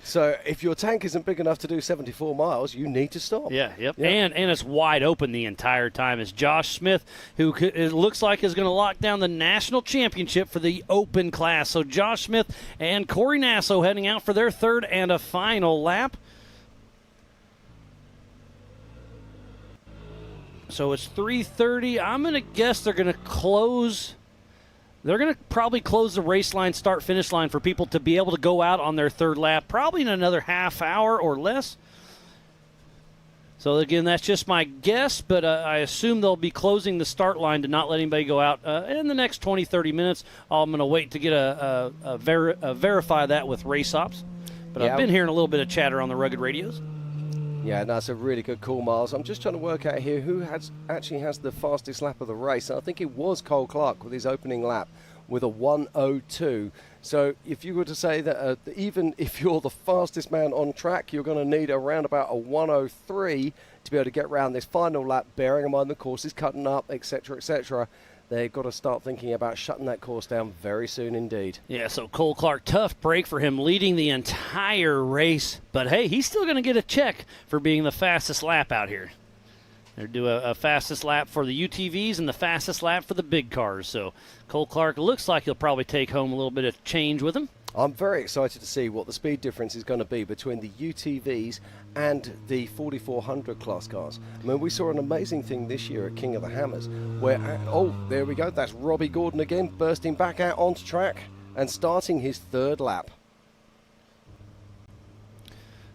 So if your tank isn't big enough to do 74 miles, you need to stop. Yeah, yep. And it's wide open the entire time. It's Josh Smith, who it looks like is going to lock down the national championship for the open class. So Josh Smith and Corey Nasso heading out for their third and a final lap. So it's 3:30. I'm going to guess they're going to close. They're going to probably close the race line, start-finish line for people to be able to go out on their third lap, probably in another half hour or less. So, again, that's just my guess, but I assume they'll be closing the start line to not let anybody go out in the next 20, 30 minutes. I'm going to wait to get verify that with race ops. But Yeah. I've been hearing a little bit of chatter on the rugged radios. Yeah, that's a really good call, Miles. I'm just trying to work out here who actually has the fastest lap of the race. I think it was Cole Clark with his opening lap with a 1:02. So if you were to say that even if you're the fastest man on track, you're going to need around about a 1:03 to be able to get around this final lap, bearing in mind the course is cutting up, etc., etc. They've got to start thinking about shutting that course down very soon indeed. Yeah, so Cole Clark, tough break for him, leading the entire race. But, hey, he's still going to get a check for being the fastest lap out here. They're doing a fastest lap for the UTVs and the fastest lap for the big cars. So Cole Clark looks like he'll probably take home a little bit of change with him. I'm very excited to see what the speed difference is going to be between the UTVs and the 4400 class cars. I mean, we saw an amazing thing this year at King of the Hammers where, oh, there we go, that's Robbie Gordon again, bursting back out onto track and starting his third lap.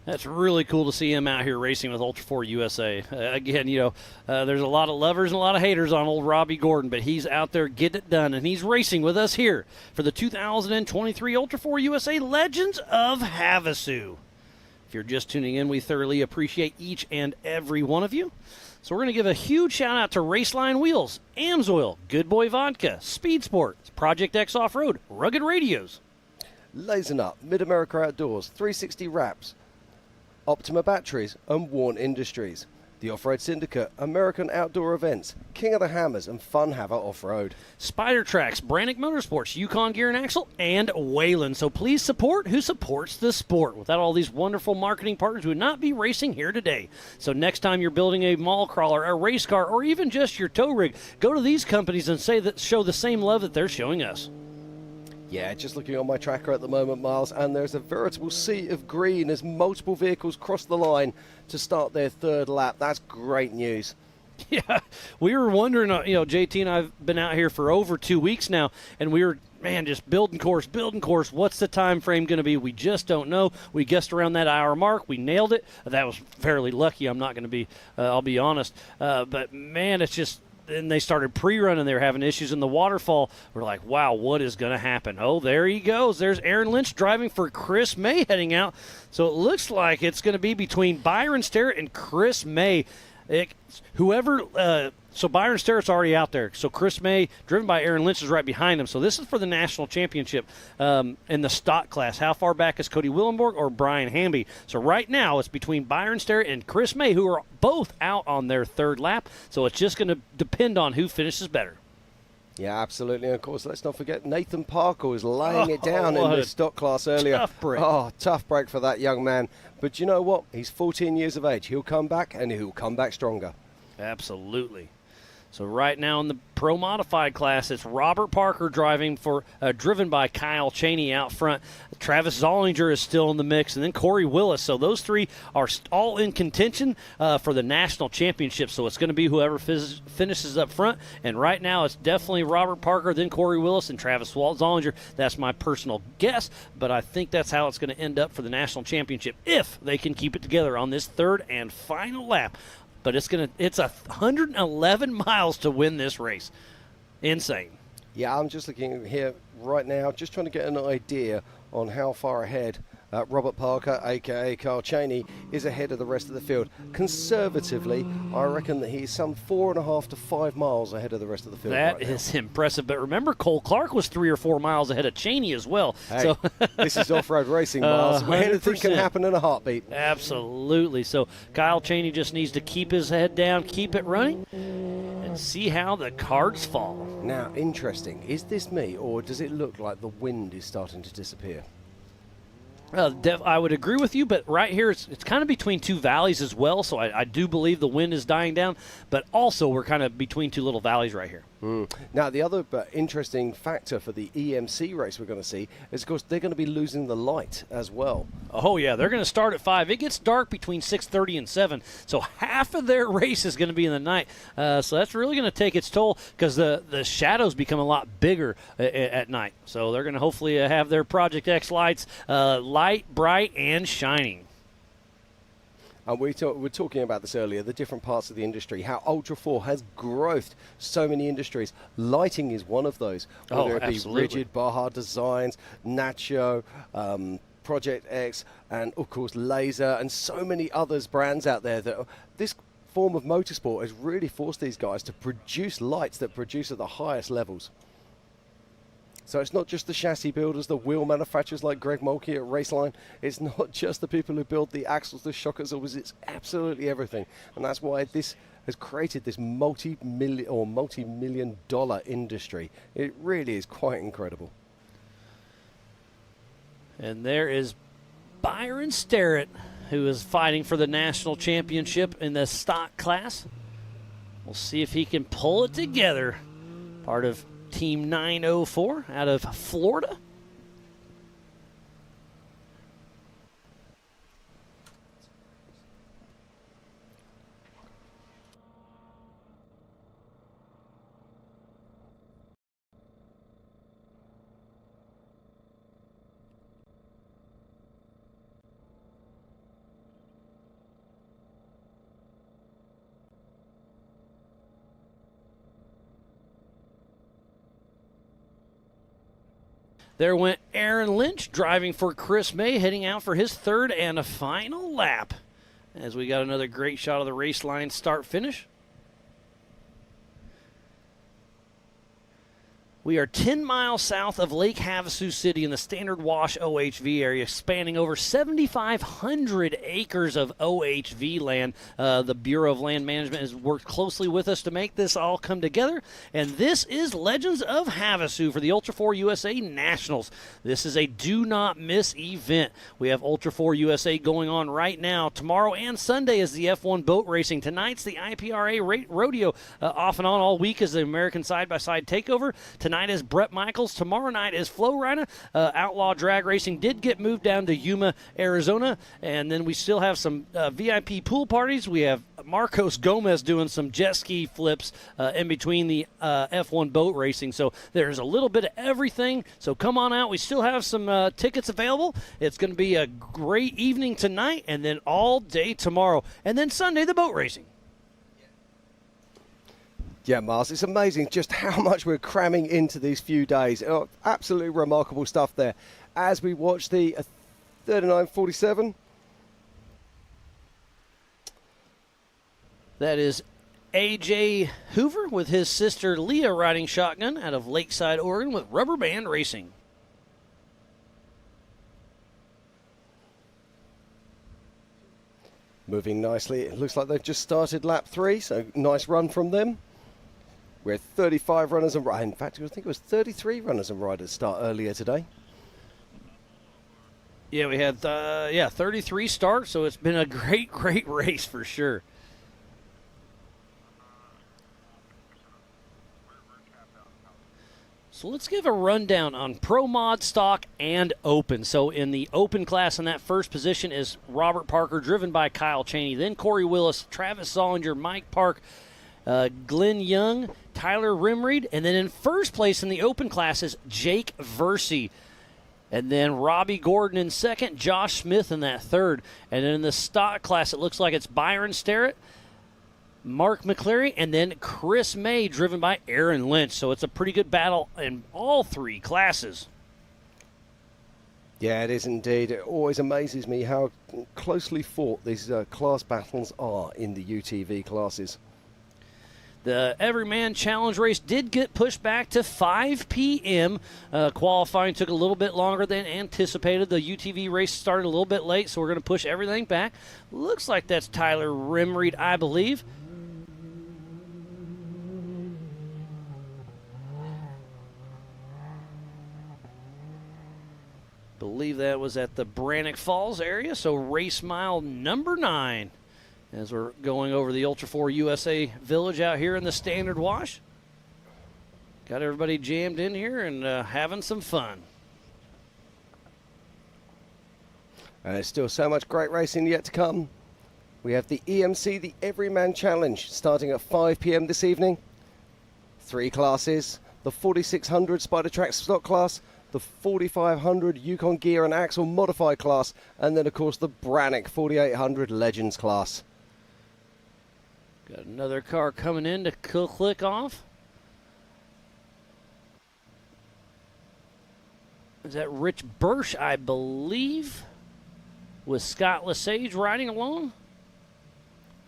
That's really cool to see him out here racing with Ultra4 USA. Again, there's a lot of lovers and a lot of haters on old Robbie Gordon, but he's out there getting it done, and he's racing with us here for the 2023 Ultra4 USA Legends of Havasu. If you're just tuning in, we thoroughly appreciate each and every one of you. So we're going to give a huge shout-out to Raceline Wheels, Amsoil, Good Boy Vodka, Speed Sport, Project X Off-Road, Rugged Radios, Laser Nut, Mid-America Outdoors, 360 Wraps, Optima Batteries, and Warn Industries. The Off-Road Syndicate, American Outdoor Events, King of the Hammers, and Fun Haver Off-Road. Spider Tracks, Brannick Motorsports, Yukon Gear and Axle, and Wayland. So please support who supports the sport. Without all these wonderful marketing partners, we would not be racing here today. So next time you're building a mall crawler, a race car, or even just your tow rig, go to these companies and show the same love that they're showing us. Yeah, just looking on my tracker at the moment, Miles, and there's a veritable sea of green as multiple vehicles cross the line to start their third lap. That's great news. Yeah, we were wondering, JT and I have been out here for over 2 weeks now, and we were, just building course. What's the time frame going to be? We just don't know. We guessed around that hour mark. We nailed it. That was fairly lucky. I'm not going to be, I'll be honest. But, man, it's just then they started pre-running. They were having issues in the waterfall. We're like, wow, what is going to happen? Oh, there he goes. There's Aaron Lynch driving for Chris May heading out. So it looks like it's going to be between Byron Sterrett and Chris May. So Byron Sterrett's already out there. So Chris May, driven by Aaron Lynch, is right behind him. So this is for the national championship in the stock class. How far back is Cody Willenborg or Brian Hamby? So right now it's between Byron Sterrett and Chris May, who are both out on their third lap. So it's just going to depend on who finishes better. Yeah, absolutely. And of course, let's not forget Nathan Parker was laying it down in the stock class earlier. Tough break. Oh, tough break for that young man. But you know what? He's 14 years of age. He'll come back, and he'll come back stronger. Absolutely. So right now in the Pro Modified class, it's Robert Parker driving driven by Kyle Chaney out front. Travis Zollinger is still in the mix, and then Corey Willis. So those three are all in contention for the national championship. So it's going to be whoever finishes up front. And right now it's definitely Robert Parker, then Corey Willis, and Travis Zollinger. That's my personal guess, but I think that's how it's going to end up for the national championship if they can keep it together on this third and final lap. But it's 111 miles to win this race. Insane. Yeah, I'm just looking here right now, just trying to get an idea on how far ahead Robert Parker, a.k.a. Kyle Chaney, is ahead of the rest of the field. Conservatively, I reckon that he's some 4.5 to 5 miles ahead of the rest of the field. That is impressive. But remember, Cole Clark was 3 or 4 miles ahead of Chaney as well. Hey, so this is off-road racing, Miles. Anything can happen in a heartbeat. Absolutely. So Kyle Chaney just needs to keep his head down, keep it running, and see how the cards fall. Now, interesting. Is this me, or does it look like the wind is starting to disappear? I would agree with you, but right here it's kind of between two valleys as well, so I do believe the wind is dying down, but also we're kind of between two little valleys right here. Now, the other interesting factor for the EMC race we're going to see is, of course, they're going to be losing the light as well. Oh, yeah, they're going to start at 5. It gets dark between 6:30 and 7, so half of their race is going to be in the night. So that's really going to take its toll because the shadows become a lot bigger at night. So they're going to hopefully have their Project X lights light, bright, and shining. And we were talking about this earlier, the different parts of the industry, how Ultra4 has growthed so many industries. Lighting is one of those, whether it be Rigid, Baja Designs, Nacho, Project X, and of course Laser, and so many others brands out there that this form of motorsport has really forced these guys to produce lights that produce at the highest levels. So it's not just the chassis builders, the wheel manufacturers like Greg Mulkey at Raceline. It's not just the people who build the axles, the shock absorbers. It's absolutely everything. And that's why this has created this multi-million dollar industry. It really is quite incredible. And there is Byron Sterrett, who is fighting for the national championship in the stock class. We'll see if he can pull it together. Part of Team 904 out of Florida. There went Aaron Lynch driving for Chris May, heading out for his third and a final lap. As we got another great shot of the race line start-finish. We are 10 miles south of Lake Havasu City in the Standard Wash OHV area, spanning over 7,500 acres of OHV land. The Bureau of Land Management has worked closely with us to make this all come together. And this is Legends of Havasu for the Ultra4 USA Nationals. This is a do-not-miss event. We have Ultra4 USA going on right now. Tomorrow and Sunday is the F1 boat racing. Tonight's the IPRA rodeo. Off and on all week is the American side-by-side takeover. Tonight is Brett Michaels. Tomorrow night is Flo Rida. Outlaw Drag Racing did get moved down to Yuma, Arizona. And then we still have some VIP pool parties. We have Marcos Gomez doing some jet ski flips in between the F1 boat racing. So there's a little bit of everything. So come on out. We still have some tickets available. It's going to be a great evening tonight and then all day tomorrow. And then Sunday, the boat racing. Yeah, Mars, it's amazing just how much we're cramming into these few days. Oh, absolutely remarkable stuff there. As we watch the 39.47. That is A.J. Hoover with his sister Leah riding shotgun out of Lakeside, Oregon with Rubber Band Racing. Moving nicely. It looks like they've just started lap 3, so nice run from them. We're 35 runners and riders. In fact, I think it was 33 runners and riders start earlier today. Yeah, we had 33 starts, so it's been a great race for sure. So let's give a rundown on Pro Mod, Stock, and Open. So in the Open class, in that first position is Robert Parker, driven by Kyle Chaney. Then Corey Willis, Travis Zollinger, Mike Park, Glenn Young, Tyler Rimreed. And then in first place in the Open class is Jake Versey. And then Robbie Gordon in second, Josh Smith in that third. And then in the Stock class, it looks like it's Byron Starrett, Mark McCleary, and then Chris May, driven by Aaron Lynch. So it's a pretty good battle in all three classes. Yeah, it is indeed. It always amazes me how closely fought these class battles are in the UTV classes. The Everyman Challenge race did get pushed back to 5 p.m. Qualifying took a little bit longer than anticipated. The UTV race started a little bit late, so we're going to push everything back. Looks like that's Tyler Rimreed, I believe. Believe that was at the Brannock Falls area, so race mile number 9 as we're going over the Ultra4 USA Village out here in the Standard Wash. Got everybody jammed in here and having some fun. And there's still so much great racing yet to come. We have the EMC, the Everyman Challenge, starting at 5 p.m. this evening. 3 classes, the 4600 Spider Track stock class, the 4500 Yukon Gear and Axle modified class, and then of course the Brannock 4800 Legends class. Got another car coming in to click off. Is that Rich Bursch, I believe, with Scott Lesage riding along?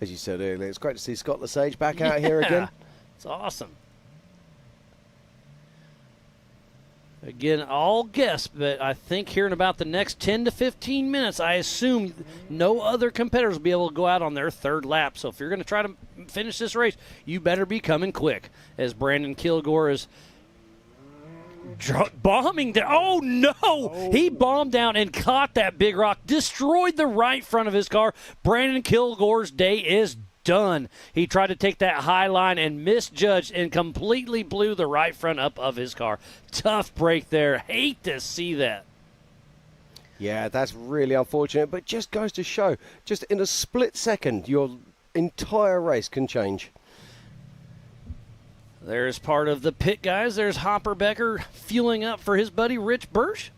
As you said earlier, it's great to see Scott Lesage back out here again. It's awesome. Again, all guess, but I think here in about the next 10 to 15 minutes, I assume no other competitors will be able to go out on their third lap. So if you're going to try to finish this race, you better be coming quick, as Brandon Kilgore is bombing down. Oh, no! He bombed down and caught that big rock, destroyed the right front of his car. Brandon Kilgore's day is done. He tried to take that high line and misjudged and completely blew the right front up of his car. Tough break there. Hate to see that. Yeah, that's really unfortunate, but just goes to show, just in a split second, your entire race can change. There's part of the pit guys. There's Hopper Becker fueling up for his buddy Rich Bursch.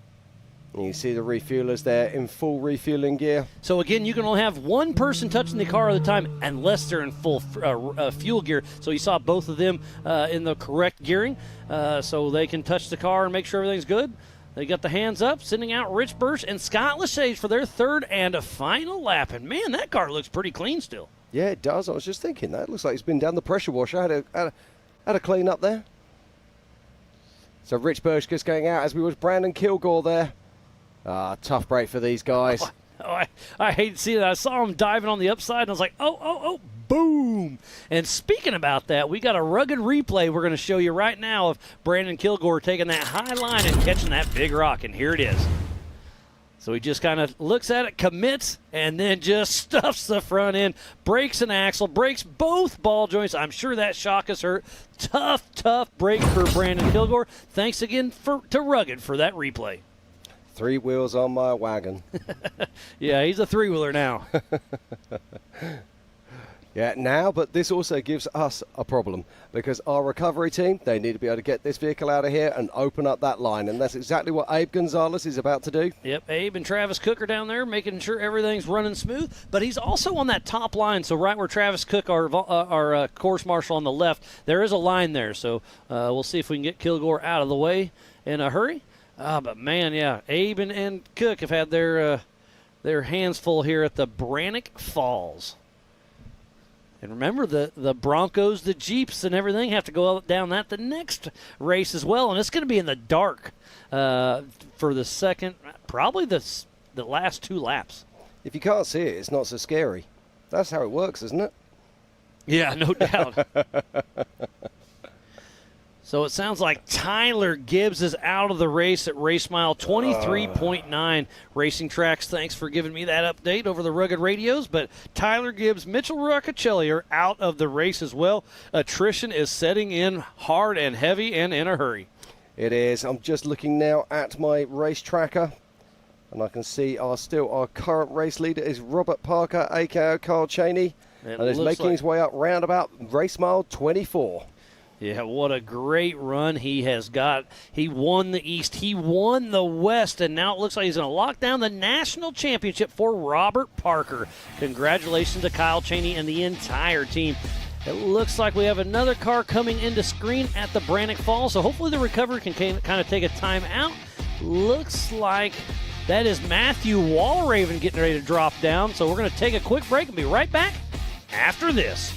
You see the refuelers there in full refueling gear. So again, you can only have one person touching the car at a time unless they're in full fuel gear. So you saw both of them in the correct gearing, so they can touch the car and make sure everything's good. They got the hands up, sending out Rich Bursch and Scott Lesage for their third and a final lap. And man, that car looks pretty clean still. Yeah, it does. I was just thinking that. It looks like it's been down the pressure washer. Had a clean up there. So Rich Bursch just going out as we watch Brandon Kilgore there. Tough break for these guys. I hate to see that. I saw him diving on the upside, and I was like, oh, boom. And speaking about that, we got a rugged replay we're going to show you right now of Brandon Kilgore taking that high line and catching that big rock, and here it is. So he just kind of looks at it, commits, and then just stuffs the front end, breaks an axle, breaks both ball joints. I'm sure that shock has hurt. Tough break for Brandon Kilgore. Thanks again to Rugged for that replay. 3 wheels on my wagon. Yeah, he's a 3-wheeler now. Yeah, Yeah, now, but this also gives us a problem because our recovery team, they need to be able to get this vehicle out of here and open up that line, and that's exactly what Abe Gonzalez is about to do. Yep, Abe and Travis Cook are down there making sure everything's running smooth, but he's also on that top line, so right where Travis Cook, our course marshal on the left, there is a line there, so we'll see if we can get Kilgore out of the way in a hurry. But, man, yeah, Abe and Cook have had their hands full here at the Brannock Falls. And remember, the Broncos, the Jeeps, and everything have to go down the next race as well. And it's going to be in the dark for the second, probably the last 2 laps. If you can't see it, it's not so scary. That's how it works, isn't it? Yeah, no doubt. So it sounds like Tyler Gibbs is out of the race at race mile 23.9. Racing Tracks, thanks for giving me that update over the rugged radios. But Tyler Gibbs, Mitchell Ruccacelli are out of the race as well. Attrition is setting in hard and heavy and in a hurry. It is. I'm just looking now at my race tracker, and I can see our current race leader is Robert Parker, a.k.a. Carl Cheney, and is making his way up round about race mile 24. Yeah, what a great run he has got. He won the East, he won the West, and now it looks like he's going to lock down the national championship for Robert Parker. Congratulations to Kyle Cheney and the entire team. It looks like we have another car coming into screen at the Brannock Falls, so hopefully the recovery can kind of take a time out. Looks like that is Matthew Walraven getting ready to drop down, so we're going to take a quick break and be right back after this.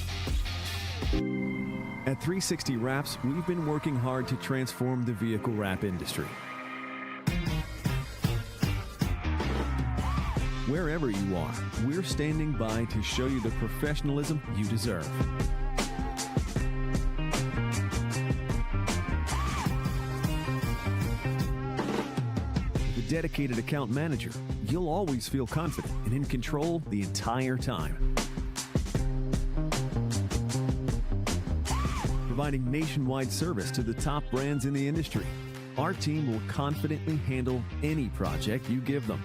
At 360 Wraps, we've been working hard to transform the vehicle wrap industry. Wherever you are, we're standing by to show you the professionalism you deserve. With a dedicated account manager, you'll always feel confident and in control the entire time. Providing nationwide service to the top brands in the industry, our team will confidently handle any project you give them.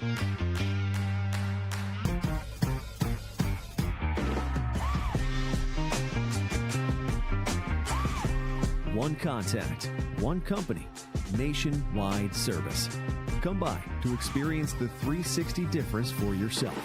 One contact, one company, nationwide service. Come by to experience the 360 difference for yourself.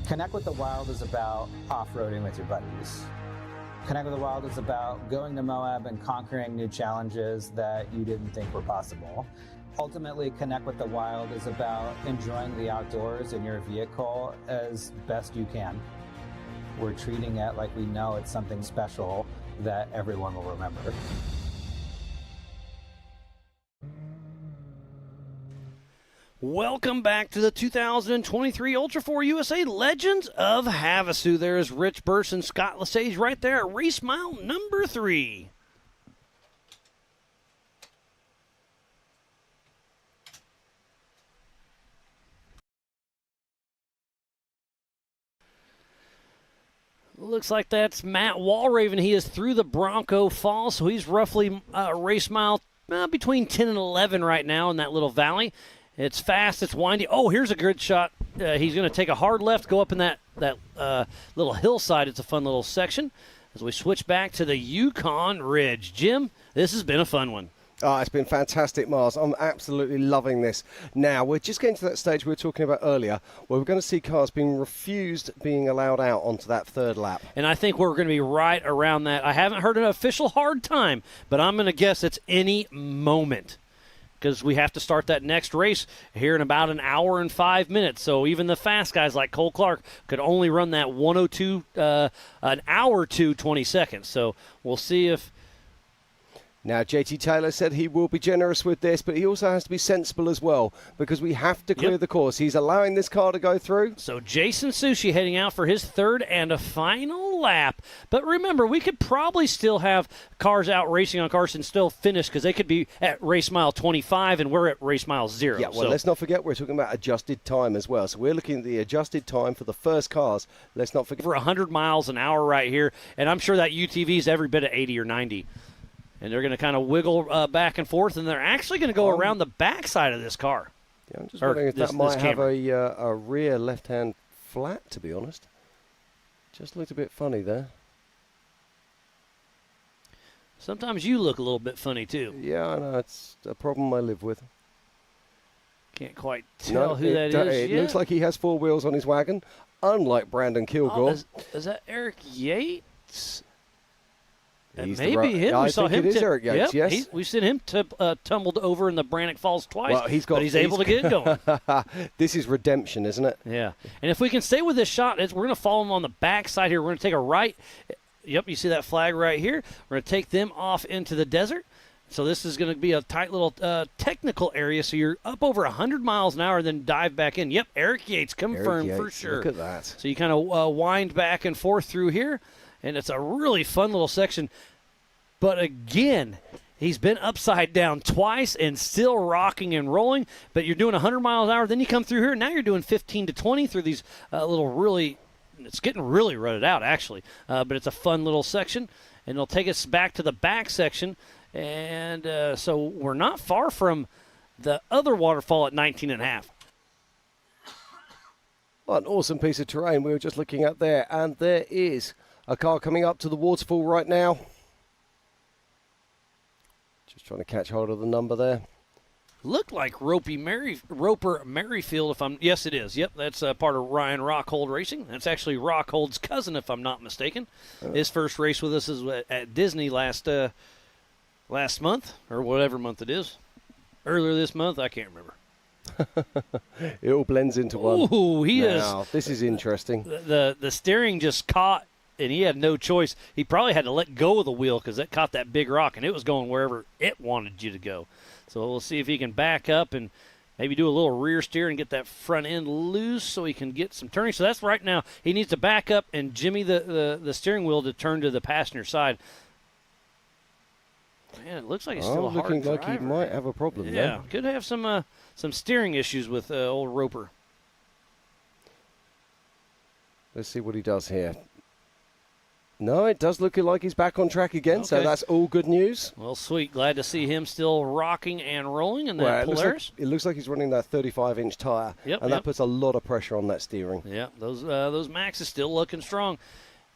Connect with the Wild is about off-roading with your buddies. Connect with the Wild is about going to Moab and conquering new challenges that you didn't think were possible. Ultimately, Connect with the Wild is about enjoying the outdoors in your vehicle as best you can. We're treating it like we know it's something special that everyone will remember. Welcome back to the 2023 Ultra4 USA Legends of Havasu. There is Rich Burse and Scott Lesage right there at race mile number 3. Looks like that's Matt Walraven. He is through the Bronco Fall, so he's roughly race mile between 10 and 11 right now in that little valley. It's fast, it's windy. Oh, here's a good shot. He's going to take a hard left, go up in that little hillside. It's a fun little section as we switch back to the Yukon Ridge. Jim, this has been a fun one. Oh, it's been fantastic, Mars. I'm absolutely loving this. Now, we're just getting to that stage we were talking about earlier where we're going to see cars being refused being allowed out onto that third lap. And I think we're going to be right around that. I haven't heard an official hard time, but I'm going to guess it's any moment. because we have to start that next race here in about an hour and 5 minutes. So even the fast guys like Cole Clark could only run that 102, an hour to 20 seconds. So we'll see if. Now, JT Taylor said he will be generous with this, but he also has to be sensible as well, because we have to clear the course. He's allowing this car to go through. So Jason Sushi heading out for his third and a final lap. But remember, we could probably still have cars out racing on cars and still finish, because they could be at race mile 25 and we're at race mile 0. Yeah, well, let's not forget we're talking about adjusted time as well. So we're looking at the adjusted time for the first cars. Let's not forget. For 100 miles an hour right here, and I'm sure that UTV is every bit of 80 or 90. And they're going to kind of wiggle back and forth, and they're actually going to go around the backside of this car. Yeah, I'm just wondering if that might have a rear left-hand flat, to be honest. Just looked a bit funny there. Sometimes you look a little bit funny, too. Yeah, I know. It's a problem I live with. Can't quite tell who that is. It looks like he has 4 wheels on his wagon, unlike Brandon Kilgore. Is that Eric Yates? Maybe him. I we saw think him. It is Eric Yates, yes. We've seen him tumbled over in the Brannock Falls twice, well, but he's able to get it going. This is redemption, isn't it? Yeah. And if we can stay with this shot, we're going to follow him on the backside here. We're going to take a right. Yep, you see that flag right here. We're going to take them off into the desert. So this is going to be a tight little technical area. So you're up over 100 miles an hour, then dive back in. Yep, Eric Yates confirmed for sure. Look at that. So you kind of wind back and forth through here. And it's a really fun little section. But again, he's been upside down twice and still rocking and rolling. But you're doing 100 miles an hour. Then you come through here, and now you're doing 15 to 20 through these little really – it's getting really rutted out, actually. But it's a fun little section. And it'll take us back to the back section. And so we're not far from the other waterfall at 19.5. What an awesome piece of terrain we were just looking at there. And there is a car coming up to the waterfall right now. Just trying to catch hold of the number there. Looked like Roper Merrifield. Yes, it is. Yep, that's part of Ryan Rockhold Racing. That's actually Rockhold's cousin, if I'm not mistaken. His first race with us is at Disney last month, or whatever month it is. Earlier this month, I can't remember. It all blends into one. Ooh, this is interesting. The steering just caught, and he had no choice. He probably had to let go of the wheel because it caught that big rock, and it was going wherever it wanted you to go. So we'll see if he can back up and maybe do a little rear steer and get that front end loose so he can get some turning. So that's right now. He needs to back up and jimmy the steering wheel to turn to the passenger side. Man, it looks like he's still a hard looking driver. like he might have a problem there. Yeah, could have some steering issues with old Roper. Let's see what he does here. No, it does look like he's back on track again, so that's all good news. Well, sweet. Glad to see him still rocking and rolling in that Polaris. It looks like he's running that 35-inch tire, and that puts a lot of pressure on that steering. Yeah, those Maxes still looking strong.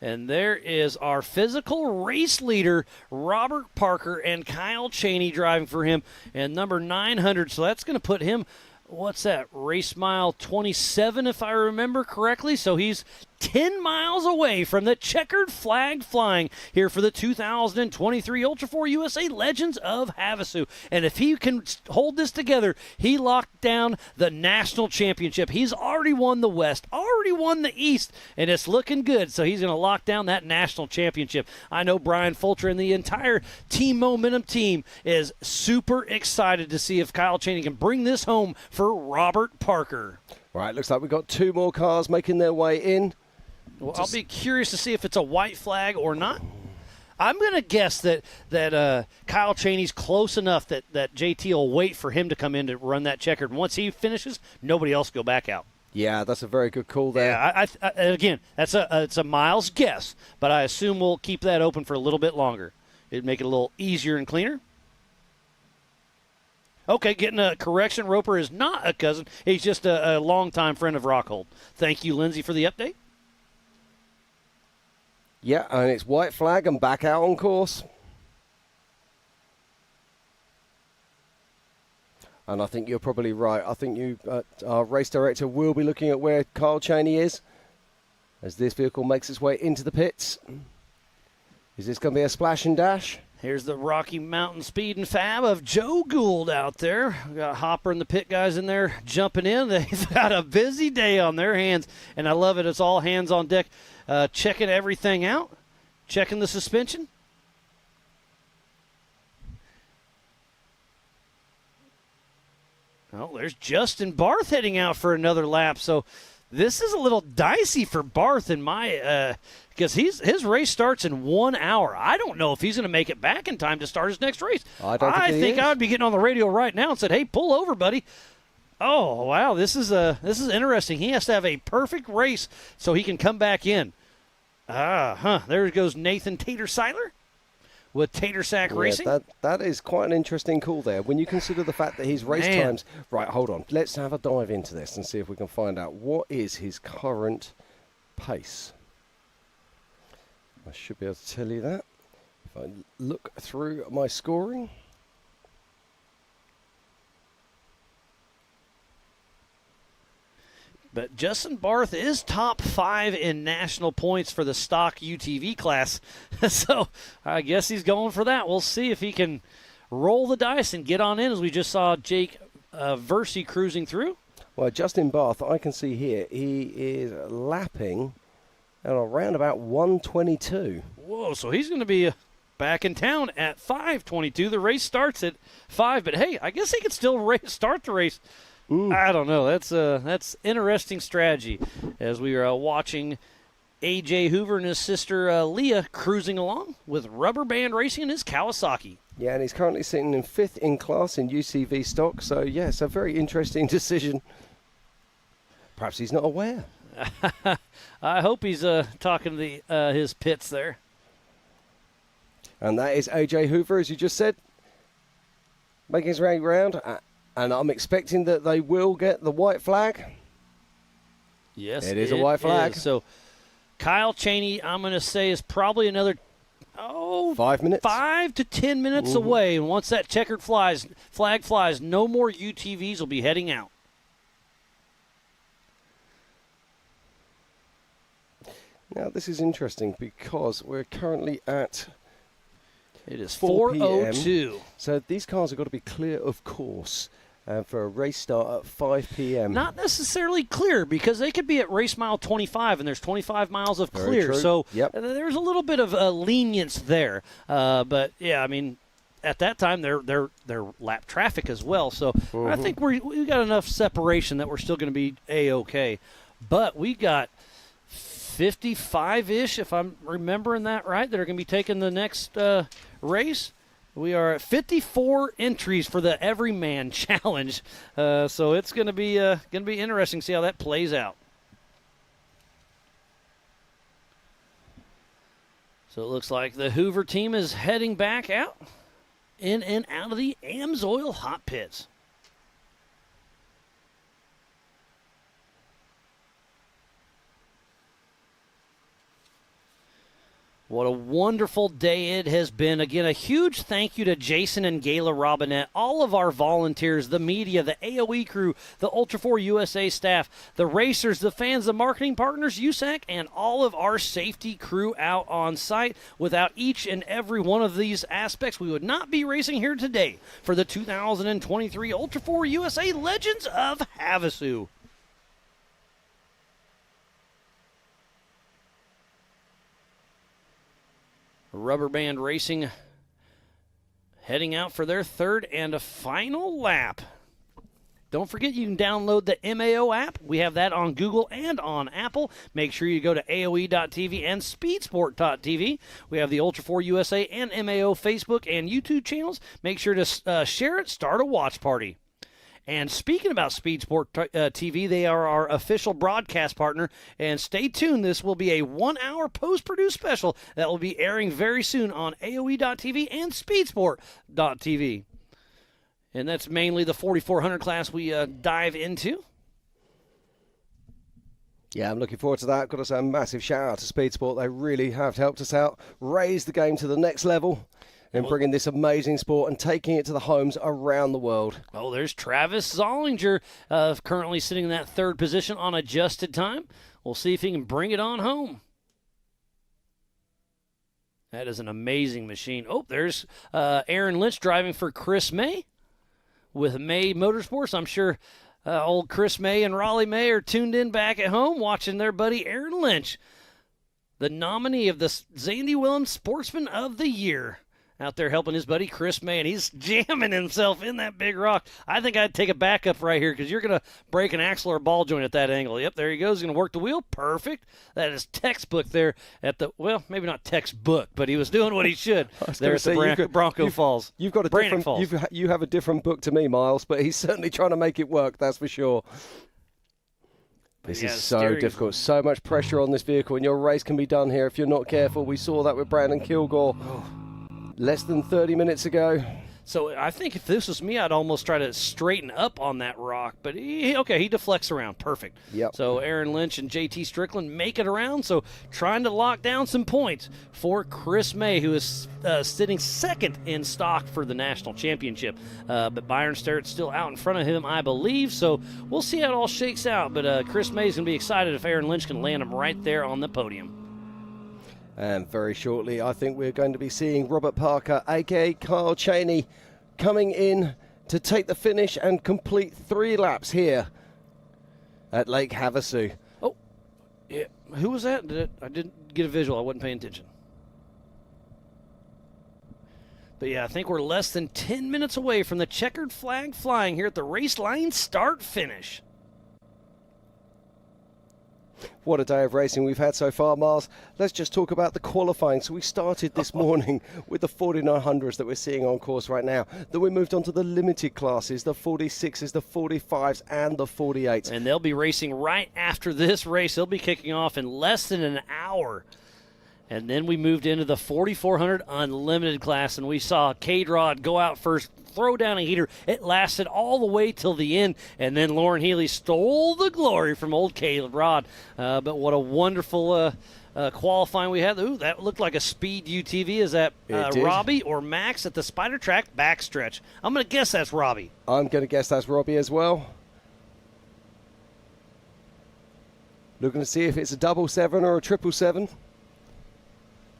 And there is our physical race leader, Robert Parker, and Kyle Cheney driving for him, and number 900. So that's going to put him, what's that, race mile 27, if I remember correctly. So he's 10 miles away from the checkered flag flying here for the 2023 Ultra4 USA Legends of Havasu. And if he can hold this together, he locked down the national championship. He's already won the West, already won the East, and it's looking good. So he's going to lock down that national championship. I know Brian Fulcher and the entire Team Momentum team is super excited to see if Kyle Cheney can bring this home for Robert Parker. Right, looks like we've got 2 more cars making their way in. Well, I'll be curious to see if it's a white flag or not. I'm going to guess that Kyle Cheney's close enough that JT will wait for him to come in to run that checkered. And once he finishes, nobody else go back out. Yeah, that's a very good call there. Yeah, again, it's a Miles guess, but I assume we'll keep that open for a little bit longer. It'd make it a little easier and cleaner. Okay, getting a correction. Roper is not a cousin. He's just a longtime friend of Rockhold. Thank you, Lindsay, for the update. Yeah, and it's white flag and back out on course. And I think you're probably right. I think our race director will be looking at where Kyle Cheney is as this vehicle makes its way into the pits. Is this going to be a splash and dash? Here's the Rocky Mountain Speed and Fab of Joe Gould out there. We got Hopper and the pit guys in there jumping in. They've got a busy day on their hands, and I love it. It's all hands on deck, checking everything out, checking the suspension. Oh, there's Justin Barth heading out for another lap. So this is a little dicey for Barth in my because his race starts in 1 hour. I don't know if he's going to make it back in time to start his next race. I think I'd be getting on the radio right now and said, "Hey, pull over, buddy." Oh, wow, this is interesting. He has to have a perfect race so he can come back in. There goes Nathan Tater-Seiler with Tater Sack Racing. That is quite an interesting call there. When you consider the fact that his race times... Right, hold on. Let's have a dive into this and see if we can find out what is his current pace. I should be able to tell you that. If I look through my scoring... But Justin Barth is top 5 in national points for the stock UTV class. So I guess he's going for that. We'll see if he can roll the dice and get on in, as we just saw Jake Versey cruising through. Well, Justin Barth, I can see here, he is lapping at around about 122. Whoa, so he's going to be back in town at 5:22. The race starts at 5, but hey, I guess he could still start the race. I don't know. That's interesting strategy as we are watching A.J. Hoover and his sister Leah cruising along with Rubber Band Racing and his Kawasaki. Yeah, and he's currently sitting in 5th in class in UCV stock. So, yes, a very interesting decision. Perhaps he's not aware. I hope he's talking to his pits there. And that is A.J. Hoover, as you just said, making his way round. And I'm expecting that they will get the white flag. Yes, it is a white flag. So Kyle Cheney, I'm going to say, is probably another 5 minutes, 5 to 10 minutes away. And once that checkered flag flies, no more UTVs will be heading out. Now this is interesting because we're currently at. It is 4:02. So these cars have got to be clear of course for a race start at 5 p.m. Not necessarily clear, because they could be at race mile 25, and there's 25 miles of Very clear. true. So Yep. there's a little bit of lenience there. But, yeah, I mean, at that time, they're lap traffic as well. So I think we got enough separation that we're still going to be A-OK. But we got 55-ish, if I'm remembering that right, that are going to be taking the next race. We are at 54 entries for the Everyman Challenge, so it's going to be interesting to see how that plays out. So it looks like the Hoover team is heading back out, in and out of the Amsoil hot pits. What a wonderful day it has been. Again, a huge thank you to Jason and Gayla Robinette, all of our volunteers, the media, the AOE crew, the Ultra4 USA staff, the racers, the fans, the marketing partners, USAC, and all of our safety crew out on site. Without each and every one of these aspects, we would not be racing here today for the 2023 Ultra4 USA Legends of Havasu. Rubber Band Racing heading out for their third and a final lap. Don't forget, you can download the MAO app. We have that on Google and on Apple. Make sure you go to AOE.tv and Speedsport.tv. We have the Ultra4 USA and MAO Facebook and YouTube channels. Make sure to share it, start a watch party. And speaking about Speed Sport TV, they are our official broadcast partner. And stay tuned. This will be a 1-hour post-produced special that will be airing very soon on AOE.tv and Speedsport.tv. And that's mainly the 4400 class we dive into. Yeah, I'm looking forward to that. Got to say a massive shout out to Speed Sport. They really have helped us out, raised the game to the next level, and bringing this amazing sport and taking it to the homes around the world. Oh, there's Travis Zollinger currently sitting in that third position on adjusted time. We'll see if he can bring it on home. That is an amazing machine. Oh, there's Aaron Lynch driving for Chris May with May Motorsports. I'm sure old Chris May and Raleigh May are tuned in back at home watching their buddy Aaron Lynch, the nominee of the Zandy Willems Sportsman of the Year, out there helping his buddy Chris May, and he's jamming himself in that big rock. I think I'd take a backup right here because you're going to break an axle or a ball joint at that angle. Yep, there he goes. He's going to work the wheel. Perfect. That is textbook there at the, well, maybe not textbook, but he was doing what he should there at the Bronco Falls. You've got a different Falls. You have a different book to me, Miles, but he's certainly trying to make it work, that's for sure. This is so difficult. So much pressure on this vehicle, and your race can be done here if you're not careful. We saw that with Brandon Kilgore less than 30 minutes ago. So I think if this was me, I'd almost try to straighten up on that rock. But he deflects around. Perfect. Yep. So Aaron Lynch and JT Strickland make it around. So trying to lock down some points for Chris May, who is sitting second in stock for the national championship. But Byron Starrett's still out in front of him, I believe. So we'll see how it all shakes out. But Chris May's going to be excited if Aaron Lynch can land him right there on the podium. And very shortly, I think we're going to be seeing Robert Parker, a.k.a. Kyle Cheney, coming in to take the finish and complete 3 laps here at Lake Havasu. Oh, yeah. Who was that? I didn't get a visual. I wasn't paying attention. But, yeah, I think we're less than 10 minutes away from the checkered flag flying here at the race line start-finish. What a day of racing we've had so far, Miles. Let's just talk about the qualifying. So we started this morning with the 4900s that we're seeing on course right now. Then we moved on to the limited classes, the 46s, the 45s, and the 48s. And they'll be racing right after this race. They'll be kicking off in less than an hour. And then we moved into the 4400 unlimited class, and we saw K-Rod go out first, throw down a heater. It lasted all the way till the end, and then Lauren Healey stole the glory from old K-Rod. But what a wonderful qualifying we had. Ooh, that looked like a speed UTV. Is that Robbie or Max at the Spider Track backstretch? I'm going to guess that's Robbie. I'm going to guess that's Robbie as well. Looking to see if it's a 777 or a 777.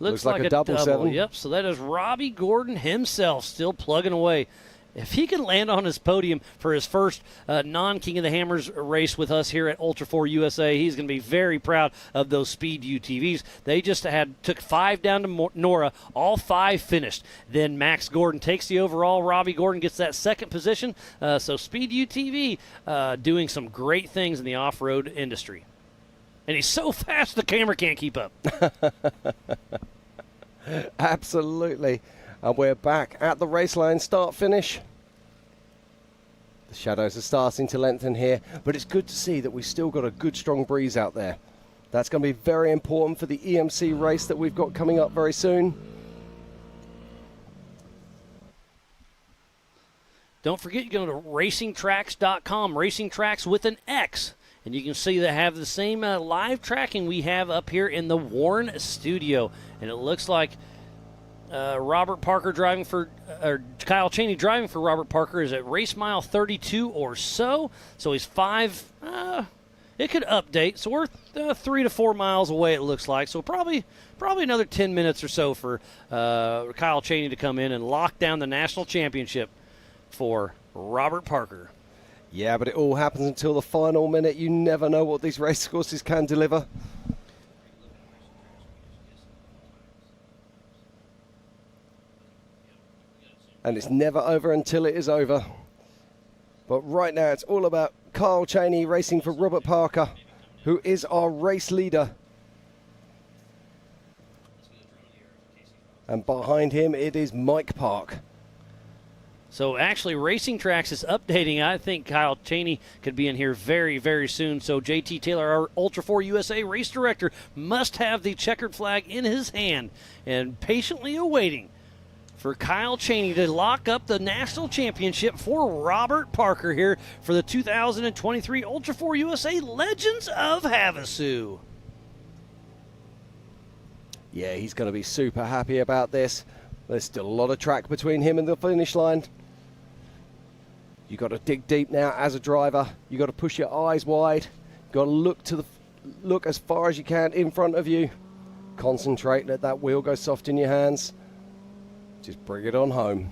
Looks like a double 7. Yep, so that is Robbie Gordon himself still plugging away. If he can land on his podium for his first non-King of the Hammers race with us here at Ultra4 USA, he's going to be very proud of those speed UTVs. They just took 5 down to Nora, all 5 finished. Then Max Gordon takes the overall. Robbie Gordon gets that second position. So speed UTV doing some great things in the off-road industry. And he's so fast the camera can't keep up. Absolutely. And we're back at the race line start-finish. The shadows are starting to lengthen here, but it's good to see that we've still got a good strong breeze out there. That's going to be very important for the EMC race that we've got coming up very soon. Don't forget, you go to racingtracks.com, Racing Tracks with an X. And you can see they have the same live tracking we have up here in the Warren studio. And it looks like Robert Parker driving for, or Kyle Cheney driving for Robert Parker is at race mile 32 or so. So he's 5, it could update. So we're 3 to 4 miles away, it looks like. So probably another 10 minutes or so for Kyle Cheney to come in and lock down the national championship for Robert Parker. Yeah, but it all happens until the final minute. You never know what these race courses can deliver. And it's never over until it is over. But right now it's all about Kyle Cheney racing for Robert Parker, who is our race leader. And behind him it is Mike Park. So actually, Racing Tracks is updating. I think Kyle Cheney could be in here very, very soon. So JT Taylor, our Ultra4 USA race director, must have the checkered flag in his hand and patiently awaiting for Kyle Cheney to lock up the national championship for Robert Parker here for the 2023 Ultra4 USA Legends of Havasu. Yeah, he's going to be super happy about this. There's still a lot of track between him and the finish line. You've got to dig deep now as a driver. You've got to push your eyes wide. You've got to look as far as you can in front of you. Concentrate, let that wheel go soft in your hands. Just bring it on home.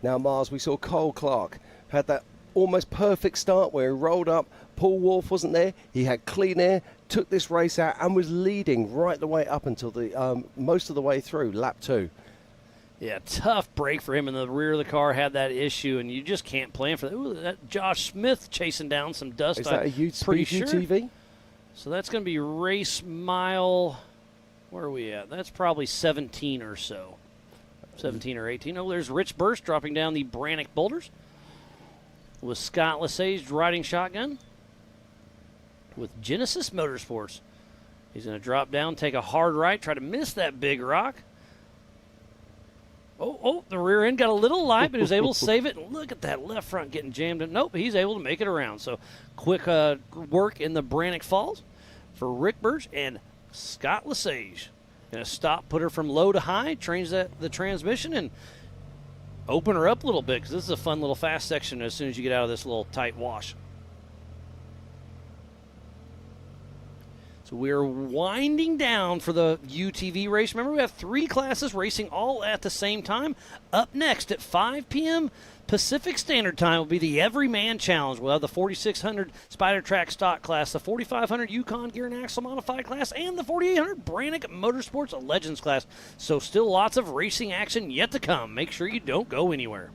Now, Mars, we saw Cole Clark had that almost perfect start where he rolled up. Paul Wolf wasn't there. He had clean air, took this race out, and was leading right the way up until the most of the way through, lap 2. Yeah, tough break for him in the rear of the car, had that issue, and you just can't plan for that. Ooh, that Josh Smith chasing down some dust. Is that a pretty UTV? Sure. So that's going to be race mile, where are we at? That's probably 17 or so. 17 or 18. Oh, there's Rich Burst dropping down the Brannick boulders with Scott Lesage riding shotgun with Genesis Motorsports. He's going to drop down, take a hard right, try to miss that big rock. Oh, the rear end got a little light, but he was able to save it. And look at that left front getting jammed in. Nope, he's able to make it around. So quick work in the Brannick Falls for Rick Birch and Scott Lesage. Going to stop, put her from low to high, change the transmission, and open her up a little bit because this is a fun little fast section as soon as you get out of this little tight wash. So we're winding down for the UTV race. Remember, we have 3 classes racing all at the same time. Up next at 5 p.m. Pacific Standard Time will be the Everyman Challenge. We'll have the 4600 Spider Track Stock class, the 4500 Yukon Gear and Axle Modified class, and the 4800 Brannick Motorsports Legends class. So still lots of racing action yet to come. Make sure you don't go anywhere.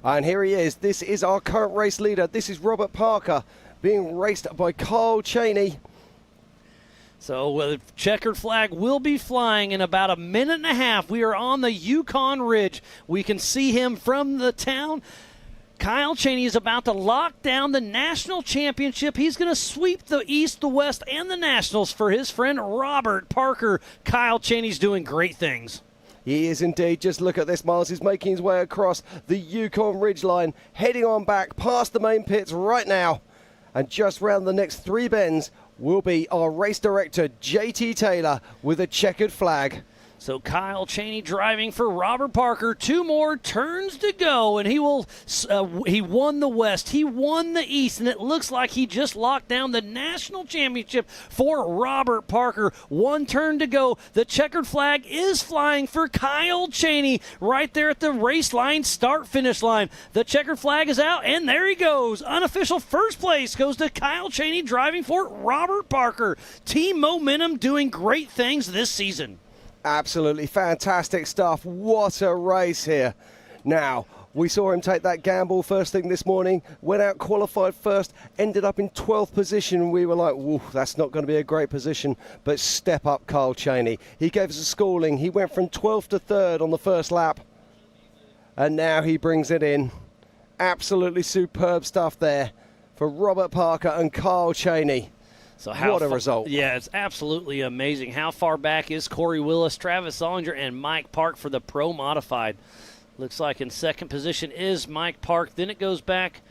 And here he is. This is our current race leader. This is Robert Parker being raced by Kyle Cheney. So the checkered flag will be flying in about a minute and a half. We are on the Yukon Ridge. We can see him from the town. Kyle Cheney is about to lock down the national championship. He's going to sweep the East, the West, and the Nationals for his friend Robert Parker. Kyle Cheney's doing great things. He is indeed. Just look at this, Miles. He's making his way across the Yukon Ridgeline, heading on back past the main pits right now. And just round the next 3 bends will be our race director, JT Taylor, with a checkered flag. So Kyle Cheney driving for Robert Parker. 2 more turns to go, and he won the West. He won the East, and it looks like he just locked down the national championship for Robert Parker. 1 turn to go. The checkered flag is flying for Kyle Cheney right there at the race line, start-finish line. The checkered flag is out, and there he goes. Unofficial first place goes to Kyle Cheney driving for Robert Parker. Team Momentum doing great things this season. Absolutely fantastic stuff. What a race here. Now, we saw him take that gamble first thing this morning, went out, qualified first, ended up in 12th position. We were like, whoa, that's not going to be a great position, but step up Kyle Cheney. He gave us a schooling. He went from 12th to 3rd on the first lap, and now he brings it in. Absolutely superb stuff there for Robert Parker and Kyle Cheney. So what a result. Yeah, it's absolutely amazing. How far back is Corey Willis, Travis Zollinger, and Mike Park for the Pro Modified? Looks like in second position is Mike Park. Then it goes back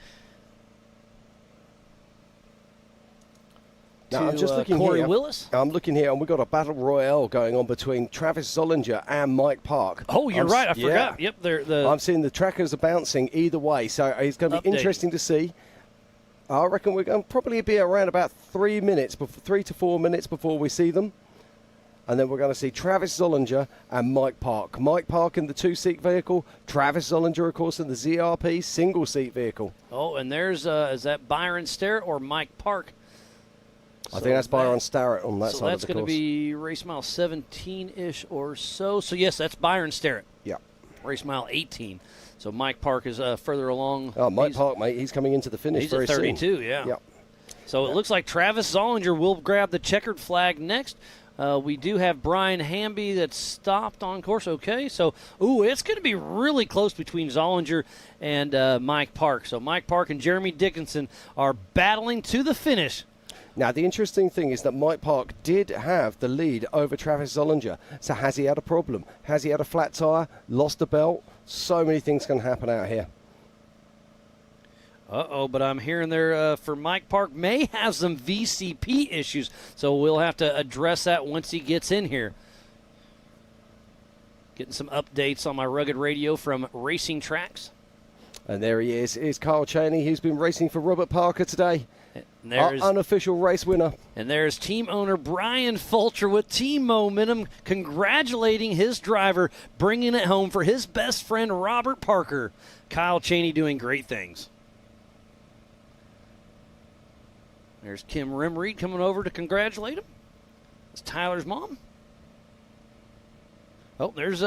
now, I'm just looking Corey here. Willis. I'm looking here, and we've got a battle royale going on between Travis Zollinger and Mike Park. Oh, you're right. I forgot. Yep, I'm seeing the trackers are bouncing either way, so it's going to be interesting to see. I reckon we're going to probably be around about 3 to 4 minutes before we see them. And then we're going to see Travis Zollinger and Mike Park. Mike Park in the 2-seat vehicle. Travis Zollinger, of course, in the ZRP single-seat vehicle. Oh, and there's, is that Byron Sterrett or Mike Park? I think that's Byron Starrett on that side of the course. So that's going to be race mile 17-ish or so. So, yes, that's Byron Sterrett. Yeah. Race mile 18. So Mike Park is further along. Oh, Mike Park, mate, he's coming into the finish very soon. He's at 32, yeah. Yep. So it looks like Travis Zollinger will grab the checkered flag next. We do have Brian Hamby that's stopped on course. Okay, so, it's going to be really close between Zollinger and Mike Park. So Mike Park and Jeremy Dickinson are battling to the finish. Now, the interesting thing is that Mike Park did have the lead over Travis Zollinger. So has he had a problem? Has he had a flat tyre? Lost a belt? So many things can happen out here. But I'm hearing there for Mike Park may have some VCP issues, so we'll have to address that once he gets in here. Getting some updates on my rugged radio from Racing Tracks. And there he is Kyle Cheney, who's been racing for Robert Parker today. Our unofficial race winner. And there's team owner Brian Fulcher with Team Momentum congratulating his driver, bringing it home for his best friend Robert Parker. Kyle Cheney doing great things. There's Kim Rimreed coming over to congratulate him. It's Tyler's mom. Oh, there's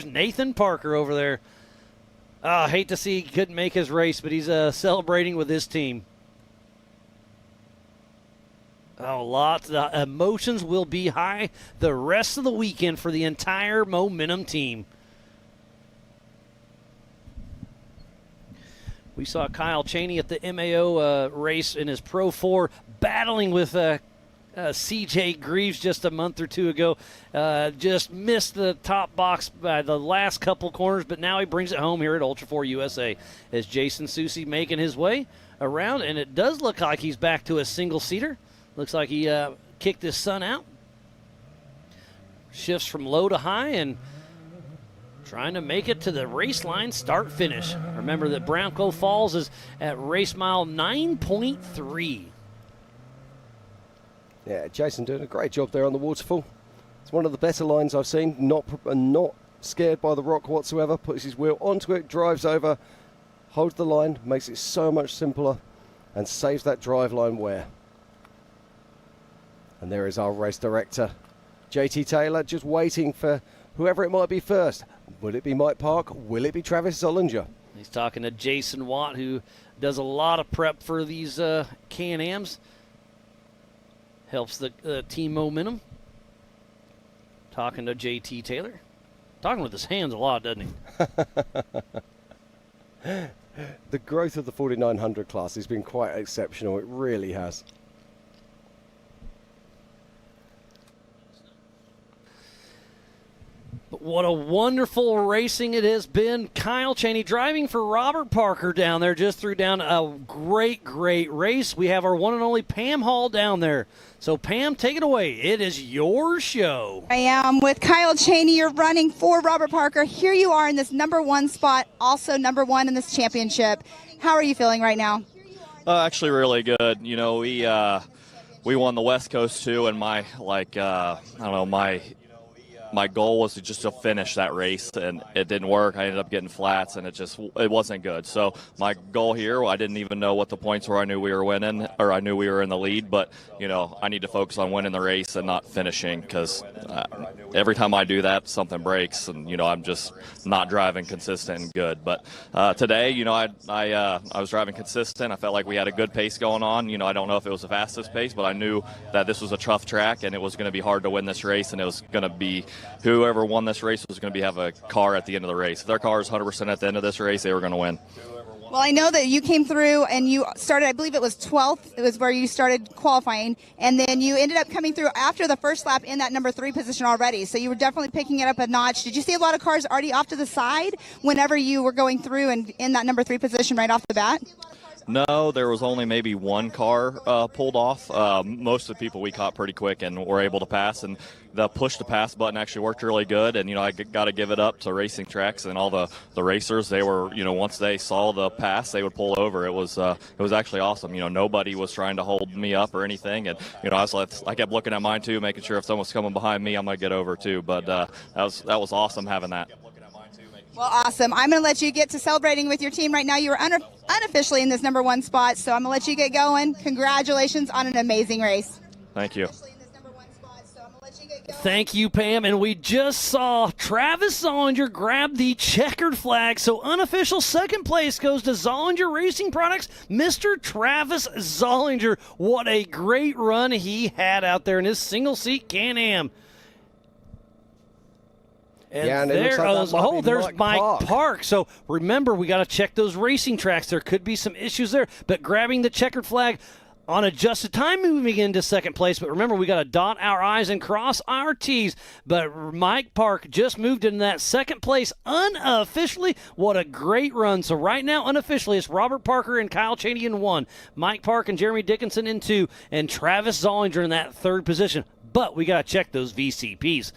Nathan Parker over there. I hate to see he couldn't make his race, but he's celebrating with his team. Oh, lots of emotions will be high the rest of the weekend for the entire Momentum team. We saw Kyle Cheney at the MAO race in his Pro 4 battling with CJ Greaves just a month or two ago. Just missed the top box by the last couple corners, but now he brings it home here at Ultra4 USA. As Jason Soucy making his way around, and it does look like he's back to a single-seater. Looks like he kicked his son out. Shifts from low to high and trying to make it to the race line start-finish. Remember that Brownco Falls is at race mile 9.3. Yeah, Jason doing a great job there on the waterfall. It's one of the better lines I've seen. Not scared by the rock whatsoever. Puts his wheel onto it, drives over, holds the line, makes it so much simpler, and saves that drive line wear. And there is our race director, JT Taylor, just waiting for whoever it might be first. Will it be Mike Park? Will it be Travis Zollinger? He's talking to Jason Watt, who does a lot of prep for these Can-Ams. Helps the team Momentum. Talking to JT Taylor. Talking with his hands a lot, doesn't he? The growth of the 4900 class has been quite exceptional. It really has. But what a wonderful racing it has been. Kyle Cheney driving for Robert Parker down there. Just threw down a great, great race. We have our one and only Pam Hall down there. So, Pam, take it away. It is your show. I am with Kyle Cheney. You're running for Robert Parker. Here you are in this #1 spot, also #1 in this championship. How are you feeling right now? Actually, really good. You know, we won the West Coast too, and my goal was to finish that race, and it didn't work. I ended up getting flats, and it wasn't good. So my goal here, I didn't even know what the points were. I knew we were winning, or I knew we were in the lead, but I need to focus on winning the race and not finishing, because every time I do that, something breaks, and I'm just not driving consistent and good. But today, I was driving consistent. I felt like we had a good pace going on. I don't know if it was the fastest pace, but I knew that this was a tough track, and it was going to be hard to win this race, and it was going to be whoever won this race was going to have a car at the end of the race. If their car is 100% at the end of this race, they were going to win. Well, I know that you came through and you started, I believe it was 12th. It was where you started qualifying. And then you ended up coming through after the first lap in that #3 position already. So you were definitely picking it up a notch. Did you see a lot of cars already off to the side whenever you were going through and in that #3 position right off the bat? No, there was only maybe one car pulled off. Most of the people we caught pretty quick and were able to pass, and the push-to-pass button actually worked really good. And, I got to give it up to Racing Tracks and all the racers. They were, once they saw the pass, they would pull over. It was actually awesome. Nobody was trying to hold me up or anything. And, I kept looking at mine, too, making sure if someone's coming behind me, I'm going to get over, too. But that was awesome having that. Well, awesome. I'm going to let you get to celebrating with your team right now. You were unofficially in this #1 spot, so I'm going to let you get going. Congratulations on an amazing race. Thank you. Thank you, Pam. And we just saw Travis Zollinger grab the checkered flag. So unofficial second place goes to Zollinger Racing Products, Mr. Travis Zollinger. What a great run he had out there in his single-seat Can-Am. And there's Mike Park. So remember, we got to check those racing tracks. There could be some issues there. But grabbing the checkered flag on adjusted time, moving into second place. But remember, we got to dot our I's and cross our T's. But Mike Park just moved into that second place unofficially. What a great run. So right now, unofficially, it's Robert Parker and Kyle Cheney in 1, Mike Park and Jeremy Dickinson in 2, and Travis Zollinger in that 3rd position. But we got to check those VCPs.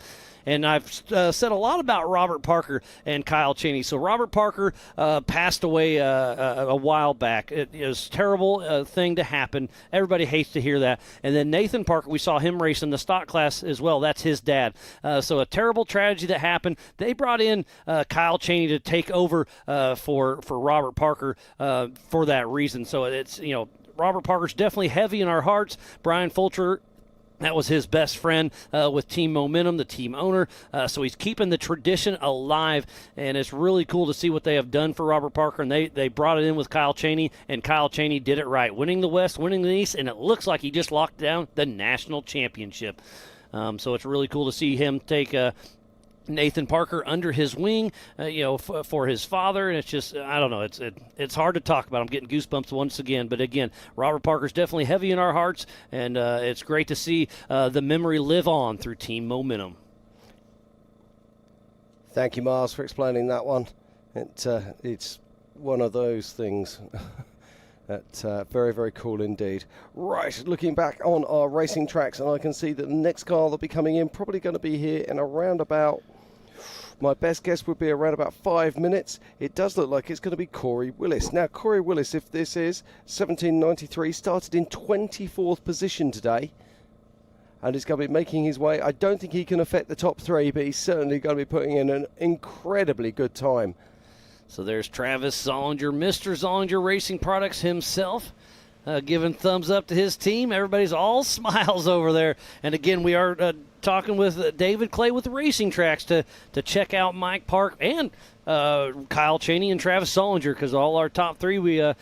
And I've said a lot about Robert Parker and Kyle Cheney. So Robert Parker passed away a while back. It was a terrible thing to happen. Everybody hates to hear that. And then Nathan Parker, we saw him race in the stock class as well. That's his dad. So a terrible tragedy that happened. They brought in Kyle Cheney to take over for Robert Parker for that reason. So it's, Robert Parker's definitely heavy in our hearts. Brian Fulcher, that was his best friend with Team Momentum, the team owner. So he's keeping the tradition alive, and it's really cool to see what they have done for Robert Parker. And they brought it in with Kyle Cheney, and Kyle Cheney did it right, winning the West, winning the East, and it looks like he just locked down the national championship. So it's really cool to see him take Nathan Parker under his wing, for his father, and it's just, I don't know, it's hard to talk about. I'm getting goosebumps once again, but again, Robert Parker's definitely heavy in our hearts, and it's great to see the memory live on through Team Momentum. Thank you, Miles, for explaining that one. It's one of those things. That's very, very cool indeed. Right, looking back on our racing tracks, and I can see that the next car that'll be coming in probably going to be here in around about, my best guess would be around about 5 minutes. It does look like it's going to be Corey Willis. Now, Corey Willis, if this is 1793, started in 24th position today, and is going to be making his way. I don't think he can affect the top three, but he's certainly going to be putting in an incredibly good time. So there's Travis Zollinger, Mr. Zollinger Racing Products himself, giving thumbs up to his team. Everybody's all smiles over there. And again, we are talking with David Clay with the Racing Tracks to check out Mike Park and Kyle Cheney and Travis Zollinger, because all our top three, we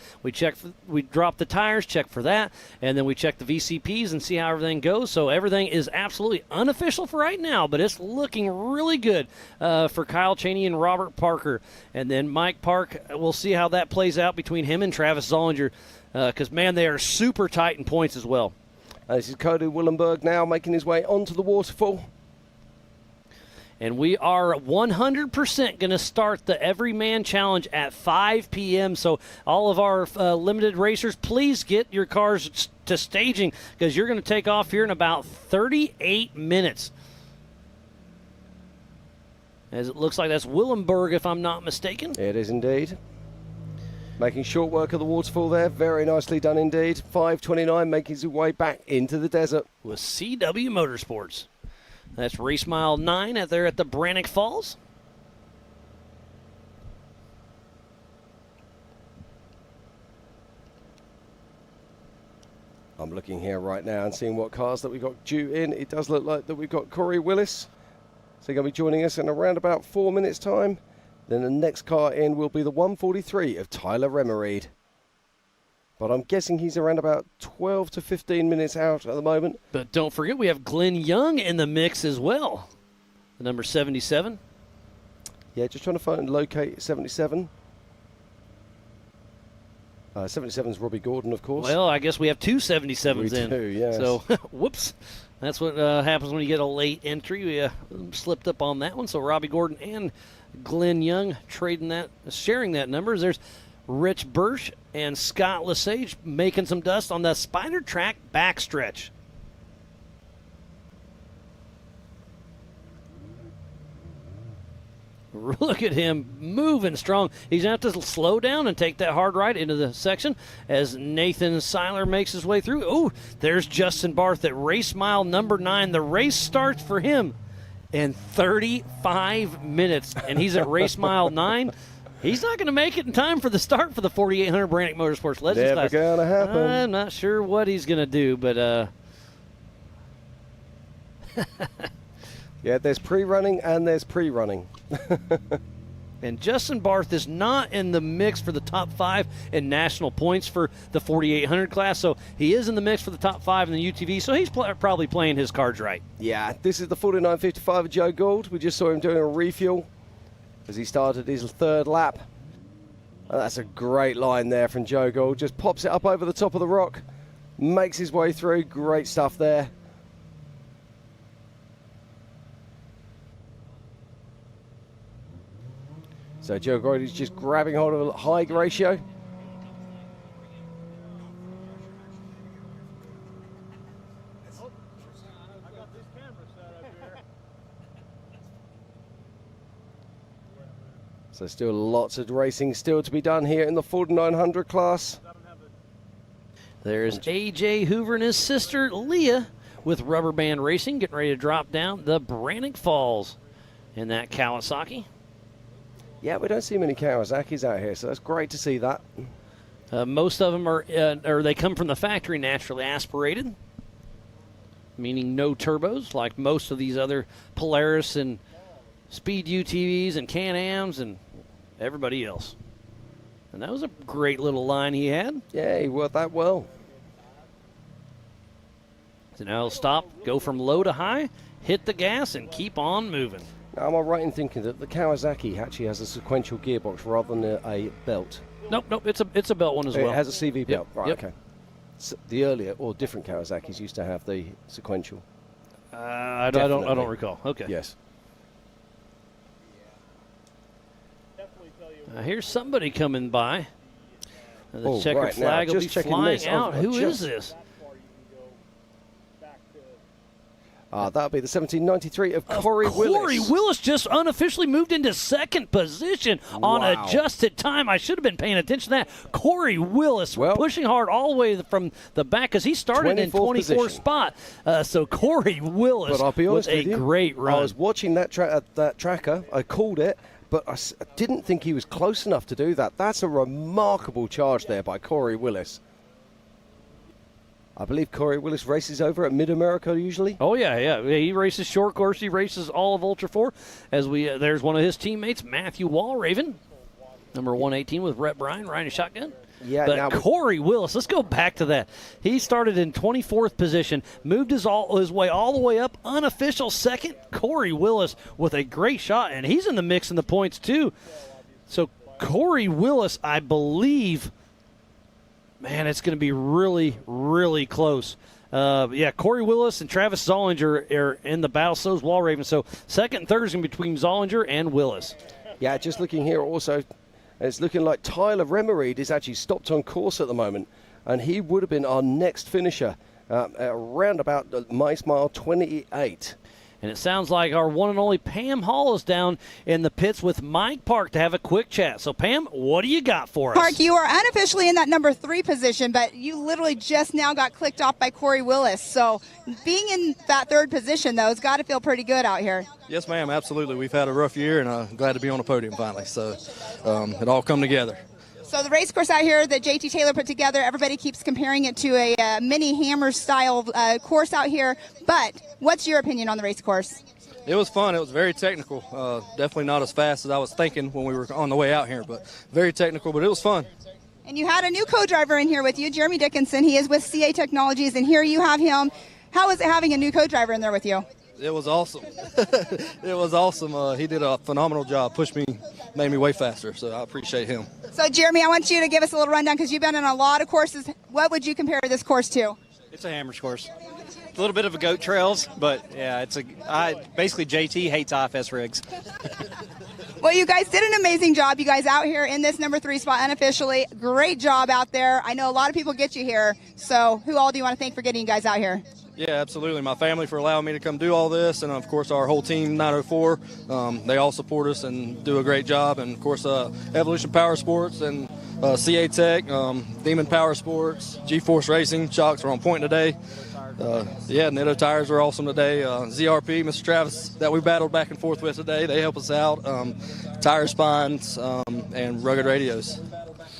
drop the tires, check for that, and then we check the VCPs and see how everything goes. So everything is absolutely unofficial for right now, but it's looking really good for Kyle Cheney and Robert Parker. And then Mike Park, we'll see how that plays out between him and Travis Zollinger, because, man, they are super tight in points as well. This is Cody Willenberg now making his way onto the waterfall. And we are 100% going to start the Everyman Challenge at 5 p.m. So all of our limited racers, please get your cars to staging, because you're going to take off here in about 38 minutes. As it looks like that's Willenberg, if I'm not mistaken. It is indeed. Making short work of the waterfall there. Very nicely done indeed. 5:29, making his way back into the desert. With CW Motorsports. That's race mile 9 out there at the Brannock Falls. I'm looking here right now and seeing what cars that we got due in. It does look like that we've got Corey Willis. So he's going to be joining us in around about 4 minutes' time. Then the next car in will be the 143 of Tyler Remereed. But I'm guessing he's around about 12 to 15 minutes out at the moment. But don't forget, we have Glenn Young in the mix as well. The number 77. Yeah, just trying to find and locate 77. 77's Robbie Gordon, of course. Well, I guess we have two 77s in. We do, yes. So, whoops. That's what happens when you get a late entry. We slipped up on that one. So Robbie Gordon and Glenn Young sharing that number. There's Rich Birch and Scott Lesage making some dust on the Spider Track backstretch. Look at him moving strong. He's going to have to slow down and take that hard right into the section as Nathan Seiler makes his way through. Oh, there's Justin Barth at race mile number 9. The race starts for him in 35 minutes, and he's at race mile 9. He's not going to make it in time for the start for the 4800 Brannock Motorsports Legends class. Never going to happen. I'm not sure what he's going to do, but yeah, there's pre-running and there's pre-running. And Justin Barth is not in the mix for the top 5 in national points for the 4800 class, so he is in the mix for the top 5 in the UTV, so he's probably playing his cards right. Yeah, this is the 49.55 of Joe Gould. We just saw him doing a refuel as he started his 3rd lap. That's a great line there from Joe Gould. Just pops it up over the top of the rock, makes his way through. Great stuff there. So Joe Gould is just grabbing hold of a high ratio. So still lots of racing still to be done here in the 4900 class. There's A.J. Hoover and his sister Leah with Rubber Band Racing getting ready to drop down the Brannock Falls in that Kawasaki. Yeah, we don't see many Kawasaki's out here, so that's great to see that. Most of them are, or they come from the factory naturally aspirated, meaning no turbos, like most of these other Polaris and Speed UTVs and Can-Ams and everybody else. And that was a great little line he had. Yeah, he worked that well. So now he'll stop, go from low to high, hit the gas, and keep on moving. Now, am I right in thinking that the Kawasaki actually has a sequential gearbox rather than a belt? Nope, it's a belt one as well. It has a CV belt, right, yep. okay. So the earlier or different Kawasaki's used to have the sequential. I don't recall. Okay. Yes. Here's somebody coming by. The checkered right, flag now, will be flying this. out. Who is this? That'll be the 1793 of Corey Willis. Corey Willis just unofficially moved into second position on adjusted time. I should have been paying attention to that. Corey Willis pushing hard all the way from the back because he started in 24th spot. So Corey Willis but I'll be honest with with a you, great run. I was watching that tracker. I called it, but I didn't think he was close enough to do that. That's a remarkable charge there by Corey Willis. I believe Corey Willis races over at Mid-America usually. Oh, yeah. He races short course. He races all of Ultra4. As there's one of his teammates, Matthew Walraven, number 118 with Rhett Bryan, riding a shotgun. Yeah, but Corey Willis, let's go back to that. He started in 24th position, moved his way all the way up, unofficial second. Corey Willis with a great shot, and he's in the mix in the points too. So Corey Willis, I believe, man, it's going to be really, really close. Corey Willis and Travis Zollinger are in the battle. So is Walraven. So second and third is going to be between Zollinger and Willis. Yeah, just looking here also, it's looking like Tyler Remereed is actually stopped on course at the moment, and he would have been our next finisher around about mice mile 28. And it sounds like our one and only Pam Hall is down in the pits with Mike Park to have a quick chat. So, Pam, what do you got for us? Park, you are unofficially in that number 3 position, but you literally just now got clicked off by Corey Willis. So being in that 3rd position, though, has got to feel pretty good out here. Yes, ma'am, absolutely. We've had a rough year, and I'm glad to be on the podium finally. So it all come together. So the race course out here that JT Taylor put together, everybody keeps comparing it to a mini hammer style course out here. But what's your opinion on the race course? It was fun. It was very technical. Definitely not as fast as I was thinking when we were on the way out here, but very technical, but it was fun. And you had a new co-driver in here with you, Jeremy Dickinson. He is with CA Technologies, and here you have him. How is it having a new co-driver in there with you? It was awesome. It was awesome. He did a phenomenal job. Made me way faster, so I appreciate him. So, Jeremy, I want you to give us a little rundown because you've been in a lot of courses. What would you compare this course to? It's a hammers course. A little bit of a goat trails, but yeah, basically JT hates IFS rigs. Well, you guys did an amazing job. You guys out here in this number 3 spot unofficially. Great job out there. I know a lot of people get you here. So who all do you want to thank for getting you guys out here? Yeah, absolutely. My family for allowing me to come do all this, and of course our whole team 904. They all support us and do a great job. And of course Evolution Power Sports and CA Tech, Demon Power Sports, G-Force Racing. Shocks were on point today. Netto Tires were awesome today. ZRP, Mr. Travis, that we battled back and forth with today. They help us out. Tire Spines and Rugged Radios.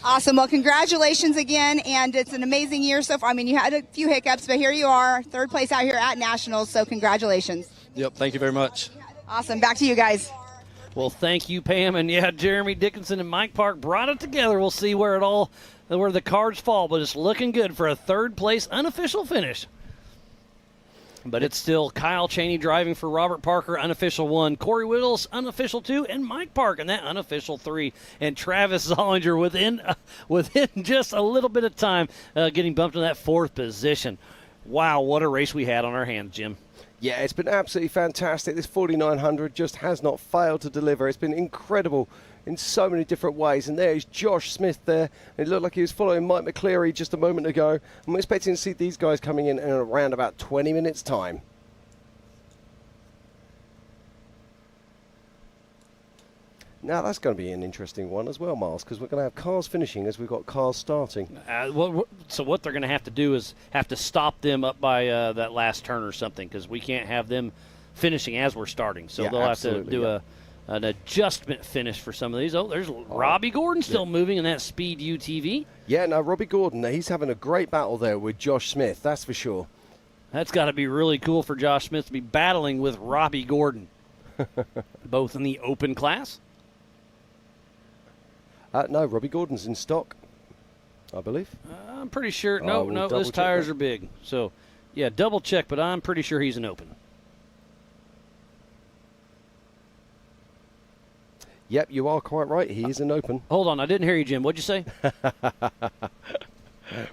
Awesome. Well, congratulations again, and it's an amazing year so far. I mean, you had a few hiccups, but here you are, 3rd place out here at Nationals, so congratulations. Yep, thank you very much. Awesome. Back to you guys. Well, thank you, Pam. And, Jeremy Dickinson and Mike Park brought it together. We'll see where the cards fall, but it's looking good for a 3rd place unofficial finish. But it's still Kyle Chaney driving for Robert Parker, unofficial 1, Corey Willis, unofficial 2, and Mike Park in that unofficial 3. And Travis Zollinger within just a little bit of time getting bumped in that 4th position. Wow, what a race we had on our hands, Jim. Yeah, it's been absolutely fantastic. This 4900 just has not failed to deliver. It's been incredible in so many different ways. And there's Josh Smith there. It looked like he was following Mike McCleary just a moment ago. I'm expecting to see these guys coming in around about 20 minutes' time. Now that's going to be an interesting one as well, Miles, because we're going to have cars finishing as we've got cars starting. So what they're going to have to do is have to stop them up by that last turn or something, because we can't have them finishing as we're starting. So they'll have to do an adjustment finish for some of these. Oh, there's Robbie Gordon still moving in that speed UTV. Yeah, no, Robbie Gordon, he's having a great battle there with Josh Smith, that's for sure. That's got to be really cool for Josh Smith to be battling with Robbie Gordon, both in the open class. No, Robbie Gordon's in stock, I believe. I'm pretty sure. No, his tires are big. So, yeah, double check, but I'm pretty sure he's an open. Yep, you are quite right. He is an open. Hold on, I didn't hear you, Jim. What'd you say?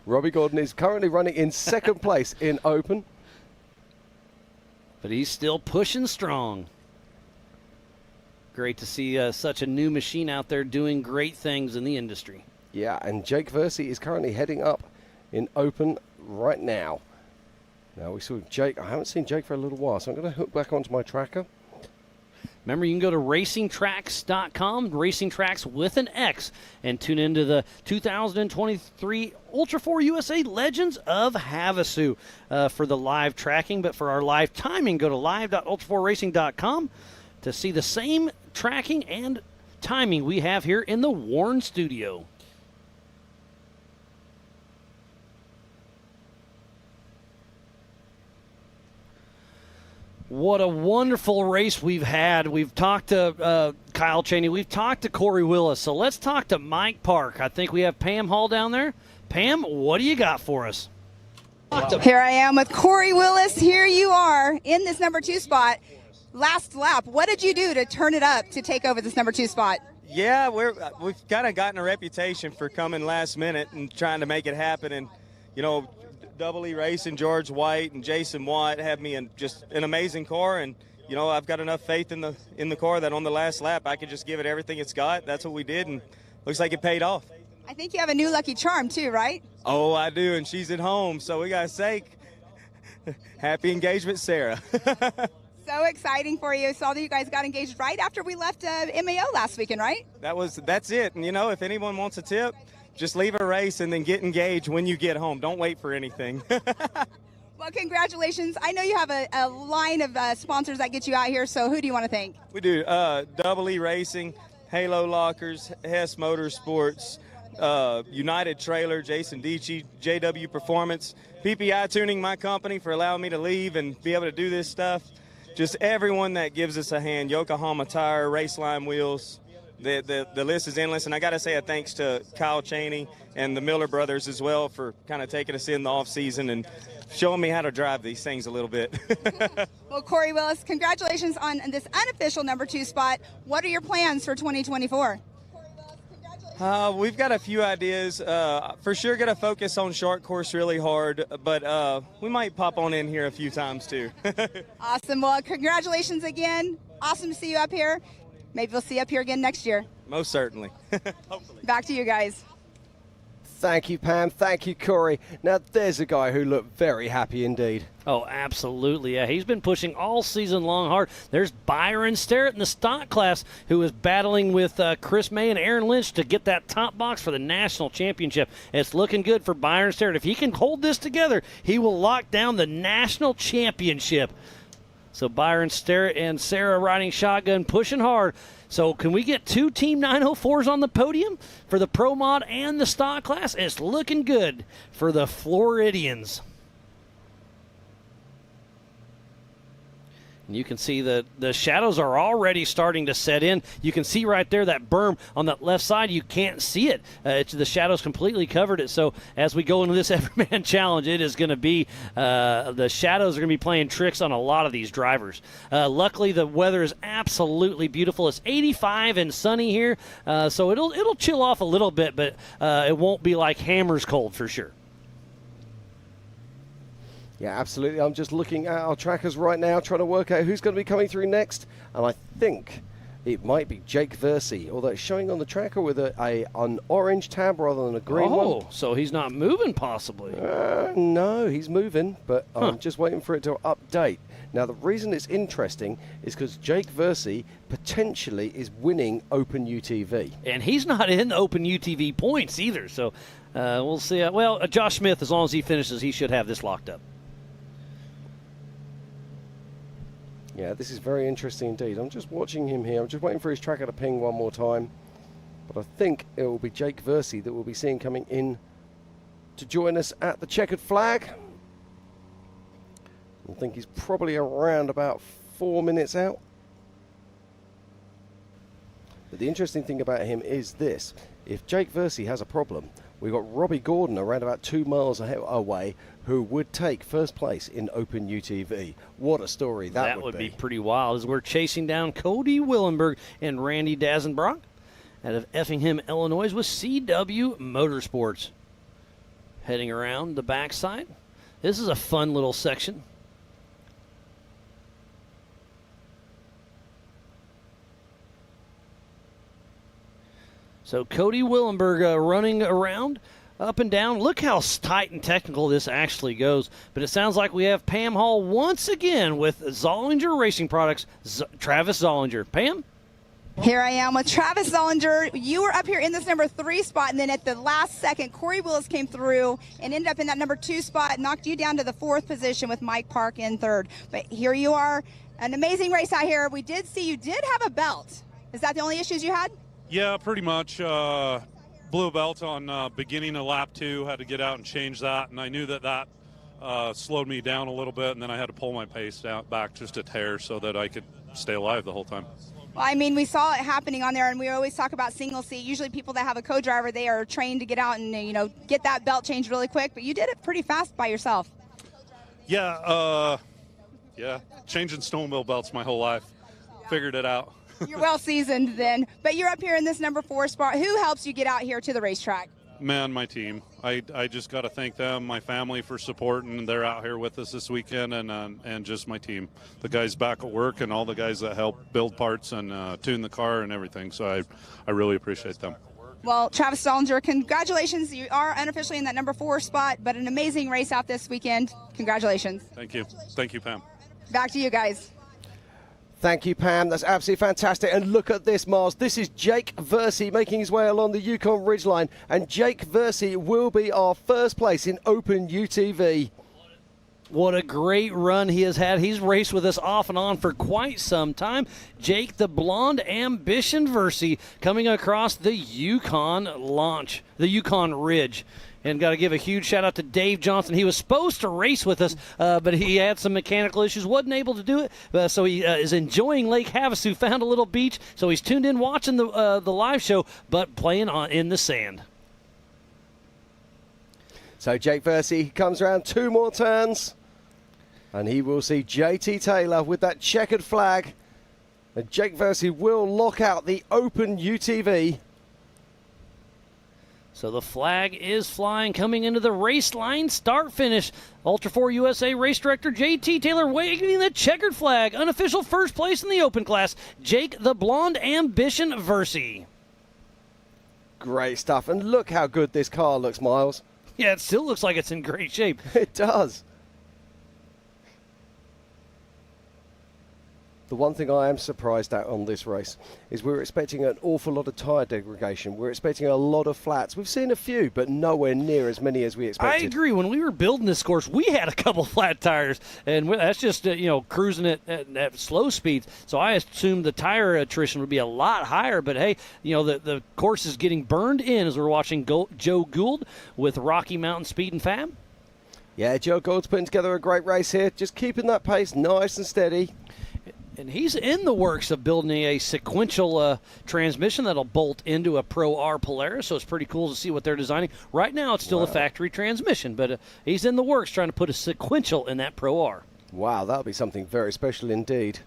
Robbie Gordon is currently running in second place in open. But he's still pushing strong. Great to see such a new machine out there doing great things in the industry. Yeah, and Jake Versey is currently heading up in open right now. Now we saw Jake. I haven't seen Jake for a little while, so I'm going to hook back onto my tracker. Remember, you can go to racingtracks.com, Racing Tracks with an X, and tune into the 2023 Ultra4 USA Legends of Havasu for the live tracking. But for our live timing, go to live.ultra4racing.com to see the same tracking and timing we have here in the Warren studio. What a wonderful race we've had. We've talked to Kyle Cheney. We've talked to Corey Willis. So let's talk to Mike Park. I think we have Pam Hall down there. Pam, what do you got for us? Here I am with Corey Willis. Here you are in this number 2 spot. Last lap, what did you do to turn it up to take over this number 2 spot? Yeah, we've kind of gotten a reputation for coming last minute and trying to make it happen. And, you know, Double E Racing, George White and Jason Watt have me in just an amazing car, and you know I've got enough faith in the car that on the last lap I could just give it everything it's got. That's what we did, and looks like it paid off. I think you have a new lucky charm too, right? Oh, I do, and she's at home, so we gotta say, happy engagement, Sarah. So exciting for you. Saw that you guys got engaged right after we left MAO last weekend, right? That's it, and you know if anyone wants a tip, just leave a race and then get engaged when you get home. Don't wait for anything. Well, congratulations. I know you have a line of sponsors that get you out here, so who do you want to thank? We do Double E Racing, Halo Lockers, Hess Motorsports, United Trailer, Jason Dietschy, JW Performance, PPI Tuning, my company, for allowing me to leave and be able to do this stuff. Just everyone that gives us a hand, Yokohama Tire, Raceline Wheels. The list is endless, and I got to say a thanks to Kyle Cheney and the Miller brothers as well for kind of taking us in the off season and showing me how to drive these things a little bit. Well, Corey Willis, congratulations on this unofficial number 2 spot. What are your plans for 2024? We've got a few ideas. For sure going to focus on short course really hard, but we might pop on in here a few times too. Awesome. Well, congratulations again. Awesome to see you up here. Maybe we'll see you up here again next year. Most certainly. Hopefully. Back to you guys. Thank you, Pam. Thank you, Corey. Now, there's a guy who looked very happy indeed. Oh, absolutely. Yeah, he's been pushing all season long hard. There's Byron Sterrett in the stock class who is battling with Chris May and Aaron Lynch to get that top box for the national championship. It's looking good for Byron Sterrett. If he can hold this together, he will lock down the national championship. So Byron Sterrett and Sarah riding shotgun, pushing hard. So can we get 2 Team 904s on the podium for the Pro Mod and the stock class? It's looking good for the Floridians. And you can see the shadows are already starting to set in. You can see right there that berm on that left side. You can't see it. The shadows completely covered it. So as we go into this Everyman Challenge, it is going to be the shadows are going to be playing tricks on a lot of these drivers. Luckily, the weather is absolutely beautiful. It's 85 and sunny here, so it'll chill off a little bit, but it won't be like hammers cold for sure. Yeah, absolutely. I'm just looking at our trackers right now, trying to work out who's going to be coming through next. And I think it might be Jake Versey, although it's showing on the tracker with an orange tab rather than a green one. Oh, so he's not moving possibly. No, he's moving, but I'm just waiting for it to update. Now, the reason it's interesting is because Jake Versey potentially is winning Open UTV. And he's not in Open UTV points either, so we'll see. Josh Smith, as long as he finishes, he should have this locked up. Yeah, this is very interesting indeed. I'm just watching him here. I'm just waiting for his tracker to ping one more time. But I think it will be Jake Versey that we'll be seeing coming in to join us at the checkered flag. I think he's probably around about 4 minutes out. But the interesting thing about him is this. If Jake Versey has a problem, we've got Robbie Gordon around about 2 miles away who would take first place in Open UTV. What a story that would be. Be pretty wild as we're chasing down Cody Willenberg and Randy Dazenbrock out of Effingham, Illinois with CW Motorsports. Heading around the backside. This is a fun little section. So Cody Willenberg running around up and down. Look how tight and technical this actually goes. But it sounds like we have Pam Hall once again with Zollinger Racing Products, Travis Zollinger. Pam? Here I am with Travis Zollinger. You were up here in this number 3 spot, and then at the last second, Corey Willis came through and ended up in that number 2 spot, knocked you down to the 4th position with Mike Park in 3rd. But here you are, an amazing race out here. We did see you did have a belt. Is that the only issues you had? Yeah, pretty much. Blew a belt on beginning of lap 2, had to get out and change that, and I knew that slowed me down a little bit, and then I had to pull my pace back just a hair so that I could stay alive the whole time. Well, I mean, we saw it happening on there, and we always talk about single seat. Usually people that have a co-driver, they are trained to get out and, get that belt changed really quick, but you did it pretty fast by yourself. Yeah, changing snowmobile belts my whole life. Figured it out. You're well seasoned then, but you're up here in this number 4 spot. Who helps you get out here to the racetrack? Man, my team. I just got to thank them, my family for supporting. They're out here with us this weekend, and just my team. The guys back at work and all the guys that help build parts and tune the car and everything. So I really appreciate them. Well, Travis Zollinger, congratulations. You are unofficially in that number 4 spot, but an amazing race out this weekend. Congratulations. Thank you. Thank you, Pam. Back to you guys. Thank you, Pam. That's absolutely fantastic. And look at this, Miles. This is Jake Versey making his way along the Yukon Ridgeline. And Jake Versey will be our first place in Open UTV. What a great run he has had. He's raced with us off and on for quite some time. Jake the Blonde Ambition Versey coming across the Yukon Ridge. And got to give a huge shout out to Dave Johnson. He was supposed to race with us, but he had some mechanical issues, wasn't able to do it. So he is enjoying Lake Havasu, found a little beach. So he's tuned in watching the live show, but playing in the sand. So Jake Versey comes around 2 more turns, and he will see JT Taylor with that checkered flag. And Jake Versey will lock out the Open UTV. So the flag is flying, coming into the race line, start finish. Ultra4 USA race director JT Taylor waving the checkered flag. Unofficial first place in the open class, Jake the Blonde Ambition Versey. Great stuff. And look how good this car looks, Miles. Yeah, it still looks like it's in great shape. It does. The one thing I am surprised at on this race is we're expecting an awful lot of tyre degradation. We're expecting a lot of flats. We've seen a few, but nowhere near as many as we expected. I agree. When we were building this course, we had a couple flat tires, and that's just cruising at slow speeds. So I assumed the tire attrition would be a lot higher. But hey, the course is getting burned in as we're watching Joe Gould with Rocky Mountain Speed and Fab. Yeah, Joe Gould's putting together a great race here, just keeping that pace nice and steady. And he's in the works of building a sequential transmission that'll bolt into a Pro R Polaris, so it's pretty cool to see what they're designing. Right now, it's still a factory transmission, but he's in the works trying to put a sequential in that Pro R. Wow, that'll be something very special indeed.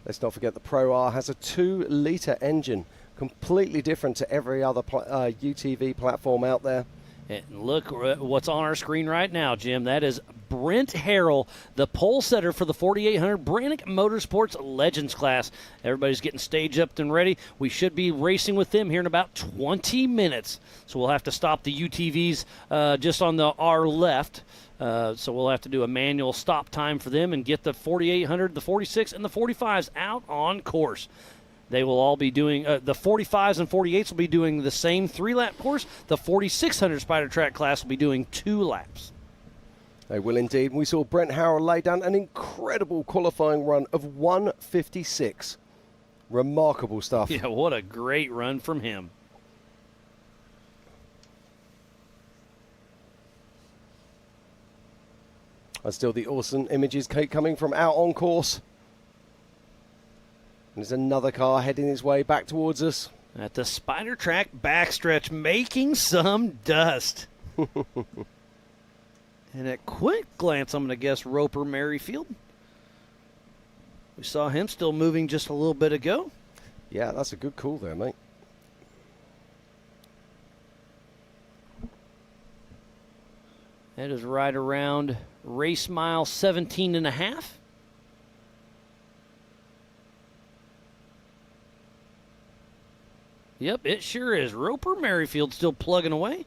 Let's not forget the Pro R has a 2-litre engine, completely different to every other UTV platform out there. And look what's on our screen right now, Jim. That is Brent Harrell, the pole setter for the 4800 Brannick Motorsports Legends class. Everybody's getting staged up and ready. We should be racing with them here in about 20 minutes. So we'll have to stop the UTVs just on our left. So we'll have to do a manual stop time for them and get the 4800, the 46, and the 45s out on course. They will all be doing, the 45s and 48s will be doing the same 3-lap course. The 4600 Spider Track class will be doing 2 laps. They will indeed. We saw Brent Howell lay down an incredible qualifying run of 1:56. Remarkable stuff. Yeah, what a great run from him. And still the awesome images coming from out on course. There's another car heading its way back towards us. At the Spider Track backstretch, making some dust. And at quick glance, I'm going to guess Roper Merrifield. We saw him still moving just a little bit ago. Yeah, that's a good call there, mate. That is right around race mile 17.5. Yep, it sure is. Roper Merrifield still plugging away.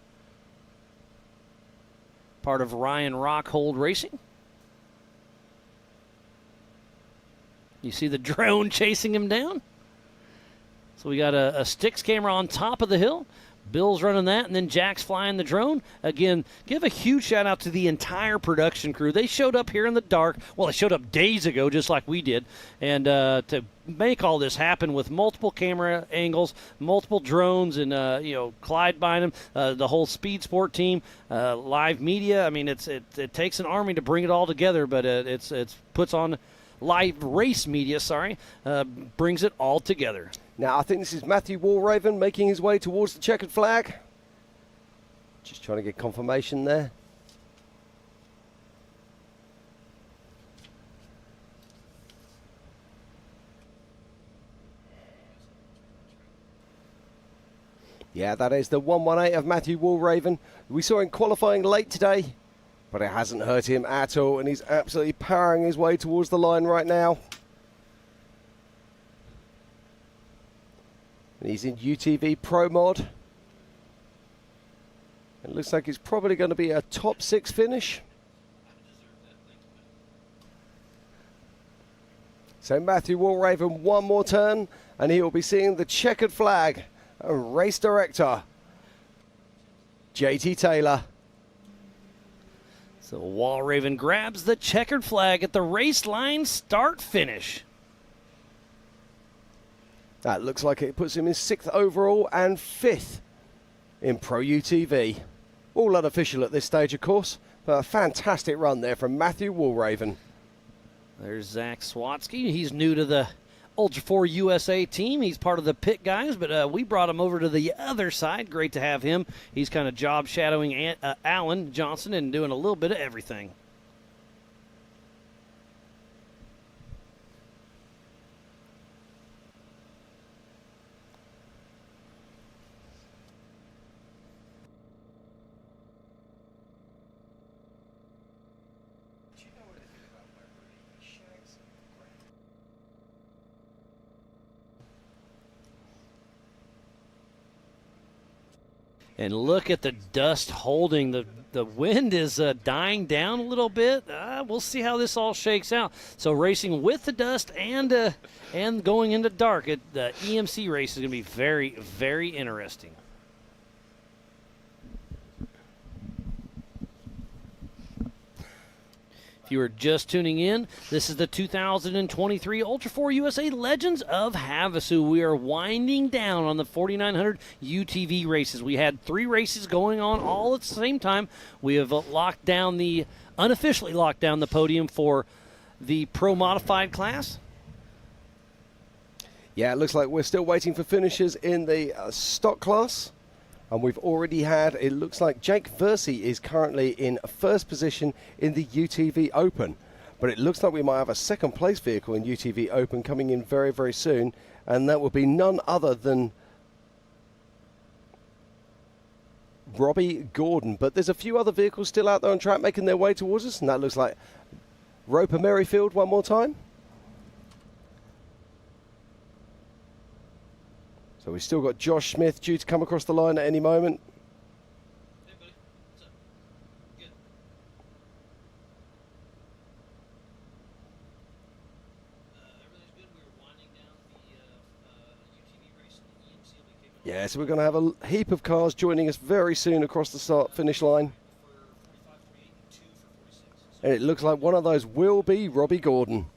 Part of Ryan Rockhold Racing. You see the drone chasing him down? So we got a Sticks camera on top of the hill. Bill's running that, and then Jack's flying the drone. Again, give a huge shout-out to the entire production crew. They showed up here in the dark. Well, they showed up days ago, just like we did. And to make all this happen with multiple camera angles, multiple drones, and, Clyde Bynum, the whole Speed Sport team, live media. I mean, it takes an army to bring it all together, but it's puts on live race media, brings it all together. Now, I think this is Matthew Walraven making his way towards the checkered flag. Just trying to get confirmation there. Yeah, that is the 118 of Matthew Walraven. We saw him qualifying late today, but it hasn't hurt him at all, and he's absolutely powering his way towards the line right now. And he's in UTV Pro Mod. It looks like it's probably going to be a top 6 finish. So Matthew Walraven, one more turn, and he will be seeing the checkered flag. Race director, JT Taylor. So Walraven grabs the checkered flag at the race line start-finish. That looks like it puts him in 6th overall and 5th in Pro UTV. All unofficial at this stage, of course, but a fantastic run there from Matthew Walraven. There's Zach Swatsky. He's new to the Ultra4 USA team. He's part of the pit guys, but we brought him over to the other side. Great to have him. He's kind of job shadowing Alan Johnson and doing a little bit of everything. And look at the dust holding. The wind is dying down a little bit. We'll see how this all shakes out. So racing with the dust and going into dark, the EMC race is going to be very, very interesting. If you are just tuning in, this is the 2023 Ultra4 USA Legends of Havasu. We are winding down on the 4900 UTV races. We had 3 races going on all at the same time. We have unofficially locked down the podium for the Pro Modified class. Yeah, it looks like we're still waiting for finishers in the stock class. And we've already had, it looks like Jake Versey is currently in 1st position in the UTV Open. But it looks like we might have a 2nd place vehicle in UTV Open coming in very, very soon. And that will be none other than Robbie Gordon. But there's a few other vehicles still out there on track making their way towards us, and that looks like Roper Merrifield one more time. So we've still got Josh Smith due to come across the line at any moment. Yeah, so we're going to have a heap of cars joining us very soon across the start-finish line. And it looks like one of those will be Robbie Gordon.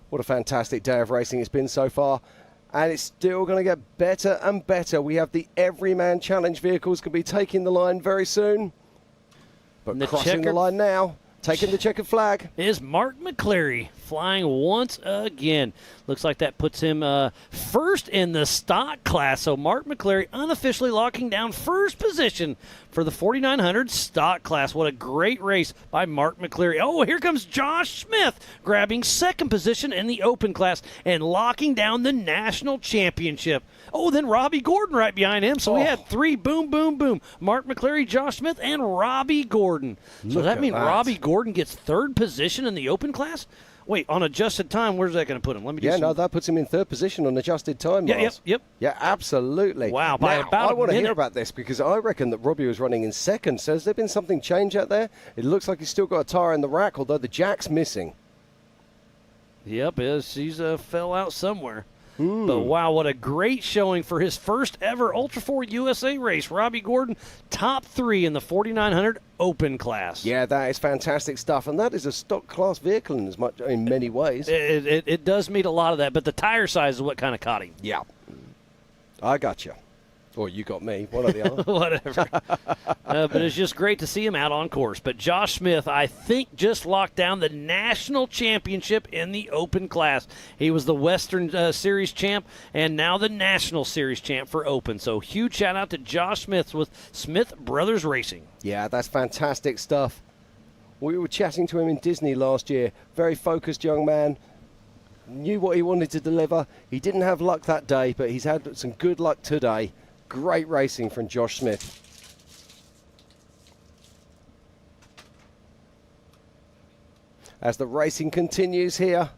What a fantastic day of racing it's been so far. And it's still going to get better and better. We have the Everyman Challenge vehicles going to be taking the line very soon. But crossing the line now. Taking the checkered flag is Mark McCleary, flying once again. Looks like that puts him first in the stock class. So Mark McCleary unofficially locking down first position for the 4900 stock class. What a great race by Mark McCleary. Oh, here comes Josh Smith grabbing second position in the open class and locking down the national championship. Oh, then Robbie Gordon right behind him. So we had three boom, boom, boom. Mark McCleary, Josh Smith, and Robbie Gordon. So does that mean Robbie Gordon gets third position in the open class? Wait, on adjusted time, where's that going to put him? Let me. No, that puts him in third position on adjusted time. Yep. Yeah, absolutely. Wow, by now, about I want a to minute. hear about this because I reckon that Robbie was running in second. So has there been something change out there? It looks like he's still got a tire in the rack, although the jack's missing. Yep, he's fell out somewhere. But wow, what a great showing for his first ever Ultra4 USA race. Robbie Gordon, top 3 in the 4900 open class. Yeah, that is fantastic stuff, and that is a stock class vehicle in many ways. It does meet a lot of that, but the tire size is what kind of caught him. Yeah, I got you. Or you got me, one or the other. Whatever. But it's just great to see him out on course. But Josh Smith, I think, just locked down the national championship in the open class. He was the Western Series champ and now the National Series champ for open. So huge shout out to Josh Smith with Smith Brothers Racing. Yeah, that's fantastic stuff. We were chatting to him in Disney last year. Very focused young man. Knew what he wanted to deliver. He didn't have luck that day, but he's had some good luck today. Great racing from Josh Smith. As the racing continues here,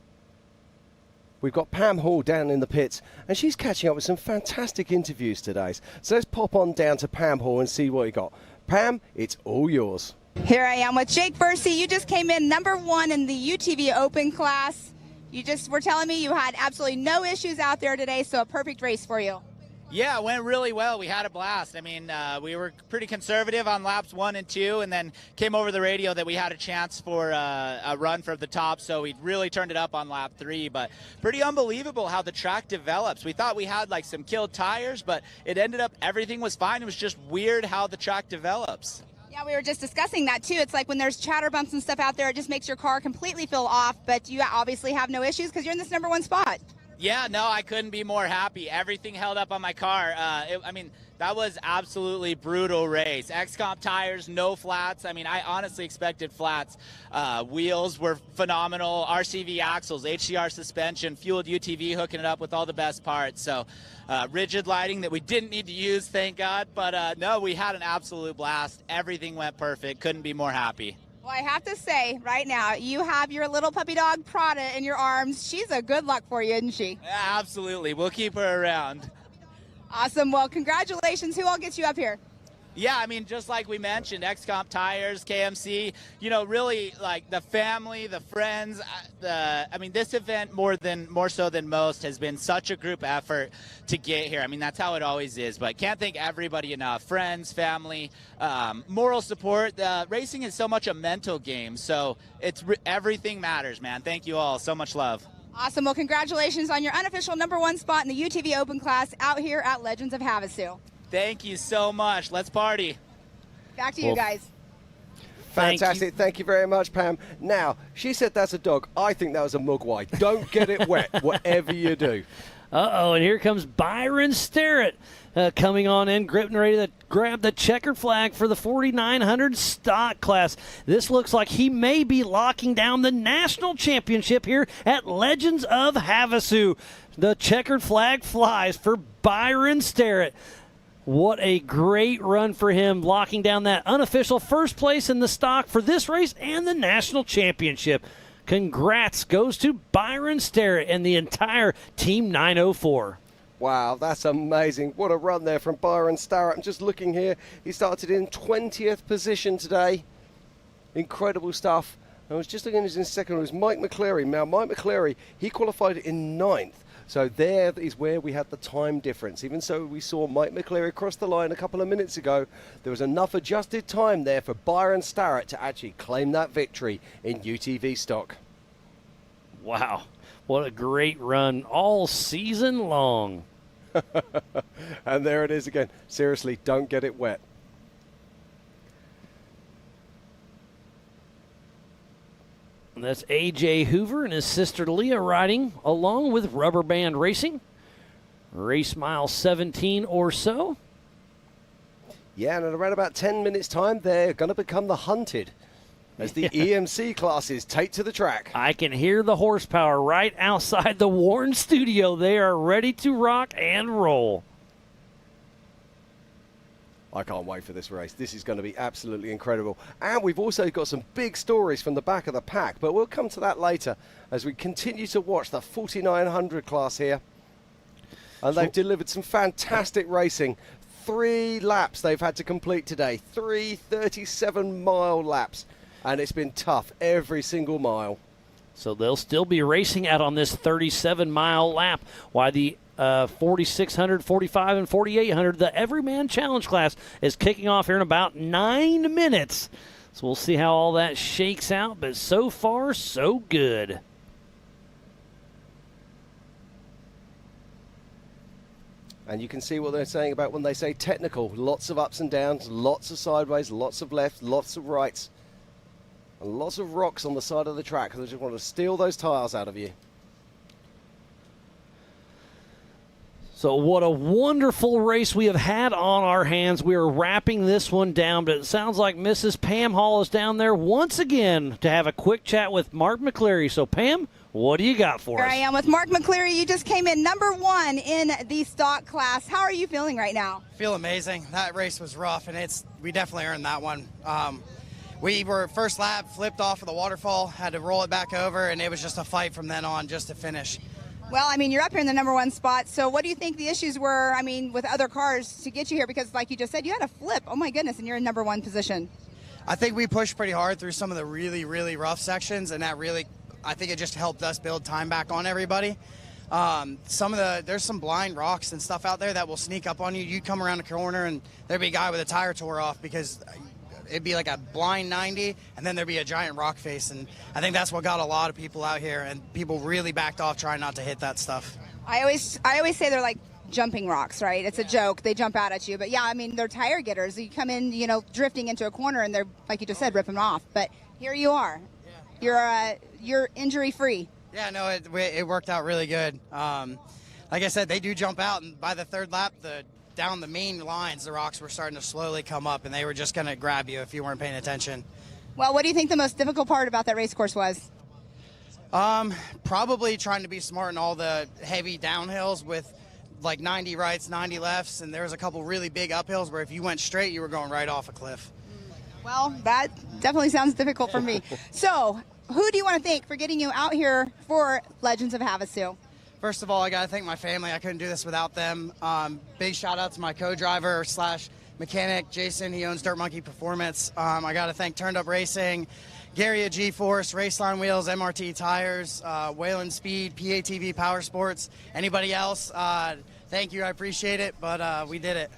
we've got Pam Hall down in the pits, and she's catching up with some fantastic interviews today. So let's pop on down to Pam Hall and see what you got. Pam, it's all yours. Here I am with Jake Bursey. You just came in #1 in the UTV Open class. You just were telling me you had absolutely no issues out there today, so a perfect race for you. Yeah, it went really well. We had a blast. I mean, we were pretty conservative on laps 1 and 2, and then came over the radio that we had a chance for a run from the top, so we really turned it up on lap 3. But pretty unbelievable how the track develops. We thought we had like some killed tires, but it ended up everything was fine. It was just weird how the track develops. Yeah, we were just discussing that too. It's like when there's chatter bumps and stuff out there, it just makes your car completely feel off, but you obviously have no issues because you're in this #1 spot. Yeah, no, I couldn't be more happy. Everything held up on my car. I mean, that was absolutely brutal race. X-Comp tires, no flats. I mean, I honestly expected flats. Wheels were phenomenal. RCV axles, HCR suspension, fueled UTV hooking it up with all the best parts. So rigid lighting that we didn't need to use, thank God. But no, we had an absolute blast. Everything went perfect. Couldn't be more happy. Well, I have to say right now, you have your little puppy dog Prada in your arms. She's a good luck for you, isn't she? Yeah, absolutely. We'll keep her around. Awesome. Well, congratulations. Who all gets you up here? Yeah, I mean, just like we mentioned, X-Comp tires, KMC, you know, really like the family, the friends. I mean, this event more so than most has been such a group effort to get here. I mean, that's how it always is, but can't thank everybody enough. Friends, family, moral support. Racing is so much a mental game, so everything matters, man. Thank you all. So much love. Awesome. Well, congratulations on your unofficial #1 spot in the UTV Open class out here at Legends of Havasu. Thank you so much. Let's party. Back to you guys. Fantastic. Thank you very much, Pam. Now, she said that's a dog. I think that was a mugwai. Don't get it wet, whatever you do. Uh-oh, and here comes Byron Starrett coming on in, gripping ready to grab the checkered flag for the 4,900 stock class. This looks like he may be locking down the national championship here at Legends of Havasu. The checkered flag flies for Byron Starrett. What a great run for him, locking down that unofficial first place in the stock for this race and the national championship. Congrats goes to Byron Starrett and the entire Team 904. Wow, that's amazing. What a run there from Byron Starrett. I'm just looking here. He started in 20th position today. Incredible stuff. I was just looking at his second. It was Mike McCleary. Now, Mike McCleary, he qualified in 9th. So there is where we had the time difference. Even so, we saw Mike McCleary cross the line a couple of minutes ago. There was enough adjusted time there for Byron Starrett to actually claim that victory in UTV stock. Wow, what a great run all season long. And there it is again. Seriously, don't get it wet. And that's A.J. Hoover and his sister Leah riding along with Rubber Band Racing. Race mile 17 or so. Yeah, and in around about 10 minutes' time, they're going to become the Hunted as the EMC classes take to the track. I can hear the horsepower right outside the Warren studio. They are ready to rock and roll. I can't wait for this race. This is going to be absolutely incredible. And we've also got some big stories from the back of the pack, but we'll come to that later as we continue to watch the 4,900 class here. And they've delivered some fantastic racing. 3 laps they've had to complete today. 3 37-mile laps. And it's been tough every single mile. So they'll still be racing out on this 37-mile lap, while the 4,600, 45, and 4,800, the Everyman Challenge class, is kicking off here in about 9 minutes. So we'll see how all that shakes out, but so far, so good. And you can see what they're saying about when they say technical. Lots of ups and downs, lots of sideways, lots of left, lots of rights. And lots of rocks on the side of the track because they just want to steal those tires out of you. So what a wonderful race we have had on our hands. We are wrapping this one down, but it sounds like Mrs. Pam Hall is down there once again to have a quick chat with Mark McCleary. So, Pam, what do you got for us? Here I am with Mark McCleary. You just came in #1 in the stock class. How are you feeling right now? Feel amazing. That race was rough, and we definitely earned that one. We were first lap, flipped off of the waterfall, had to roll it back over, and it was just a fight from then on just to finish. Well, I mean, you're up here in the #1 spot, so what do you think the issues were, I mean, with other cars to get you here? Because like you just said, you had a flip. Oh, my goodness, and you're in #1 position. I think we pushed pretty hard through some of the really, really rough sections, and that really, I think it just helped us build time back on everybody. There's some blind rocks and stuff out there that will sneak up on you. You come around the corner, and there'd be a guy with a tire tore off because it'd be like a blind 90, and then there'd be a giant rock face, and I think that's what got a lot of people out here, and people really backed off trying not to hit that stuff. I always say they're like jumping rocks, right? It's a joke. They jump out at you, but yeah, I mean, they're tire getters. You come in, drifting into a corner, and they're, like you just said, ripping them off. But here you are. You're injury free. Yeah, no, it worked out really good. Like I said, they do jump out, and by the third lap, down the main lines, the rocks were starting to slowly come up, and they were just going to grab you if you weren't paying attention. Well, what do you think the most difficult part about that race course was? Probably trying to be smart in all the heavy downhills with like 90 rights, 90 lefts, and there was a couple really big uphills where if you went straight, you were going right off a cliff. Well, that definitely sounds difficult for me. So, who do you want to thank for getting you out here for Legends of Havasu? First of all, I got to thank my family. I couldn't do this without them. Big shout out to my co-driver / mechanic, Jason. He owns Dirt Monkey Performance. I got to thank Turned Up Racing, Gary at G-Force, Raceline Wheels, MRT Tires, Wayland Speed, PATV Power Sports. Anybody else, thank you. I appreciate it, but we did it.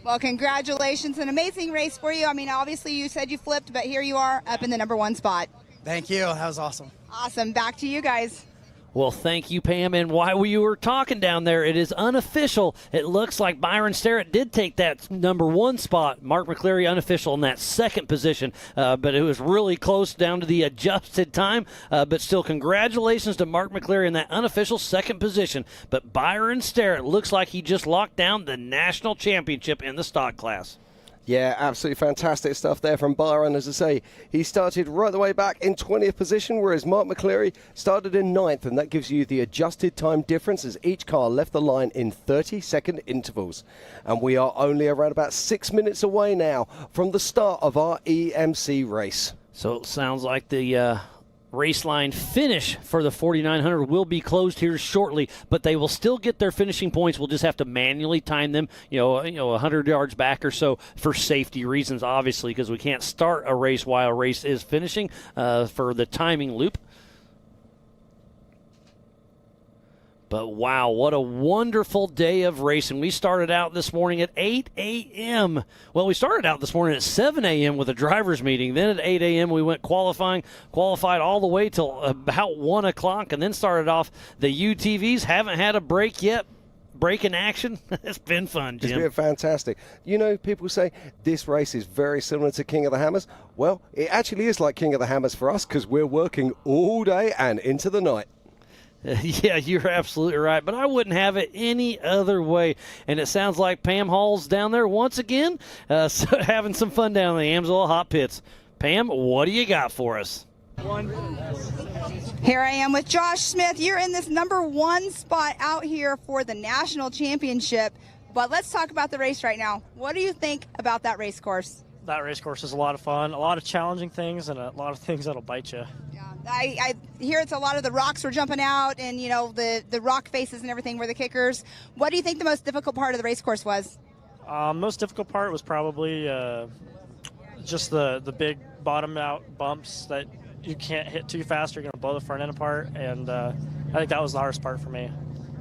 Well, congratulations. An amazing race for you. I mean, obviously you said you flipped, but here you are up in the #1 spot. Thank you. That was awesome. Awesome. Back to you guys. Well, thank you, Pam. And while we were talking down there, it is unofficial. It looks like Byron Starrett did take that number 1 spot. Mark McCleary unofficial in that 2nd position, but it was really close down to the adjusted time. But still, congratulations to Mark McCleary in that unofficial 2nd position. But Byron Starrett looks like he just locked down the national championship in the stock class. Yeah, absolutely fantastic stuff there from Byron. As I say, he started right the way back in 20th position, whereas Mark McCleary started in 9th, and that gives you the adjusted time difference as each car left the line in 30-second intervals. And we are only around about 6 minutes away now from the start of our EMC race. So it sounds like the race line finish for the 4900 will be closed here shortly, but they will still get their finishing points. We'll just have to manually time them, 100 yards back or so for safety reasons, obviously, because we can't start a race while a race is finishing for the timing loop. But wow, what a wonderful day of racing. We started out this morning at 8 a.m. Well, we started out this morning at 7 a.m. with a driver's meeting. Then at 8 a.m. we went qualified all the way till about 1 o'clock, and then started off the UTVs. Haven't had a break yet. Break in action. It's been fun, Jim. It's been fantastic. People say this race is very similar to King of the Hammers. Well, it actually is like King of the Hammers for us because we're working all day and into the night. Yeah, you're absolutely right, but I wouldn't have it any other way. And it sounds like Pam Hall's down there once again, so having some fun down in the Amsoil Hot Pits. Pam, what do you got for us? Here I am with Josh Smith. You're in this number 1 spot out here for the national championship, but let's talk about the race right now. What do you think about that race course? That race course is a lot of fun, a lot of challenging things, and a lot of things that'll bite you. I hear it's a lot of the rocks were jumping out and, the rock faces and everything were the kickers. What do you think the most difficult part of the race course was? Most difficult part was probably just the big bottom out bumps that you can't hit too fast. You're going to blow the front end apart, and I think that was the hardest part for me.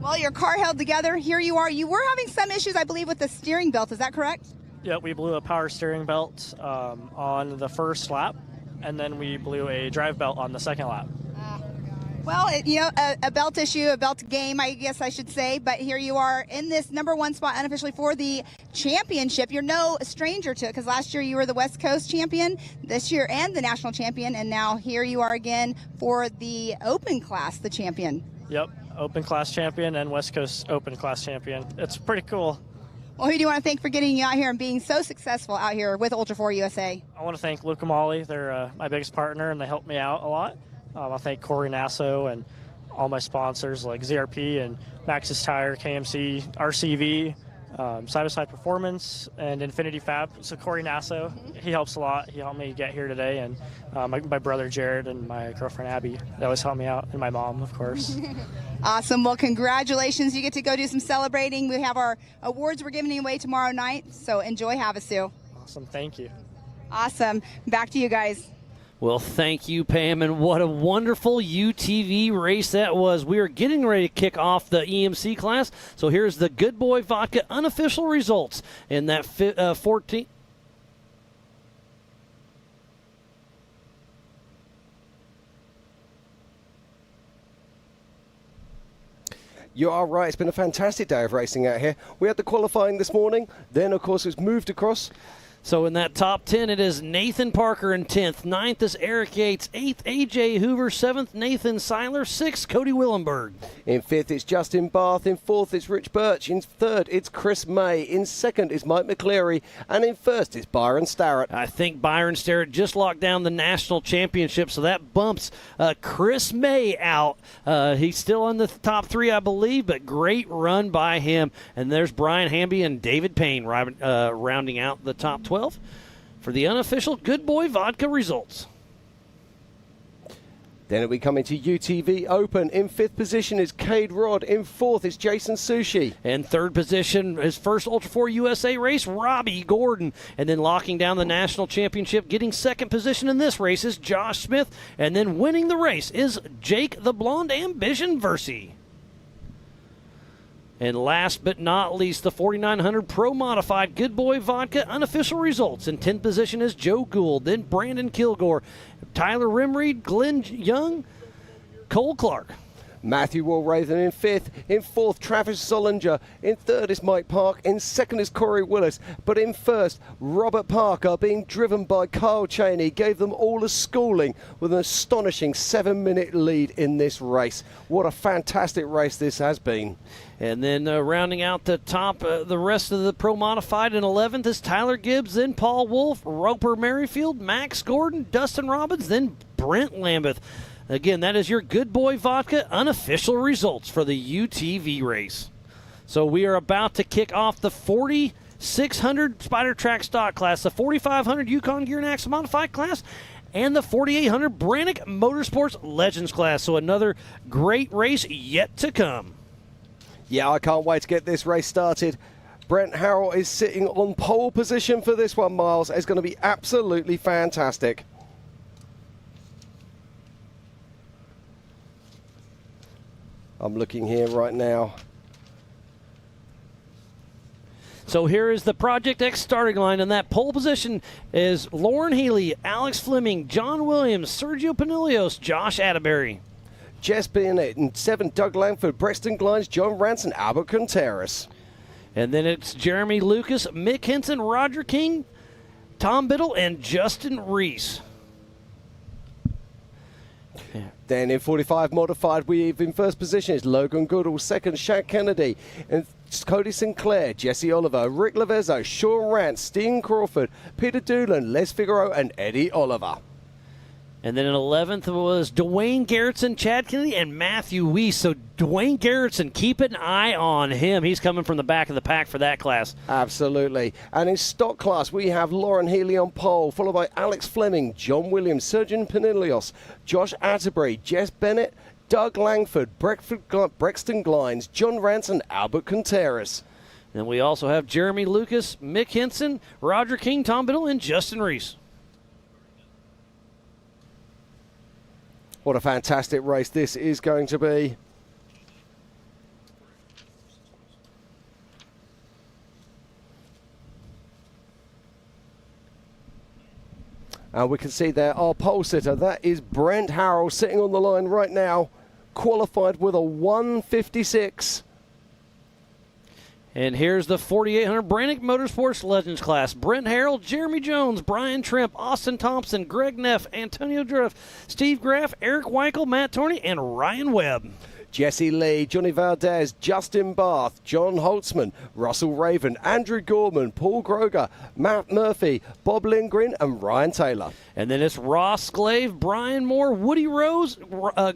Well, your car held together. Here you are. You were having some issues, I believe, with the steering belt. Is that correct? Yeah, we blew a power steering belt on the first lap, and then we blew a drive belt on the second lap. Well, a belt issue, a belt game, I guess I should say. But here you are in this number 1 spot unofficially for the championship. You're no stranger to it because last year you were the West Coast champion, this year and the national champion, and now here you are again for the open class, the champion. Yep, open class champion and West Coast open class champion. It's pretty cool. Well, who do you want to thank for getting you out here and being so successful out here with Ultra4 USA? I want to thank Luke and Molly. They're my biggest partner, and they helped me out a lot. I thank Corey Nasso and all my sponsors like ZRP and Maxxis Tire, KMC, RCV, Side-by-Side Performance, and Infinity Fab. So Corey Nasso, he helps a lot. He helped me get here today, and my brother Jared and my girlfriend Abby, they always help me out, and my mom, of course. Awesome. Well, congratulations. You get to go do some celebrating. We have our awards we're giving away tomorrow night, so enjoy Havasu. Awesome. Thank you. Awesome. Back to you guys. Well, thank you, Pam, and what a wonderful UTV race that was. We are getting ready to kick off the EMC class, so here's the Good Boy Vodka unofficial results in that 14. You are right. It's been a fantastic day of racing out here. We had the qualifying this morning. Then, of course, it's moved across. So in that top 10, it is Nathan Parker in 10th. 9th is Eric Yates. 8th, A.J. Hoover. 7th, Nathan Seiler. 6th, Cody Willenberg. In 5th, it's Justin Barth. In 4th, it's Rich Birch. In 3rd, it's Chris May. In 2nd, it's Mike McCleary. And in 1st, it's Byron Starrett. I think Byron Starrett just locked down the national championship, so that bumps Chris May out. He's still in the top 3, I believe, but great run by him. And there's Brian Hamby and David Payne rounding out the top 12 for the unofficial Good Boy Vodka results. Then we come into UTV Open. In 5th position is Cade Rod. In 4th is Jason Sushi. In 3rd position, his first Ultra4 USA race, Robbie Gordon. And then locking down the national championship, getting 2nd position in this race is Josh Smith. And then winning the race is Jake the Blonde Ambition Versey. And last but not least, the 4900 Pro Modified Good Boy Vodka unofficial results. In 10th position is Joe Gould, then Brandon Kilgore, Tyler Rimreed, Glenn Young, Cole Clark. Matthew Walrathan in 5th. In 4th, Travis Solinger. In 3rd is Mike Park. In 2nd is Corey Willis. But in 1st, Robert Parker, being driven by Kyle Cheney, gave them all a schooling with an astonishing 7-minute lead in this race. What a fantastic race this has been. And then rounding out the top, the rest of the Pro Modified in 11th is Tyler Gibbs, then Paul Wolf, Roper Merrifield, Max Gordon, Dustin Robbins, then Brent Lambeth. Again, that is your Good Boy Vodka unofficial results for the UTV race. So we are about to kick off the 4,600 Spider Track stock class, the 4,500 Yukon Gear and Axle Modified class, and the 4,800 Brannick Motorsports Legends class. So another great race yet to come. Yeah, I can't wait to get this race started. Brent Harrell is sitting on pole position for this one, Miles. It's going to be absolutely fantastic. I'm looking here right now. So here is the Project X starting line, and that pole position is Lauren Healey, Alex Fleming, John Williams, Sergio Pinilios, Josh Atterbury. Jess Bennett in 7th, Doug Langford, Preston Glines, John Ranson, Albert Contreras. And then it's Jeremy Lucas, Mick Henson, Roger King, Tom Biddle, and Justin Reese. Then in 45 modified, we have in first position is Logan Goodall, 2nd Shad Kennedy, and Cody Sinclair, Jesse Oliver, Rick Lavezzo, Sean Rance, Steen Crawford, Peter Doolan, Les Figaro, and Eddie Oliver. And then in 11th was Dwayne Garrettson, Chad Kennedy, and Matthew Weiss. So Dwayne Garrettson, keep an eye on him. He's coming from the back of the pack for that class. Absolutely. And in stock class, we have Lauren Healey on pole, followed by Alex Fleming, John Williams, Sergeant Pinilios, Josh Atterbury, Jess Bennett, Doug Langford, Brexton Glines, John Rance, and Albert Contreras. And we also have Jeremy Lucas, Mick Henson, Roger King, Tom Biddle, and Justin Reese. What a fantastic race this is going to be. And we can see there our pole sitter. That is Brent Harrell sitting on the line right now, qualified with a 1:56. And here's the 4,800 Brannick Motorsports Legends class. Brent Harrell, Jeremy Jones, Brian Trimp, Austin Thompson, Greg Neff, Antonio Drift, Steve Graff, Eric Weichel, Matt Torney, and Ryan Webb. Jesse Lee, Johnny Valdez, Justin Barth, John Holtzman, Russell Raven, Andrew Gorman, Paul Groger, Matt Murphy, Bob Lindgren, and Ryan Taylor. And then it's Ross Glaive, Brian Moore, Woody Rose,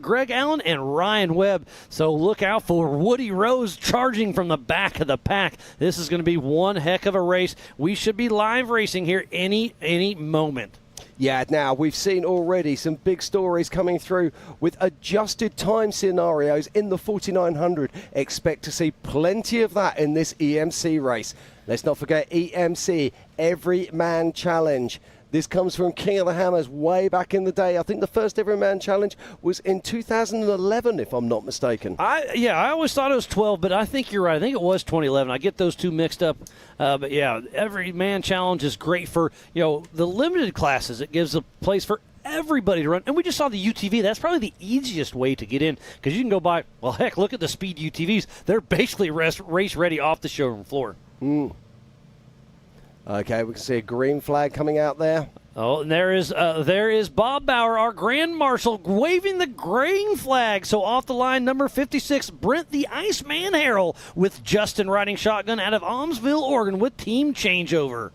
Greg Allen, and Ryan Webb. So look out for Woody Rose charging from the back of the pack. This is going to be one heck of a race. We should be live racing here any moment. Yeah, now we've seen already some big stories coming through with adjusted time scenarios in the 4900. Expect to see plenty of that in this EMC race. Let's not forget EMC, Every Man Challenge. This comes from King of the Hammers way back in the day. I think the first Every Man Challenge was in 2011, if I'm not mistaken. I always thought it was 12, but I think you're right. I think it was 2011. I get those two mixed up. But yeah, Every Man Challenge is great for, the limited classes. It gives a place for everybody to run. And we just saw the UTV. That's probably the easiest way to get in because you can go by, well, heck, look at the Speed UTVs. They're basically race ready off the showroom floor. Okay, we can see a green flag coming out there. Oh, and there is Bob Bauer, our Grand Marshal, waving the green flag. So off the line, number 56, Brent the Iceman Harrell, with Justin riding shotgun out of Almsville, Oregon, with team changeover.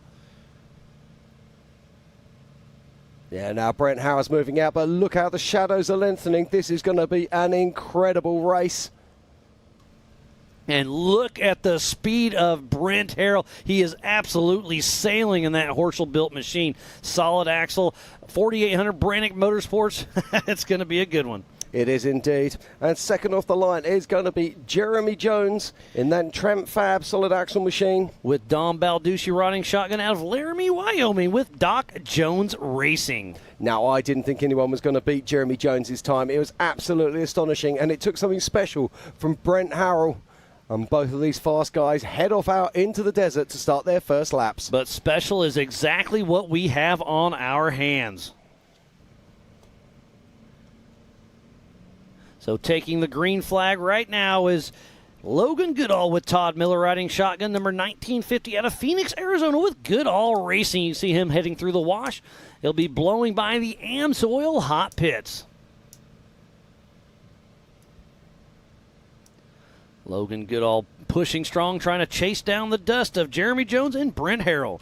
Yeah, now Brent Harrell's moving out, but look how the shadows are lengthening. This is going to be an incredible race. And look at the speed of Brent Harrell. He is absolutely sailing in that Horschel-built machine. Solid axle, 4,800 Brannick Motorsports. It's going to be a good one. It is indeed. And second off the line is going to be Jeremy Jones in that Tramp Fab solid axle machine. With Dom Balducci riding shotgun out of Laramie, Wyoming, with Doc Jones Racing. Now, I didn't think anyone was going to beat Jeremy Jones' time. It was absolutely astonishing, and it took something special from Brent Harrell. And both of these fast guys head off out into the desert to start their first laps. But special is exactly what we have on our hands. So taking the green flag right now is Logan Goodall with Todd Miller riding shotgun, number 1950 out of Phoenix, Arizona with Goodall Racing. You see him heading through the wash. He'll be blowing by the AMSOIL hot pits. Logan Goodall pushing strong, trying to chase down the dust of Jeremy Jones and Brent Harrell.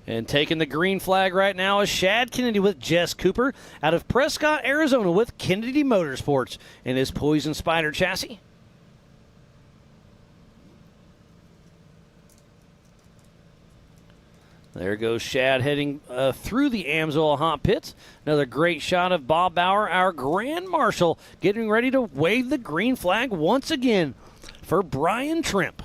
And taking the green flag right now is Shad Kennedy with Jess Cooper out of Prescott, Arizona with Kennedy Motorsports in his Poison Spider chassis. There goes Shad heading through the AMSOIL hot pits. Another great shot of Bob Bauer, our Grand Marshal, getting ready to wave the green flag once again for Brian Trimp.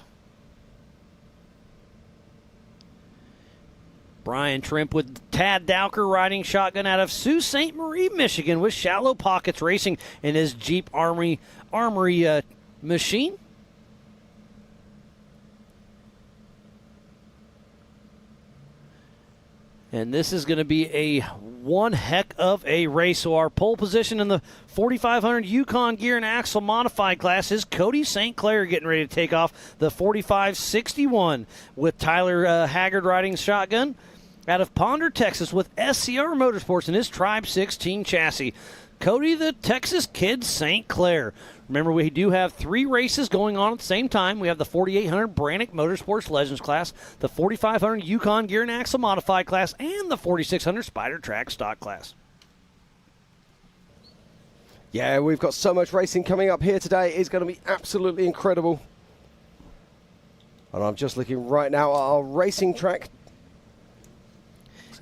Brian Trimp with Tad Dowker riding shotgun out of Sault Ste. Marie, Michigan with Shallow Pockets Racing in his Jeep Armory machine. And this is going to be a one heck of a race. So our pole position in the 4500 Yukon Gear and Axle Modified class is Cody St. Clair getting ready to take off the 4561 with Tyler Haggard riding shotgun out of Ponder, Texas with SCR Motorsports in his Tribe 16 chassis. Cody the Texas Kid St. Clair. Remember, we do have 3 races going on at the same time. We have the 4800 Brannick Motorsports Legends class, the 4500 Yukon Gear and Axle Modified class, and the 4600 Spider Track Stock class. Yeah, we've got so much racing coming up here today. It's going to be absolutely incredible. And I'm just looking right now at our racing track.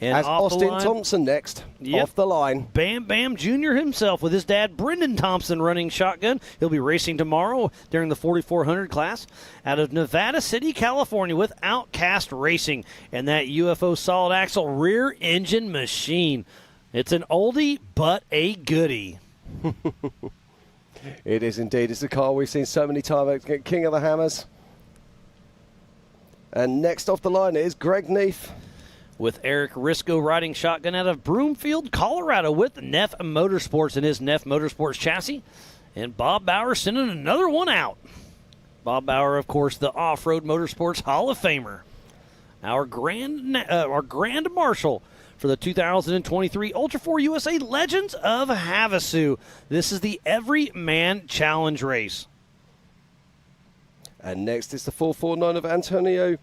And as Austin Thompson next, off the line. Bam Bam Jr. himself with his dad, Brendan Thompson, running shotgun. He'll be racing tomorrow during the 4400 class out of Nevada City, California with Outcast Racing and that UFO solid axle rear engine machine. It's an oldie, but a goodie. It is indeed. It's a car we've seen so many times at King of the Hammers. And next off the line is Greg Neef. With Eric Risco riding shotgun out of Broomfield, Colorado with Neff Motorsports in his Neff Motorsports chassis. And Bob Bauer sending another one out. Bob Bauer, of course, the Off-Road Motorsports Hall of Famer. Our Grand Marshal for the 2023 Ultra4 USA Legends of Havasu. This is the Everyman Challenge race. And next is the 449 of Antonio.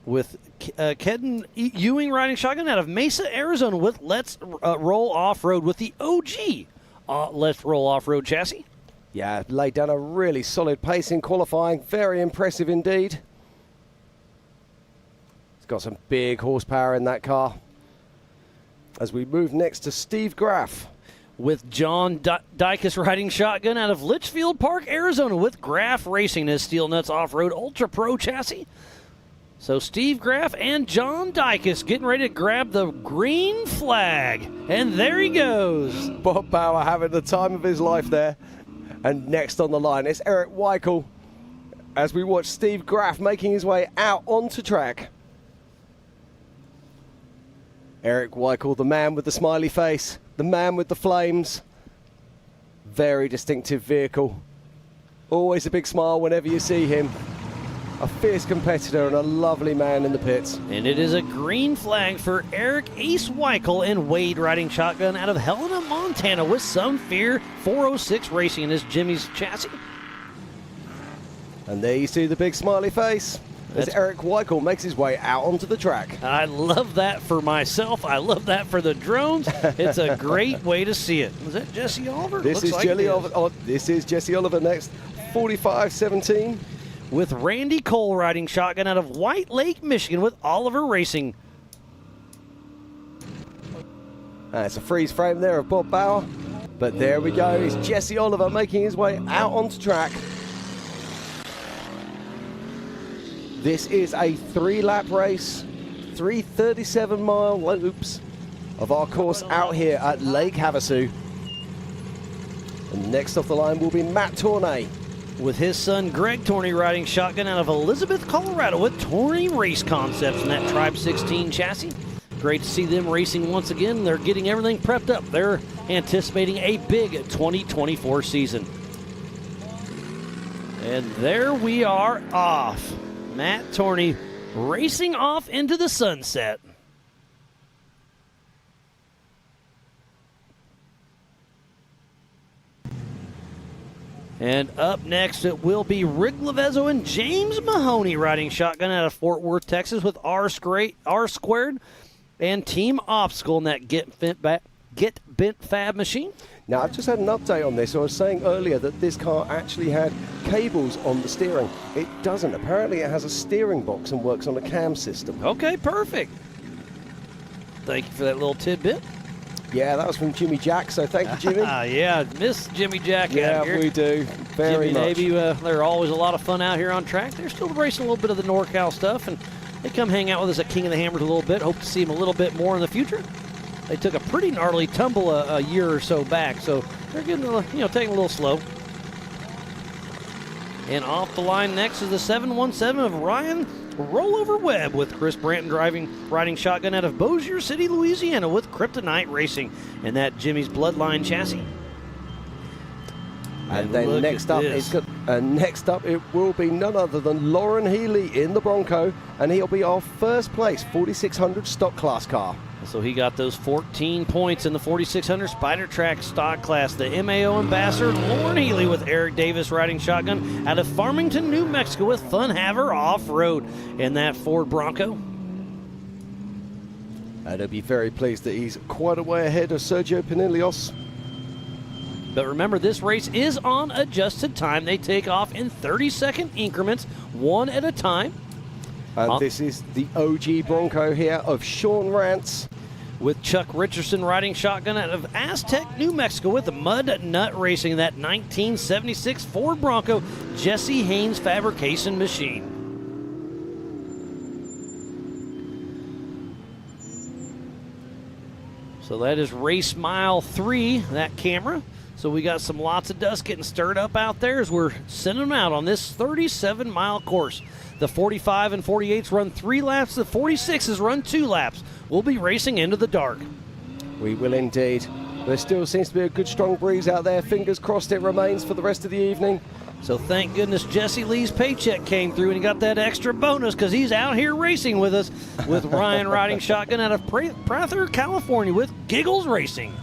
With Kedden Ewing riding shotgun out of Mesa, Arizona with Let's Roll Off-Road with the OG Let's Roll Off-Road chassis. Yeah, laid down a really solid pace in qualifying. Very impressive indeed. It's got some big horsepower in that car. As we move next to Steve Graff. With John Dykus riding shotgun out of Litchfield Park, Arizona with Graff Racing his Steel Nuts Off-Road Ultra Pro chassis. So Steve Graff and John Dykus getting ready to grab the green flag. And there he goes. Bob Bauer having the time of his life there. And next on the line is Eric Weichel as we watch Steve Graff making his way out onto track. Eric Weichel, the man with the smiley face, the man with the flames. Very distinctive vehicle. Always a big smile whenever you see him. A fierce competitor and a lovely man in the pits. And it is a green flag for Eric Ace Weichel and Wade riding shotgun out of Helena, Montana with Some Fear 406 Racing in his Jimmy's chassis. And there you see the big smiley face as Eric Weichel makes his way out onto the track. I love that for myself. I love that for the drones. It's a great way to see it. Was that Jesse Oliver? This is Jesse Oliver next. 45-17. With Randy Cole riding shotgun out of White Lake, Michigan with Oliver Racing. It's a freeze frame there of Bob Bauer. But there we go. It's Jesse Oliver making his way out onto track. This is a 3-lap race. 337-mile loops of our course out here at Lake Havasu. And next off the line will be Matt Tournay with his son Greg Torney riding shotgun out of Elizabeth, Colorado with Torney Race Concepts in that Tribe 16 chassis. Great to see them racing once again. They're getting everything prepped up. They're anticipating a big 2024 season. And there we are off. Matt Torney racing off into the sunset. And up next, it will be Rick Lavezzo and James Mahoney riding shotgun out of Fort Worth, Texas with R Squared and Team Obstacle in that Get Bent Fab machine. Now, I've just had an update on this. I was saying earlier that this car actually had cables on the steering. It doesn't. Apparently, it has a steering box and works on a cam system. Okay, perfect. Thank you for that little tidbit. Yeah, that was from Jimmy Jack, so thank you, Jimmy. Yeah, miss Jimmy Jack out here. Yeah, we do. Very much. Navy, they're always a lot of fun out here on track. They're still racing a little bit of the NorCal stuff, and they come hang out with us at King of the Hammers a little bit. Hope to see them a little bit more in the future. They took a pretty gnarly tumble a year or so back, so they're getting taking a little slow. And off the line next is the 717 of Ryan Rollover Webb with Chris Branton riding shotgun out of Bossier City, Louisiana with Kryptonite Racing and that Jimmy's Bloodline chassis. And then next up it will be none other than Lauren Healey in the Bronco, and he'll be our first place 4600 stock class car. So he got those 14 points in the 4600 Spider Track stock class. The MAO ambassador, Lauren Healey with Eric Davis riding shotgun out of Farmington, New Mexico with Fun Haver Off-Road in that Ford Bronco. And I'll be very pleased that he's quite a way ahead of Sergio Pinilios. But remember, this race is on adjusted time. They take off in 30-second increments, one at a time. And this is the OG Bronco here of Sean Rance. With Chuck Richardson riding shotgun out of Aztec, New Mexico with the Mud Nut Racing, that 1976 Ford Bronco Jesse Haynes fabrication machine. So that is race mile 3, that camera. So we got lots of dust getting stirred up out there as we're sending them out on this 37-mile course. The 45 and 48s run 3 laps. The 46s run 2 laps. We'll be racing into the dark. We will indeed. There still seems to be a good strong breeze out there. Fingers crossed it remains for the rest of the evening. So thank goodness Jesse Lee's paycheck came through and he got that extra bonus because he's out here racing with us with Ryan riding shotgun out of Prather, California with Giggles Racing.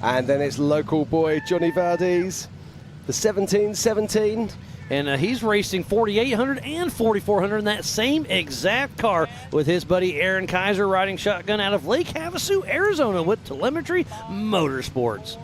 And then it's local boy Johnny Valdez, the 1717. And he's racing 4,800 and 4,400 in that same exact car with his buddy Aaron Kaiser riding shotgun out of Lake Havasu, Arizona with Telemetry Motorsports.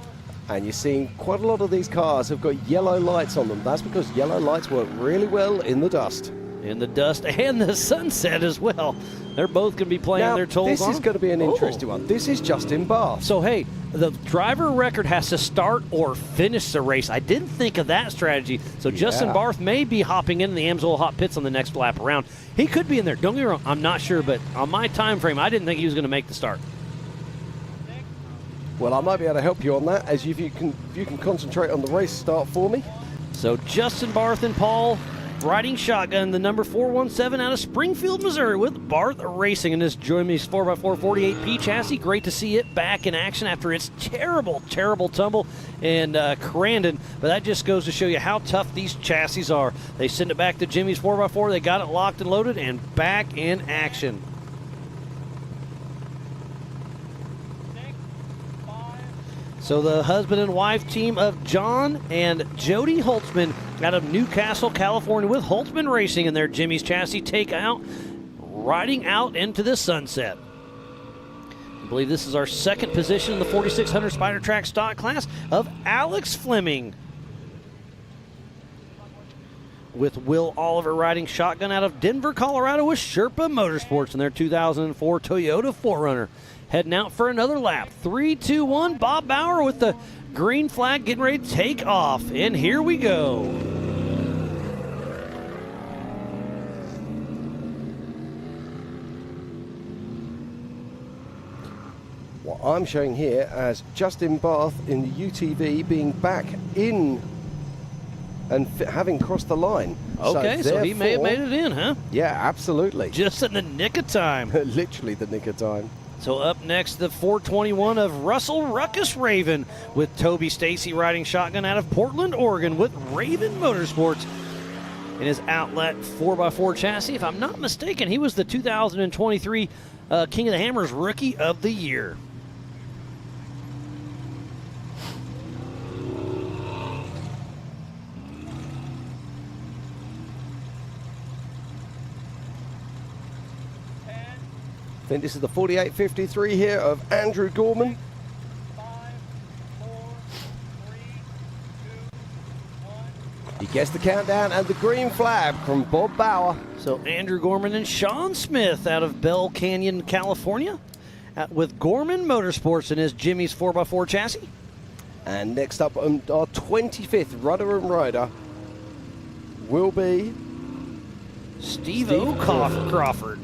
And you're seeing quite a lot of these cars have got yellow lights on them. That's because yellow lights work really well in the dust. In the dust and the sunset as well. They're both going to be playing now, their tolls this on is going to be an interesting one. This is Justin Barth. So, hey, the driver record has to start or finish the race. I didn't think of that strategy. So Yeah. Justin Barth may be hopping in the Amsoil Hot Pits on the next lap around. He could be in there. Don't get me wrong. I'm not sure, but on my time frame, I didn't think he was going to make the start. Well, I might be able to help you on that, as if you can concentrate on the race start for me. So Justin Barth and Paul riding shotgun, the number 417 out of Springfield, Missouri with Barth Racing in this Jimmy's 4x4 48P chassis. Great to see it back in action after its terrible tumble in Crandon. But that just goes to show you how tough these chassis are. They send it back to Jimmy's 4x4. They got it locked and loaded and back in action. So the husband and wife team of John and Jody Holtzman out of Newcastle, California with Holtzman Racing in their Jimmy's chassis take out, riding out into the sunset. I believe this is our second position in the 4600 Spider Track stock class of Alex Fleming. With Will Oliver riding shotgun out of Denver, Colorado with Sherpa Motorsports in their 2004 Toyota 4Runner. Heading out for another lap. 3, 2, 1. Bob Bauer with the green flag getting ready to take off. And here we go. What I'm showing here as Justin Barth in the UTV being back in and having crossed the line. Okay, so he may have made it in, huh? Yeah, absolutely. Just in the nick of time. Literally the nick of time. So up next, the 421 of Russell Ruckus Raven with Toby Stacy riding shotgun out of Portland, Oregon with Raven Motorsports in his Outlet 4x4 chassis. If I'm not mistaken, he was the 2023 King of the Hammers Rookie of the Year. I think this is the 48.53 here of Andrew Gorman. He gets the countdown and the green flag from Bob Bauer. So Andrew Gorman and Sean Smith out of Bell Canyon, California, with Gorman Motorsports in his Jimmy's 4x4 chassis. And next up on our 25th runner and rider will be Steve Crawford.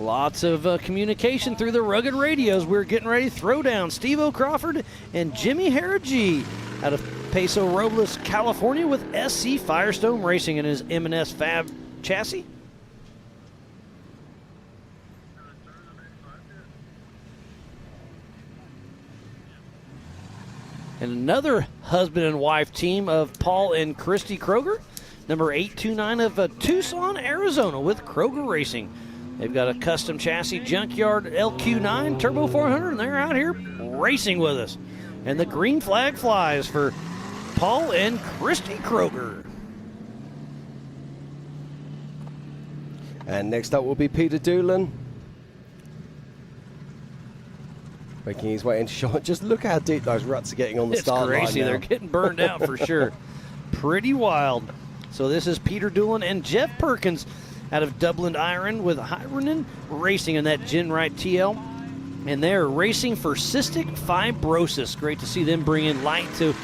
Lots of communication through the rugged radios. We're getting ready to throw down Steve Crawford and Jimmy Haraji out of Paso Robles, California with SC Firestone Racing in his M&S Fab chassis. And another husband and wife team of Paul and Christy Kroger, number 829 of Tucson, Arizona with Kroger Racing. They've got a custom chassis junkyard LQ9 Turbo 400, and they're out here racing with us. And the green flag flies for Paul and Christy Kroger. And next up will be Peter Doolan. Making his way into shot. Just look how deep those ruts are getting on the start line. It's crazy. Now. They're getting burned out for sure. Pretty wild. So this is Peter Doolan and Jeff Perkins out of Dublin, Ireland with Hyronen Racing in that Genrite TL. And they're racing for cystic fibrosis. Great to see them bring in light to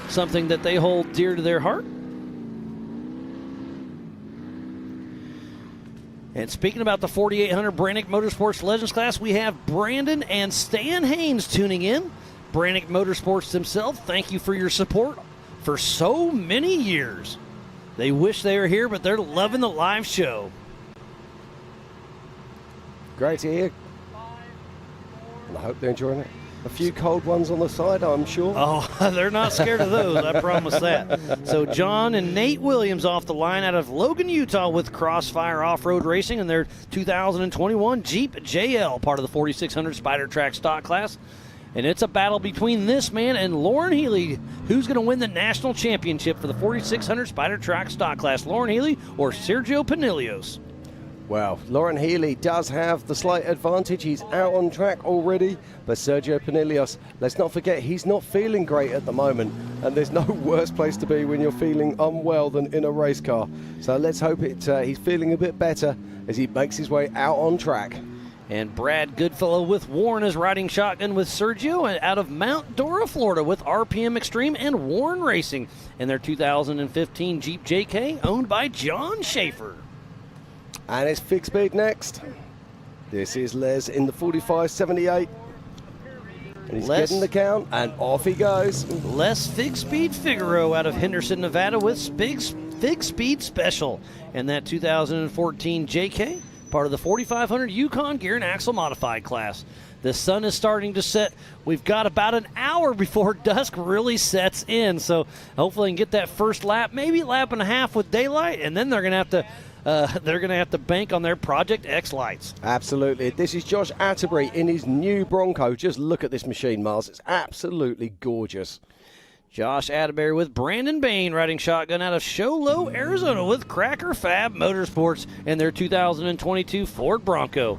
something that they hold dear to their heart. And speaking about the 4800 Brannick Motorsports Legends class, we have Brandon and Stan Haynes tuning in. Brannick Motorsports themselves, thank you for your support for so many years. They wish they were here, but they're loving the live show. Great to hear. And I hope they're enjoying it. A few cold ones on the side, I'm sure. Oh, they're not scared of those, I promise that. So John and Nate Williams off the line out of Logan, Utah with Crossfire Off-Road Racing in their 2021 Jeep JL, part of the 4600 Spider Track stock class. And it's a battle between this man and Lauren Healey. Who's going to win the national championship for the 4600 Spider Track stock class? Lauren Healey or Sergio Pinillos? Well, Lauren Healey does have the slight advantage. He's out on track already. But Sergio Pinillos, let's not forget, he's not feeling great at the moment. And there's no worse place to be when you're feeling unwell than in a race car. So let's hope he's feeling a bit better as he makes his way out on track. And Brad Goodfellow with Warren is riding shotgun with Sergio and out of Mount Dora, Florida with RPM Extreme and Warren Racing in their 2015 Jeep JK owned by John Schaefer. And it's Fig Speed next. This is Les in the 4578. And he's getting the count, and off he goes. Les Fig Speed Figaro out of Henderson, Nevada with Fig Speed Special in that 2014 JK, part of the 4500 Yukon Gear and Axle Modified class. The sun is starting to set. We've got about an hour before dusk really sets in, so hopefully we can get that first lap, maybe lap and a half with daylight, and then they're going to have to bank on their Project X lights. Absolutely. This is Josh Atterbury in his new Bronco. Just look at this machine, Miles. It's absolutely gorgeous. Josh Atterbury with Brandon Bain riding shotgun out of Show Low, Arizona with Cracker Fab Motorsports and their 2022 Ford Bronco.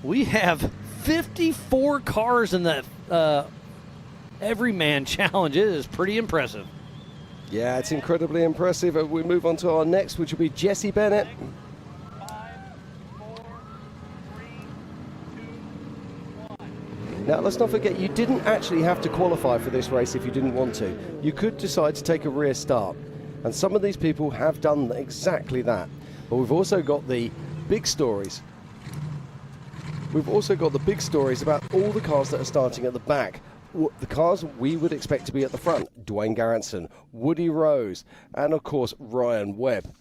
We have 54 cars in the Everyman Challenge. It is pretty impressive. Yeah, it's incredibly impressive. We move on to our next, which will be Jesse Bennett. Now, let's not forget, you didn't actually have to qualify for this race if you didn't want to. You could decide to take a rear start. And some of these people have done exactly that. But we've also got the big stories. we've also got the big stories about all the cars that are starting at the back. The cars we would expect to be at the front: Dwayne Garrettson, Woody Rose, and of course Ryan Webb.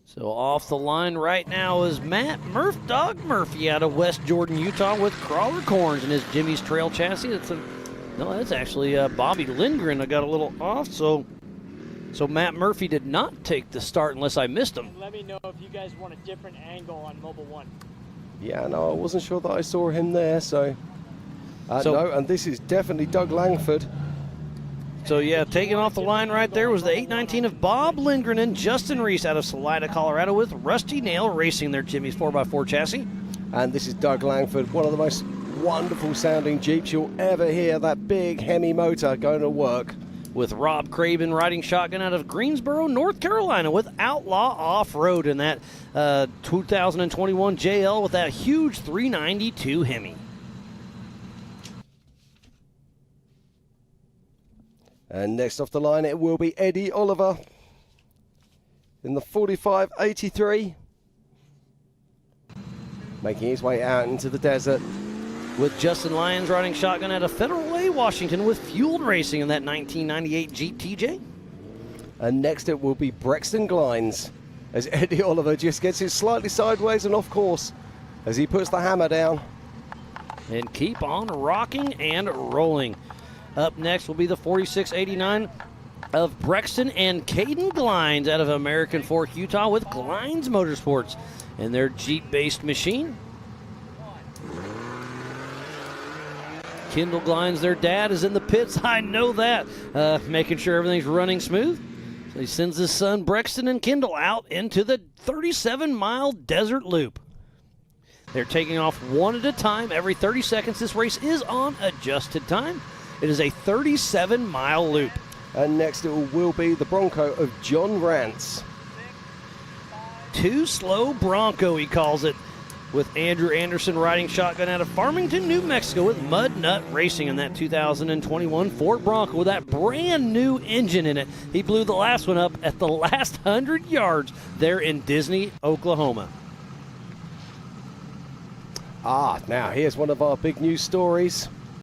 So off the line right now is Matt Dog Murphy out of West Jordan, Utah, with crawler corns in his Jimmy's Trail chassis. That's actually Bobby Lindgren. I got a little off, so Matt Murphy did not take the start unless I missed him. Let me know if you guys want a different angle on Mobile 1. Yeah, no, I wasn't sure that I saw him there, so no, and this is definitely Doug Langford. So, yeah, taking off the line right there was the 819 of Bob Lindgren and Justin Reese out of Salida, Colorado, with Rusty Nail Racing their Jimmy's 4x4 chassis. And this is Doug Langford, one of the most wonderful sounding Jeeps you'll ever hear. That big Hemi motor going to work. With Rob Craven riding shotgun out of Greensboro, North Carolina, with Outlaw Off-Road in that 2021 JL with that huge 392 Hemi. And next off the line, it will be Eddie Oliver in the 4583, making his way out into the desert. With Justin Lyons riding shotgun out of Federal Way, Washington, with Fueled Racing in that 1998 Jeep TJ. And next it will be Brexton Glines, as Eddie Oliver just gets it slightly sideways and off course as he puts the hammer down. And keep on rocking and rolling. Up next will be the 4689 of Brexton and Caden Glines out of American Fork, Utah, with Glines Motorsports and their Jeep-based machine. Kendall Glines, their dad, is in the pits. I know that. Making sure everything's running smooth. So he sends his son, Brexton and Kendall, out into the 37-mile desert loop. They're taking off one at a time every 30 seconds. This race is on adjusted time. It is a 37-mile loop. And next it will be the Bronco of John Rance. Too slow Bronco, he calls it, with Andrew Anderson riding shotgun out of Farmington, New Mexico, with Mud Nut Racing in that 2021 Ford Bronco with that brand new engine in it. He blew the last one up at the last 100 yards there in Disney, Oklahoma. Now here's one of our big news stories.